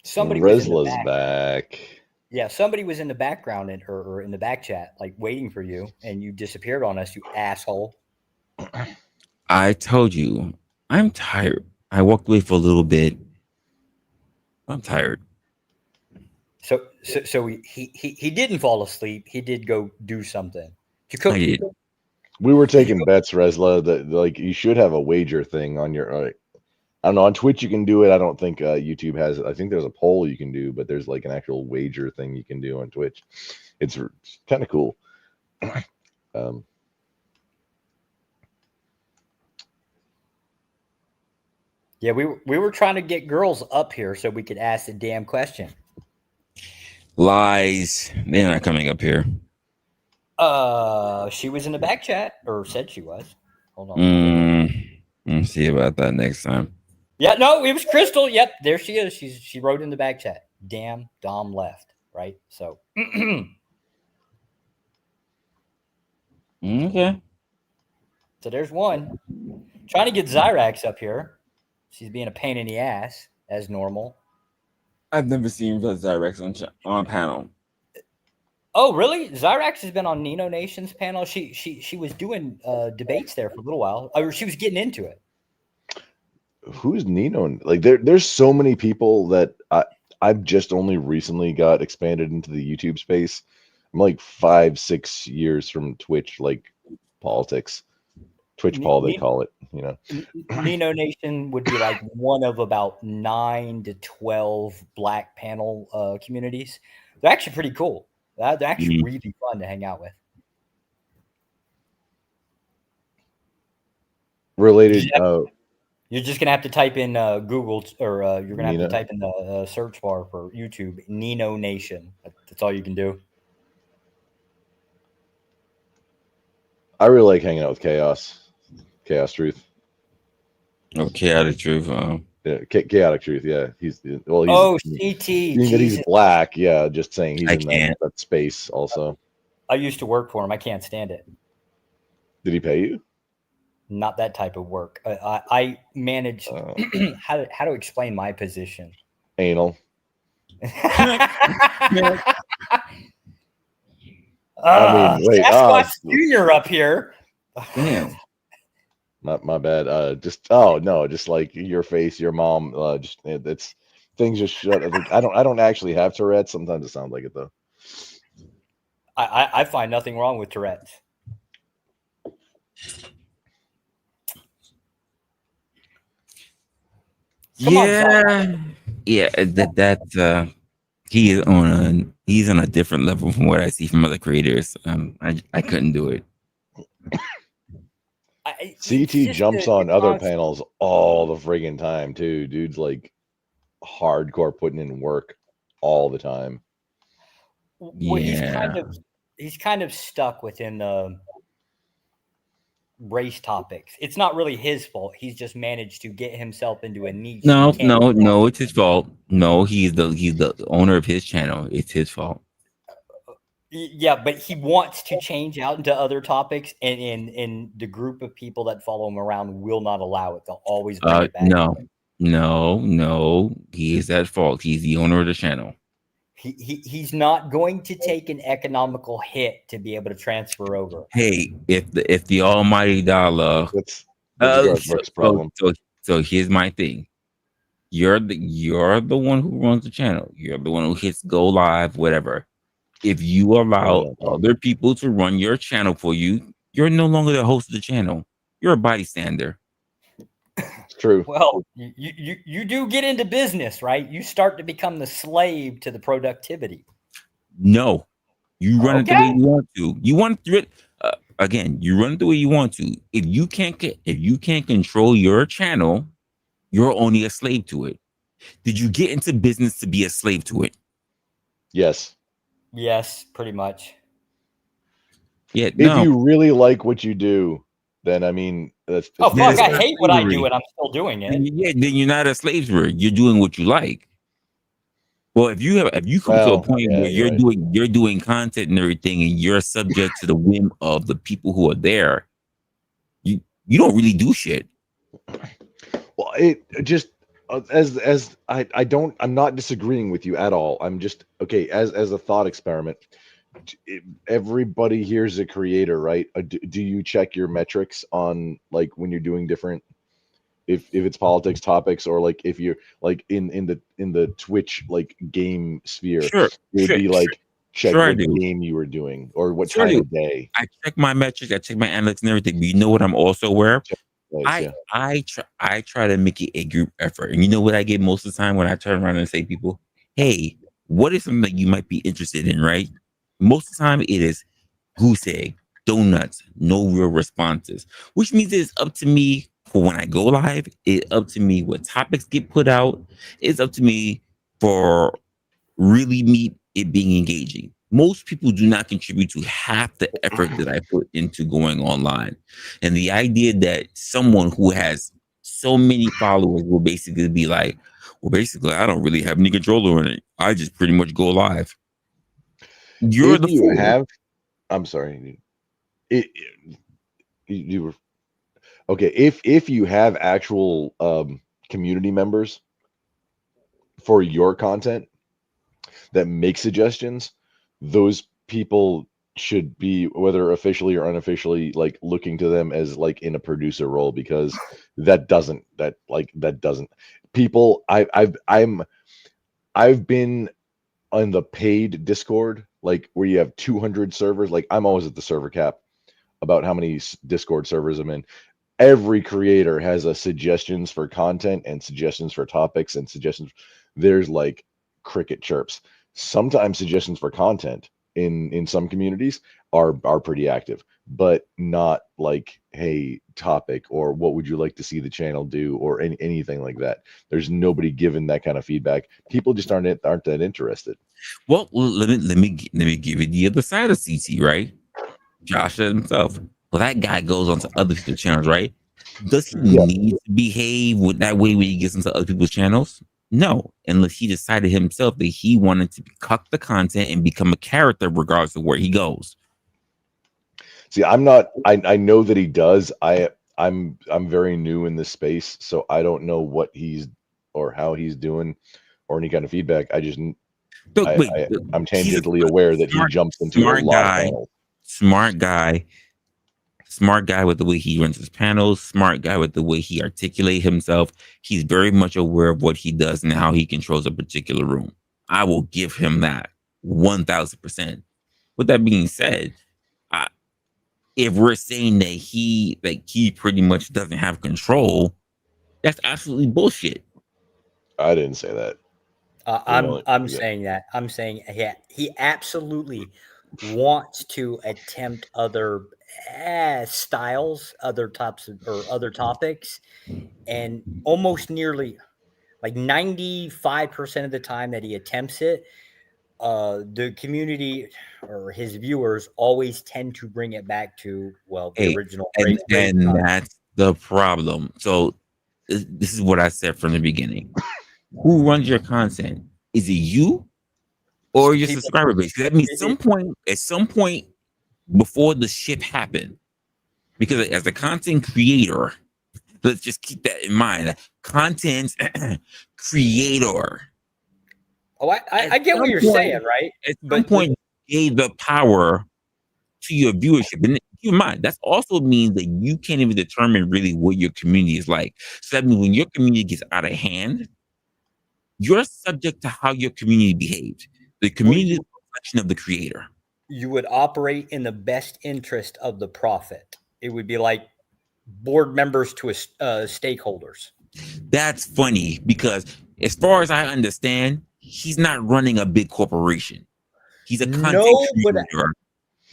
Somebody was in the Resla's back. Yeah, somebody was in the background or in the back chat, like waiting for you, and you disappeared on us, you asshole. I told you, I'm tired. I walked away for a little bit. I'm tired. So he didn't fall asleep. He did go do something. I did. We were taking bets, Resla, that like you should have a wager thing on your. I don't know. On Twitch you can do it. I don't think YouTube has it. I think there's a poll you can do, but there's like an actual wager thing you can do on Twitch. It's kind of cool. Yeah, we were trying to get girls up here so we could ask the damn question. Lies. They're not coming up here. She was in the back chat, or said she was. Hold on. Let's see about that next time. Yeah, no, it was Crystal. Yep, there she is. She wrote in the back chat. Damn, Dom left. Right. So. Okay. So there's one. Trying to get Zyrax up here. She's being a pain in the ass as normal. I've never seen Zyrax on panel. Oh, really? Zyrax has been on Nino Nation's panel. She was doing debates there for a little while. Or she was getting into it. Who's Nino? Like there's so many people that I've just only recently got expanded into the YouTube space. I'm like 5-6 years from Twitch, like politics. Twitch Paul, they call it, you know. Nino Nation would be like one of about 9 to 12 black panel communities. They're actually pretty cool. They're actually really fun to hang out with. Related. You're just gonna have to type in Google, or you're gonna have to type in the search bar for YouTube Nino Nation. That's all you can do. I really like hanging out with Chaos Truth. Oh, Chaotic Truth. Yeah, Chaotic Truth. Yeah, he's CT. Being that he's black. Yeah, just saying he's in that space also. I used to work for him. I can't stand it. Did he pay you? Not that type of work. I manage how to explain my position. Anal. I mean, wait. Sasquatch Junior up here. Damn. My bad. Just like your face, your mom. Just it's things just shut. I don't actually have Tourette's. Sometimes it sounds like it though. I find nothing wrong with Tourette's. He's on a different level from what I see from other creators. I couldn't do it. CT jumps on other panels all the friggin' time too. Dude's like hardcore putting in work all the time. Well, he's kind of stuck within the race topics. It's not really his fault. He's just managed to get himself into a niche. No, it's his fault. No, he's the owner of his channel. It's his fault. Yeah, but he wants to change out into other topics, and the group of people that follow him around will not allow it. They'll always bring it back. No. He is at fault. He's the owner of the channel. He's not going to take an economical hit to be able to transfer over. Hey, if the almighty dollar, problem. So here's my thing. You're the one who runs the channel. You're the one who hits go live, whatever. If you allow other people to run your channel for you, you're no longer the host of the channel. You're a bystander. It's true. Well, you do get into business, right? You start to become the slave to the productivity. No, you run it the way you want to. You want to again. You run it the way you want to. If you can't control your channel, you're only a slave to it. Did you get into business to be a slave to it? Yes. Yes, pretty much. Yeah, If you really like what you do, then I mean, that's Oh fuck! I not hate what I do, slavery. and I'm still doing it. Then you're not a slavery. You're doing what you like. Well, if you come to a point where you're you're doing content and everything, and you're subject to the whim of the people who are there, you don't really do shit. Well, it just as I'm not disagreeing with you at all. I'm just okay as a thought experiment. Everybody here is a creator, right? Do you check your metrics on like when you're doing different, if it's politics topics, or like if you're like in the Twitch like game sphere, Sure, it would be like check sure I what do. game you were doing or what Sure I time do. of day. I check my metrics, I check my analytics and everything. But you know what I'm also aware? Yeah. I try to make it a group effort. And you know what I get most of the time when I turn around and say to people, hey, what is something that you might be interested in, right? Most of the time it is goose egg, donuts, no real responses, which means it's up to me for when I go live. It's up to me what topics get put out. It's up to me for really me it being engaging. Most people do not contribute to half the effort that I put into going online. And the idea that someone who has so many followers will basically be like, well, basically, I don't really have any control over it. I just pretty much go live. You're If the you fool. have, I'm sorry, you were okay. If you have actual community members for your content that make suggestions, those people should be, whether officially or unofficially, like looking to them as like in a producer role, because that doesn't people. I've been on the paid Discord, like where you have 200 servers. Like I'm always at the server cap about how many Discord servers I'm in. Every creator has a suggestions for content and suggestions for topics and suggestions. There's like cricket chirps. Sometimes suggestions for content in some communities are pretty active, but not like, hey, topic, or what would you like to see the channel do, or anything like that. There's nobody giving that kind of feedback. People just aren't that interested. Well, let me give you the other side of CT, right? Josh said himself. Well, that guy goes onto other people's channels, right? Does he need to behave with that way when he gets into other people's channels? No, unless he decided himself that he wanted to cuck the content and become a character regardless of where he goes. See, I'm not. I know that he does. I'm very new in this space, so I don't know what he's or how he's doing or any kind of feedback. I'm tangentially aware that he jumps into a lot of panels. Smart guy with the way he runs his panels, smart guy with the way he articulates himself. He's very much aware of what he does and how he controls a particular room. I will give him that 1000%. With that being said, if we're saying that he pretty much doesn't have control, that's absolutely bullshit. I didn't say that. I'm saying that. I'm saying he absolutely wants to attempt other styles, other topics, and almost nearly like 95% of the time that he attempts it, the community or his viewers always tend to bring it back to the original. And that's the problem. So this is what I said from the beginning. Who runs your content? Is it you or your subscriber base? That means at some point before the shit happened, because as a content creator, let's just keep that in mind. Content creator. Oh, I get what you're saying, right? At some point, you gave the power to your viewership. And keep in mind, that also means that you can't even determine really what your community is like. So that means when your community gets out of hand, you're subject to how your community behaves. The community is a reflection of the creator. You would operate in the best interest of the profit. It would be like board members to stakeholders. That's funny because as far as I understand, he's not running a big corporation. He's a content creator.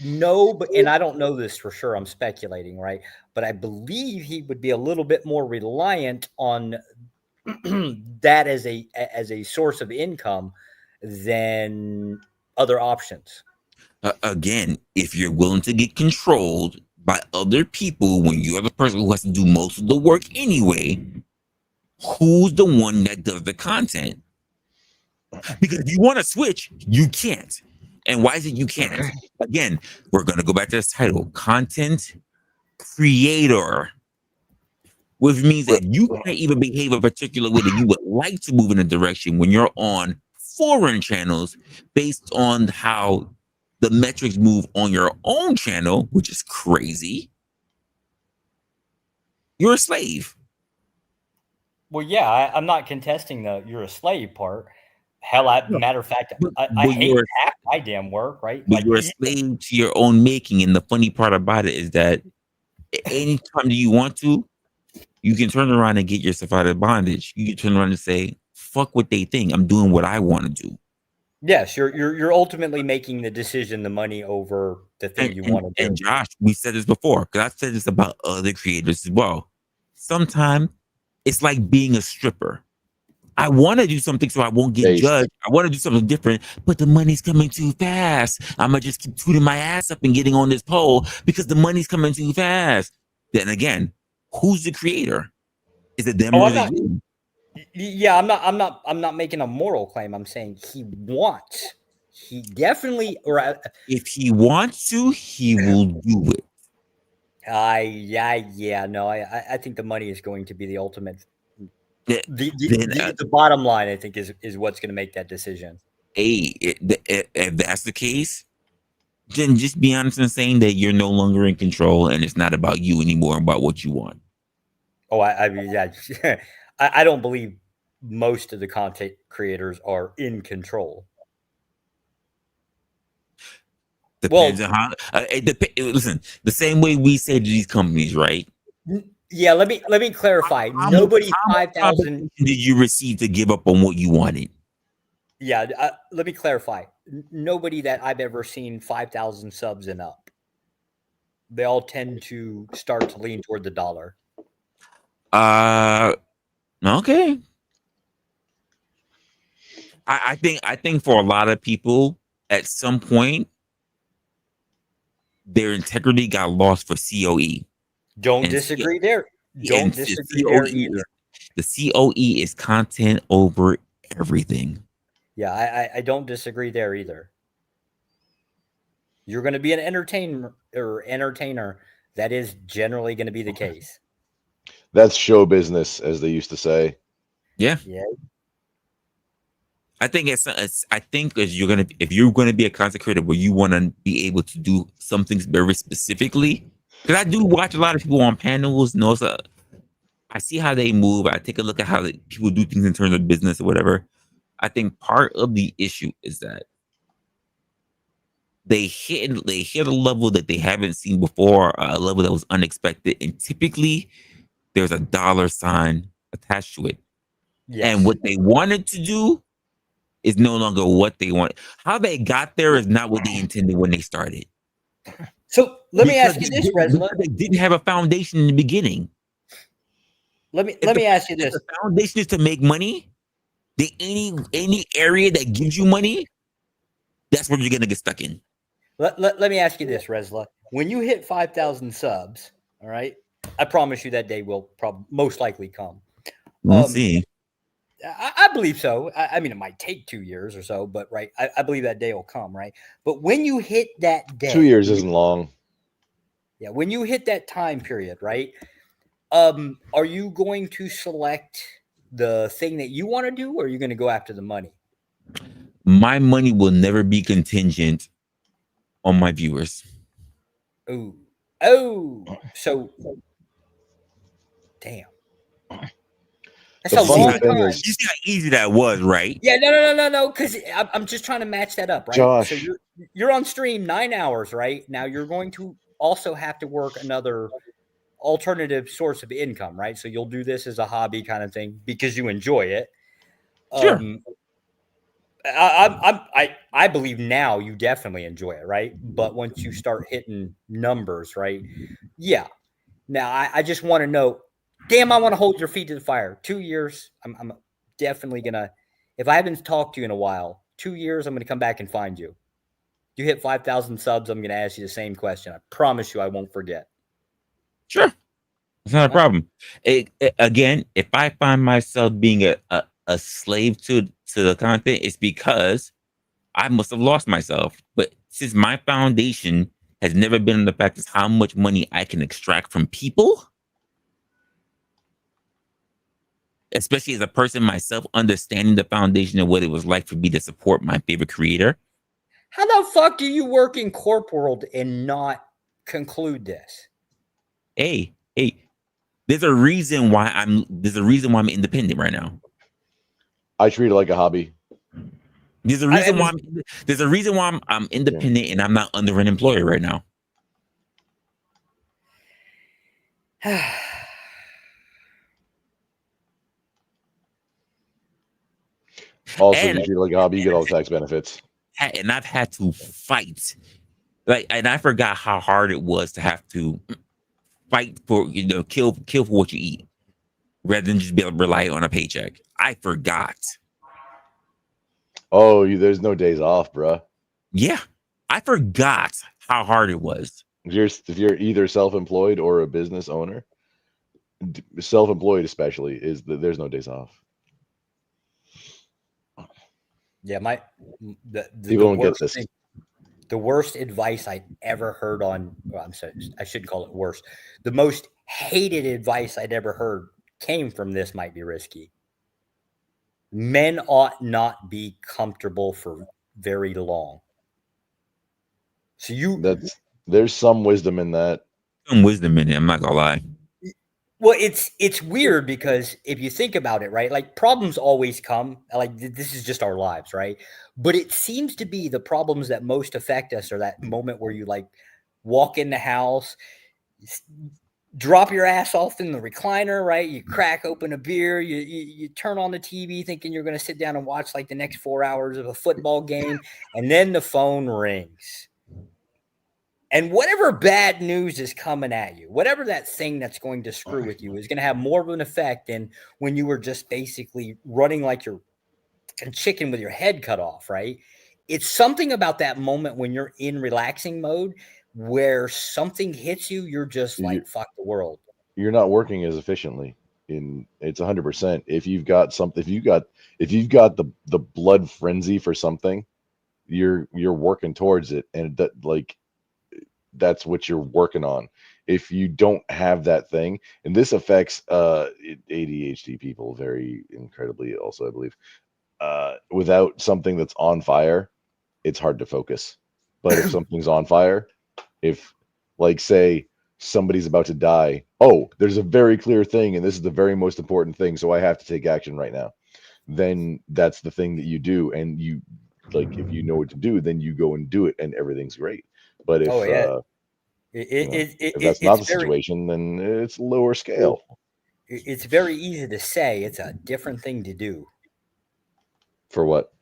And I don't know this for sure. I'm speculating, right? But I believe he would be a little bit more reliant on that as a source of income than other options. Again, if you're willing to get controlled by other people when you're the person who has to do most of the work anyway, who's the one that does the content? Because if you want to switch, you can't. And why is it you can't? Again, we're going to go back to this title, content creator, which means that you can't even behave a particular way that you would like to move in a direction when you're on foreign channels based on how the metrics move on your own channel, which is crazy. You're a slave. Well, yeah, I'm not contesting the you're a slave part. Hell, matter of fact, I hate half my damn work, right? But you're a slave to your own making. And the funny part about it is that anytime you want to, you can turn around and get yourself out of bondage. You can turn around and say, fuck what they think. I'm doing what I want to do. Yes, you're ultimately making the decision, the money over the thing you want to do. And Josh, we said this before, because I said this about other creators as well. Sometimes it's like being a stripper. I want to do something so I won't get judged. I want to do something different, but the money's coming too fast. I'm going to just keep tooting my ass up and getting on this pole because the money's coming too fast. Then again, who's the creator? Is it them or is it you? Yeah, I'm not making a moral claim. I'm saying he wants. He definitely, or if he wants to, he will do it. No, I think the money is going to be the ultimate. The bottom line, I think, is what's going to make that decision. If that's the case, then just be honest in saying that you're no longer in control and it's not about you anymore, about what you want. Oh, I mean, yeah, I don't believe most of the content creators are in control. Depends on how. Listen, the same way we say to these companies, right? Yeah, let me clarify. Nobody 5,000 did you receive to give up on what you wanted? Yeah, let me clarify. Nobody that I've ever seen 5,000 subs and up. They all tend to start to lean toward the dollar. Okay. I think for a lot of people, at some point, their integrity got lost for COE. Don't disagree there. Don't disagree there either. The COE is content over everything. Yeah, I don't disagree there either. You're going to be an entertainer. That is generally going to be the case. That's show business, as they used to say. Yeah. Yeah. I think if you're gonna be a content creator where you want to be able to do something very specifically, because I do watch a lot of people on panels, and also I see how they move. I take a look at how people do things in terms of business or whatever. I think part of the issue is that they hit a level that they haven't seen before, a level that was unexpected, and typically there's a dollar sign attached to it. Yes. And what they wanted to do is no longer what they want. How they got there is not what they intended when they started. So let me ask you this, Resla. They didn't have a foundation in the beginning. Let me ask you this. If the foundation is to make money, then any area that gives you money, that's where you're gonna get stuck in. Let me ask you this, Resla. When you hit 5,000 subs, all right, I promise you that day will most likely come. We'll see. I believe so. I mean, it might take 2 years or so, but right, I believe that day will come, right? But when you hit that day, 2 years isn't long. Yeah, when you hit that time period, right? Are you going to select the thing that you want to do, or are you going to go after the money? My money will never be contingent on my viewers. So damn. That's a long time. You see how easy that was, right? Yeah, no. Because I'm just trying to match that up, right? Josh. So you're on stream 9 hours, right? Now you're going to also have to work another alternative source of income, right? So you'll do this as a hobby kind of thing because you enjoy it. Sure. I believe now you definitely enjoy it, right? But once you start hitting numbers, right? Yeah. Now I just want to know. Damn, I want to hold your feet to the fire. 2 years, I'm definitely gonna. If I haven't talked to you in a while, 2 years, I'm gonna come back and find you. You hit 5,000 subs, I'm going to ask you the same question. I promise you I won't forget. Sure. It's not a problem. Again, if I find myself being a slave to the content, it's because I must have lost myself. But since my foundation has never been on the fact of how much money I can extract from people, especially as a person myself, understanding the foundation of what it was like for me to support my favorite creator. How the fuck do you work in corp world and not conclude this? Hey, there's a reason why I'm independent right now. I treat it like a hobby. There's a reason why I'm independent and I'm not under an employer right now. Also, if you treat it like a hobby, you get all the tax benefits. And I've had to fight, and I forgot how hard it was to have to fight for, kill for what you eat, rather than just be able to rely on a paycheck. I forgot. Oh, there's no days off, bruh. Yeah, I forgot how hard it was. If you're either self-employed or a business owner, self-employed especially, there's no days off. Yeah, people don't get this. The worst advice I ever heard I'm sorry, I shouldn't call it worse. The most hated advice I'd ever heard came from This Might Be Risky. Men ought not be comfortable for very long. So there's some wisdom in that. Some wisdom in it, I'm not gonna lie. Well, it's weird because if you think about it, right? Like problems always come. Like this is just our lives, right? But it seems to be the problems that most affect us are that moment where you like walk in the house, drop your ass off in the recliner, right? You crack open a beer, you turn on the TV thinking you're going to sit down and watch like the next 4 hours of a football game, and then the phone rings. And whatever bad news is coming at you, whatever that thing that's going to screw with you is going to have more of an effect than when you were just basically running like you're a chicken with your head cut off, right? It's something about that moment when you're in relaxing mode where something hits you, you're just like, fuck the world. You're not working as efficiently. It's 100%. If you've got the blood frenzy for something, you're working towards it, and that's what you're working on. If you don't have that thing, and this affects ADHD people very incredibly also, I believe, without something that's on fire, it's hard to focus. But if something's on fire, if like say somebody's about to die, there's a very clear thing and this is the very most important thing, so I have to take action right now, then that's the thing that you do. And you if you know what to do, then you go and do it and everything's great. But if if that's not the situation, then it's lower scale. It's very easy to say. It's a different thing to do. For what?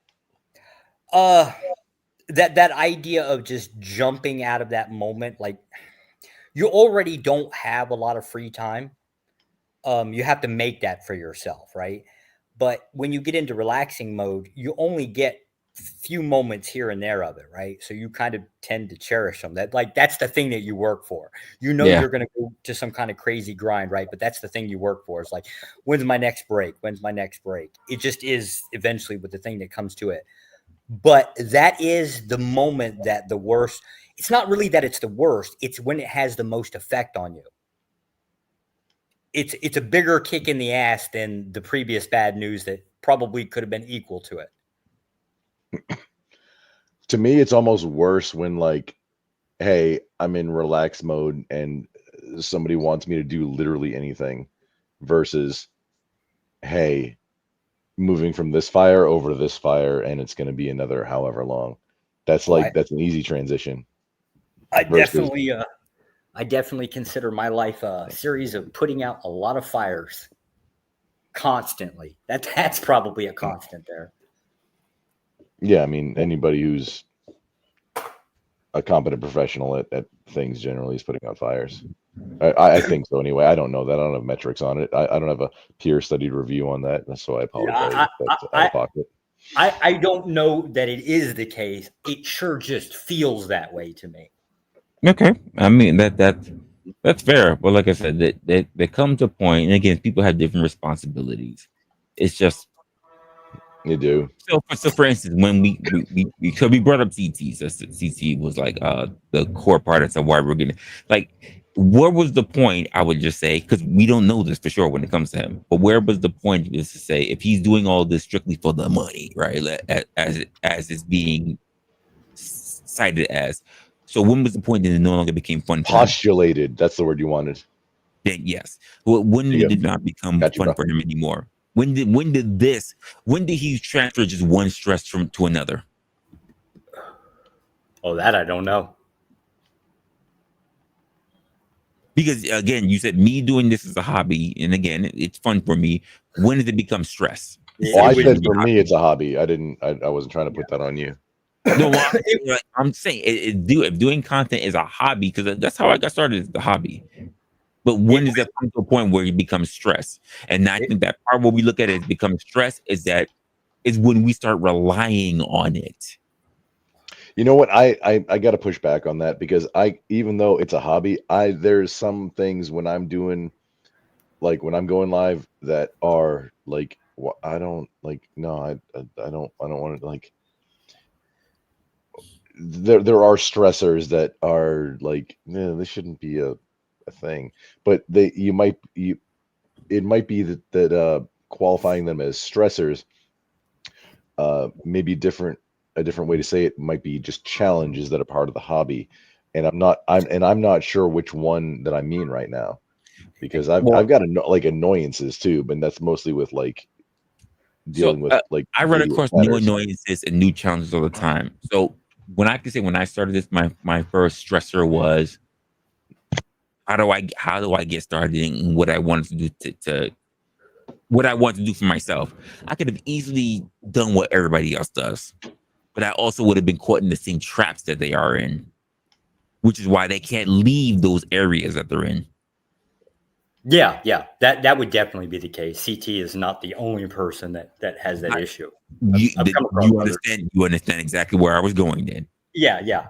That idea of just jumping out of that moment, like you already don't have a lot of free time. You have to make that for yourself, right? But when you get into relaxing mode, you only get few moments here and there of it, right? So you kind of tend to cherish them. That's the thing that you work for. You're going to go to some kind of crazy grind, right? But that's the thing you work for. It's like, when's my next break? When's my next break? It just is eventually with the thing that comes to it. But that is the moment that the worst. It's not really that it's the worst. It's when it has the most effect on you. It's a bigger kick in the ass than the previous bad news that probably could have been equal to it. To me, it's almost worse when hey, I'm in relaxed mode and somebody wants me to do literally anything versus, hey, moving from this fire over to this fire and it's going to be another however long. That's that's an easy transition. I definitely consider my life a series of putting out a lot of fires constantly. That's probably a constant there. Yeah, I mean, anybody who's a competent professional at things generally is putting out fires. I think so anyway. I don't know that. I don't have metrics on it. I don't have a peer studied review on that, so I apologize. That's out of pocket. I don't know that it is the case. It sure just feels that way to me. Okay, I mean that's fair. But like I said, that there comes a point, and again, people have different responsibilities. It's just you do. So for instance, when we brought up CT, so CT was like the core part of why we're getting like. What was the point? I would just say, because we don't know this for sure when it comes to him. But where was the point is to say if he's doing all this strictly for the money, right? As it's being cited as. So when was the point that it no longer became fun? Postulated. That's the word you wanted. Then yes. When did it not become fun for him anymore? When did he transfer just one stress to another? Oh, that I don't know. Because again, you said me doing this is a hobby, and again, it's fun for me. When did it become stress? Well, I said for me, it's a hobby. I wasn't trying to put that on you. No, I'm saying if doing content is a hobby, because that's how I got started, is the hobby. But when does that come to a point where it becomes stress? And I think that part where we look at it as becoming stress is when we start relying on it. You know what? I got to push back on that because even though it's a hobby, there's some things when I'm doing, like when I'm going live that are like, I don't like, no, I don't want to like, there are stressors that are like, this shouldn't be a thing, but it might be that qualifying them as stressors, maybe a different way to say it might be just challenges that are part of the hobby. And I'm not sure which one that I mean right now, because I've got like annoyances too, but that's mostly with like dealing with like I run across new annoyances and new challenges all the time. So when I started this, my first stressor was how do I get started in what I wanted to do to what I want to do for myself. I could have easily done what everybody else does, but I also would have been caught in the same traps that they are in, which is why they can't leave those areas that they're in. Yeah, that would definitely be the case. CT is not the only person that has that issue. You understand exactly where I was going then. Yeah.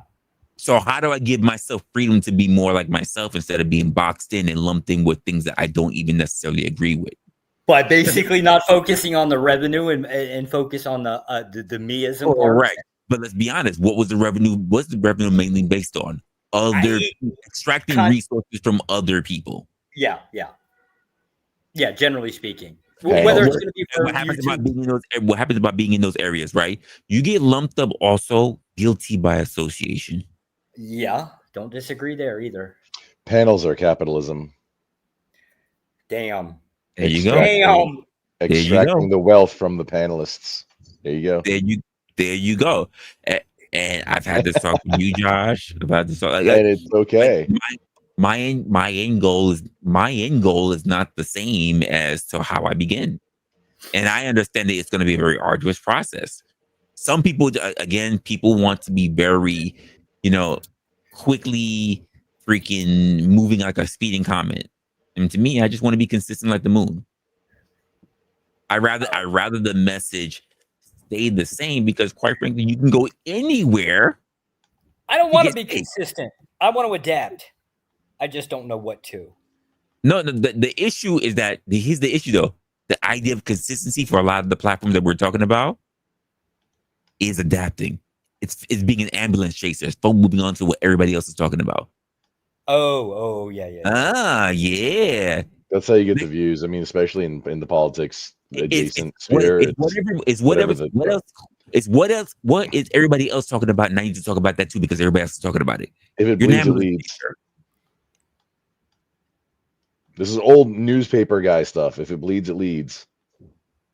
So how do I give myself freedom to be more like myself instead of being boxed in and lumped in with things that I don't even necessarily agree with? By basically not focusing on the revenue and focus on the meism part. Right. But let's be honest. What's the revenue mainly based on? Extracting resources from other people. Yeah. Generally speaking, whether it's going to be for what happens about being in those areas, right? You get lumped up also guilty by association. Yeah, don't disagree there either. Panels are capitalism. Damn. There you go. Extracting the wealth from the panelists. There you go. There you go. And I've had this talk with you, Josh. About this talk, and it's okay. My end goal is not the same as to how I begin, and I understand that it's going to be a very arduous process. Some people, again, want to be very, quickly freaking moving like a speeding comet. And to me, I just want to be consistent like the moon. I rather the message stay the same because, quite frankly, you can go anywhere. I don't want to be consistent. I want to adapt. I just don't know what to. No, the issue is that here's the issue though. The idea of consistency for a lot of the platforms that we're talking about is adapting. It's being an ambulance chaser. It's moving on to what everybody else is talking about. Oh, yeah. Yeah. That's how you get the views. I mean, especially in the politics adjacent sphere. What is everybody else talking about? Now you need to talk about that too because everybody else is talking about it. If it bleeds, it leads. This is old newspaper guy stuff. If it bleeds, it leads.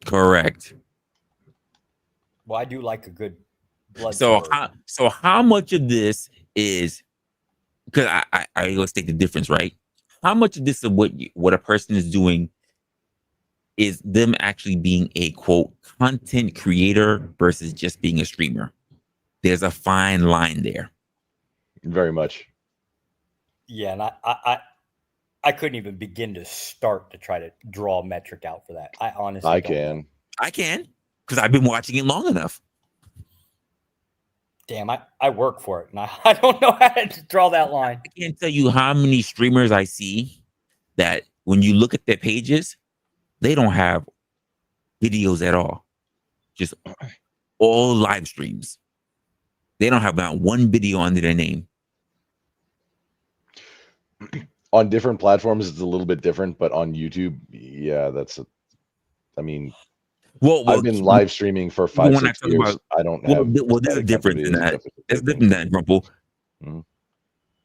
Correct. Well, I do like a good blood. So how much of this is because I always take the difference, right? How much of this of what a person is doing is them actually being a quote content creator versus just being a streamer? There's a fine line there. Very much. Yeah, and I couldn't even begin to start to try to draw a metric out for that. I honestly can. I can. because I've been watching it long enough. Damn, I work for it, and I don't know how to draw that line. I can't tell you how many streamers I see that when you look at their pages, they don't have videos at all. Just all live streams. They don't have not one video under their name. On different platforms, it's a little bit different, but on YouTube, yeah, well, I've been live streaming for 5-6 years. I don't have. Well, there's a difference in that. There's different than Rumple. Mm-hmm.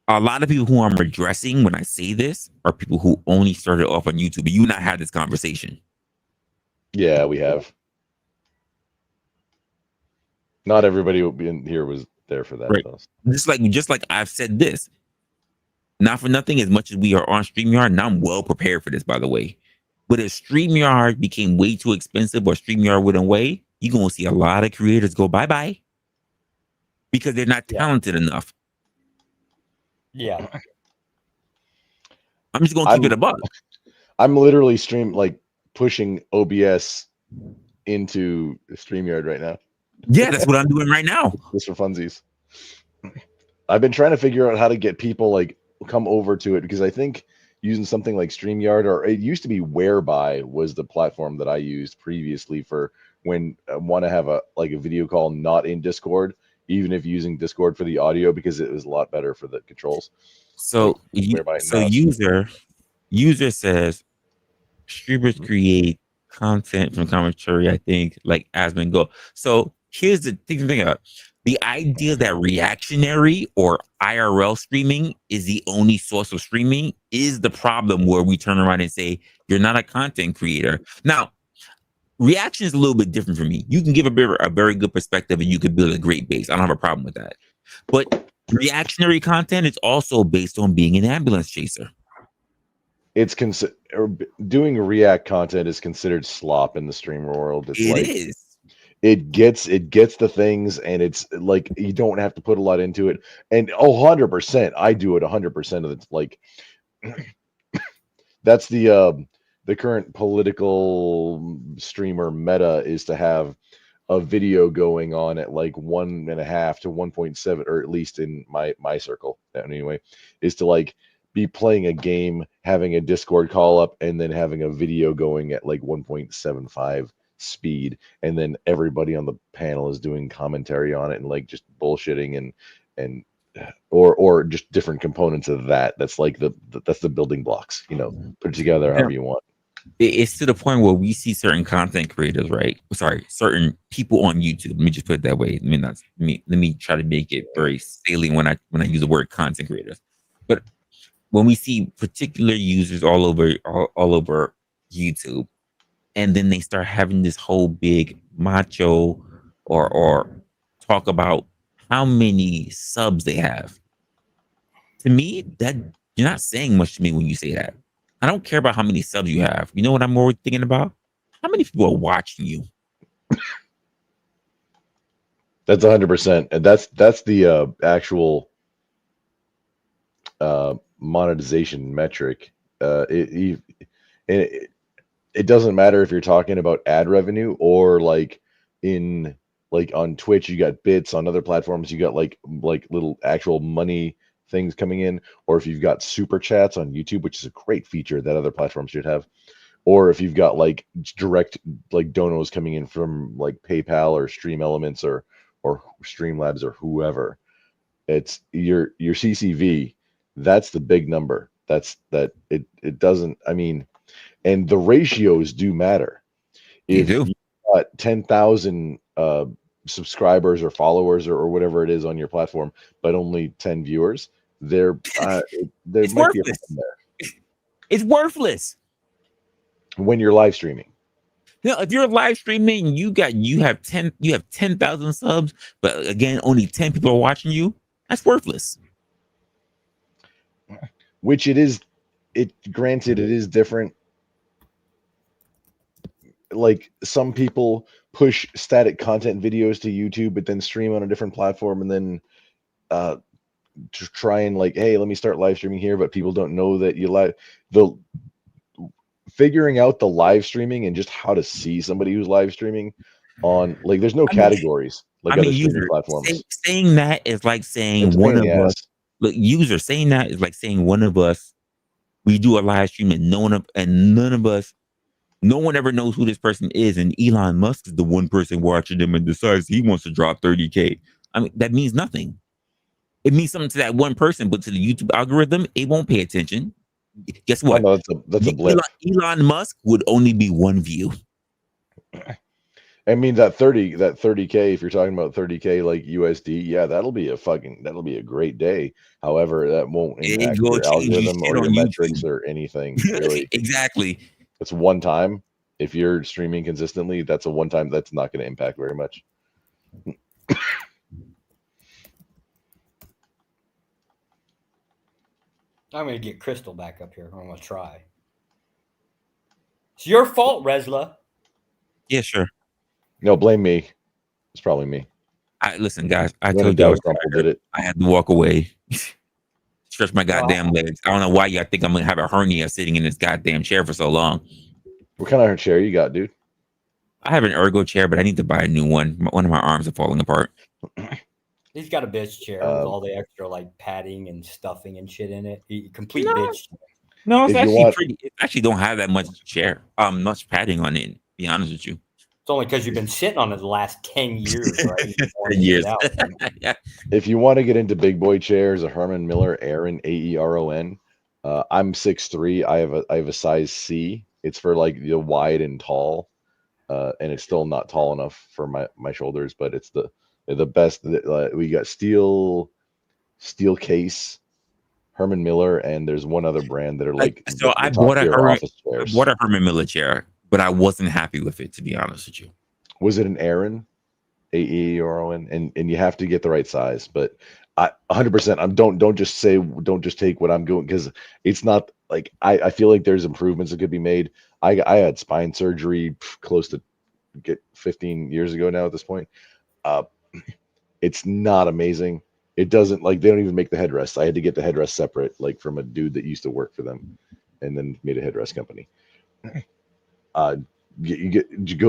A lot of people who I'm addressing when I say this are people who only started off on YouTube. You and I had this conversation. Yeah, we have. Not everybody in here was there for that. Right. Just like I've said this. Not for nothing, as much as we are on StreamYard, and I'm well prepared for this, by the way. But if StreamYard became way too expensive or StreamYard went away, you're going to see a lot of creators go bye-bye because they're not talented enough. Yeah. I'm just going to keep it a buck. I'm literally pushing OBS into StreamYard right now. Yeah, that's what I'm doing right now. Just for funsies. I've been trying to figure out how to get people come over to it, because I think using something like StreamYard, or it used to be Whereby was the platform that I used previously for when I want to have a video call not in Discord, even if using Discord for the audio, because it was a lot better for the controls. So user says streamers create content from commentary, I think, like Asmon Go. So here's the thing about the idea that reactionary or IRL streaming is the only source of streaming is the problem, where we turn around and say, you're not a content creator. Now, reaction is a little bit different for me. You can give a very good perspective and you can build a great base. I don't have a problem with that. But reactionary content is also based on being an ambulance chaser. It's doing React content is considered slop in the streamer world. It is. It gets the things, and it's like you don't have to put a lot into it. And 100%, I do it 100% of the that's the current political streamer meta, is to have a video going on at 1.5 to 1.7, or at least in my circle anyway, is to be playing a game, having a Discord call up, and then having a video going at 1.75 speed, and then everybody on the panel is doing commentary on it and just bullshitting and or just different components of that. That's that's the building blocks, put it together however you want. It's to the point where we see certain content creators, right? Sorry, certain people on YouTube. Let me just put it that way. Let me try to make it very salient when I use the word content creators. But when we see particular users all over YouTube, and then they start having this whole big macho or talk about how many subs they have. To me, that you're not saying much to me when you say that. I don't care about how many subs you have. You know what I'm more thinking about? How many people are watching you? That's 100%, and that's the actual monetization metric. It doesn't matter if you're talking about ad revenue or on Twitch, you got bits. On other platforms, you got like little actual money things coming in, or if you've got super chats on YouTube, which is a great feature that other platforms should have, or if you've got direct donos coming in from PayPal or Stream Elements or Streamlabs or whoever. It's your CCV. That's the big number. It doesn't, and the ratios do matter. If you've got 10,000 subscribers or followers or whatever it is on your platform, but only 10 viewers, there might be a problem there. It's worthless when you're live streaming. Now, if you're live streaming, you have 10,000 subs, but again, only 10 people are watching you. That's worthless. Which it is. Granted, it is different. Some people push static content videos to YouTube, but then stream on a different platform, and then to try and hey, let me start live streaming here, but people don't know that you figuring out the live streaming and just how to see somebody who's live streaming on like there's no categories like other streaming user, platforms. saying that is like saying It's a one pain in of the us. ass. Look, user saying that is like saying one of us. We do a live stream and none of us. No one ever knows who this person is, and Elon Musk is the one person watching them and decides he wants to drop 30K. I mean, that means nothing. It means something to that one person, but to the YouTube algorithm, it won't pay attention. Guess what? No, that's a blip. Elon Musk would only be one view. I mean that 30K, if you're talking about 30K like USD, yeah, that'll be a great day. However, that won't impact your algorithm or your metrics or anything really. Exactly. It's one time. If you're streaming consistently, that's a one time. That's not going to impact very much. I'm going to get Crystal back up here. I'm going to try. It's your fault, Resla. Yeah, sure. No, blame me. It's probably me. Listen, guys. I When told you I was Crumple tired. did it. I had to walk away. Stretch my goddamn legs. I don't know why y'all think I'm gonna have a hernia sitting in this goddamn chair for so long. What kind of chair you got, dude? I have an ergo chair, but I need to buy a new one. One of my arms are falling apart. He's got a bitch chair with all the extra like padding and stuffing and shit in it. Complete bitch chair. No, it's actually pretty. It actually don't have that much much padding on it. To be honest with you. It's only because you've been sitting on it the last 10 years, right? 10 years. If you want to get into big boy chairs, a Herman Miller Aeron, AERON. I'm 6'3". I have a size C. It's for like the wide and tall, and it's still not tall enough for my shoulders, but it's the best. We got steel case, Herman Miller, and there's one other brand that are like so I bought a Herman Miller chair, but I wasn't happy with it, to be honest with you. Was it an Aeron, AERON, and you have to get the right size, but I 100%. Don't just take what I'm doing, because it's not like I feel like there's improvements that could be made. I had spine surgery close to 15 years ago now at this point. It's not amazing. It doesn't, like, they don't even make the headrest. I had to get the headrest separate, like from a dude that used to work for them and then made a headrest company. You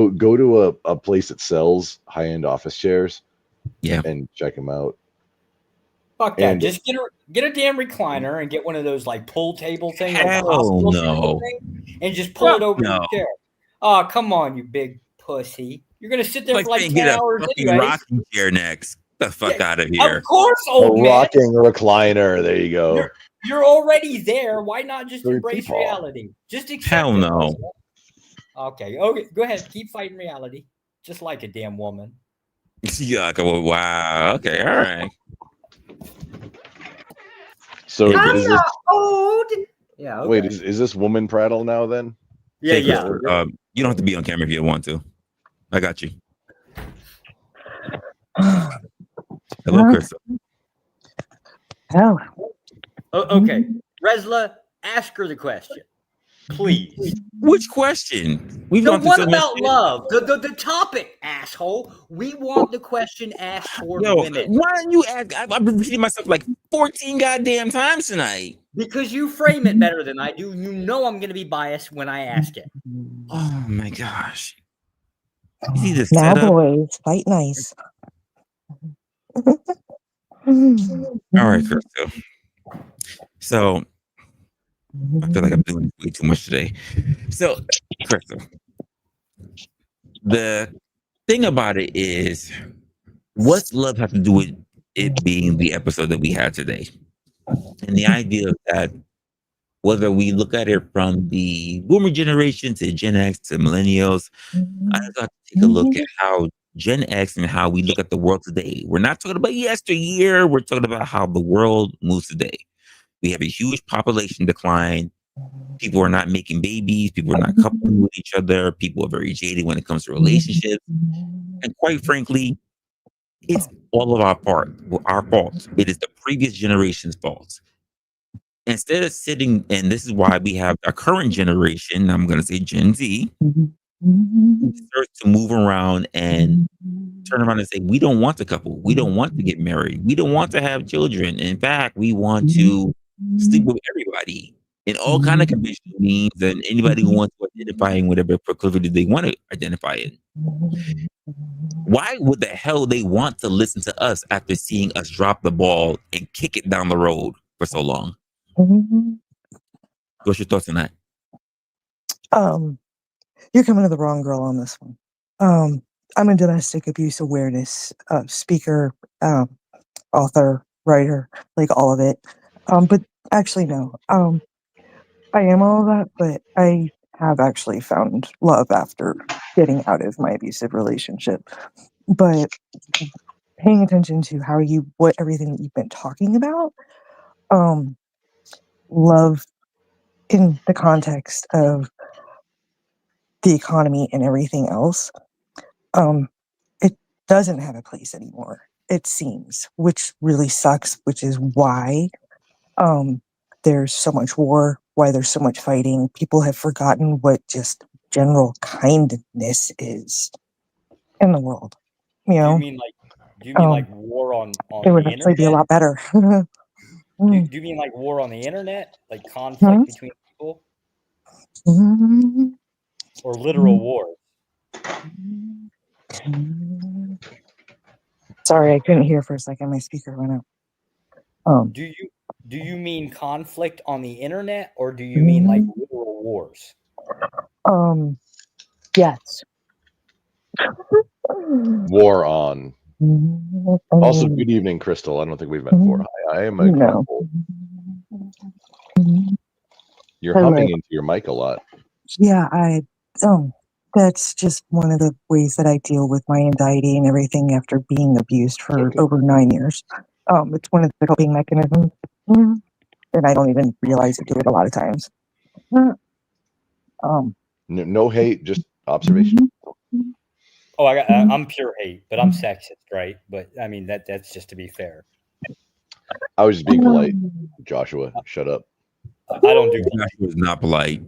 go to a place that sells high-end office chairs, and check them out. Fuck that. And just get a damn recliner and get one of those like pull table thing, like the hospital table thing, and just pull it over your chair. Oh, come on, you big pussy. You're gonna sit there for like 10 hours anyway. Rocking chair next. The fuck out of here. Of course, old man. Rocking recliner. There you go. You're already there. Why not just embrace reality? Just accept Hell no. Okay, go ahead. Keep fighting reality. Just like a damn woman. Yuck. Wow. Okay, all right. So I'm not old. Yeah. Okay. Wait, is this woman prattle now then? Yeah. You don't have to be on camera if you don't want to. I got you. Hello, Crystal. Oh. Okay. Resla, ask her the question, please. Which question? The one about love. The topic, asshole. We want the question asked for women. Why don't you ask? I've been repeating myself like 14 goddamn times tonight. Because you frame it better than I do. You know I'm going to be biased when I ask it. Oh my gosh. Is now, boys, fight nice. All right, Crystal. So I feel like I'm doing way too much today. So, Crystal, the thing about it is, what's love have to do with it being the episode that we had today? And the idea of that, whether we look at it from the boomer generation to Gen X to millennials, I just have to take a look at how Gen X and how we look at the world today. We're not talking about yesteryear. We're talking about how the world moves today. We have a huge population decline. People are not making babies. People are not coupling with each other. People are very jaded when it comes to relationships. And quite frankly, it's all of our fault. It is the previous generation's fault. Instead of sitting, and this is why we have our current generation, I'm going to say Gen Z, starts to move around and turn around and say, we don't want to couple. We don't want to get married. We don't want to have children. In fact, we want to sleep with everybody. in all kind of conventional means, and anybody who wants to identify in whatever proclivity they want to identify in. Why would the hell they want to listen to us after seeing us drop the ball and kick it down the road for so long? What's your thoughts on that? You're coming to the wrong girl on this one. I'm a domestic abuse awareness speaker, author, writer, like all of it. But actually, no. I am all of that, but I have actually found love after getting out of my abusive relationship. But paying attention to what everything that you've been talking about, love in the context of the economy and everything else, it doesn't have a place anymore, it seems, which really sucks, which is why there's so much war, why there's so much fighting. People have forgotten what just general kindness is in the world. You know? Do you mean like war on it would the actually be a internet? lot better. Do you mean like war on the internet, like conflict between people, or literal war? Sorry, I couldn't hear for a second. My speaker went out. Do you mean conflict on the internet, or do you mean like literal wars? Yes. War on. Also, good evening, Crystal. I don't think we've met before. Hi, I am a couple. You're Hello. humming into your mic a lot. Yeah, that's just one of the ways that I deal with my anxiety and everything after being abused for over 9 years. It's one of the coping mechanisms, and I don't even realize I do it a lot of times. No hate, just observation. Oh, I'm pure hate, but I'm sexist, right? But I mean that's just to be fair. I was just being polite. Joshua, shut up. I don't do. Joshua's not polite.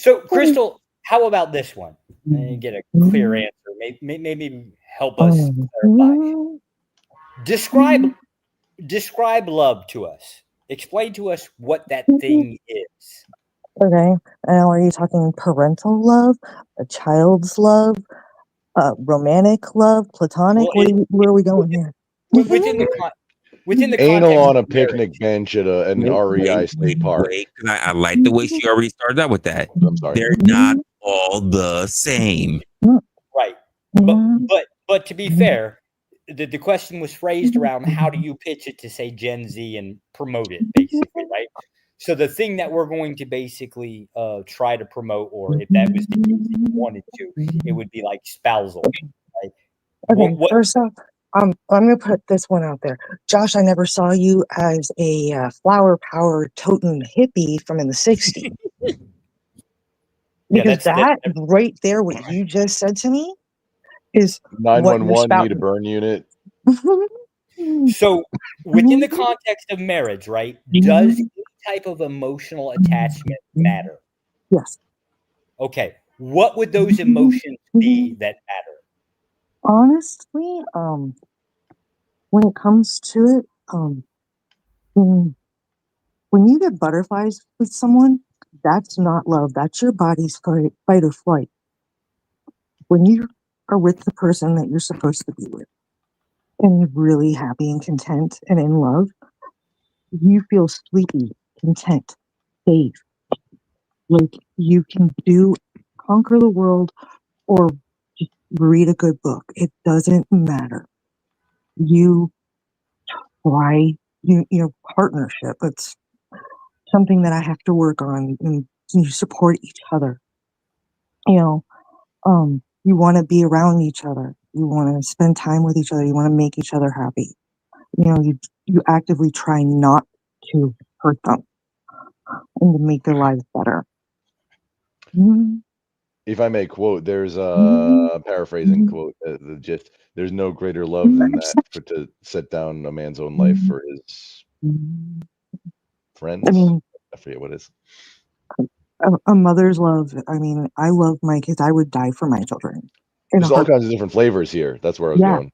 So, Crystal, how about this one? And get a clear answer. Maybe help us clarify. Describe love to us. Explain to us what that thing is. Okay. Now, are you talking parental love, a child's love, romantic love, platonic? Where are we going here? Within the Anal context on a of picnic bench at an REI state park. I like the way she already started out with that. I'm sorry. They're not all the same. Right. But to be fair, the question was phrased around how do you pitch it to say Gen Z and promote it, basically, right? So the thing that we're going to basically try to promote, or if that was the case that you wanted to, it would be like spousal. Right? Okay, first off, I'm going to put this one out there. Josh, I never saw you as a flower power toting hippie from in the 60s. Because right there, what you just said to me is 911 need a burn unit. So within the context of marriage, right, does any type of emotional attachment matter? Yes. Okay. What would those emotions be that matter? Honestly, when it comes to it, when you get butterflies with someone, that's not love. That's your body's fight or flight. When you are with the person that you're supposed to be with, and you're really happy and content and in love, you feel sleepy, content, safe. Like you can conquer the world or just read a good book. It doesn't matter. You try, partnership. It's something that I have to work on, and you support each other. You want to be around each other. You want to spend time with each other. You want to make each other happy. You actively try not to hurt them and to make their lives better. If I may quote, there's a paraphrasing quote. The gist: "There's no greater love than that, to set down a man's own life for his friends." I forget what it is. A mother's love. I mean, I love my kids. I would die for my children. There's all kinds of different flavors here. That's where I was going.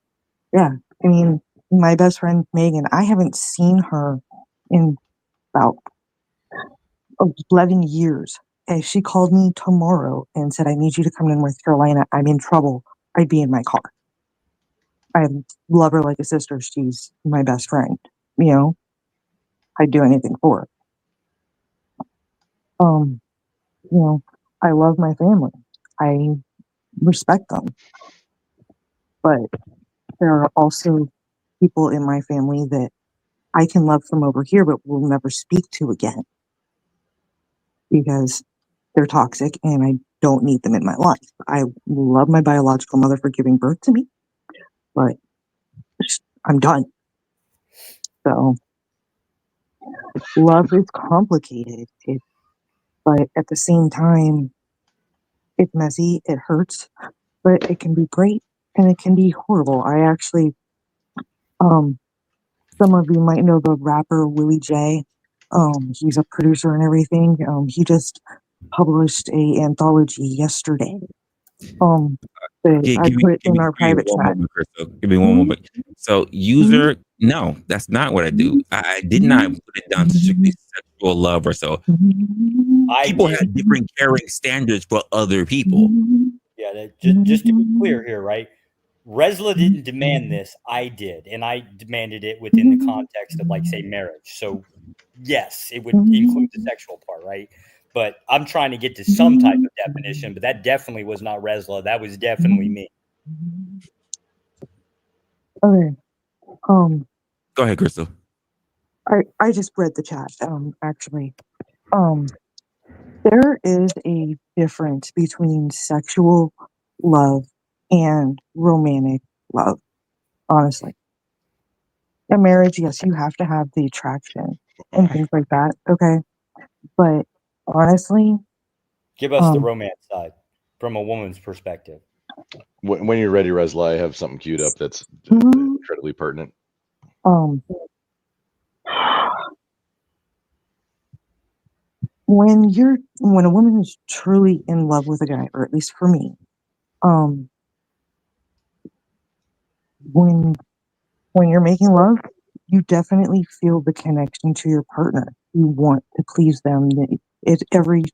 Yeah. I mean, my best friend Megan, I haven't seen her in about 11 years. And she called me tomorrow and said, I need you to come to North Carolina. I'm in trouble. I'd be in my car. I love her like a sister. She's my best friend. You know, I'd do anything for her. You know, I love my family. I respect them. But there are also people in my family that I can love from over here, but will never speak to again because they're toxic and I don't need them in my life. I love my biological mother for giving birth to me, but I'm done. So love is complicated, but at the same time, it's messy, it hurts, but it can be great and it can be horrible. I actually, some of you might know the rapper Willie J. He's a producer and everything. He just published a anthology yesterday. That I put in our private one chat. moment, Crystal. Give me one moment. So, user, no, that's not what I do. I did not put it down to strictly sexual love or so. People have different caring standards for other people. Yeah, just to be clear here, right? Resla didn't demand this. I did, and I demanded it within the context of, like, say, marriage. So, yes, it would include the sexual part, right? But I'm trying to get to some type of definition. But that definitely was not Resla. That was definitely me. Okay. Go ahead, Crystal. I just read the chat. Actually, there is a difference between sexual love and romantic love. Honestly, in marriage, yes, you have to have the attraction and things like that. Okay, but honestly, Give us the romance side from a woman's perspective. When you're ready, Resla, I have something queued up that's incredibly pertinent. When a woman is truly in love with a guy, or at least for me, when you're making love, you definitely feel the connection to your partner. You want to please them. Every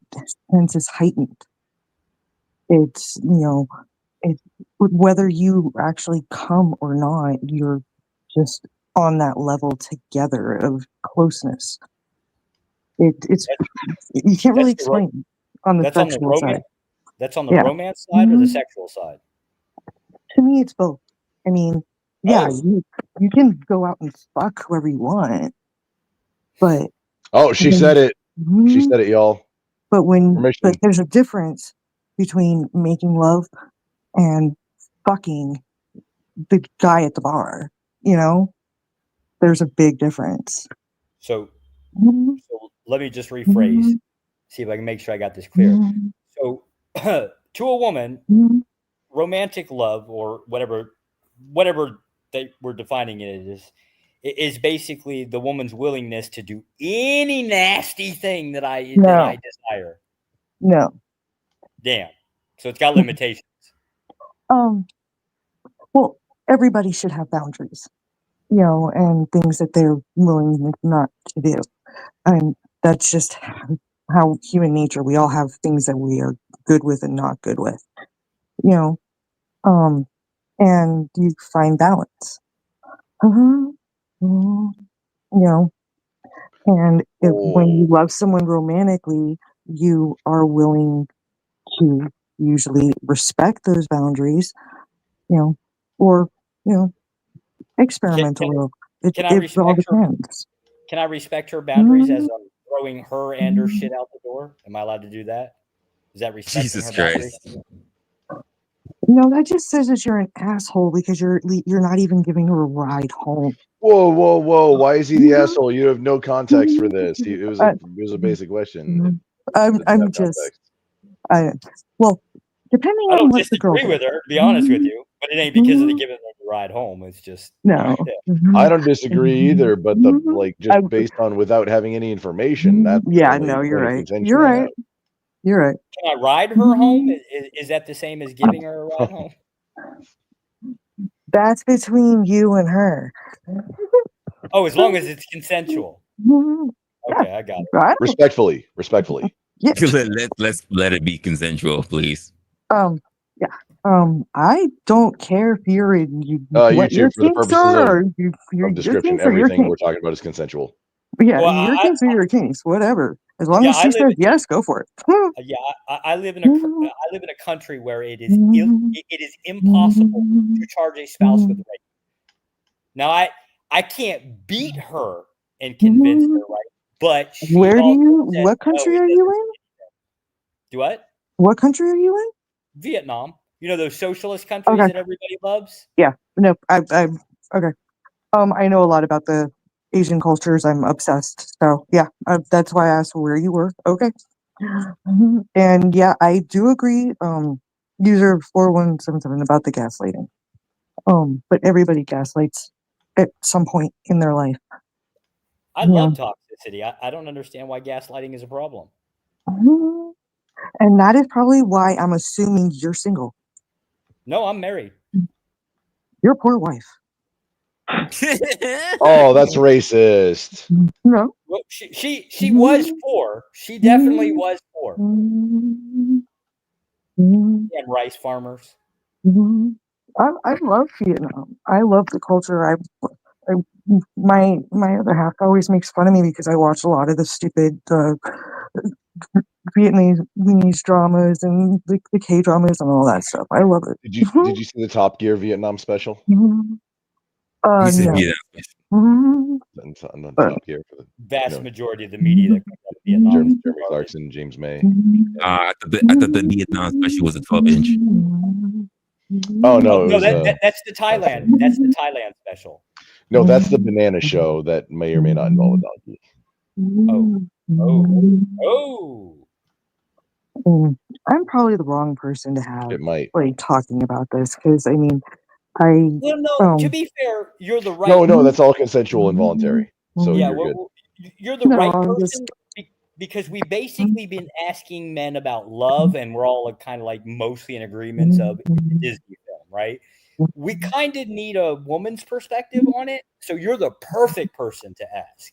sense is heightened. It's, whether you actually come or not, you're just on that level together of closeness. It's you can't really explain on the sexual side. That's on the romance side or the sexual side? To me, it's both. I mean, yeah, you can go out and fuck whoever you want, but she said it. She said it, y'all. But there's a difference between making love and fucking the guy at the bar. There's a big difference. So let me just rephrase. See if I can make sure I got this clear. So to a woman, romantic love, or whatever they were defining it is basically the woman's willingness to do any nasty thing that I desire. No. Damn. So it's got limitations. Well, everybody should have boundaries, and things that they're willing not to do. And that's just how human nature. We all have things that we are good with and not good with, and you find balance. And when you love someone romantically, you are willing to usually respect those boundaries, or, experimental love. It all depends. Can I respect her boundaries as I'm throwing her and her shit out the door? Am I allowed to do that? Is that respecting her boundaries? No, that just says that you're an asshole because you're not even giving her a ride home. Whoa! Why is he the asshole? You have no context for this. It was a basic question. I'm just, well, depending I on don't what the girl disagree with her, to be honest with you, but it ain't because of the giving her the ride home. It's just no. I don't disagree either, but just based on without having any information. That's you're right. You're right. You're right. Can I ride her home? Is that the same as giving her a ride home? That's between you and her. Oh, as long as it's consensual. Okay, I got it. Right? Respectfully. Yeah. Let's let it be consensual, please. Yeah. I don't care if you're in You two, for the purposes or of your description, kinks or your everything we're kinks. talking about is consensual. Yeah, Well, your kinks or your kinks, whatever. As long Yeah, as I she live says in- yes, go for it. Yeah, I live in a country where it is impossible to charge a spouse with rape. Now, I can't beat her and convince her, right? But she Where do also you? says, What no, country it are doesn't you mean in? anything. Do what? What country are you in? Vietnam. You know those socialist countries Okay. that everybody loves? Yeah. No. I. Okay. I know a lot about the Asian cultures. I'm obsessed. So yeah, that's why I asked where you were. Okay. And yeah, I do agree. User 4177 about the gaslighting. But everybody gaslights at some point in their life. I love toxicity. I don't understand why gaslighting is a problem. And that is probably why I'm assuming you're single. No, I'm married. Your poor wife. Oh, that's racist. No. Well, she was poor. She definitely was poor. And rice farmers. I love Vietnam. I love the culture. My other half always makes fun of me because I watch a lot of the stupid Vietnamese dramas and the K dramas and all that stuff. I love it. Did you see the Top Gear Vietnam special? No. On Top Gear for the Vast majority of the media that comes out of Vietnam. Jeremy Clarkson, James May. I thought the Vietnam special was a 12-inch. Oh no, that's the Thailand. That's the Thailand special. No, that's the Banana Show that may or may not involve a donkey. I'm probably the wrong person to have It might. like talking about this because I mean I Well, no. To be fair, you're the right. No, that's all consensual and voluntary. So yeah, you're good. You're the right person because we've basically been asking men about love, and we're all kind of like mostly in agreement of it's a Disney film, right? We kind of need a woman's perspective on it, so you're the perfect person to ask.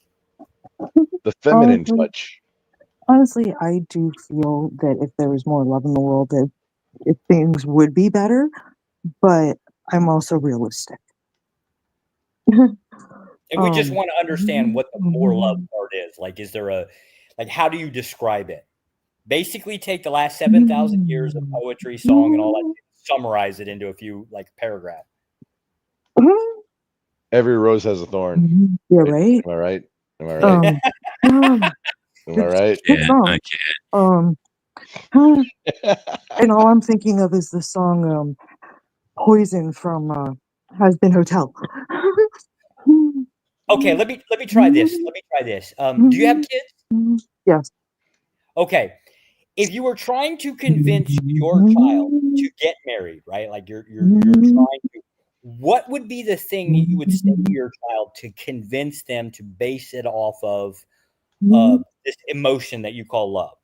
The feminine touch. Honestly, I do feel that if there was more love in the world, that if things would be better. But I'm also realistic. And we just want to understand what the more love part is. Like, is there how do you describe it? Basically, take the last 7,000 years of poetry, song, and all that, summarize it into a few paragraph. Every rose has a thorn. Yeah, right. Am I right? Am I right? Am I right? And all I'm thinking of is the song "Poison" from Has Been Hotel. Okay, let me try this. Do you have kids? Yes. Okay. If you were trying to convince your child to get married, right? Like you're trying to, what would be the thing that you would say to your child to convince them to base it off of this emotion that you call love?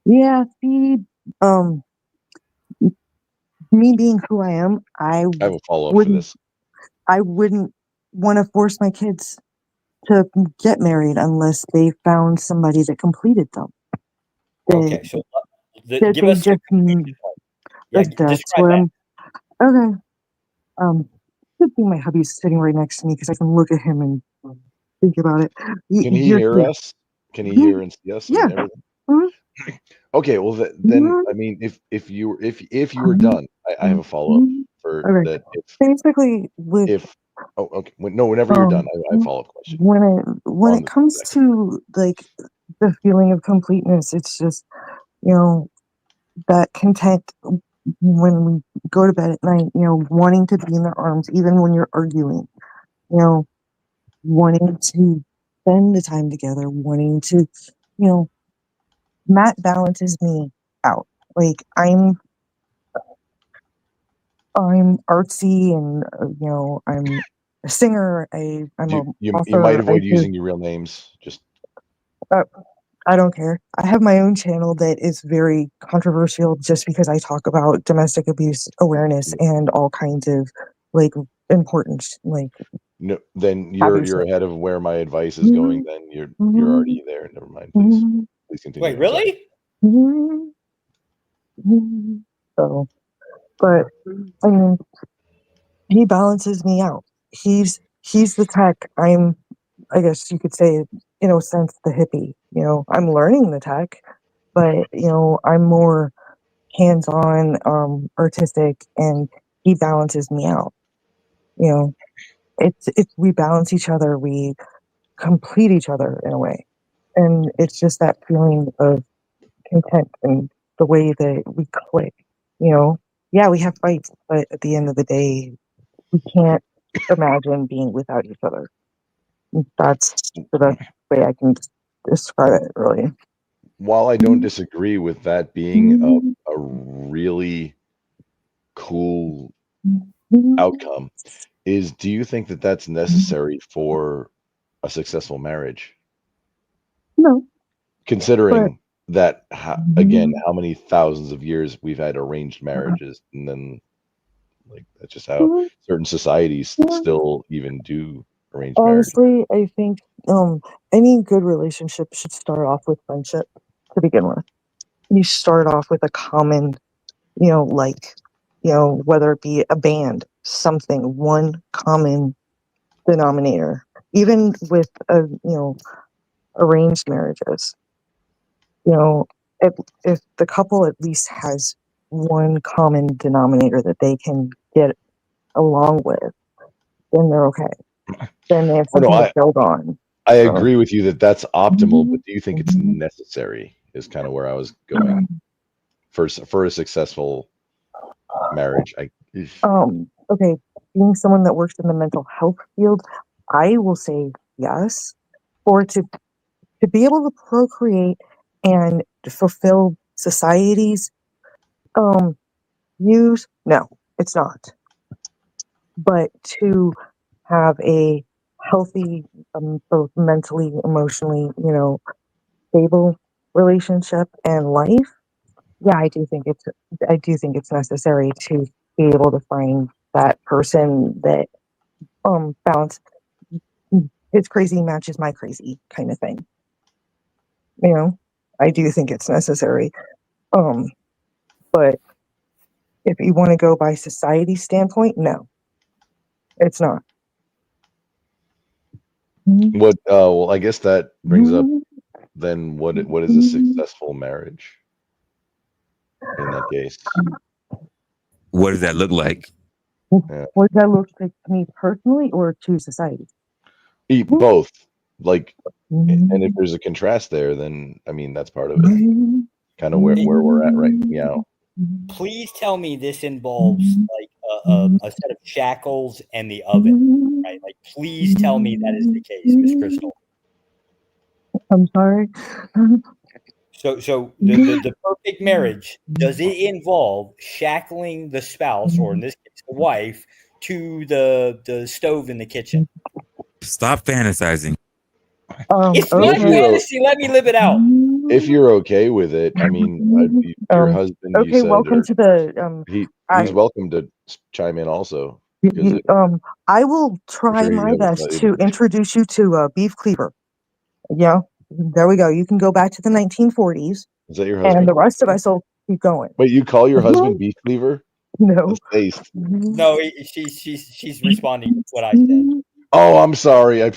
Yeah, see, me being who I am, I have a follow-up for this. I wouldn't want to force my kids to get married unless they found somebody that completed them. Okay, so give us just, that's where I'm. Okay. Good thing my hubby's sitting right next to me because I can look at him and think about it. Can he hear us? Can he hear and see us? Yeah. And everything? Okay. Well, then I mean, if you were done, I have a follow-up for that. Basically, whenever you're done, I have a follow-up question. When it comes to like the feeling of completeness, it's just that content when we go to bed at night, wanting to be in their arms even when you're arguing, wanting to spend the time together, wanting to, Matt balances me out. Like I'm artsy and I'm a singer. I'm you might avoid using your real names. Just I don't care. I have my own channel that is very controversial just because I talk about domestic abuse awareness and all kinds of like important like. No, then you're ahead of where my advice is going. Then you're already there. Never mind. Please continue. Wait, really? So, but I mean, he balances me out. He's the tech. I'm, I guess you could say, in a sense, the hippie. You know, I'm learning the tech, but you know, I'm more hands-on, artistic, and he balances me out. You know, it's we balance each other. We complete each other in a way, and it's just that feeling of content and the way that we click. You know, yeah, we have fights, but at the end of the day, we can't imagine being without each other. That's the best way I can describe it, really. While I don't disagree with that being a really cool outcome, do you think that that's necessary for a successful marriage? No. Considering that, again, how many thousands of years we've had arranged marriages, and then like that's just how certain societies still even do arranged marriage. Honestly, I think any good relationship should start off with friendship to begin with. You start off with a common, you know, like, you know, whether it be a band, something, one common denominator. Even with arranged marriages, you know, if the couple at least has one common denominator that they can get along with, then they're okay. Then they have something to build on. I agree with you that that's optimal, but do you think it's necessary? Is kind of where I was going for a successful marriage. Okay, being someone that works in the mental health field, I will say yes. For to be able to procreate and fulfill society's views, no, it's not. But to have a healthy, both mentally, emotionally, you know, stable relationship and life, yeah, I do think it's necessary to be able to find that person that balance his crazy matches my crazy kind of thing. You know, I do think it's necessary. But if you want to go by society standpoint, no, it's not. What? Well, I guess that brings up then what is a successful marriage in that case? What does that look like? Yeah. What does that look like to me personally or to society? Both. Like, and if there's a contrast there, then I mean that's part of it. Kind of where we're at right now. Please tell me this involves like a set of shackles and the oven, right? Like, please tell me that is the case, Miss Crystal. I'm sorry. So the perfect marriage, does it involve shackling the spouse, or in this case the wife, to the stove in the kitchen? Stop fantasizing. It's my fantasy. Let me live it out. If you're okay with it, I mean, your husband. Okay, You said, welcome to the. He's welcome to chime in also. I will try my best to introduce you to beef cleaver. Yeah, there we go. You can go back to the 1940s. Is that your husband? And the rest of us will keep going. Wait, you call your husband beef cleaver? No. No, she's responding to what I said. Oh, I'm sorry. I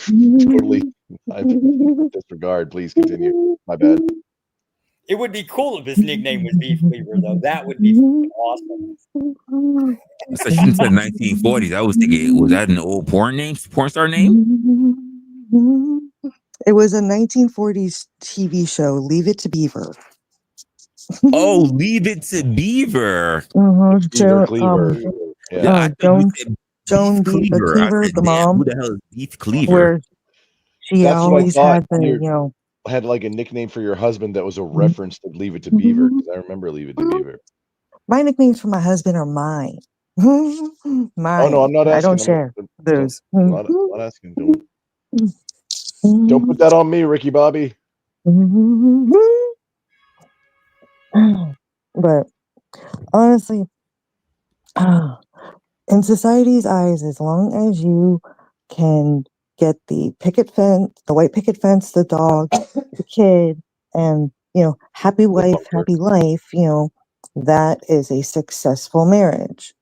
disregard. Please continue. My bad. It would be cool if his nickname was Beef Cleaver, though. That would be awesome. So she said 1940s. I was thinking, was that an old porn star name? It was a 1940s TV show, Leave It to Beaver. Oh, Leave It to Beaver. Joan Beaver, the mom. Who the hell is Beef Cleaver? Where she That's always what I had thought. the, had like a nickname for your husband that was a reference to Leave It to Beaver, because I remember Leave It to Beaver. My nicknames for my husband are mine. Mine. Oh no, I'm not asking. I don't share those. I'm not asking. Don't put that on me, Ricky Bobby. But honestly, in society's eyes, as long as you can get the picket fence, the white picket fence, the dog, the kid, and happy wife, happy life, that is a successful marriage.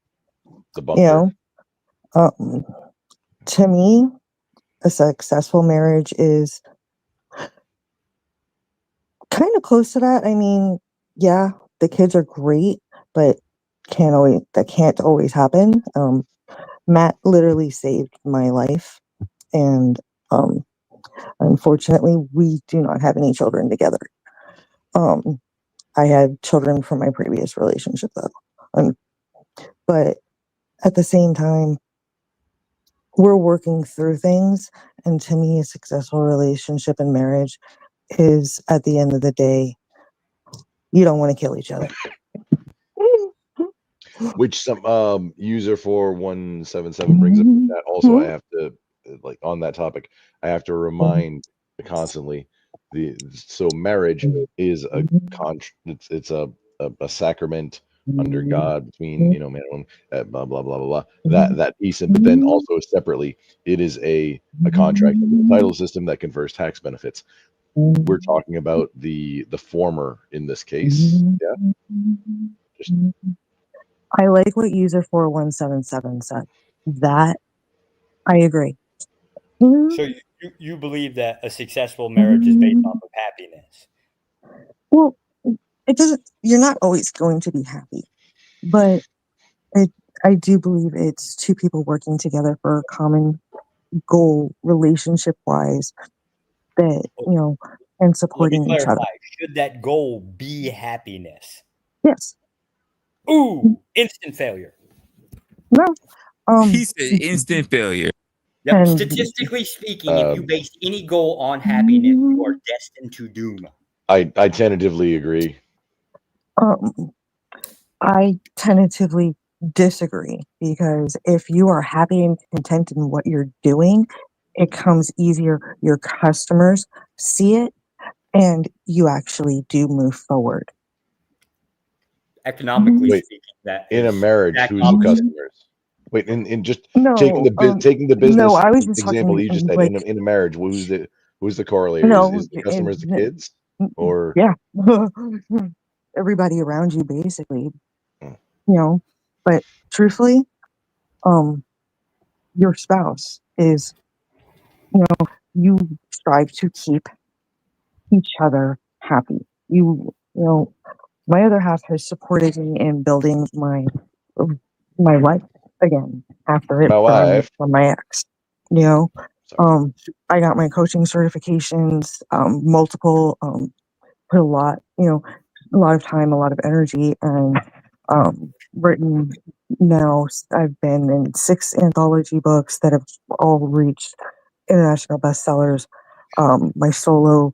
The bumper. To me, a successful marriage is kind of close to that. I mean, yeah, the kids are great, but that can't always happen. Matt literally saved my life, and unfortunately, we do not have any children together. I had children from my previous relationship, though, but at the same time, we're working through things, and to me, a successful relationship and marriage is, at the end of the day, you don't want to kill each other. Which some user 4177 brings up in chat. Also, I have to on that topic, I have to remind constantly so marriage is a it's a sacrament under God between man and woman, blah blah blah blah blah. That piece, but then also separately, it is a contract under the title system that confers tax benefits. We're talking about the former in this case. Yeah. I like what user 4177 said. That I agree. So you believe that a successful marriage is based off of happiness? Well, it doesn't. You're not always going to be happy, but I do believe it's two people working together for a common goal, relationship wise, that and supporting Let me each clarify. other. Should that goal be happiness? Yes. Ooh, instant failure. No. He said instant failure. Yep. Statistically speaking, if you base any goal on happiness, you are destined to doom. I tentatively agree. I tentatively disagree, because if you are happy and content in what you're doing, it comes easier. Your customers see it, and you actually do move forward. Economically Wait, speaking, that in a is marriage, exact who's the opposite. customers? Wait, and just No, taking the business no, I was just example talking you just said, like, in a marriage, who's the correlator? no, Is the customers the kids, or yeah, everybody around you, basically, but truthfully, your spouse is, you strive to keep each other happy. My other half has supported me in building my life again after it my burned wife? from my ex. I got my coaching certifications, multiple, put a lot of time, a lot of energy, and written. Now I've been in 6 anthology books that have all reached international bestsellers, my solo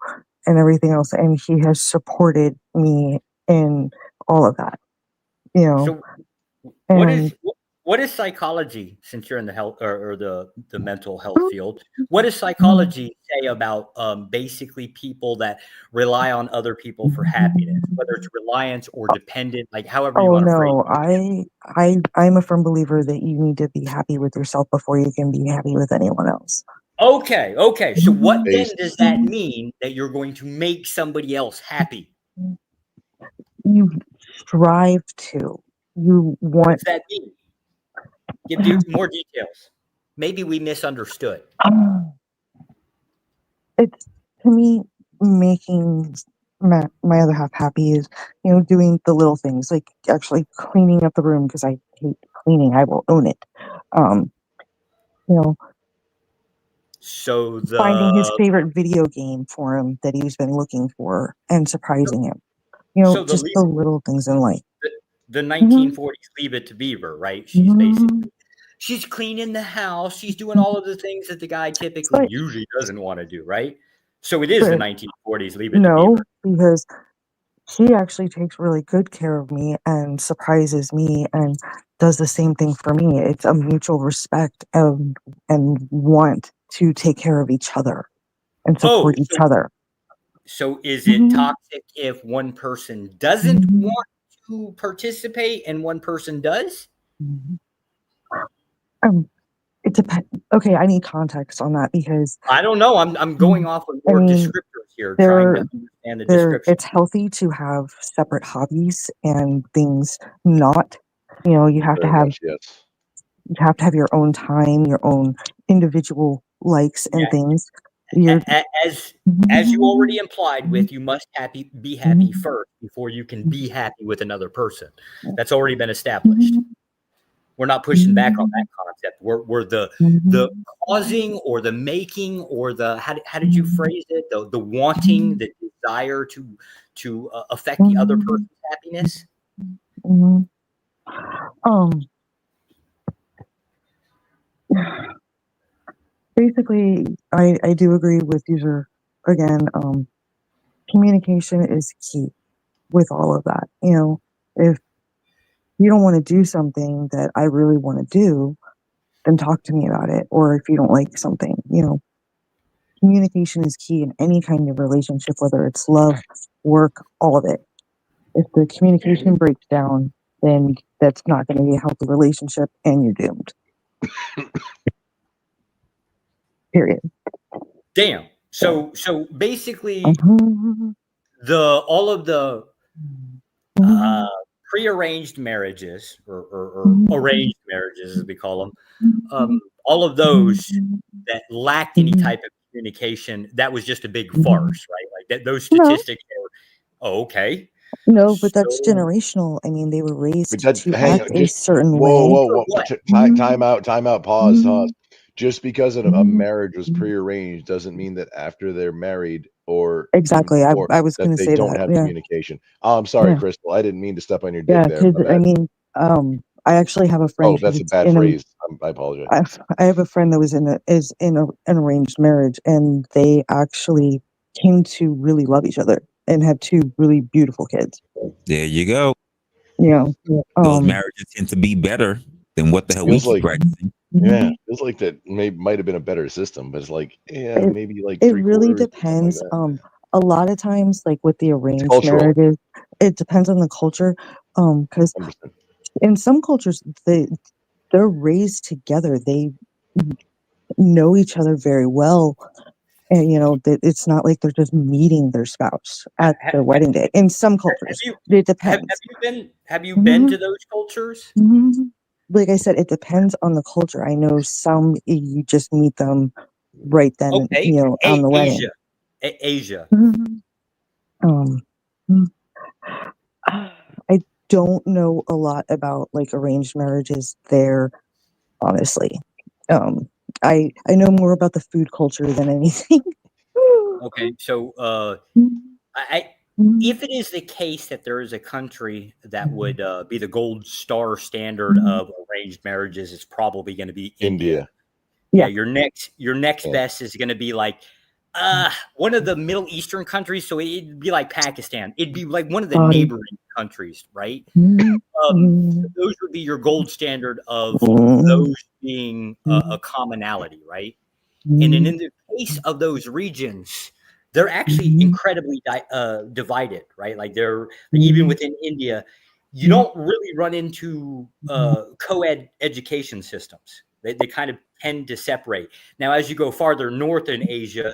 and everything else, and he has supported me in all of that. So what is psychology, since you're in the health or the mental health field? What does psychology say about basically people that rely on other people for happiness, whether it's reliance or dependent, like however you Oh want to phrase no, I'm a firm believer that you need to be happy with yourself before you can be happy with anyone else. Okay. So what then does that mean that you're going to make somebody else happy? You strive to. You What want. does that mean? Give more details. Maybe we misunderstood. It's, to me, making my other half happy is, doing the little things, like actually cleaning up the room, because I hate cleaning. I will own it. So Finding his favorite video game for him that he's been looking for and surprising him. Just the little things in life. The 1940s Leave It to Beaver, right? She's basically she's cleaning the house. She's doing all of the things that the guy typically usually doesn't want to do, right? So it is the 1940s Leave It to No, Beaver. because she actually takes really good care of me and surprises me and does the same thing for me. It's a mutual respect and want to take care of each other and support each other. So is it toxic if one person doesn't want to participate and one person does? It depends. Okay, I need context on that because I don't know. I'm going off of your descriptors here, trying to understand the description. It's healthy to have separate hobbies and things. Not, you have to Very have much, yes. you have to have your own time, your own individual likes and things. As you already implied with, you must be happy first before you can be happy with another person. That's already been established. We're not pushing back on that concept. We're the causing or the making or the how did you phrase it? The wanting, the desire to affect the other person's happiness. Basically, I do agree with user again. Communication is key with all of that. If you don't want to do something that I really want to do, then talk to me about it. Or if you don't like something, communication is key in any kind of relationship, whether it's love, work, all of it. If the communication breaks down, then that's not going to be a healthy relationship and you're doomed. Period. Damn. So basically all of the prearranged marriages or arranged marriages, as we call them, all of those that lacked any type of communication, that was just a big farce, right? Like those statistics are okay. No, but that's generational. I mean, they were raised to act a certain way. Whoa. Time out, pause. Just because a marriage was prearranged doesn't mean that after they're married or exactly. I was going to say don't that. have communication. Oh, I'm sorry, Crystal. I didn't mean to step on your dick Yeah, there. because I mean, I actually have a friend. Oh, that's a bad phrase. I apologize. I have a friend that was in an arranged marriage, and they actually came to really love each other and had 2 really beautiful kids. There you go. Those marriages tend to be better than what the hell we keep practicing. Yeah, feels like that might have been a better system, but it's like, maybe like it really depends. A lot of times, like with the arranged marriages, it depends on the culture. Because in some cultures, they're raised together. They know each other very well. And it's not like they're just meeting their spouse at their wedding day. In some cultures, it depends. Have you been to those cultures? Like I said, it depends on the culture. I know some you just meet them right then, on the wedding. Asia. I don't know a lot about like arranged marriages there, honestly. I know more about the food culture than anything. Okay, so if it is the case that there is a country that would be the gold star standard of arranged marriages, it's probably going to be India. Yeah, your next best is going to be like one of the Middle Eastern countries. So it'd be like Pakistan. It'd be like one of the neighboring countries, right? Those would be your gold standard of those being a commonality, right? And in the case of those regions, they're actually incredibly divided, right? Like they're even within India, you don't really run into co-ed education systems. They kind of tend to separate. Now, as you go farther north in Asia,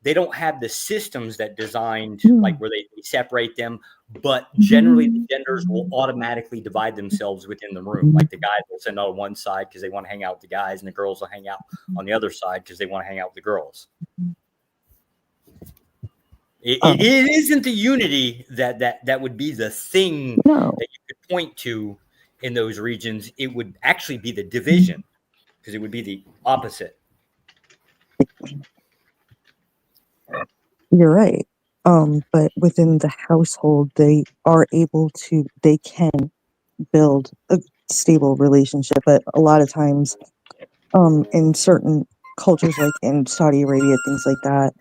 they don't have the systems that designed like where they separate them, but generally the genders will automatically divide themselves within the room. Like the guys will sit on one side because they want to hang out with the guys, and the girls will hang out on the other side because they want to hang out with the girls. It isn't the unity that would be the thing that you could point to in those regions. It would actually be the division, because it would be the opposite. You're right. But within the household, they can build a stable relationship. But a lot of times, in certain cultures, like in Saudi Arabia, things like that,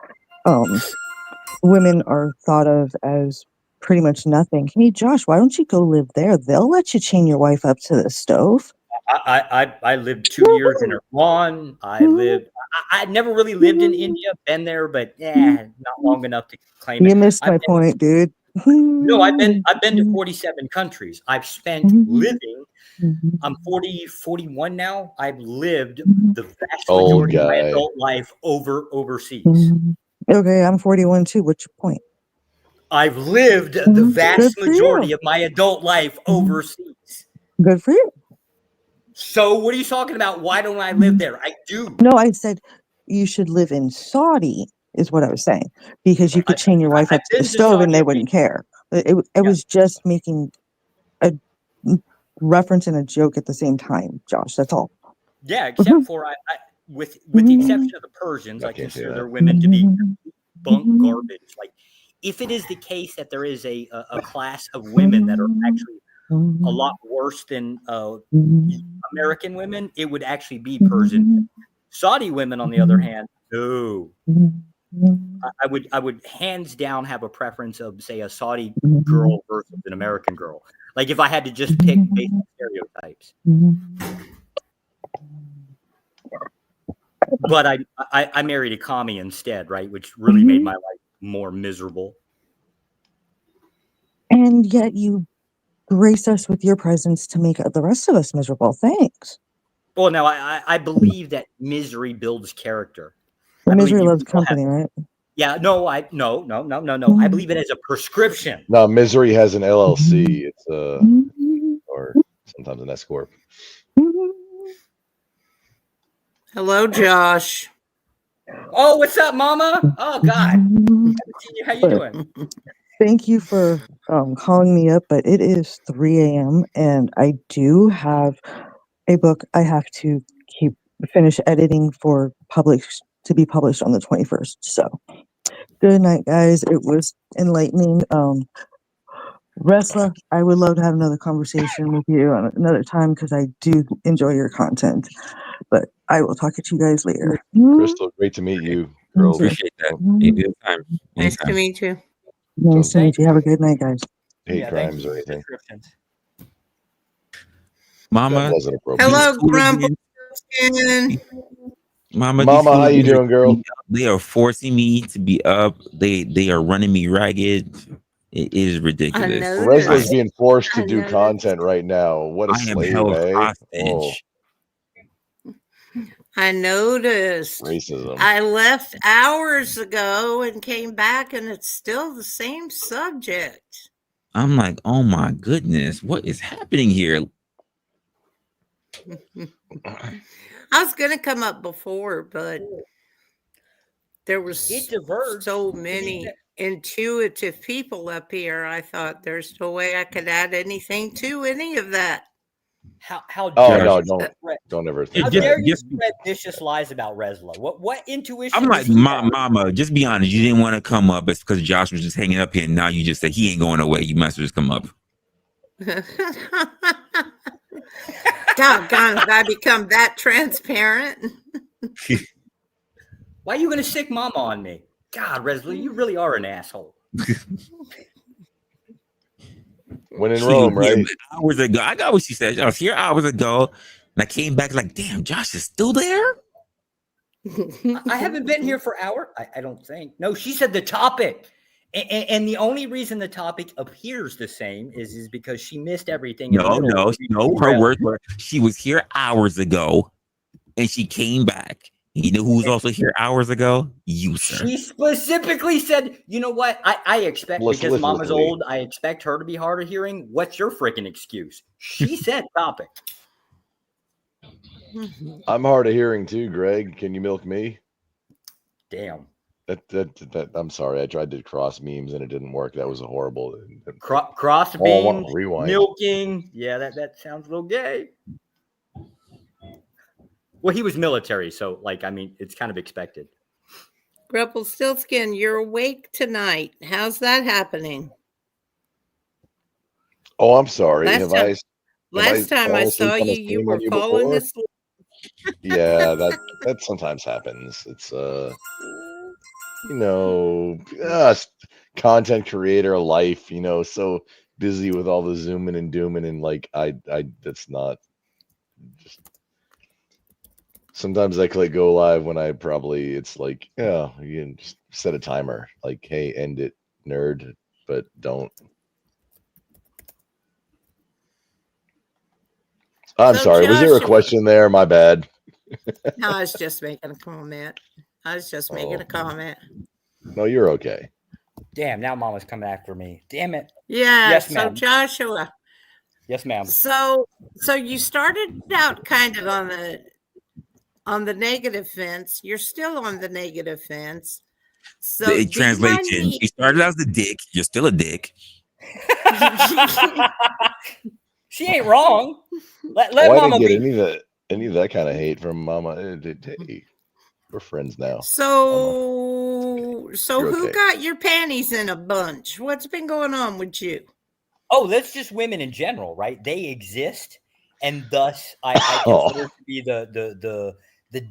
women are thought of as pretty much nothing. Hey, Josh, why don't you go live there? They'll let you chain your wife up to the stove. I lived 2 years in Iran. I never really lived in India. Been there, but not long enough to claim it. You missed my point, dude. No, I've been to 47 countries. I've spent living. I'm 41 now. I've lived the vast majority of my adult life overseas. Okay, I'm 41 too. What's your point? I've lived the vast majority of my adult life overseas. Good for you. So what are you talking about? Why don't I live there? I do. No, I said you should live in Saudi, is what I was saying, because you could chain your wife up to the stove and they wouldn't care. It was just making a reference and a joke at the same time, Josh. That's all. Yeah, except for with the exception of the Persians, I consider their women to be bunk garbage. Like, if it is the case that there is a class of women that are actually a lot worse than American women, it would actually be Persian. Saudi women, on the other hand, no. I would hands down have a preference of, say, a Saudi girl versus an American girl. Like, if I had to just pick basic stereotypes. But I married a commie instead, right? Which really made my life more miserable. And yet you grace us with your presence to make the rest of us miserable. Thanks. Well, now I believe that misery builds character. Well, misery loves company, right? Yeah, no. I believe it as a prescription. No, misery has an LLC. It's or sometimes an S corp. Hello, Josh. Oh, what's up, Mama? Oh God, how you doing? Thank you for calling me up, but it is 3 a.m. and I do have a book I have to finish editing to be published on the 21st. So good night, guys. It was enlightening. Resla, I would love to have another conversation with you on another time because I do enjoy your content. But I will talk to you guys later. Crystal, great to meet you, girls. Appreciate that. Anytime. Nice to meet you. Nice to meet you. Have a good night, guys. Hate crimes or anything. Mama. That wasn't appropriate. Hello, Grumpy. Mama, how you doing, girl? They are forcing me to be up. They are running me ragged. It is ridiculous. Resla's being forced to do content right now. What a slave, eh? Oh. I noticed. Racism. I left hours ago and came back, and it's still the same subject. I'm like, oh my goodness, what is happening here? I was going to come up before, but there was so many intuitive people up here. I thought there's no way I could add anything to any of that. How no, don't ever think how that. dare you spread vicious lies about Resla? What intuition? I'm like, Mama, just be honest. You didn't want to come up. It's because Josh was just hanging up here, and now you just said he ain't going away. You must just come up. Doggone it, I become that transparent. Why are you going to sick Mama on me? God, Resla, you really are an asshole. When in Rome, right? Hours ago, I got what she said. I was here hours ago, and I came back like, damn, Josh is still there. I haven't been here for hours. I don't think. No, she said the topic, and the only reason the topic appears the same is because she missed everything. No. Her words were she was here hours ago, and she came back. You know who was also here hours ago? You, sir. She specifically said, you know what? I expect, because Mama's old, I expect her to be hard of hearing. What's your freaking excuse? She said topic. I'm hard of hearing too, Greg. Can you milk me? Damn. That I'm sorry. I tried to cross memes and it didn't work. That was a horrible. Cross beams, milking. Yeah, that sounds a little gay. Well, he was military, so it's kind of expected. Rumpelstiltskin, you're awake tonight. How's that happening? Oh, I'm sorry. Last time I saw you, you were falling asleep. Yeah, that sometimes happens. It's content creator life. So busy with all the zooming and dooming, and I that's not just sometimes I click go live when it's like, yeah, you can just set a timer, like, hey, end it, nerd, but don't. I'm sorry. Was there a question there? My bad. No, I was just making a comment. No, you're okay. Damn, now Mama's coming after me. Damn it. Yeah. Yes, So ma'am. Joshua. Yes, ma'am. So you started out kind of on the negative fence. You're still on the negative fence. So The translation: you started as a dick. You're still a dick. She ain't wrong. Let I Mama didn't be. get any of that kind of hate from Mama. Hey, we're friends now. So You're who okay. got your panties in a bunch? What's been going on with you? Oh, that's just women in general, right? They exist, and thus I consider to be the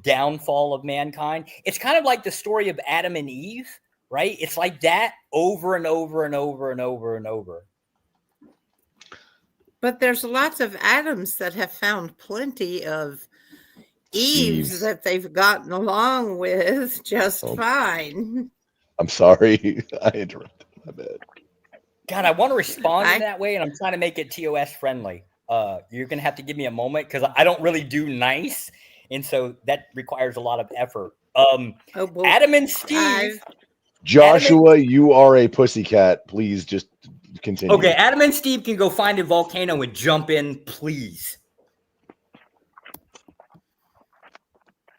downfall of mankind. It's kind of like the story of Adam and Eve, right? It's like that over and over and over and over and over. But there's lots of Adams that have found plenty of Eves that they've gotten along with just fine. I'm sorry. I interrupted. My bad. God, I want to respond in that way, and I'm trying to make it TOS friendly. You're going to have to give me a moment because I don't really do nice, and so that requires a lot of effort. Adam and Steve. Joshua, you are a pussycat. Please just continue. Okay, Adam and Steve can go find a volcano and jump in, please.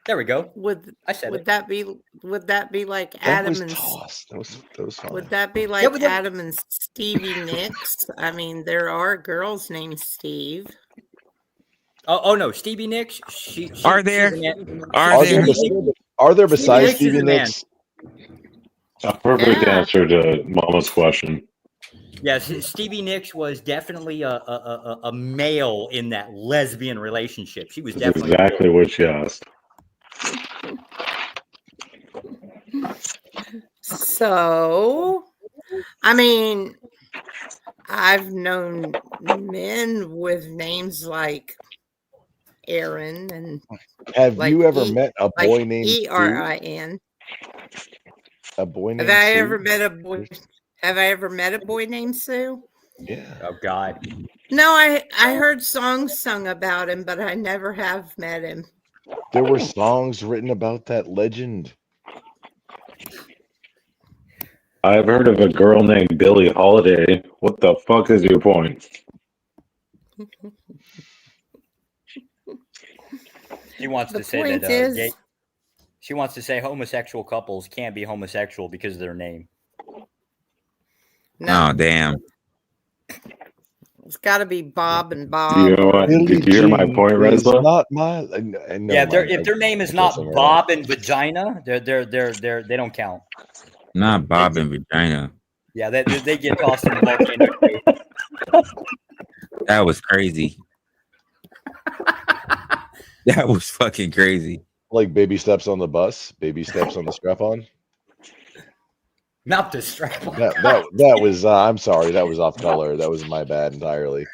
There we go. Would that be like That Adam was and tossed. That was fine. Would that be like Adam and Stevie Nicks? I mean, there are girls named Steve. Oh no, Stevie Nicks. Are there besides Stevie Nicks? A perfect answer to Mama's question. Yes, Stevie Nicks was definitely a male in that lesbian relationship. She was That's definitely exactly what she asked. So, I mean, I've known men with names like Aaron and. Have you ever met a boy named Erin? A boy named Have I Sue? ever met a boy? Have I ever met a boy named Sue? Yeah. Oh God. No, I heard songs sung about him, but I never have met him. There were songs written about that legend. I've heard of a girl named Billie Holiday. What the fuck is your point? She wants to say that she wants to say homosexual couples can't be homosexual because of their name. No. Oh, damn. It's got to be Bob and Bob. You know what? Did you hear my point, Resla? Not my. Yeah, if their name is not Bob and Vagina, they don't count. Not Bob and Vagina. Yeah, they get tossed in the volcano. That was crazy. That was fucking crazy. Like baby steps on the bus, baby steps on the strap-on. Not the strap-on. That was. I'm sorry, that was off color. That was my bad entirely.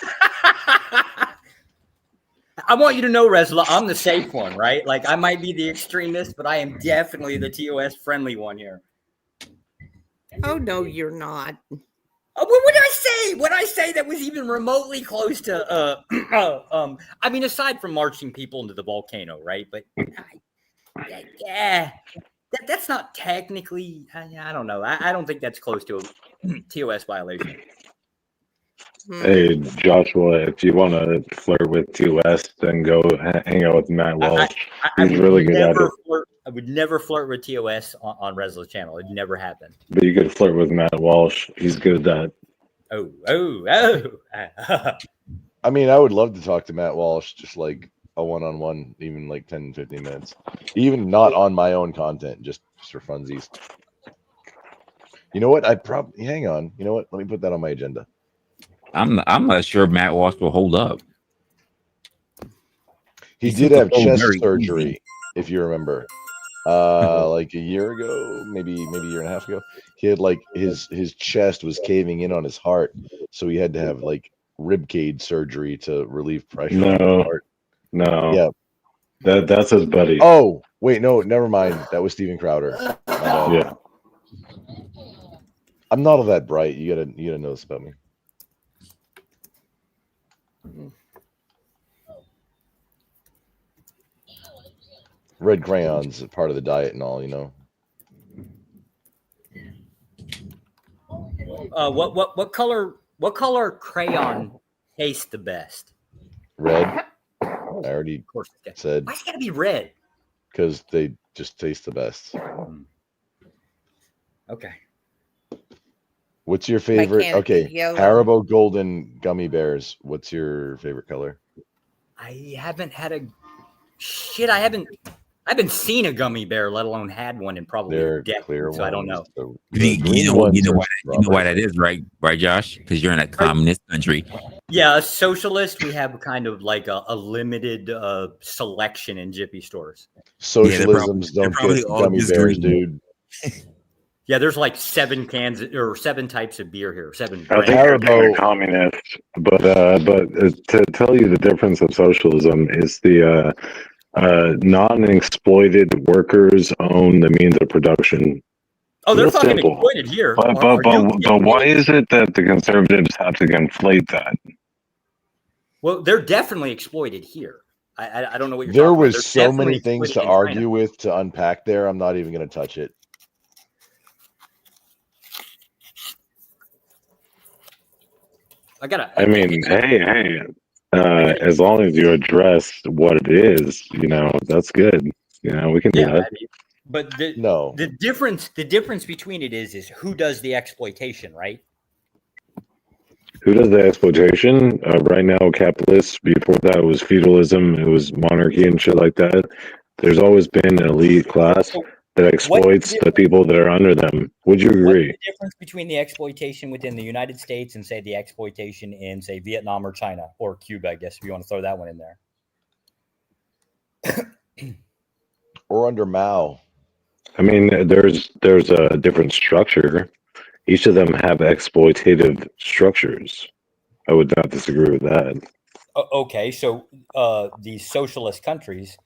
I want you to know, Resla, I'm the safe one, right? Like I might be the extremist, but I am definitely the TOS friendly one here. Oh no, you're not. What would I say? Would I say that was even remotely close to? I mean, aside from marching people into the volcano, right? But yeah, that's not technically. I don't know. I don't think that's close to a TOS violation. Hey, Joshua, if you want to flirt with TOS, then go hang out with Matt Walsh. He's really good at it. I would never flirt with TOS on Resla's channel. It never happened. But you could flirt with Matt Walsh. He's good at that. Oh. I mean, I would love to talk to Matt Walsh, just like a one-on-one, even like 10, 15 minutes. Even not on my own content, just for funsies. You know what? hang on. You know what? Let me put that on my agenda. I'm not sure Matt Walsh will hold up. He did have chest surgery, if you remember. Like a year ago, maybe a year and a half ago. He had like his chest was caving in on his heart, so he had to have like rib cage surgery to relieve pressure on the heart. No. Yeah. That's his buddy. Oh, wait, no, never mind. That was Steven Crowder. My bad. Yeah. I'm not all that bright. You gotta know this about me. Red crayons are part of the diet and all, you know. What color crayon tastes the best? Red. I already said. Why's it gotta be red? Because they just taste the best. Okay. What's your favorite? can't Okay, be yellow. Haribo Golden Gummy Bears. What's your favorite color? I haven't had a shit. I haven't seen a gummy bear, let alone had one in probably They're a decade. clear So I don't know. You know why that is, right, Josh? Because you're in a communist country. Yeah, a socialist. We have kind of like a limited selection in Jiffy stores. Socialisms don't get gummy bears, dude. Yeah, there's like 7 cans or 7 types of beer here. 7. I think you're communist, but to tell you the difference of socialism is the non-exploited workers own the means of production. Oh, they're Real fucking simple. exploited here. But why is it that the conservatives have to conflate that? Well, they're definitely exploited here. I don't know what you're There talking about. was They're so definitely many things to exploited in China. argue with, to unpack there. I'm not even going to touch it. I mean, hey, as long as you address what it is, that's good. We can do that. I mean, but the difference between it is who does the exploitation, right? Who does the exploitation? Right now, capitalists. Before that, it was feudalism. It was monarchy and shit like that. There's always been an elite class that exploits the people that are under them. Would you agree? What's the difference between the exploitation within the United States and, say, the exploitation in, say, Vietnam or China or Cuba, I guess, if you want to throw that one in there? Or under Mao. I mean, there's a different structure. Each of them have exploitative structures. I would not disagree with that. Okay, so these socialist countries.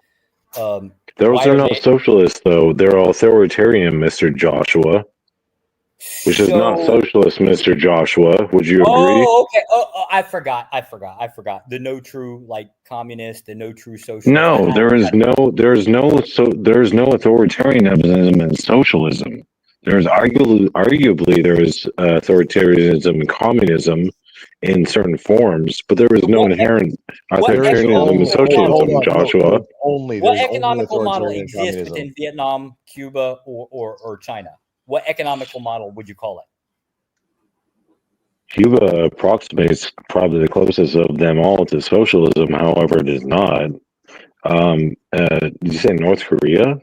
Those are not socialists, though. They're authoritarian, Mr. Joshua. Which is not socialist, Mr. Joshua. Would you agree? Oh, okay. Oh, I forgot. The no true communist, the no true socialist. No, there's no authoritarianism in socialism. There's arguably there is authoritarianism and communism in certain forms, but there is no inherent authoritarianism in socialism, Joshua. What economical model exists within Vietnam, Cuba, or China? What economical model would you call it? Cuba approximates probably the closest of them all to socialism. However, it is not. Did you say North Korea?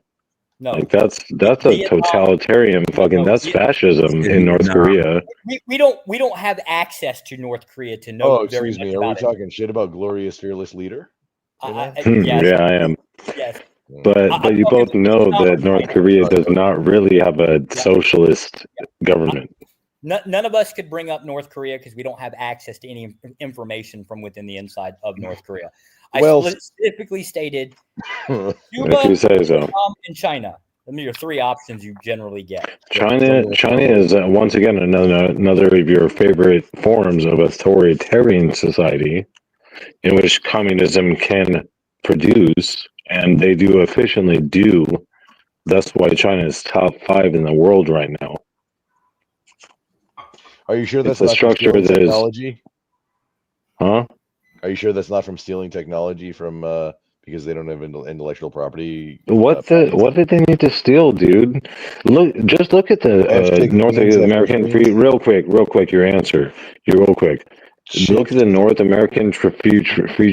No, that's a totalitarian fucking. That's fascism in North Korea. We don't have access to North Korea to know. Oh, excuse me. Are we talking shit about glorious, fearless leader? Yes. Yeah, I am. Yes. But you both know that North Korea does not really have a socialist government. None of us could bring up North Korea because we don't have access to any information from within the inside of North Korea. I specifically stated Cuba, Vietnam, and China. Those are your 3 options you generally get. China is once again another of your favorite forms of authoritarian society, in which communism can produce, and they do efficiently do. That's why China is top 5 in the world right now. Are you sure that's not structure that technology? Huh? Are you sure that's not from stealing technology from because they don't have intellectual property? What did they need to steal, dude? Look at the North American real quick. Your answer. Real quick. Look at the North American free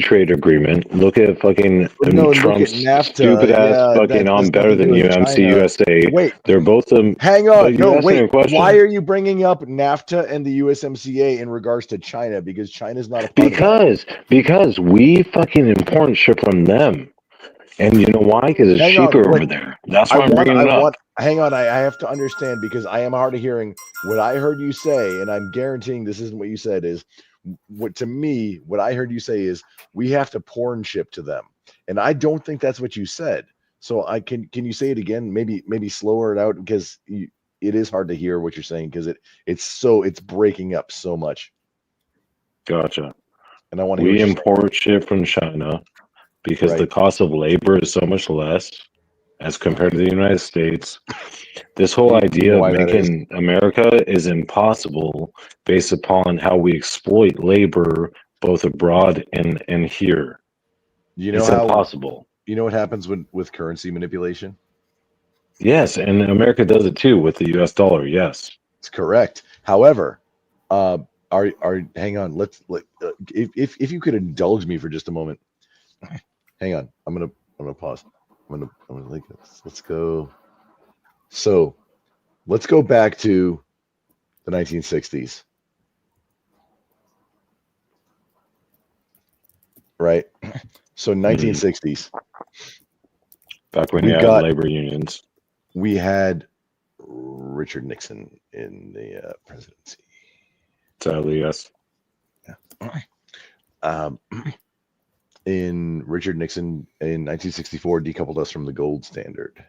trade agreement. Look at fucking Trump's stupid ass fucking "I'm better than you" MCUSA. Wait, they're both them. Hang on, no, wait. Why are you bringing up NAFTA and the USMCA in regards to China? Because China's not a part because we fucking import shit from them, and you know why? Because it's cheaper over there. That's why I'm bringing it up. Hang on, I have to understand because I am hard of hearing. What I heard you say, and I'm guaranteeing this isn't what you said, is what I heard you say is we have to porn ship to them. And I don't think that's what you said. So can you say it again? Maybe slower it out, because it is hard to hear what you're saying, because it's breaking up so much. Gotcha. And I want to We import shit from China because the cost of labor is so much less as compared to the United States. This whole idea of making America is impossible based upon how we exploit labor both abroad and here. It's impossible. You know what happens with currency manipulation? Yes, and America does it too with the US dollar. Yes. It's correct. However, hang on, if you could indulge me for just a moment. Hang on. I'm gonna pause. I'm gonna like this. Let's go. So let's go back to the 1960s. Right? So 1960s. Back when you had labor unions. We had Richard Nixon in the presidency. Sadly, yes. Yeah. In Richard Nixon in 1964 decoupled us from the gold standard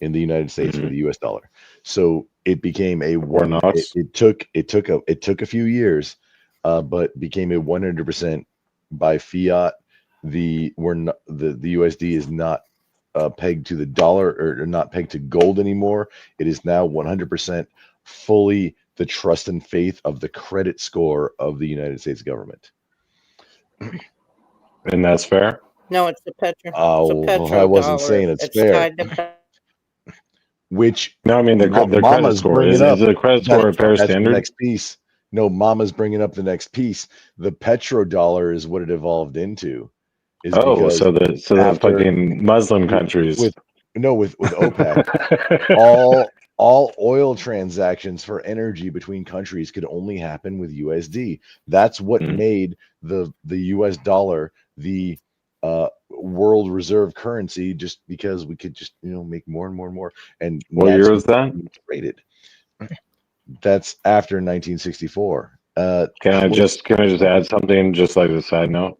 in the United States for the U.S. dollar. So it became a one. It took a few years, but became a 100% by fiat. The USD is not pegged to the dollar, or not pegged to gold anymore. It is now 100% fully the trust and faith of the credit score of the United States government. And that's fair? No, it's the petro. Oh, it's a I wasn't petrodollar. saying it's fair. Tied to Which no, I mean the credit score is the credit score a fair standard. The next piece. No, Mama's bringing up the next piece. The petrodollar is what it evolved into. So the fucking Muslim countries with OPEC, all oil transactions for energy between countries could only happen with USD. That's what made the US dollar the world reserve currency, just because we could just make more and more and more. And what year was that? Rated. That's after 1964. Can I just add something, just like a side note?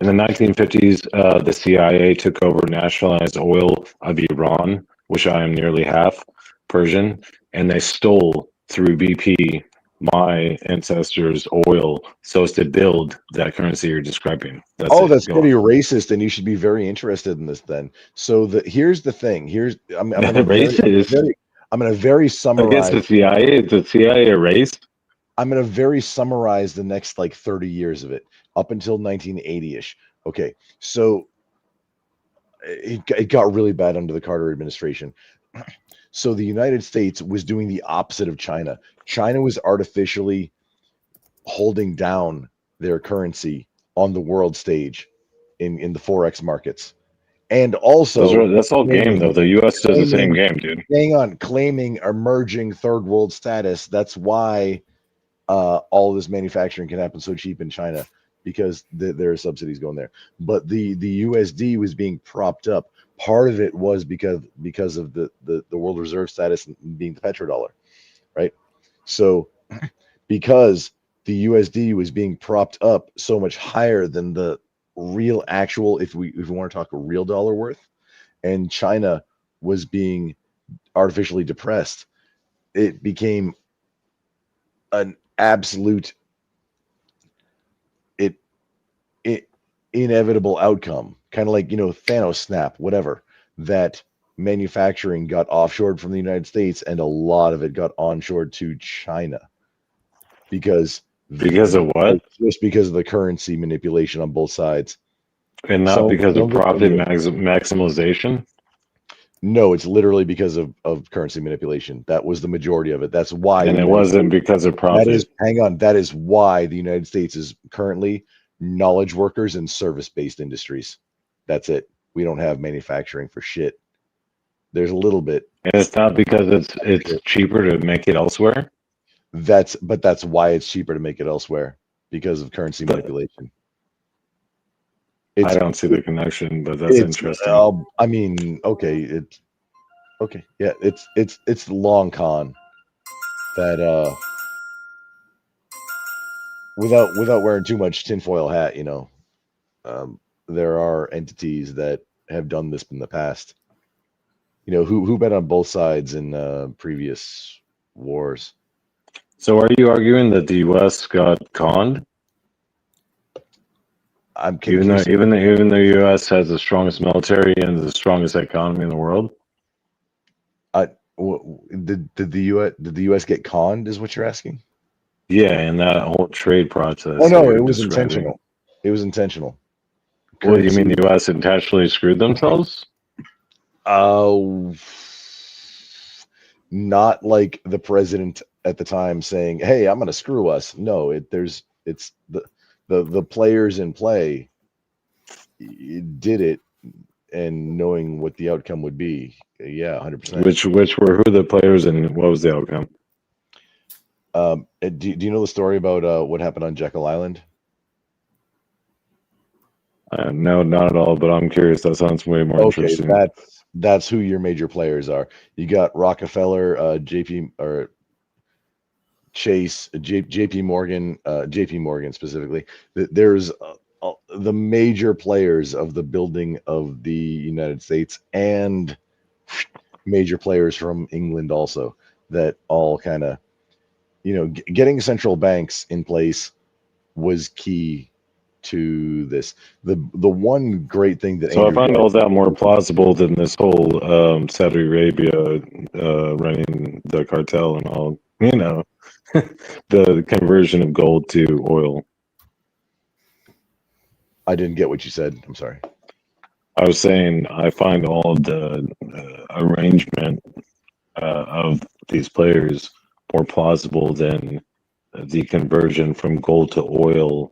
In the 1950s, the CIA took over nationalized oil of Iran, which I am nearly half Persian, and they stole through BP my ancestors' oil so as to build that currency you're describing. That's pretty racist, and you should be very interested in this then. So here's the thing. I'm going to very summarize. Against the CIA, is the CIA a race? I'm going to very summarize the next 30 years of it, up until 1980-ish. Okay, so it got really bad under the Carter administration. So the United States was doing the opposite of China. China was artificially holding down their currency on the world stage in the Forex markets. And also, that's all game, though. The U.S. does the same game, dude. Hang on, claiming emerging third world status. That's why all this manufacturing can happen so cheap in China, because there are subsidies going there. But the USD was being propped up. Part of it was because of the world reserve status being the petrodollar, right? So because the USD was being propped up so much higher than the real actual, if we want to talk a real dollar worth, and China was being artificially depressed, it became an absolute inevitable outcome, kind of like Thanos snap, whatever, that manufacturing got offshored from the United States, and a lot of it got onshored to China because of what? Just because of the currency manipulation on both sides, and not because of profit maximization. No, it's literally because of currency manipulation. That was the majority of it. That's why. And it wasn't because of profit. That is why the United States is currently knowledge workers and service-based industries. That's it. We don't have manufacturing for shit. There's a little bit. And it's not because it's cheaper to make it elsewhere? That's why it's cheaper to make it elsewhere, because of currency manipulation. I don't see the connection, but that's interesting. I mean, okay, yeah, it's the long con that without wearing too much tinfoil hat, there are entities that have done this in the past. You know, who bet on both sides in previous wars. So are you arguing that the U.S. got conned? I'm even though the U.S. has the strongest military and the strongest economy in the world. Did the U.S. get conned? Is what you're asking? Yeah, and that whole trade process. Oh no, it was intentional. It was intentional. What do you mean? The U.S. intentionally screwed themselves? Not like the president at the time saying, "Hey, I'm going to screw us." No, it's the players in play did it, and knowing what the outcome would be. Yeah, 100%. Which were who the players and what was the outcome? Do you know the story about what happened on Jekyll Island? No, not at all. But I'm curious. That sounds way more interesting. That's who your major players are. You got Rockefeller, JP or Chase, JP Morgan specifically. There's the major players of the building of the United States and major players from England also that all kind of, getting central banks in place was key to this. The one great thing that I find all that more plausible than this whole Saudi Arabia running the cartel and all, the conversion of gold to oil. I didn't get what you said. I'm sorry. I was saying I find all the arrangement of these players more plausible than the conversion from gold to oil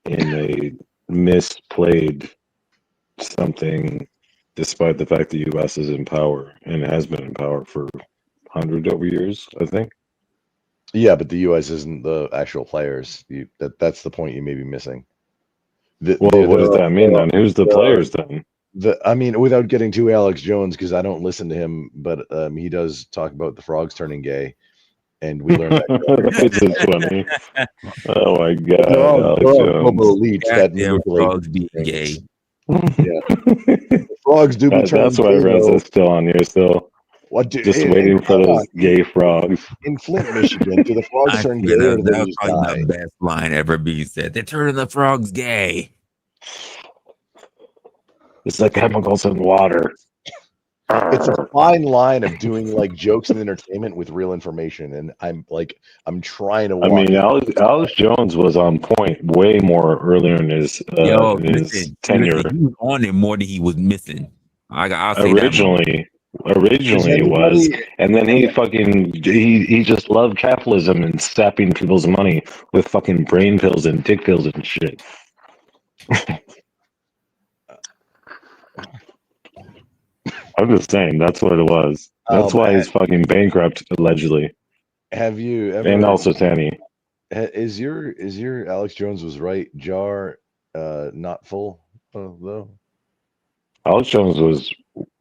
in a misplayed something, despite the fact the U.S. is in power and has been in power for hundreds over years, I think. Yeah, but the U.S. isn't the actual players. That's the point you may be missing. What does that mean then? Who's the players then? I mean, without getting too Alex Jones, because I don't listen to him, but he does talk about the frogs turning gay, and we learned that. That's just funny. Oh my god, they're all global elites that Goddamn manipulate frogs being gay. Yeah, frogs do be turning. That's why Reza's still on here still. What do, just waiting for those gay frogs. In Flint, Michigan, do the frogs turn gay or do they just die? The best line ever being said. They're turning the frogs gay. It's the chemicals in water. It's a fine line of doing like jokes and entertainment with real information, and I'm trying to. I mean, Alex Jones was on point way more earlier in his tenure. Listen, he was on it more than he was missing. I'll say originally it was, and then he just loved capitalism and sapping people's money with fucking brain pills and dick pills and shit. I'm just saying that's what it was. That's why he's fucking bankrupt allegedly. Have you ever? And also Tanny. Is your Alex Jones was right jar not full though? Alex Jones was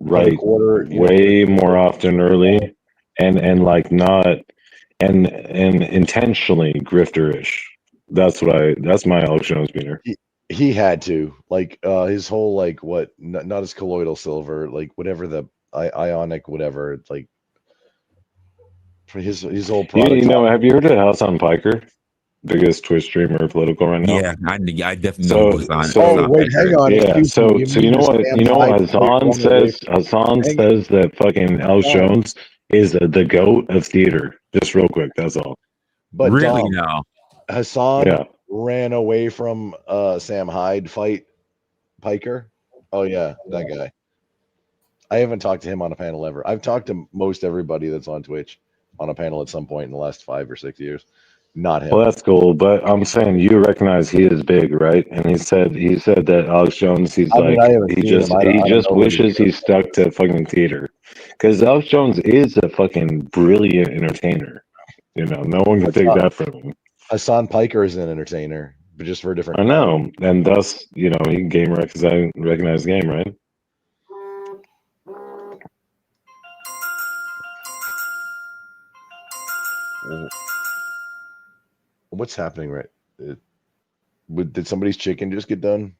right way more often early and like not and intentionally grifterish. That's my Alex Jones meter. He had to his whole not his colloidal silver, whatever the ionic whatever, his whole product. Have you heard of Hassan Piker? Biggest Twitch streamer political right now. Yeah, I definitely know Hassan. Wait, hang on. Yeah, so you know what Hassan says? Hassan says that fucking Alex Jones is the GOAT of theater. Just real quick, that's all. But really now, Hassan ran away from Sam Hyde fight Piker. Oh yeah, that guy. I haven't talked to him on a panel ever. I've talked to most everybody that's on Twitch on a panel at some point in the last 5 or 6 years. Not him. Well, that's cool, but I'm saying you recognize he is big, right? And he said that Alex Jones, he just wishes he stuck to fucking theater, because Alex Jones is a fucking brilliant entertainer. No one can take that from him. Hassan Piker is an entertainer, but just for a different. I know, and thus he can game recognize the game, right? What's happening, right? Did somebody's chicken just get done?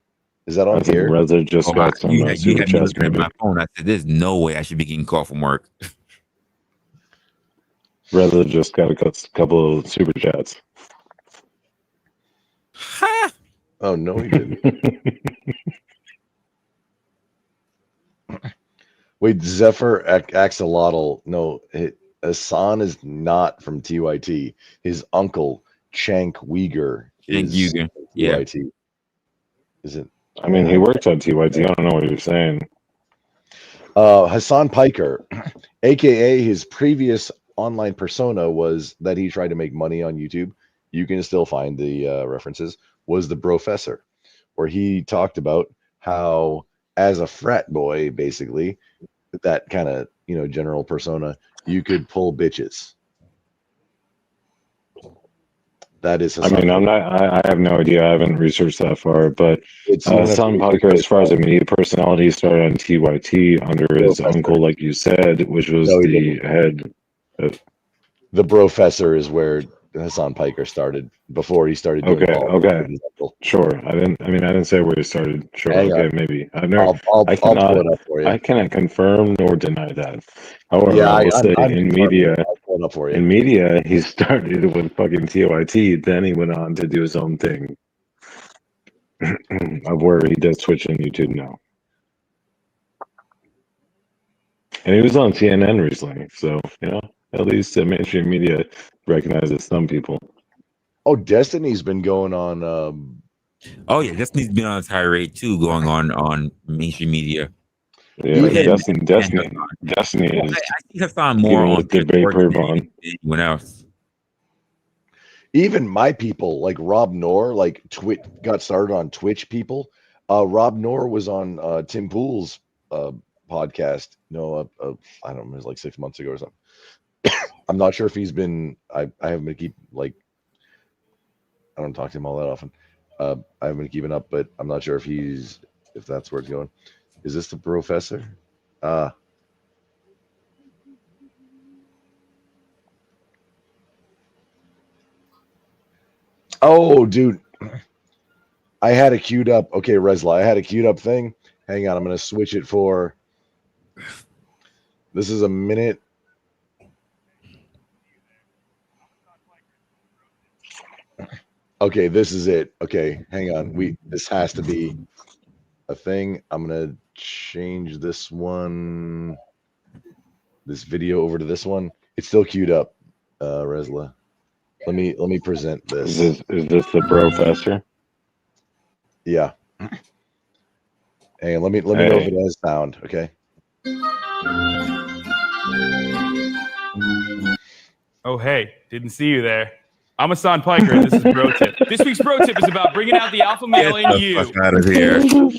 Is that on here? Reza just got some you super had me chats. looking at my phone. I said, "There's no way I should be getting called from work." Reza just got a couple of super chats. Oh no, he didn't. Wait, Zephyr Axolotl. No, Hassan is not from TYT. His uncle Chank Uyghur is Uyghur, yeah. TYT. Is it? I mean, he works at TYT. I don't know what you're saying. Hassan Piker, aka his previous online persona, was that he tried to make money on YouTube. You can still find the references. Was the Brofessor, where he talked about how, as a frat boy, basically, that kind of general persona, you could pull bitches. That is. Hassan Piker. I have no idea. I haven't researched that far, but Hassan Piker, as far as a media personality, started on TYT under his uncle, like you said, which was the head. The Brofessor is where Hassan Piker started before he started doing Okay. Sure. I didn't say where he started. Sure. Maybe. I cannot pull it up for you. I cannot confirm nor deny that. However, Yeah, I will say I'm in media, I'll pull it up for you. in media, he started with fucking TYT, then he went on to do his own thing. Of where he does Twitch and YouTube now. And he was on CNN recently, so at least the mainstream media recognizes some people. Oh, Destiny's been going on. Oh yeah, Destiny's been on a tirade too, going on mainstream media. Yeah, Destiny is. I see Hassan more on debate than anyone else. Even my people, like Rob Knorr, like got started on Twitch. People, Rob Knorr was on Tim Pool's podcast. I don't know, it was like 6 months ago or something. I'm not sure if he's been. I haven't been I don't talk to him all that often. I haven't been keeping up, but I'm not sure if that's where it's going. Is this the Professor? Oh, dude. I had it queued up. Okay, Resla, I had a queued up thing. Hang on, I'm going to switch it for. This is a minute. Okay, this is it. Okay, hang on. This has to be a thing. I'm going to change this video over to this one. It's still queued up, Resla. Let me present this. Is this the Professor? Yeah. Hey, let me know if it has sound, okay? Oh, hey, didn't see you there. I'm Hassan Piker, and this is Bro Tip. This week's Bro Tip is about bringing out the alpha male in you. Out of here. A few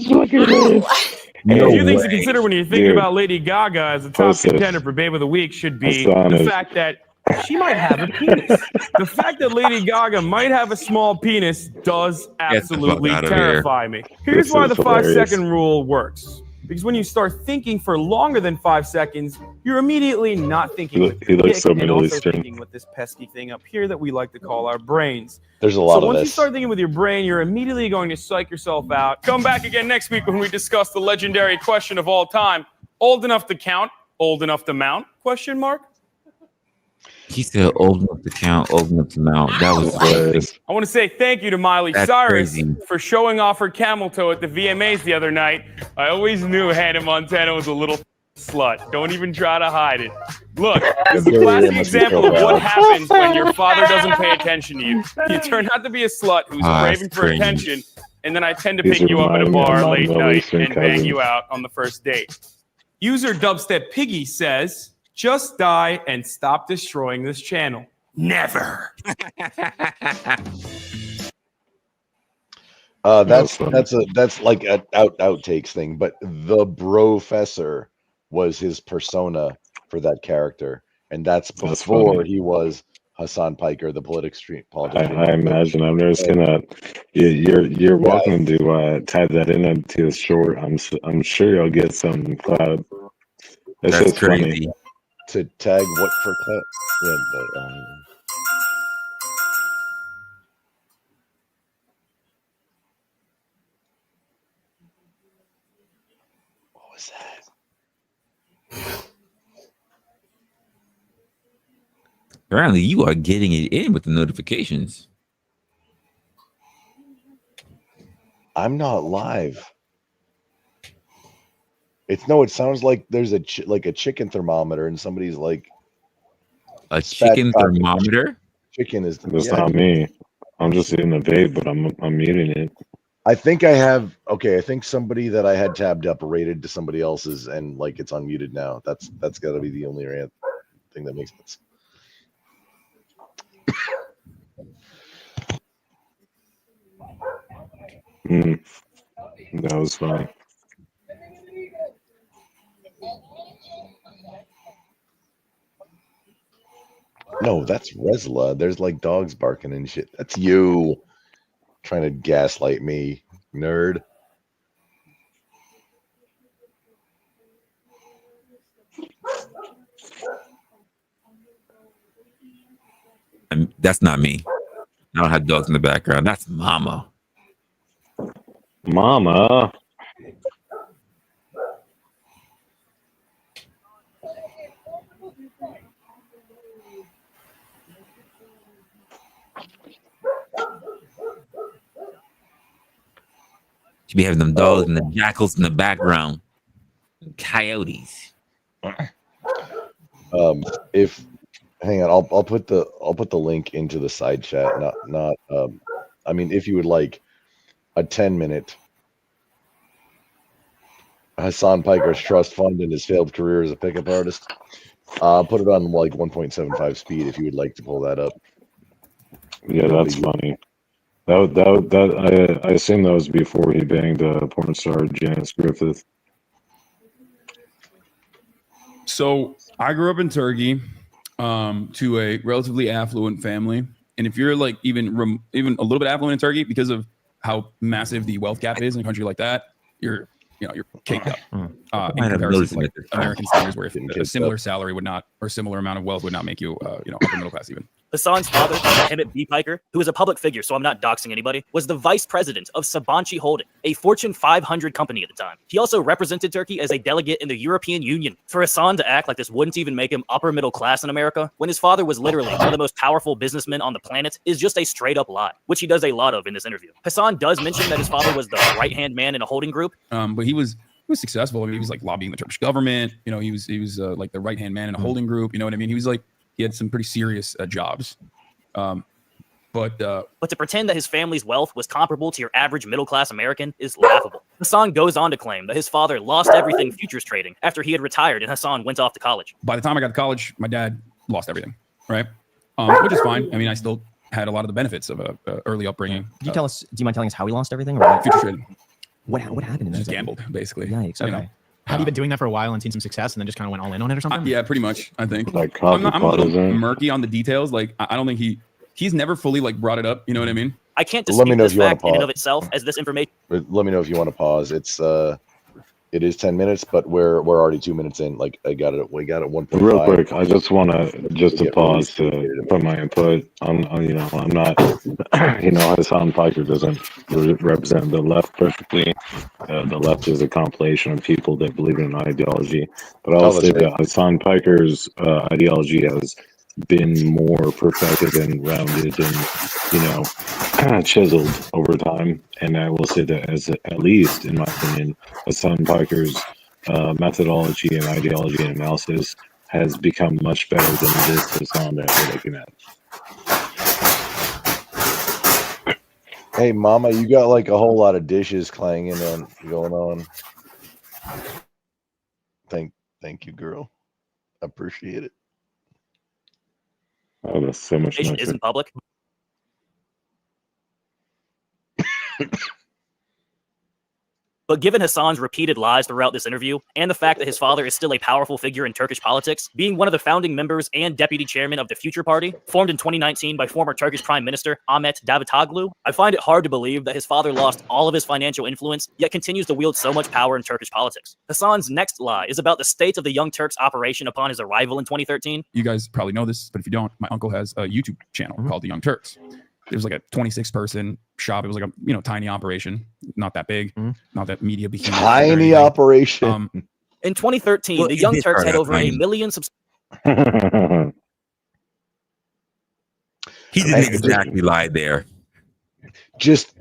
things to consider when you're thinking about Lady Gaga as a top contender for Babe of the Week should be the fact that she might have a penis. The fact that Lady Gaga might have a small penis does absolutely terrify me. Here's why the 5-second rule works. Because when you start thinking for longer than 5 seconds, you're immediately not thinking with your dick and also thinking with this pesky thing up here that we like to call our brains. There's a lot of So once this. you start thinking with your brain, you're immediately going to psych yourself out. Come back again next week when we discuss the legendary question of all time: old enough to count, old enough to mount? Question mark. He said old enough to count, old enough to mount. That was hilarious. I want to say thank you to Miley Cyrus for showing off her camel toe at the VMAs the other night. I always knew Hannah Montana was a little slut. Don't even try to hide it. Look, this is a classic example of what happens when your father doesn't pay attention to you. You turn out to be a slut who's craving for attention, and then I tend to pick you up at a bar late night and bang you out on the first date. User Dubstep Piggy says, just die and stop destroying this channel. Never. That's like an outtakes thing, but the Brofessor was his persona for that character, and that's before funny. he was Hassan Piker, the politician. I imagine. I'm just gonna. You're welcome to type that into a short. I'm sure you'll get some cloud. It's That's just crazy. funny. To tag what for cloud? Yeah, was that? Apparently, you are getting it in with the notifications. I'm not live. It sounds like there's a chicken thermometer and somebody's like a chicken thermometer. Chicken is That's not me. I'm just eating a vape, but I'm muting it. I think I have. Okay, I think somebody that I had tabbed up rated to somebody else's, and like it's unmuted now. That's got to be the only thing that makes sense. That was funny. No, that's Resla. There's like dogs barking and shit. That's you trying to gaslight me, nerd. That's not me. I don't have dogs in the background. That's Mama. Mama. Should be having them dogs and the jackals in the background. Coyotes. If hang on, I'll put the link into the side chat. Not I mean, if you would like a 10-minute Hassan Piker's trust fund in his failed career as a pickup artist, put it on like 1.75 speed if you would like to pull that up. Yeah, that's funny. That I assume that was before he banged porn star Janice Griffith. So I grew up in Turkey, to a relatively affluent family, and if you're like even a little bit affluent in Turkey, because of how massive the wealth gap is in a country like that, you're caked up. In comparison to like American standards, where if a similar salary would not, or similar amount of wealth would not make you, upper middle class even. Hassan's father, Emmett B. Piker, who is a public figure, so I'm not doxing anybody, was the vice president of Sabancı Holding, a Fortune 500 company at the time. He also represented Turkey as a delegate in the European Union. For Hassan to act like this wouldn't even make him upper middle class in America, when his father was literally one of the most powerful businessmen on the planet, is just a straight up lie, which he does a lot of in this interview. Hassan does mention that his father was the right-hand man in a holding group. But he was successful. I mean, he was like lobbying the Turkish government. He was like the right-hand man in a holding group. You know what I mean? He had some pretty serious jobs. But to pretend that his family's wealth was comparable to your average middle-class American is laughable. Hassan goes on to claim that his father lost everything futures trading after he had retired and Hassan went off to college. By the time I got to college, my dad lost everything, right? Which is fine. I mean, I still had a lot of the benefits of a early upbringing. Do you mind telling us how he lost everything? Or futures trading. What happened in that? Just gambled, basically. Yikes. Okay. Have you been doing that for a while and seen some success and then just kind of went all in on it or something? Yeah, pretty much, I think. Like I'm a little murky on the details. Like, I don't think he's never fully like brought it up. You know what I mean? I can't dispute this fact in and of itself as this information. Let me know if you want to pause. It is 10 minutes, but we're already 2 minutes in. Like we got it 1.5. Real quick, I just want to pause to put my input. I'm not, Hassan Piker doesn't represent the left perfectly. The left is a compilation of people that believe in an ideology. But I'll say that Hassan Piker's ideology has been more perfected and rounded and chiseled over time, and I will say that at least in my opinion, Hassan Piker's methodology and ideology and analysis has become much better than this Hassan that we're looking at. Hey, Mama, you got like a whole lot of dishes clanging and going on. Thank you, girl. I appreciate it. Oh, that's so much nicer. Isn't public. But given Hassan's repeated lies throughout this interview, and the fact that his father is still a powerful figure in Turkish politics, being one of the founding members and deputy chairman of the Future Party, formed in 2019 by former Turkish Prime Minister Ahmet Davutoglu, I find it hard to believe that his father lost all of his financial influence, yet continues to wield so much power in Turkish politics. Hassan's next lie is about the state of the Young Turks operation upon his arrival in 2013. You guys probably know this, but if you don't, my uncle has a YouTube channel called The Young Turks. it was like a 26 person shop. It was like a tiny operation, not that big, not that media behemoth. Tiny operation. In 2013, the Young Turks had over 1 million subscribers. He didn't exactly lie there. Just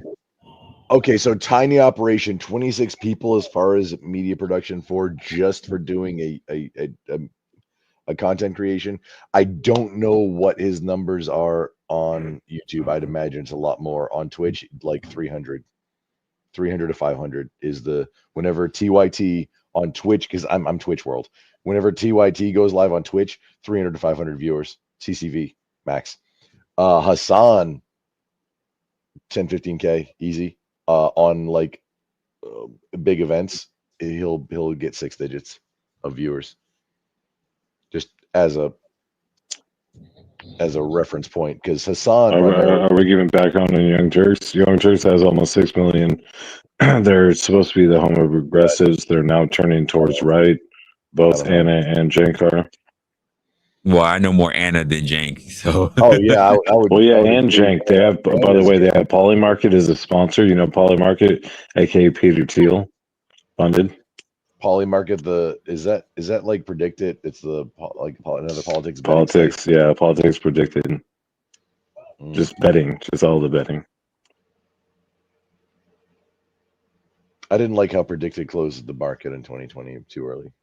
okay, so tiny operation, 26 people as far as media production for doing a content creation. I don't know what his numbers are on YouTube. I'd imagine it's a lot more. On Twitch, like 300 to 500 is whenever TYT on Twitch, because I'm Twitch world. Whenever TYT goes live on Twitch, 300 to 500 viewers, CCV max. Hassan, 10-15K easy. On like big events, he'll get 6 digits of viewers. Just as a reference point, because Hassan. Are we giving back on the Young Turks? Young Turks has almost 6 million. They're supposed to be the home of progressives. They're now turning towards right. Both Anna and Jank are. Well, I know more Anna than Jank. So. Oh yeah, I would. Well, yeah, and Jank. They have. By the way, they have Polymarket as a sponsor. You know, Polymarket, aka Peter Thiel, funded. Polymarket. Is that like predicted? It's another politics. Politics, yeah, politics predicted. Just betting, just all the betting. I didn't like how predicted closed the market in 2020 too early.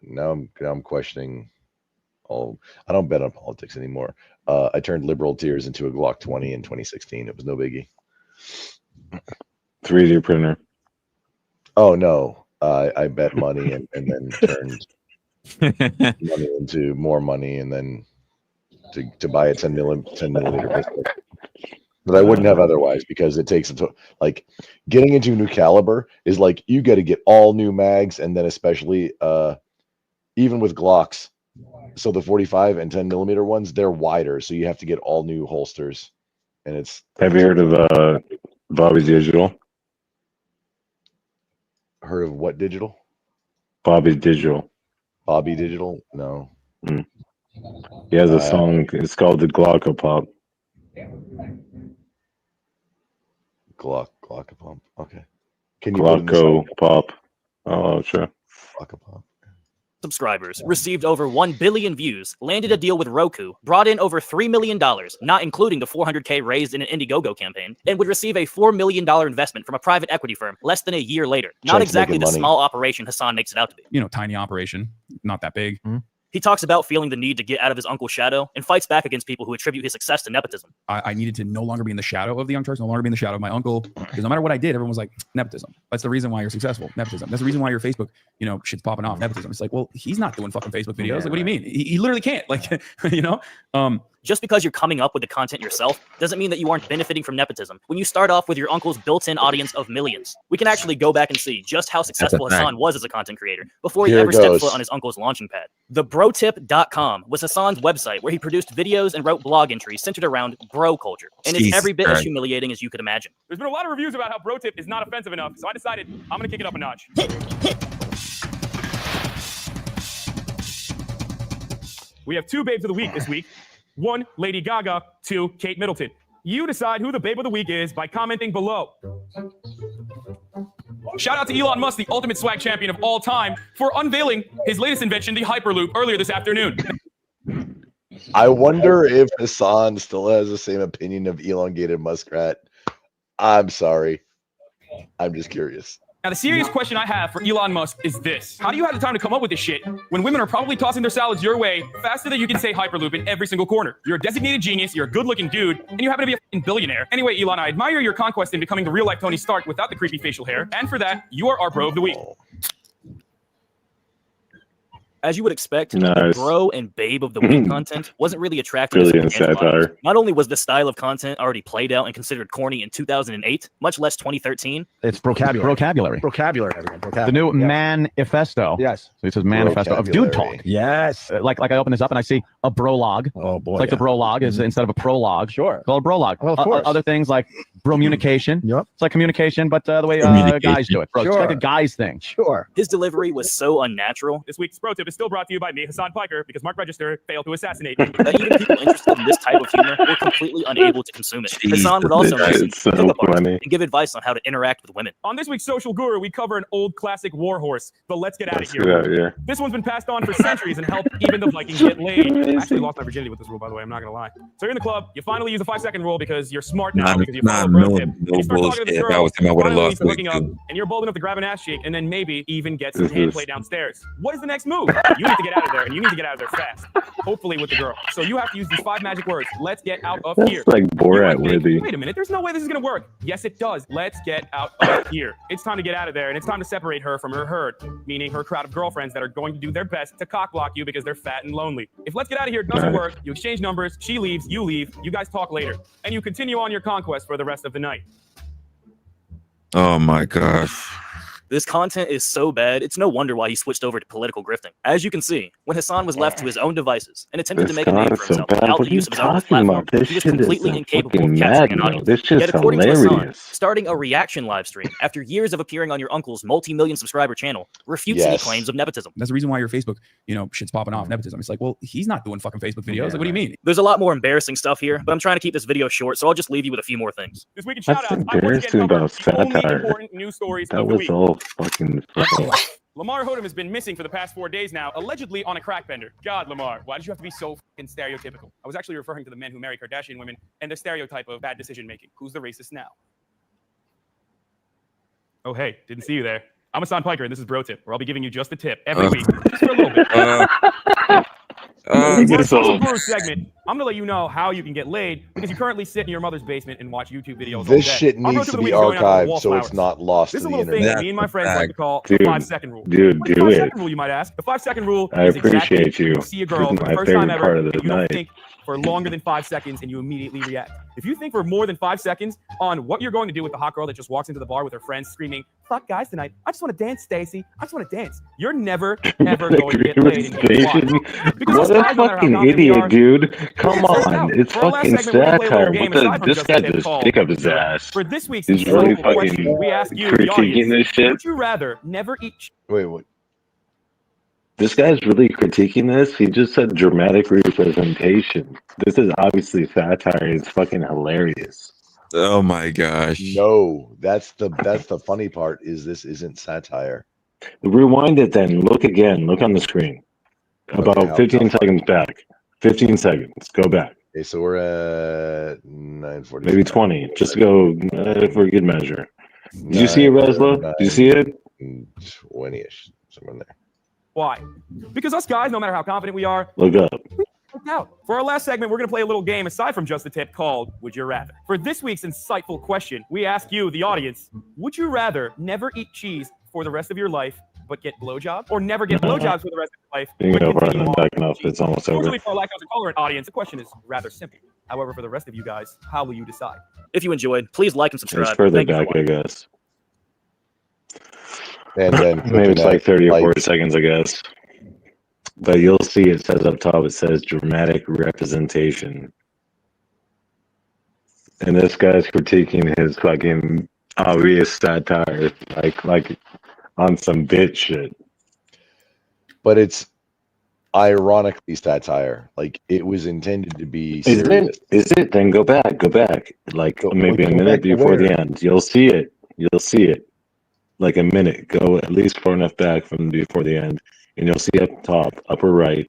Now I'm questioning. I don't bet on politics anymore. I turned liberal tears into a Glock 20 in 2016. It was no biggie. 3D printer. Oh no, I bet money and then turned money into more money, and then to buy a 10 millimeter pistol that I wouldn't have otherwise, because it takes like getting into new caliber is like you got to get all new mags, and then especially even with Glocks. So the 45 and 10 millimeter ones, they're wider, so you have to get all new holsters, and it's. Have you heard of Bobby Digital? Heard of what digital? Bobby Digital. Bobby Digital? No. He has a song. It's called the Glockopop. Glockopop. Okay. Can you Glockopop? Oh, sure. Glockopop. Subscribers, received over 1 billion views, landed a deal with Roku, brought in over $3 million, not including the $400K raised in an Indiegogo campaign, and would receive a $4 million investment from a private equity firm less than a year later. Not exactly the small operation Hassan makes it out to be. Tiny operation, not that big. He talks about feeling the need to get out of his uncle's shadow and fights back against people who attribute his success to nepotism. I needed to no longer be in the shadow of the Young Turks, no longer be in the shadow of my uncle, because no matter what I did, everyone was like, nepotism. That's the reason why you're successful. Nepotism. That's the reason why your Facebook, shit's popping off. Nepotism. It's like, well, he's not doing fucking Facebook videos. Like, what do you mean? He literally can't. Like, Just because you're coming up with the content yourself doesn't mean that you aren't benefiting from nepotism. When you start off with your uncle's built-in audience of millions, we can actually go back and see just how successful Hassan was as a content creator before he ever stepped foot on his uncle's launching pad. TheBroTip.com was Hassan's website where he produced videos and wrote blog entries centered around bro culture, and it's every bit as humiliating as you could imagine. There's been a lot of reviews about how BroTip is not offensive enough, so I decided I'm going to kick it up a notch. We have 2 babes of the week this week. 1, Lady Gaga. 2, Kate Middleton. You decide who the babe of the week is by commenting below. Shout out to Elon Musk, the ultimate swag champion of all time, for unveiling his latest invention, the Hyperloop, earlier this afternoon. I wonder if Hassan still has the same opinion of elongated muskrat. I'm sorry. I'm just curious. Now, the serious question I have for Elon Musk is this. How do you have the time to come up with this shit when women are probably tossing their salads your way faster than you can say Hyperloop in every single corner? You're a designated genius, you're a good-looking dude, and you happen to be a f***ing billionaire. Anyway, Elon, I admire your conquest in becoming the real-life Tony Stark without the creepy facial hair, and for that, you are our bro of the week. As you would expect, the bro and babe of the week content wasn't really attractive. Brilliant satire. Not only was this style of content already played out and considered corny in 2008, much less 2013. It's vocabulary. The new manifesto. Yes. So it says manifesto of dude talk. Yes. Like I open this up and I see a brolog. Oh boy. It's like the brolog is instead of a prologue. Sure. Called a brolog. Well, of course. Other things like bromunication. Yep. It's like communication, but the way guys do it. Bro, it's like a guy's thing. Sure. His delivery was so unnatural. This week's pro tip is is still brought to you by me, Hassan Piker, because Mark Register failed to assassinate me. That even people interested in this type of humor were completely unable to consume it. Hassan would also make some pickup artists and give advice on how to interact with women. On this week's Social Guru, we cover an old classic warhorse, the Let's Get Out of Here. This one's been passed on for centuries and helped even the Vikings get laid. I actually lost my virginity with this rule, by the way. I'm not going to lie. So you're in the club. You finally use the 5-second rule because you're smart now. Because you follow bro tip. You start talking to this girl. Finally, hooking up, and you're bold enough to grab an ass cheek and then maybe even get some hand play downstairs. What is the next move? You need to get out of there, and you need to get out of there fast. Hopefully with the girl. So you have to use these 5 magic words. Let's get out of here. That's like Borat worthy. Wait a minute. There's no way this is going to work. Yes, it does. Let's get out of here. It's time to get out of there, and it's time to separate her from her herd, meaning her crowd of girlfriends that are going to do their best to cock block you because they're fat and lonely. If let's get out of here doesn't work, you exchange numbers, she leaves, you leave, you guys talk later, and you continue on your conquest for the rest of the night. Oh my gosh. This content is so bad, it's no wonder why he switched over to political grifting. As you can see, when Hassan was left to his own devices and attempted to make a name for himself without the use of his own platform, he was completely incapable of capturing an audience. This shit's Yet according to Hassan, hilarious. starting a reaction live stream after years of appearing on your uncle's multi-million subscriber channel refutes any claims of nepotism. That's the reason why your Facebook, shit's popping off, nepotism. It's like, well, he's not doing fucking Facebook videos. Like, what do you mean? There's a lot more embarrassing stuff here, but I'm trying to keep this video short, so I'll just leave you with a few more things. This week in That's embarrassing about satire. News stories That of the was week. all fucking. Lamar Odom has been missing for the past 4 days now, allegedly on a crack bender. God, Lamar, why did you have to be so fucking stereotypical? I was actually referring to the men who marry Kardashian women and the stereotype of bad decision making. Who's the racist now? Oh, hey, didn't see you there. I'm Hassan Piker, and this is Bro Tip, where I'll be giving you just a tip every week, just for a little bit. For our Social Guru segment, I'm gonna let you know how you can get laid because you currently sit in your mother's basement and watch YouTube videos all day. This shit Our Bro needs Tip to of the be week is going out to archived so Wallflowers. it's not lost This to is the a little thing internet. that me and my friends like to call Dude, the 5-second rule. dude, What's the do 5-second it. rule, you might ask? The 5-second rule I is exactly appreciate you. when you see a girl This is for my the first time favorite ever, part of the and you don't night. think for longer than 5 seconds and you immediately react. If you think for more than 5 seconds on what you're going to do with the hot girl that just walks into the bar with her friends screaming, "Fuck guys tonight, I just want to dance, Stacy. I just want to dance," you're never, ever going to get laid and get watched. Because What us a guys, no matter how fucking confident we idiot, are, dude. Come on. out. It's For our last fucking segment, we're gonna play a little satire. game What the, aside from this just guy a tip just called pick up his Direct. ass. For this week's He's really insightful question, fucking we ask you, the critiquing audience, this shit. would you rather never eat Wait, what? This guy's really critiquing this. He just said dramatic representation. This is obviously satire. It's fucking hilarious. Oh my gosh. No, that's the funny part is this isn't satire. Rewind it then. Look again. Look on the screen. About 15 seconds back. 15 seconds. Go back. Okay, so we're at 9:40. Maybe 20. Just go for a good measure. Did you see it, Resla? Did you see it? 20-ish, somewhere in there. Why? Because us guys, no matter how confident we are, Look up. worked out. For our last segment, we're going to play a little game aside from just the tip called Would You Rather. For this week's insightful question, we ask you, the audience, would you rather never eat cheese for the rest of your life but get blowjobs, or never get blowjobs for the rest of your life? You can go but right continue on on back enough. It's almost over. Fortunately for our lactose intolerant audience, the question is rather simple. However, for the rest of you guys, how will you decide? If you enjoyed, please like and subscribe. It's further Thank you for back, I watching. guess. And then Maybe it's like 30 or 40 like, seconds, I guess. But you'll see it says up top, it says dramatic representation. And this guy's critiquing his fucking obvious satire, like on some bitch shit. but it's ironically satire. Like it was intended to be Is serious. it? Is it? Then go back. Like maybe a go minute back to before the where? end. You'll see it. You'll see it. Like a minute. Go at least far enough back from before the end, and you'll see up top, upper right.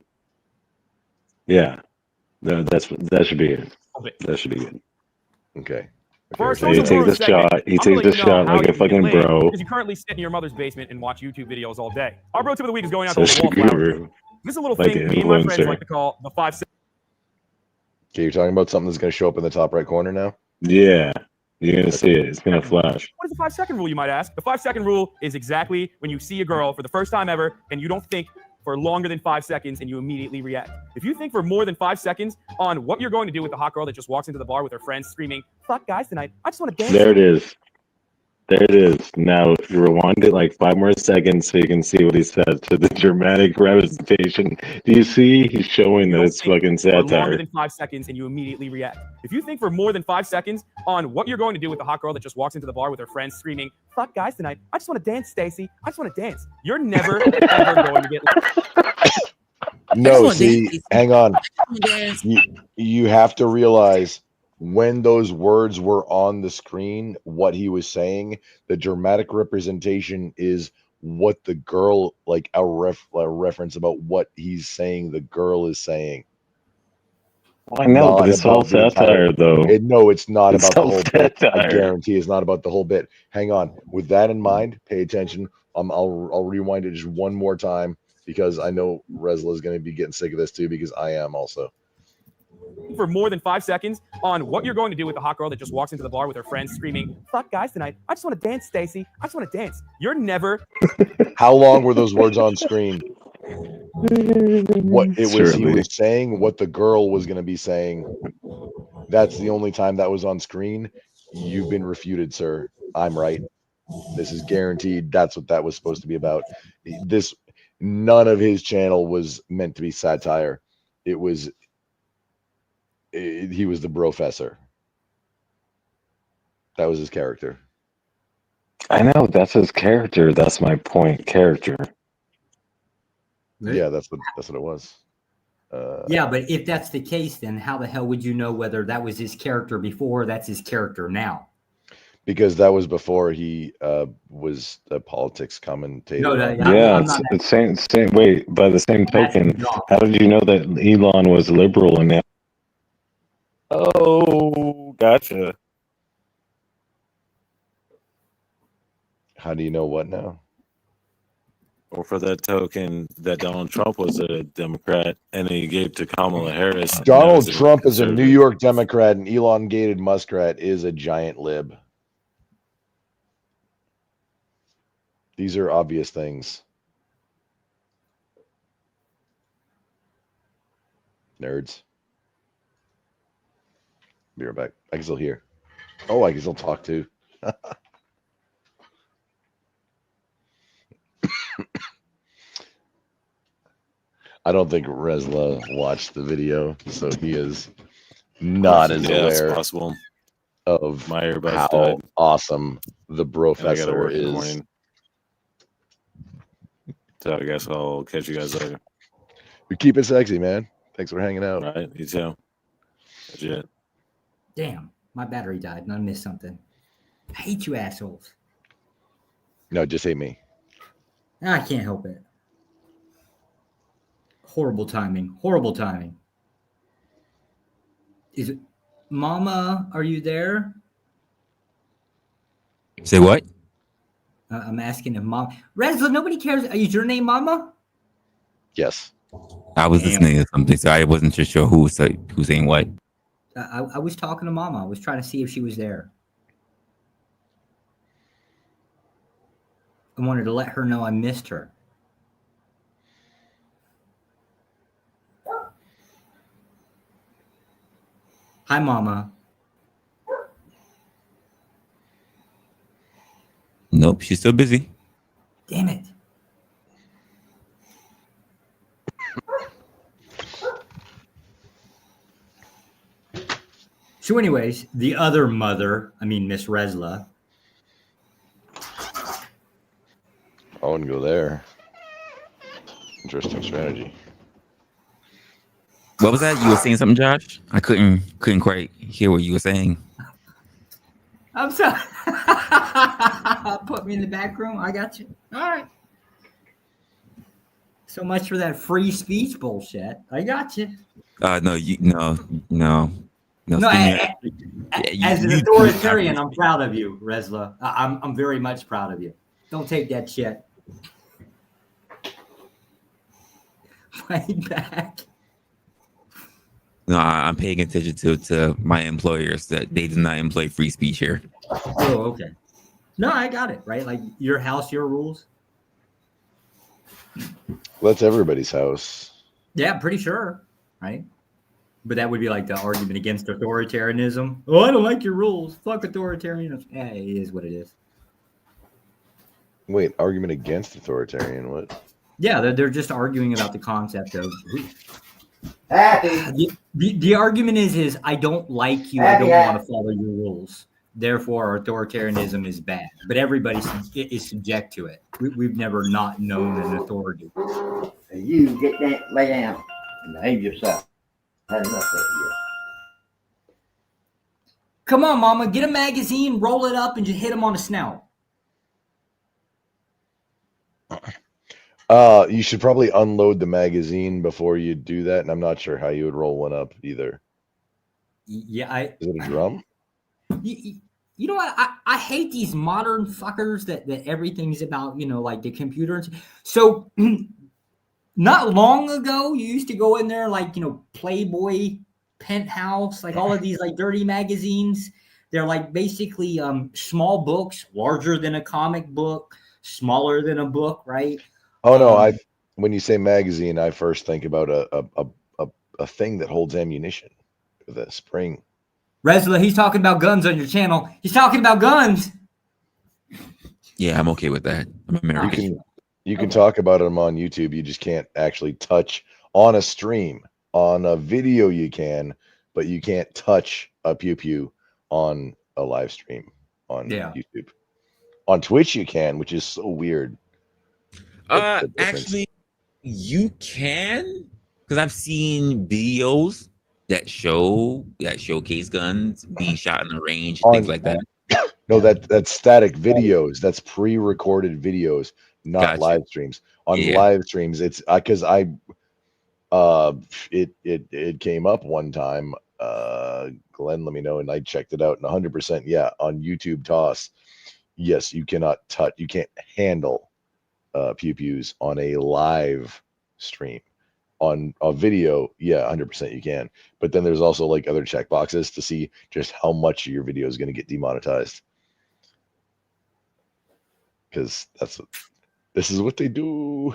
Yeah, that should be it. That should be it. Okay. For our So he social takes guru the segment, shot. He I'm gonna takes the let you know shot how like you a can get fucking laid bro. Because you currently sit in your mother's basement and watch YouTube videos all day. Our bro tip of the week is going out to Social the Wallflowers. guru. This is a little Like thing an me and my friends influencer. like to call the 5 second. Okay, you're talking about something that's going to show up in the top right corner now? Yeah, you're gonna see it. It's gonna flash. What is the 5-second rule, you might ask? The 5-second rule is exactly when you see a girl for the first time ever and you don't think for longer than 5 seconds and you immediately react. If you think for more than 5 seconds on what you're going to do with the hot girl that just walks into the bar with her friends screaming, "Fuck guys tonight, I just want to dance." There it is. There it is. Now rewind it like 5 more seconds so you can see what he said to the dramatic representation. Do you see? He's showing that it's fucking For longer satire. than 5 seconds, and you immediately react. If you think for more than 5 seconds on what you're going to do with the hot girl that just walks into the bar with her friends screaming, "Fuck guys tonight! I just want to dance, Stacy. I just want to dance." You're never ever going to get. No, see, hang on. You have to realize when those words were on the screen, what he was saying, the dramatic representation is what the girl, like a reference about what he's saying, the girl is saying. I know, but it's all satire, though. No, it's not about the all whole bit. I satire. guarantee it's not about the whole bit. Hang on. With that in mind, pay attention. I'll rewind it just one more time because I know Resla is going to be getting sick of this too because I am also. For more than 5 seconds on what you're going to do with the hot girl that just walks into the bar with her friends screaming, "Fuck guys tonight! I just want to dance, Stacy. I just want to dance." You're never. How long were those words on screen? What it was, he was saying what the girl was going to be saying. That's the only time that was on screen. You've been refuted, sir. I'm right. This is guaranteed. That's what that was supposed to be about. None of his channel was meant to be satire. He was the professor. That was his character. I know, that's his character. That's my point. Character. Yeah, that's what it was. Yeah, but if that's the case, then how the hell would you know whether that was his character before or that's his character now? Because that was before he was a politics commentator. It's same. Wait, by the same token, how did you know that Elon was liberal and now? Oh, gotcha. How do you know what now? Or for that token, that Donald Trump was a Democrat and he gave to Kamala Harris. Donald Trump is a New York Democrat and elongated muskrat is a giant lib. These are obvious things. Nerds. Be right back. I can still hear. Oh, I can still talk too. I don't think Resla watched the video, so he is not as aware of how awesome the professor is. So I guess I'll catch you guys later. We keep it sexy, man. Thanks for hanging out. All right, you too. Legit. Damn, my battery died and I missed something. I hate you assholes. No, just hate me. I can't help it. Horrible timing. Horrible timing. Is it Mama? Are you there? Say what? I'm asking if Mom. Resla, nobody cares. Is your name Mama? Yes. I was listening to something, so I wasn't just sure who was saying what. I was talking to Mama. I was trying to see if she was there. I wanted to let her know I missed her. Hi, Mama. Nope, she's still busy. Damn it. So anyways, the other mother, Miss Resla. I wouldn't go there. Interesting strategy. What was that? You were saying something, Josh? I couldn't quite hear what you were saying. I'm sorry. Put me in the back room. I got you. All right. So much for that free speech bullshit. I got you. No. As an authoritarian, I'm proud of you, Resla. I'm very much proud of you. Don't take that shit. Right back. No, I'm paying attention to my employers that they do not employ free speech here. Oh, okay. No, I got it, right? Like your house, your rules. Well, that's everybody's house. Yeah, I'm pretty sure, right? But that would be like the argument against authoritarianism. Oh, I don't like your rules. Fuck authoritarianism. Yeah, it is what it is. Wait, argument against authoritarian? What? Yeah, they're just arguing about the concept of the argument is I don't like you, I don't want to follow your rules. Therefore, authoritarianism is bad. But everybody is subject to it. We've never not known an authority. You get that, lay down, and behave yourself. Had enough of you. Come on, Mama, get a magazine, roll it up, and just hit him on the snout. You should probably unload the magazine before you do that, and I'm not sure how you would roll one up either. Yeah, is it a drum? You know what? I hate these modern fuckers that everything's about, like the computer. So not long ago, you used to go in there like, Playboy, Penthouse, like all of these like dirty magazines. They're like basically small books, larger than a comic book, smaller than a book, right? Oh no, when you say magazine, I first think about a thing that holds ammunition with a spring. Resla, he's talking about guns on your channel. He's talking about guns. Yeah, I'm okay with that. I'm American. You can talk about them on YouTube. You just can't actually touch on a stream. On a video you can, but you can't touch a pew-pew on a live stream on YouTube. On Twitch you can, which is so weird. Actually, you can, because I've seen videos that showcase guns being shot in the range, things like that. No, that's static videos. That's pre-recorded videos, not live streams. On live streams, it's because it came up one time. Glenn let me know, and I checked it out, and 100%, yeah, on YouTube toss, yes, you cannot touch, you can't handle pew-pews on a live stream. On a video, yeah, 100% you can. But then there's also like other check boxes to see just how much of your video is going to get demonetized. Because this is what they do.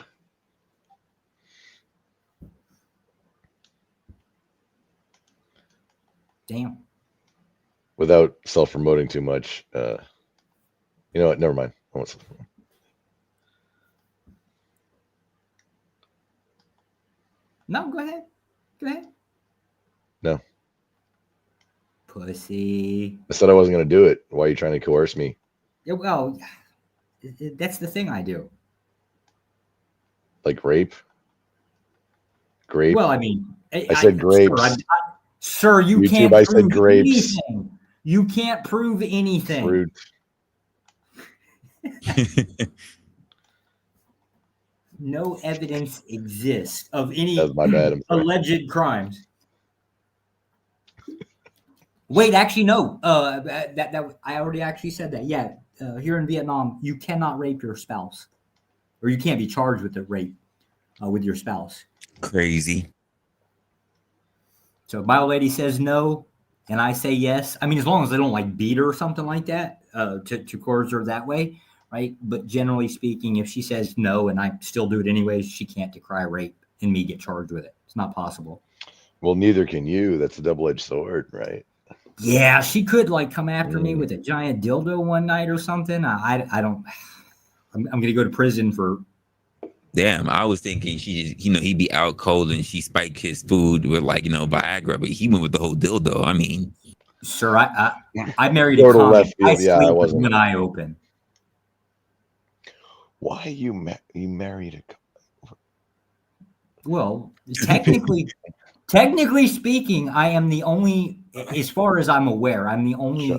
Damn. Without self-promoting too much, you know what? Never mind. I won't self-promote. No, go ahead. Go ahead. No. Pussy. I said I wasn't going to do it. Why are you trying to coerce me? Yeah, well, that's the thing I do. Like rape? Grape? Well, I mean, I said grapes. Sir, you YouTube, can't I prove said grapes. anything. You can't prove anything. Fruit. No evidence exists of any my bad. alleged crimes. Wait, actually, no. That I already actually said that. Yeah, here in Vietnam, you cannot rape your spouse, or you can't be charged with a rape with your spouse. Crazy. So my old lady says no, and I say yes. I mean, as long as they don't like beat her or something like that to coerce her that way. Right. But generally speaking, if she says no and I still do it anyways, she can't decry rape and me get charged with it. It's not possible. Well, neither can you. That's a double-edged sword, right? Yeah, she could like come after me with a giant dildo one night or something. I don't. I'm gonna go to prison for. Damn, I was thinking he'd be out cold and she spiked his food with like Viagra, but he went with the whole dildo. I mean, sir, I married a comic. I sleep with one eye open. Why you married a? Well, technically speaking, I am the only, as far as I'm aware, I'm the only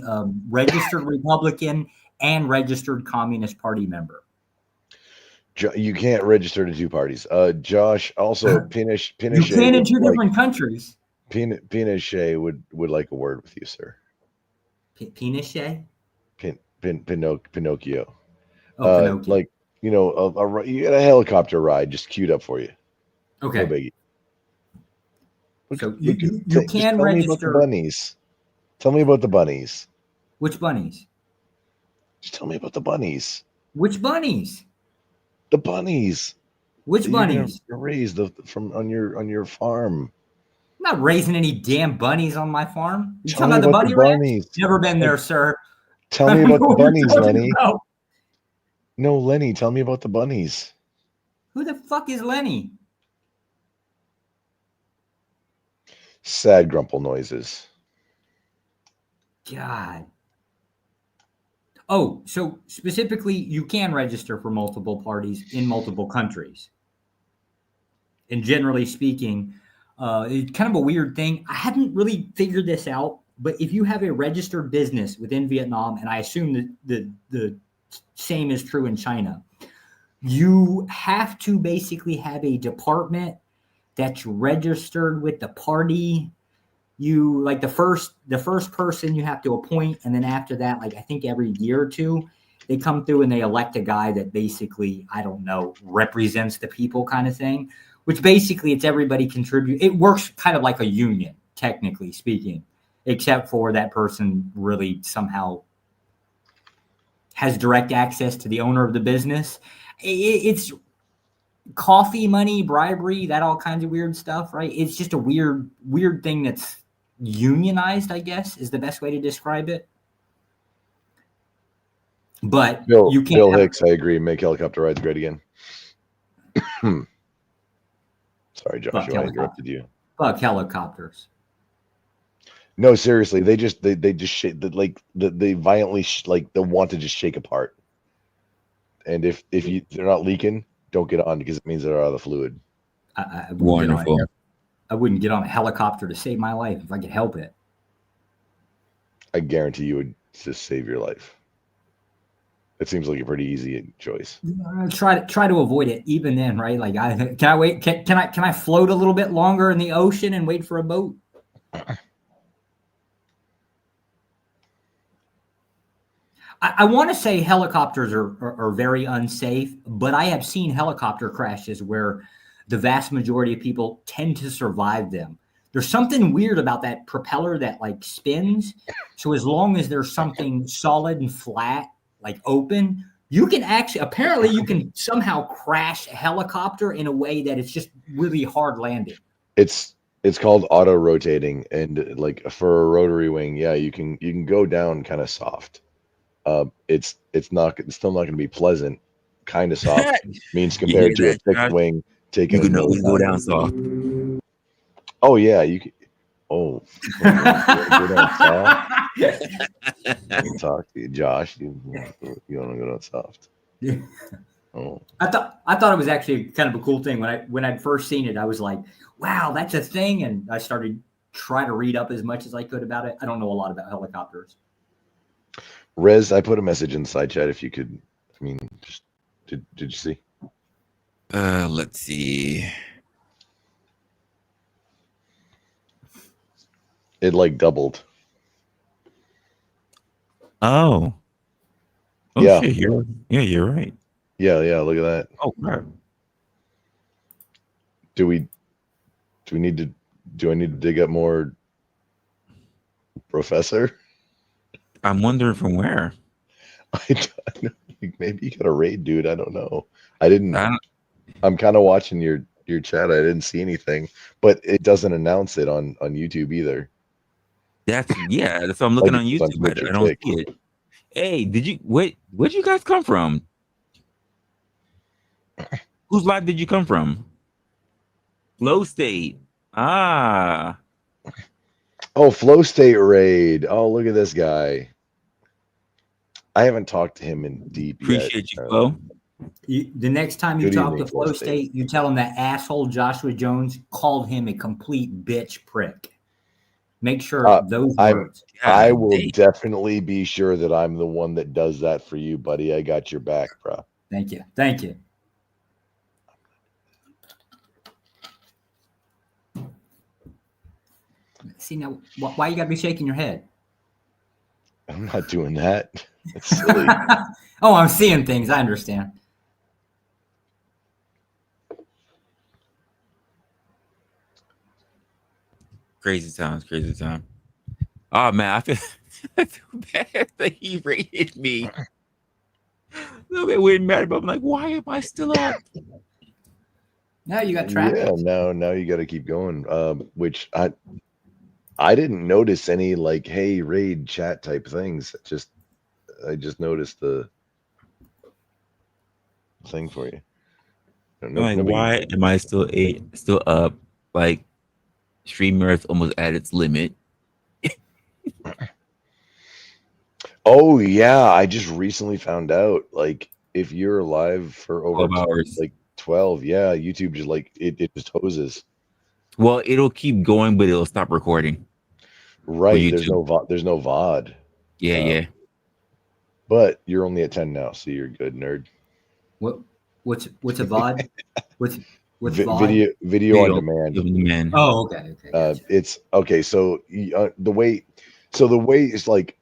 registered Republican and registered Communist Party member. You can't register to two parties. Josh, also Pinochet. You can in two different countries. Pinochet would like a word with you, sir. Pinochet? Pinocchio. Oh, Pinocchio. Like, you get a helicopter ride just queued up for you. Okay. No biggie. So you can tell register. Me about the bunnies. Tell me about the bunnies. Which bunnies? Just tell me about the bunnies. Which bunnies? The bunnies. Which bunnies? You're raised from on your farm. I'm not raising any damn bunnies on my farm. You talking about the bunny ranch? Never been there, sir. Tell me about the bunnies, Lenny. No, Lenny, tell me about the bunnies. Who the fuck is Lenny? Sad grumple noises. God. Oh, so specifically, you can register for multiple parties in multiple countries. And generally speaking, it's kind of a weird thing. I haven't really figured this out, but if you have a registered business within Vietnam, and I assume that the same is true in China, you have to basically have a department that's registered with the party. You like the first person you have to appoint, and then after that, like I think every year or two, they come through and they elect a guy that basically, I don't know, represents the people kind of thing, which basically it's everybody contribute. It works kind of like a union, technically speaking, except for that person really somehow has direct access to the owner of the business. It's coffee money, bribery, that all kinds of weird stuff, right? It's just a weird thing that's unionized, I guess, is the best way to describe it. But Bill you can't. Hicks, I agree. Make helicopter rides great again. Sorry, Joshua, I interrupted you. Fuck helicopters. No, seriously, they just shake, they violently they want to just shake apart. And if they're not leaking, don't get on because it means they're out of the fluid. Wonderful. I wouldn't get on a helicopter to save my life if I could help it. I guarantee you would just save your life. It seems like a pretty easy choice. Try to avoid it. Even then, right? Like, can I wait? Can I float a little bit longer in the ocean and wait for a boat? I want to say helicopters are very unsafe, but I have seen helicopter crashes where the vast majority of people tend to survive them. There's something weird about that propeller that like spins. So as long as there's something solid and flat, like open, you can apparently you can somehow crash a helicopter in a way that it's just really hard landing. It's called auto rotating, and like for a rotary wing, yeah, you can go down kind of soft. It's still not going to be pleasant. Kind of soft means compared to a thick wing. You can always go down soft. Oh yeah, you can. Oh, go down soft. Talk to you, Josh. You want to go down soft? Yeah. Oh, I thought it was actually kind of a cool thing when I'd first seen it. I was like, wow, that's a thing, and I started trying to read up as much as I could about it. I don't know a lot about helicopters. Rez, I put a message in the side chat if you could. I mean, just did you see? Let's see. It like doubled. Oh. Yeah. Shit, you're right. Yeah, look at that. Oh, crap. Do I need to dig up more, Professor? I'm wondering from where. I don't know. Maybe you got a raid, dude. I don't know. I'm kind of watching your chat. I didn't see anything, but it doesn't announce it on YouTube either. That's so I'm looking on YouTube. I don't see it. Hey, where'd you guys come from? Whose live did you come from? Flow State. Ah. Oh, Flow State raid. Oh, look at this guy. I haven't talked to him in deep Appreciate yet. you, Flo. The next time you talk to Flow State, you tell him that asshole Joshua Jones called him a complete bitch prick. Make sure those words. I will definitely be sure that I'm the one that does that for you, buddy. I got your back, bro. Thank you. Thank you. See, now, why you got to be shaking your head? I'm not doing that. It's silly. Oh, I'm seeing things. I understand. Crazy time. Oh man, I feel bad that he rated me. A little bit weird and mad, but I'm like, why am I still up? Now you got trapped. Yeah, now you got to keep going. Which I didn't notice any like, hey, raid chat type things. I just noticed the thing for you. Like, why am I still up? Like, StreamYard's almost at its limit. Oh yeah, I just recently found out. Like, if you're live for over 12 hours. like 12, yeah, YouTube just like it just hoses. Well, it'll keep going, but it'll stop recording. Right. There's no VOD. Yeah. But you're only at 10 now, so you're good, nerd. What's a VOD? What's VOD? Video on demand. Oh, okay. It's okay. So the way it's like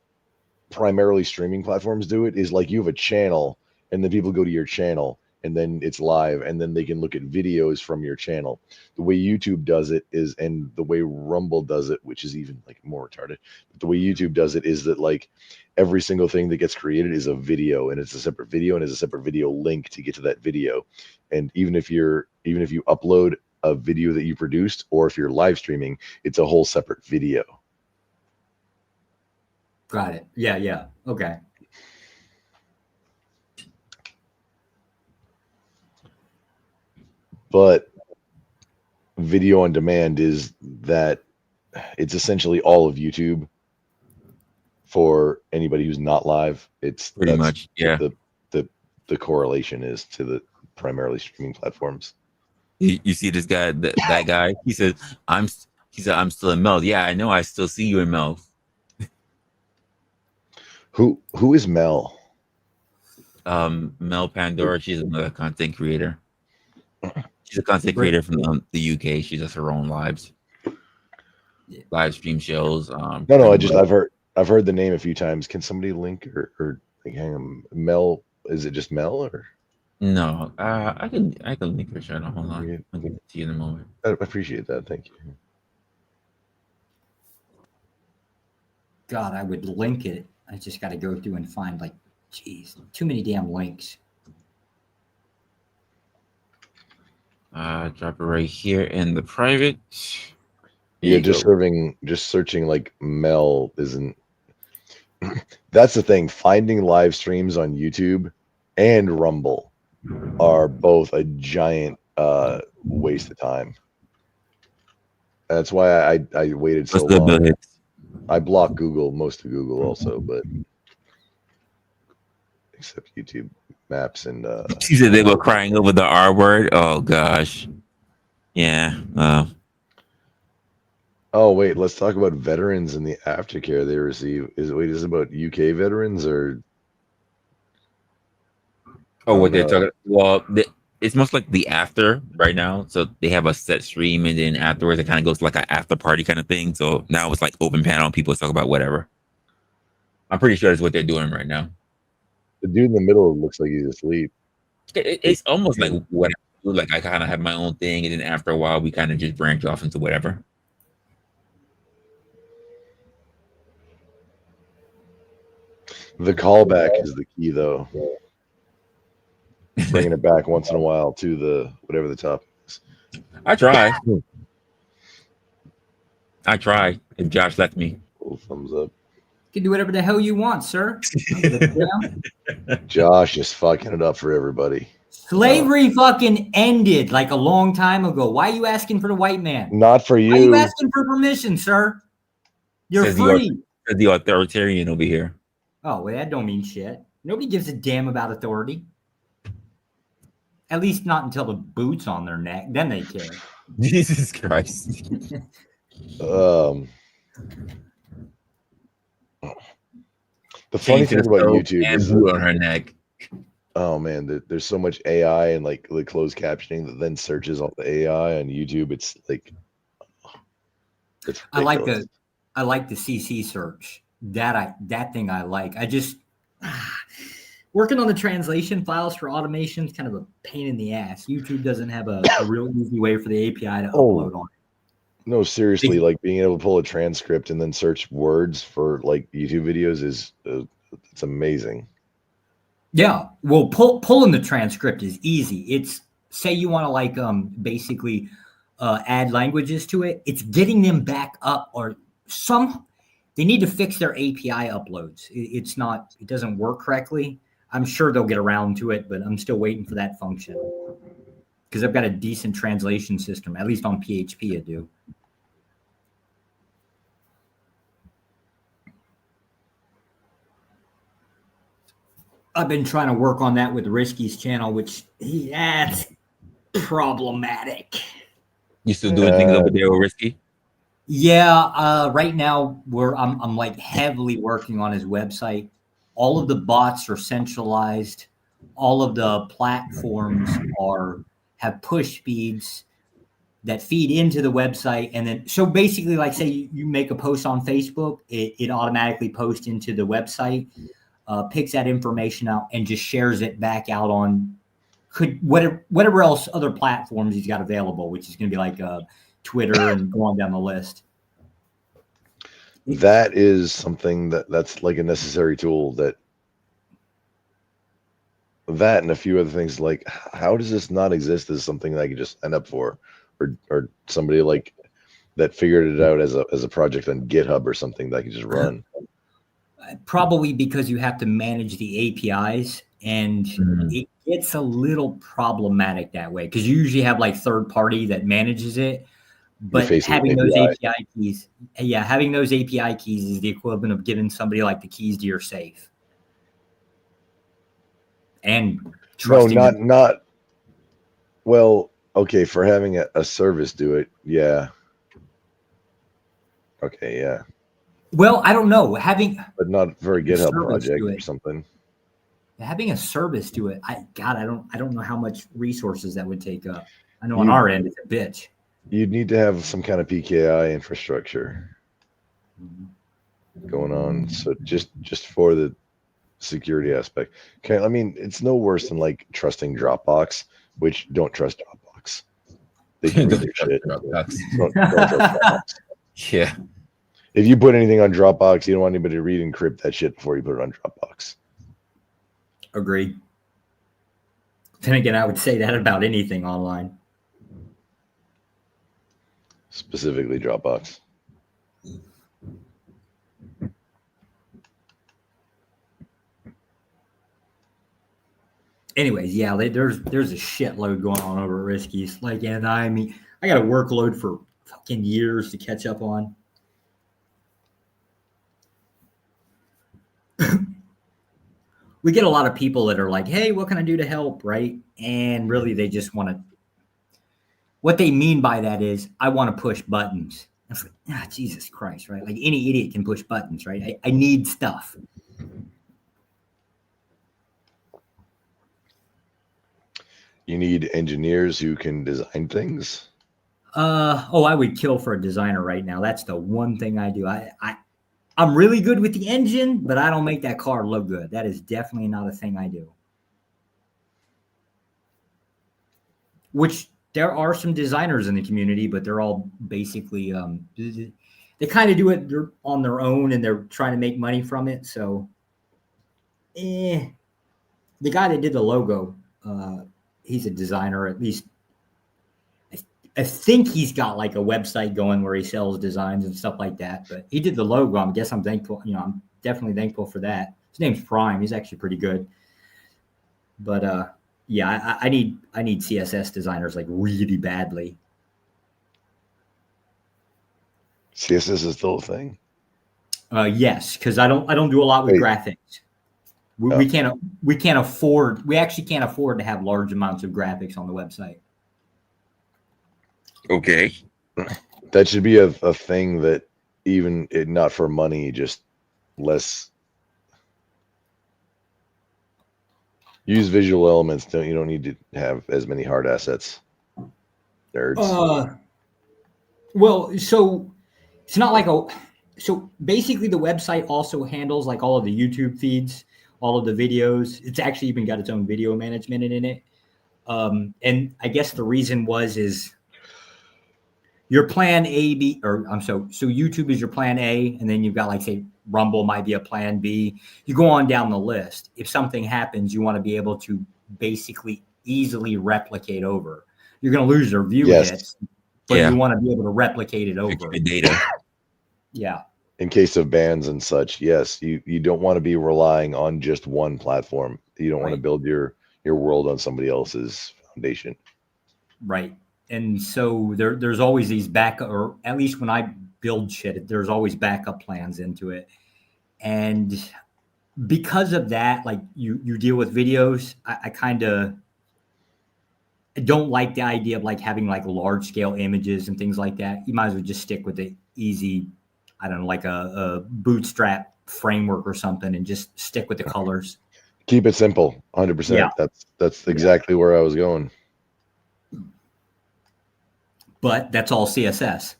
primarily streaming platforms do it is like you have a channel, and then people go to your channel, and then it's live, and then they can look at videos from your channel. The way YouTube does it is, and the way Rumble does it, which is even like more retarded, but the way YouTube does it is that like every single thing that gets created is a video, and it's a separate video, and it's a separate video link to get to that video. And even if you upload a video that you produced, or if you're live streaming, it's a whole separate video. Got it. Yeah. Okay. But video on demand is that it's essentially all of YouTube for anybody who's not live. It's pretty much, yeah. The correlation is to the primarily streaming platforms. You see this guy, that guy. He said, "I'm still in Mel." Yeah, I know. I still see you in Mel. Who is Mel? Mel Pandora. She's another content creator. She's a content creator from the UK. She does her own live stream shows. No. I've heard the name a few times. Can somebody link or like, hang on, Mel? Is it just Mel or? No, I can link her channel. Hold on, I'll give it to you in a moment. I appreciate that. Thank you. God, I would link it. I just got to go through and find like, geez, too many damn links. Drop it right here in the private. Yeah, just searching like Mel isn't. That's the thing. Finding live streams on YouTube and Rumble are both a giant waste of time. That's why I waited so long. I block Google, most of Google also, but except YouTube Maps and She said they were crying over the R word. Oh gosh. Yeah. Oh wait, let's talk about veterans and the aftercare they receive. Is it about UK veterans or? Oh, what they're talking? Well, it's most like the after right now. So they have a set stream, and then afterwards it kind of goes like an after party kind of thing. So now it's like open panel. People talk about whatever. I'm pretty sure that's what they're doing right now. The dude in the middle looks like he's asleep. It's almost like what I do. Like I kind of have my own thing, and then after a while, we kind of just branch off into whatever. The callback is the key, though. Bringing it back once in a while to the whatever the topic is. I try. If Josh lets me. Cool, thumbs up. You can do whatever the hell you want, sir. Josh is fucking it up for everybody. Slavery fucking ended like a long time ago. Why are you asking for the white man? Not for you. Why are you asking for permission, sir? You're free. The authoritarian over here. Oh, well, that don't mean shit. Nobody gives a damn about authority. At least not until the boot's on their neck. Then they care. Jesus Christ. The funny thing about YouTube is boot on her neck. Oh man, there's so much AI and like the closed captioning that then searches all the AI on YouTube. It's like I like the CC search. That thing I like. I just working on the translation files for automation is kind of a pain in the ass. YouTube doesn't have a real easy way for the API to upload on it. No, seriously, like being able to pull a transcript and then search words for like YouTube videos is it's amazing. Yeah, well, pulling the transcript is easy. It's say you want to like basically add languages to it. It's getting them back up or they need to fix their API uploads. It doesn't work correctly. I'm sure they'll get around to it, but I'm still waiting for that function because I've got a decent translation system, at least on PHP I do. I've been trying to work on that with Risky's channel, which that's problematic. You still doing things over there with Risky? Yeah, right now I'm like heavily working on his website. All of the bots are centralized. All of the platforms have push feeds that feed into the website, and then so basically, like say you make a post on Facebook, it automatically posts into the website, picks that information out, and just shares it back out on whatever else other platforms he's got available, which is going to be like Twitter and go on down the list. That is something that's like a necessary tool that and a few other things. Like, how does this not exist as something that I could just sign up for, or somebody like that figured it out as a project on GitHub or something that I could just run? Probably because you have to manage the APIs, and it gets a little problematic that way because you usually have like third party that manages it. But having those API keys, having those API keys is the equivalent of giving somebody like the keys to your safe. And trusting not well, okay, for having a service do it, yeah. Okay, yeah. Well, I don't know. But not for a GitHub project or something. Having a service do it, I don't know how much resources that would take up. I know on our end it's a bitch. You'd need to have some kind of PKI infrastructure going on. So just for the security aspect. Okay, I mean, it's no worse than like trusting Dropbox, which don't trust Dropbox. They can read their shit. Don't trust Dropbox. Yeah. If you put anything on Dropbox, you don't want anybody to read and encrypt that shit before you put it on Dropbox. Agreed. Then again, I would say that about anything online. Specifically Dropbox. Anyways, yeah, there's a shitload going on over at Risky's. Like, and I mean, I got a workload for fucking years to catch up on. We get a lot of people that are like, hey, what can I do to help, right? And really they just want to, what they mean by that is, I want to push buttons. It's like, Jesus Christ, right? Like any idiot can push buttons, right? I need stuff. You need engineers who can design things. I would kill for a designer right now. That's the one thing I do. I'm really good with the engine, but I don't make that car look good. That is definitely not a thing I do. Which there are some designers in the community, but they're all basically they kind of do it on their own and they're trying to make money from it. So, the guy that did the logo, he's a designer. At least I think he's got like a website going where he sells designs and stuff like that. But he did the logo. I guess I'm thankful. I'm definitely thankful for that. His name's Prime. He's actually pretty good. But yeah, I need CSS designers like really badly. CSS is still a thing. Yes, because I don't do a lot with graphics. We can't afford. We actually can't afford to have large amounts of graphics on the website. Okay. That should be a thing that even not for money, just less. Use visual elements. You don't need to have as many hard assets. Nerds. Well, so it's not like so basically the website also handles like all of the YouTube feeds, all of the videos. It's actually even got its own video management in it. And I guess the reason is your plan A, B, or so YouTube is your plan A, and then you've got like say Rumble might be a plan B. You go on down the list. If something happens, you want to be able to basically easily replicate over. You're going to lose your view hits, but you want to be able to replicate it over. The data. Yeah. In case of bans and such, yes, you don't want to be relying on just one platform. You don't want to build your world on somebody else's foundation. Right. And so there's always these backup, or at least when I build shit, there's always backup plans into it. And because of that, like you deal with videos, I kind of don't like the idea of like having like large scale images and things like that. You might as well just stick with the easy, I don't know, like a bootstrap framework or something, and just stick with the colors. Keep it simple, 100%. Yeah. That's exactly where I was going. But that's all CSS.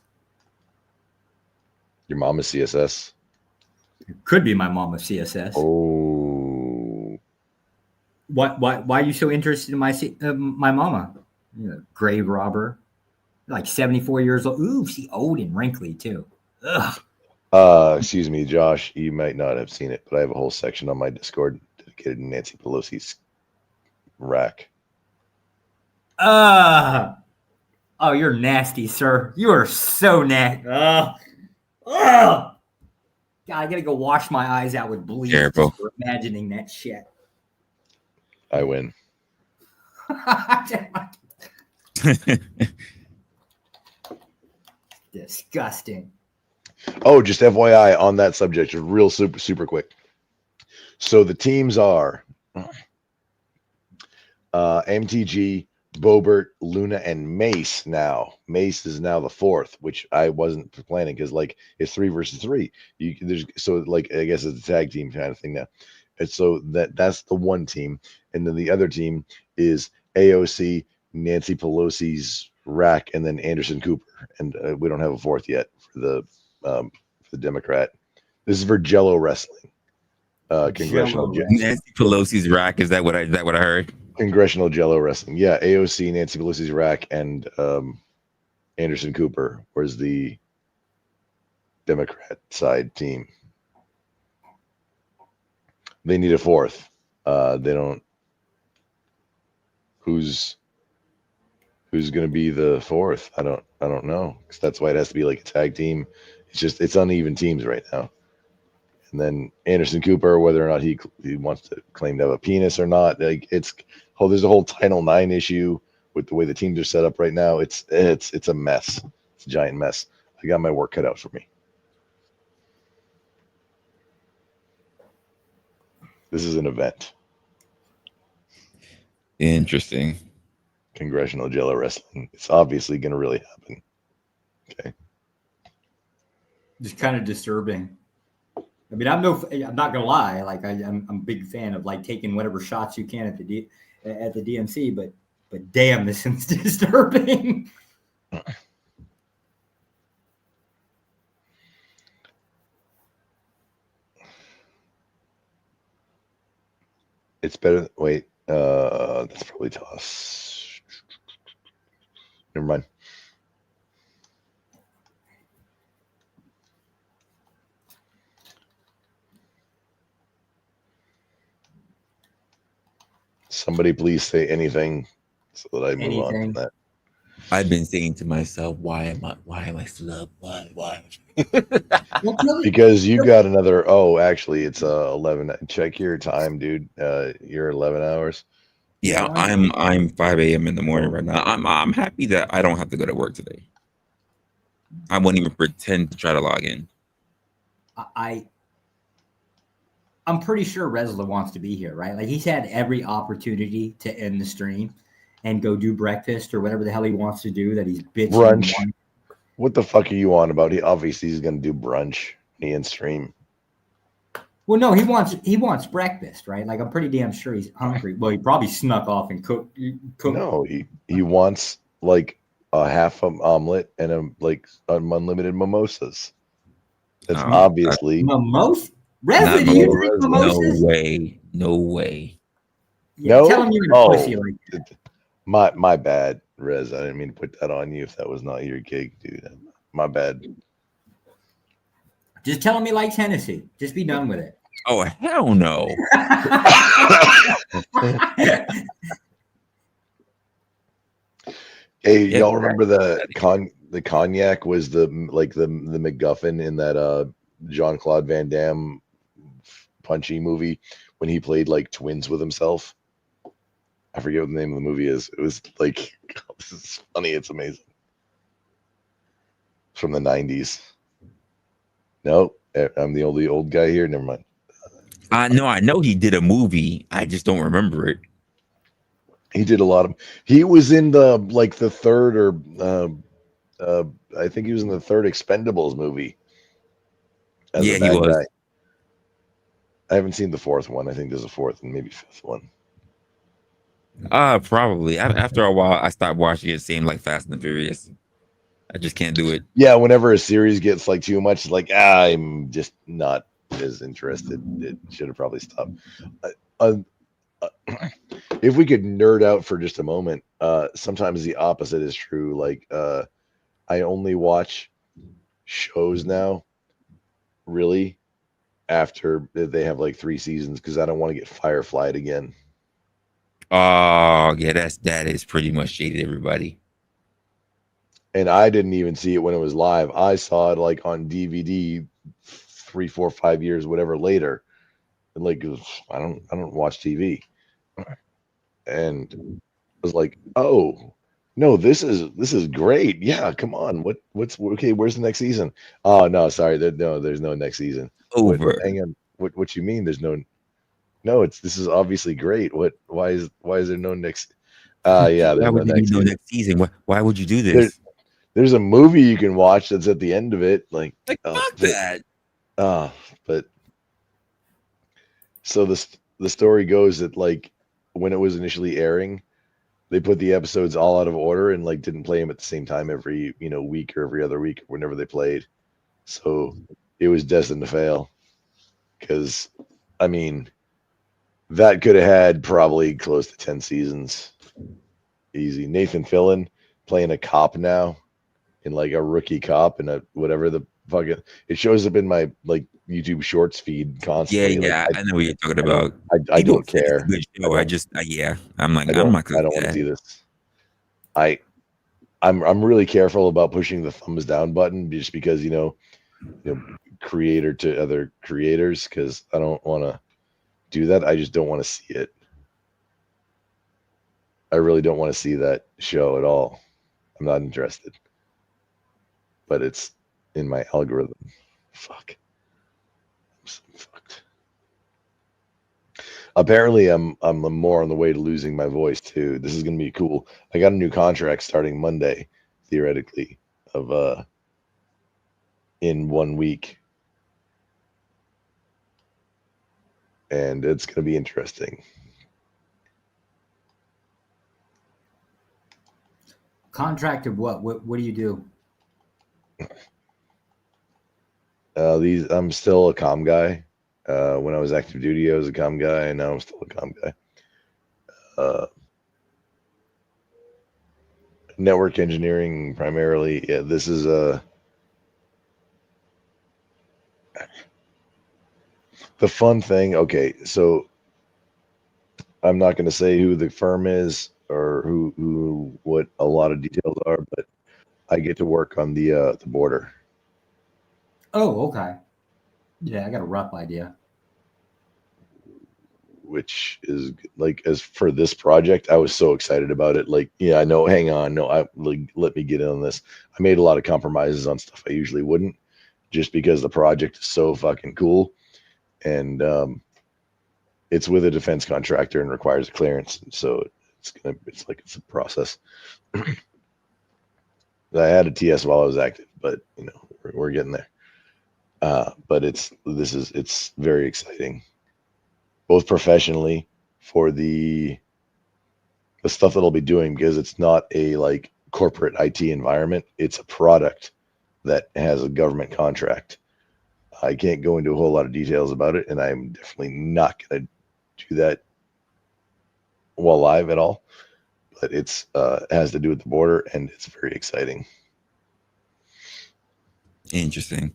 Your mom is CSS. It could be my mom with CSS. Oh. Why are you so interested in my mama? Grave robber, like 74 years old. Ooh, she old and wrinkly too. Ugh. Excuse me, Josh. You might not have seen it, but I have a whole section on my Discord dedicated to Nancy Pelosi's rack. Oh, you're nasty, sir. You are so nasty. God, I gotta go wash my eyes out with bleach Terrible. for imagining that shit. I win. Disgusting. Oh, just FYI on that subject, just real super quick. So the teams are MTG, Bobert, Luna, and Mace now. Mace is now the fourth, which I wasn't planning because like it's 3 versus 3. I guess it's a tag team kind of thing now. And so that's the one team. And then the other team is AOC, Nancy Pelosi's rack, and then Anderson Cooper. And we don't have a fourth yet for the Democrat. This is for Jello Wrestling. Congressional Nancy Pelosi's rack. Is that what I heard? Congressional Jello Wrestling. Yeah, AOC, Nancy Pelosi's rack, and Anderson Cooper was the Democrat side team. They need a fourth. They don't. Who's going to be the fourth? I don't know, because that's why it has to be like a tag team. It's uneven teams right now. And then Anderson Cooper, whether or not he wants to claim to have a penis or not, like there's a whole Title IX issue with the way the teams are set up right now. It's a mess. It's a giant mess. I got my work cut out for me. This is an event. Interesting. Congressional Jello Wrestling. It's obviously going to really happen. Okay. Just kind of disturbing. I mean, I'm not gonna lie. Like I'm a big fan of like taking whatever shots you can at the DNC, but damn, this is disturbing. It's better. Wait, that's probably toss. Never mind. Somebody please say anything so that I move on from that. I've been saying to myself, why am I still up? Why? Because you got another. Oh, actually, it's 11. Check your time, dude. You're 11 hours. Yeah, I'm 5 a.m. in the morning right now. I'm happy that I don't have to go to work today. I won't even pretend to try to log in. I'm pretty sure Resla wants to be here, right? Like he's had every opportunity to end the stream and go do breakfast or whatever the hell he wants to do that he's bitching. Brunch. What the fuck are you on about? He's gonna do brunch. He in stream. Well, no, he wants breakfast, right? Like I'm pretty damn sure he's hungry. Well, he probably snuck off and cooked. No, he wants like a half omelet and unlimited mimosas. That's obviously mimosa. Resla, do you drink mimosas? No way. Yeah, no. Tell him you're a pussy like that. My bad, Rez. I didn't mean to put that on you if that was not your gig, dude. My bad. Just tell him he likes Hennessy. Just be done with it. Oh hell no. Hey, y'all remember the cognac was the MacGuffin in that Jean-Claude Van Damme punchy movie when he played like twins with himself. I forget what the name of the movie is. It was like, God, this is funny. It's amazing. From the 90s. No, I'm the only old guy here. Never mind. I know he did a movie. I just don't remember it. He did a lot of. He was in the third or I think he was in the third Expendables movie. As Yeah, a he bad was. guy. I haven't seen the fourth one. I think there's a fourth and maybe fifth one. Probably. After a while, I stopped watching it. Seemed like Fast and Furious. I just can't do it. Yeah, whenever a series gets like too much, it's like I'm just not as interested. It should have probably stopped. If we could nerd out for just a moment, sometimes the opposite is true. Like I only watch shows now, really, after they have like 3 seasons because I don't want to get Fireflied again. Oh, yeah, that is pretty much shaded everybody. And I didn't even see it when it was live. I saw it like on DVD 3, 4, 5 years, whatever later. And like I don't watch TV. And I was like, oh no, this is great. Yeah, come on. What's okay? Where's the next season? Oh no, sorry, there's no next season. Over. Hang on. What you mean? There's no. This is obviously great. Why is there no next? Yeah, Why would there be no next season? Why would you do this? There's a movie you can watch that's at the end of it. Like fuck that. But so the story goes that like when it was initially airing, they put the episodes all out of order and like didn't play them at the same time every week or every other week or whenever they played. So it was destined to fail. Because I mean, that could have had probably close to 10 seasons. Easy. Nathan Fillion playing a cop now, in like a rookie cop and a whatever the fuck it shows up in my like YouTube Shorts feed constantly. Yeah, Like, I know what you're talking about. I don't care. It's a good show. I just I'm like I don't not gonna want to see this. I'm really careful about pushing the thumbs down button just because creator to other creators, because I don't want to do that. I just don't want to see it. I really don't want to see that show at all. I'm not interested. But it's in my algorithm. Fuck. I'm so fucked. Apparently, I'm more on the way to losing my voice too. This is gonna be cool. I got a new contract starting Monday, theoretically, of in 1 week, and it's gonna be interesting. Contract of what? What do you do? I'm still a comm guy. When I was active duty, I was a comm guy, and now I'm still a comm guy. Network engineering primarily. Yeah, this is the fun thing. Okay, so I'm not going to say who the firm is or what a lot of details are, but I get to work on the border. Oh, okay. Yeah, I got a rough idea. Which is like, as for this project, I was so excited about it. Like, yeah, no, hang on, no, let me get in on this. I made a lot of compromises on stuff I usually wouldn't, just because the project is so fucking cool, and it's with a defense contractor and requires a clearance. So it's a process. I had a TS while I was active, but we're getting there. But it's very exciting, both professionally for the stuff that I'll be doing, because it's not a like corporate IT environment. It's a product that has a government contract. I can't go into a whole lot of details about it, and I'm definitely not going to do that while live at all. But it has to do with the border, and it's very exciting. Interesting.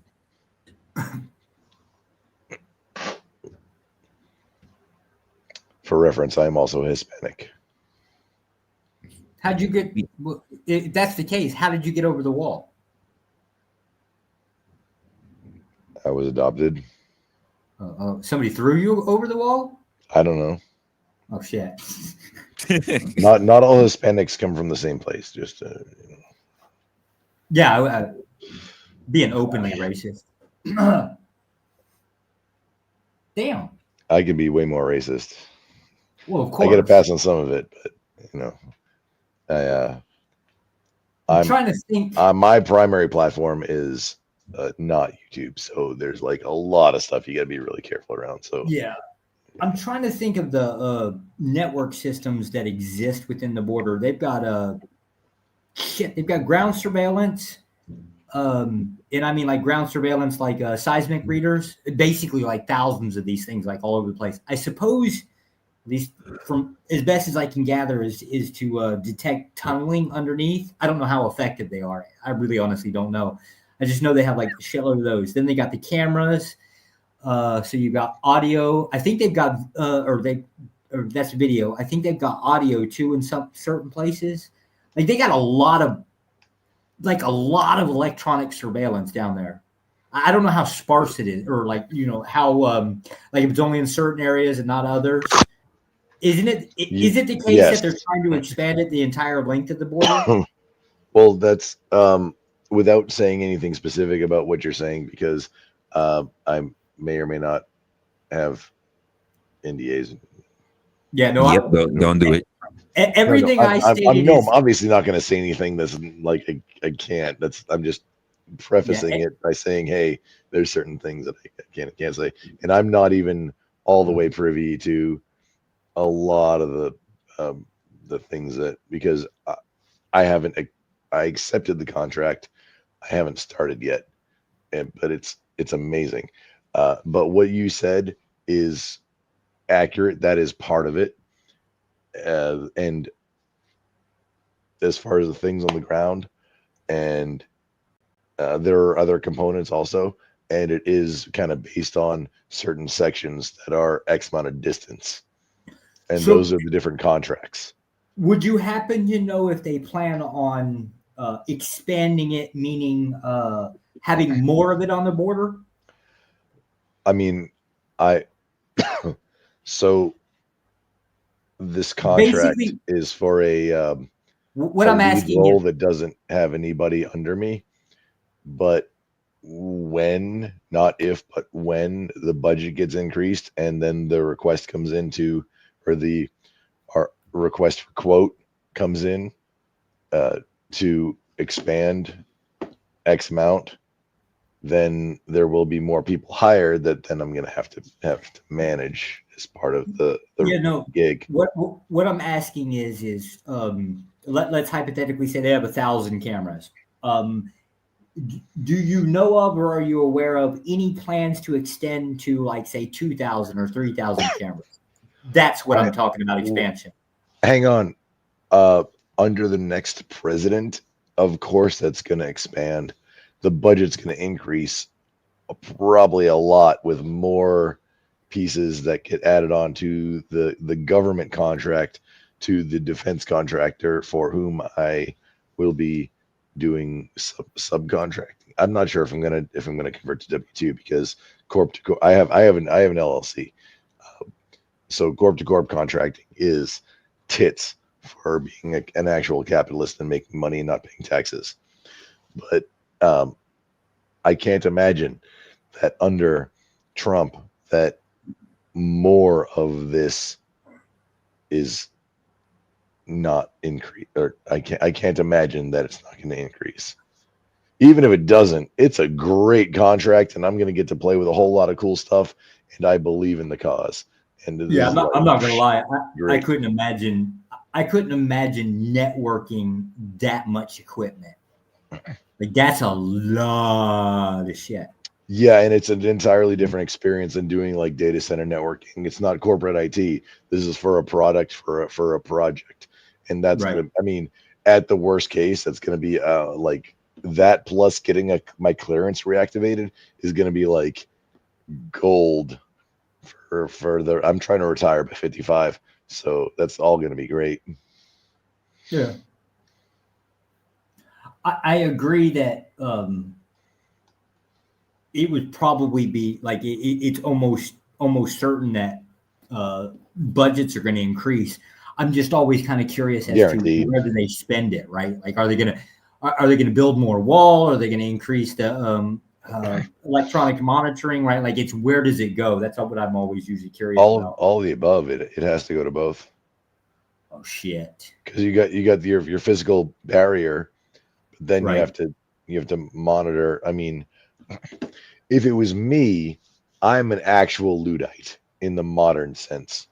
For reference, I'm also Hispanic. How'd you get? If that's the case, how did you get over the wall? I was adopted. Somebody threw you over the wall? I don't know. Oh shit. Not all Hispanics come from the same place. Just yeah, being openly racist. Damn. I could be way more racist. Well, of I get a course. pass on some of it, but I'm trying to think. My primary platform is not YouTube, so there's like a lot of stuff you got to be really careful around. So yeah, I'm trying to think of the network systems that exist within the border. They've got they've got ground surveillance, and I mean like ground surveillance, like seismic readers. Basically, like thousands of these things, like all over the place. I suppose, at least from as best as I can gather, is to detect tunneling underneath. I don't know how effective they are. I really honestly don't know. I just know they have like a shitload of those. Then they got the cameras. So you got audio. I think they've got or that's video. I think they've got audio too in some certain places. Like they got a lot of electronic surveillance down there. I don't know how sparse it is, or like how like if it's only in certain areas and not others. Isn't it? Is it the case yes. that they're trying to expand it the entire length of the border? Well, that's without saying anything specific about what you're saying, because I may or may not have NDAs. Yeah, no. Yep, don't do it. Everything I stated I'm obviously not going to say anything that's like I can't. I'm just prefacing it by saying, hey, there's certain things that I can't say, and I'm not even all the way privy to a lot of the things that, because I accepted the contract. I haven't started yet, but it's amazing. But what you said is accurate. That is part of it. And as far as the things on the ground, and there are other components also, and it is kind of based on certain sections that are X amount of distance, and So- those are the different contracts. Would you happen to know if they plan on expanding it, meaning having more of it on the border? I mean, so this contract Basically- is for a What a I'm lead asking role is- that doesn't have anybody under me, but when, not if, but when the budget gets increased and then the request comes into, or our request for quote comes in to expand X amount, then there will be more people hired that then I'm going to have to manage as part of the gig. What I'm asking is let's hypothetically say they have 1,000 cameras. Do you know of, or are you aware of any plans to extend to, like, say 2,000 or 3,000 cameras? That's what I'm talking about, expansion. Hang on. Under the next president, of course, that's going to expand. The budget's going to increase probably a lot, with more pieces that get added on to the government contract, to the defense contractor for whom I will be doing subcontracting. I'm not sure if I'm gonna convert to W-2, because corp to corp, I have an LLC, so corp to corp contracting is tits for being an actual capitalist and making money and not paying taxes. But I can't imagine that under Trump that more of this is not increase, or I can't imagine that it's not going to increase. Even if it doesn't, it's a great contract, and I'm going to get to play with a whole lot of cool stuff, and I believe in the cause. And Yeah, I'm not gonna lie. I great. couldn't imagine networking that much equipment. Like, that's a lot of shit. Yeah, and it's an entirely different experience than doing like data center networking. It's not corporate IT. This is for a product, for a project, and that's Right. gonna. I mean, at the worst case, that's gonna be like that plus getting my clearance reactivated is gonna be like gold for the. I'm trying to retire by 55, so that's all gonna be great. Yeah, I agree that it would probably be like it's almost certain that budgets are going to increase. I'm just always kind of curious as to whether they spend it, right? Like, are they going to build more wall? Are they going to increase the electronic monitoring, right? Like, it's where does it go? That's what I'm always usually curious about. All the above. It has to go to both. Oh shit! Because you got your physical barrier, but then you have to monitor. I mean, if it was me, I'm an actual Luddite in the modern sense.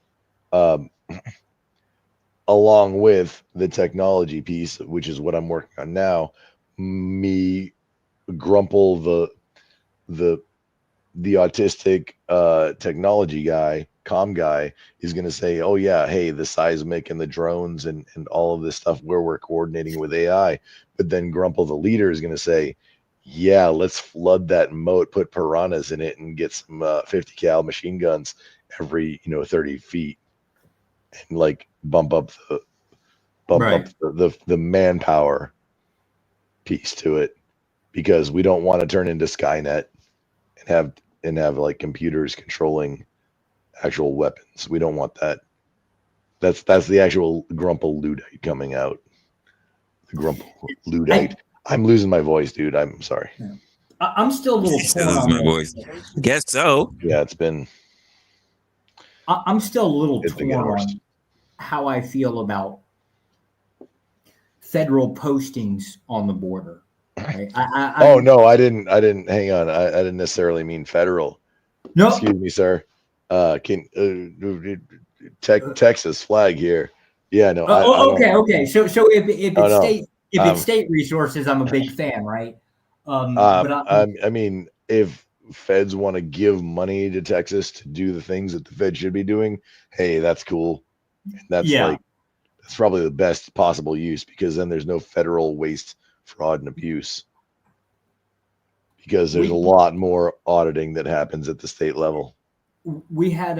Along with the technology piece, which is what I'm working on now, me, Grumple, the autistic technology guy, comm guy, is going to say, oh yeah, hey, the seismic and the drones and all of this stuff where we're coordinating with AI. But then Grumple, the leader, is going to say, yeah, let's flood that moat, put piranhas in it, and get some 50 cal machine guns every 30 feet, and like bump up the manpower piece to it, because we don't want to turn into Skynet and have like computers controlling actual weapons. We don't want that. That's the actual Grumple Luddite coming out. The Grumple Luddite. I'm losing my voice, dude. I'm sorry. I'm still a little torn on my voice. Guess so. Yeah, it's been. I'm still a little torn on how I feel about federal postings on the border. Right? No, I didn't. Hang on. I didn't necessarily mean federal. No, excuse me, sir. Texas flag here. Yeah, no. Okay. So if it's state resources, I'm a big fan, right? I mean, if feds want to give money to Texas to do the things that the Fed should be doing, hey, that's cool. And that's that's probably the best possible use, because then there's no federal waste, fraud, and abuse. Because there's a lot more auditing that happens at the state level. We had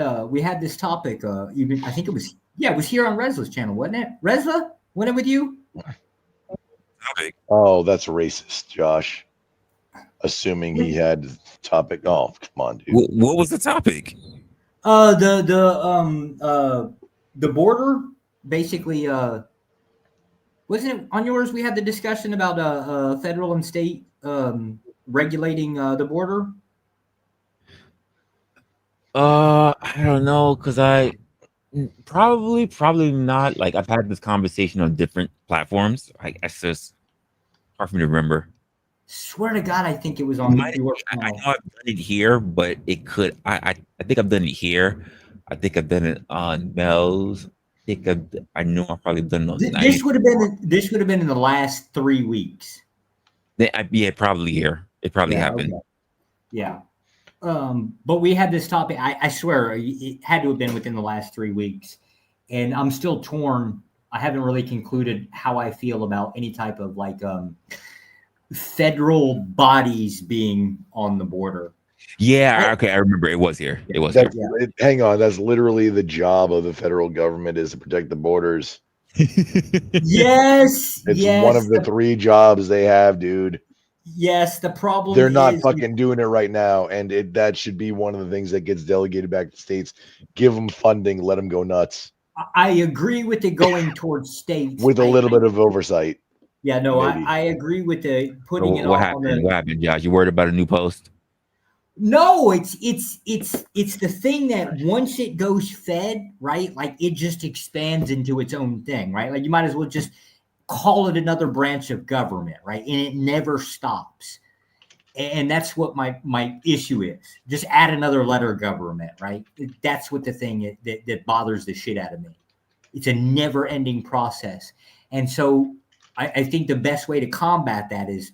this topic. Even I think it was here on Resla's channel, wasn't it? Resla, went it with you? Oh, that's racist, Josh. Assuming he had topic. Oh, come on, dude. What was the topic? The border, basically. Wasn't it on yours? We had the discussion about federal and state regulating the border. I don't know, because I probably not. Like, I've had this conversation on different platforms. It's just hard for me to remember. Swear to God, I think it was on your channel. I know I've done it here, but it could. I think I've done it here. I think I've done it on Mel's. I know I've probably done it on this would have been in the last 3 weeks. Yeah, probably here. It probably happened. Okay. Yeah. But we had this topic. I swear it had to have been within the last 3 weeks, and I'm still torn. I haven't really concluded how I feel about any type of like federal bodies being on the border. Yeah. Okay. I remember it was here. It was here. Hang on. That's literally the job of the federal government, is to protect the borders. Yes. It's one of the 3 jobs they have, dude. Yes, the problem they're not fucking doing it right now, and that should be one of the things that gets delegated back to states. Give them funding, let them go nuts. I agree with it going towards states with a little bit of oversight. Yeah, no, I agree with the putting it what off happened? on the. What happened, Josh? You worried about a new post? No, it's the thing that once it goes fed, right? Like, it just expands into its own thing, right? Like, you might as well just call it another branch of government, right? And it never stops. And that's what my issue is. Just add another letter of government, right? That's what the thing that bothers the shit out of me. It's a never-ending process. And so I think the best way to combat that is,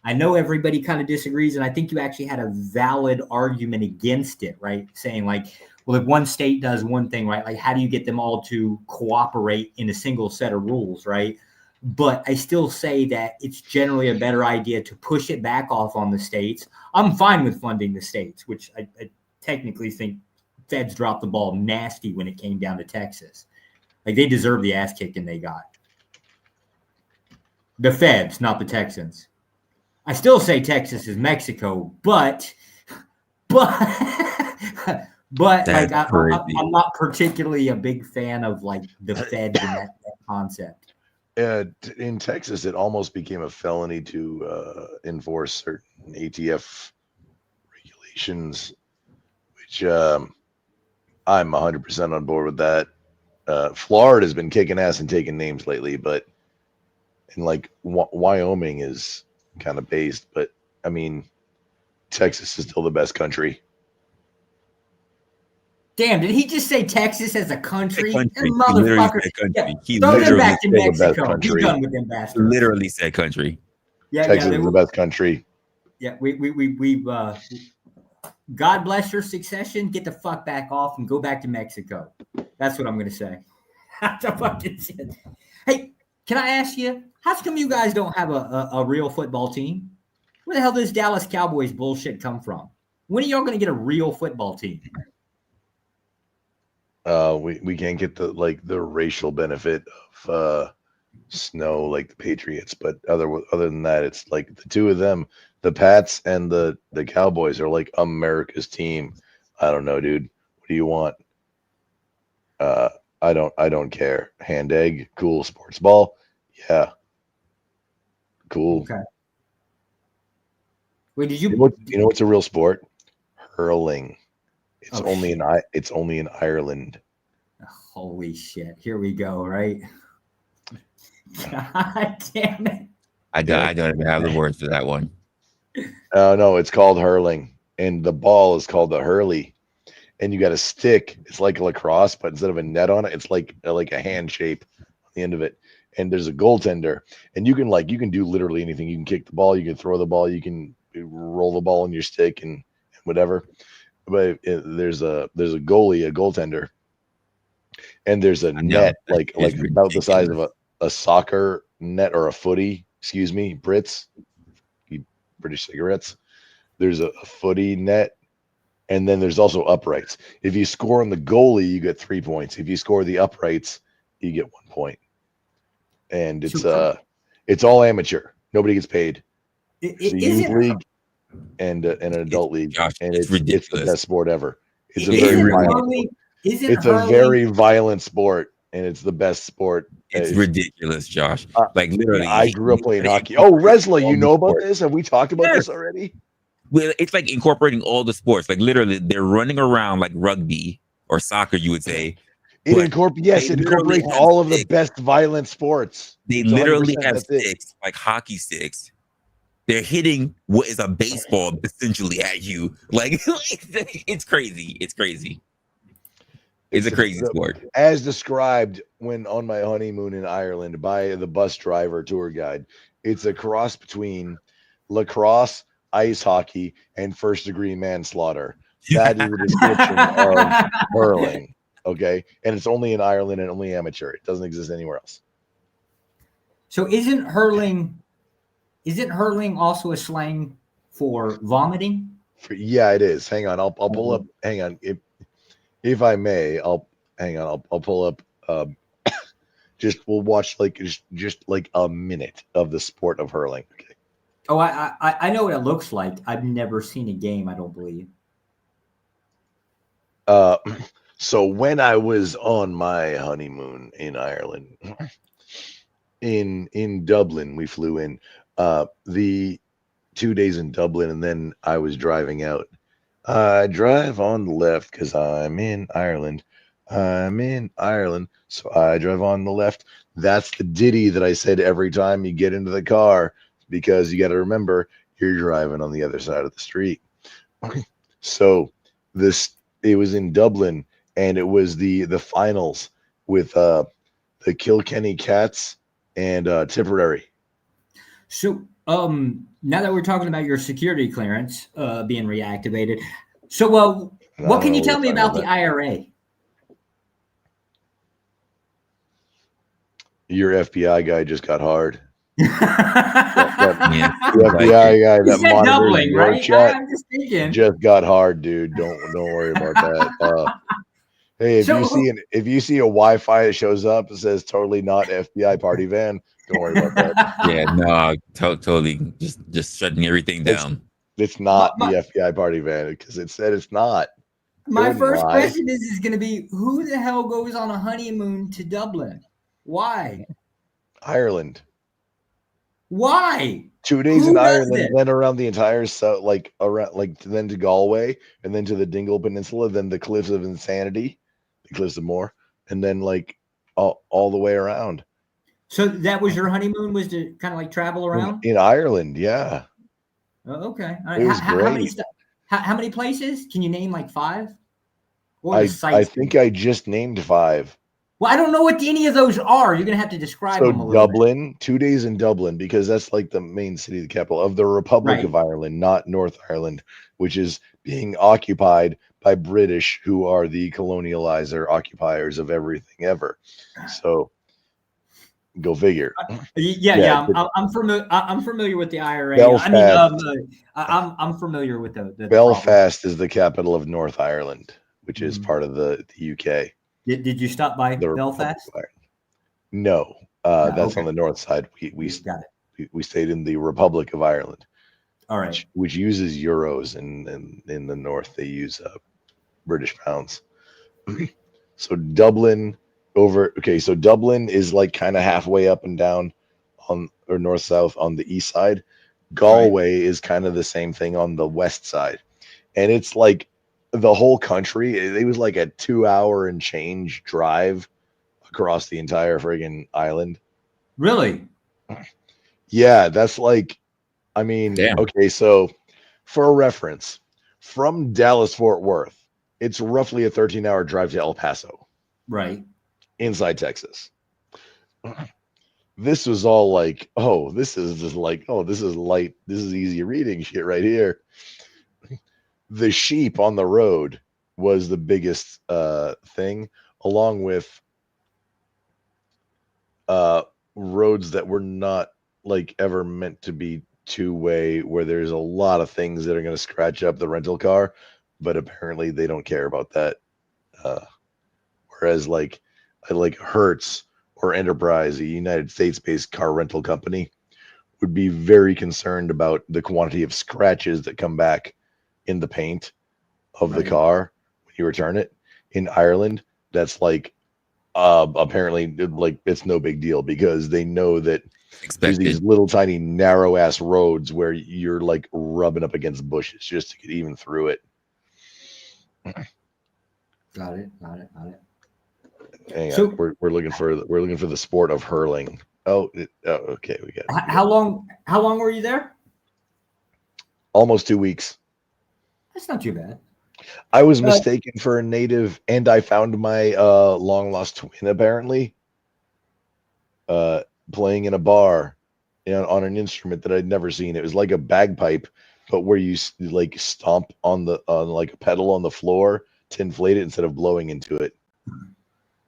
I know everybody kind of disagrees, and I think you actually had a valid argument against it, right? Saying like, well, if one state does one thing, right, like how do you get them all to cooperate in a single set of rules, right? But I still say that it's generally a better idea to push it back off on the states. I'm fine with funding the states, which I technically think feds dropped the ball nasty when it came down to Texas. Like, they deserve the ass kicking they got. The feds, not the Texans. I still say Texas is Mexico, but But That's like, crazy. I'm not particularly a big fan of like the Fed and that concept. In Texas, it almost became a felony to enforce certain ATF regulations, which I'm 100% on board with that. Florida's been kicking ass and taking names lately, but in like Wyoming is kind of based, but I mean, Texas is still the best country. Damn, did he just say Texas as a country? Country. That He literally motherfucker. said country. Yeah, He throw them literally back to said the best Mexico. We're country. done with them bastards. Literally said country. Yeah, Texas yeah, is the best country. Yeah, we've God bless your succession. Get the fuck back off and go back to Mexico. That's what I'm gonna say. That's a fucking shit. Hey, can I ask you, how come you guys don't have a real football team? Where the hell does Dallas Cowboys bullshit come from? When are y'all gonna get a real football team? We can't get the racial benefit of snow like the Patriots, but other than that, it's like the two of them, the Pats and the Cowboys, are like America's team. I don't know, dude. What do you want? I don't care. Hand egg, cool. Sports ball, yeah, cool. Okay. Wait, did you? You know what's a real sport? Hurling. It's Oh, only shit. it's only in Ireland. Holy shit! Here we go. Right? God damn it! I don't even have the words for that one. No, it's called hurling, and the ball is called the hurley, and you got a stick. It's like a lacrosse, but instead of a net on it, it's like a hand shape on the end of it. And there's a goaltender, and you can do literally anything. You can kick the ball, you can throw the ball, you can roll the ball on your stick and whatever. But there's a goalie, a goaltender, and there's a net like about the size of a soccer net or a footy. Excuse me, Brits, you British cigarettes. There's a footy net, and then there's also uprights. If you score on the goalie, you get 3 points. If you score the uprights, you get 1 point. And it's all amateur. Nobody gets paid. It's a youth league and an adult league, and it's the best sport ever. It's a very violent sport, and it's the best sport. It's ridiculous, Josh. Like literally, I grew up playing hockey. Oh, Resla, you know about this? Have we talked about this already? Well, it's like incorporating all the sports. Like literally, they're running around like rugby or soccer, you would say. It incorporates all of the best violent sports. They literally have sticks, like hockey sticks. They're hitting what is a baseball essentially at you. Like it's crazy. It's crazy. It's a crazy sport. As described when on my honeymoon in Ireland by the bus driver tour guide, it's a cross between lacrosse, ice hockey, and first-degree manslaughter. That is the description of hurling. Okay, and it's only in Ireland and only amateur. It doesn't exist anywhere else. So isn't hurling also a slang for vomiting? Yeah, it is. Hang on, I'll pull up. Hang on, if I may, I'll pull up. We'll watch just like a minute of the sport of hurling. Okay. Oh, I know what it looks like. I've never seen a game. I don't believe. So when I was on my honeymoon in Ireland, in Dublin, we flew in the 2 days in Dublin, and then I was driving out. I drive on the left because I'm in Ireland. I'm in Ireland, so I drive on the left. That's the ditty that I said every time you get into the car, because you got to remember you're driving on the other side of the street. So it was in Dublin, and it was the finals with the Kilkenny Cats and Tipperary. So now that we're talking about your security clearance being reactivated, so what can you tell me about the IRA? Your FBI guy just got hard. The FBI guy that monitors your chat just got hard, dude. Don't worry about that. Hey, if you see a Wi-Fi that shows up that says totally not FBI party van, don't worry about that. Yeah, no, totally just shutting everything down. It's not the FBI party van because it said it's not. My first question is going to be, who the hell goes on a honeymoon to Dublin? Why? Ireland. Why? 2 days Who in does Ireland, this? then around the entire south, like around, like then to Galway, and then to the Dingle Peninsula, then the Cliffs of Insanity, the Cliffs of Moher, and then like all the way around. So that was your honeymoon, was to kind of like travel around? In Ireland, yeah. Oh, okay. All right. It was great. How many places? Can you name like 5? Or the I sites? think I just named 5. Well, I don't know what any of those are. You're going to have to describe So them a little bit. Dublin, 2 days in Dublin, because that's like the main city, the capital of the Republic of Ireland, not North Ireland, which is being occupied by British, who are the colonializer occupiers of everything ever. So go figure. Yeah. I'm familiar with the IRA. Belfast. I'm familiar with the Belfast is the capital of North Ireland, which is part of the UK. Did you stop by Belfast? No, that's okay. on the north side. We stayed in the Republic of Ireland. All right. Which uses euros, and in the north they use British pounds. So Dublin so Dublin is like kind of halfway up and down or north south on the east side. Galway is kind of the same thing on the west side, and it's like the whole country. It was like a 2-hour and change drive across the entire friggin' island. Really? Yeah, that's like, I mean, okay, so for a reference, from Dallas Fort Worth, it's roughly a 13-hour drive to El Paso. Right. Inside Texas. This was all like, oh, this is just like, oh, this is light, this is easy reading shit right here. The sheep on the road was the biggest thing, along with roads that were not like ever meant to be two-way, where there's a lot of things that are going to scratch up the rental car, but apparently they don't care about that. Whereas like Hertz or Enterprise, a United States-based car rental company, would be very concerned about the quantity of scratches that come back in the paint of the car when you return it. In Ireland, that's like apparently like it's no big deal, because they know that there's these little tiny narrow ass roads where you're like rubbing up against bushes just to get even through it. Got it. Hang on. We're looking for the sport of hurling. Okay, we got it. How long were you there? Almost 2 weeks. That's not too bad. I was mistaken for a native, and I found my long lost twin apparently playing in a bar, on an instrument that I'd never seen. It was like a bagpipe, but where you like stomp on like a pedal on the floor to inflate it instead of blowing into it.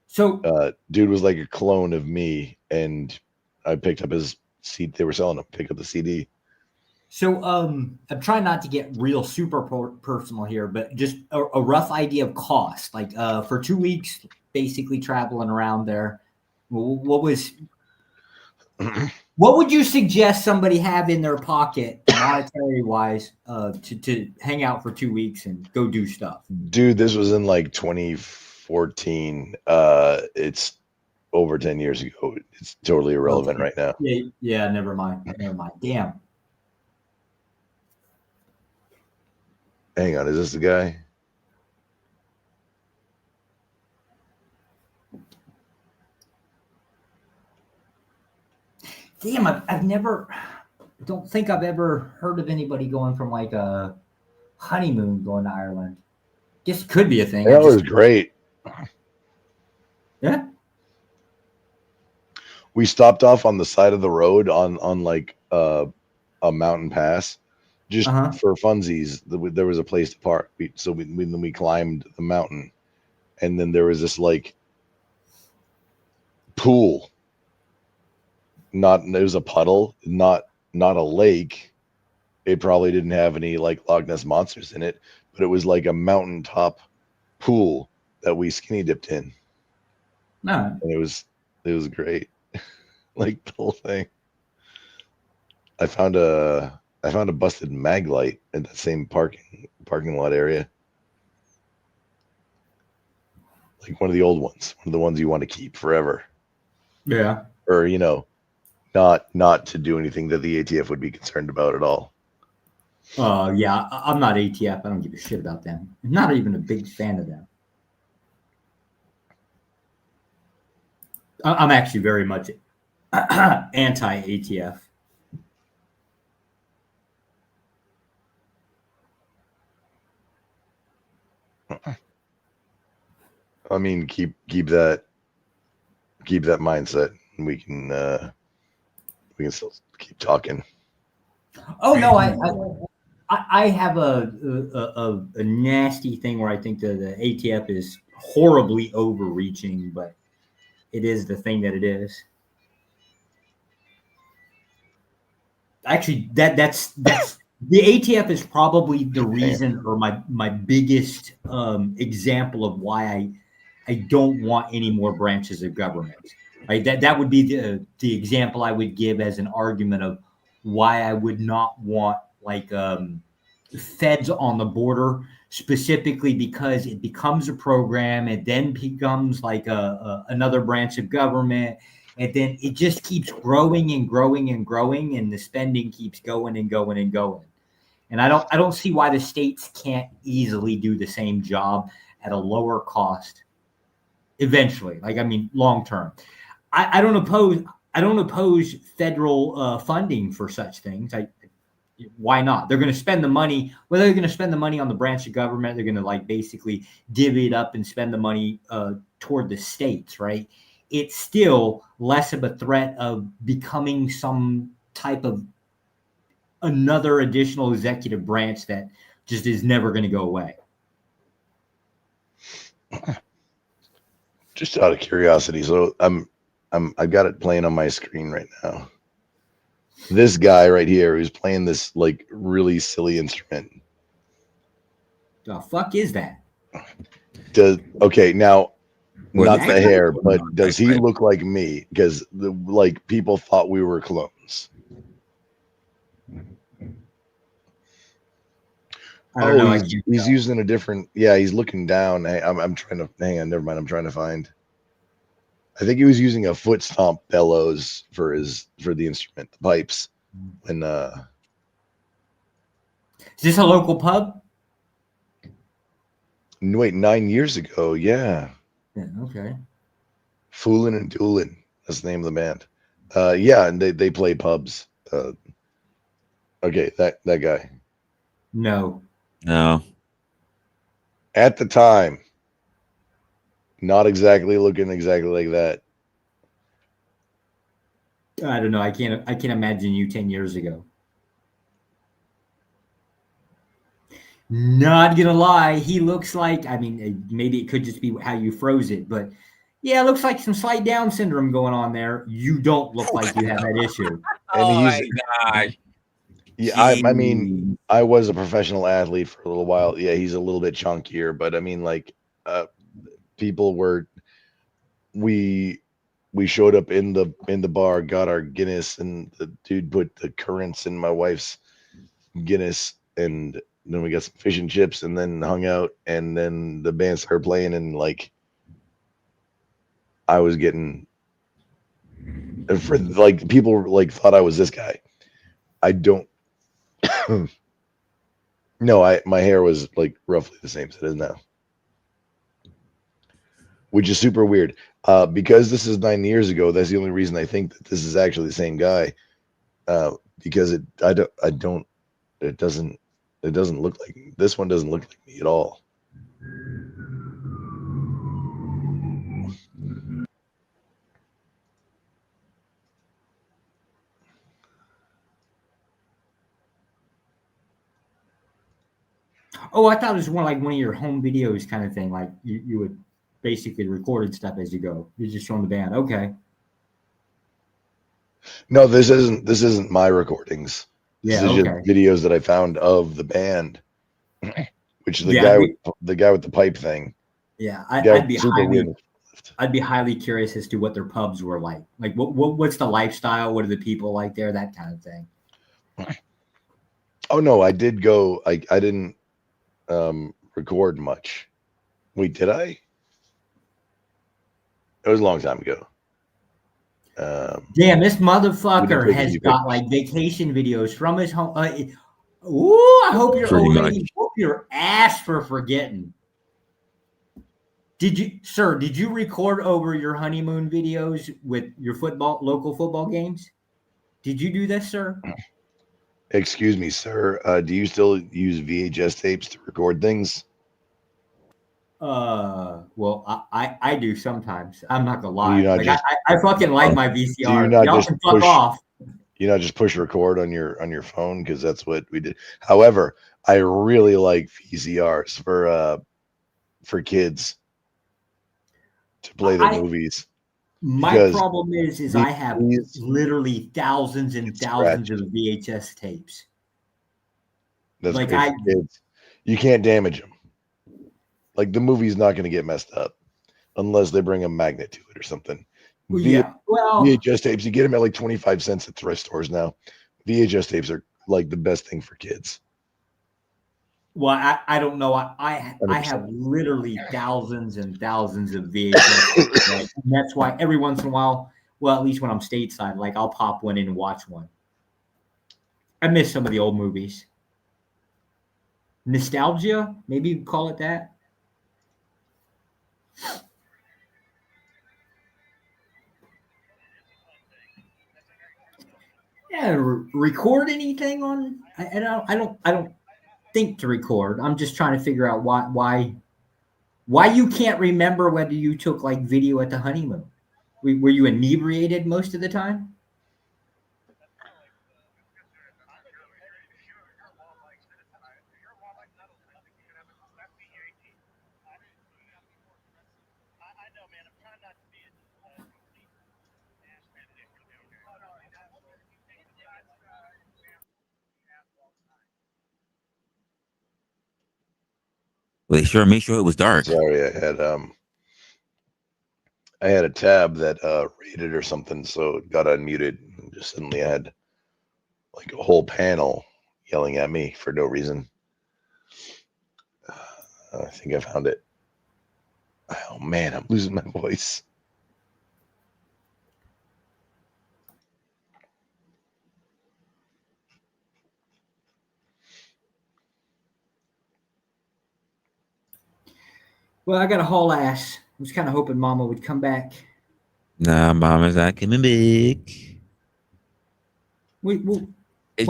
So dude was like a clone of me, and I picked up his CD. They were selling him. Picked up the CD. So I'm trying not to get real super personal here, but just a rough idea of cost. Like for 2 weeks, basically traveling around there, what would you suggest somebody have in their pocket, monetary wise, to hang out for 2 weeks and go do stuff? Dude, this was in like 2014. It's over 10 years ago. It's totally irrelevant right now. Yeah. Never mind. Damn. Hang on, is this the guy? Damn, don't think I've ever heard of anybody going from like a honeymoon going to Ireland. Guess it could be a thing. That was great. Yeah. We stopped off on the side of the road on like a mountain pass, just for funsies. There was a place to park. We climbed the mountain, and then there was this like pool. It was a puddle, not a lake. It probably didn't have any like Loch Ness monsters in it, but it was like a mountaintop pool that we skinny dipped in. No. And it was great. Like the whole thing. I found a busted mag light in that same parking lot area. like one of the old ones, one of the ones you want to keep forever. Yeah. Or not to do anything that the ATF would be concerned about at all. Yeah, I'm not ATF. I don't give a shit about them. I'm not even a big fan of them. I'm actually very much anti-ATF. I mean, keep that mindset, and we can still keep talking. Oh no, I have a nasty thing where I think the ATF is horribly overreaching, but it is the thing that it is. Actually, that's the ATF is probably the reason, or my biggest example of why I don't want any more branches of government. Right? That would be the example I would give as an argument of why I would not want like feds on the border, specifically because it becomes a program, it then becomes like another branch of government, and then it just keeps growing and growing and growing, and the spending keeps going and going and going. And I don't see why the states can't easily do the same job at a lower cost eventually. Like, I mean, long term. I don't oppose federal funding for such things. Why not? They're going to spend the money. Whether they're going to spend the money on the branch of government, they're going to like basically divvy it up and spend the money toward the states, right? It's still less of a threat of becoming some type of another additional executive branch that just is never going to go away. Just out of curiosity, so I've got it playing on my screen right now. This guy right here who's playing this like really silly instrument. The fuck is that? Okay, now Well, not the hair, but does he look like me? Because like people thought we were clones. I don't know. He's using a different. Yeah, he's looking down. I'm trying to hang on. Never mind. I'm trying to find. I think he was using a foot stomp bellows for the instrument, the pipes. And is this a local pub? Wait, 9 years ago, yeah. Yeah, okay. Foolin' and Doolin. That's the name of the band. Yeah, and they play pubs. Okay, that guy. No. At the time, not exactly looking exactly like that. I don't know. I can't imagine you 10 years ago. Not gonna lie, he looks like, I mean, maybe it could just be how you froze it, but yeah, it looks like some slight Down syndrome going on there. You don't look like you have that issue. Oh my gosh. Yeah, I mean, I was a professional athlete for a little while. Yeah, he's a little bit chunkier, but I mean, like, people were, we showed up in the bar, got our Guinness, and the dude put the currants in my wife's Guinness, and then we got some fish and chips, and then hung out, and then the band started playing, and like, I was getting, for like, people like thought I was this guy. I don't. No, my hair was like roughly the same as it is now, which is super weird. Because this is 9 years ago, that's the only reason I think that this is actually the same guy. Because it doesn't look like, this one doesn't look like me at all. Oh, I thought it was more like one of your home videos kind of thing. Like you would basically record stuff as you go. You're just showing the band. Okay. No, this isn't my recordings. This is just videos that I found of the band, which is the guy with the pipe thing. Yeah, I'd be highly curious as to what their pubs were like. Like what's the lifestyle? What are the people like there? That kind of thing. Oh no, I did go. I didn't record much. Wait, did I? It was a long time ago. Damn, this motherfucker take has any got pictures. like vacation videos from his home. Ooh, I hope your Pretty old much. lady whoop your ass for forgetting. Did you record over your honeymoon videos with your local football games? Did you do this, sir? Excuse me, sir. Do you still use VHS tapes to record things? Well, I do sometimes. I'm not gonna Do you lie. not Like just I fucking like my do you VCR. not Y'all just can fuck push off. you not just push record on your phone? Because that's what we did. However, I really like VCRs for kids to play the movies. My because problem is I have these literally thousands and thousands of VHS tapes. That's Like great for kids. You can't damage them. Like the movie's not going to get messed up unless they bring a magnet to it or something. Yeah. Well, VHS tapes, you get them at like 25 cents at thrift stores now. VHS tapes are like the best thing for kids. well, I don't know. I have literally thousands and thousands of VHS tapes, right? And that's why every once in a while, well, at least when I'm stateside, like I'll pop one in and watch one. I miss some of the old movies. Nostalgia, maybe you call it that. Yeah, record anything on? I don't think to record. I'm just trying to figure out why you can't remember whether you took like video at the honeymoon. Were you inebriated most of the time? Well, they sure made sure it was dark. Sorry, I had a tab that rated or something, so it got unmuted. And just suddenly I had like a whole panel yelling at me for no reason. I think I found it. Oh man, I'm losing my voice. Well, I got a haul ass. I was kind of hoping Mama would come back. Nah, Mama's not coming back. Why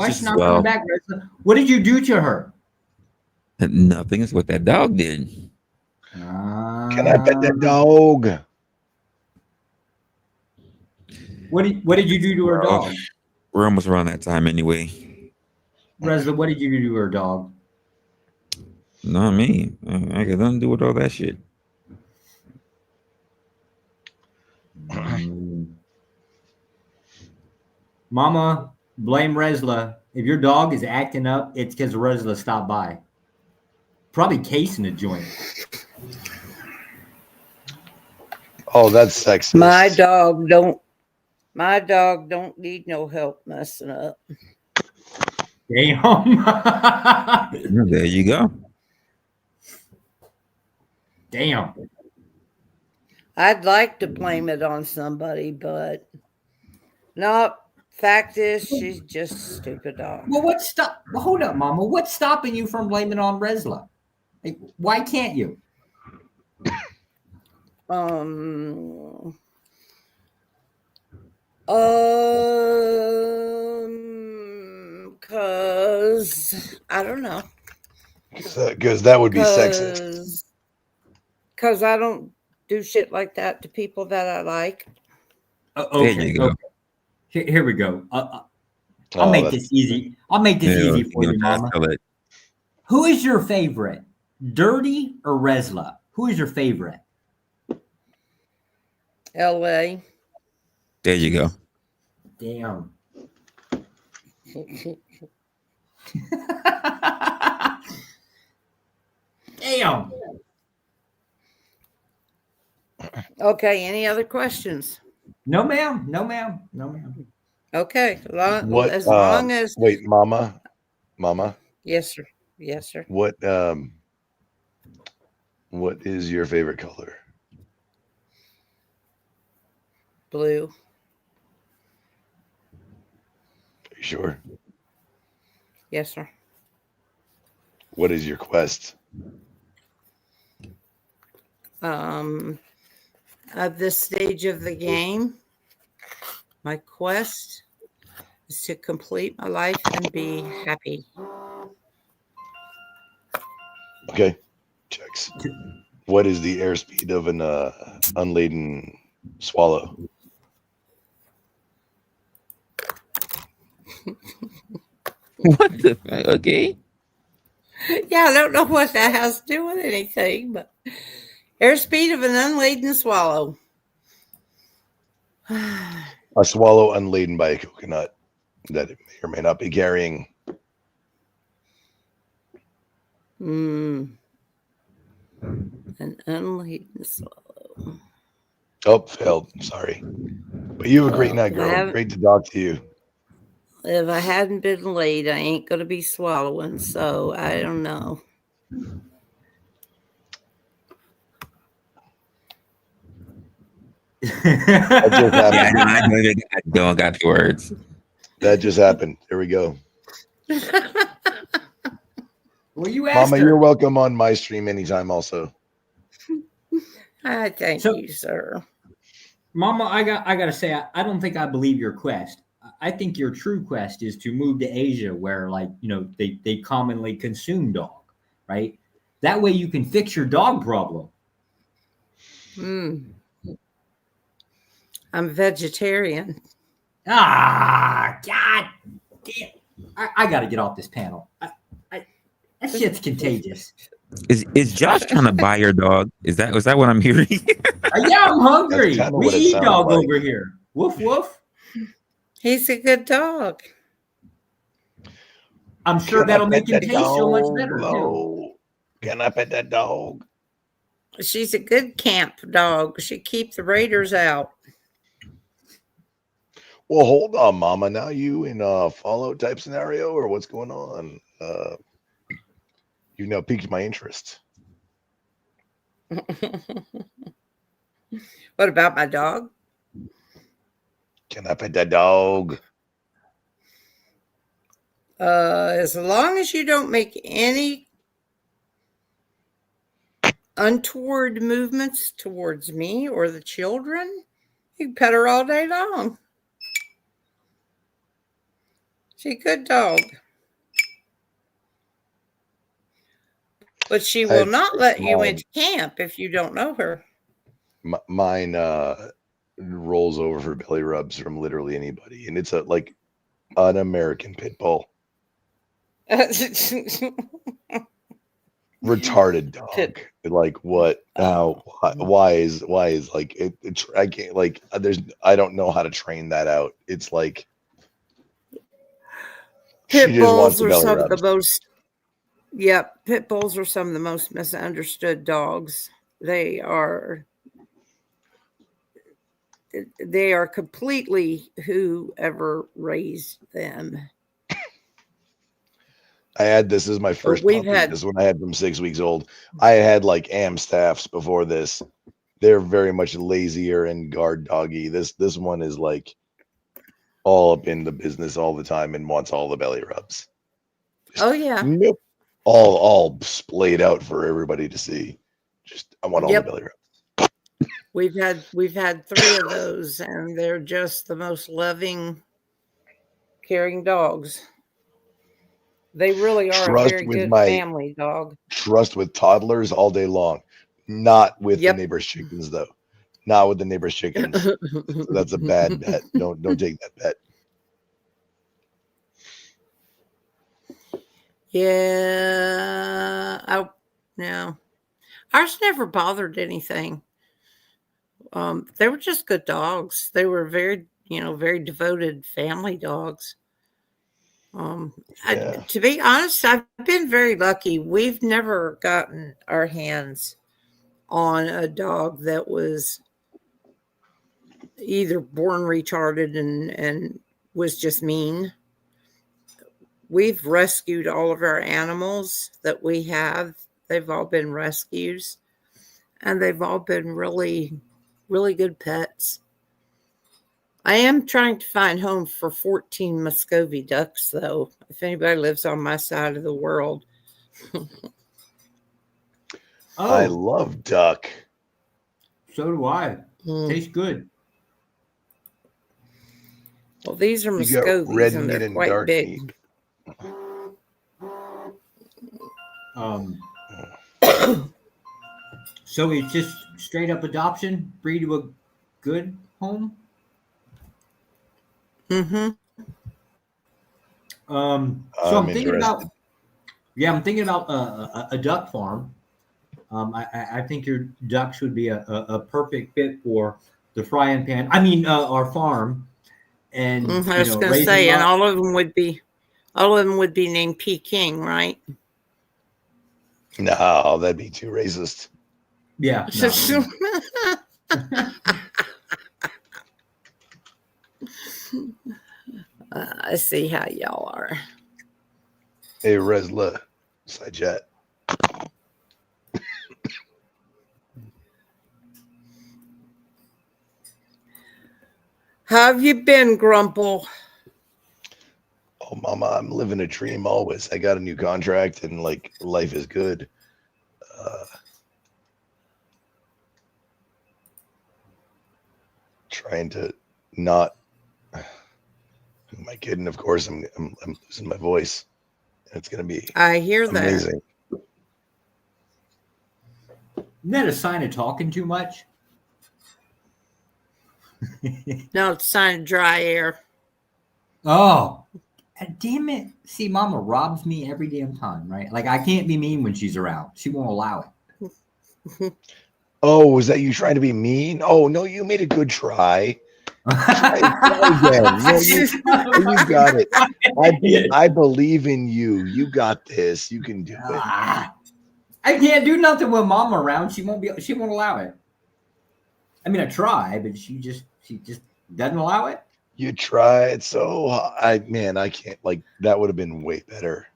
is she not coming back, Resla? What did you do to her? Nothing. Is what that dog did. Can I pet that dog? What did you do to her dog? We're almost around that time anyway. Resla, what did you do to her dog? Not me. I got nothing to do with all that shit. Mama, blame Resla. If your dog is acting up, it's because Resla stopped by. Probably casing a joint. Oh, that's sexist. My dog don't need no help messing up. Damn. There you go. Damn. I'd like to blame it on somebody, but no. Fact is, she's just a stupid dog. Well, hold up, Mama. What's stopping you from blaming it on Resla? Like, why can't you? Cause I don't know. Because that would be sexist. Because I don't do shit like that to people that I like. Okay. There you go. Okay. Here we go. I'll make this easy. I'll make this easy for you, Mama. Who is your favorite, Dirty or Resla? Who is your favorite? L.A. There you go. Damn. Damn. Okay. Any other questions? No, ma'am. No, ma'am. No, ma'am. Okay. What? As long as wait, Mama. Yes, sir. Yes, sir. What is your favorite color? Blue. Are you sure? Yes, sir. What is your quest? At this stage of the game, my quest is to complete my life and be happy. Okay, checks. What is the airspeed of an unladen swallow? What the fuck? Okay. Yeah, I don't know what that has to do with anything, but airspeed of an unladen swallow. A swallow unladen by a coconut that it may or may not be carrying. An unladen swallow. Oh, failed. Sorry. But you have a great night, girl. Great to talk to you. If I hadn't been laid, I ain't going to be swallowing, so I don't know. That just happened. Yeah, I don't got the words. That just happened. There we go. Well, you asked Mama, her. you're welcome on my stream anytime also. I thank you, sir. Mama, I gotta say, I don't think I believe your quest. I think your true quest is to move to Asia, where they commonly consume dog, right? That way you can fix your dog problem. I'm vegetarian. Ah, God damn! I got to get off this panel. That shit's contagious. Is Josh trying to buy your dog? Was that what I'm hearing? Yeah, I'm hungry. That's kinda We what it eat sounded dog like. over here. Woof woof. He's a good dog. I'm sure that'll make him taste so much better too. Can I pet that dog? She's a good camp dog. She keeps the raiders out. Well, hold on, Mama. Now you in a Fallout type scenario, or what's going on? You now piqued my interest. What about my dog? Can I pet that dog? As long as you don't make any untoward movements towards me or the children, you can pet her all day long. She's a good dog. But she will not let you into camp if you don't know her. Mine rolls over for belly rubs from literally anybody, and it's an American pit bull. Retarded dog. Like what? How? Why is like it? I can't like. I don't know how to train that out. It's like pit bulls are some of the most. Yep, pit bulls are some of the most misunderstood dogs. They are completely whoever raised them. I had this is my first puppy. This one I had from 6 weeks old. I had like Amstaffs before this. They're very much lazier and guard doggy. This one is like all up in the business all the time and wants all the belly rubs. Oh yeah. Nope. All splayed out for everybody to see. Just I want all the belly rubs. We've had 3 of those, and they're just the most loving, caring dogs. They really are a very good family dog. Trust with toddlers all day long. Not with the neighbor's chickens, though. Not with the neighbor's chickens. So that's a bad bet. Don't take that bet. Yeah. No. Ours never bothered anything. They were just good dogs. They were very devoted family dogs. To be honest, I've been very lucky. We've never gotten our hands on a dog that was either born retarded and was just mean. We've rescued all of our animals that we have. They've all been rescues, and they've all been really, really good pets. I am trying to find homes for 14 Muscovy ducks, though, if anybody lives on my side of the world. I love duck. So do I. Tastes good. Well, these are You got red Muscovies, and meat they're and quite dark big. meat. So it's just straight up adoption, breed to a good home. Mm-hmm. So I'm thinking about. Yeah, I'm thinking about a duck farm. I think your ducks would be a perfect fit for the frying pan. I mean, our farm. And I was going to say, and all of them would be named Peking, right? No, that'd be too racist. Yeah. I see how y'all are. Hey, Resla, side chat. How have you been, Grumple? Oh, Mama, I'm living a dream always. I got a new contract and like life is good. Trying to not. Who am I kidding? Of course, I'm losing my voice. It's gonna be. I hear amazing. Isn't that a sign of talking too much? No, it's a sign of dry air. Oh, damn it. See, Mama robs me every damn time, right? Like, I can't be mean when she's around. She won't allow it. Oh, was that you trying to be mean? Oh, no, you made a good try. Try again. No, you got it. I believe in you. You got this. You can do it. I can't do nothing with Mama around. She won't allow it. I mean, I try, but she just doesn't allow it. You tried so I can't, like, that would have been way better.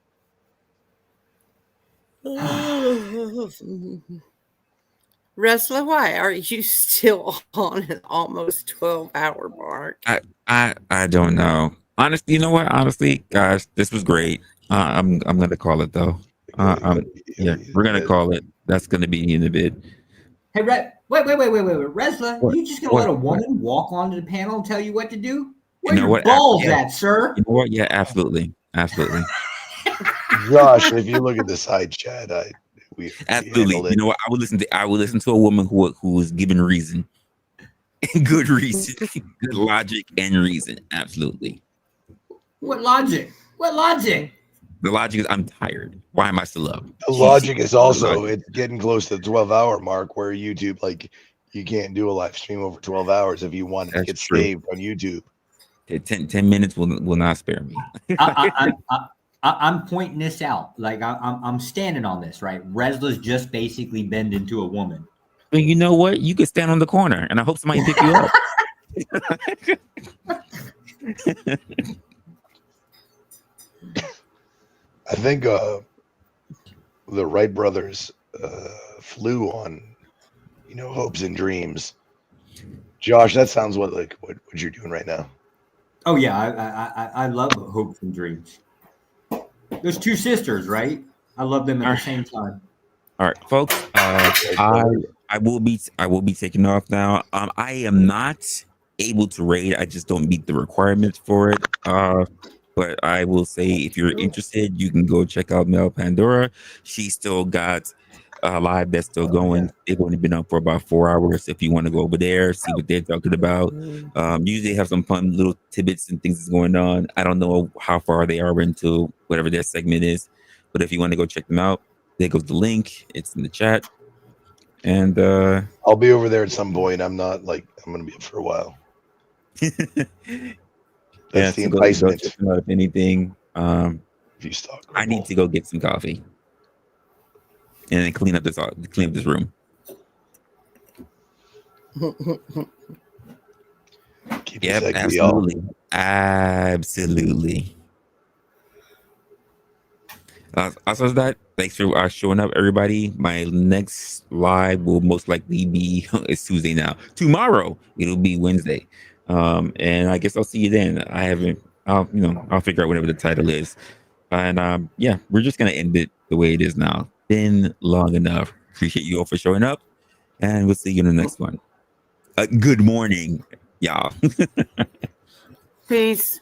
Resla, why are you still on an almost 12-hour mark? I don't know. Honestly, you know what? Honestly, guys, this was great. I'm gonna call it though. Yeah, we're gonna call it. That's gonna be in a bit. Hey, wait, Resla, you just gonna let a woman walk onto the panel and tell you what to do? Where your balls at, sir? You know what? Yeah, absolutely. Josh, if you look at the side chat, we absolutely. You know what? I would listen to a woman who was given reason, good reason, good logic and reason. Absolutely. What logic? The logic is I'm tired. Why am I still up? The logic is also it's getting close to the 12-hour mark where YouTube, like, you can't do a live stream over 12 hours if you want it to get saved on YouTube. 10 minutes will not spare me. I'm pointing this out. Like, I'm standing on this, right? Resla's just basically bend into a woman. But you know what? You could stand on the corner, and I hope somebody pick you up. I think the Wright brothers flew on, hopes and dreams. Josh, that sounds what you're doing right now. Oh yeah, I love hopes and dreams. There's two sisters, right? I love them at the same time. All right, folks. I will be taking off now. I am not able to raid. I just don't meet the requirements for it. But I will say, if you're interested, you can go check out Mel Pandora. She still got a live that's still going. They've only been up for about 4 hours. If you want to go over there, see what they're talking about. Usually have some fun little tidbits and things that's going on. I don't know how far they are into whatever their segment is, but if you want to go check them out, there goes the link. It's in the chat. And I'll be over there at some point. I'm not like I'm going to be up for a while. That's the enticement. Go check them out if anything. If you stalk, I need to go get some coffee and then clean up this room. Yep, absolutely. Also, that thanks for showing up, everybody. My next live will most likely be it's Tuesday now. Tomorrow it'll be Wednesday. And I guess I'll see you then. I'll figure out whatever the title is. And yeah, we're just gonna end it the way it is now. Been long enough. Appreciate you all for showing up, and we'll see you in the next one. Good morning, y'all. Peace.